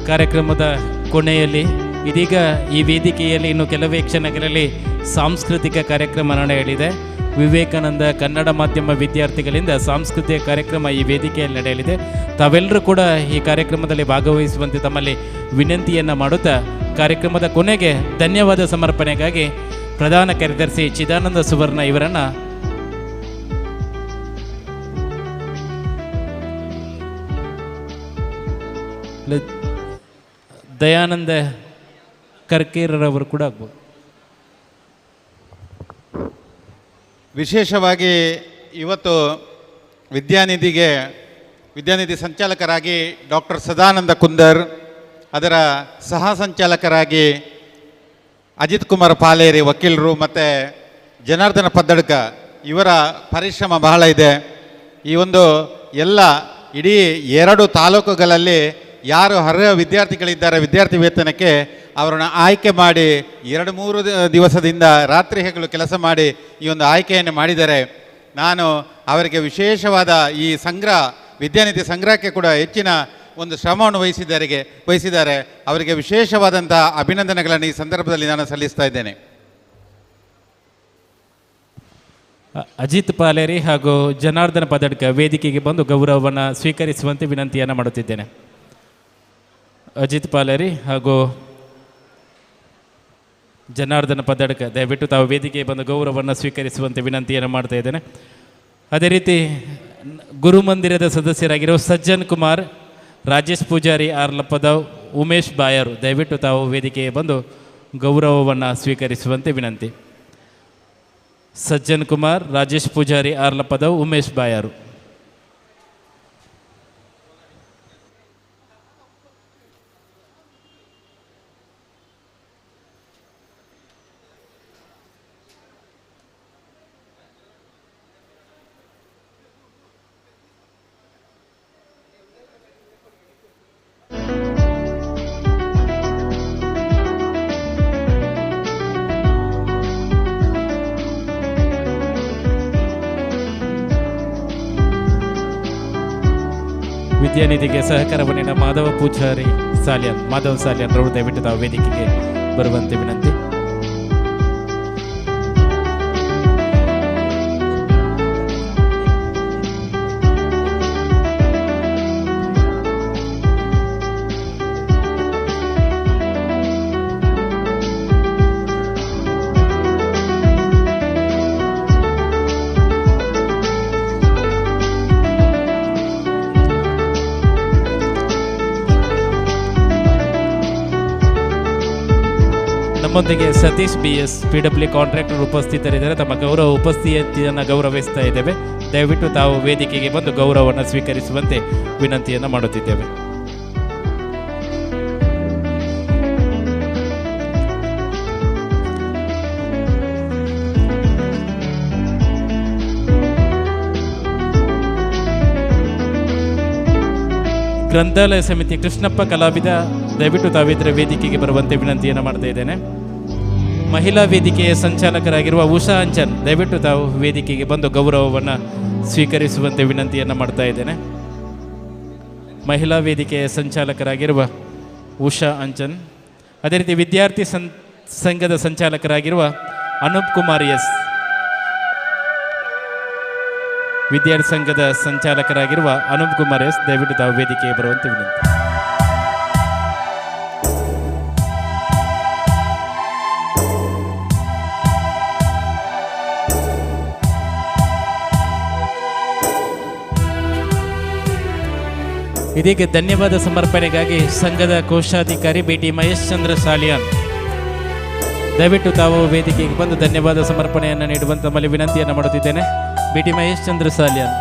ಕಾರ್ಯಕ್ರಮದ ಕೊನೆಯಲ್ಲಿ ಇದೀಗ ಈ ವೇದಿಕೆಯಲ್ಲಿ ಇನ್ನು ಕೆಲವೇ ಕ್ಷಣಗಳಲ್ಲಿ ಸಾಂಸ್ಕೃತಿಕ ಕಾರ್ಯಕ್ರಮ ನಡೆಯಲಿದೆ. ವಿವೇಕಾನಂದ ಕನ್ನಡ ಮಾಧ್ಯಮ ವಿದ್ಯಾರ್ಥಿಗಳಿಂದ ಸಾಂಸ್ಕೃತಿಕ ಕಾರ್ಯಕ್ರಮ ಈ ವೇದಿಕೆಯಲ್ಲಿ ನಡೆಯಲಿದೆ. ತಾವೆಲ್ಲರೂ ಕೂಡ ಈ ಕಾರ್ಯಕ್ರಮದಲ್ಲಿ ಭಾಗವಹಿಸುವಂತೆ ತಮ್ಮಲ್ಲಿ ವಿನಂತಿಯನ್ನು ಮಾಡುತ್ತಾ ಕಾರ್ಯಕ್ರಮದ ಕೊನೆಗೆ ಧನ್ಯವಾದ ಸಮರ್ಪಣೆಗಾಗಿ ಪ್ರಧಾನ ಕಾರ್ಯದರ್ಶಿ ಚಿದಾನಂದ ಸುವರ್ಣ ಇವರನ್ನು ದಯಾನಂದ ಕರ್ಕೇರರವರು ಕೂಡ ಆಗ್ಬೋದು. ವಿಶೇಷವಾಗಿ ಇವತ್ತು ವಿದ್ಯಾನಿಧಿ ಸಂಚಾಲಕರಾಗಿ ಡಾಕ್ಟರ್ ಸದಾನಂದ ಕುಂದರ್, ಅದರ ಸಹ ಸಂಚಾಲಕರಾಗಿ ಅಜಿತ್ ಕುಮಾರ್ ಪಾಲೇರಿ ವಕೀಲರು ಮತ್ತು ಜನಾರ್ದನ ಪದ್ದಡ್ಕ ಇವರ ಪರಿಶ್ರಮ ಬಹಳ ಇದೆ. ಈ ಒಂದು ಎಲ್ಲ ಇಡೀ 2 ತಾಲೂಕುಗಳಲ್ಲಿ ಯಾರು ಅರ್ಹ ವಿದ್ಯಾರ್ಥಿಗಳಿದ್ದಾರೆ ವಿದ್ಯಾರ್ಥಿ ವೇತನಕ್ಕೆ ಅವರನ್ನು ಆಯ್ಕೆ ಮಾಡಿ 2-3 ದಿವಸದಿಂದ ರಾತ್ರಿ ಹಗಲು ಕೆಲಸ ಮಾಡಿ ಈ ಒಂದು ಆಯ್ಕೆಯನ್ನು ಮಾಡಿದ್ದಾರೆ. ನಾನು ಅವರಿಗೆ ವಿಶೇಷವಾದ ಈ ವಿದ್ಯಾನಿಧಿ ಸಂಗ್ರಹಕ್ಕೆ ಕೂಡ ಹೆಚ್ಚಿನ ಒಂದು ಶ್ರಮವನ್ನು ವಹಿಸಿದ್ದಾರೆ. ಅವರಿಗೆ ವಿಶೇಷವಾದಂಥ ಅಭಿನಂದನೆಗಳನ್ನು ಈ ಸಂದರ್ಭದಲ್ಲಿ ನಾನು ಸಲ್ಲಿಸ್ತಾ ಇದ್ದೇನೆ. ಅಜಿತ್ ಪಾಲೇರಿ ಹಾಗೂ ಜನಾರ್ದನ ಪದಡ್ಕ ವೇದಿಕೆಗೆ ಬಂದು ಗೌರವವನ್ನು ಸ್ವೀಕರಿಸುವಂತೆ ವಿನಂತಿಯನ್ನು ಮಾಡುತ್ತಿದ್ದೇನೆ. ಅಜಿತ್ ಪಾಲೇರಿ ಹಾಗೂ ಜನಾರ್ದನ ಪದಡ್ಕ ದಯವಿಟ್ಟು ತಾವು ವೇದಿಕೆಗೆ ಬಂದು ಗೌರವವನ್ನು ಸ್ವೀಕರಿಸುವಂತೆ ವಿನಂತಿಯನ್ನು ಮಾಡ್ತಾ ಇದ್ದೇನೆ. ಅದೇ ರೀತಿ ಗುರುಮಂದಿರದ ಸದಸ್ಯರಾಗಿರುವ ಸಜ್ಜನ್ ಕುಮಾರ್, ರಾಜೇಶ್ ಪೂಜಾರಿ ಆರ್ಲಪದವ್, ಉಮೇಶ್ ಬಾಯರು ದಯವಿಟ್ಟು ತಾವು ವೇದಿಕೆಗೆ ಬಂದು ಗೌರವವನ್ನು ಸ್ವೀಕರಿಸುವಂತೆ ವಿನಂತಿ. ಸಜ್ಜನ್ ಕುಮಾರ್, ರಾಜೇಶ್ ಪೂಜಾರಿ ಆರ್ಲಪದವ್, ಉಮೇಶ್ ಬಾಯರು. ವಿದ್ಯಾನಿಧಿಗೆ ಸಹಕಾರವನ್ನು ನೀಡಿದ ಮಾಧವ್ ಸಾಲಿಯನ್ ರವರು ದಯವಿಟ್ಟು ತಾವು ವೇದಿಕೆಗೆ ಬರುವಂತೆ ವಿನಂತಿ. ನಮ್ಮೊಂದಿಗೆ ಸತೀಶ್ BS PW ಕಾಂಟ್ರಾಕ್ಟರ್ ಉಪಸ್ಥಿತರಿದ್ದಾರೆ. ತಮ್ಮ ಉಪಸ್ಥಿತಿಯನ್ನು ಗೌರವಿಸ್ತಾ ಇದ್ದೇವೆ. ದಯವಿಟ್ಟು ತಾವು ವೇದಿಕೆಗೆ ಬಂದು ಗೌರವವನ್ನು ಸ್ವೀಕರಿಸುವಂತೆ ವಿನಂತಿಯನ್ನು ಮಾಡುತ್ತಿದ್ದೇವೆ. ಗ್ರಂಥಾಲಯ ಸಮಿತಿ ಕೃಷ್ಣಪ್ಪ ಕಲಾವಿದ ದಯವಿಟ್ಟು ತಾವಿತರ ವೇದಿಕೆಗೆ ಬರುವಂತೆ ವಿನಂತಿಯನ್ನು ಮಾಡ್ತಾ ಇದ್ದೇನೆ. ಮಹಿಳಾ ವೇದಿಕೆಯ ಸಂಚಾಲಕರಾಗಿರುವ ಉಷಾ ಅಂಚನ್ ದಯವಿಟ್ಟು ತಾವು ವೇದಿಕೆಗೆ ಬಂದು ಗೌರವವನ್ನು ಸ್ವೀಕರಿಸುವಂತೆ ವಿನಂತಿಯನ್ನು ಮಾಡ್ತಾ ಇದ್ದೇನೆ. ಮಹಿಳಾ ವೇದಿಕೆಯ ಸಂಚಾಲಕರಾಗಿರುವ ಉಷಾ ಅಂಚನ್, ಅದೇ ರೀತಿ ವಿದ್ಯಾರ್ಥಿ ಸಂಘದ ಸಂಚಾಲಕರಾಗಿರುವ ಅನೂಪ್ ಕುಮಾರ್ ಎಸ್, ವಿದ್ಯಾರ್ಥಿ ಸಂಘದ ಸಂಚಾಲಕರಾಗಿರುವ ಅನೂಪ್ ಕುಮಾರ್ ಎಸ್ ದಯವಿಟ್ಟು ತಾವು ವೇದಿಕೆಗೆ ಬರುವಂತೆ ವಿನಂತಿ. ಇದೀಗ ಧನ್ಯವಾದ ಸಮರ್ಪಣೆಗಾಗಿ ಸಂಘದ ಕೋಶಾಧಿಕಾರಿ BT ಮಹೇಶ್ ಚಂದ್ರ ಸಾಲಿಯಾನ್ ದಯವಿಟ್ಟು ತಾವು ವೇದಿಕೆಗೆ ಬಂದು ಧನ್ಯವಾದ ಸಮರ್ಪಣೆಯನ್ನು ನೀಡುವಂತ ತಮ್ಮಲ್ಲಿ ವಿನಂತಿಯನ್ನು ಮಾಡುತ್ತಿದ್ದೇನೆ. BT ಮಹೇಶ್ ಚಂದ್ರ ಸಾಲಿಯಾನ್.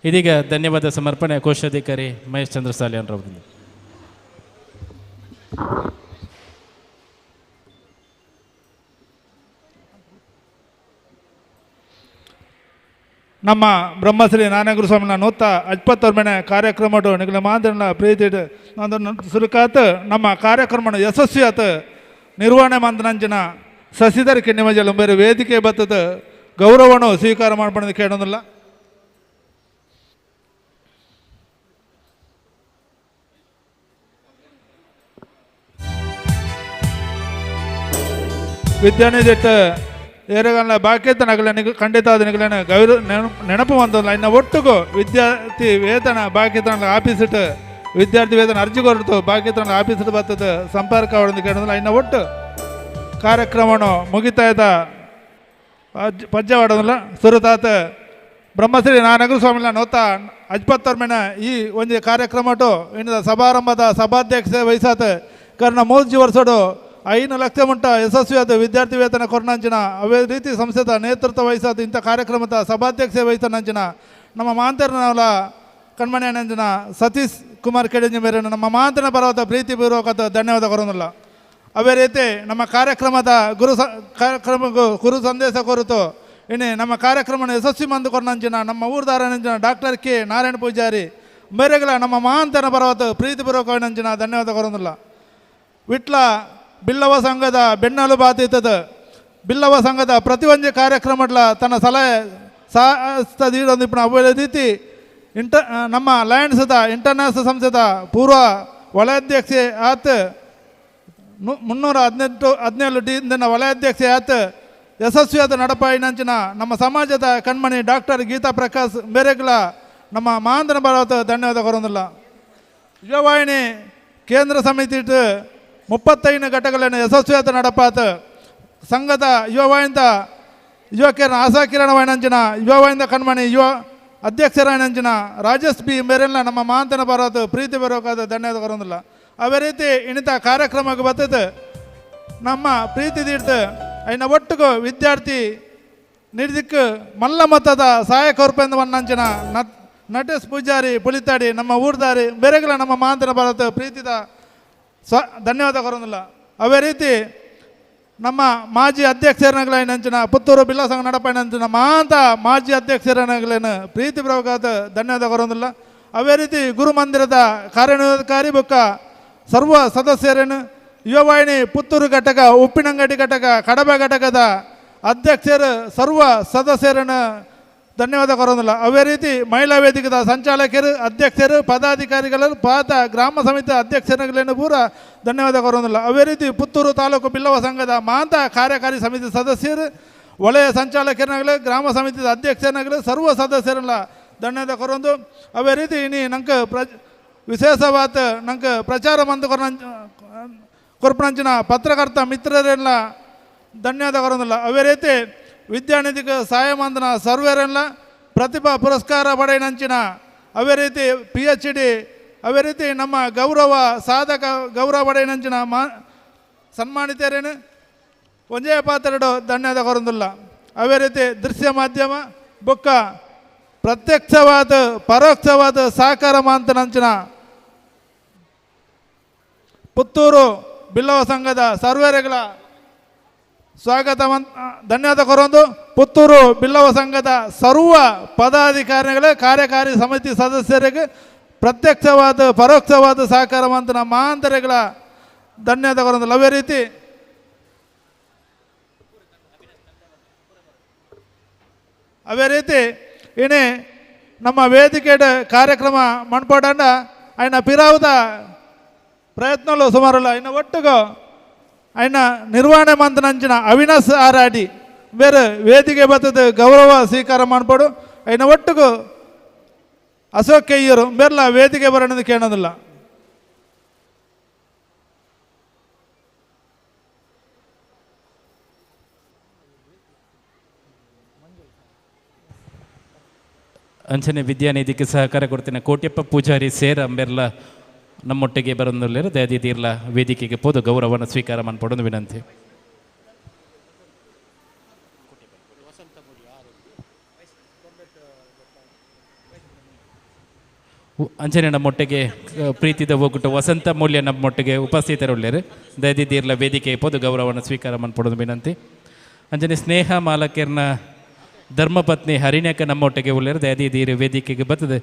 ಇದೀಗ ಧನ್ಯವಾದ ಸಮರ್ಪಣೆ ಕೋಶಾಧಿಕಾರಿ ಮಹೇಶ್ ಚಂದ್ರ ಸಾಲಿಯಾನ್ ರವರಿಂದ. ನಮ್ಮ ಬ್ರಹ್ಮಶ್ರೀ ನಾರಾಯಣ ಸ್ವಾಮಿನ ನೂತ 76ನೇ ಕಾರ್ಯಕ್ರಮ ನಿಗಲ ಮಾದರಿನ ಪ್ರೀತಿ ಸುರುಕಾತ್ ನಮ್ಮ ಕಾರ್ಯಕ್ರಮ ಯಶಸ್ವಿ ಆತ ನಿರ್ವಹಣೆ ಮಂದನಂಚಿನ ಶಶಿಧರ್ ಕಿಣ್ಣಿಮಜಲು ಬೇರೆ ವೇದಿಕೆ ಬತ್ತದ ಗೌರವವನ್ನು ಸ್ವೀಕಾರ ಮಾಡ್ಕೊಂಡು ಕೇಳೋದಿಲ್ಲ. ವಿದ್ಯಾನಿಧಿಟ್ಟು ಏರಗಲ್ಲ ಬಾಕೇತ ನಗಲ ಖಂಡಿತ ಅದು ನಿಗಲನ ನೆನಪು ಬಂದಲ್ಲ. ಇನ್ನು ಒಟ್ಟಿಗೂ ವಿದ್ಯಾರ್ಥಿ ವೇತನ ಬಾಕಿತನ ಆಫೀಸಿಟ್ಟು ವಿದ್ಯಾರ್ಥಿ ವೇತನ ಅರ್ಜಿ ಕೊರತು ಬಾಕಿತನ ಆಫೀಸಿಟ್ಟು ಬರ್ತದೆ ಸಂಪರ್ಕ ಅವರೊಂದು ಕೇಳೋದಿಲ್ಲ. ಇನ್ನು ಒಟ್ಟು ಕಾರ್ಯಕ್ರಮವನ್ನು ಮುಗಿತಾ ಇದ್ದ ಪಜ್ಜ ಮಾಡೋದಿಲ್ಲ. ಸುರುತಾತ ಬ್ರಹ್ಮಶ್ರೀ ನಾರಾಯಣ ಸ್ವಾಮಿನ ನೂತ 76ನೇ ಈ ಒಂದು ಕಾರ್ಯಕ್ರಮಟು ಇನ್ನು ಸಮಾರಂಭದ ಸಭಾಧ್ಯಕ್ಷ ವಹಿಸಾತ ಕಾರಣ 3 ವರ್ಷಡು 5 ಲಕ್ಷ ಮಟ್ಟ ಯಶಸ್ವಿಯಾದ ವಿದ್ಯಾರ್ಥಿ ವೇತನ ಕೊರನಂಚಿನ ಅವೇ ರೀತಿ ಸಂಸ್ಥೆದ ನೇತೃತ್ವ ವಹಿಸಾದ ಇಂಥ ಕಾರ್ಯಕ್ರಮದ ಸಭಾಧ್ಯಕ್ಷ ವಹಿಸನಂಚಿನ ನಮ್ಮ ಮಾಂತರನವಲ ಕಣ್ಮಣಿ ನಂಚಿನ ಸತೀಶ್ ಕುಮಾರ್ ಕೆಡೆಂಜಿ ಮೇರೆ ನಮ್ಮ ಮಾಂತನ ಪರ್ವತ ಪ್ರೀತಿಪೂರ್ವಕದ ಧನ್ಯವಾದ ಕೊರೋದಿಲ್ಲ. ಅವೇ ರೀತಿ ನಮ್ಮ ಕಾರ್ಯಕ್ರಮದ ಗುರು ಸಂದೇಶ ಕೊರತು ಇನ್ನು ನಮ್ಮ ಕಾರ್ಯಕ್ರಮ ಯಶಸ್ವಿ ಮಂದು ಕೊರನಂಚಿನ ನಮ್ಮ ಊರ್ದಾರ ನಂಚಿನ ಡಾಕ್ಟರ್ ಕೆ ನಾರಾಯಣ ಪೂಜಾರಿ ಮೇರೆಗಳ ನಮ್ಮ ಮಾಂತನ ಪರ್ವತ ಪ್ರೀತಿಪೂರ್ವಕ ನಂಚಿನ ಧನ್ಯವಾದ ಕೊರೋದಿಲ್ಲ. ವಿಟ್ಲ ಬಿಲ್ಲವ ಸಂಘದ ಬೆನ್ನಲು ಬಾತಿತ್ತದ ಬಿಲ್ಲವ ಸಂಘದ ಪ್ರತಿಯೊಂದು ಕಾರ್ಯಕ್ರಮಡ್ಲ ತನ್ನ ಸಲಹೆ ಸಾಸ್ತದೀಡೊಂದಿಪ್ಪ ಅವೇ ರೀತಿ ನಮ್ಮ ಲಯನ್ಸ್ದ ಇಂಟರ್ನ್ಯಾಷನಲ್ ಸಂಸ್ಥೆದ ಪೂರ್ವ ವಲಯಾಧ್ಯಕ್ಷೆ ಆತ 317 ದಿನ ವಲಯಾಧ್ಯಕ್ಷೆ ಆತ ಯಶಸ್ವಿಯಾದ ನಡಪಾಯಿನಂಚಿನ ನಮ್ಮ ಸಮಾಜದ ಕಣ್ಮಣಿ ಡಾಕ್ಟರ್ ಗೀತಾ ಪ್ರಕಾಶ್ ಮೇರೆಗಳ ನಮ್ಮ ಮಾಂದನ ಭಾರತ ಧನ್ಯವಾದ ಕೊರೋದಿಲ್ಲ. ಯುವವಾಹಿನಿ ಕೇಂದ್ರ ಸಮಿತಿ 35 ಘಟಕಗಳನ್ನು ಯಶಸ್ವಿಯಾದ ನಡಪಾತ ಸಂಘದ ಯುವವಾಹಿನಿದ ಯುವಕಿರಣ ಆಶಾಕಿರಣ ವಾಹಿನಂಚಿನ ಯುವವಾಹಿನಿದ ಕಣ್ಮಣಿ ಯುವ ಅಧ್ಯಕ್ಷರಾಯನಂಚಿನ ರಾಜೇಶ್ ಬಿ ಮೇರೆಲ್ಲ ನಮ್ಮ ಮಾಂತನ ಭಾರತ ಪ್ರೀತಿ ಬರೋಕಾದ ಧನ್ಯವಾದ ಕೊರೋದಿಲ್ಲ. ಅವೇ ರೀತಿ ಇನ್ನಿತ ಕಾರ್ಯಕ್ರಮಕ್ಕೆ ಬರ್ತದೆ ನಮ್ಮ ಪ್ರೀತಿ ತೀರ್ಥ ಐನ ಒಟ್ಟಿಗೂ ವಿದ್ಯಾರ್ಥಿ ನಿರ್ದಿಕ್ ಮಲ್ಲ ಮೊತ್ತದ ಸಹಾಯಕ ರೂಪಾಯಿನಂಚಿನ ನಟೇಶ್ ಪೂಜಾರಿ ಪುಲಿತಾಡಿ ನಮ್ಮ ಊರ್ದಾರಿ ಬೇರೆಗಳ ನಮ್ಮ ಮಾಂತನ ಭಾರತ ಪ್ರೀತಿದ ಧನ್ಯವಾದ ಕೊರೋದಿಲ್ಲ. ಅವೇ ರೀತಿ ನಮ್ಮ ಮಾಜಿ ಅಧ್ಯಕ್ಷರನಂಚಿನ ಪುತ್ತೂರು ಬಿಲ್ಲ ಸಂಘ ನಡಪಾಯಿನಂಚಿನ ಮಾಂತ ಮಾಜಿ ಅಧ್ಯಕ್ಷರನಗಳೇನು ಪ್ರೀತಿ ಪ್ರಭಾತ ಧನ್ಯವಾದ ಕೊರೋದಿಲ್ಲ. ಅವೇ ರೀತಿ ಗುರು ಮಂದಿರದ ಕಾರ್ಯನಿರ್ವಹಣಾಧಿಕಾರಿ ಬೊಕ್ಕ ಸರ್ವ ಸದಸ್ಯರೇನು ಯುವವಾಹಿನಿ ಪುತ್ತೂರು ಘಟಕ ಉಪ್ಪಿನಂಗಡಿ ಘಟಕ ಕಡಬ ಘಟಕದ ಅಧ್ಯಕ್ಷರು ಸರ್ವ ಸದಸ್ಯರನ್ನು ಧನ್ಯವಾದ ಕೊರೋದಿಲ್ಲ. ಅವೇ ರೀತಿ ಮಹಿಳಾ ವೇದಿಕೆದ ಸಂಚಾಲಕರು ಅಧ್ಯಕ್ಷರು ಪದಾಧಿಕಾರಿಗಳು ಪಾತ ಗ್ರಾಮ ಸಮಿತಿ ಅಧ್ಯಕ್ಷರುಗಳೇನು ಪೂರ ಧನ್ಯವಾದ ಕೊರೋದಿಲ್ಲ. ಅವೇ ರೀತಿ ಪುತ್ತೂರು ತಾಲೂಕು ಬಿಲ್ಲವ ಸಂಘದ ಮಾಂತ ಕಾರ್ಯಕಾರಿ ಸಮಿತಿ ಸದಸ್ಯರು ವಲಯ ಸಂಚಾಲಕರುಗಳು ಗ್ರಾಮ ಸಮಿತಿ ಅಧ್ಯಕ್ಷರುಗಳು ಸರ್ವ ಸದಸ್ಯರೆಲ್ಲ ಧನ್ಯವಾದ ಕೊರೋದು. ಅವೇ ರೀತಿ ಇನ್ನು ನಂಗೆ ವಿಶೇಷವಾದ ನಂಗೆ ಪ್ರಚಾರ ಮಂದು ಕೊರ್ಪಣಂಚಿನ ಪತ್ರಕರ್ತ ಮಿತ್ರರೆಲ್ಲ ಧನ್ಯವಾದ ಕೊರೋದಿಲ್ಲ. ಅವೇ ರೀತಿ ವಿದ್ಯಾನಿಧಿಗೆ ಸಹಾಯ ಮಂದನ ಸರ್ವೇರೆಲ್ಲ ಪ್ರತಿಭಾ ಪುರಸ್ಕಾರ ಪಡೆಯನಂಚಿನ ಅವೇ ರೀತಿ PhD ಅವೇ ರೀತಿ ನಮ್ಮ ಗೌರವ ಸಾಧಕ ಗೌರವ ಪಡೆಯನಂಚಿನ ಸನ್ಮಾನಿತರೇನು ಒಂಜೇ ಪಾತ್ರೆಡು ಧನ್ಯವಾದ ಕೊರೋದಿಲ್ಲ. ಅವೇ ರೀತಿ ದೃಶ್ಯ ಮಾಧ್ಯಮ ಬೊಕ್ಕ ಪ್ರತ್ಯಕ್ಷವಾದ ಪರೋಕ್ಷವಾದ ಸಹಕಾರ ಮಾಂತನಂಚಿನ ಪುತ್ತೂರು ಬಿಲ್ಲವ ಸಂಘದ ಸರ್ವೇರೆಗಳ ಸ್ವಾಗತ ಧನ್ಯವಾದ ಕೊರೋದು. ಪುತ್ತೂರು ಬಿಲ್ಲವ ಸಂಘದ ಸರ್ವ ಪದಾಧಿಕಾರಿಗಳ ಕಾರ್ಯಕಾರಿ ಸಮಿತಿ ಸದಸ್ಯರಿಗೆ ಪ್ರತ್ಯಕ್ಷವಾದ ಪರೋಕ್ಷವಾದ ಸಹಕಾರ ಮಂತನ ಮಾಂತರೆಗಳ ಧನ್ಯವಾದ ಕೊರೋದು. ಅವೇ ರೀತಿ ಇನ್ನೇ ನಮ್ಮ ವೇದಿಕೆ ಕಾರ್ಯಕ್ರಮ ಮಣ್ಪಾಡಂಡ ఆయన ಪಿರಾವುದ ಪ್ರಯತ್ನಗಳು ಸುಮಾರಲ್ಲ ఆయన ಒಟ್ಟಿಗೂ ఆయన ನಿರ್ವಹಣೆ ಮಂತನಂಚಿನ ಅವಿನಾಶ್ ಆರಾಡಿ ಬೇರೆ ವೇದಿಕೆ ಬರ್ತದೆ ಗೌರವ ಸ್ವೀಕಾರ ಮಾಡ್ಬೋದು. ఆయన ಒಟ್ಟಿಗೂ ಅಶೋಕ್ ಕೆಯ್ಯರು ಬೇರೆಲ್ಲ ವೇದಿಕೆ ಬರೋಣ ಕೇಳೋದಿಲ್ಲ. ಅಂಚನೆ ವಿದ್ಯಾನಿಧಿಗೆ ಸಹಕಾರ ಕೊಡ್ತೀನಿ. ಕೋಟ್ಯಪ್ಪ ಪೂಜಾರಿ ಸೇರ ಅಂಬೆರ್ಲ ನಮ್ಮೊಟ್ಟಿಗೆ ಬರೋದಿಲ್ಲ ದಯದಿರ್ಲ ವೇದಿಕೆಗೆ ಪೋದು ಗೌರವವನ್ನು ಸ್ವೀಕಾರ ಮಾಡ್ಕೊಡೋದು ವಿನಂತಿ. ಅಂಚನೆ ನಮ್ಮೊಟ್ಟಿಗೆ ಪ್ರೀತಿದ ಹೋಗ್ಬಿಟ್ಟು ವಸಂತ ಮೂಲ್ಯ ನಮ್ಮೊಟ್ಟಿಗೆ ಉಪಸ್ಥಿತರುಳ್ಳ್ಯಾರು ದಯದಿರ್ಲ ವೇದಿಕೆಗೆ ಪೋದು ಗೌರವವನ್ನು ಸ್ವೀಕಾರ ಮಾಡ್ಕೊಡೋದು ವಿನಂತಿ. ಅಂಚನೆ ಸ್ನೇಹ ಮಾಲಕರ್ನ ಧರ್ಮಪತ್ನಿ ಹರಿಣ್ಯಕ ನಮ್ಮೊಟ್ಟಿಗೆ ಉಳ್ಳೇರದೆ ಅದಿದೀರು ವೇದಿಕೆಗೆ ಬರ್ತದೆ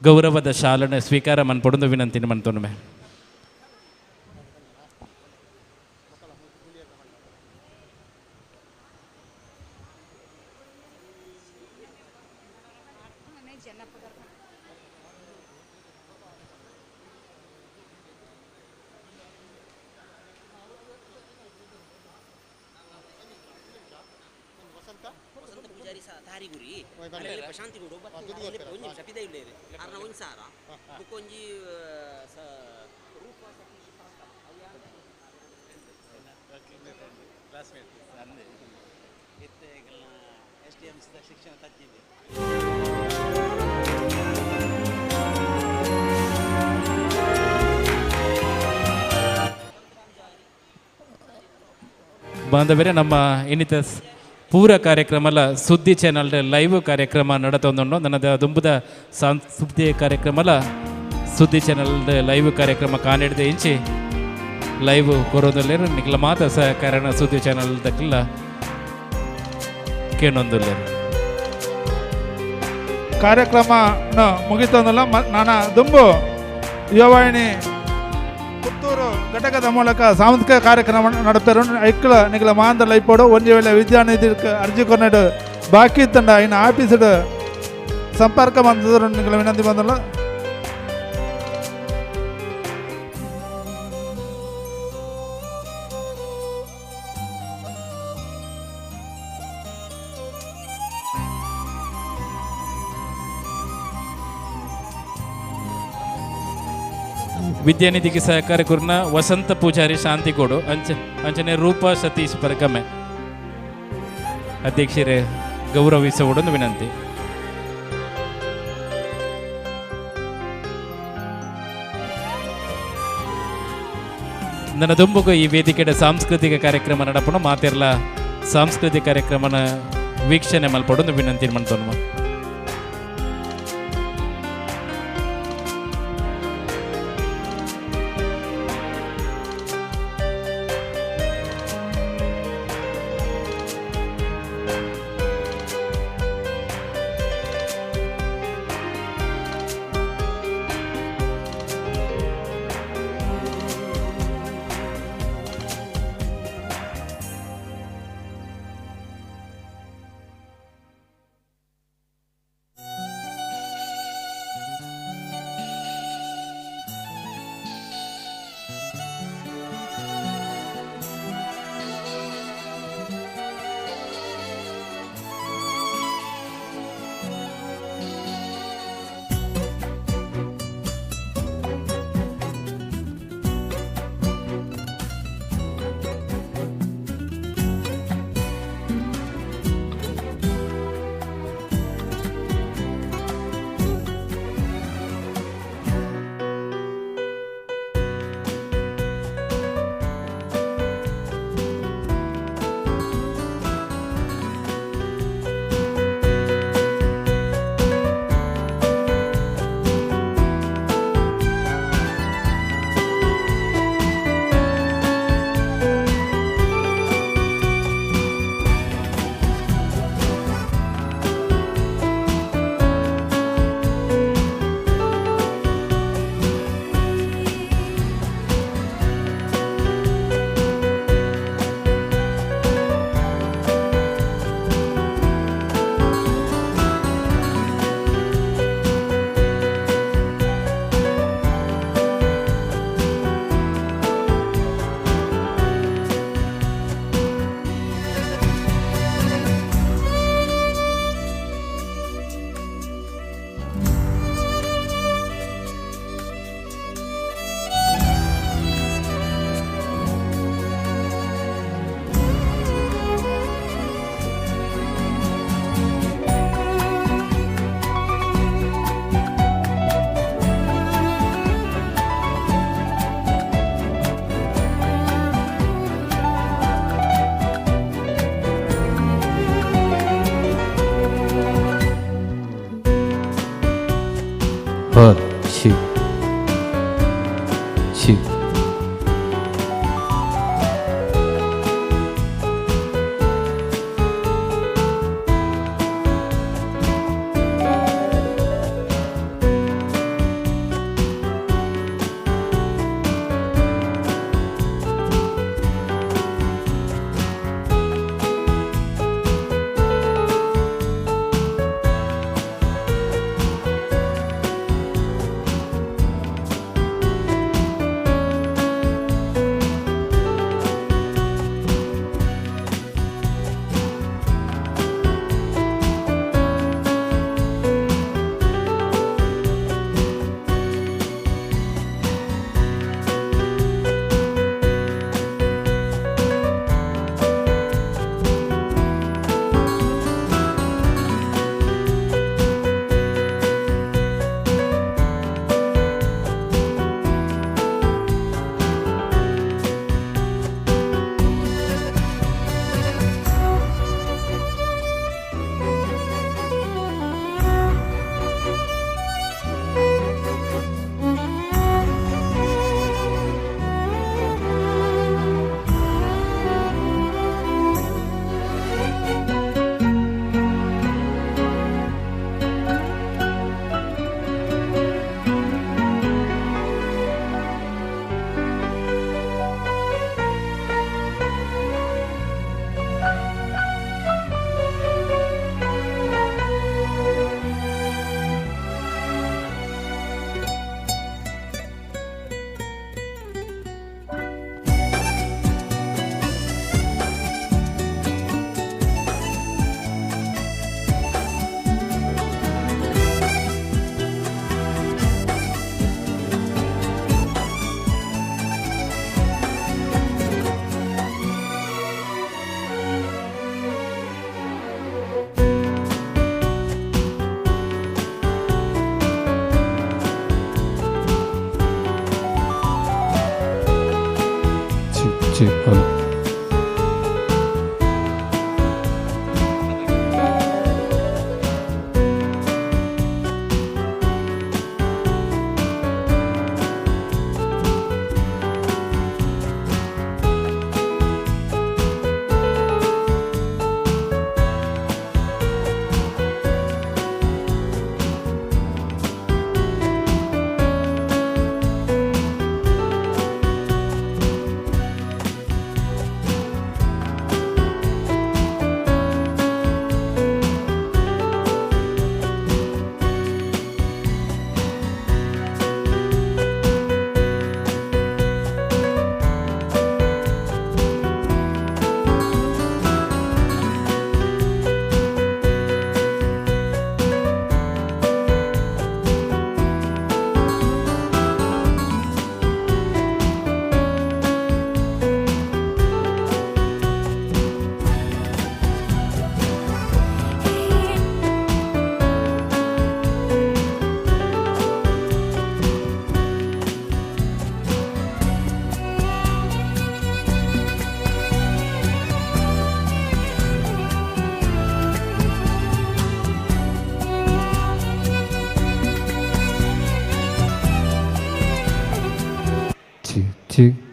ಗೌರವದ ಶಾಲನೆ ಸ್ವೀಕಾರ ಮನ್ಪೊಡೊಂದು ವಿನಂತಿನ ಮನ್ತೊಂದು ಬಾಂಧವರೇ, ನಮ್ಮ ಇನ್ನಿತ ಪೂರ ಕಾರ್ಯಕ್ರಮಲ ಸುದ್ದಿ ಚಾನಲ್ ಲೈವ್ ಕಾರ್ಯಕ್ರಮ ನಡತೊಂದುಂಡು. ನನ್ನದು ದುಂಬುದ ಸಾಂಸ್ಕೃತಿಕ ಕಾರ್ಯಕ್ರಮಲ ಸುದ್ದಿ ಚಾನಲ್ ಲೈವ್ ಕಾರ್ಯಕ್ರಮ ಕಾಣಿಡ್ದೆ ಇಂಚಿ ಲೈವ್ ಕೊರೋದಲ್ಲೇರು ನಿಖಲ ಮಾತ ಸಹಕಾರಣ ಸುದ್ದಿ ಚಾನಲ್ ದಕ್ಕಿಲ್ಲ ಕೇಳೊಂದುಲ್ಲೇರು ಕಾರ್ಯಕ್ರಮ ಮುಗಿತಂದಲ್ಲ. ನಾನು ದುಂಬು ಯುವವಾಹಿನಿ ಪುತ್ತೂರು ಘಟಕದ ಮೂಲಕ ಸಾಂಸ್ಕೃತಿಕ ಕಾರ್ಯಕ್ರಮ ನಡಪೇರು ಐಕ್ಲ ನಿಖಲ ಮಾಂದ ಲೈಪೋಡು ಒಂಜಿ ವೇಳೆ ವಿದ್ಯಾನಿಧಿಗೆ ಅರ್ಜಿ ಕೊನೆಡು ಬಾಕಿ ತಂಡ ಇನ್ನು ಆಫೀಸಡ್ ಸಂಪರ್ಕ ಮಾಡಿದ್ರು ನಿಖಲ ವಿನಂತಿ ಬಂದಲ್ಲ. ವಿದ್ಯಾನಿಧಿಗೆ ಸಹಕಾರ ಕುರ್ನ ವಸಂತ ಪೂಜಾರಿ ಶಾಂತಿಗೋಡು ಅಂಚನೆ ರೂಪಾ ಸತೀಶ್ ಪರಕಮೆ ಅಧ್ಯಕ್ಷರೇ ಗೌರವಿಸುವುದೊಂದು ವಿನಂತಿ. ನನ್ನ ದುಂಬುಗ ಈ ವೇದಿಕೆಯ ಸಾಂಸ್ಕೃತಿಕ ಕಾರ್ಯಕ್ರಮ ನಡಪಣ ಮಾತೆರ್ಲ ಸಾಂಸ್ಕೃತಿಕ ಕಾರ್ಯಕ್ರಮನ ವೀಕ್ಷಣೆ ಮಲ್ಪಡೊಂದು ವಿನಂತಿ ಮಾಡ್ತೋಣ. जी हेलो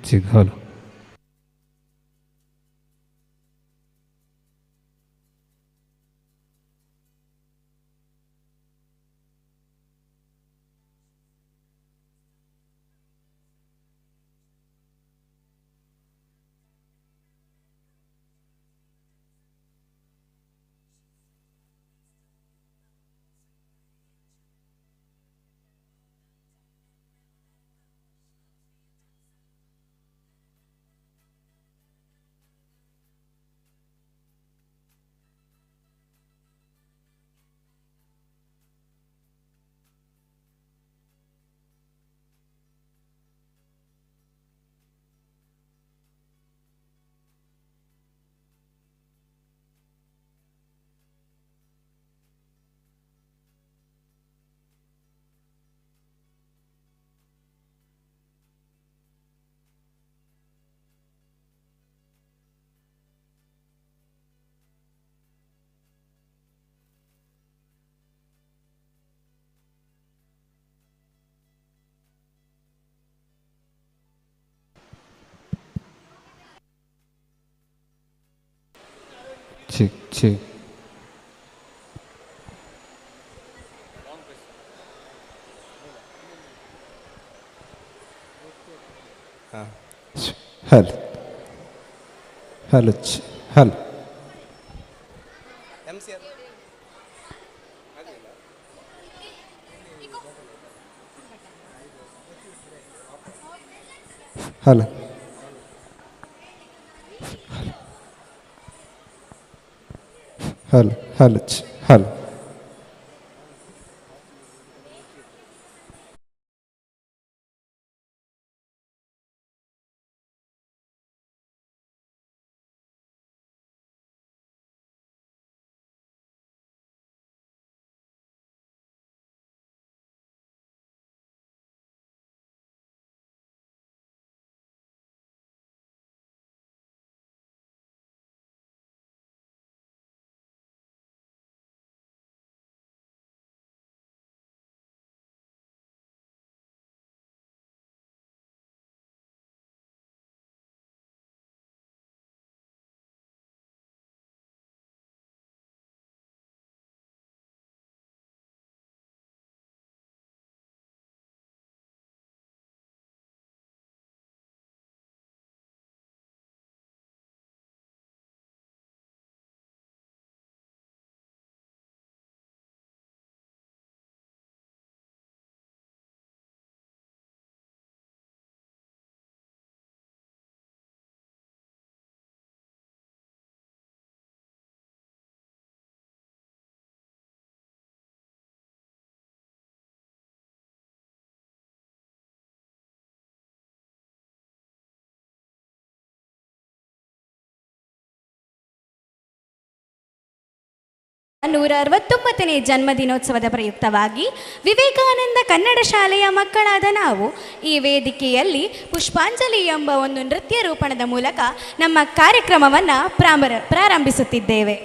जी हेलो जी हाँ hello hello hello hello hello hello hello 169ನೇ ಜನ್ಮದಿನೋತ್ಸವದ ಪ್ರಯುಕ್ತವಾಗಿ ವಿವೇಕಾನಂದ ಕನ್ನಡ ಶಾಲೆಯ ಮಕ್ಕಳಾದ ನಾವು ಈ ವೇದಿಕೆಯಲ್ಲಿ ಪುಷ್ಪಾಂಜಲಿ ಎಂಬ ಒಂದು ನೃತ್ಯ ರೂಪಣದ ಮೂಲಕ ನಮ್ಮ ಕಾರ್ಯಕ್ರಮವನ್ನು ಪ್ರಾರಂಭಿಸುತ್ತಿದ್ದೇವೆ.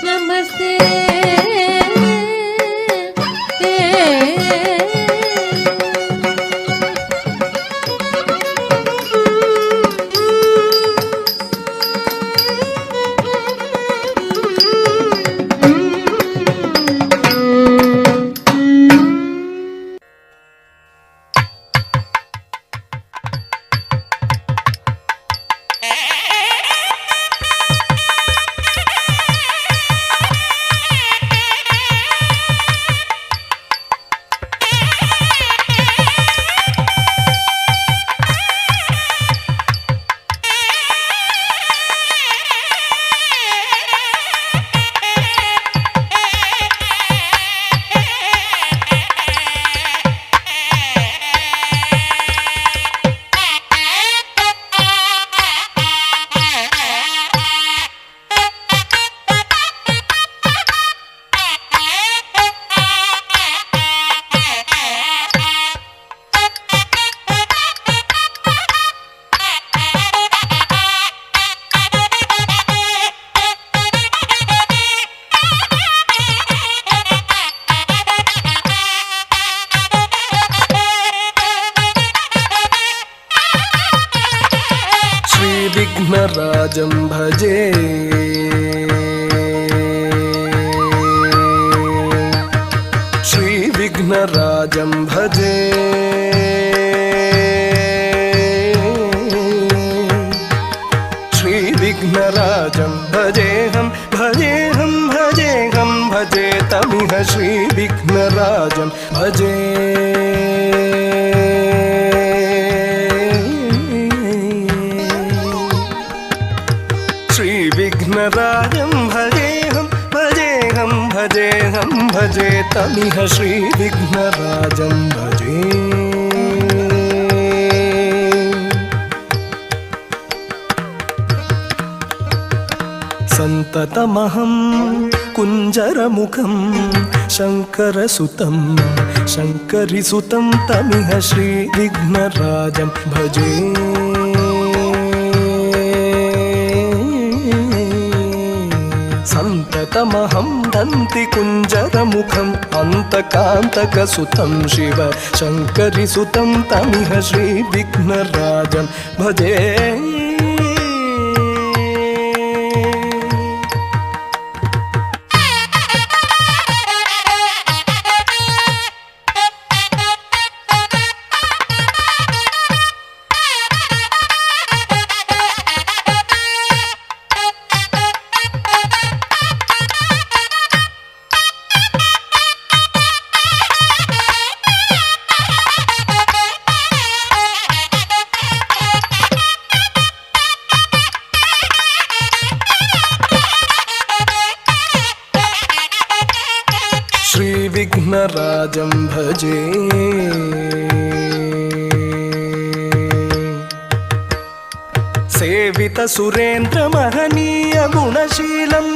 ನಮಸ್ತೆ विघ्नराजं भजे श्रीविघ्नराजं भजे श्रीविघ्नराजं भजेऽहं भजेऽहं भजेऽहं भजे तमिह श्रीविघ्नराजं भजे श्रीविघ्नराजं भजेऽहं भजेऽहं भजेऽहं भजे तमिह श्रीविघ्नराजं भजे सन्ततमहं कुञ्जरमुखं शङ्करसुतं शङ्करिसुतं तमिह श्रीविघ्नराजं भजे सन्ततमहं दन्तिकुञ्जरमुखम् अन्तकान्तकसुतं शिव शङ्करिसुतं तमिह श्रीविघ्नराजं भजे श्रीविघ्नराजं भजे सेवितसुरेन्द्रमहनीयगुणशीलं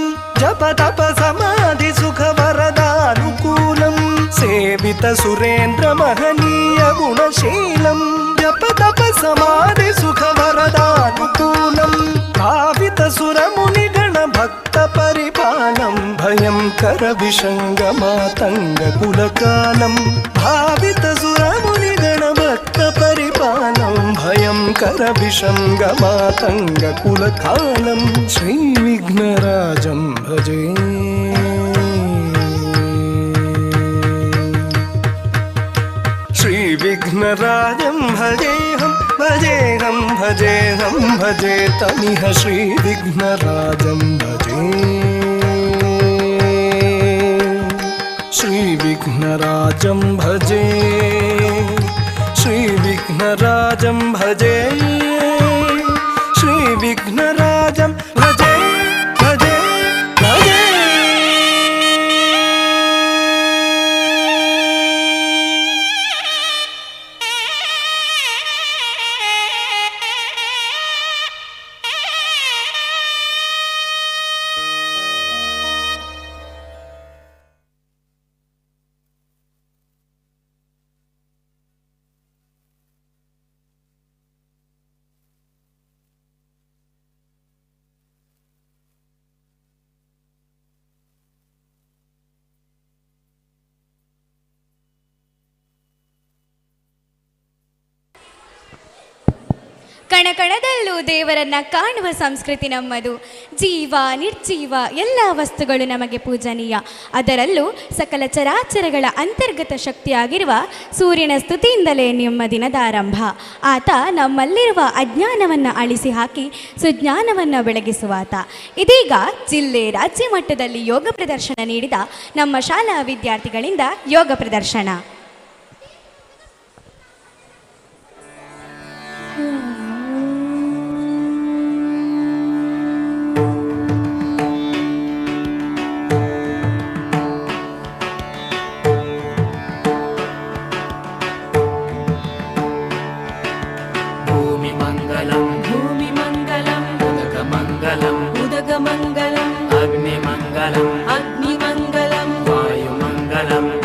जपतपसमाधिसुखवरदानुकूलं सेवितसुरेन्द्रमहनीयगुणशीलं जपतपसमाधिसुखवरदानुकूलं भावितसुरमुनिगणभक्तपरिपालं भयङ्करविषङ्गमातङ्गकुलकालं भावितसुरमुनिगणभक्तपरिपालं भयङ्करविषङ्गमातङ्गकुलकालं श्रीविघ्नराजं भजे श्रीविघ्नराजं भजेऽहं भजेऽहं भजेऽहं भजे तमिह श्रीविघ्नराजं भजे श्रीविघ्नराजं भजे श्रीविघ्नराजं भजे श्रीविघ्नराजं भजे भजे भजे ಕಣಕಣದಲ್ಲೂ ದೇವರನ್ನ ಕಾಣುವ ಸಂಸ್ಕೃತಿ ನಮ್ಮದು. ಜೀವ ನಿರ್ಜೀವ ಎಲ್ಲ ವಸ್ತುಗಳು ನಮಗೆ ಪೂಜನೀಯ. ಅದರಲ್ಲೂ ಸಕಲ ಚರಾಚರಗಳ ಅಂತರ್ಗತ ಶಕ್ತಿಯಾಗಿರುವ ಸೂರ್ಯನ ಸ್ತುತಿಯಿಂದಲೇ ನಿಮ್ಮ ದಿನದ ಆರಂಭ. ಆತ ನಮ್ಮಲ್ಲಿರುವ ಅಜ್ಞಾನವನ್ನು ಅಳಿಸಿ ಹಾಕಿ ಸುಜ್ಞಾನವನ್ನು ಬೆಳಗಿಸುವಾತ. ಇದೀಗ ಜಿಲ್ಲೆ ರಾಜ್ಯ ಮಟ್ಟದಲ್ಲಿ ಯೋಗ ಪ್ರದರ್ಶನ ನೀಡಿದ ನಮ್ಮ ಶಾಲಾ ವಿದ್ಯಾರ್ಥಿಗಳಿಂದ ಯೋಗ ಪ್ರದರ್ಶನ. अग्निमङ्गलम्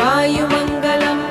वायुमङ्गलम्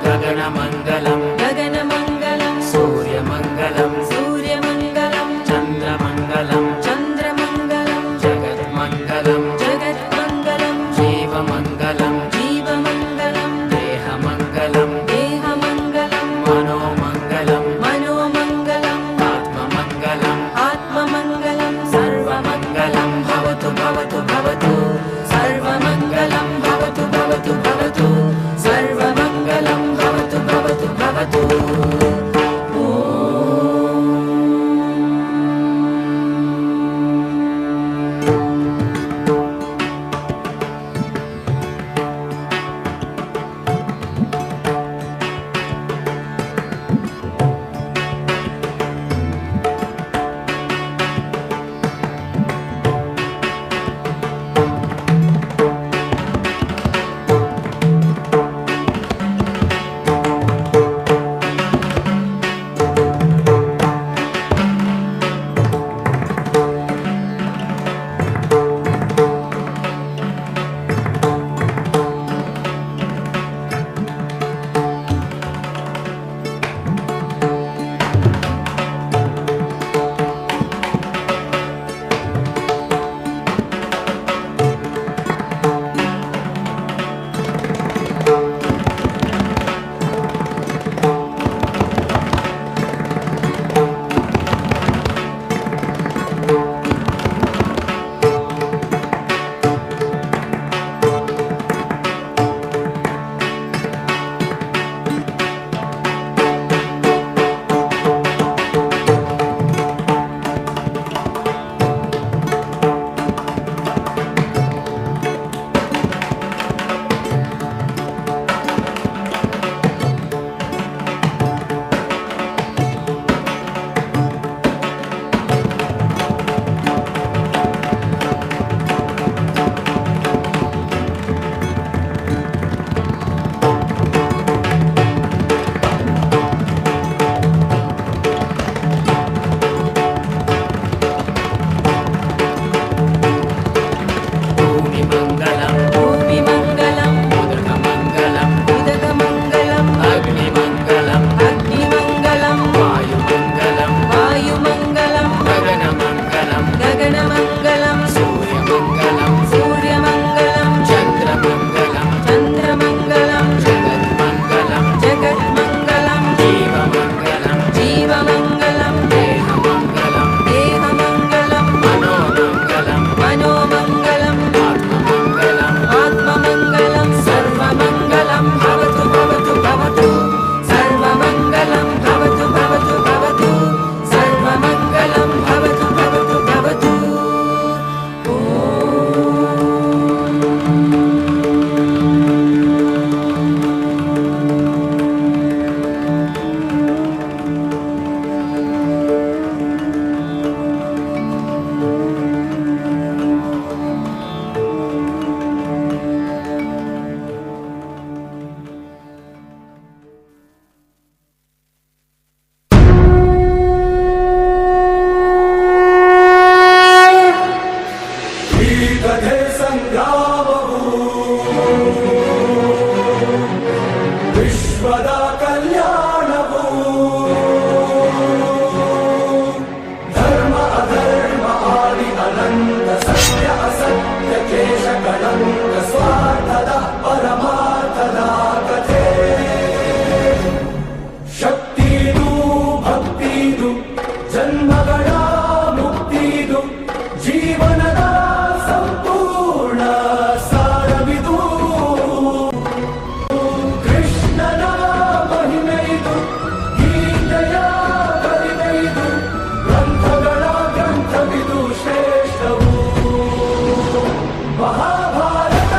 ವಿಶ್ವದ ಕಲ್ಯಾಣವು ಧರ್ಮ ಅಧರ್ಮ ಆದಿ ಅನಂತ ಸತ್ಯ ಅಸತ್ಯ ಕೇಶ ಕಳಂಕ ಸ್ವಾರ್ಥದ ಪರಮಾರ್ಥದ ಕಥೆ ಶಕ್ತಿದು ಭಕ್ತಿದು ಜನ್ಮಗಳ ಮುಕ್ತಿದು ಜೀವನದ ಸಂಪೂರ್ಣ ಸಾರವಿದು ಕೃಷ್ಣನ ಮಹಿಮೆಯಿದು ಗೀತೆಯ ಕಲಿಮೆಯಿದು ಗ್ರಂಥಗಳ ಗ್ರಂಥವಿದು ಶ್ರೇಷ್ಠವು ಮಹಾಭಾರತ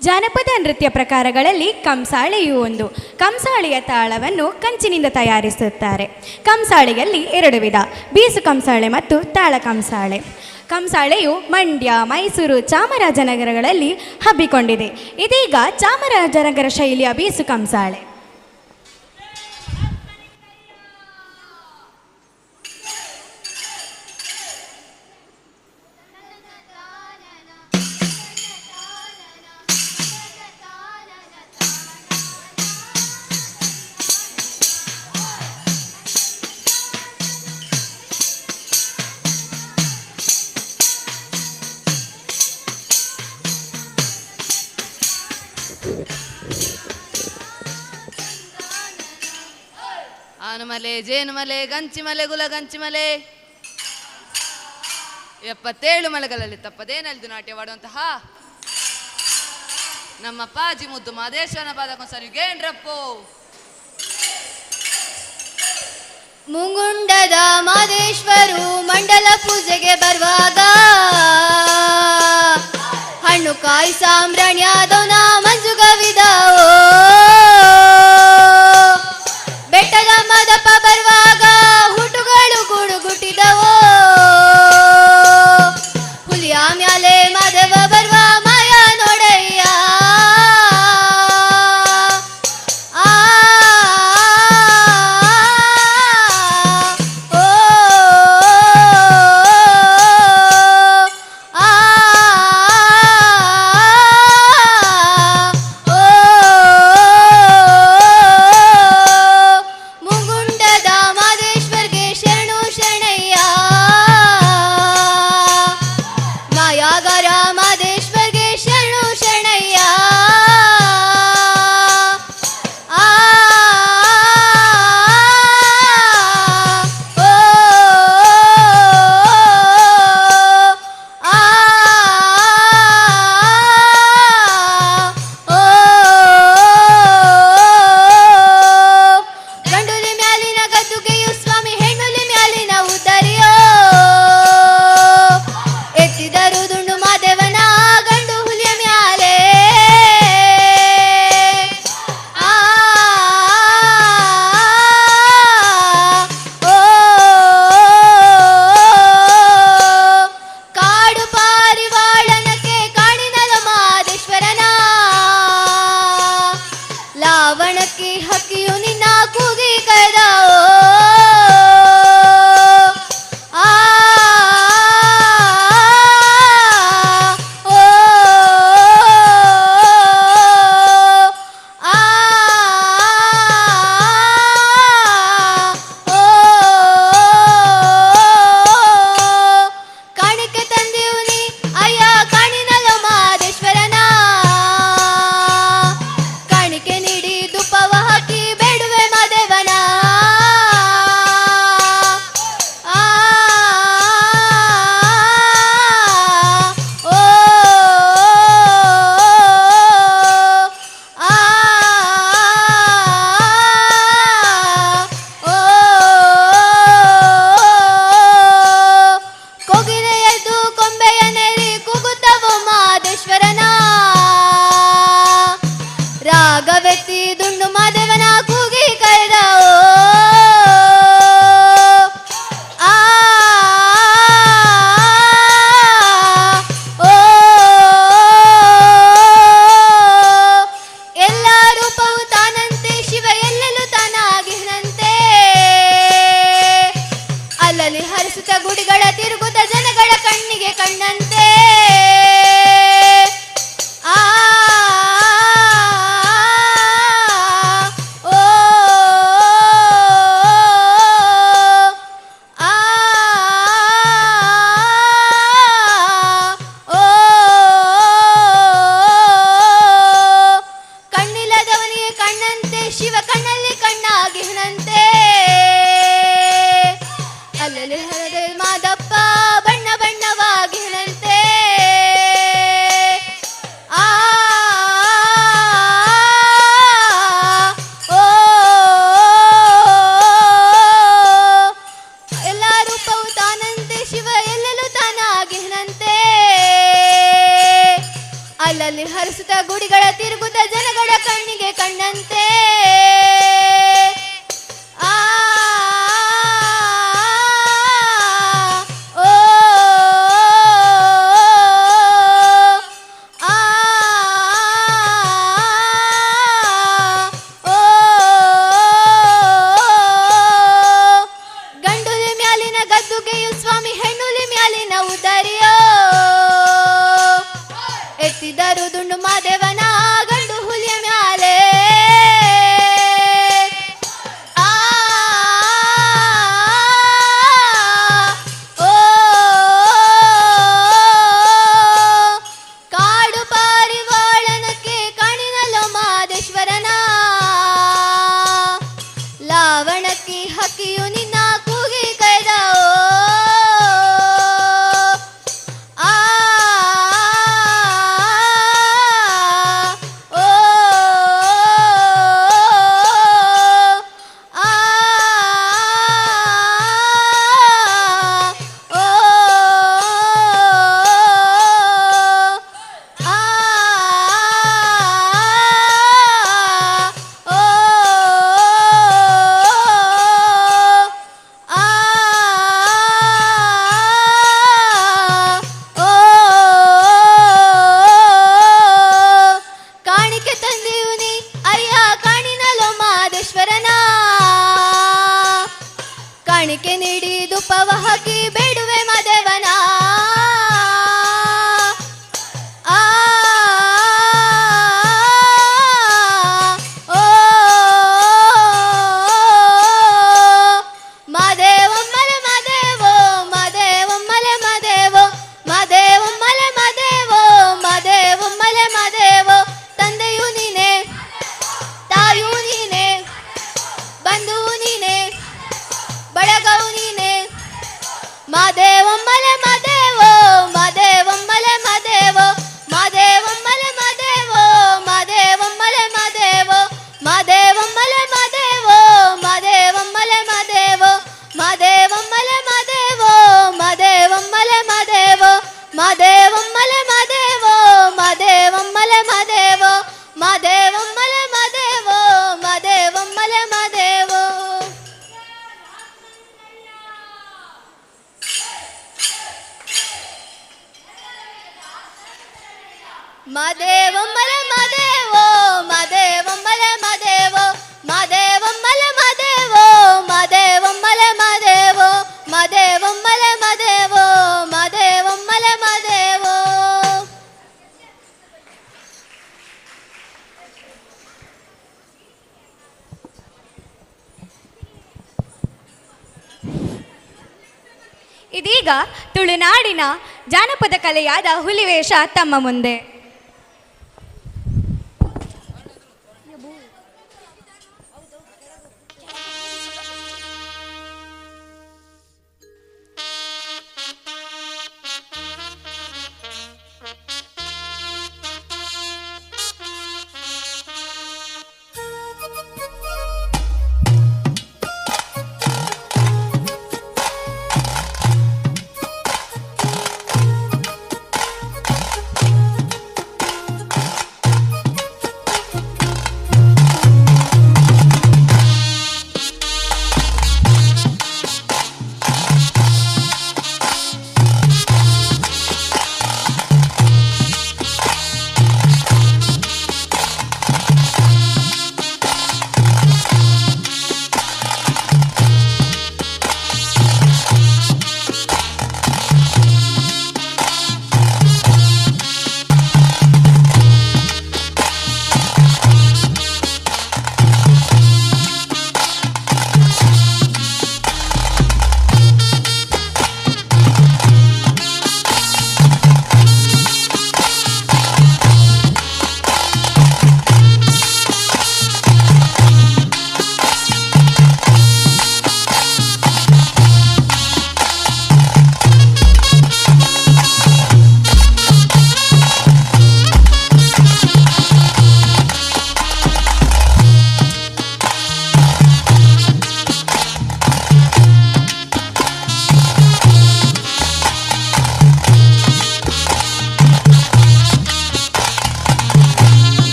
ಜಾನಪದ ನೃತ್ಯ ಪ್ರಕಾರಗಳಲ್ಲಿ ಕಂಸಾಳೆಯೂ ಒಂದು. ಕಂಸಾಳೆಯ ತಾಳವನ್ನು ಕಂಚಿನಿಂದ ತಯಾರಿಸುತ್ತಾರೆ. ಕಂಸಾಳೆಯಲ್ಲಿ 2 ವಿಧ, ಬೀಸು ಕಂಸಾಳೆ ಮತ್ತು ತಾಳ ಕಂಸಾಳೆ. ಕಂಸಾಳೆಯು ಮಂಡ್ಯ, ಮೈಸೂರು, ಚಾಮರಾಜನಗರಗಳಲ್ಲಿ ಹಬ್ಬಿಕೊಂಡಿದೆ. ಇದೀಗ ಚಾಮರಾಜನಗರ ಶೈಲಿಯ ಬೀಸು ಕಂಸಾಳೆ. ಆನಮಲೆ ಜೇನುಮಲೆ ಗಂಚಿಮಲೆ ಗುಲಗಂಚಿಮಲೆ 77 ಮಲೆಗಳಲ್ಲಿ ತಪ್ಪದೇ ನಲಿದು ನಾಟ್ಯವಾಡುವಂತಹ ನಮ್ಮ ಪಾಜಿ ಮುದ್ದು ಮಾದೇಶ್ವರನ ಪಾದಕೊಂಸರಿಗೇನ್ರಪ್ಪೋ. ಮುಂಗುಂಡದ ಮಾದೇಶ್ವರು ಮಂಡಲ ಪೂಜೆಗೆ ಬರುವಾಗ ಹಣ್ಣು ಕಾಯಿ ಸಾಂಬ್ರಾಣ್ಯದವನ ಮಂಜುಗವಿದವೋ. ಬೆಟ್ಟದ ಮದಪ್ಪ ಬರುವಾಗ ಹುಟ್ಟುಗಳು ಗುಡುಗುಟ್ಟಿದವೋ. ಹುಲಿಯ ಮ್ಯಾಲೆ ಮಾದೇವ ಬರುವ ಮಾಯ ನೋಡಯ್ಯ. ಕಾಣಿಕೆ ತಂದೀವ್ನಿ ಅಯ್ಯ ಕಾಣಿನಲ್ಲ ಮಾದೇಶ್ವರನ. ಎತ್ತಿ ದುಂಡು ಮಾದೇವನ ಕೂಗಿ ಕರೆದವೋ ಆ ಓ ಎಲ್ಲ ರೂಪವು ತಾನಂತೆ ಶಿವ ಎಲ್ಲೆಲ್ಲೂ ತಾನಾಗಿನಂತೆ ಅಲ್ಲಲ್ಲಿ ಹರಿಸುತ್ತ ಗುಡಿಗಳ ತಿರುಗುತ್ತ ಜನಗಳ ಕಣ್ಣಿಗೆ ಕಣ್ಣಂತೆ ಆ ಓ ಆ ಓ ಕಣ್ಣಿಲ್ಲದವನಿಗೆ ಕಣ್ಣಂತೆ ಶಿವ ಕಣ್ಣಲ್ಲಿ ಕಣ್ಣಾಗಿನಂತೆ ಅಲ್ಲಲ್ಲಿ ಹರದೆ ಮಾದಪ್ಪ ಬಣ್ಣ ಬಣ್ಣವಾಗಿನಂತೆ ಆ ಓ ಎಲ್ಲ ರೂಪವು ತಾನಂತೆ ಶಿವ ಎಲ್ಲೆಲ್ಲೂ ತಾನಾಗಿನಂತೆ ಅಲ್ಲಲ್ಲಿ ಹರಿಸುತ್ತ ಗುಡಿಗಳ ತಿರುಗುತ್ತ ಜನಗಳ ಕಣ್ಣಿಗೆ ಕಣ್ಣಂತೆ ಆ ಓ ಆ ಓ ಗಂಡುಲಿ ಮ್ಯಾಲಿನ ಗದ್ದುಗೆಯು ಸ್ವಾಮಿ ಹೆಣ್ಣುಲಿ ಮ್ಯಾಲಿನ ಉದರಿಯೋ ಎತ್ತಿದರು ದುಂಡು ಮಾದೇವನ ಗಂಡು ಹುಲಿಯ ಮ್ಯಾಲೆ ಆ ಓ ಕಾಡು ಪಾರಿವಾಳನಕ್ಕೆ ಕಾಣಿನಲ್ಲೋ ಮಾದೇಶ್ವರನ ಲಾವಣಕ್ಕೆ ಹಕ್ಕಿಯು ನಿನ್ನ ಕೂಗಿ ಕೈದವೋ ಆ ಓ ಆ ಓ ಆ ಓ ಕಾಣಿಕೆ ತಂದೀವ್ನಿ ಅಯ್ಯ ಕಾಣಿನಲೋ ಮಾದೇಶ್ವರನ ಕಾಣಿಕೆ ನೀಡಿ ದುಪ್ಪವ ಹಾಕಿ ಬೇಡುವೆ ಮಾದೇವನ ಆ ಓ ಮಾದೇವಮ್ಮಲೆ ಮಾದೇವೋ ಮಾದೇವಮ್ಮಲೆ ಮಾದೇವೋ ಮಾದೇವಮ್ಮಲೆ ಮಾದೇವೋ ಮಾದೇವಮ್ಮಲೆ ಮಾದೇವೋ ತಂದೆಯು ನೀನೆ ತಾಯು ನೀನೆ ಬಂಧುವು ನೀನೆ ಬಳಗವು ನೀನೆ ಮಾದೇವಮ್ಮಲೆ ಮಾದೇವೋ ಮಾದೇವಮ್ಮಲೆ ಮಾದೇವೋ ಮಾದೇವಮ್ಮಲೆ ಮಾದೇವೋ ಮಾದೇವಮ್ಮಲೆ ಮಾದೇವೋ ಮಾದೇವಮ್ಮಲೆ ಮಾದೇವೋ ಮಾದೇವಮ್ಮಲೆ ಮಾದೇವೋ ಮಾದೇವಮ್ಮಲೆ ಮಾದೇವೋ ಮಾದೇವಮ್ಮಲೆ ಮಾದೇವೋ ಮಾದೇವಮ್ಮಲೆ ಮಾದೇವೋ ಮಾದೇವಮ್ಮಲೆ ಮಾದೇವೋ ಮಾದೇವಮ್ಮಲೆ ಮಾದೇವೋ ಮಾದೇವಮ್ಮಲೆ ಮಾದೇವೋ ಮಾದೇವಮ್ಮಲೆ ಮಾದೇವೋ ಮಾದೇವಮ್ಮಲೆ ಮಾದೇವೋ ಮಾದೇವಮ್ಮಲೆ ಮಾದೇವೋ ಮಾದೇವಮ್ಮಲೆ ಮಾದೇವೋ ಮಾದೇವಮ್ಮಲೆ ಮಾದೇವೋ ಮಾದೇವಮ್ಮಲೆ ಮಾದೇವೋ ಇದೀಗ ತುಳುನಾಡಿನ ಜಾನಪದ ಕಲೆಯಾದ ಹುಲಿವೇಷ ತಮ್ಮ ಮುಂದೆ.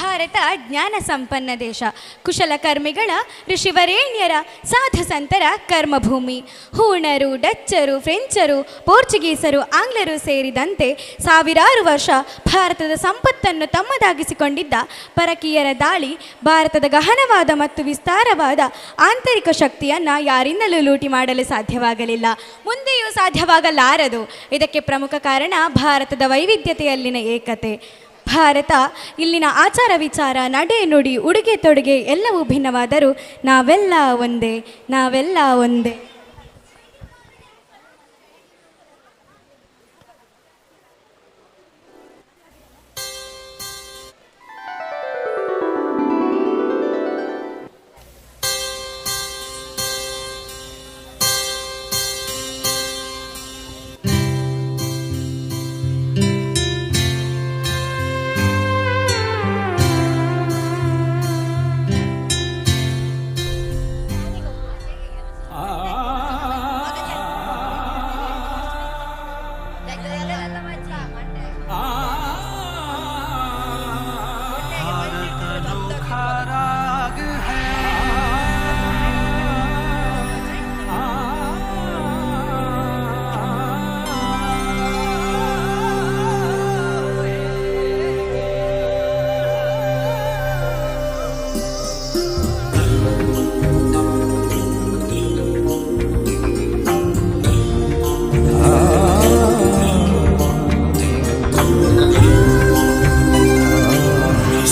ಭಾರತ ಜ್ಞಾನ ಸಂಪನ್ನ ದೇಶ, ಕುಶಲಕರ್ಮಿಗಳ ಋಷಿವರೇಣ್ಯರ ಸಾಧು ಸಂತರ ಕರ್ಮಭೂಮಿ. ಹೂಣರು, ಡಚ್ಚರು, ಫ್ರೆಂಚರು, ಪೋರ್ಚುಗೀಸರು, ಆಂಗ್ಲರು ಸೇರಿದಂತೆ ಸಾವಿರಾರು ವರ್ಷ ಭಾರತದ ಸಂಪತ್ತನ್ನು ತಮ್ಮದಾಗಿಸಿಕೊಂಡಿದ್ದ ಪರಕೀಯರ ದಾಳಿ ಭಾರತದ ಗಹನವಾದ ಮತ್ತು ವಿಸ್ತಾರವಾದ ಆಂತರಿಕ ಶಕ್ತಿಯನ್ನು ಯಾರಿಂದಲೂ ಲೂಟಿ ಮಾಡಲು ಸಾಧ್ಯವಾಗಲಿಲ್ಲ, ಮುಂದೆಯೂ ಸಾಧ್ಯವಾಗಲಾರದು. ಇದಕ್ಕೆ ಪ್ರಮುಖ ಕಾರಣ ಭಾರತದ ವೈವಿಧ್ಯತೆಯಲ್ಲಿನ ಏಕತೆ. ಭಾರತ ಇಲ್ಲಿನ ಆಚಾರ ವಿಚಾರ, ನಡೆ ನುಡಿ, ಉಡುಗೆ ತೊಡುಗೆ ಎಲ್ಲವೂ ಭಿನ್ನವಾದರೂ ನಾವೆಲ್ಲ ಒಂದೇ, ನಾವೆಲ್ಲ ಒಂದೇ.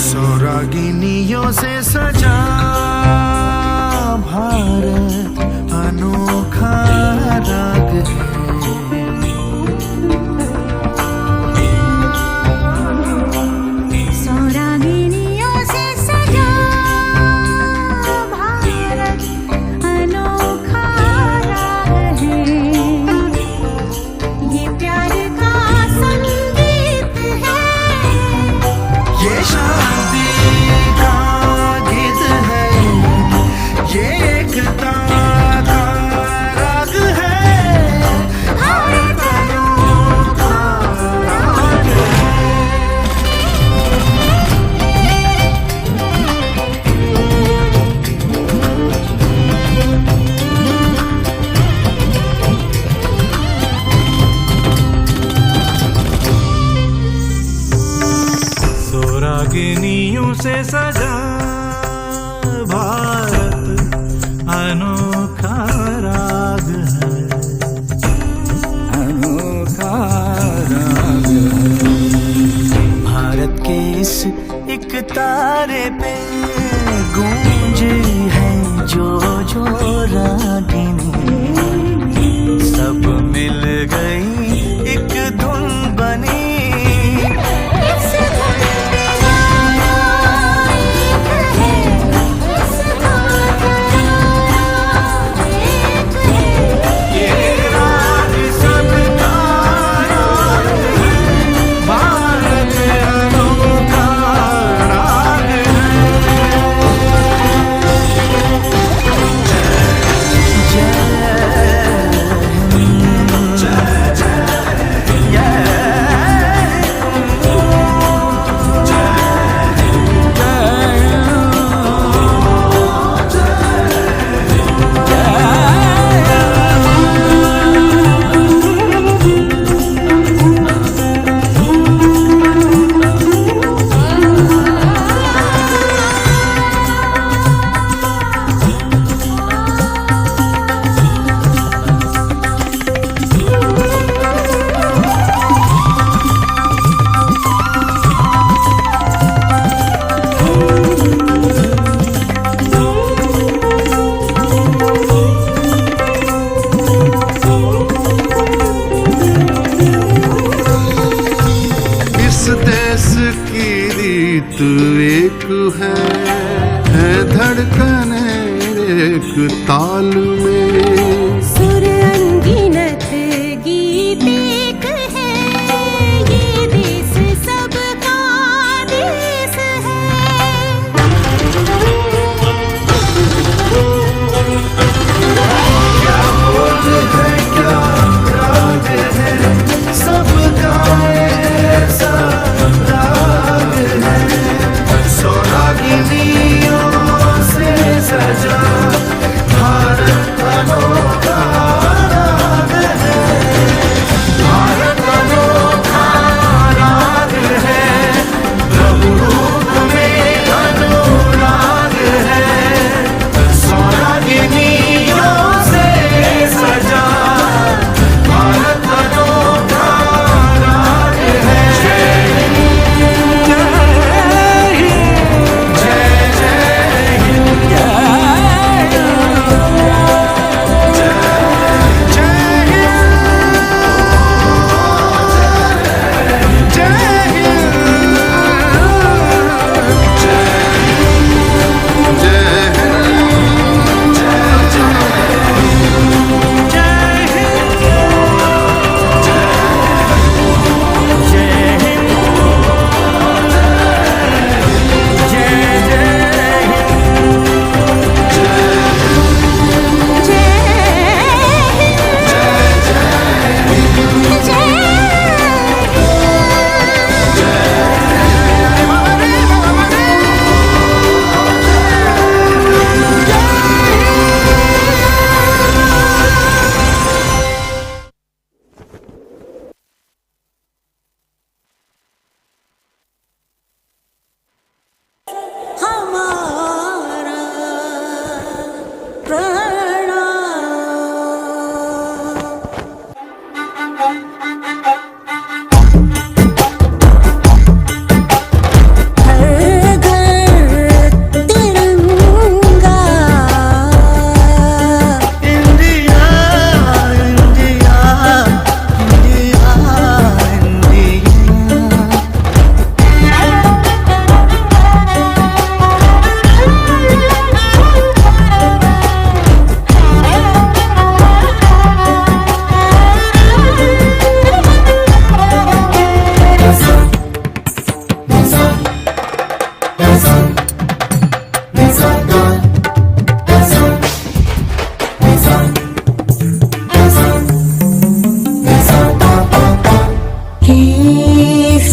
सौरागिनियों से सजा भारत अनोखा राग है। सौरागिनियों से सजा भारत अनोखा राग है। ये प्यार का संगीत है, ये शांति का गीत है, ये एकता का राग है। भारत अनोखा राग है। सौरागिनियों से सजा भारत अनोखा राग है, अनोखा राग है। भारत के इस एक तारे पे गूंज है जो जो रागिनी, सब मिल गई एक धुन बनी। एक है धड़कन एक ताल में। सुर अनगिनत गीत एक है, ये देश सबका देश है। क्या बोझ है क्या राग है, सबका ऐसा राग है।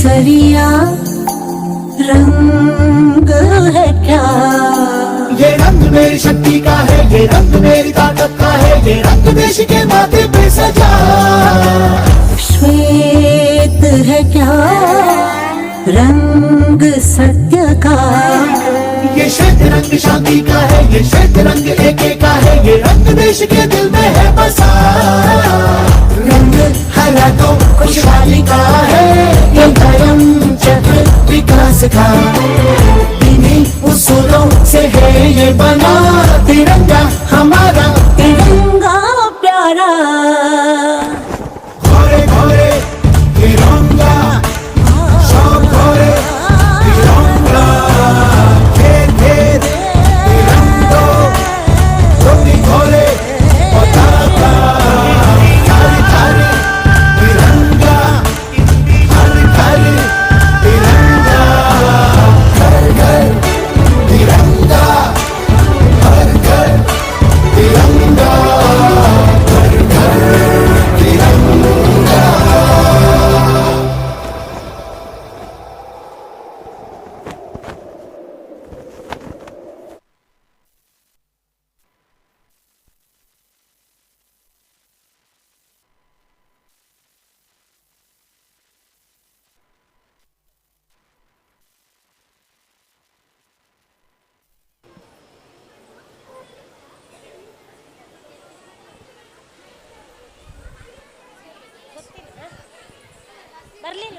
केसरिया रंग है क्या? ये रंग मेरी शक्ति का है, ये रंग मेरी ताकत का है, ये रंग देश के माथे पे सजा। श्वेत है क्या रंग सत्य का? ये श्वेत रंग शांति का है, ये श्वेत रंग एके का है, ये रंग देश के दिल में है बसा। रंग हरा तो खुशहाली का है, ये धर्म चक्र विकास का। इन्हीं उसूलों से है ये बना तिरंगा हमारा, तिरंगा प्यारा। घोरे घोरे तिरंगा, सब घोरे तिरंगा, घेर घेर तिरंगा, घोरे घोरे पताका। थारे थारे तिरंगा, थारे थारे तिरंगा, घर घर तिरंगा, हर घर तिरंगा, घर घर तिरंगा। ಬರ್ಲಿಲ್ಲ